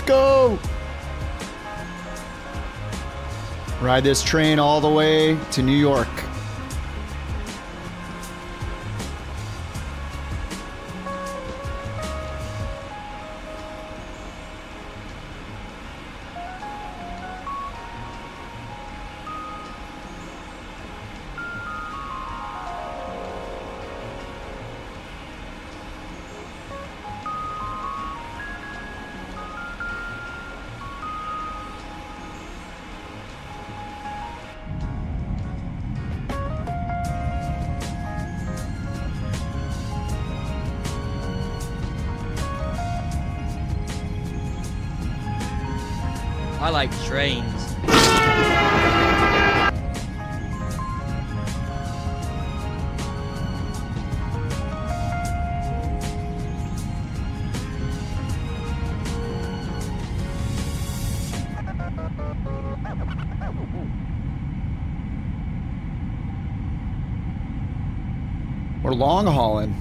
S1: go. Ride this train all the way to New York.
S6: I like trains.
S1: We're long hauling.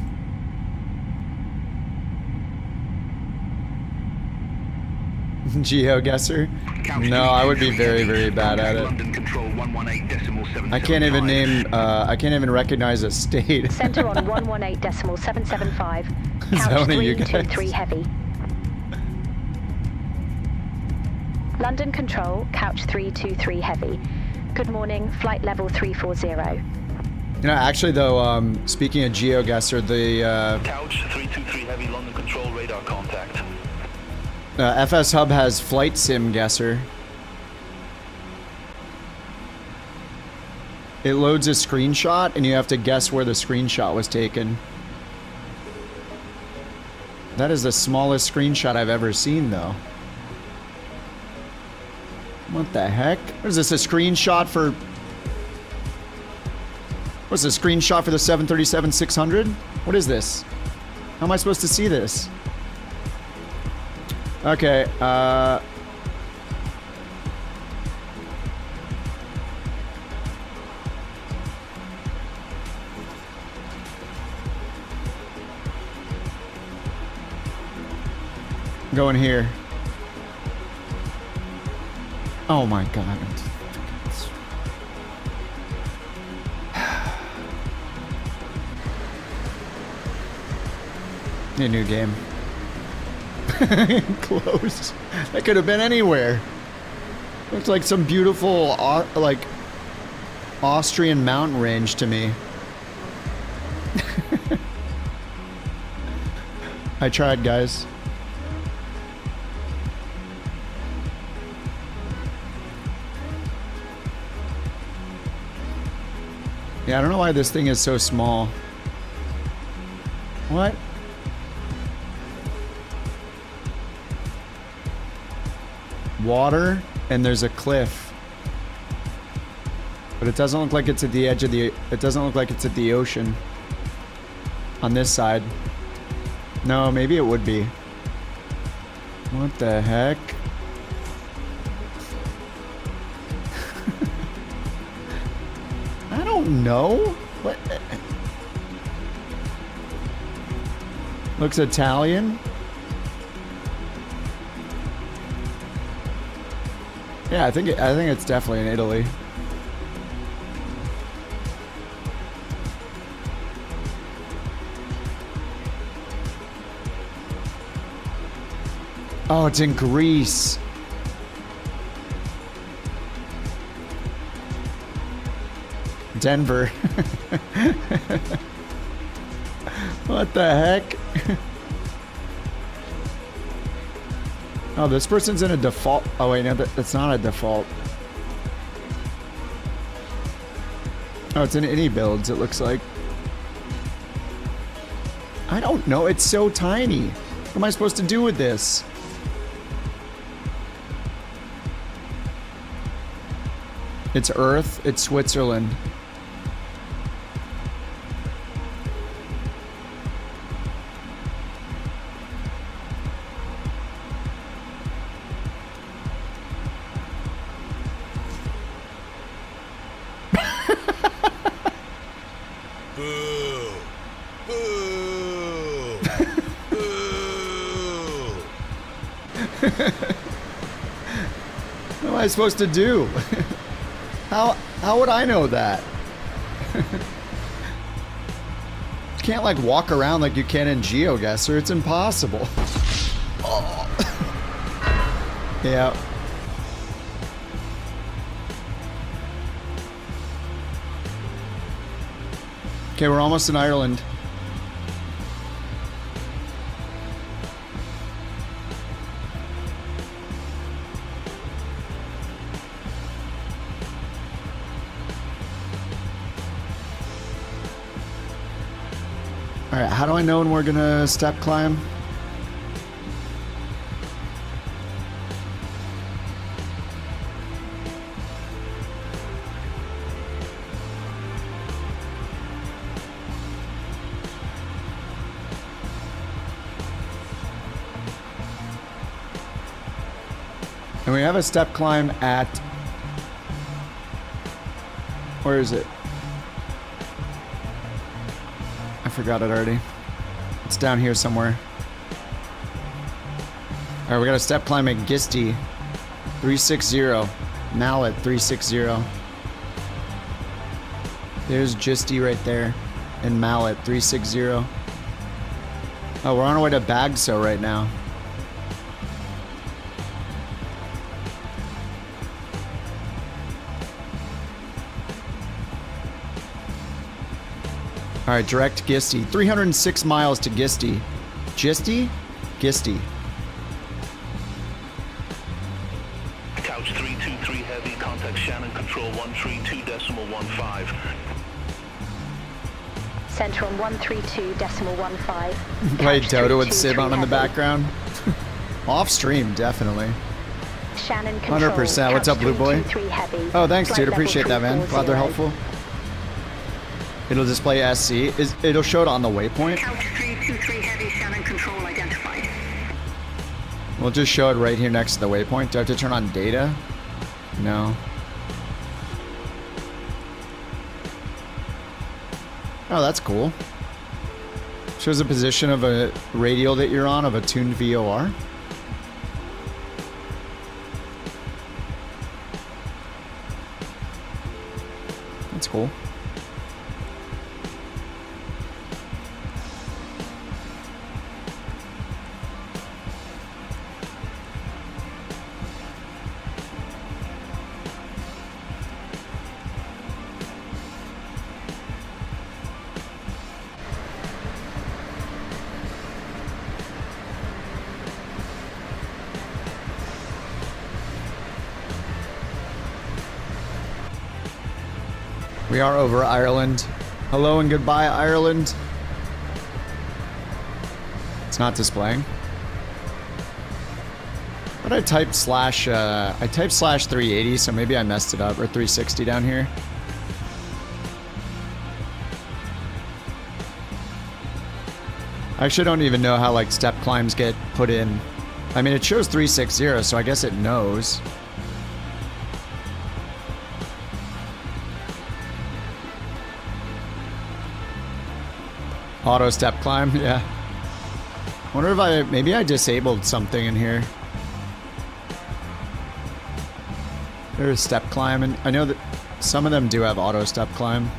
S1: GeoGuessr? No, I would be very, very bad at it. I can't even name, I can't even recognize a state.
S4: Center on 118.775.
S1: Is that
S4: Couch
S1: one of you
S4: 323
S1: guys?
S4: heavy. London Control, couch 323 heavy. Good morning, flight level 340.
S1: You know, actually though, speaking of GeoGuessr, the
S21: Couch 323 heavy, London Control, radar contact.
S1: FsHub has flight sim guesser. It loads a screenshot and you have to guess where the screenshot was taken. That is the smallest screenshot I've ever seen though. What the heck? What is this, a screenshot for... What's a screenshot for the 737-600? What is this? How am I supposed to see this? Okay, going here. Oh my god. Need a new game. Close. That could have been anywhere. Looks like some beautiful, like, Austrian mountain range to me. I tried, guys. Yeah, I don't know why this thing is so small. What? Water, and there's a cliff. But it doesn't look like it's at the edge of the... It doesn't look like it's at the ocean. On this side. No, maybe it would be. What the heck? I don't know. What? Looks Italian. Yeah, I think it's definitely in Italy. Oh, it's in Greece. Denver. What the heck? Oh, this person's in a default. Oh wait, no, that's not a default. Oh, it's in any builds, it looks like. I don't know, it's so tiny. What am I supposed to do with this? It's Earth, it's Switzerland. What am I supposed to do? How would I know that? You can't like walk around like you can in GeoGuessr. It's impossible. Oh. Yeah. Okay, we're almost in Ireland. Alright, how do I know when we're gonna step climb? And we have a step climb at... Where is it? I forgot it already. It's down here somewhere. Alright, we got a step climb at Gisty. 360. Mallet 360. There's Gisty right there. And Mallet 360. Oh, we're on our way to Bagso right now. Alright, direct Gisty. 306 miles to Gisty. Gisty? Gisty.
S21: Couch 323 heavy, contact Shannon control 132.15.
S4: Center on 132.15.
S1: Play Dota with Sibon in the background. Off stream, definitely.
S4: Shannon control.
S1: 100%. What's up, Blue Boy? Oh, thanks, dude. Appreciate that, man. Glad they're helpful. It'll display SC. It'll show it on the waypoint.
S21: Couch 323 heavy, Shannon control identified.
S1: We'll just show it right here next to the waypoint. Do I have to turn on data? No. Oh, that's cool. Shows the position of a radial that you're on of a tuned VOR. That's cool. We are over Ireland. Hello and goodbye, Ireland. It's not displaying. But I typed /380, so maybe I messed it up, or 360 down here. I actually don't even know how like step climbs get put in. I mean, it shows 360, so I guess it knows. Auto step climb, yeah. Wonder if maybe I disabled something in here. There's step climb, and I know that some of them do have auto step climb.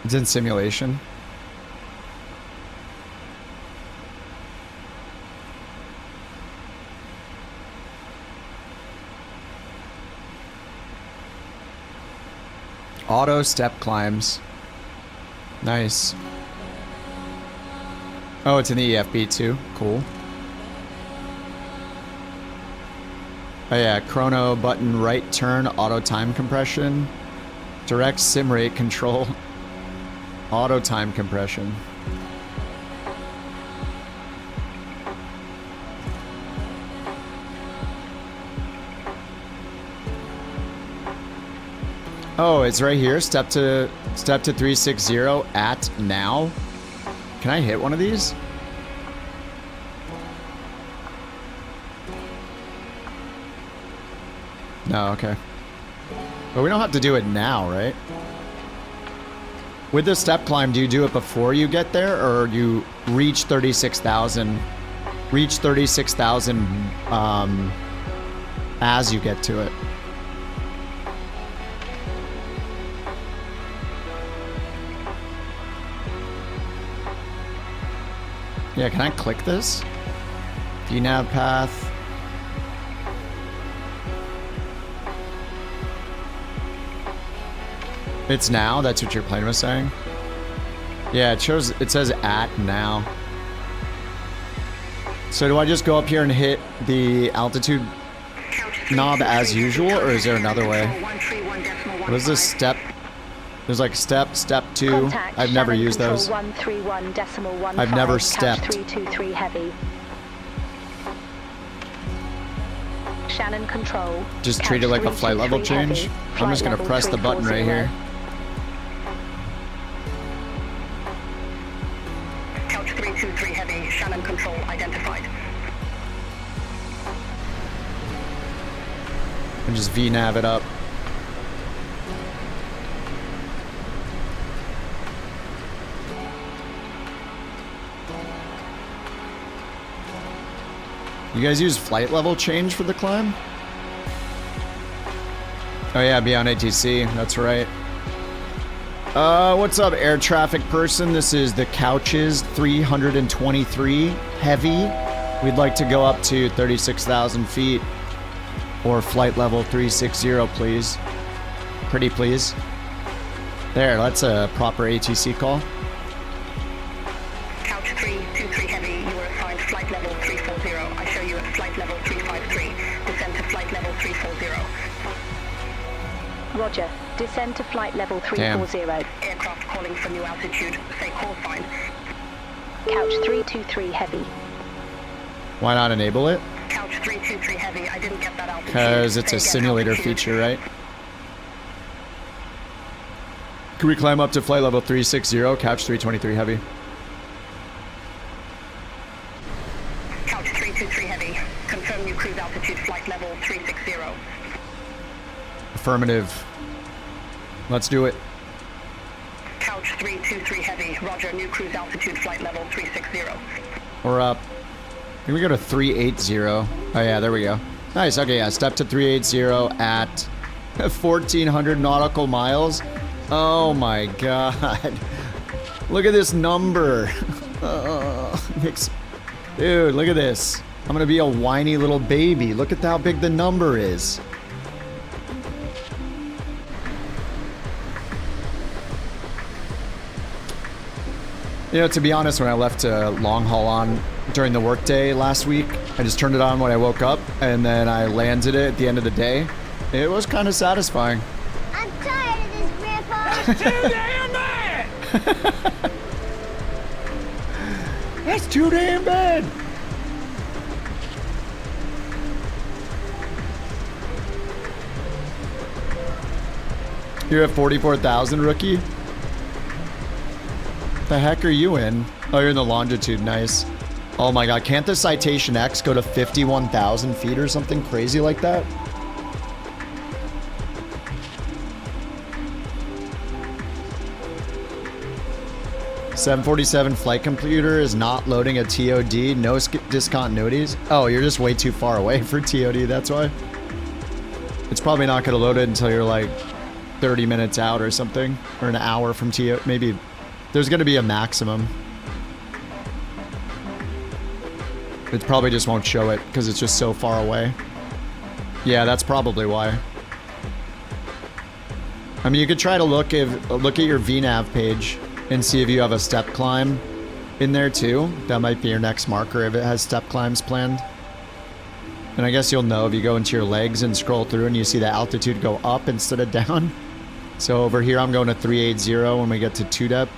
S1: It's in simulation. Auto step climbs. Nice. Oh, it's in the EFB too. Cool. Oh yeah, chrono button right turn, auto time compression, direct sim rate control. Auto time compression. Oh, it's right here. Step to 360 at now. Can I hit one of these? No, okay. But we don't have to do it now, right? With the step climb, do you do it before you get there, or you reach 36,000? Reach 36,000 as you get to it. Yeah, can I click this? DNAV path. It's now? That's what your plane was saying? Yeah, it says at now. So do I just go up here and hit the altitude knob as usual, or is there another way? What is this step? There's like step 2. I've never used those. I've never stepped.
S4: 323 heavy. Shannon control.
S1: Just treat it like a flight level change. I'm just gonna press the button right here.
S21: Couch 323 heavy, Shannon control identified.
S1: And just VNav it up. You guys use flight level change for the climb? Oh yeah, be on ATC, that's right. What's up, air traffic person? This is the Couches 323 heavy. We'd like to go up to 36,000 feet. Or flight level 360, please. Pretty please. There, that's a proper ATC call.
S21: Couch 323 heavy, you were assigned flight level 340. I show you at flight level 353. Descend to flight level 340.
S4: Roger. Descend to flight level 340.
S21: Aircraft calling for new altitude. Say call sign.
S4: Couch 323 heavy.
S1: Why not enable it?
S21: Couch 323 heavy, I didn't get that altitude.
S1: Because it's a simulator feature, right? Can we climb up to flight level 360, Couch 323 heavy?
S21: Couch 323 heavy, confirm new cruise altitude flight level 360.
S1: Affirmative. Let's do it.
S21: Couch 323 heavy, roger, new cruise altitude flight level 360.
S1: We're up. Can we go to 380? Oh yeah, there we go. Nice, okay, yeah, step to 380 at 1,400 nautical miles. Oh my god. Look at this number. Dude, look at this. I'm gonna be a whiny little baby. Look at how big the number is. You know, to be honest, when I left long haul on during the workday last week, I just turned it on when I woke up, and then I landed it at the end of the day. It was kind of satisfying.
S6: I'm tired of this, Grandpa. That's too damn bad.
S1: That's too damn bad. You're at 44,000, rookie? The heck are you in? Oh, you're in the longitude, nice. Oh my god, can't the Citation X go to 51,000 feet or something crazy like that? $747 flight computer is not loading a TOD, no discontinuities. Oh, you're just way too far away for TOD, that's why. It's probably not going to load it until you're like 30 minutes out or something, or an hour from TOD, maybe. There's going to be a maximum. It probably just won't show it because it's just so far away. Yeah, that's probably why. I mean, you could try to look at your VNav page and see if you have a step climb in there too. That might be your next marker if it has step climbs planned. And I guess you'll know if you go into your legs and scroll through and you see the altitude go up instead of down. So over here, I'm going to 380 when we get to 2 depth.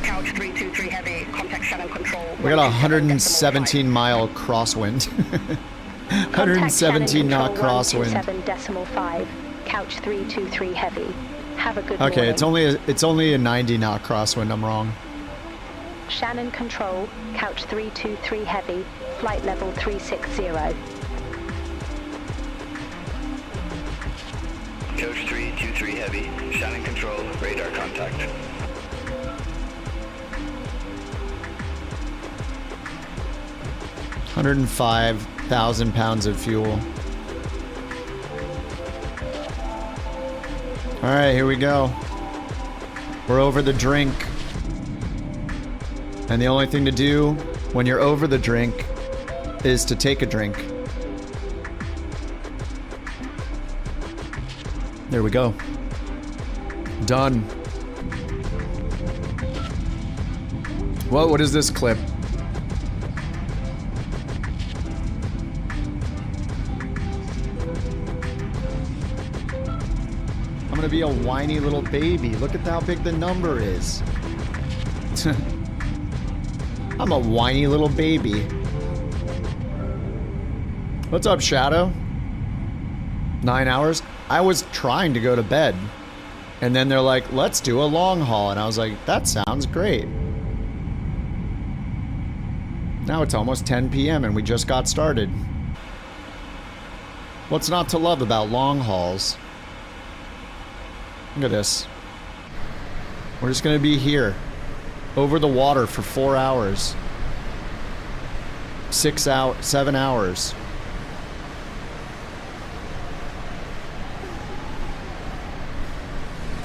S21: Couch 3
S7: 323 Heavy, contact Shannon Control.
S1: We got a 117 mile crosswind. 117 knot crosswind.
S4: 127.5, couch 323 Heavy. Have a good morning.
S1: Okay, it's only a 90 knot crosswind. I'm wrong.
S4: Shannon Control, couch 323 Heavy, flight level 360.
S21: Coach 323 Heavy, Shannon Control, radar contact.
S1: £105,000 of fuel. Alright, here we go. We're over the drink. And the only thing to do when you're over the drink is to take a drink. There we go. Done. What is this clip? I'm gonna be a whiny little baby. Look at how big the number is. I'm a whiny little baby. What's up, Shadow? 9 hours? I was trying to go to bed. And then they're like, let's do a long haul. And I was like, that sounds great. Now it's almost 10 p.m. and we just got started. What's not to love about long hauls? Look at this. We're just gonna be here. Over the water for 4 hours. 7 hours.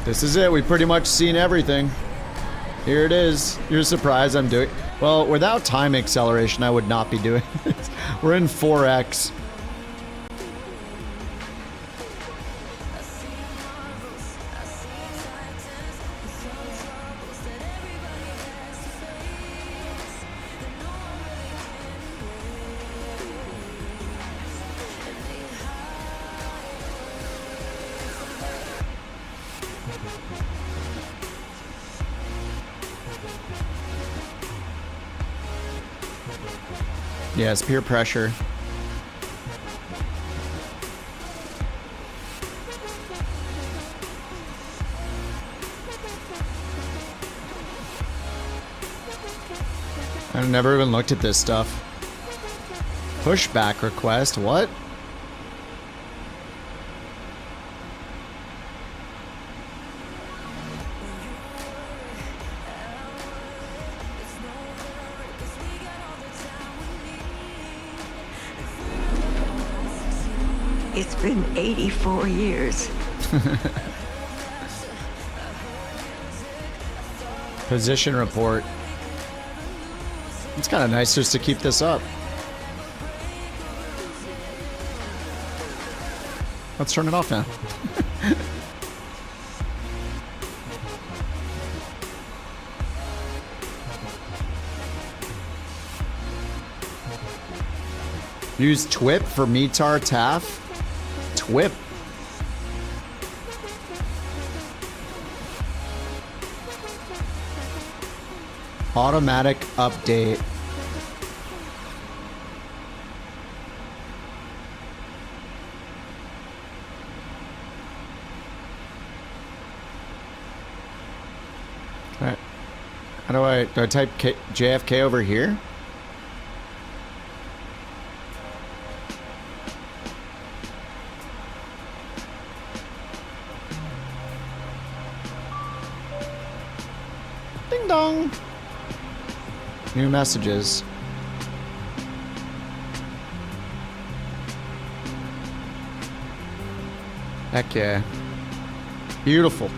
S1: This is it. We've pretty much seen everything. Here it is. You're surprised I'm doing... Well, without time acceleration, I would not be doing this. We're in 4x. Yes, peer pressure. I've never even looked at this stuff. Pushback request, what?
S9: It's been 84 years.
S1: Position report. It's kind of nice just to keep this up. Let's turn it off now. Use TWIP for METAR TAF. TWIP. Automatic update. Alright. How do I type JFK over here? Ding dong. New messages. Heck yeah. Beautiful.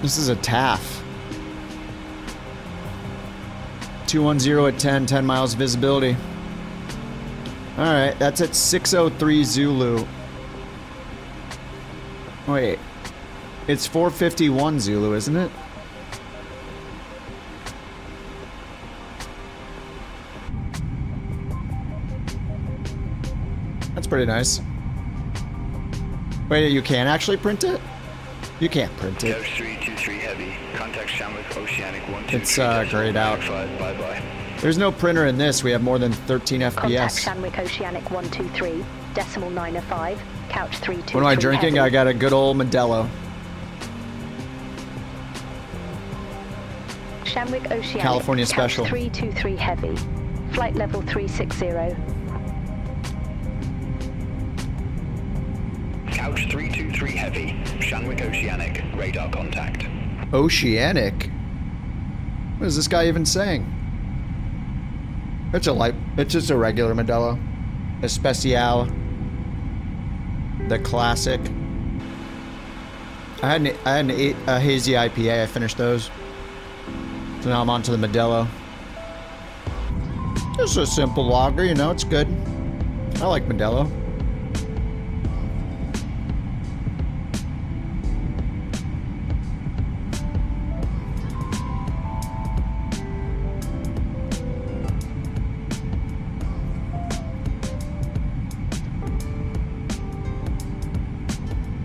S1: This is a TAF. 210 at 10, 10 miles visibility. Alright, that's at 603 Zulu. Wait. It's 451 Zulu, isn't it? That's pretty nice. Wait, you can actually print it? You can't print it.
S21: 323 heavy. Contact Shamrock Oceanic 123.
S1: It's grayed out.
S21: Bye-bye.
S1: There's no printer in this. We have more than 13 FPS.
S7: Contact Shamrock Oceanic 123, decimal 905, couch 323.
S1: What am I drinking?
S7: heavy.
S1: I got a good old Modelo.
S7: Shamrock Oceanic,
S1: California
S7: couch
S1: special.
S7: 323 heavy, flight level 360.
S21: Couch 323 heavy. Shamrock Oceanic. Radar contact.
S1: Oceanic? What is this guy even saying? It's just a regular Modelo. Especial. The classic. I had a hazy IPA. I finished those. So now I'm on to the Modelo. Just a simple lager, you know, it's good. I like Modelo.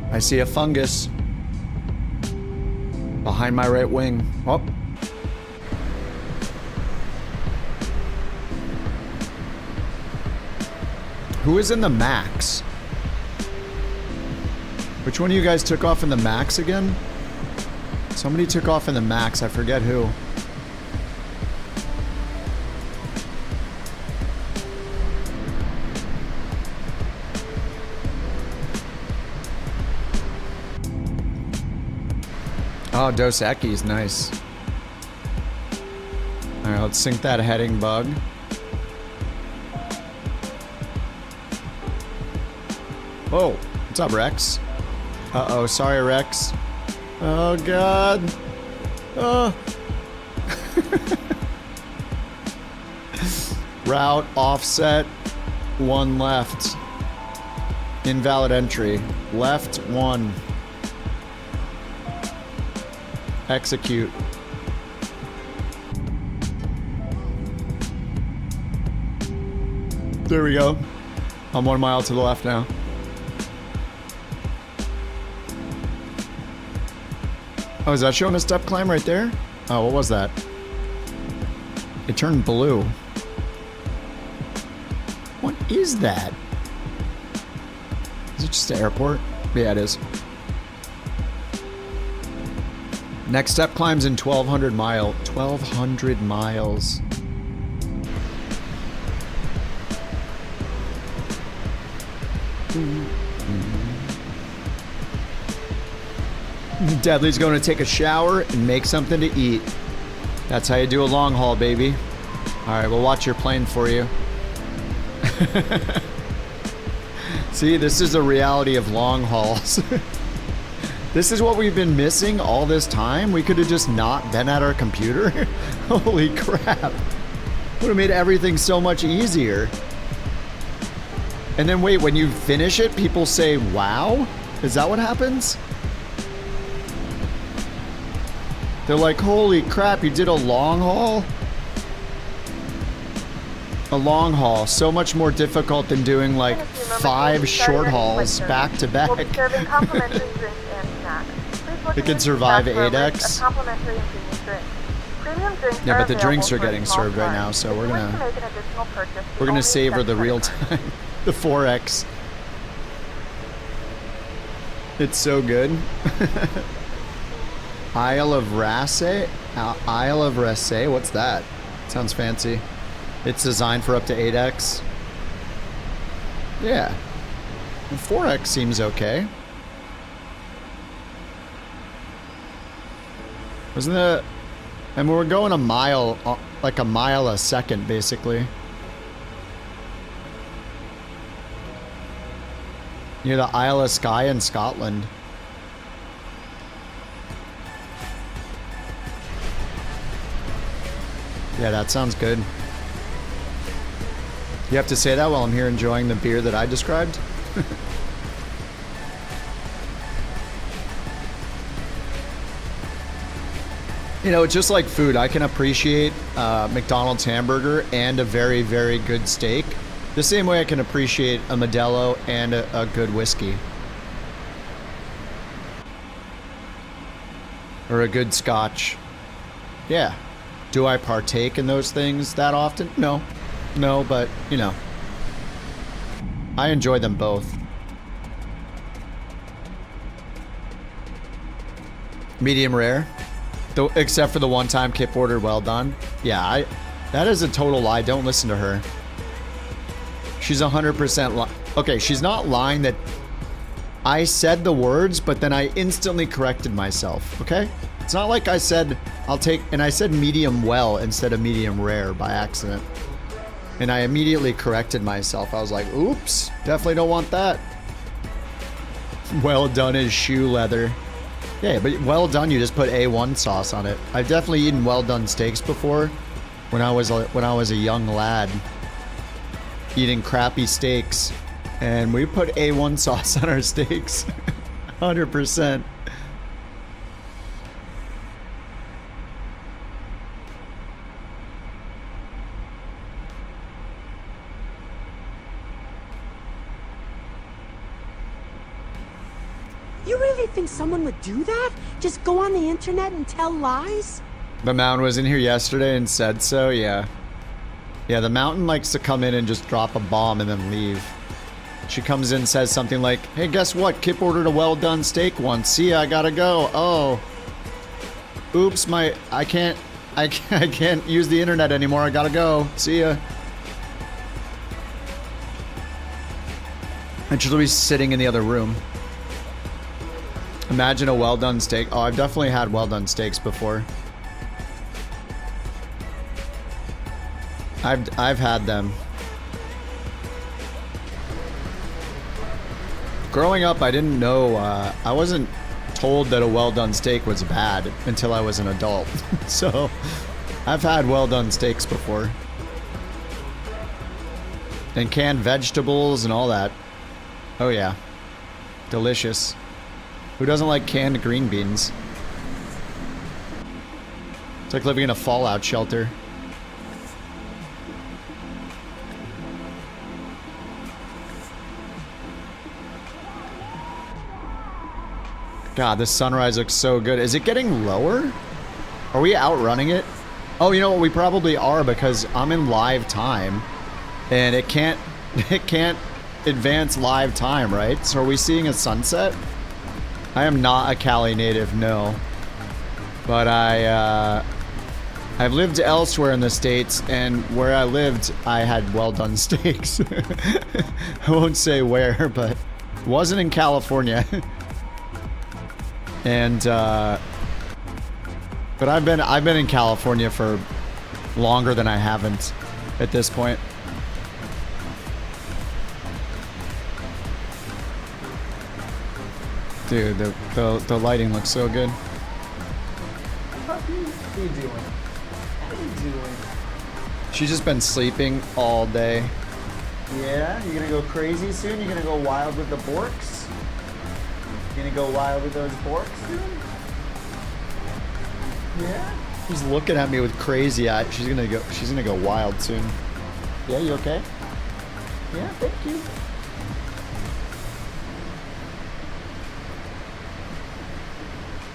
S1: I see a fungus behind my right wing. Oh. Who is in the Max? Which one of you guys took off in the Max again? Somebody took off in the Max, I forget who. Oh, Dos Equis, nice. Alright, let's sync that heading bug. Oh, what's up, Rex? Uh-oh, sorry, Rex. Oh, God. Oh. Route, offset, 1 left. Invalid entry. Left, 1. Execute. There we go. I'm 1 mile to the left now. Oh, is that showing a step climb right there? Oh, what was that? It turned blue. What is that? Is it just an airport? Yeah, it is. Next step climbs in 1,200 miles. 1,200 miles. Deadly's going to take a shower and make something to eat. That's how you do a long haul, baby. Alright, we'll watch your plane for you. See, this is the reality of long hauls. This is what we've been missing all this time? We could have just not been at our computer? Holy crap. Would have made everything so much easier. And then wait, when you finish it, people say, wow? Is that what happens? They're like, holy crap, you did a long haul? A long haul, so much more difficult than doing like 5 short hauls back to back.
S16: We'll be serving complimentary drinks and snacks. Please look
S1: It
S16: in
S1: can
S16: the
S1: survive
S16: snack for a
S1: 8X.
S16: list of complimentary ingredients drinks. Premium drinks
S1: Yeah,
S16: are
S1: but the drinks are
S16: available for a
S1: getting
S16: small
S1: served right
S16: charge.
S1: now, so
S16: If
S1: we're
S16: you wish to
S1: gonna
S16: make an additional purchase,
S1: we're gonna
S16: only
S1: savor
S16: accept
S1: the real
S16: credit
S1: time. The 4X. It's so good. Isle of Rasse? Isle of Rasse? What's that? Sounds fancy. It's designed for up to 8X. Yeah. The 4X seems okay. Wasn't it? I mean, we're going a mile, like a mile a second, basically. Near the Isle of Skye in Scotland. Yeah, that sounds good. You have to say that while I'm here enjoying the beer that I described? You know, it's just like food. I can appreciate McDonald's hamburger and a very, very good steak the same way I can appreciate a Modelo and a good whiskey. Or a good scotch. Yeah. Do I partake in those things that often? No. No, but, you know. I enjoy them both. Medium rare. Though, except for the one time Kip ordered well done. Yeah, that is a total lie. Don't listen to her. She's 100% okay, she's not lying that I said the words, but then I instantly corrected myself, okay? It's not like I said, and I said medium well instead of medium rare by accident. And I immediately corrected myself. I was like, oops, definitely don't want that. Well done is shoe leather. Yeah, but well done, you just put A1 sauce on it. I've definitely eaten well done steaks before when I was a young lad eating crappy steaks. And we put A1 sauce on our steaks. 100%.
S2: You really think someone would do that? Just go on the internet and tell lies?
S1: The Mountain was in here yesterday and said so, yeah. Yeah, the Mountain likes to come in and just drop a bomb and then leave. She comes in and says something like, hey, guess what? Kip ordered a well done steak once. See ya, I gotta go. Oh. Oops, I can't use the internet anymore. I gotta go. See ya. And she'll be sitting in the other room. Imagine a well done steak. Oh, I've definitely had well done steaks before. I've had them. Growing up, I didn't know, I wasn't told that a well-done steak was bad until I was an adult. So, I've had well-done steaks before. And canned vegetables and all that. Oh yeah. Delicious. Who doesn't like canned green beans? It's like living in a fallout shelter. God, this sunrise looks so good. Is it getting lower? Are we outrunning it? Oh, you know what? We probably are because I'm in live time. And it can't advance live time, right? So are we seeing a sunset? I am not a Cali native, no. But I've lived elsewhere in the States, and where I lived, I had well-done steaks. I won't say where, but it wasn't in California. And but I've been in California for longer than I haven't at this point. Dude, the lighting looks so good.
S13: How are you doing? How are you doing?
S1: She's just been sleeping all day.
S13: Yeah? You gonna go crazy soon? You gonna go wild with the Borks? You gonna go wild with those Borks soon? Yeah?
S1: She's looking at me with crazy eyes. She's gonna go wild soon.
S13: Yeah, you okay? Yeah, thank you.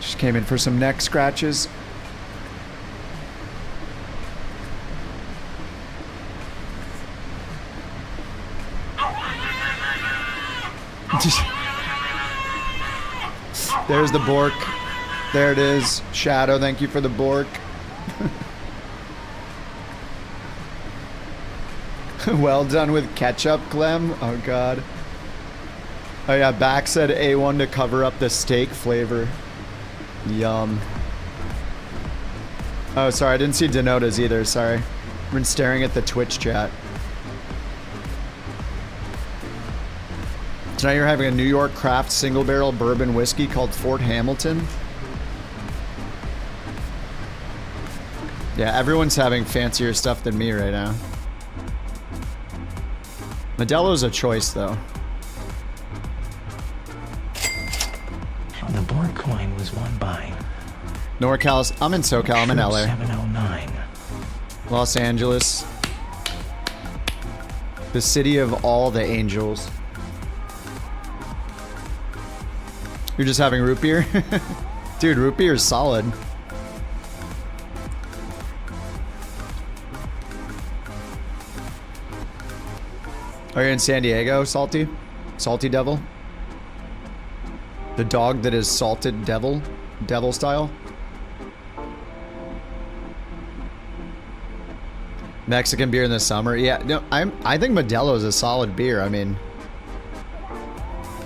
S1: Just came in for some neck scratches. There's the Bork. There it is. Shadow, thank you for the Bork. Well done with ketchup, Clem. Oh, God. Oh, yeah, Back said A1 to cover up the steak flavor. Yum. Oh, sorry, I didn't see Denota's either, sorry. I've been staring at the Twitch chat. Tonight you're having a New York craft single barrel bourbon whiskey called Fort Hamilton. Yeah, everyone's having fancier stuff than me right now. Modelo's a choice, though.
S23: The BorkCoin was won by
S1: NorCal. I'm in SoCal. I'm in LA.
S23: 709.
S1: Los Angeles. The city of all the angels. You're just having root beer? Dude, root beer is solid. Are you in San Diego, Salty? Salty Devil? The dog that is salted devil? Devil style? Mexican beer in the summer? Yeah, no, I think Modelo is a solid beer. I mean,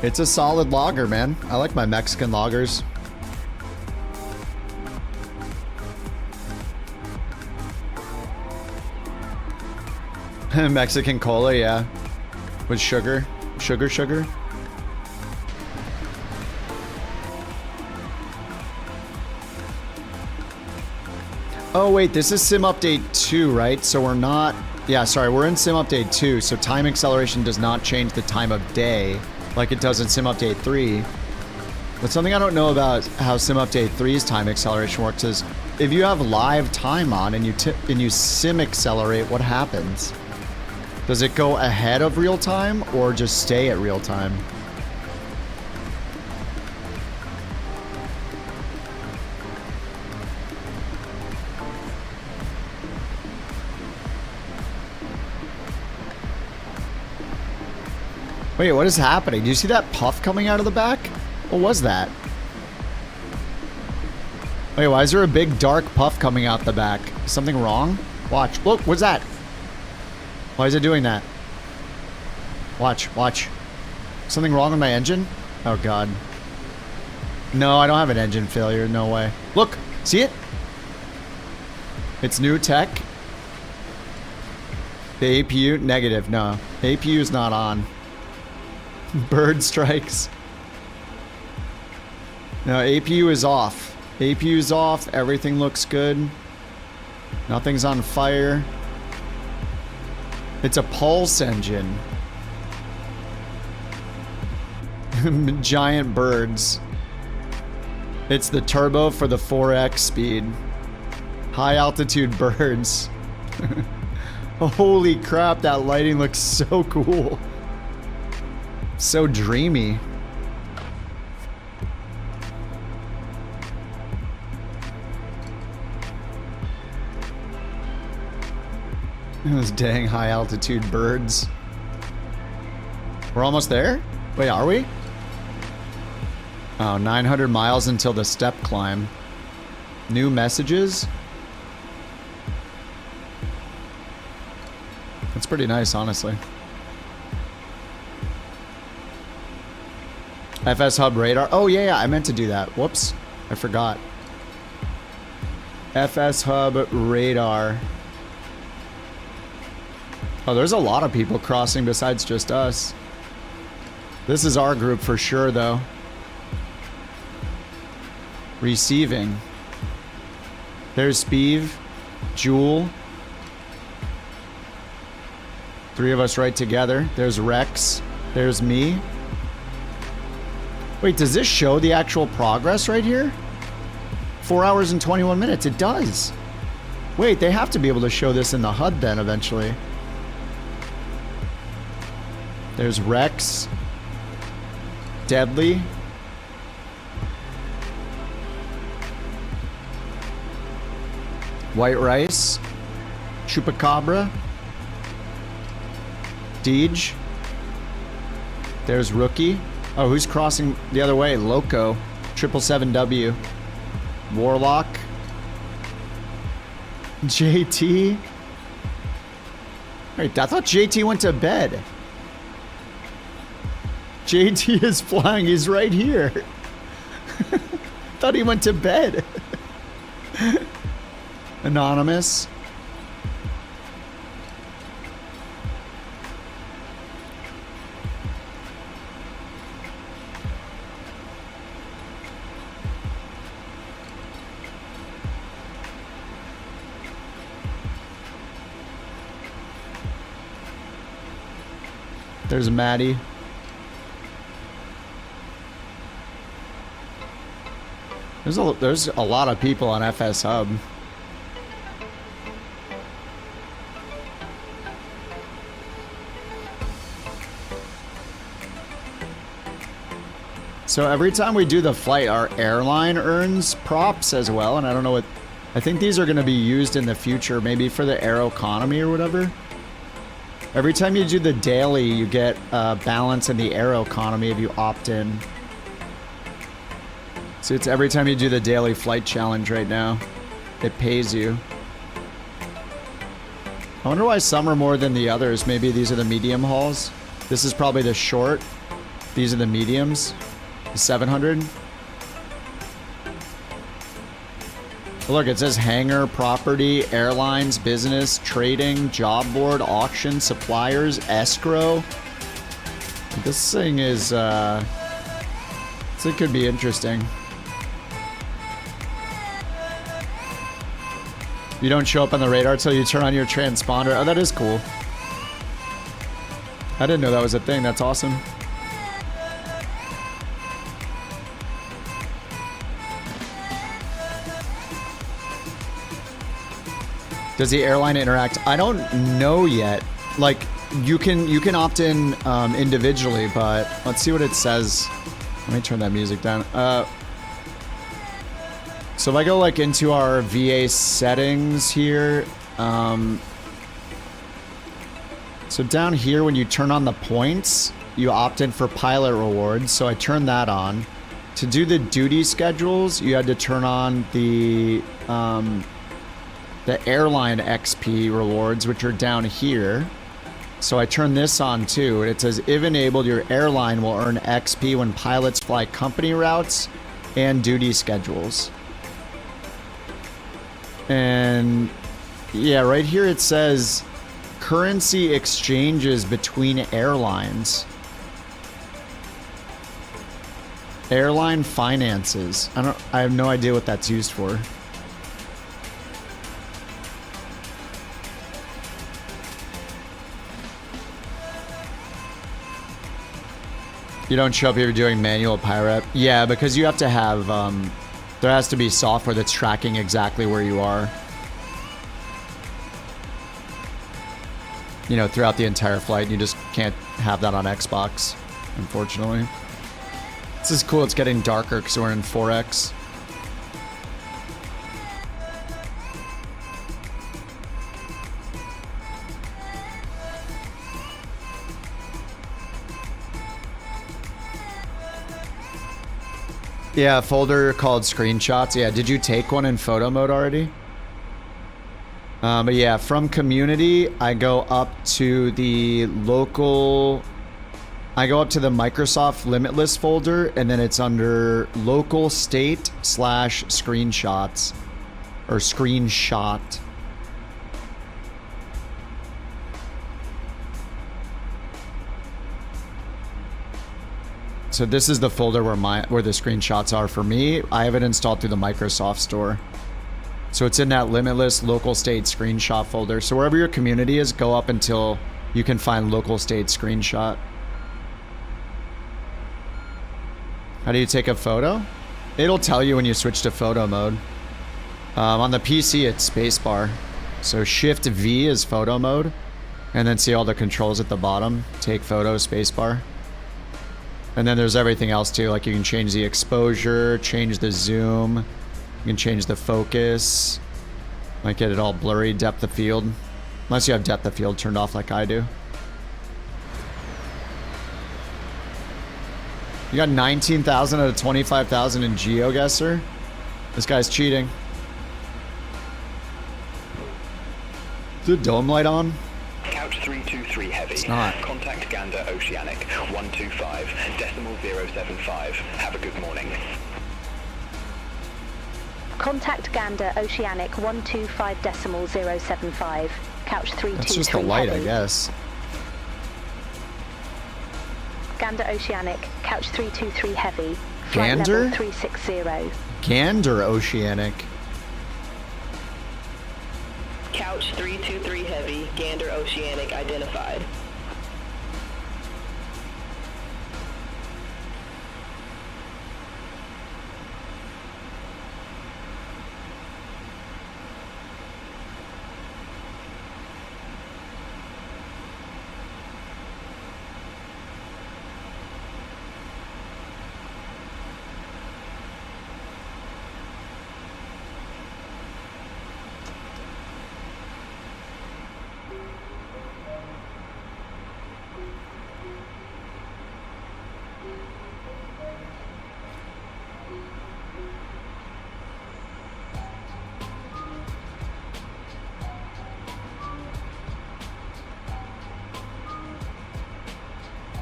S1: it's a solid lager, man. I like my Mexican lagers. Mexican cola, yeah. With sugar. Sugar. Oh wait, this is Sim Update 2, right? So we're not... Yeah, sorry, we're in Sim Update 2, so time acceleration does not change the time of day like it does in Sim Update 3. But something I don't know about how Sim Update 3's time acceleration works is if you have live time on and you sim accelerate, what happens? Does it go ahead of real time or just stay at real time? Wait, what is happening? Do you see that puff coming out of the back? What was that? Wait, why is there a big dark puff coming out the back? Is something wrong? Watch. Look, what's that? Why is it doing that? Watch. Something wrong with my engine? Oh god. No, I don't have an engine failure. No way. Look! See it? It's new tech. The APU? Negative. No. The APU is not on. Bird strikes. No, APU is off. APU is off. Everything looks good. Nothing's on fire. It's a pulse engine. Giant birds. It's the turbo for the 4x speed. High altitude birds. Holy crap, that lighting looks so cool. So dreamy. Those dang high altitude birds. We're almost there? Wait, are we? Oh, 900 miles until the step climb. New messages? That's pretty nice, honestly. FsHub radar. Oh, yeah, I meant to do that. Whoops. I forgot. FsHub radar. Oh, there's a lot of people crossing besides just us. This is our group for sure, though. Receiving. There's Speeve. Jewel. 3 of us right together. There's Rex. There's me. Wait, does this show the actual progress right here? 4 hours and 21 minutes. It does. Wait, they have to be able to show this in the HUD then eventually. There's Rex. Deadly. White Rice. Chupacabra. Deej. There's Rookie. Oh, who's crossing the other way? Loco. 777W. Warlock. JT. Wait, I thought JT went to bed. JT is flying. He's right here. Thought he went to bed. Anonymous. There's Maddie. There's a lot of people on FsHub. So every time we do the flight, our airline earns props as well, and I don't know what... I think these are going to be used in the future, maybe for the air economy or whatever. Every time you do the daily, you get balance in the air economy if you opt in. So it's every time you do the daily flight challenge right now, it pays you. I wonder why some are more than the others. Maybe these are the medium hauls. This is probably the short. These are the mediums. 700. Look, it says hangar, property, airlines, business, trading, job board, auction, suppliers, escrow. This thing is, this could be interesting. You don't show up on the radar until you turn on your transponder. Oh, that is cool. I didn't know that was a thing. That's awesome. Does the airline interact? I don't know yet. Like, you can opt in individually, but let's see what it says. Let me turn that music down. So if I go like into our VA settings here, so down here when you turn on the points, you opt in for pilot rewards. So I turn that on. To do the duty schedules, you had to turn on the airline XP rewards, which are down here. So I turn this on too. It says, if enabled, your airline will earn XP when pilots fly company routes and duty schedules. And yeah, right here it says currency exchanges between airlines. Airline finances. I have no idea what that's used for. You don't show up if you're doing manual pirate. Yeah, because you have to have, there has to be software that's tracking exactly where you are. You know, throughout the entire flight. You just can't have that on Xbox, unfortunately. This is cool. It's getting darker because we're in 4X. Yeah, a folder called screenshots. Yeah, did you take one in photo mode already? But yeah, from community, I go up to the local... I go up to the Microsoft Limitless folder, and then it's under local state / screenshots. Or screenshot. So this is the folder where the screenshots are for me. I have it installed through the Microsoft Store. So it's in that Limitless local state screenshot folder. So wherever your community is, go up until you can find local state screenshot. How do you take a photo? It'll tell you when you switch to photo mode. On the PC, it's spacebar. So Shift V is photo mode. And then see all the controls at the bottom. Take photo, spacebar. And then there's everything else too, like you can change the exposure, change the zoom, you can change the focus, might get it all blurry, depth of field, unless you have depth of field turned off like I do. You got 19,000 out of 25,000 in GeoGuessr? This guy's cheating. Is the dome light on?
S21: Couch 323 heavy.
S1: It's not.
S21: Contact Gander Oceanic 125.075. Have a good morning.
S4: Contact Gander Oceanic 125.075. Couch 323
S1: That's just the light,
S4: heavy.
S1: I guess.
S4: Gander Oceanic, Couch 323 heavy. Flight
S1: Gander?
S4: level 360.
S1: Gander Oceanic.
S3: Couch 323 heavy, Gander Oceanic identified.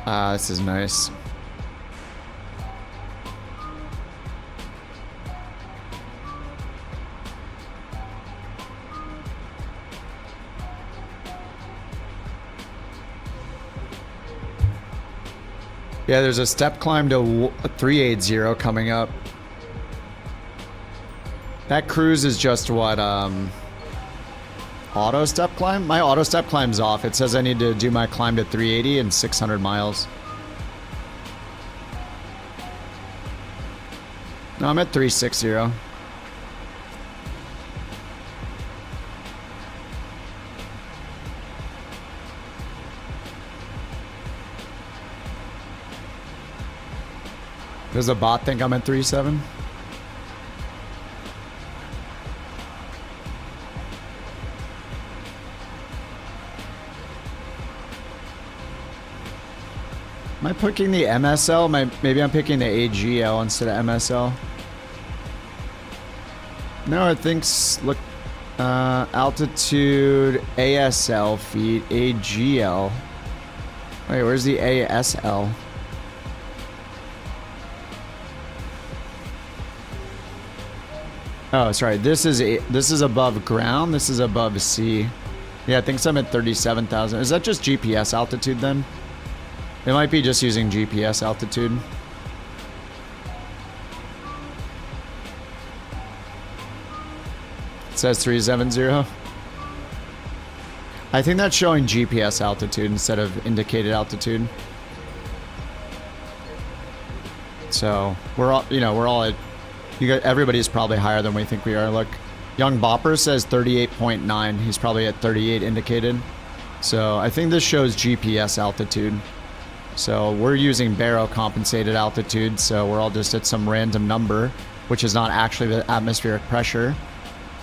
S1: Ah, this is nice. Yeah, there's a step climb to 380 coming up. That cruise is just what, auto step climb? My auto step climb's off. It says I need to do my climb to 380 and 600 miles. No, I'm at 360. Does the bot think I'm at 3.7? Am I picking the MSL? Maybe I'm picking the AGL instead of MSL. No, I think look, altitude ASL feet, AGL. Wait, where's the ASL? Oh, sorry. This is above ground. This is above sea. Yeah, I think so. I'm at 37,000. Is that just GPS altitude then? It might be just using GPS altitude. It says 370. I think that's showing GPS altitude instead of indicated altitude. So we're all, we're all at. Everybody's probably higher than we think we are. Look, Young Bopper says 38.9. He's probably at 38 indicated. So I think this shows GPS altitude. So we're using baro compensated altitude. So we're all just at some random number, which is not actually the atmospheric pressure.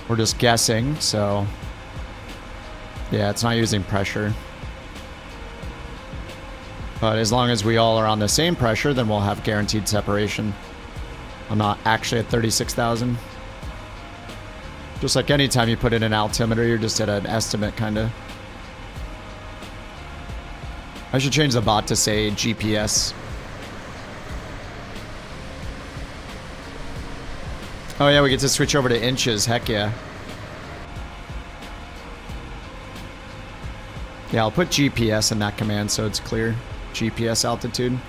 S1: We're just guessing. So yeah, it's not using pressure. But as long as we all are on the same pressure, then we'll have guaranteed separation. I'm not actually at 36,000. Just like anytime you put in an altimeter, you're just at an estimate, kind of. I should change the bot to say GPS. Oh yeah, we get to switch over to inches. Heck yeah. Yeah, I'll put GPS in that command so it's clear. GPS altitude.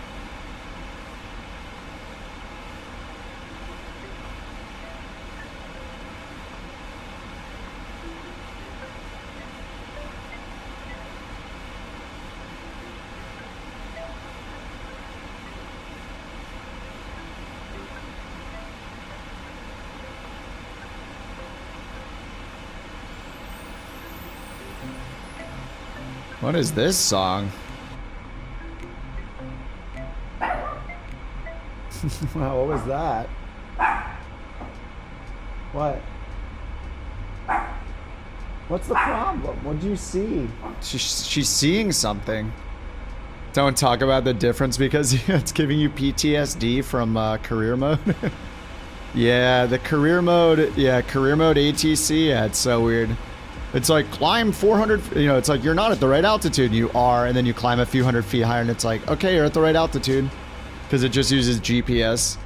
S1: What is this song?
S13: Wow, what was that? What? What's the problem? What do you see?
S1: She's seeing something. Don't talk about the difference because it's giving you PTSD from career mode. Yeah, the career mode. Yeah, career mode ATC. Yeah, it's so weird. It's like climb 400, it's like you're not at the right altitude. You are, and then you climb a few hundred feet higher and it's like, okay, you're at the right altitude. Because it just uses GPS.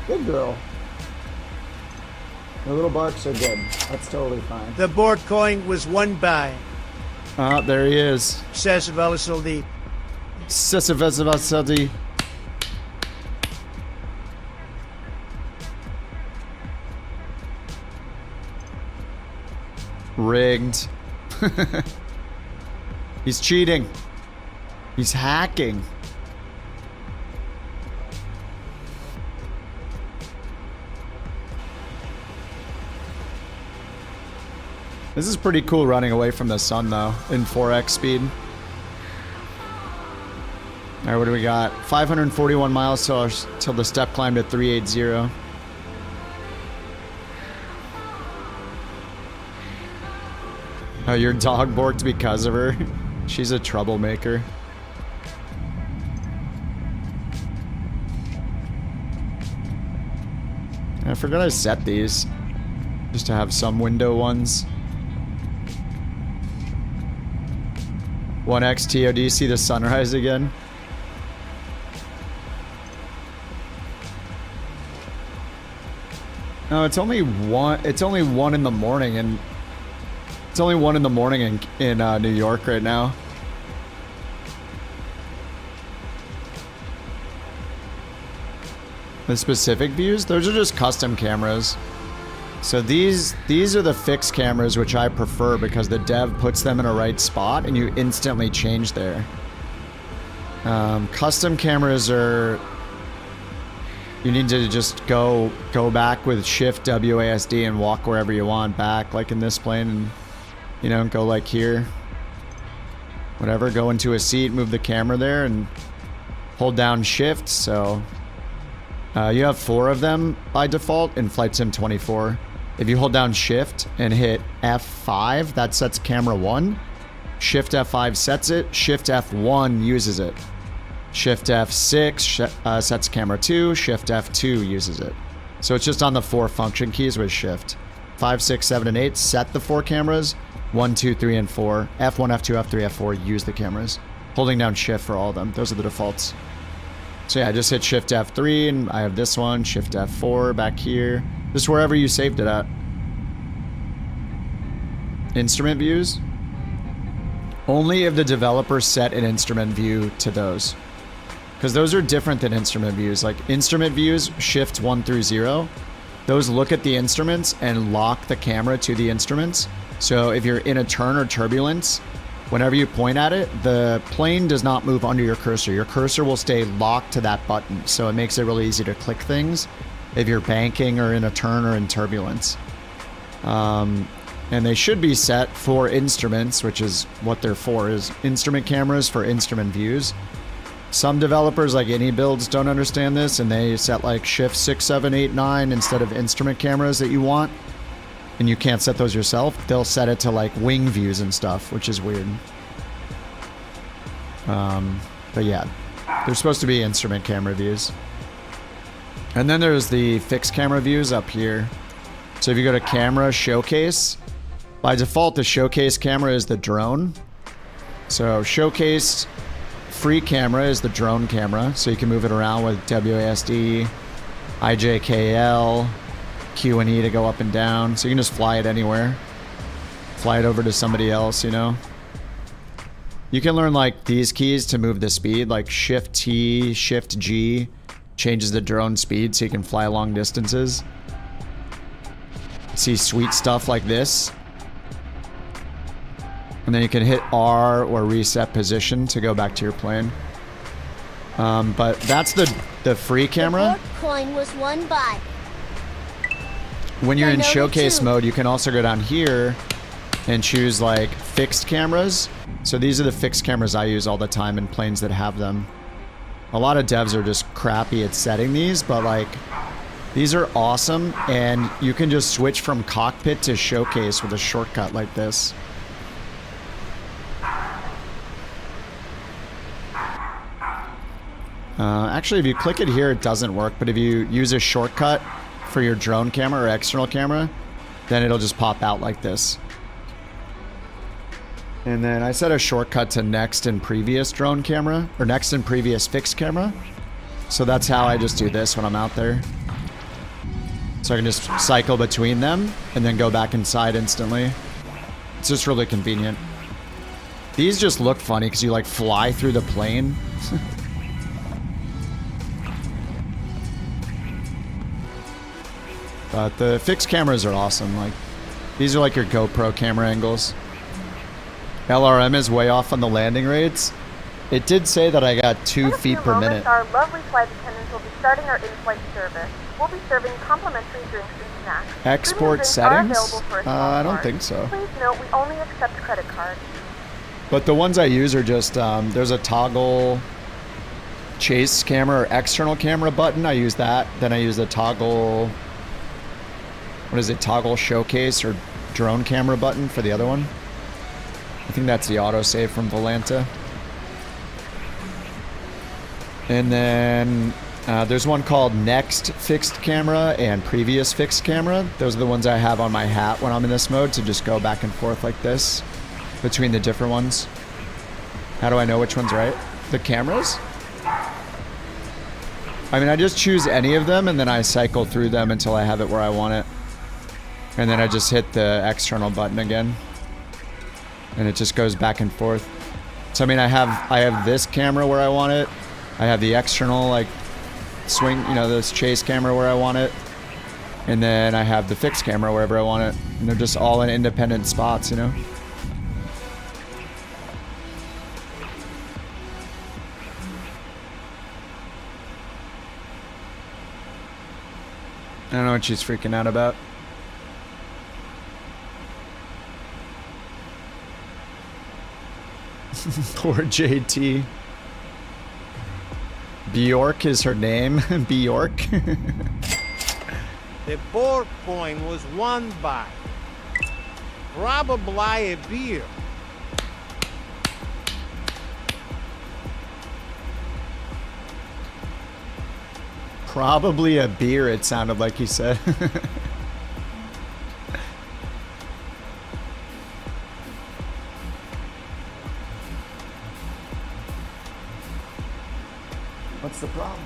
S13: Good girl. The little barks are good. That's totally fine.
S10: The BorkCoin was won by.
S1: Ah, there he is.
S10: Sesavalisaldi.
S1: Sesavalisaldi. Rigged. He's cheating. He's hacking. This is pretty cool running away from the sun though, in 4x speed. Alright, what do we got? 541 miles till the step climb to 380. Oh, your dog borked because of her? She's a troublemaker. I forgot I set these. Just to have some window ones. 1x TOD, see the sunrise again? No, it's only one. It's only 1 in the morning, and it's only 1 in the morning in New York right now. The specific views, those are just custom cameras. So these are the fixed cameras, which I prefer because the dev puts them in a right spot and you instantly change there. Custom cameras are, you need to just go back with Shift WASD and walk wherever you want back, like in this plane, and you know, go like here. Whatever, go into a seat, move the camera there, and hold down Shift. So you have 4 of them by default in Flight Sim 24. If you hold down Shift and hit F5, that sets camera 1. Shift F5 sets it. Shift F1 uses it. Shift F6 sets camera 2. Shift F2 uses it. So it's just on the 4 function keys with Shift. 5, 6, 7, and 8 set the 4 cameras. 1, 2, 3, and 4. F1, F2, F3, F4 use the cameras. Holding down Shift for all of them. Those are the defaults. So yeah, I just hit Shift F3 and I have this one. Shift F4 back here. Just wherever you saved it at. Instrument views. Only if the developer set an instrument view to those. Because those are different than instrument views. Like instrument views, Shift 1 through 0. Those look at the instruments and lock the camera to the instruments. So if you're in a turn or turbulence, whenever you point at it, the plane does not move under your cursor. Your cursor will stay locked to that button. So it makes it really easy to click things if you're banking or in a turn or in turbulence. And they should be set for instruments, which is what they're for, is instrument cameras for instrument views. Some developers like any builds don't understand this, and they set like Shift 6, 7, 8, 9 instead of instrument cameras that you want. And you can't set those yourself. They'll set it to like wing views and stuff, which is weird. But yeah, they're supposed to be instrument camera views. And then there's the fixed camera views up here. So if you go to camera, showcase, by default, the showcase camera is the drone. So showcase free camera is the drone camera. So you can move it around with WASD, IJKL, Q and E to go up and down. So you can just fly it anywhere. Fly it over to somebody else, you know. You can learn like these keys to move the speed, like Shift T, Shift G changes the drone speed so you can fly long distances. See sweet stuff like this. And then you can hit R or reset position to go back to your plane. But that's the free camera.
S6: The BorkCoin was won by.
S1: When you're in showcase mode, you can also go down here and choose like fixed cameras. So these are the fixed cameras I use all the time in planes that have them. A lot of devs are just crappy at setting these, but like these are awesome, and you can just switch from cockpit to showcase with a shortcut like this. Actually, if you click it here, it doesn't work, but if you use a shortcut for your drone camera or external camera, then it'll just pop out like this. And then I set a shortcut to next and previous drone camera, or next and previous fixed camera. So that's how I just do this when I'm out there. So I can just cycle between them and then go back inside instantly. It's just really convenient. These just look funny because you like fly through the plane. But the fixed cameras are awesome. Like, these are like your GoPro camera angles. LRM is way off on the landing rates. It did say that I got 2 feet per minute.
S16: Our lovely flight attendants will be starting our in-flight service. We'll be serving complimentary drinks and snacks.
S1: Export settings? I don't think so.
S16: Please note we only accept credit cards.
S1: But the ones I use are just, there's a toggle chase camera or external camera button. I use that. Then I use the toggle, what is it, toggle showcase or drone camera button for the other one. I think that's the autosave from Volanta. And then There's one called Next Fixed Camera and Previous Fixed Camera. Those are the ones I have on my hat when I'm in this mode to just go back and forth like this between the different ones. How do I know which one's right? The cameras? I mean, I just choose any of them and then I cycle through them until I have it where I want it. And then I just hit the external button again. And it just goes back and forth. So I mean, I have this camera where I want it. I have the external, like, swing, you know, this chase camera where I want it. And then I have the fixed camera wherever I want it. And they're just all in independent spots, you know? I don't know what she's freaking out about. Poor JT. Bjork is her name. Bjork.
S11: The BorkCoin was won by probably a beer.
S1: Probably a beer, it sounded like he said.
S13: What's the problem?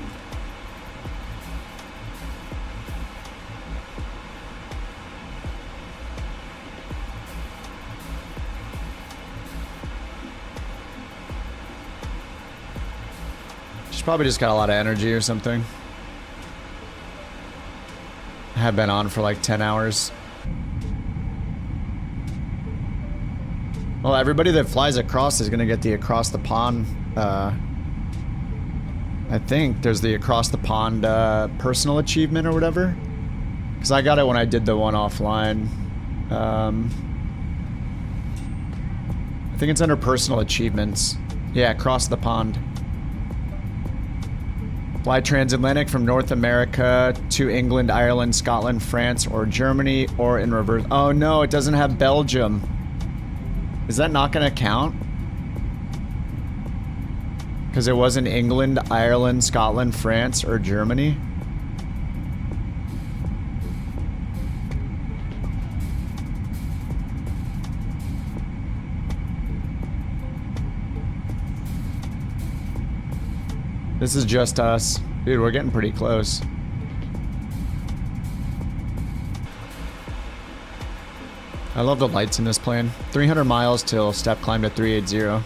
S1: She's probably just got a lot of energy or something. I have been on for like 10 hours. Well, everybody that flies across is gonna get the across the pond, I think there's the across the pond personal achievement or whatever. Because I got it when I did the one offline. I think it's under personal achievements. Yeah, across the pond. Fly transatlantic from North America to England, Ireland, Scotland, France, or Germany, or in reverse. Oh no, it doesn't have Belgium. Is that not gonna count? Because it wasn't England, Ireland, Scotland, France, or Germany? This is just us. Dude, we're getting pretty close. I love the lights in this plane. 300 miles till step climb to 380.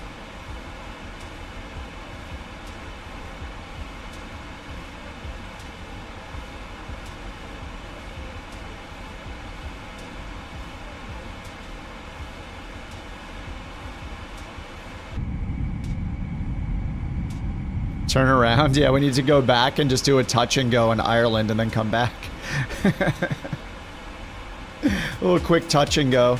S1: Turn around? Yeah, we need to go back and just do a touch and go in Ireland and then come back. A little quick touch and go.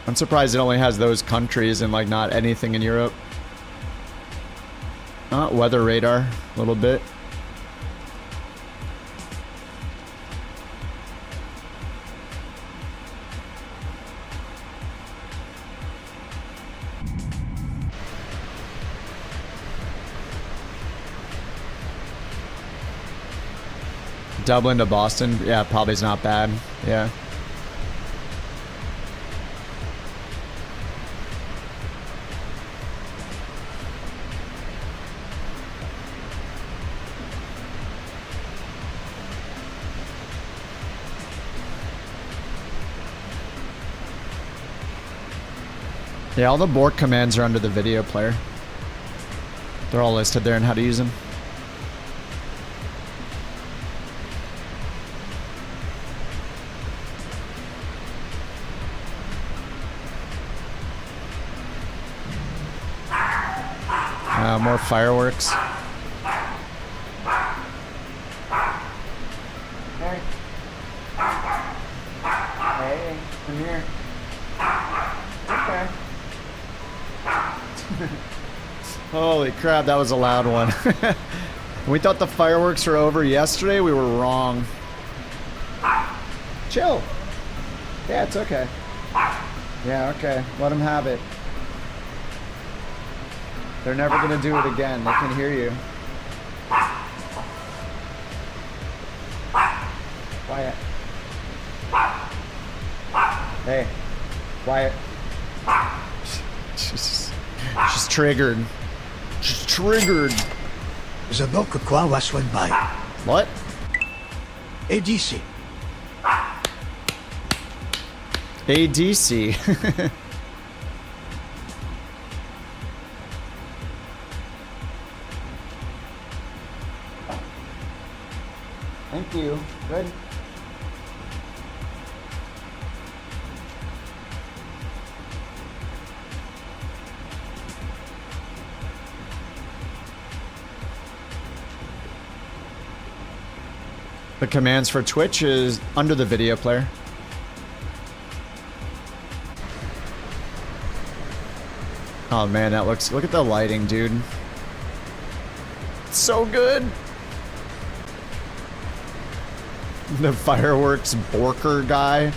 S1: I'm surprised it only has those countries and like not anything in Europe. Weather radar, a little bit. Dublin to Boston, yeah, probably is not bad. Yeah. Yeah, all the Bork commands are under the video player. They're all listed there and how to use them. More fireworks.
S13: Hey. Hey, come here. Okay.
S1: Holy crap, that was a loud one. We thought the fireworks were over yesterday. We were wrong. Chill. Yeah, it's okay. Yeah, okay. Let him have it. They're never gonna do it again. They can hear you. Quiet. Hey, quiet. She's triggered. She's triggered.
S10: The BorkCoin was one by.
S1: What?
S10: ADC.
S1: ADC. Thank you. Good. The commands for Twitch is under the video player. Oh man, that looks, look at the lighting, dude. It's so good. The fireworks Borker guy.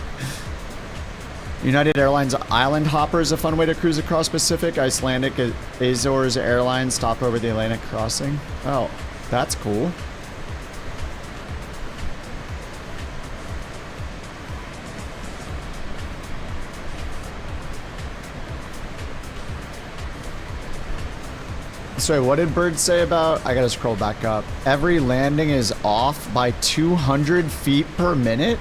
S1: United Airlines Island Hopper is a fun way to cruise across Pacific. Icelandic Azores Airlines stop over the Atlantic crossing. Oh, that's cool. Sorry, what did Bird say about... I gotta scroll back up. Every landing is off by 200 feet per minute?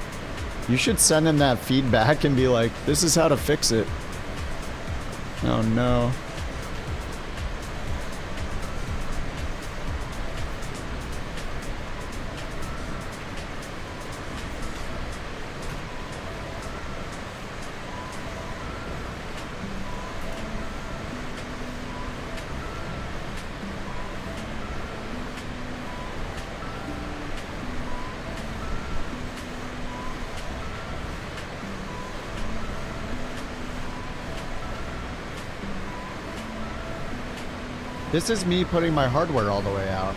S1: You should send him that feedback and be like, this is how to fix it. Oh no. This is me putting my hardware all the way out.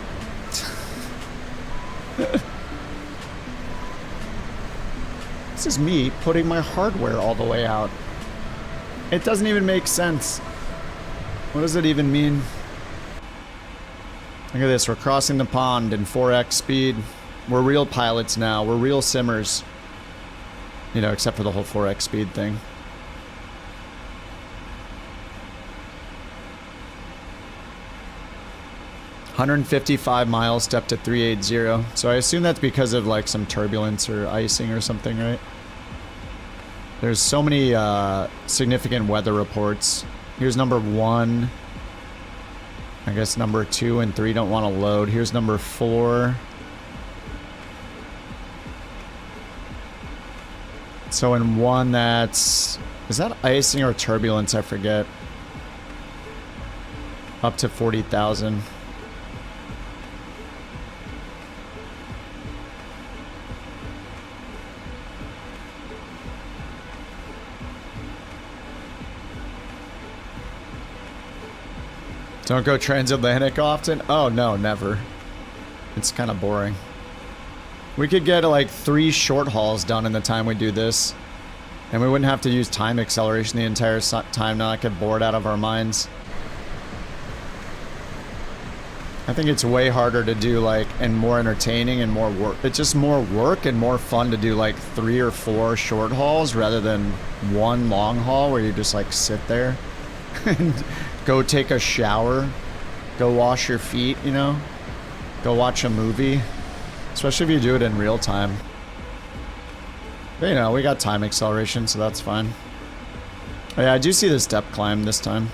S1: This is me putting my hardware all the way out. It doesn't even make sense. What does it even mean? Look at this, we're crossing the pond in 4x speed. We're real pilots now, we're real simmers. You know, except for the whole 4x speed thing. $155 miles, step to 380. So I assume that's because of like some turbulence or icing or something, right? There's so many significant weather reports. Here's number 1. I guess number 2 and 3 don't want to load. Here's number 4. So in 1 that's... Is that icing or turbulence? I forget. Up to 40,000. Don't go transatlantic often? Oh no, never. It's kind of boring. We could get like 3 short hauls done in the time we do this. And we wouldn't have to use time acceleration the entire time, not get bored out of our minds. I think it's way harder to do like, and more entertaining and more work. It's just more work and more fun to do like 3 or 4 short hauls rather than 1 long haul where you just like sit there and go take a shower, go wash your feet, you know, go watch a movie, especially if you do it in real time. But, you know, we got time acceleration, so that's fine. Oh, yeah, I do see the step climb this time.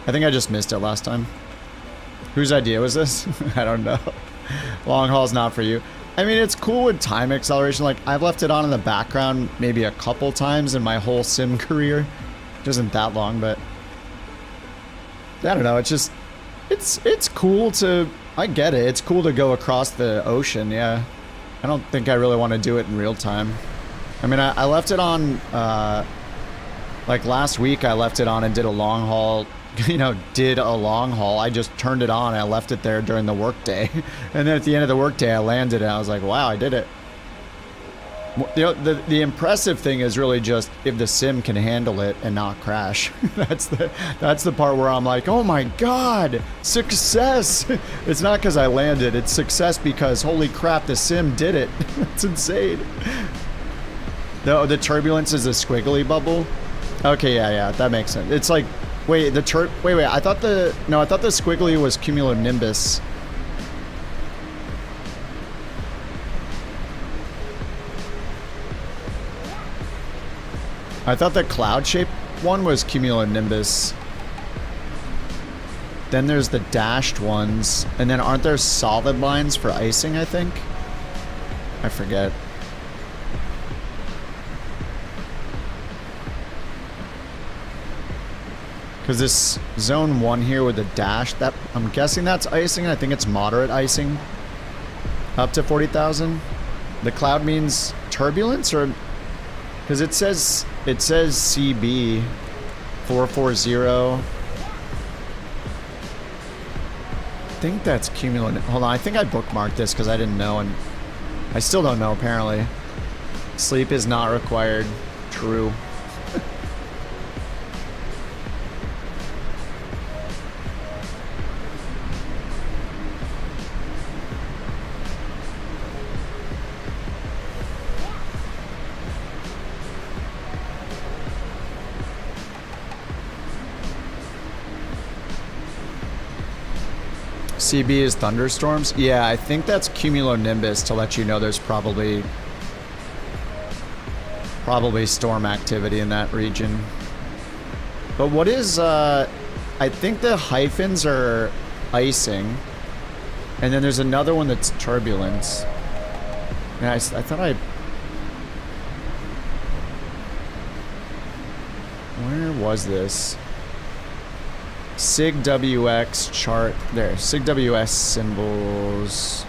S1: I think I just missed it last time. Whose idea was this? I don't know. Long haul's not for you. I mean, it's cool with time acceleration. Like, I've left it on in the background maybe a couple times in my whole sim career. It isn't that long, but I don't know. It's just, it's cool to, I get it. It's cool to go across the ocean, yeah. I don't think I really want to do it in real time. I mean, I left it on, like last week I left it on and did a long haul, you know, I just turned it on and I left it there during the workday. And then at the end of the workday I landed and I was like, wow, I did it. The impressive thing is really just if the sim can handle it and not crash. That's the part where I'm like, oh my god, success! It's not because I landed, it's success because holy crap, the sim did it. That's insane. The turbulence is a squiggly bubble. Okay, yeah, that makes sense. It's like, wait, I thought the squiggly was cumulonimbus. I thought the cloud-shaped one was cumulonimbus. Then there's the dashed ones. And then aren't there solid lines for icing, I think? I forget. Because this zone 1 here with the dash, that I'm guessing that's icing. I think it's moderate icing. Up to 40,000. The cloud means turbulence, or... Because it says CB 440. I think that's cumulative. Hold on, I think I bookmarked this because I didn't know, and I still don't know apparently. Sleep is not required. True. CB is thunderstorms? Yeah, I think that's cumulonimbus to let you know there's probably storm activity in that region. But what is, I think the hyphens are icing. And then there's another one that's turbulence. And I thought where was this? SIG WX chart. There. SIG WS symbols.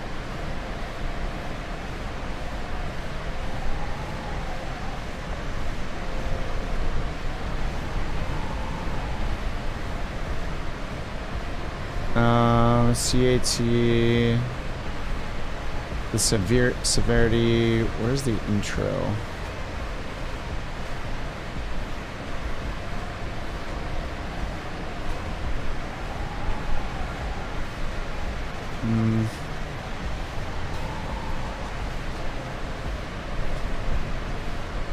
S1: CAT. The severity. Where's the intro?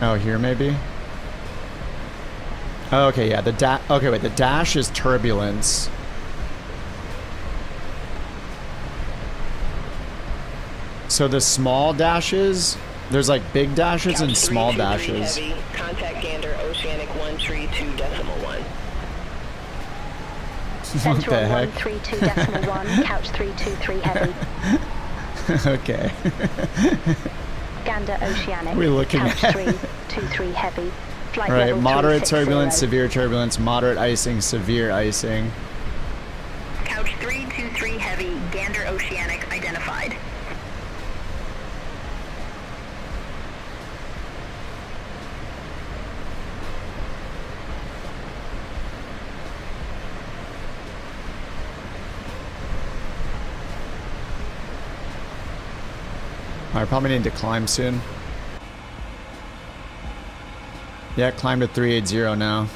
S1: Oh, here maybe? Oh, okay, yeah, okay, wait, the dash is turbulence. So the small dashes, there's like big dashes and small dashes.
S3: Heavy, contact Gander, Oceanic 132.1.
S1: What the heck?
S4: 132.1, couch 323 heavy.
S1: Okay.
S4: Gander Oceanic,
S1: we're looking
S4: couch
S1: at
S4: 323 heavy. Flight
S1: right,
S4: level
S1: moderate
S4: 360.
S1: turbulence, severe turbulence, moderate icing, severe icing.
S3: Couch 323 heavy, Gander Oceanic identified.
S1: I probably need to climb soon. Yeah, climb to 380 now.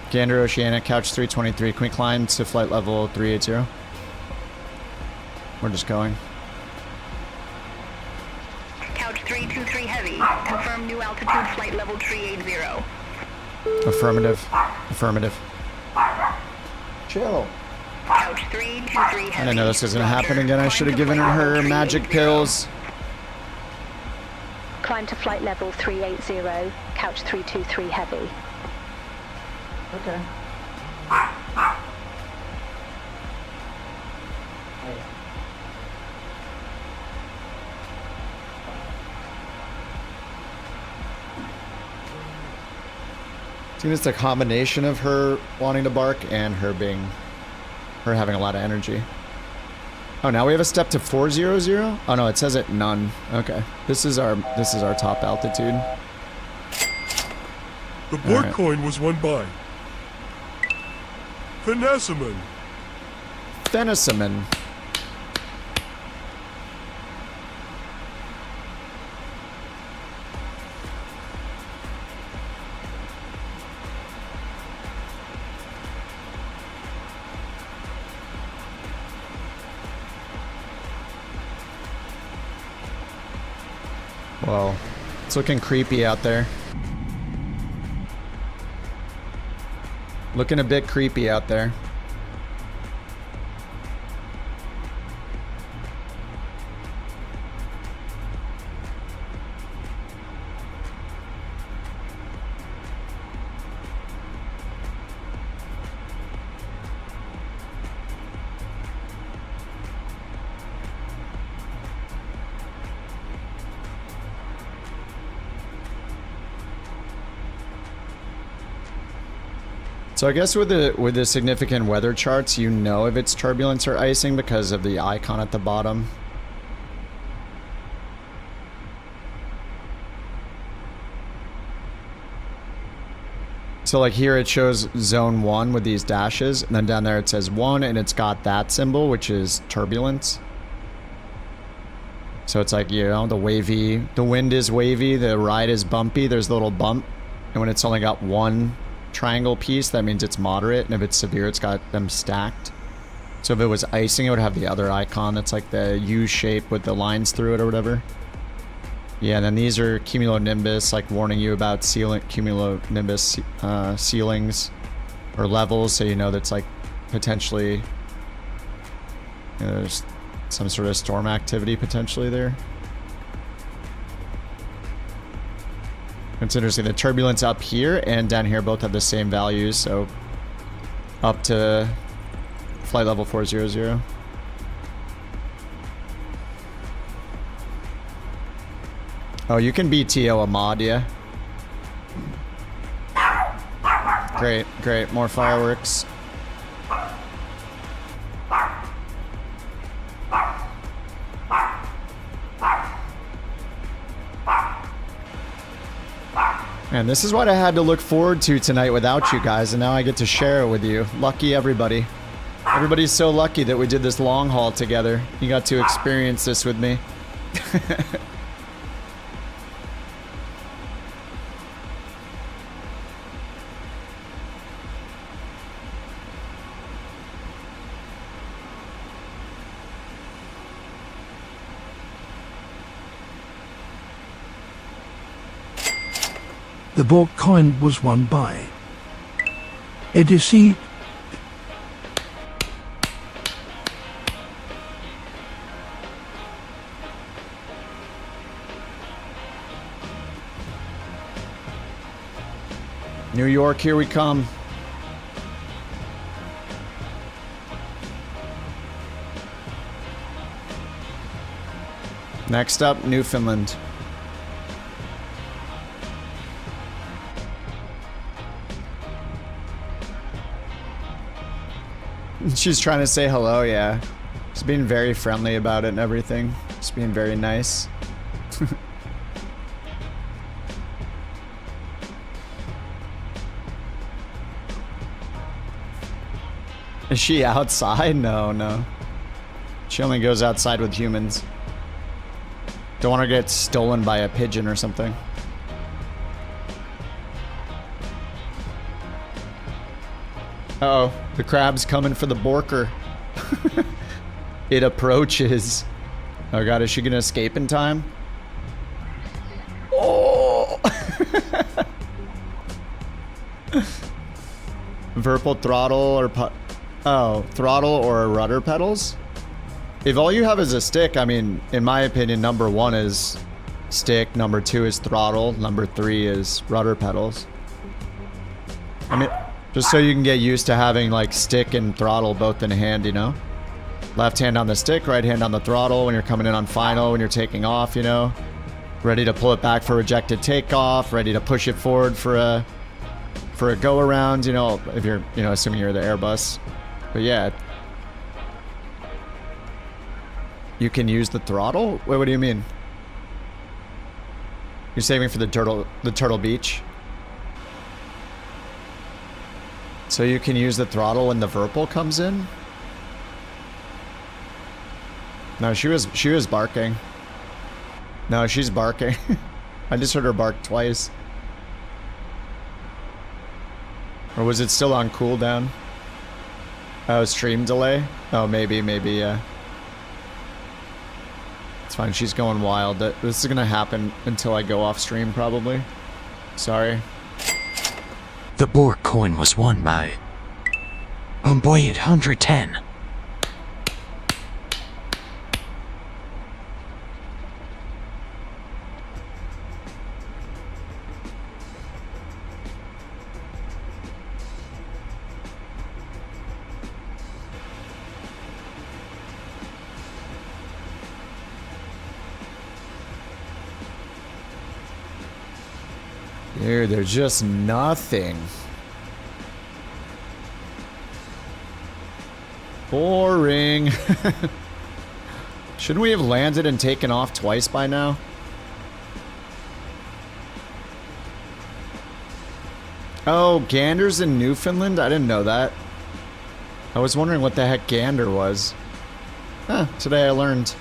S1: Gander Oceanic, couch 323. Can we climb to flight level 380? We're just going.
S3: Couch 323 heavy, confirm new altitude flight level 380.
S1: Affirmative. Affirmative.
S13: Chill.
S3: Couch 323 heavy.
S1: I didn't know this was gonna happen again. I should have given her magic pills.
S4: Climb to flight level 380, couch 323 heavy.
S13: Okay.
S1: I think it's a combination of her wanting to bark and her having a lot of energy. Oh, now we have a step to 400? Oh no, it says it none. Okay. This is our top altitude.
S12: The BorkCoin was won by Thenisaman.
S1: Whoa. It's looking creepy out there. Looking a bit creepy out there. So I guess with the significant weather charts, you know if it's turbulence or icing because of the icon at the bottom. So like here it shows zone 1 with these dashes, and then down there it says 1 and it's got that symbol, which is turbulence. So it's like, you know, the wind is wavy, the ride is bumpy, there's a little bump, and when it's only got one triangle piece, that means it's moderate, and if it's severe, it's got them stacked. So if it was icing, it would have the other icon that's like the U shape with the lines through it or whatever. Yeah, and then these are cumulonimbus, like warning you about cumulonimbus ceilings or levels, so you know that's like potentially, you know, there's some sort of storm activity potentially there. It's interesting, the turbulence up here and down here both have the same values, so up to flight level 400. Oh, you can BTO a mod, yeah. Great, great, more fireworks. And this is what I had to look forward to tonight without you guys, and now I get to share it with you. Lucky everybody. Everybody's so lucky that we did this long haul together. You got to experience this with me.
S10: The BorkCoin was won by EDC.
S1: New York, here we come. Next up, Newfoundland. She's trying to say hello, yeah. She's being very friendly about it and everything. Just being very nice. Is she outside? No, no. She only goes outside with humans. Don't want to get stolen by a pigeon or something. Uh-oh, the crab's coming for the Borker. It approaches. Oh god, is she gonna escape in time? Oh! VIRPIL throttle or throttle or rudder pedals? If all you have is a stick, I mean, in my opinion, number 1 is stick, number 2 is throttle, number 3 is rudder pedals. I mean, just so you can get used to having like stick and throttle both in hand, you know? Left hand on the stick, right hand on the throttle when you're coming in on final, when you're taking off, you know? Ready to pull it back for rejected takeoff, ready to push it forward for a go around, you know, if you're, you know, assuming you're the Airbus. But yeah. You can use the throttle? Wait, what do you mean? You're saving for the Turtle Beach? So you can use the throttle when the VIRPIL comes in? No, she was barking. No, she's barking. I just heard her bark twice. Or was it still on cooldown? Oh, stream delay? Oh, maybe, yeah. It's fine, she's going wild. This is gonna happen until I go off stream, probably. Sorry.
S23: The BorkCoin was won by Homeboy 810.
S1: Dude, there's just nothing. Boring. Shouldn't we have landed and taken off twice by now? Oh, Gander's in Newfoundland? I didn't know that. I was wondering what the heck Gander was. Huh, today I learned.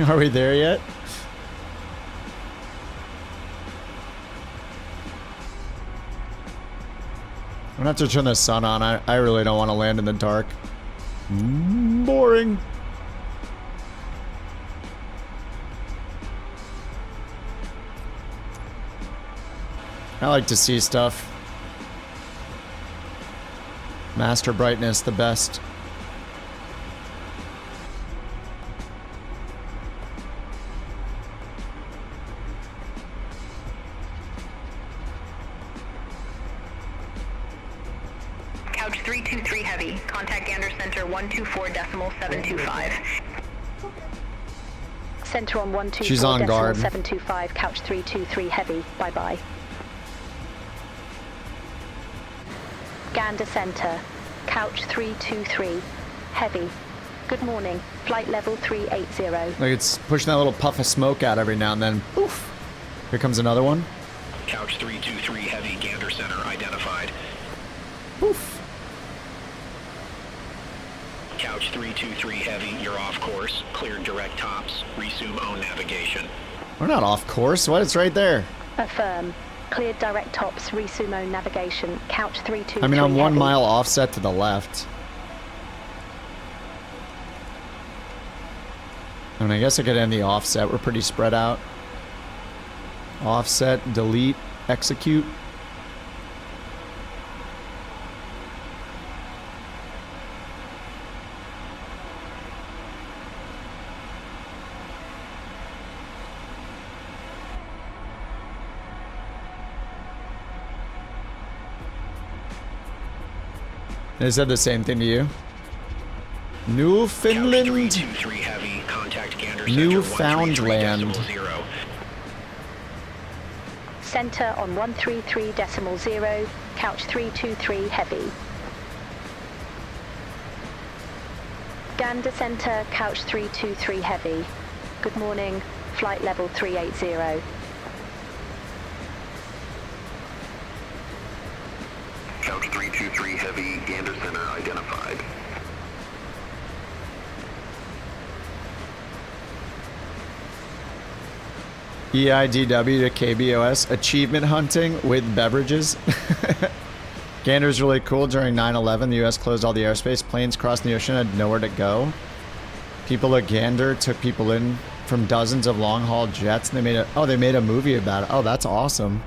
S1: Are we there yet? I'm gonna have to turn the sun on. I really don't want to land in the dark. Boring. I like to see stuff. Master brightness, the best.
S3: Couch 323 heavy. Contact Gander Center 124.725.
S4: Center on
S1: She's on guard.
S4: 124.725, couch 323 heavy. Bye-bye. Gander Center, couch 323 heavy. Good morning. Flight level 380.
S1: Like it's pushing that little puff of smoke out every now and then. Poof. Here comes another one.
S21: Couch 323 heavy, Gander Center identified.
S1: Poof.
S21: Couch 323 heavy, you're off course. Cleared direct tops. Resume own navigation.
S1: We're not off course. What? It's right there.
S4: Affirm. Cleared direct tops. Resume own navigation. Couch 323
S1: I mean, I'm 1
S4: heavy.
S1: mile offset to the left. I mean, I guess I could end the offset. We're pretty spread out. Offset, delete, execute. They said the same thing to you. Newfoundland. Newfoundland.
S4: Center on 133.0, couch 323 heavy. Gander Center, couch 323 heavy. Good morning. Flight level 380.
S21: Couch 323 heavy, Gander Center identified.
S1: EIDW to KBOS, achievement hunting with beverages. Gander's really cool. During 9/11, the US closed all the airspace. Planes crossing the ocean had nowhere to go. People at Gander took people in from dozens of long-haul jets, and they made a movie about it. Oh, that's awesome.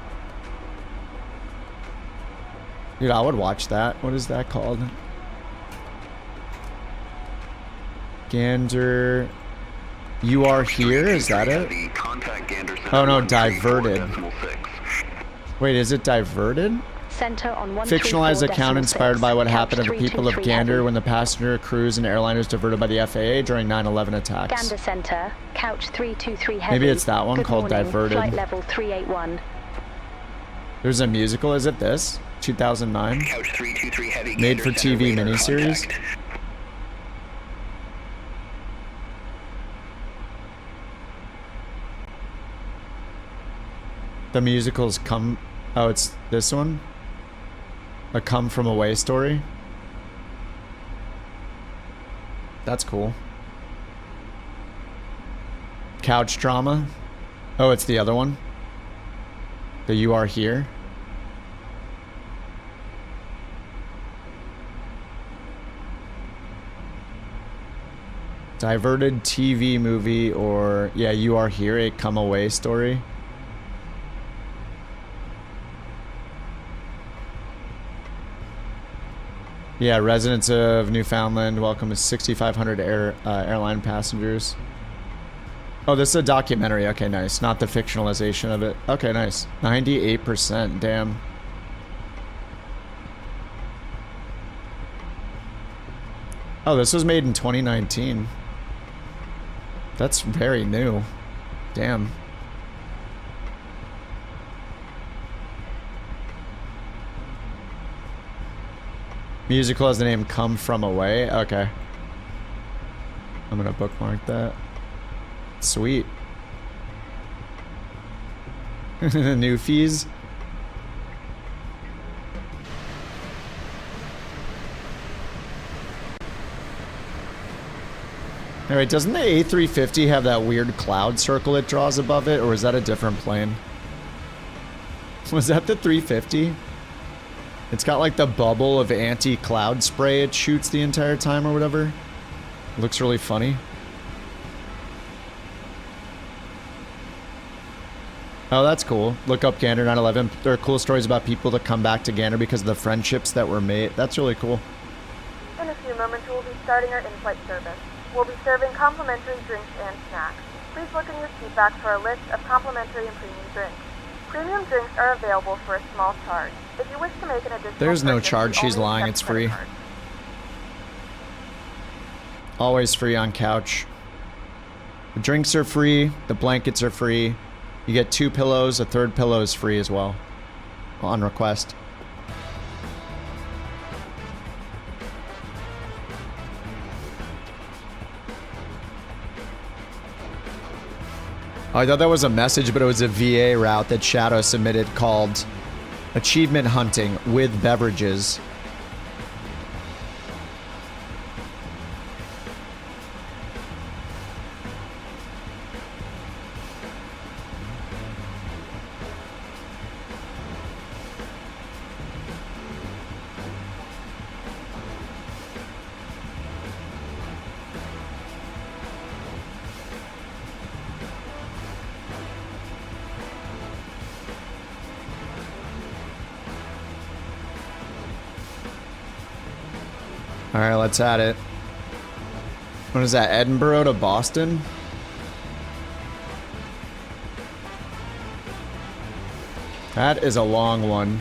S1: Dude, I would watch that. What is that called? Gander. You are here? Is that it? Oh no, diverted. Wait, is it diverted?
S4: Center on
S1: Fictionalized account inspired by what happened to the people of Gander when the passenger, crews, and airliners diverted by the FAA during 9/11 attacks.
S4: Gander Center, couch 323 heavy.
S1: Maybe it's that one. Good called morning. Diverted.
S4: Flight level 381.
S1: There's a musical. Is it this? 2009.
S21: Couch 323 heavy.
S1: Made for TV miniseries. The musicals come. Oh, it's this one. A Come From Away story. That's cool. Couch drama. Oh, it's the other one. The You Are Here. Diverted TV movie or, yeah, You Are Here, a come away story. Yeah, residents of Newfoundland welcome 6,500 airline passengers. Oh, this is a documentary. Okay, nice. Not the fictionalization of it. Okay, nice. 98%. Damn. Oh, this was made in 2019. That's very new. Damn. Musical has the name Come From Away. Okay. I'm gonna bookmark that. Sweet. New fees. Alright, doesn't the A350 have that weird cloud circle it draws above it, or is that a different plane? Was that the 350? It's got like the bubble of anti-cloud spray it shoots the entire time or whatever. Looks really funny. Oh, that's cool. Look up Gander 9/11. There are cool stories about people that come back to Gander because of the friendships that were made. That's really cool.
S16: In a few moments, we'll be starting our in-flight service. We'll be serving complimentary drinks and snacks. Please look in your seat back for a list of complimentary and premium drinks. Premium drinks are available for a small charge. If you wish to make an additional
S1: There's no
S16: purchase,
S1: charge.
S16: you
S1: She's
S16: only
S1: lying.
S16: accept
S1: It's free.
S16: credit cards.
S1: Always free on couch. The drinks are free. The blankets are free. You get 2 pillows. A 3rd pillow is free as well. On request. Oh, I thought that was a message, but it was a VA route that Shadow submitted called Achievement Hunting with Beverages. Alright, let's add it. What is that, Edinburgh to Boston? That is a long one.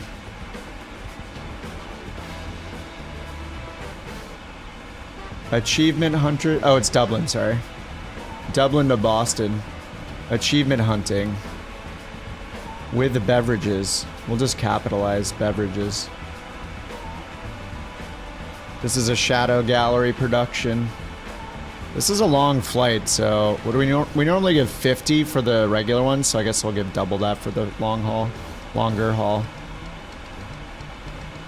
S1: Achievement Hunter. Oh, it's Dublin, sorry. Dublin to Boston. Achievement hunting. With the beverages. We'll just capitalize beverages. This is a Shadow Gallery production. This is a long flight, so what do we normally give 50 for the regular one, so I guess we'll give double that for the long haul, longer haul.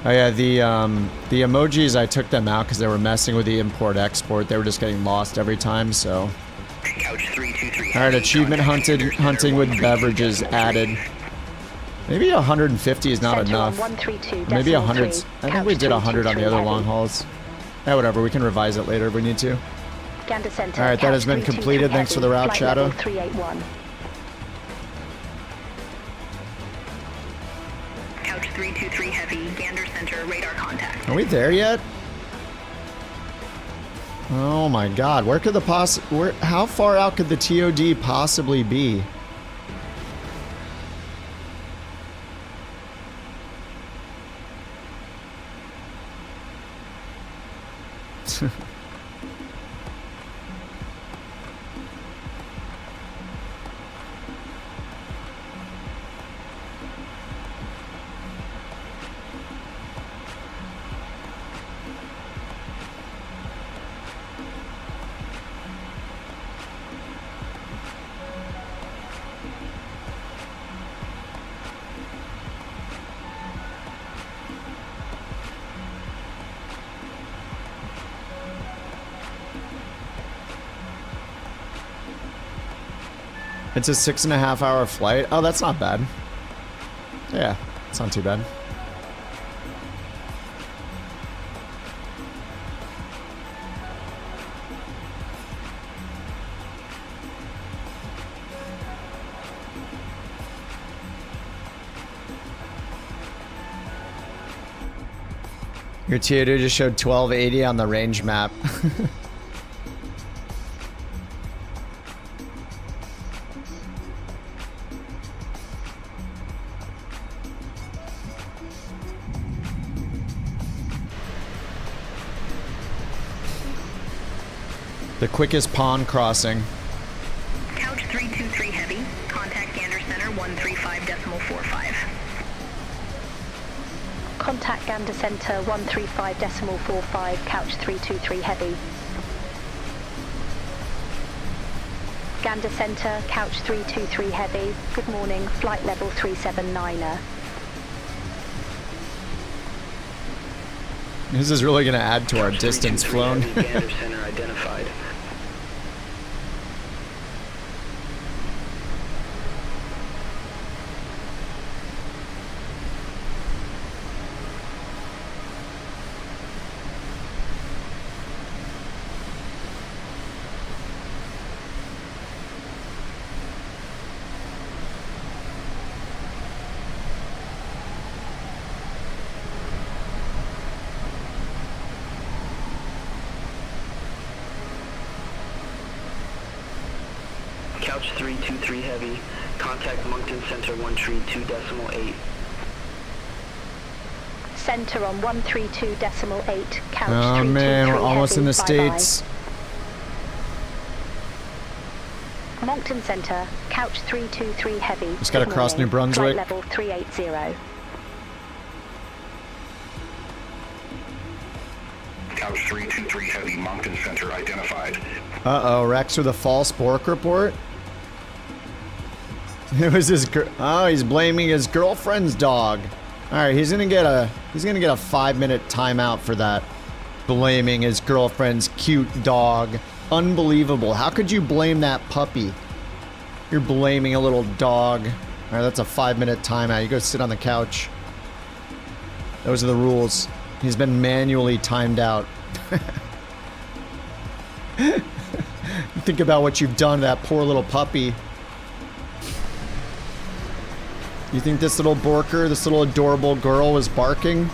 S1: Oh yeah, the emojis, I took them out because they were messing with the import-export. They were just getting lost every time, so. Alright, achievement hunting with beverages added. Maybe 150 is not enough. Maybe 100. I think we did 100 on the other long hauls. Yeah, whatever. We can revise it later if we need to. Alright, that has been completed. Thanks for the route, Shadow.
S3: Couch 323 heavy, Gander Center, radar contact.
S1: Are we there yet? Oh my god, where could the how far out could the TOD possibly be? It's a 6.5 hour flight. Oh, that's not bad. Yeah, it's not too bad. Your TO2 just showed 1280 on the range map. The quickest pond crossing.
S3: Couch 323 heavy. Contact Gander Center 135.45.
S4: Contact Gander Center 135.45, couch 323 heavy. Gander Center, couch 323 heavy. Good morning, flight level 379er.
S1: This is really gonna add to our distance flown.
S21: Gander Center identified. Couch 323 heavy. Contact Moncton Center 132.8.
S4: Center on 132.8, couch
S1: Oh
S4: 323
S1: man, we're almost
S4: heavy.
S1: in the
S4: Bye-bye.
S1: States.
S4: Moncton Center, couch 323 heavy.
S1: Just gotta
S4: Good
S1: cross
S4: morning,
S1: New Brunswick.
S4: Flight level 380.
S14: Couch 323 heavy, Moncton Center identified.
S1: Uh-oh, Rex with a false Bork report? It was his oh, he's blaming his girlfriend's dog. Alright, he's gonna get a 5-minute timeout for that. Blaming his girlfriend's cute dog. Unbelievable. How could you blame that puppy? You're blaming a little dog. Alright, that's a 5-minute timeout. You go sit on the couch. Those are the rules. He's been manually timed out. Think about what you've done to that poor little puppy. You think this little Borker, this little adorable girl was barking?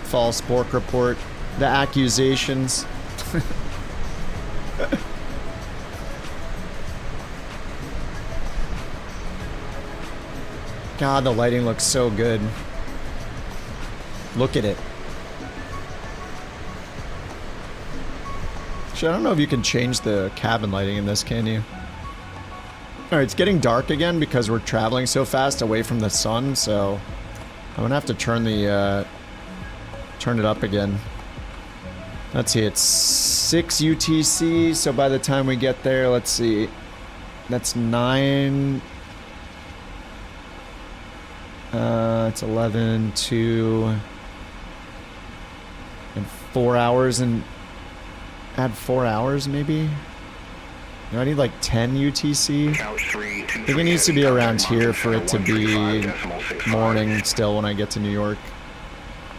S1: False Bork report. The accusations. God, the lighting looks so good. Look at it. Actually, I don't know if you can change the cabin lighting in this, can you? Alright, it's getting dark again because we're traveling so fast away from the sun, so I'm gonna have to turn the turn it up again. Let's see, it's 6 UTC, so by the time we get there, let's see, that's 9. It's 11, 2, and 4 hours, and add 4 hours maybe? No, I need like 10 UTC. I think it needs to be around here for it to be morning still when I get to New York.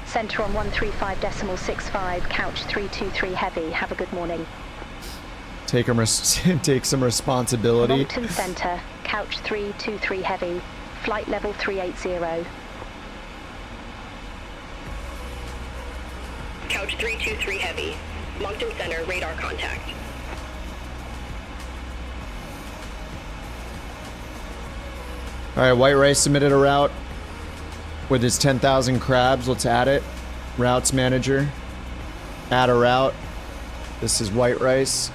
S4: Center on 135.65, couch 323 heavy. Have a good morning.
S1: Take some responsibility.
S4: Moncton Center, couch 323 heavy. Flight level 380.
S3: Couch 323 heavy. Moncton Center, radar contact.
S1: Alright, White Rice submitted a route with his 10,000 crabs. Let's add it. Routes manager. Add a route. This is White Rice.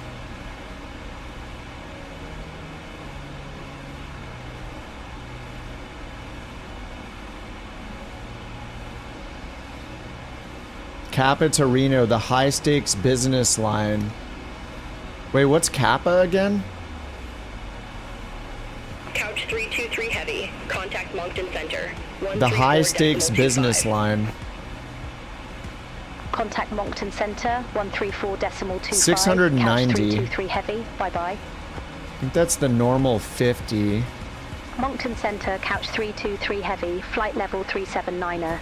S1: Kappa to Reno, the high stakes business line. Wait, what's Kappa again?
S3: Couch 323 heavy. Contact Moncton Center.
S1: The high stakes business line.
S4: Contact Moncton Center, 134.25.
S1: 690.
S4: Couch 323 heavy. Bye bye.
S1: I think that's the normal 50.
S4: Moncton Center, couch 323 heavy. Flight level 379er.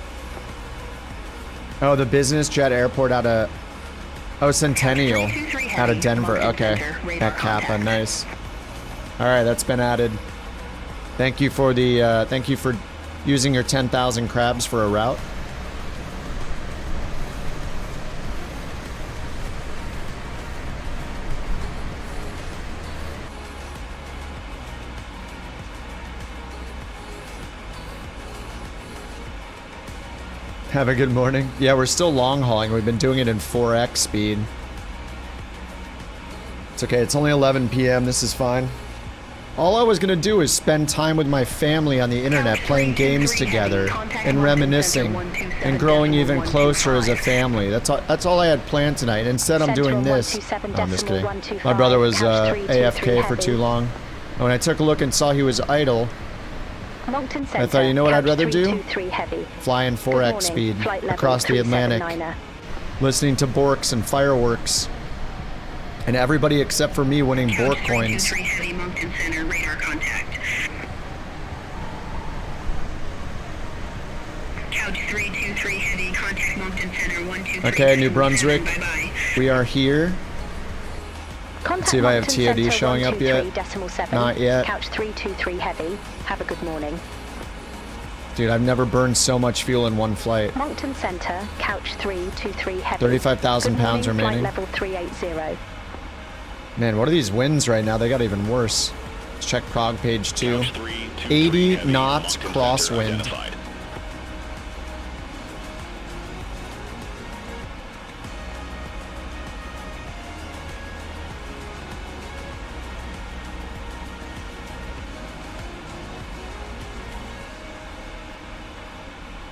S1: Oh, the business jet airport out of... Oh, Centennial. Out of Denver. Okay. At Kappa. Nice. Alright, that's been added. Thank you for the... thank you for using your 10,000 crabs for a route. Have a good morning. Yeah, we're still long hauling. We've been doing it in 4x speed. It's okay. It's only 11 p.m. This is fine. All I was gonna do is spend time with my family on the internet playing games together and reminiscing and growing even closer as a family. That's all I had planned tonight. Instead, I'm doing this. Oh, I'm just kidding. My brother was AFK for too long. When I took a look and saw he was idle, I thought, you know what I'd rather do? Fly in 4x speed across the Atlantic, listening to Borks and fireworks. And everybody except for me winning Bork coins. Okay, New Brunswick. We are here. Let's see if I have TOD showing up yet. Not yet.
S4: Couch 323 heavy. Have a good morning.
S1: Dude, I've never burned so much fuel in one flight.
S4: Moncton Center, couch 323 heavy.
S1: 35,000 pounds
S4: Flight
S1: remaining.
S4: level 380.
S1: Man, what are these winds right now? They got even worse. Let's check prog page 2. 80 knots crosswind.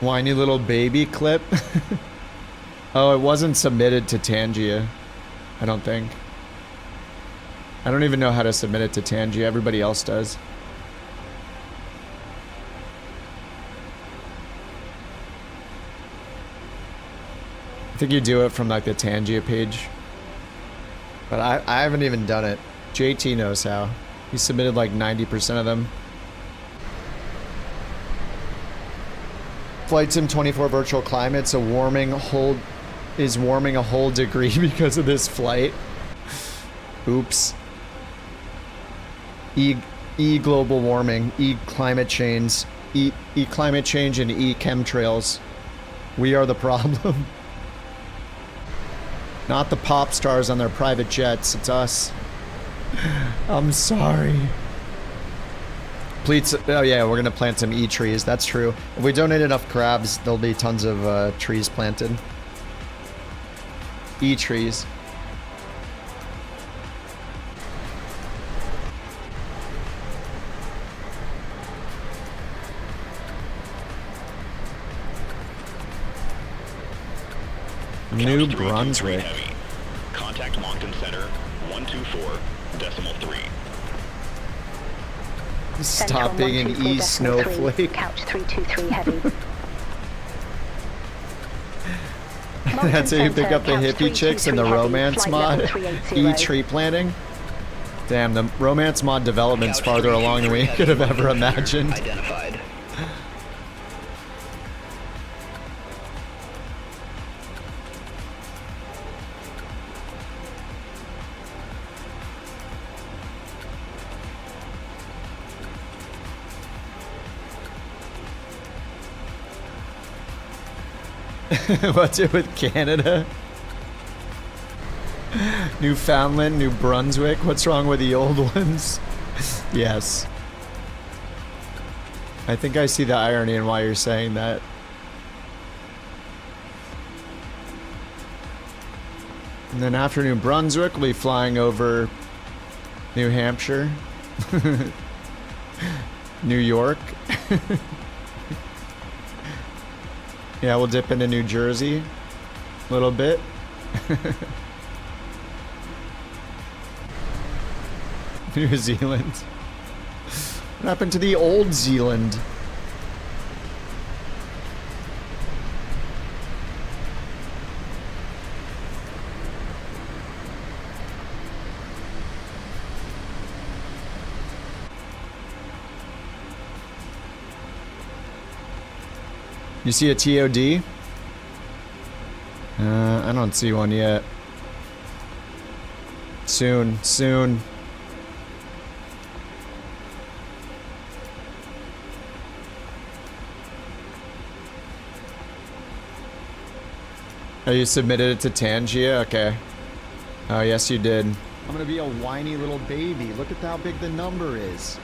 S1: Whiny little baby clip. Oh, it wasn't submitted to Tangia, I don't think. I don't even know how to submit it to Tangia. Everybody else does. I think you do it from like the Tangia page. But I haven't even done it. JT knows how. He submitted like 90% of them. Flight Sim 24 virtual climates warming a whole degree because of this flight. Oops. E global warming, E climate change, E climate change and E chemtrails. We are the problem. Not the pop stars on their private jets, it's us. I'm sorry. Please, oh yeah, we're gonna plant some E trees, that's true. If we donate enough crabs, there'll be tons of trees planted. E trees. New Brunswick.
S14: Contact Moncton Center 124.3.
S1: Stop being an E snowflake.
S4: Couch 323 heavy.
S1: That's how you pick up the hippie chicks in the romance mod. E tree planting. Damn, the romance mod development's farther along than we could have ever imagined.
S21: Identified.
S1: What's it with Canada? Newfoundland, New Brunswick? What's wrong with the old ones? Yes. I think I see the irony in why you're saying that. And then after New Brunswick, we'll be flying over New Hampshire. New York. Yeah, we'll dip into New Jersey a little bit. New Zealand. What happened to the old Zealand? You see a TOD? I don't see one yet. Soon, soon. Oh, you submitted it to Tangia? Okay. Oh, yes you did. I'm gonna be a whiny little baby. Look at how big the number is.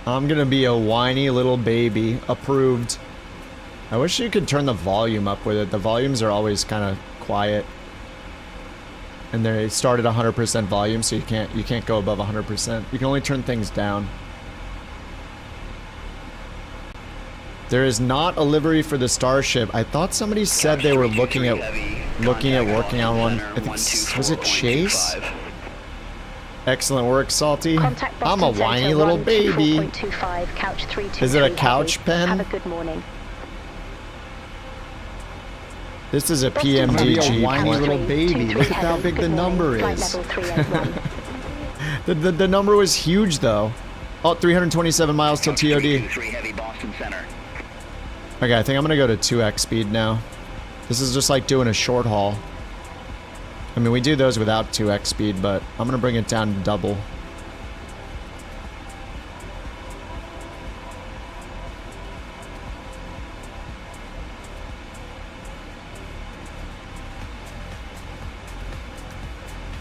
S1: I'm gonna be a whiny little baby. Approved. I wish you could turn the volume up with it. The volumes are always kind of quiet. And they start at 100% volume, so you can't go above 100%. You can only turn things down. There is not a livery for the Starship. I thought somebody said they were looking at working on one. I think, was it Chase? Excellent work, Salty. I'm a whiny little baby. Is it a couch pen?
S4: Have a good morning.
S1: This is a PMDG. Whiny little baby. Look at how big the number is. the number was huge though. Oh, 327 miles till TOD. Okay, I think I'm gonna go to 2x speed now. This is just like doing a short haul. I mean, we do those without 2x speed, but I'm gonna bring it down to double.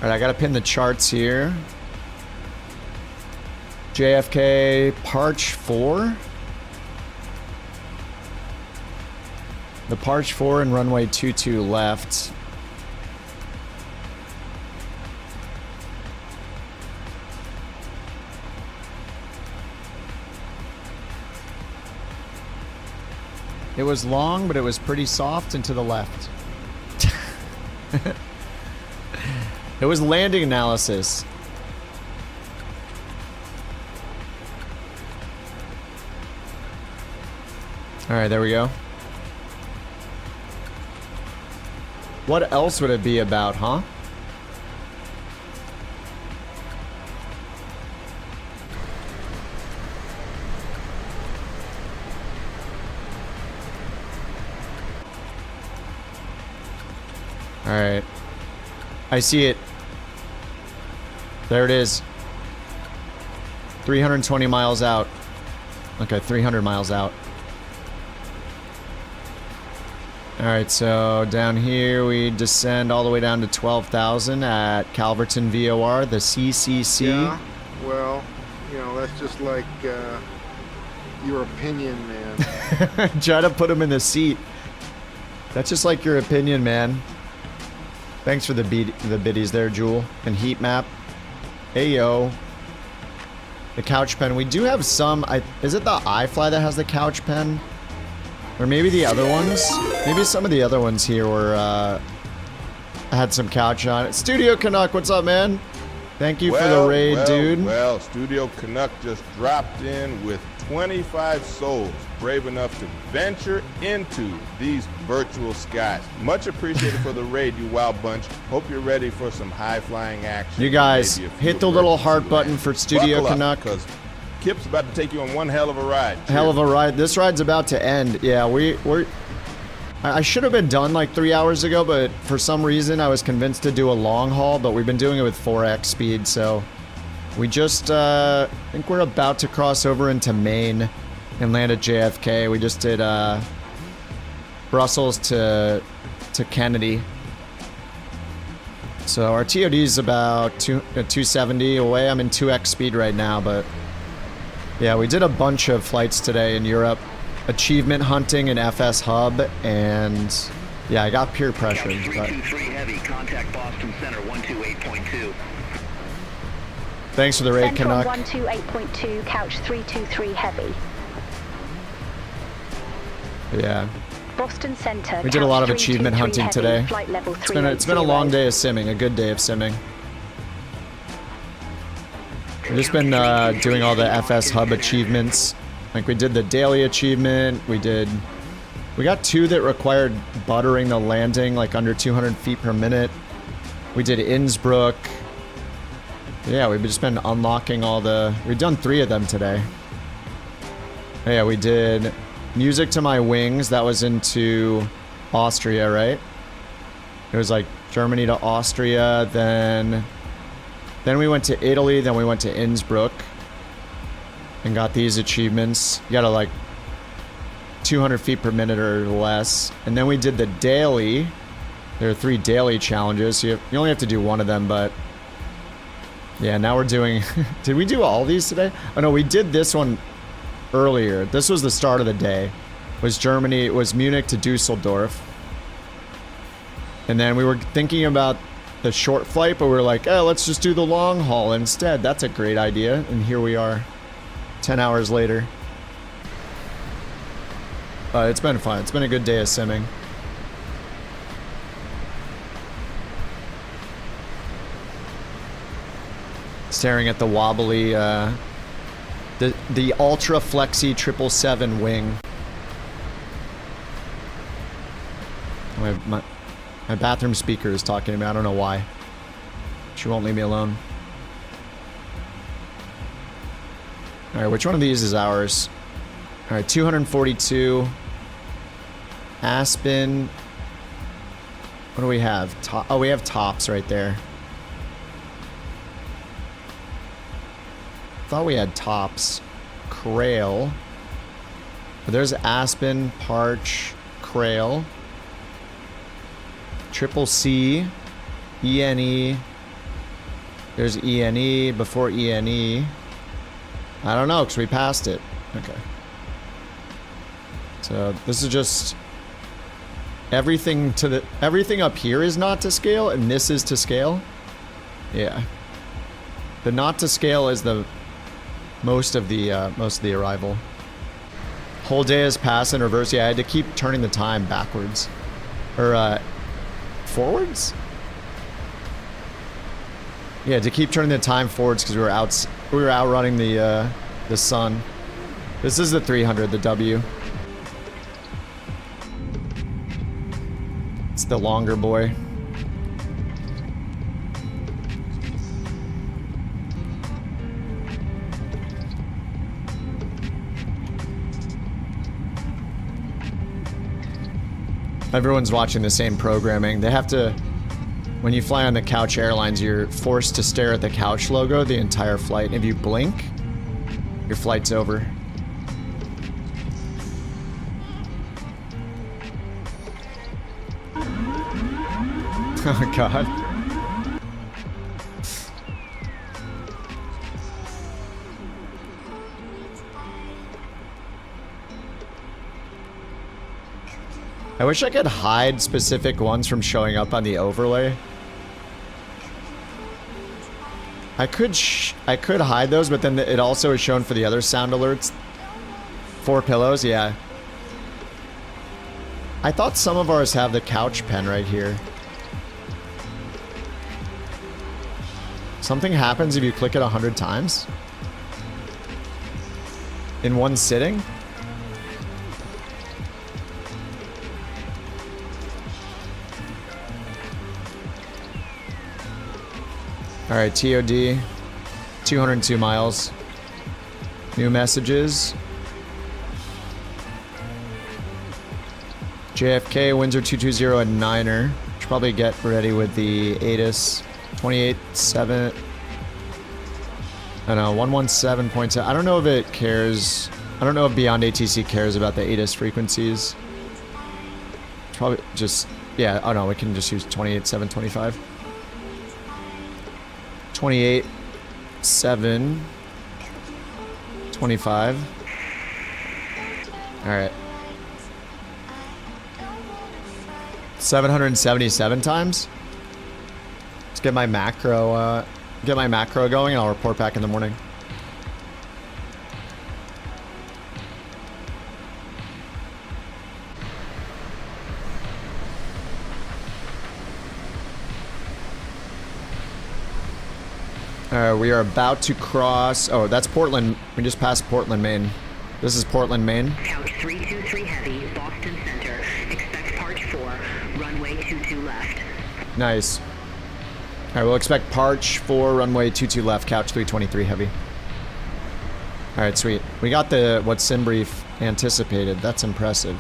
S1: Alright, I gotta pin the charts here. JFK Parch 4. The Parch 4 and runway 22 left. It was long, but it was pretty soft and to the left. It was landing analysis. Alright, there we go. What else would it be about, huh? Alright. I see it. There it is. 320 miles out. Okay, 300 miles out. Alright, so down here we descend all the way down to 12,000 at Calverton VOR, the CCC.
S11: Yeah, well, you know, that's just like your opinion, man.
S1: Try to put him in the seat. That's just like your opinion, man. Thanks for the biddies there, Jewel. And heat map. Hey, yo. The couch pen. We do have some... is it the iFly that has the couch pen? Or maybe the other ones? Maybe some of the other ones here were, had some couch on it. Studio Canuck, what's up, man? Thank you for the raid, dude.
S17: Well, Studio Canuck just dropped in with 25 souls brave enough to venture into these virtual skies. Much appreciated for the raid, you wild bunch. Hope you're ready for some high-flying action.
S1: You guys, hit the little heart button for Studio Canuck.
S17: Because Kip's about to take you on one hell of a ride. Cheers.
S1: Hell of a ride. This ride's about to end. Yeah, I should have been done like 3 hours ago, but for some reason I was convinced to do a long haul, but we've been doing it with 4x speed, so we just, I think we're about to cross over into Maine and land at JFK. We just did, Brussels to Kennedy. So our TOD is about 270 away. I'm in 2x speed right now, but yeah, we did a bunch of flights today in Europe. Achievement hunting in FsHub, and yeah, I got peer pressured. But...
S14: heavy, contact Boston Center 128.2.
S1: Thanks for the raid, Canuck.
S4: 128.2, couch 323 heavy.
S1: Yeah.
S4: Boston Center.
S1: We did a lot of achievement hunting today. It's been a long day of simming, a good day of simming. We've just been doing all the FsHub achievements. Like we did the daily achievement, we got 2 that required buttering the landing like under 200 feet per minute. We did Innsbruck. Yeah, we've just been unlocking we've done 3 of them today. Yeah, we did Music to My Wings, that was into Austria, right? It was like Germany to Austria, then we went to Italy, then we went to Innsbruck. And got these achievements. You gotta like 200 feet per minute or less. And then we did the daily. There are 3 daily challenges. So you only have to do 1 of them, but yeah, now we're doing... Did we do all these today? Oh no, we did this one earlier. This was the start of the day. was Germany, was Munich to Dusseldorf. And then we were thinking about the short flight, but we were like, oh, let's just do the long haul instead. That's a great idea. And here we are, 10 hours later. It's been fun. It's been a good day of simming. Staring at the wobbly, the ultra flexy 777 wing. My bathroom speaker is talking to me. I don't know why. She won't leave me alone. Alright, which one of these is ours? Alright, 242. Aspen. What do we have? Oh, we have tops right there. Thought we had tops. Crail. But there's Aspen, Parch, Crail. Triple C, ENE. There's ENE before ENE. I don't know, because we passed it. Okay. So this is just everything to the everything up here is not to scale, and this is to scale. Yeah. The not to scale is the most of the arrival. Whole day has passed in reverse. Yeah, I had to keep turning the time backwards. Or forwards? Yeah, to keep turning the time forwards because we were outrunning the sun. This is the 300, the W. It's the longer boy. Everyone's watching the same programming. They have to, when you fly on the Couch Airlines, you're forced to stare at the Couch logo the entire flight. If you blink, your flight's over. Oh God. I wish I could hide specific ones from showing up on the overlay. I could hide those, but then it also is shown for the other sound alerts. 4 pillows, yeah. I thought some of ours have the couch pen right here. Something happens if you click it 100 times? In one sitting? Alright, TOD. 202 miles. New messages. JFK, Windsor 220 and 9er. Should probably get ready with the ATIS. 28.7. I don't know, 117.7. I don't know if it cares. I don't know if Beyond ATC cares about the ATIS frequencies. Probably just, yeah, oh no, we can just use 28.725. 28.7. 25. Alright. 777 times? Let's get my macro, going and I'll report back in the morning. We are about to cross. Oh, that's Portland. We just passed Portland, Maine. This is Portland, Maine.
S3: Couch 323 heavy, Boston Center. Expect Parch 4, runway 22 left.
S1: Nice. Alright, we'll expect Parch 4, runway 22 left, couch 323 heavy. Alright, sweet. We got the what SimBrief anticipated. That's impressive.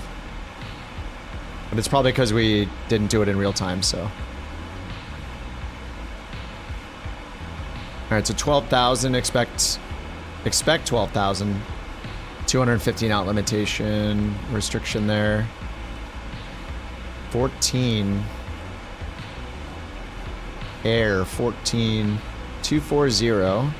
S1: But it's probably because we didn't do it in real time, so. Alright, so 12,000, expect 12,000. 250 knot limitation, restriction there. 14. Air, 14. 240.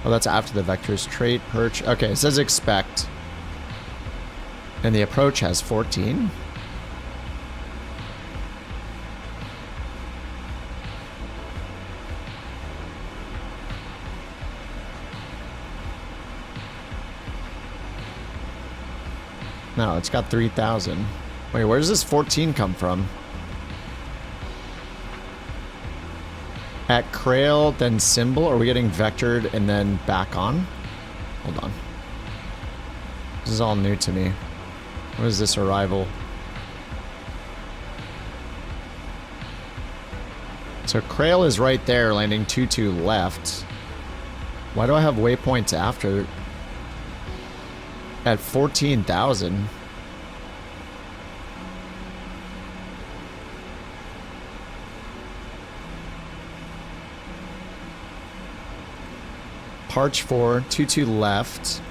S1: Oh, that's after the vectors. Trait, perch. Okay, it says expect. And the approach has 14. No, it's got 3,000. Wait, where does this 14 come from? At Crail, then symbol? Are we getting vectored and then back on? Hold on. This is all new to me. What is this arrival? So Crail is right there, landing 22 left. Why do I have waypoints after? At 14,000. Parch 4, 22 left.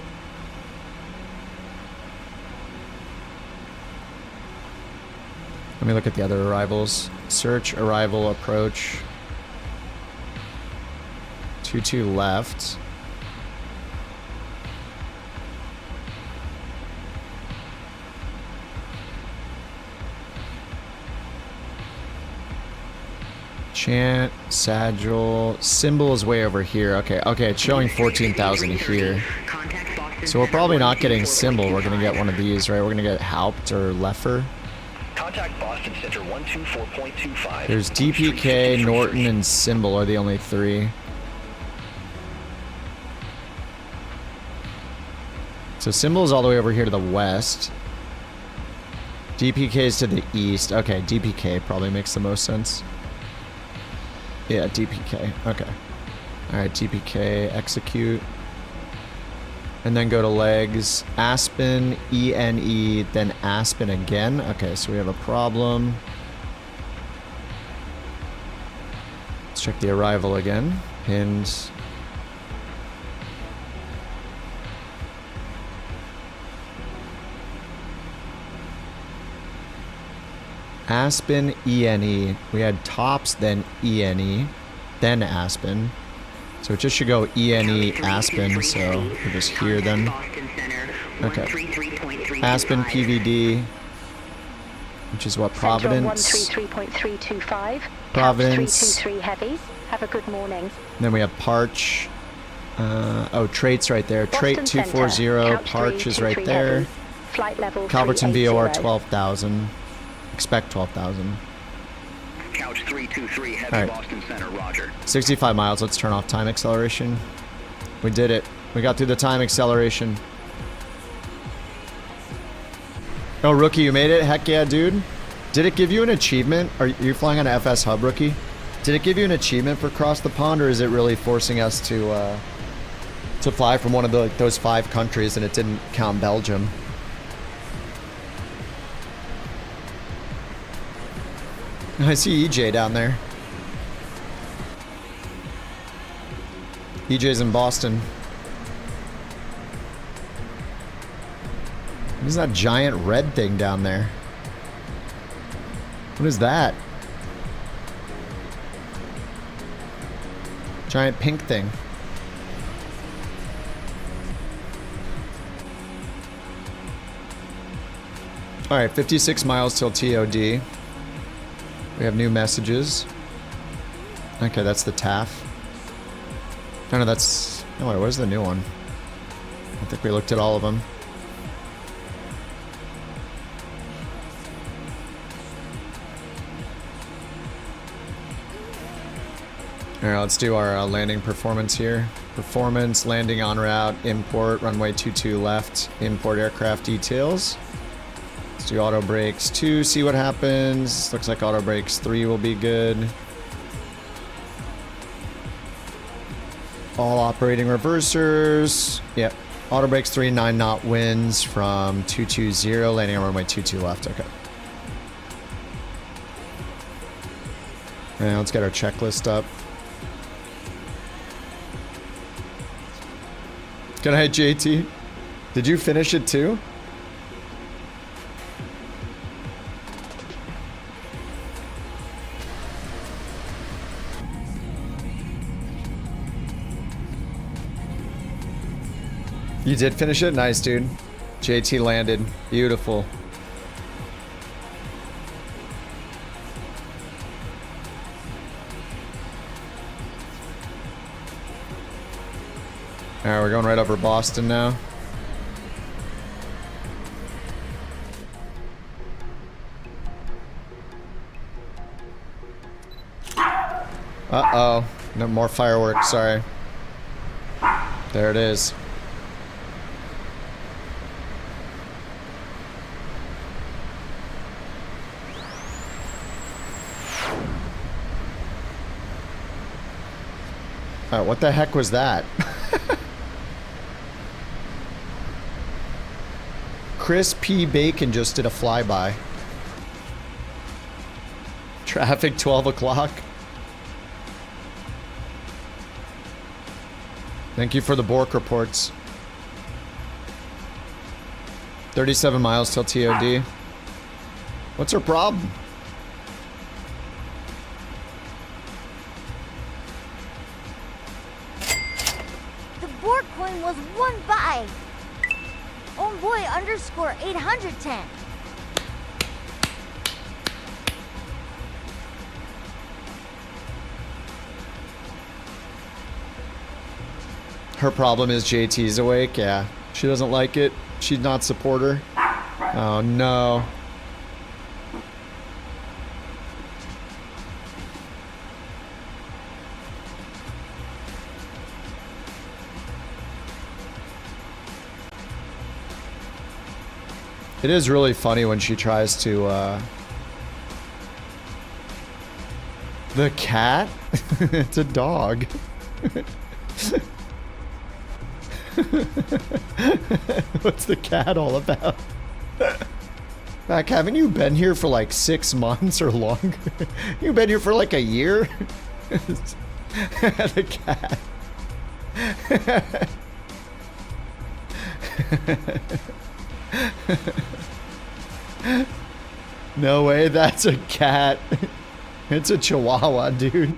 S1: Let me look at the other arrivals. Search, arrival, approach. 22 left. Chant, Sagil, symbol is way over here. Okay, okay, it's showing 14,000 here. So we're probably not getting symbol. We're gonna get one of these, right? We're gonna get Haupt or Leffer.
S21: Contact Boston Center 124.25.
S1: There's DPK, Norton, and symbol are the only three. So symbol is all the way over here to the west. DPK is to the east. Okay, DPK probably makes the most sense. Yeah, DPK. Okay. Alright, DPK, execute. And then go to legs. Aspen, ENE, then Aspen again. Okay, so we have a problem. Let's check the arrival again. Pinned. Aspen, ENE. We had tops, then ENE, then Aspen. So it just should go ENE, Aspen, so we're just here then. Okay. Aspen, PVD, which is what, Providence?
S7: 133.325.
S1: Providence.
S7: 323 heavies. Have a good morning.
S1: Then we have Parch. Oh, Trait's right there. Trait 240, Parch is right there.
S7: Flight level
S1: Calverton VOR 12,000. Expect 12,000.
S21: Couch 323, heavy
S1: All right.
S21: Boston Center, roger.
S1: 65 miles. Let's turn off time acceleration. We did it. We got through the time acceleration. Oh, rookie, you made it? Heck yeah, dude. Did it give you an achievement? Are you flying on FsHub, rookie? Did it give you an achievement for cross the pond, or is it really forcing us to fly from one of those 5 countries and it didn't count Belgium? I see EJ down there. EJ's in Boston. What is that giant red thing down there? What is that? Giant pink thing. Alright, 56 miles till TOD. We have new messages. Okay, that's the TAF. Oh, no, that's... Oh, wait, where's the new one? I think we looked at all of them. Alright, let's do our landing performance here. Performance, landing en route, import, runway 22 left, import aircraft details. Let's do auto brakes 2, see what happens. Looks like auto brakes 3 will be good. All operating reversers. Yep. Auto brakes 3, 9 knot winds from 220, landing on runway 22 left. Okay. And let's get our checklist up. Good night, JT. Did you finish it too? You did finish it? Nice, dude. JT landed. Beautiful. Alright, we're going right over Boston now. Uh-oh. No more fireworks, sorry. There it is. Oh, what the heck was that? Chris P. Bacon just did a flyby. Traffic 12 o'clock. Thank you for the Bork reports. 37 miles till TOD. What's her problem?
S6: The BorkCoin was won by Homeboy underscore 810.
S1: Her problem is JT's awake. Yeah, she doesn't like it. She's not supporter. Oh no. It is really funny when she tries to, The cat? It's a dog. What's the cat all about? Mac, haven't you been here for like 6 months or longer? You've been here for like a year? The cat. No way, that's a cat. It's a chihuahua, dude.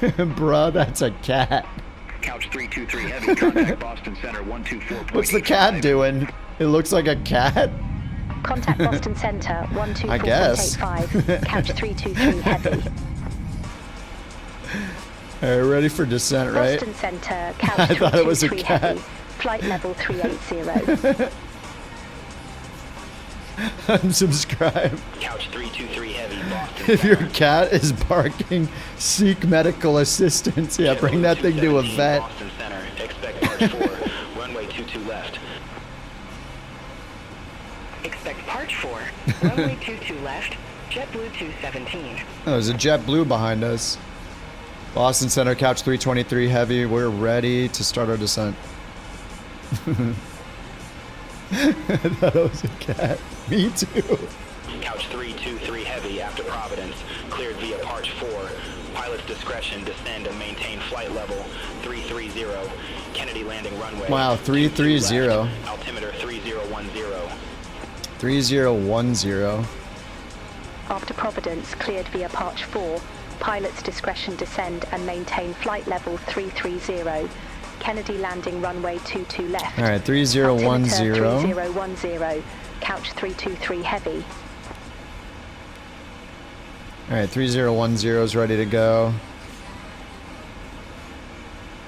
S1: Bruh, that's a cat.
S21: Couch 323 heavy, contact Boston Center 124.
S1: What's the cat doing? It looks like a cat.
S4: Contact Boston Center 124.85.
S1: I guess.
S4: Couch 323 heavy.
S1: Alright, ready for descent, right?
S4: Boston Center, couch
S1: I thought it was a
S4: 323
S1: cat.
S4: heavy. Flight level 380.
S1: Unsubscribe.
S21: Couch 323 heavy, Boston
S1: If your cat is barking, seek medical assistance. Yeah, bring that thing to a vet.
S21: Boston Center, expect March 4, runway 22 left.
S3: Expect Parch 4, runway 22 left, JetBlue 217.
S1: Oh, there's a JetBlue behind us. Boston Center, couch 323 heavy. We're ready to start our descent. I thought it was a cat. Me too.
S21: Couch 323 heavy after Providence, cleared via Parch 4. Pilot's discretion, descend and maintain flight level 330. Kennedy landing runway.
S1: Wow, 330.
S21: Altimeter 3010.
S1: 3010.
S4: After Providence, cleared via Parch 4. Pilot's discretion, descend and maintain flight level 330. Kennedy landing runway 22 left.
S1: Alright, 3010.
S4: 3010. Couch 323 heavy.
S1: Alright, 3010 is ready to go.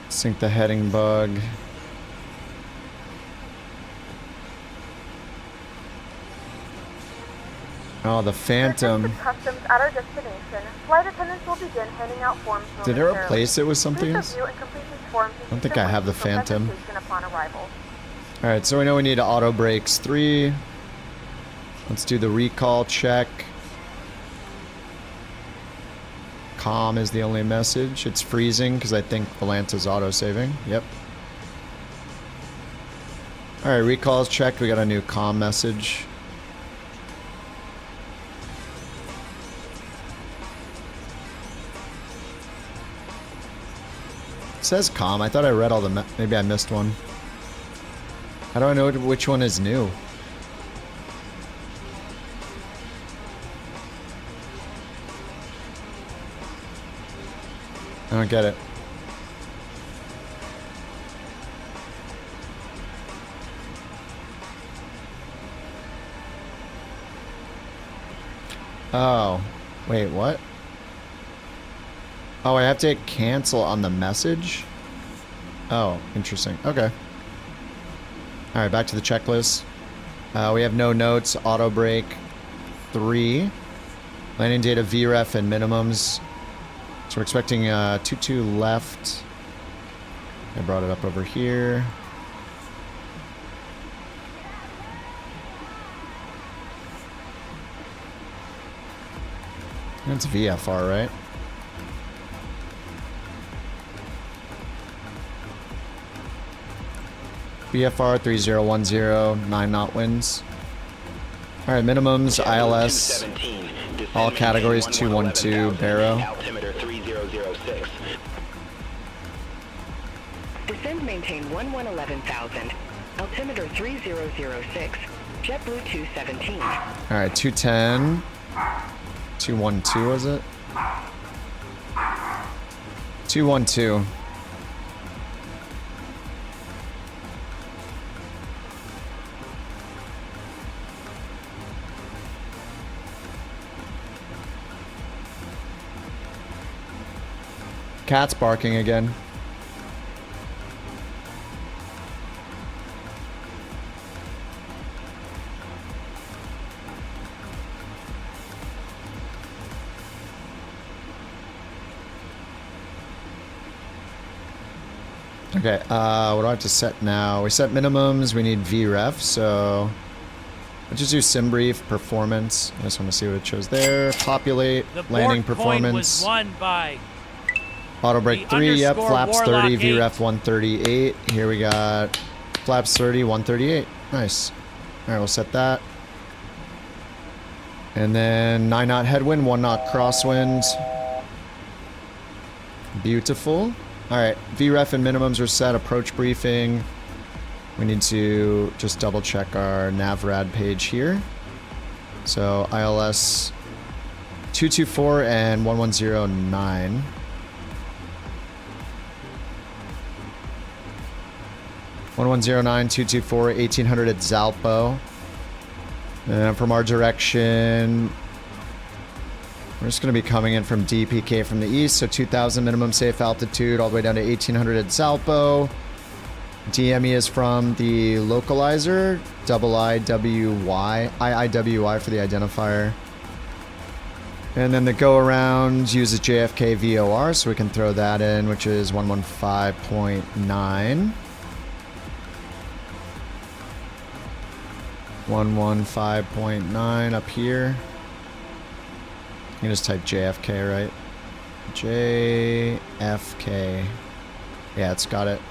S1: Sync the heading bug. Oh, the Phantom.
S16: Customs at our destination. Flight attendants will begin handing out forms.
S1: Did it replace it with something else?
S16: Please review and complete these forms.
S1: I don't think I have the Phantom.
S16: Upon arrival.
S1: Alright, so we know we need auto brakes 3. Let's do the recall check. Calm is the only message. It's freezing because I think Volanta's auto-saving. Yep. Alright, recall's checked. We got a new calm message. It says calm. I thought I read all the... Maybe I missed one. How do I know which one is new? I don't get it. Oh, wait, what? Oh, I have to cancel on the message? Oh, interesting. Okay. All right, back to the checklist. We have no notes, auto brake, 3. Landing data, VREF, and minimums. So we're expecting 22 left. I brought it up over here. It's VFR, right? VFR 3010, 9 knot winds. Alright, minimums, ILS, all categories 212, Barrow.
S21: Altimeter 3006.
S3: Descend maintain 111000. Altimeter 3006. JetBlue 217.
S1: Alright, 210. 212, was it? 212. Cat's barking again. Okay, what do I have to set now? We set minimums, we need VREF, so let's just do SimBrief, performance. I just want to see what it shows there. Populate, landing performance.
S19: Was won by
S1: Auto brake 3, yep, flaps 30, VREF 138. Here we got flaps 30, 138. Nice. Alright, we'll set that. And then 9 knot headwind, 1 knot crosswind. Beautiful. Alright, VREF and minimums are set. Approach briefing. We need to just double check our NavRad page here. So ILS 224 and 1109. 1109, 224, 1800 at Zalpo. And from our direction, we're just going to be coming in from DPK from the east, so 2000 minimum safe altitude, all the way down to 1800 at Zalpo. DME is from the localizer, IIWY for the identifier. And then the go around uses JFK VOR, so we can throw that in, which is 115.9. 115.9 up here. You can just type JFK, right? JFK. Yeah, it's got it.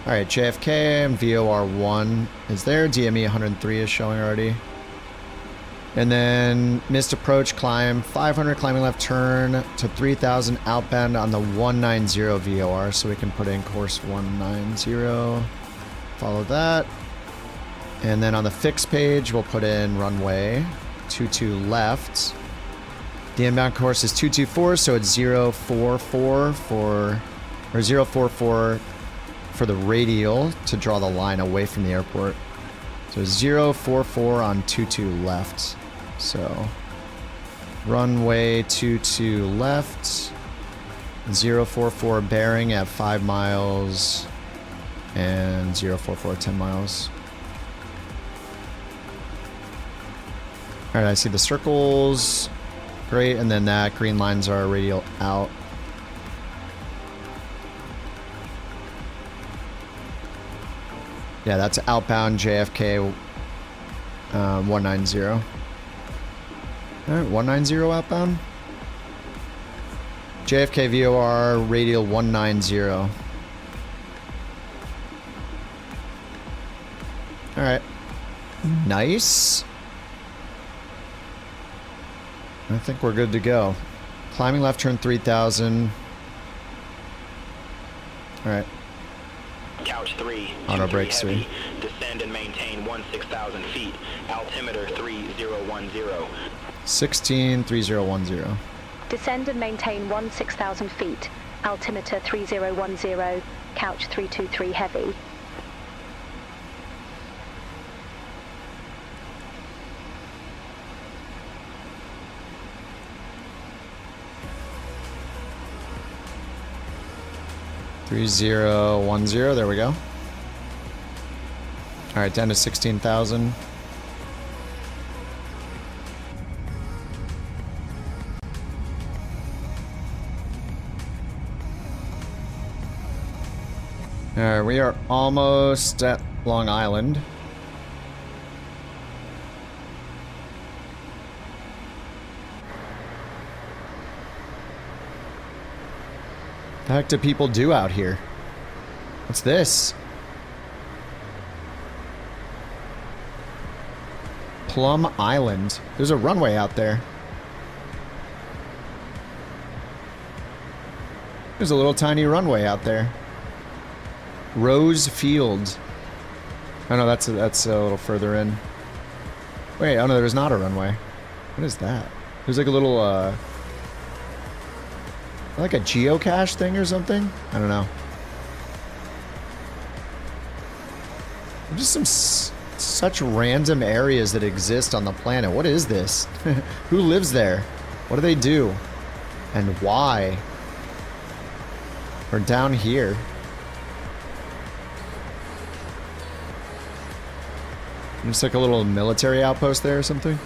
S1: Alright, JFK and VOR1 is there. DME 103 is showing already. And then missed approach, climb 500, climbing left turn to 3000 outbound on the 190 VOR. So we can put in course 190. Follow that. And then on the fixed page, we'll put in runway 22 left. The inbound course is 224, so it's 044 for the radial to draw the line away from the airport. So 044 on 22 left. So runway 22 left, 044 bearing at 5 miles, and 044 10 miles. Alright, I see the circles. Great, and then that green lines are radial out. Yeah, that's outbound JFK 190. Alright, 190 outbound. JFK VOR radial 190. Alright. Nice. I think we're good to go. Climbing left turn 3000. Alright.
S21: Couch 3.
S1: Auto brakes 3.
S21: Descend and maintain 16,000 feet. Altimeter 3010.
S1: 163010.
S4: Descend and maintain 16,000 feet. Altimeter 3010. Couch 323 heavy.
S1: 3010, there we go. Alright, down to 16,000. Alright, we are almost at Long Island. What the heck do people do out here? What's this? Plum Island. There's a runway out there. There's a little tiny runway out there. Rose Field. Oh no, that's a little further in. Wait, oh no, there's not a runway. What is that? There's like a little, like a geocache thing or something? I don't know. Just some such random areas that exist on the planet. What is this? Who lives there? What do they do? And why? We're down here. Just like a little military outpost there or something?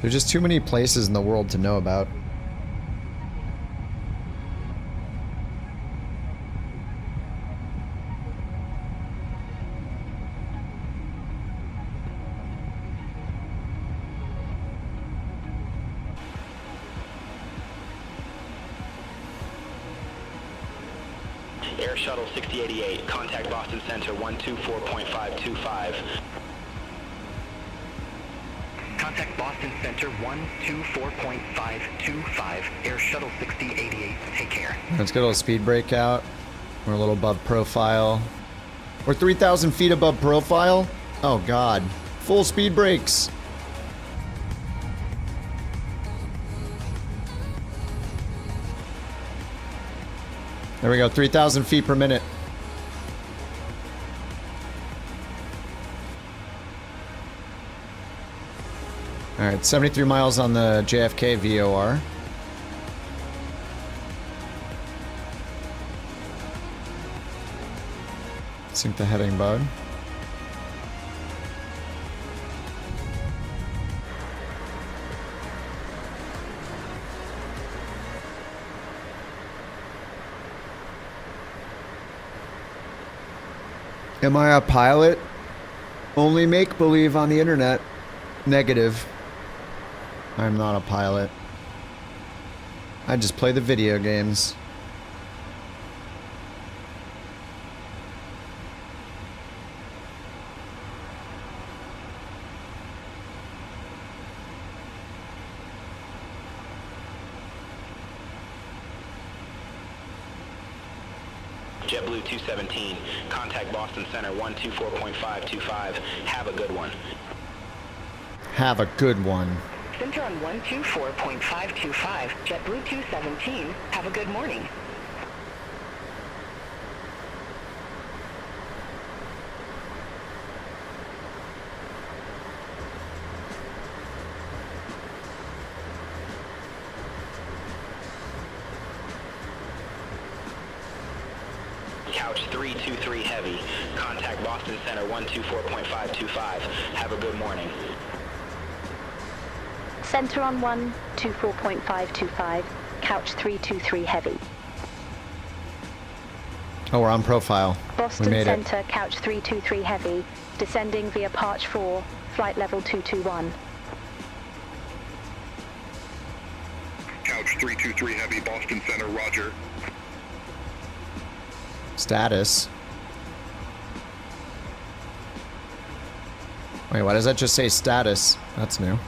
S1: There's just too many places in the world to know about.
S21: Air Shuttle 6088, contact Boston Center 124.525.
S3: Contact Boston Center 124.525. Air Shuttle 6088. Take care.
S1: Let's get a little speed break out. We're a little above profile. We're 3,000 feet above profile? Oh god. Full speed brakes. There we go, 3,000 feet per minute. Alright, 73 miles on the JFK VOR. Sync the heading, bud. Am I a pilot? Only make-believe on the internet. Negative. I'm not a pilot. I just play the video games.
S21: JetBlue 217, contact Boston Center 124.525. Have a good one.
S1: Have a good one.
S3: Center on 124.525. JetBlue 217. Have a good morning.
S21: Couch 323 Heavy, contact Boston Center 124.525. Have a good morning.
S4: Center on 124.525, couch 323 Heavy.
S1: Oh, we're on profile.
S4: Boston
S1: we made
S4: Center,
S1: it.
S4: couch 323 Heavy, descending via Parch 4, flight level 221.
S14: Couch 323 Heavy, Boston Center, roger.
S1: Status. Wait, why does that just say status? That's new.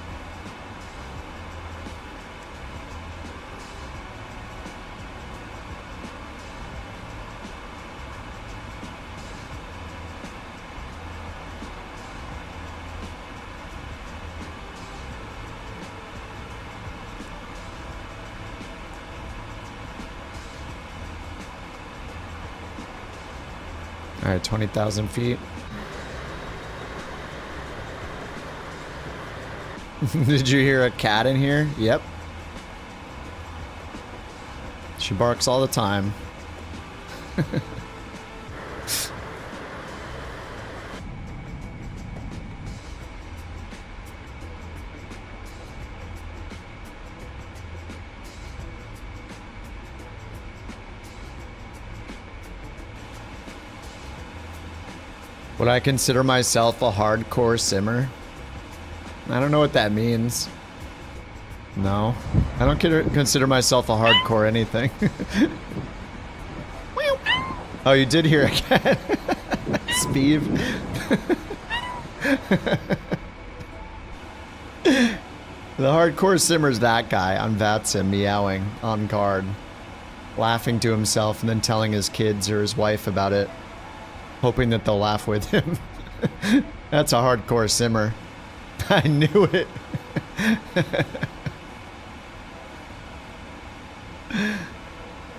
S1: Alright, 20,000 feet. Did you hear a cat in here? Yep. She barks all the time. Would I consider myself a hardcore simmer? I don't know what that means. No. I don't consider myself a hardcore anything. Oh, you did hear a cat. Speeve. The hardcore simmer's that guy on VATSIM meowing on guard. Laughing to himself and then telling his kids or his wife about it. Hoping that they'll laugh with him. That's a hardcore simmer. I knew it.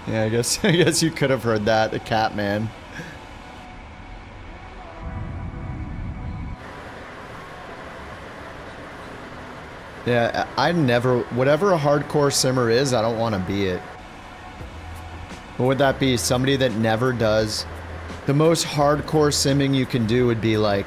S1: Yeah, I guess you could have heard that, the cat man. Yeah, I never, whatever a hardcore simmer is, I don't want to be it. What would that be? Somebody that never does. The most hardcore simming you can do would be like,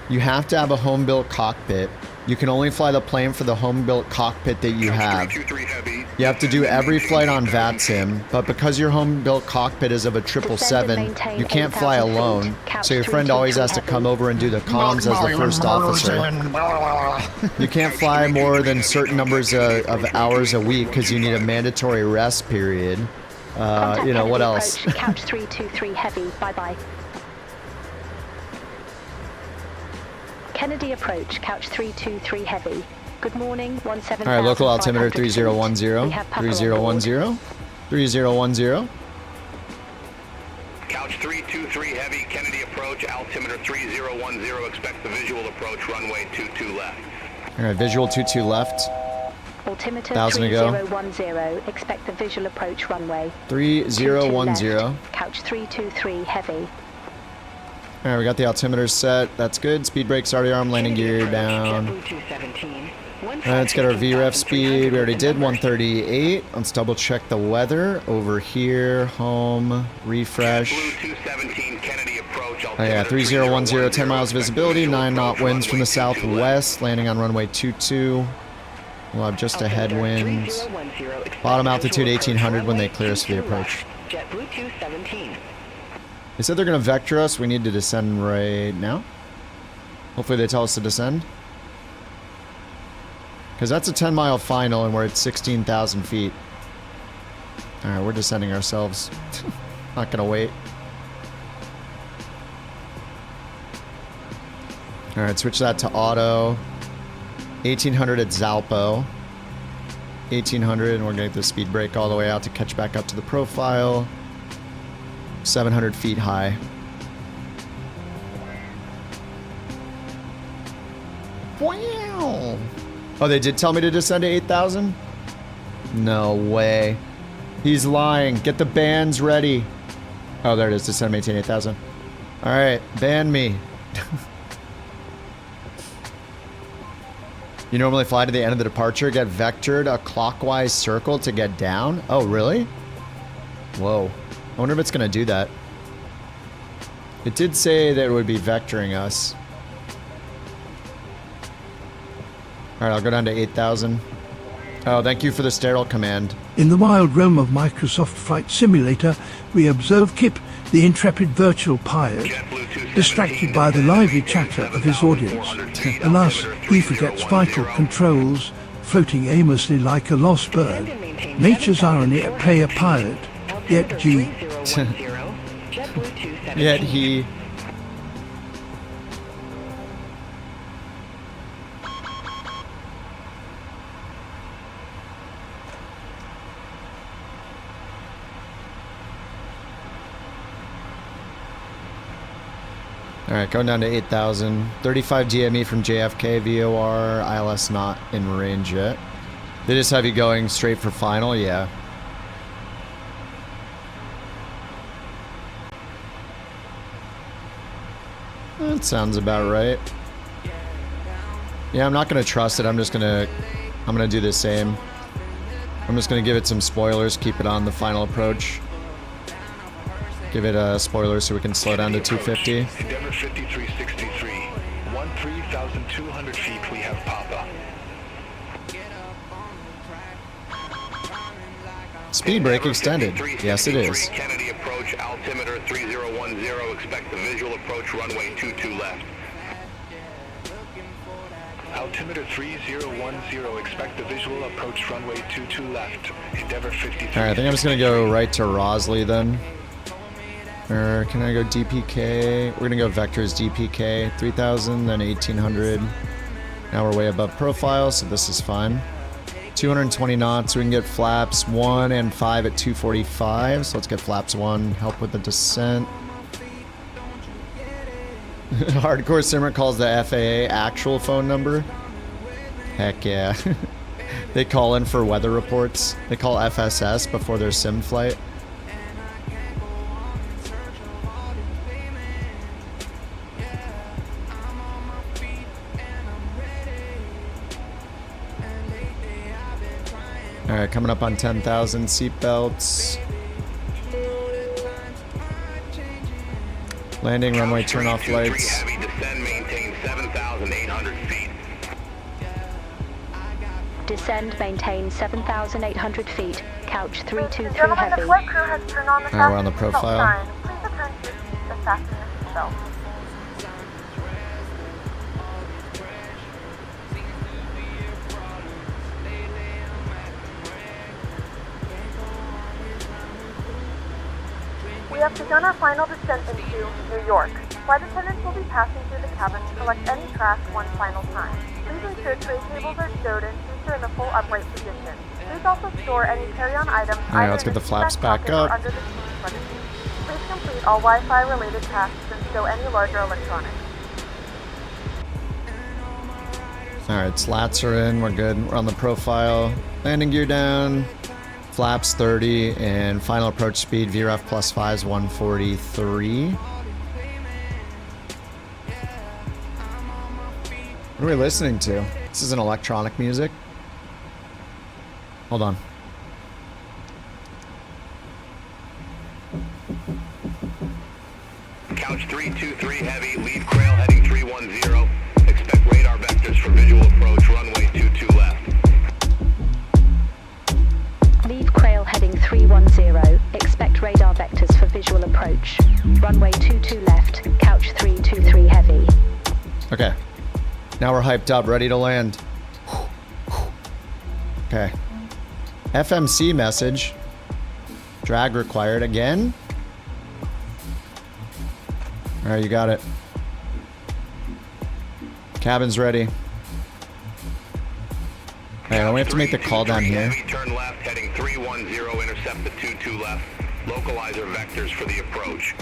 S1: you have to have a home-built cockpit. You can only fly the plane for the home-built cockpit that you have. You have to do every flight on VATSIM, but because your home-built cockpit is of a 777, you can't fly alone, so your friend always has to come over and do the comms as the first officer. You can't fly more than certain numbers of hours a week because you need a mandatory rest period. You know, what else?
S4: Couch 323 heavy, bye-bye. Kennedy approach, couch 323 heavy. Good morning, 17.
S1: Alright, local altimeter 3010. 3010. 3010.
S14: Couch 323 heavy, Kennedy approach, altimeter 3010, expect the visual approach, runway 22 left.
S1: Alright, visual 22 left.
S4: Altimeter
S1: 3010,
S4: expect the visual approach runway.
S1: 3010.
S4: Couch 323 heavy.
S1: Alright, we got the altimeter set. That's good. Speed brakes, RD arm, landing gear down. Let's get our VREF speed. We already did 138. Let's double check the weather. Over here, home, refresh. Oh yeah, 3010, 10 miles visibility, 9 knot winds from the southwest, landing on runway 22. We'll have just a headwind. Bottom altitude 1800 when they clear us for the approach. They said they're going to vector us. We need to descend right now. Hopefully they tell us to descend. Because that's a 10-mile final and we're at 16,000 feet. Alright, we're descending ourselves. Not going to wait. Alright, switch that to auto. 1800 at Zalpo. 1800, and we're going to get the speed brake all the way out to catch back up to the profile. 700 feet high. Wow. Oh, they did tell me to descend to 8,000? No way. He's lying. Get the bands ready. Oh, there it is. Descend, maintain 8,000. Alright, ban me. You normally fly to the end of the departure, get vectored a clockwise circle to get down? Oh, really? Whoa. I wonder if it's going to do that. It did say that it would be vectoring us. Alright, I'll go down to 8,000. Oh, thank you for the sterile command.
S10: In the wild realm of Microsoft Flight Simulator, we observe Kip, the intrepid virtual pilot, distracted by the lively chatter of his audience. Alas, he forgets vital controls, floating aimlessly like a lost bird. Nature's irony at play a pilot, yet
S1: Yet he... Alright, going down to 8,000. 35 DME from JFK, VOR, ILS not in range yet. They just have you going straight for final? Yeah. That sounds about right. Yeah, I'm not gonna trust it. I'm gonna do the same. I'm just gonna give it some spoilers, keep it on the final approach. Give it a spoiler so we can slow down to 250.
S21: Endeavour 5363. 13,200 feet, we have Papa.
S1: Speed brake extended. Yes, it is.
S14: Kennedy approach, altimeter 3010, expect the visual approach, runway 22 left.
S21: Altimeter 3010, expect the visual approach, runway 22 left. Endeavour 53.
S1: Alright, I think I'm just gonna go right to Rosley then. Or can I go DPK? We're gonna go vectors DPK, 3000, then 1800. Now we're way above profile, so this is fine. 220 knots, we can get flaps 1 and 5 at 245. So let's get flaps 1, help with the descent. Hardcore Simmer calls the FAA actual phone number. Heck yeah. They call in for weather reports. They call FSS before their sim flight. Alright, coming up on 10,000 seatbelts. Landing, runway, turn off lights.
S14: Heavy, descend, maintain 7,800 feet.
S4: Descend, maintain 7,800 feet. Couch 323
S16: Gentlemen,
S4: heavy.
S16: the flight crew has turned on the
S1: Alright, we're on the
S16: fasten seatbelt
S1: profile.
S16: sign. Please return to your seats and fasten your seatbelt. We have begun our final descent into New York. Flight attendants will be passing through the cabin to collect any trash one final time. Please ensure tray tables are stowed and seats are in the full upright position. Please also store any carry-on items
S1: Alright, let's get the flaps back up.
S16: under the seat in front of you. Please complete all Wi-Fi related tasks and stow any larger electronics.
S1: Alright, slats are in, we're good. We're on the profile. Landing gear down. Flaps 30 and final approach speed VREF plus 5 is 143. What are we listening to? This is an electronic music. Hold on.
S14: Couch 323 heavy, leave Crail heading 310. Expect radar vectors for visual approach, runway 22 left.
S4: Leave Crail heading 310. Expect radar vectors for visual approach. Runway 22 left. Couch 323 heavy.
S1: Okay. Now we're hyped up, ready to land. Okay. FMC message. Drag required again. Alright, you got it. Cabin's ready. Alright, I only have to make the call down here.
S14: Heavy, turn left heading 310, intercept the 22 left. Localizer vectors for the approach.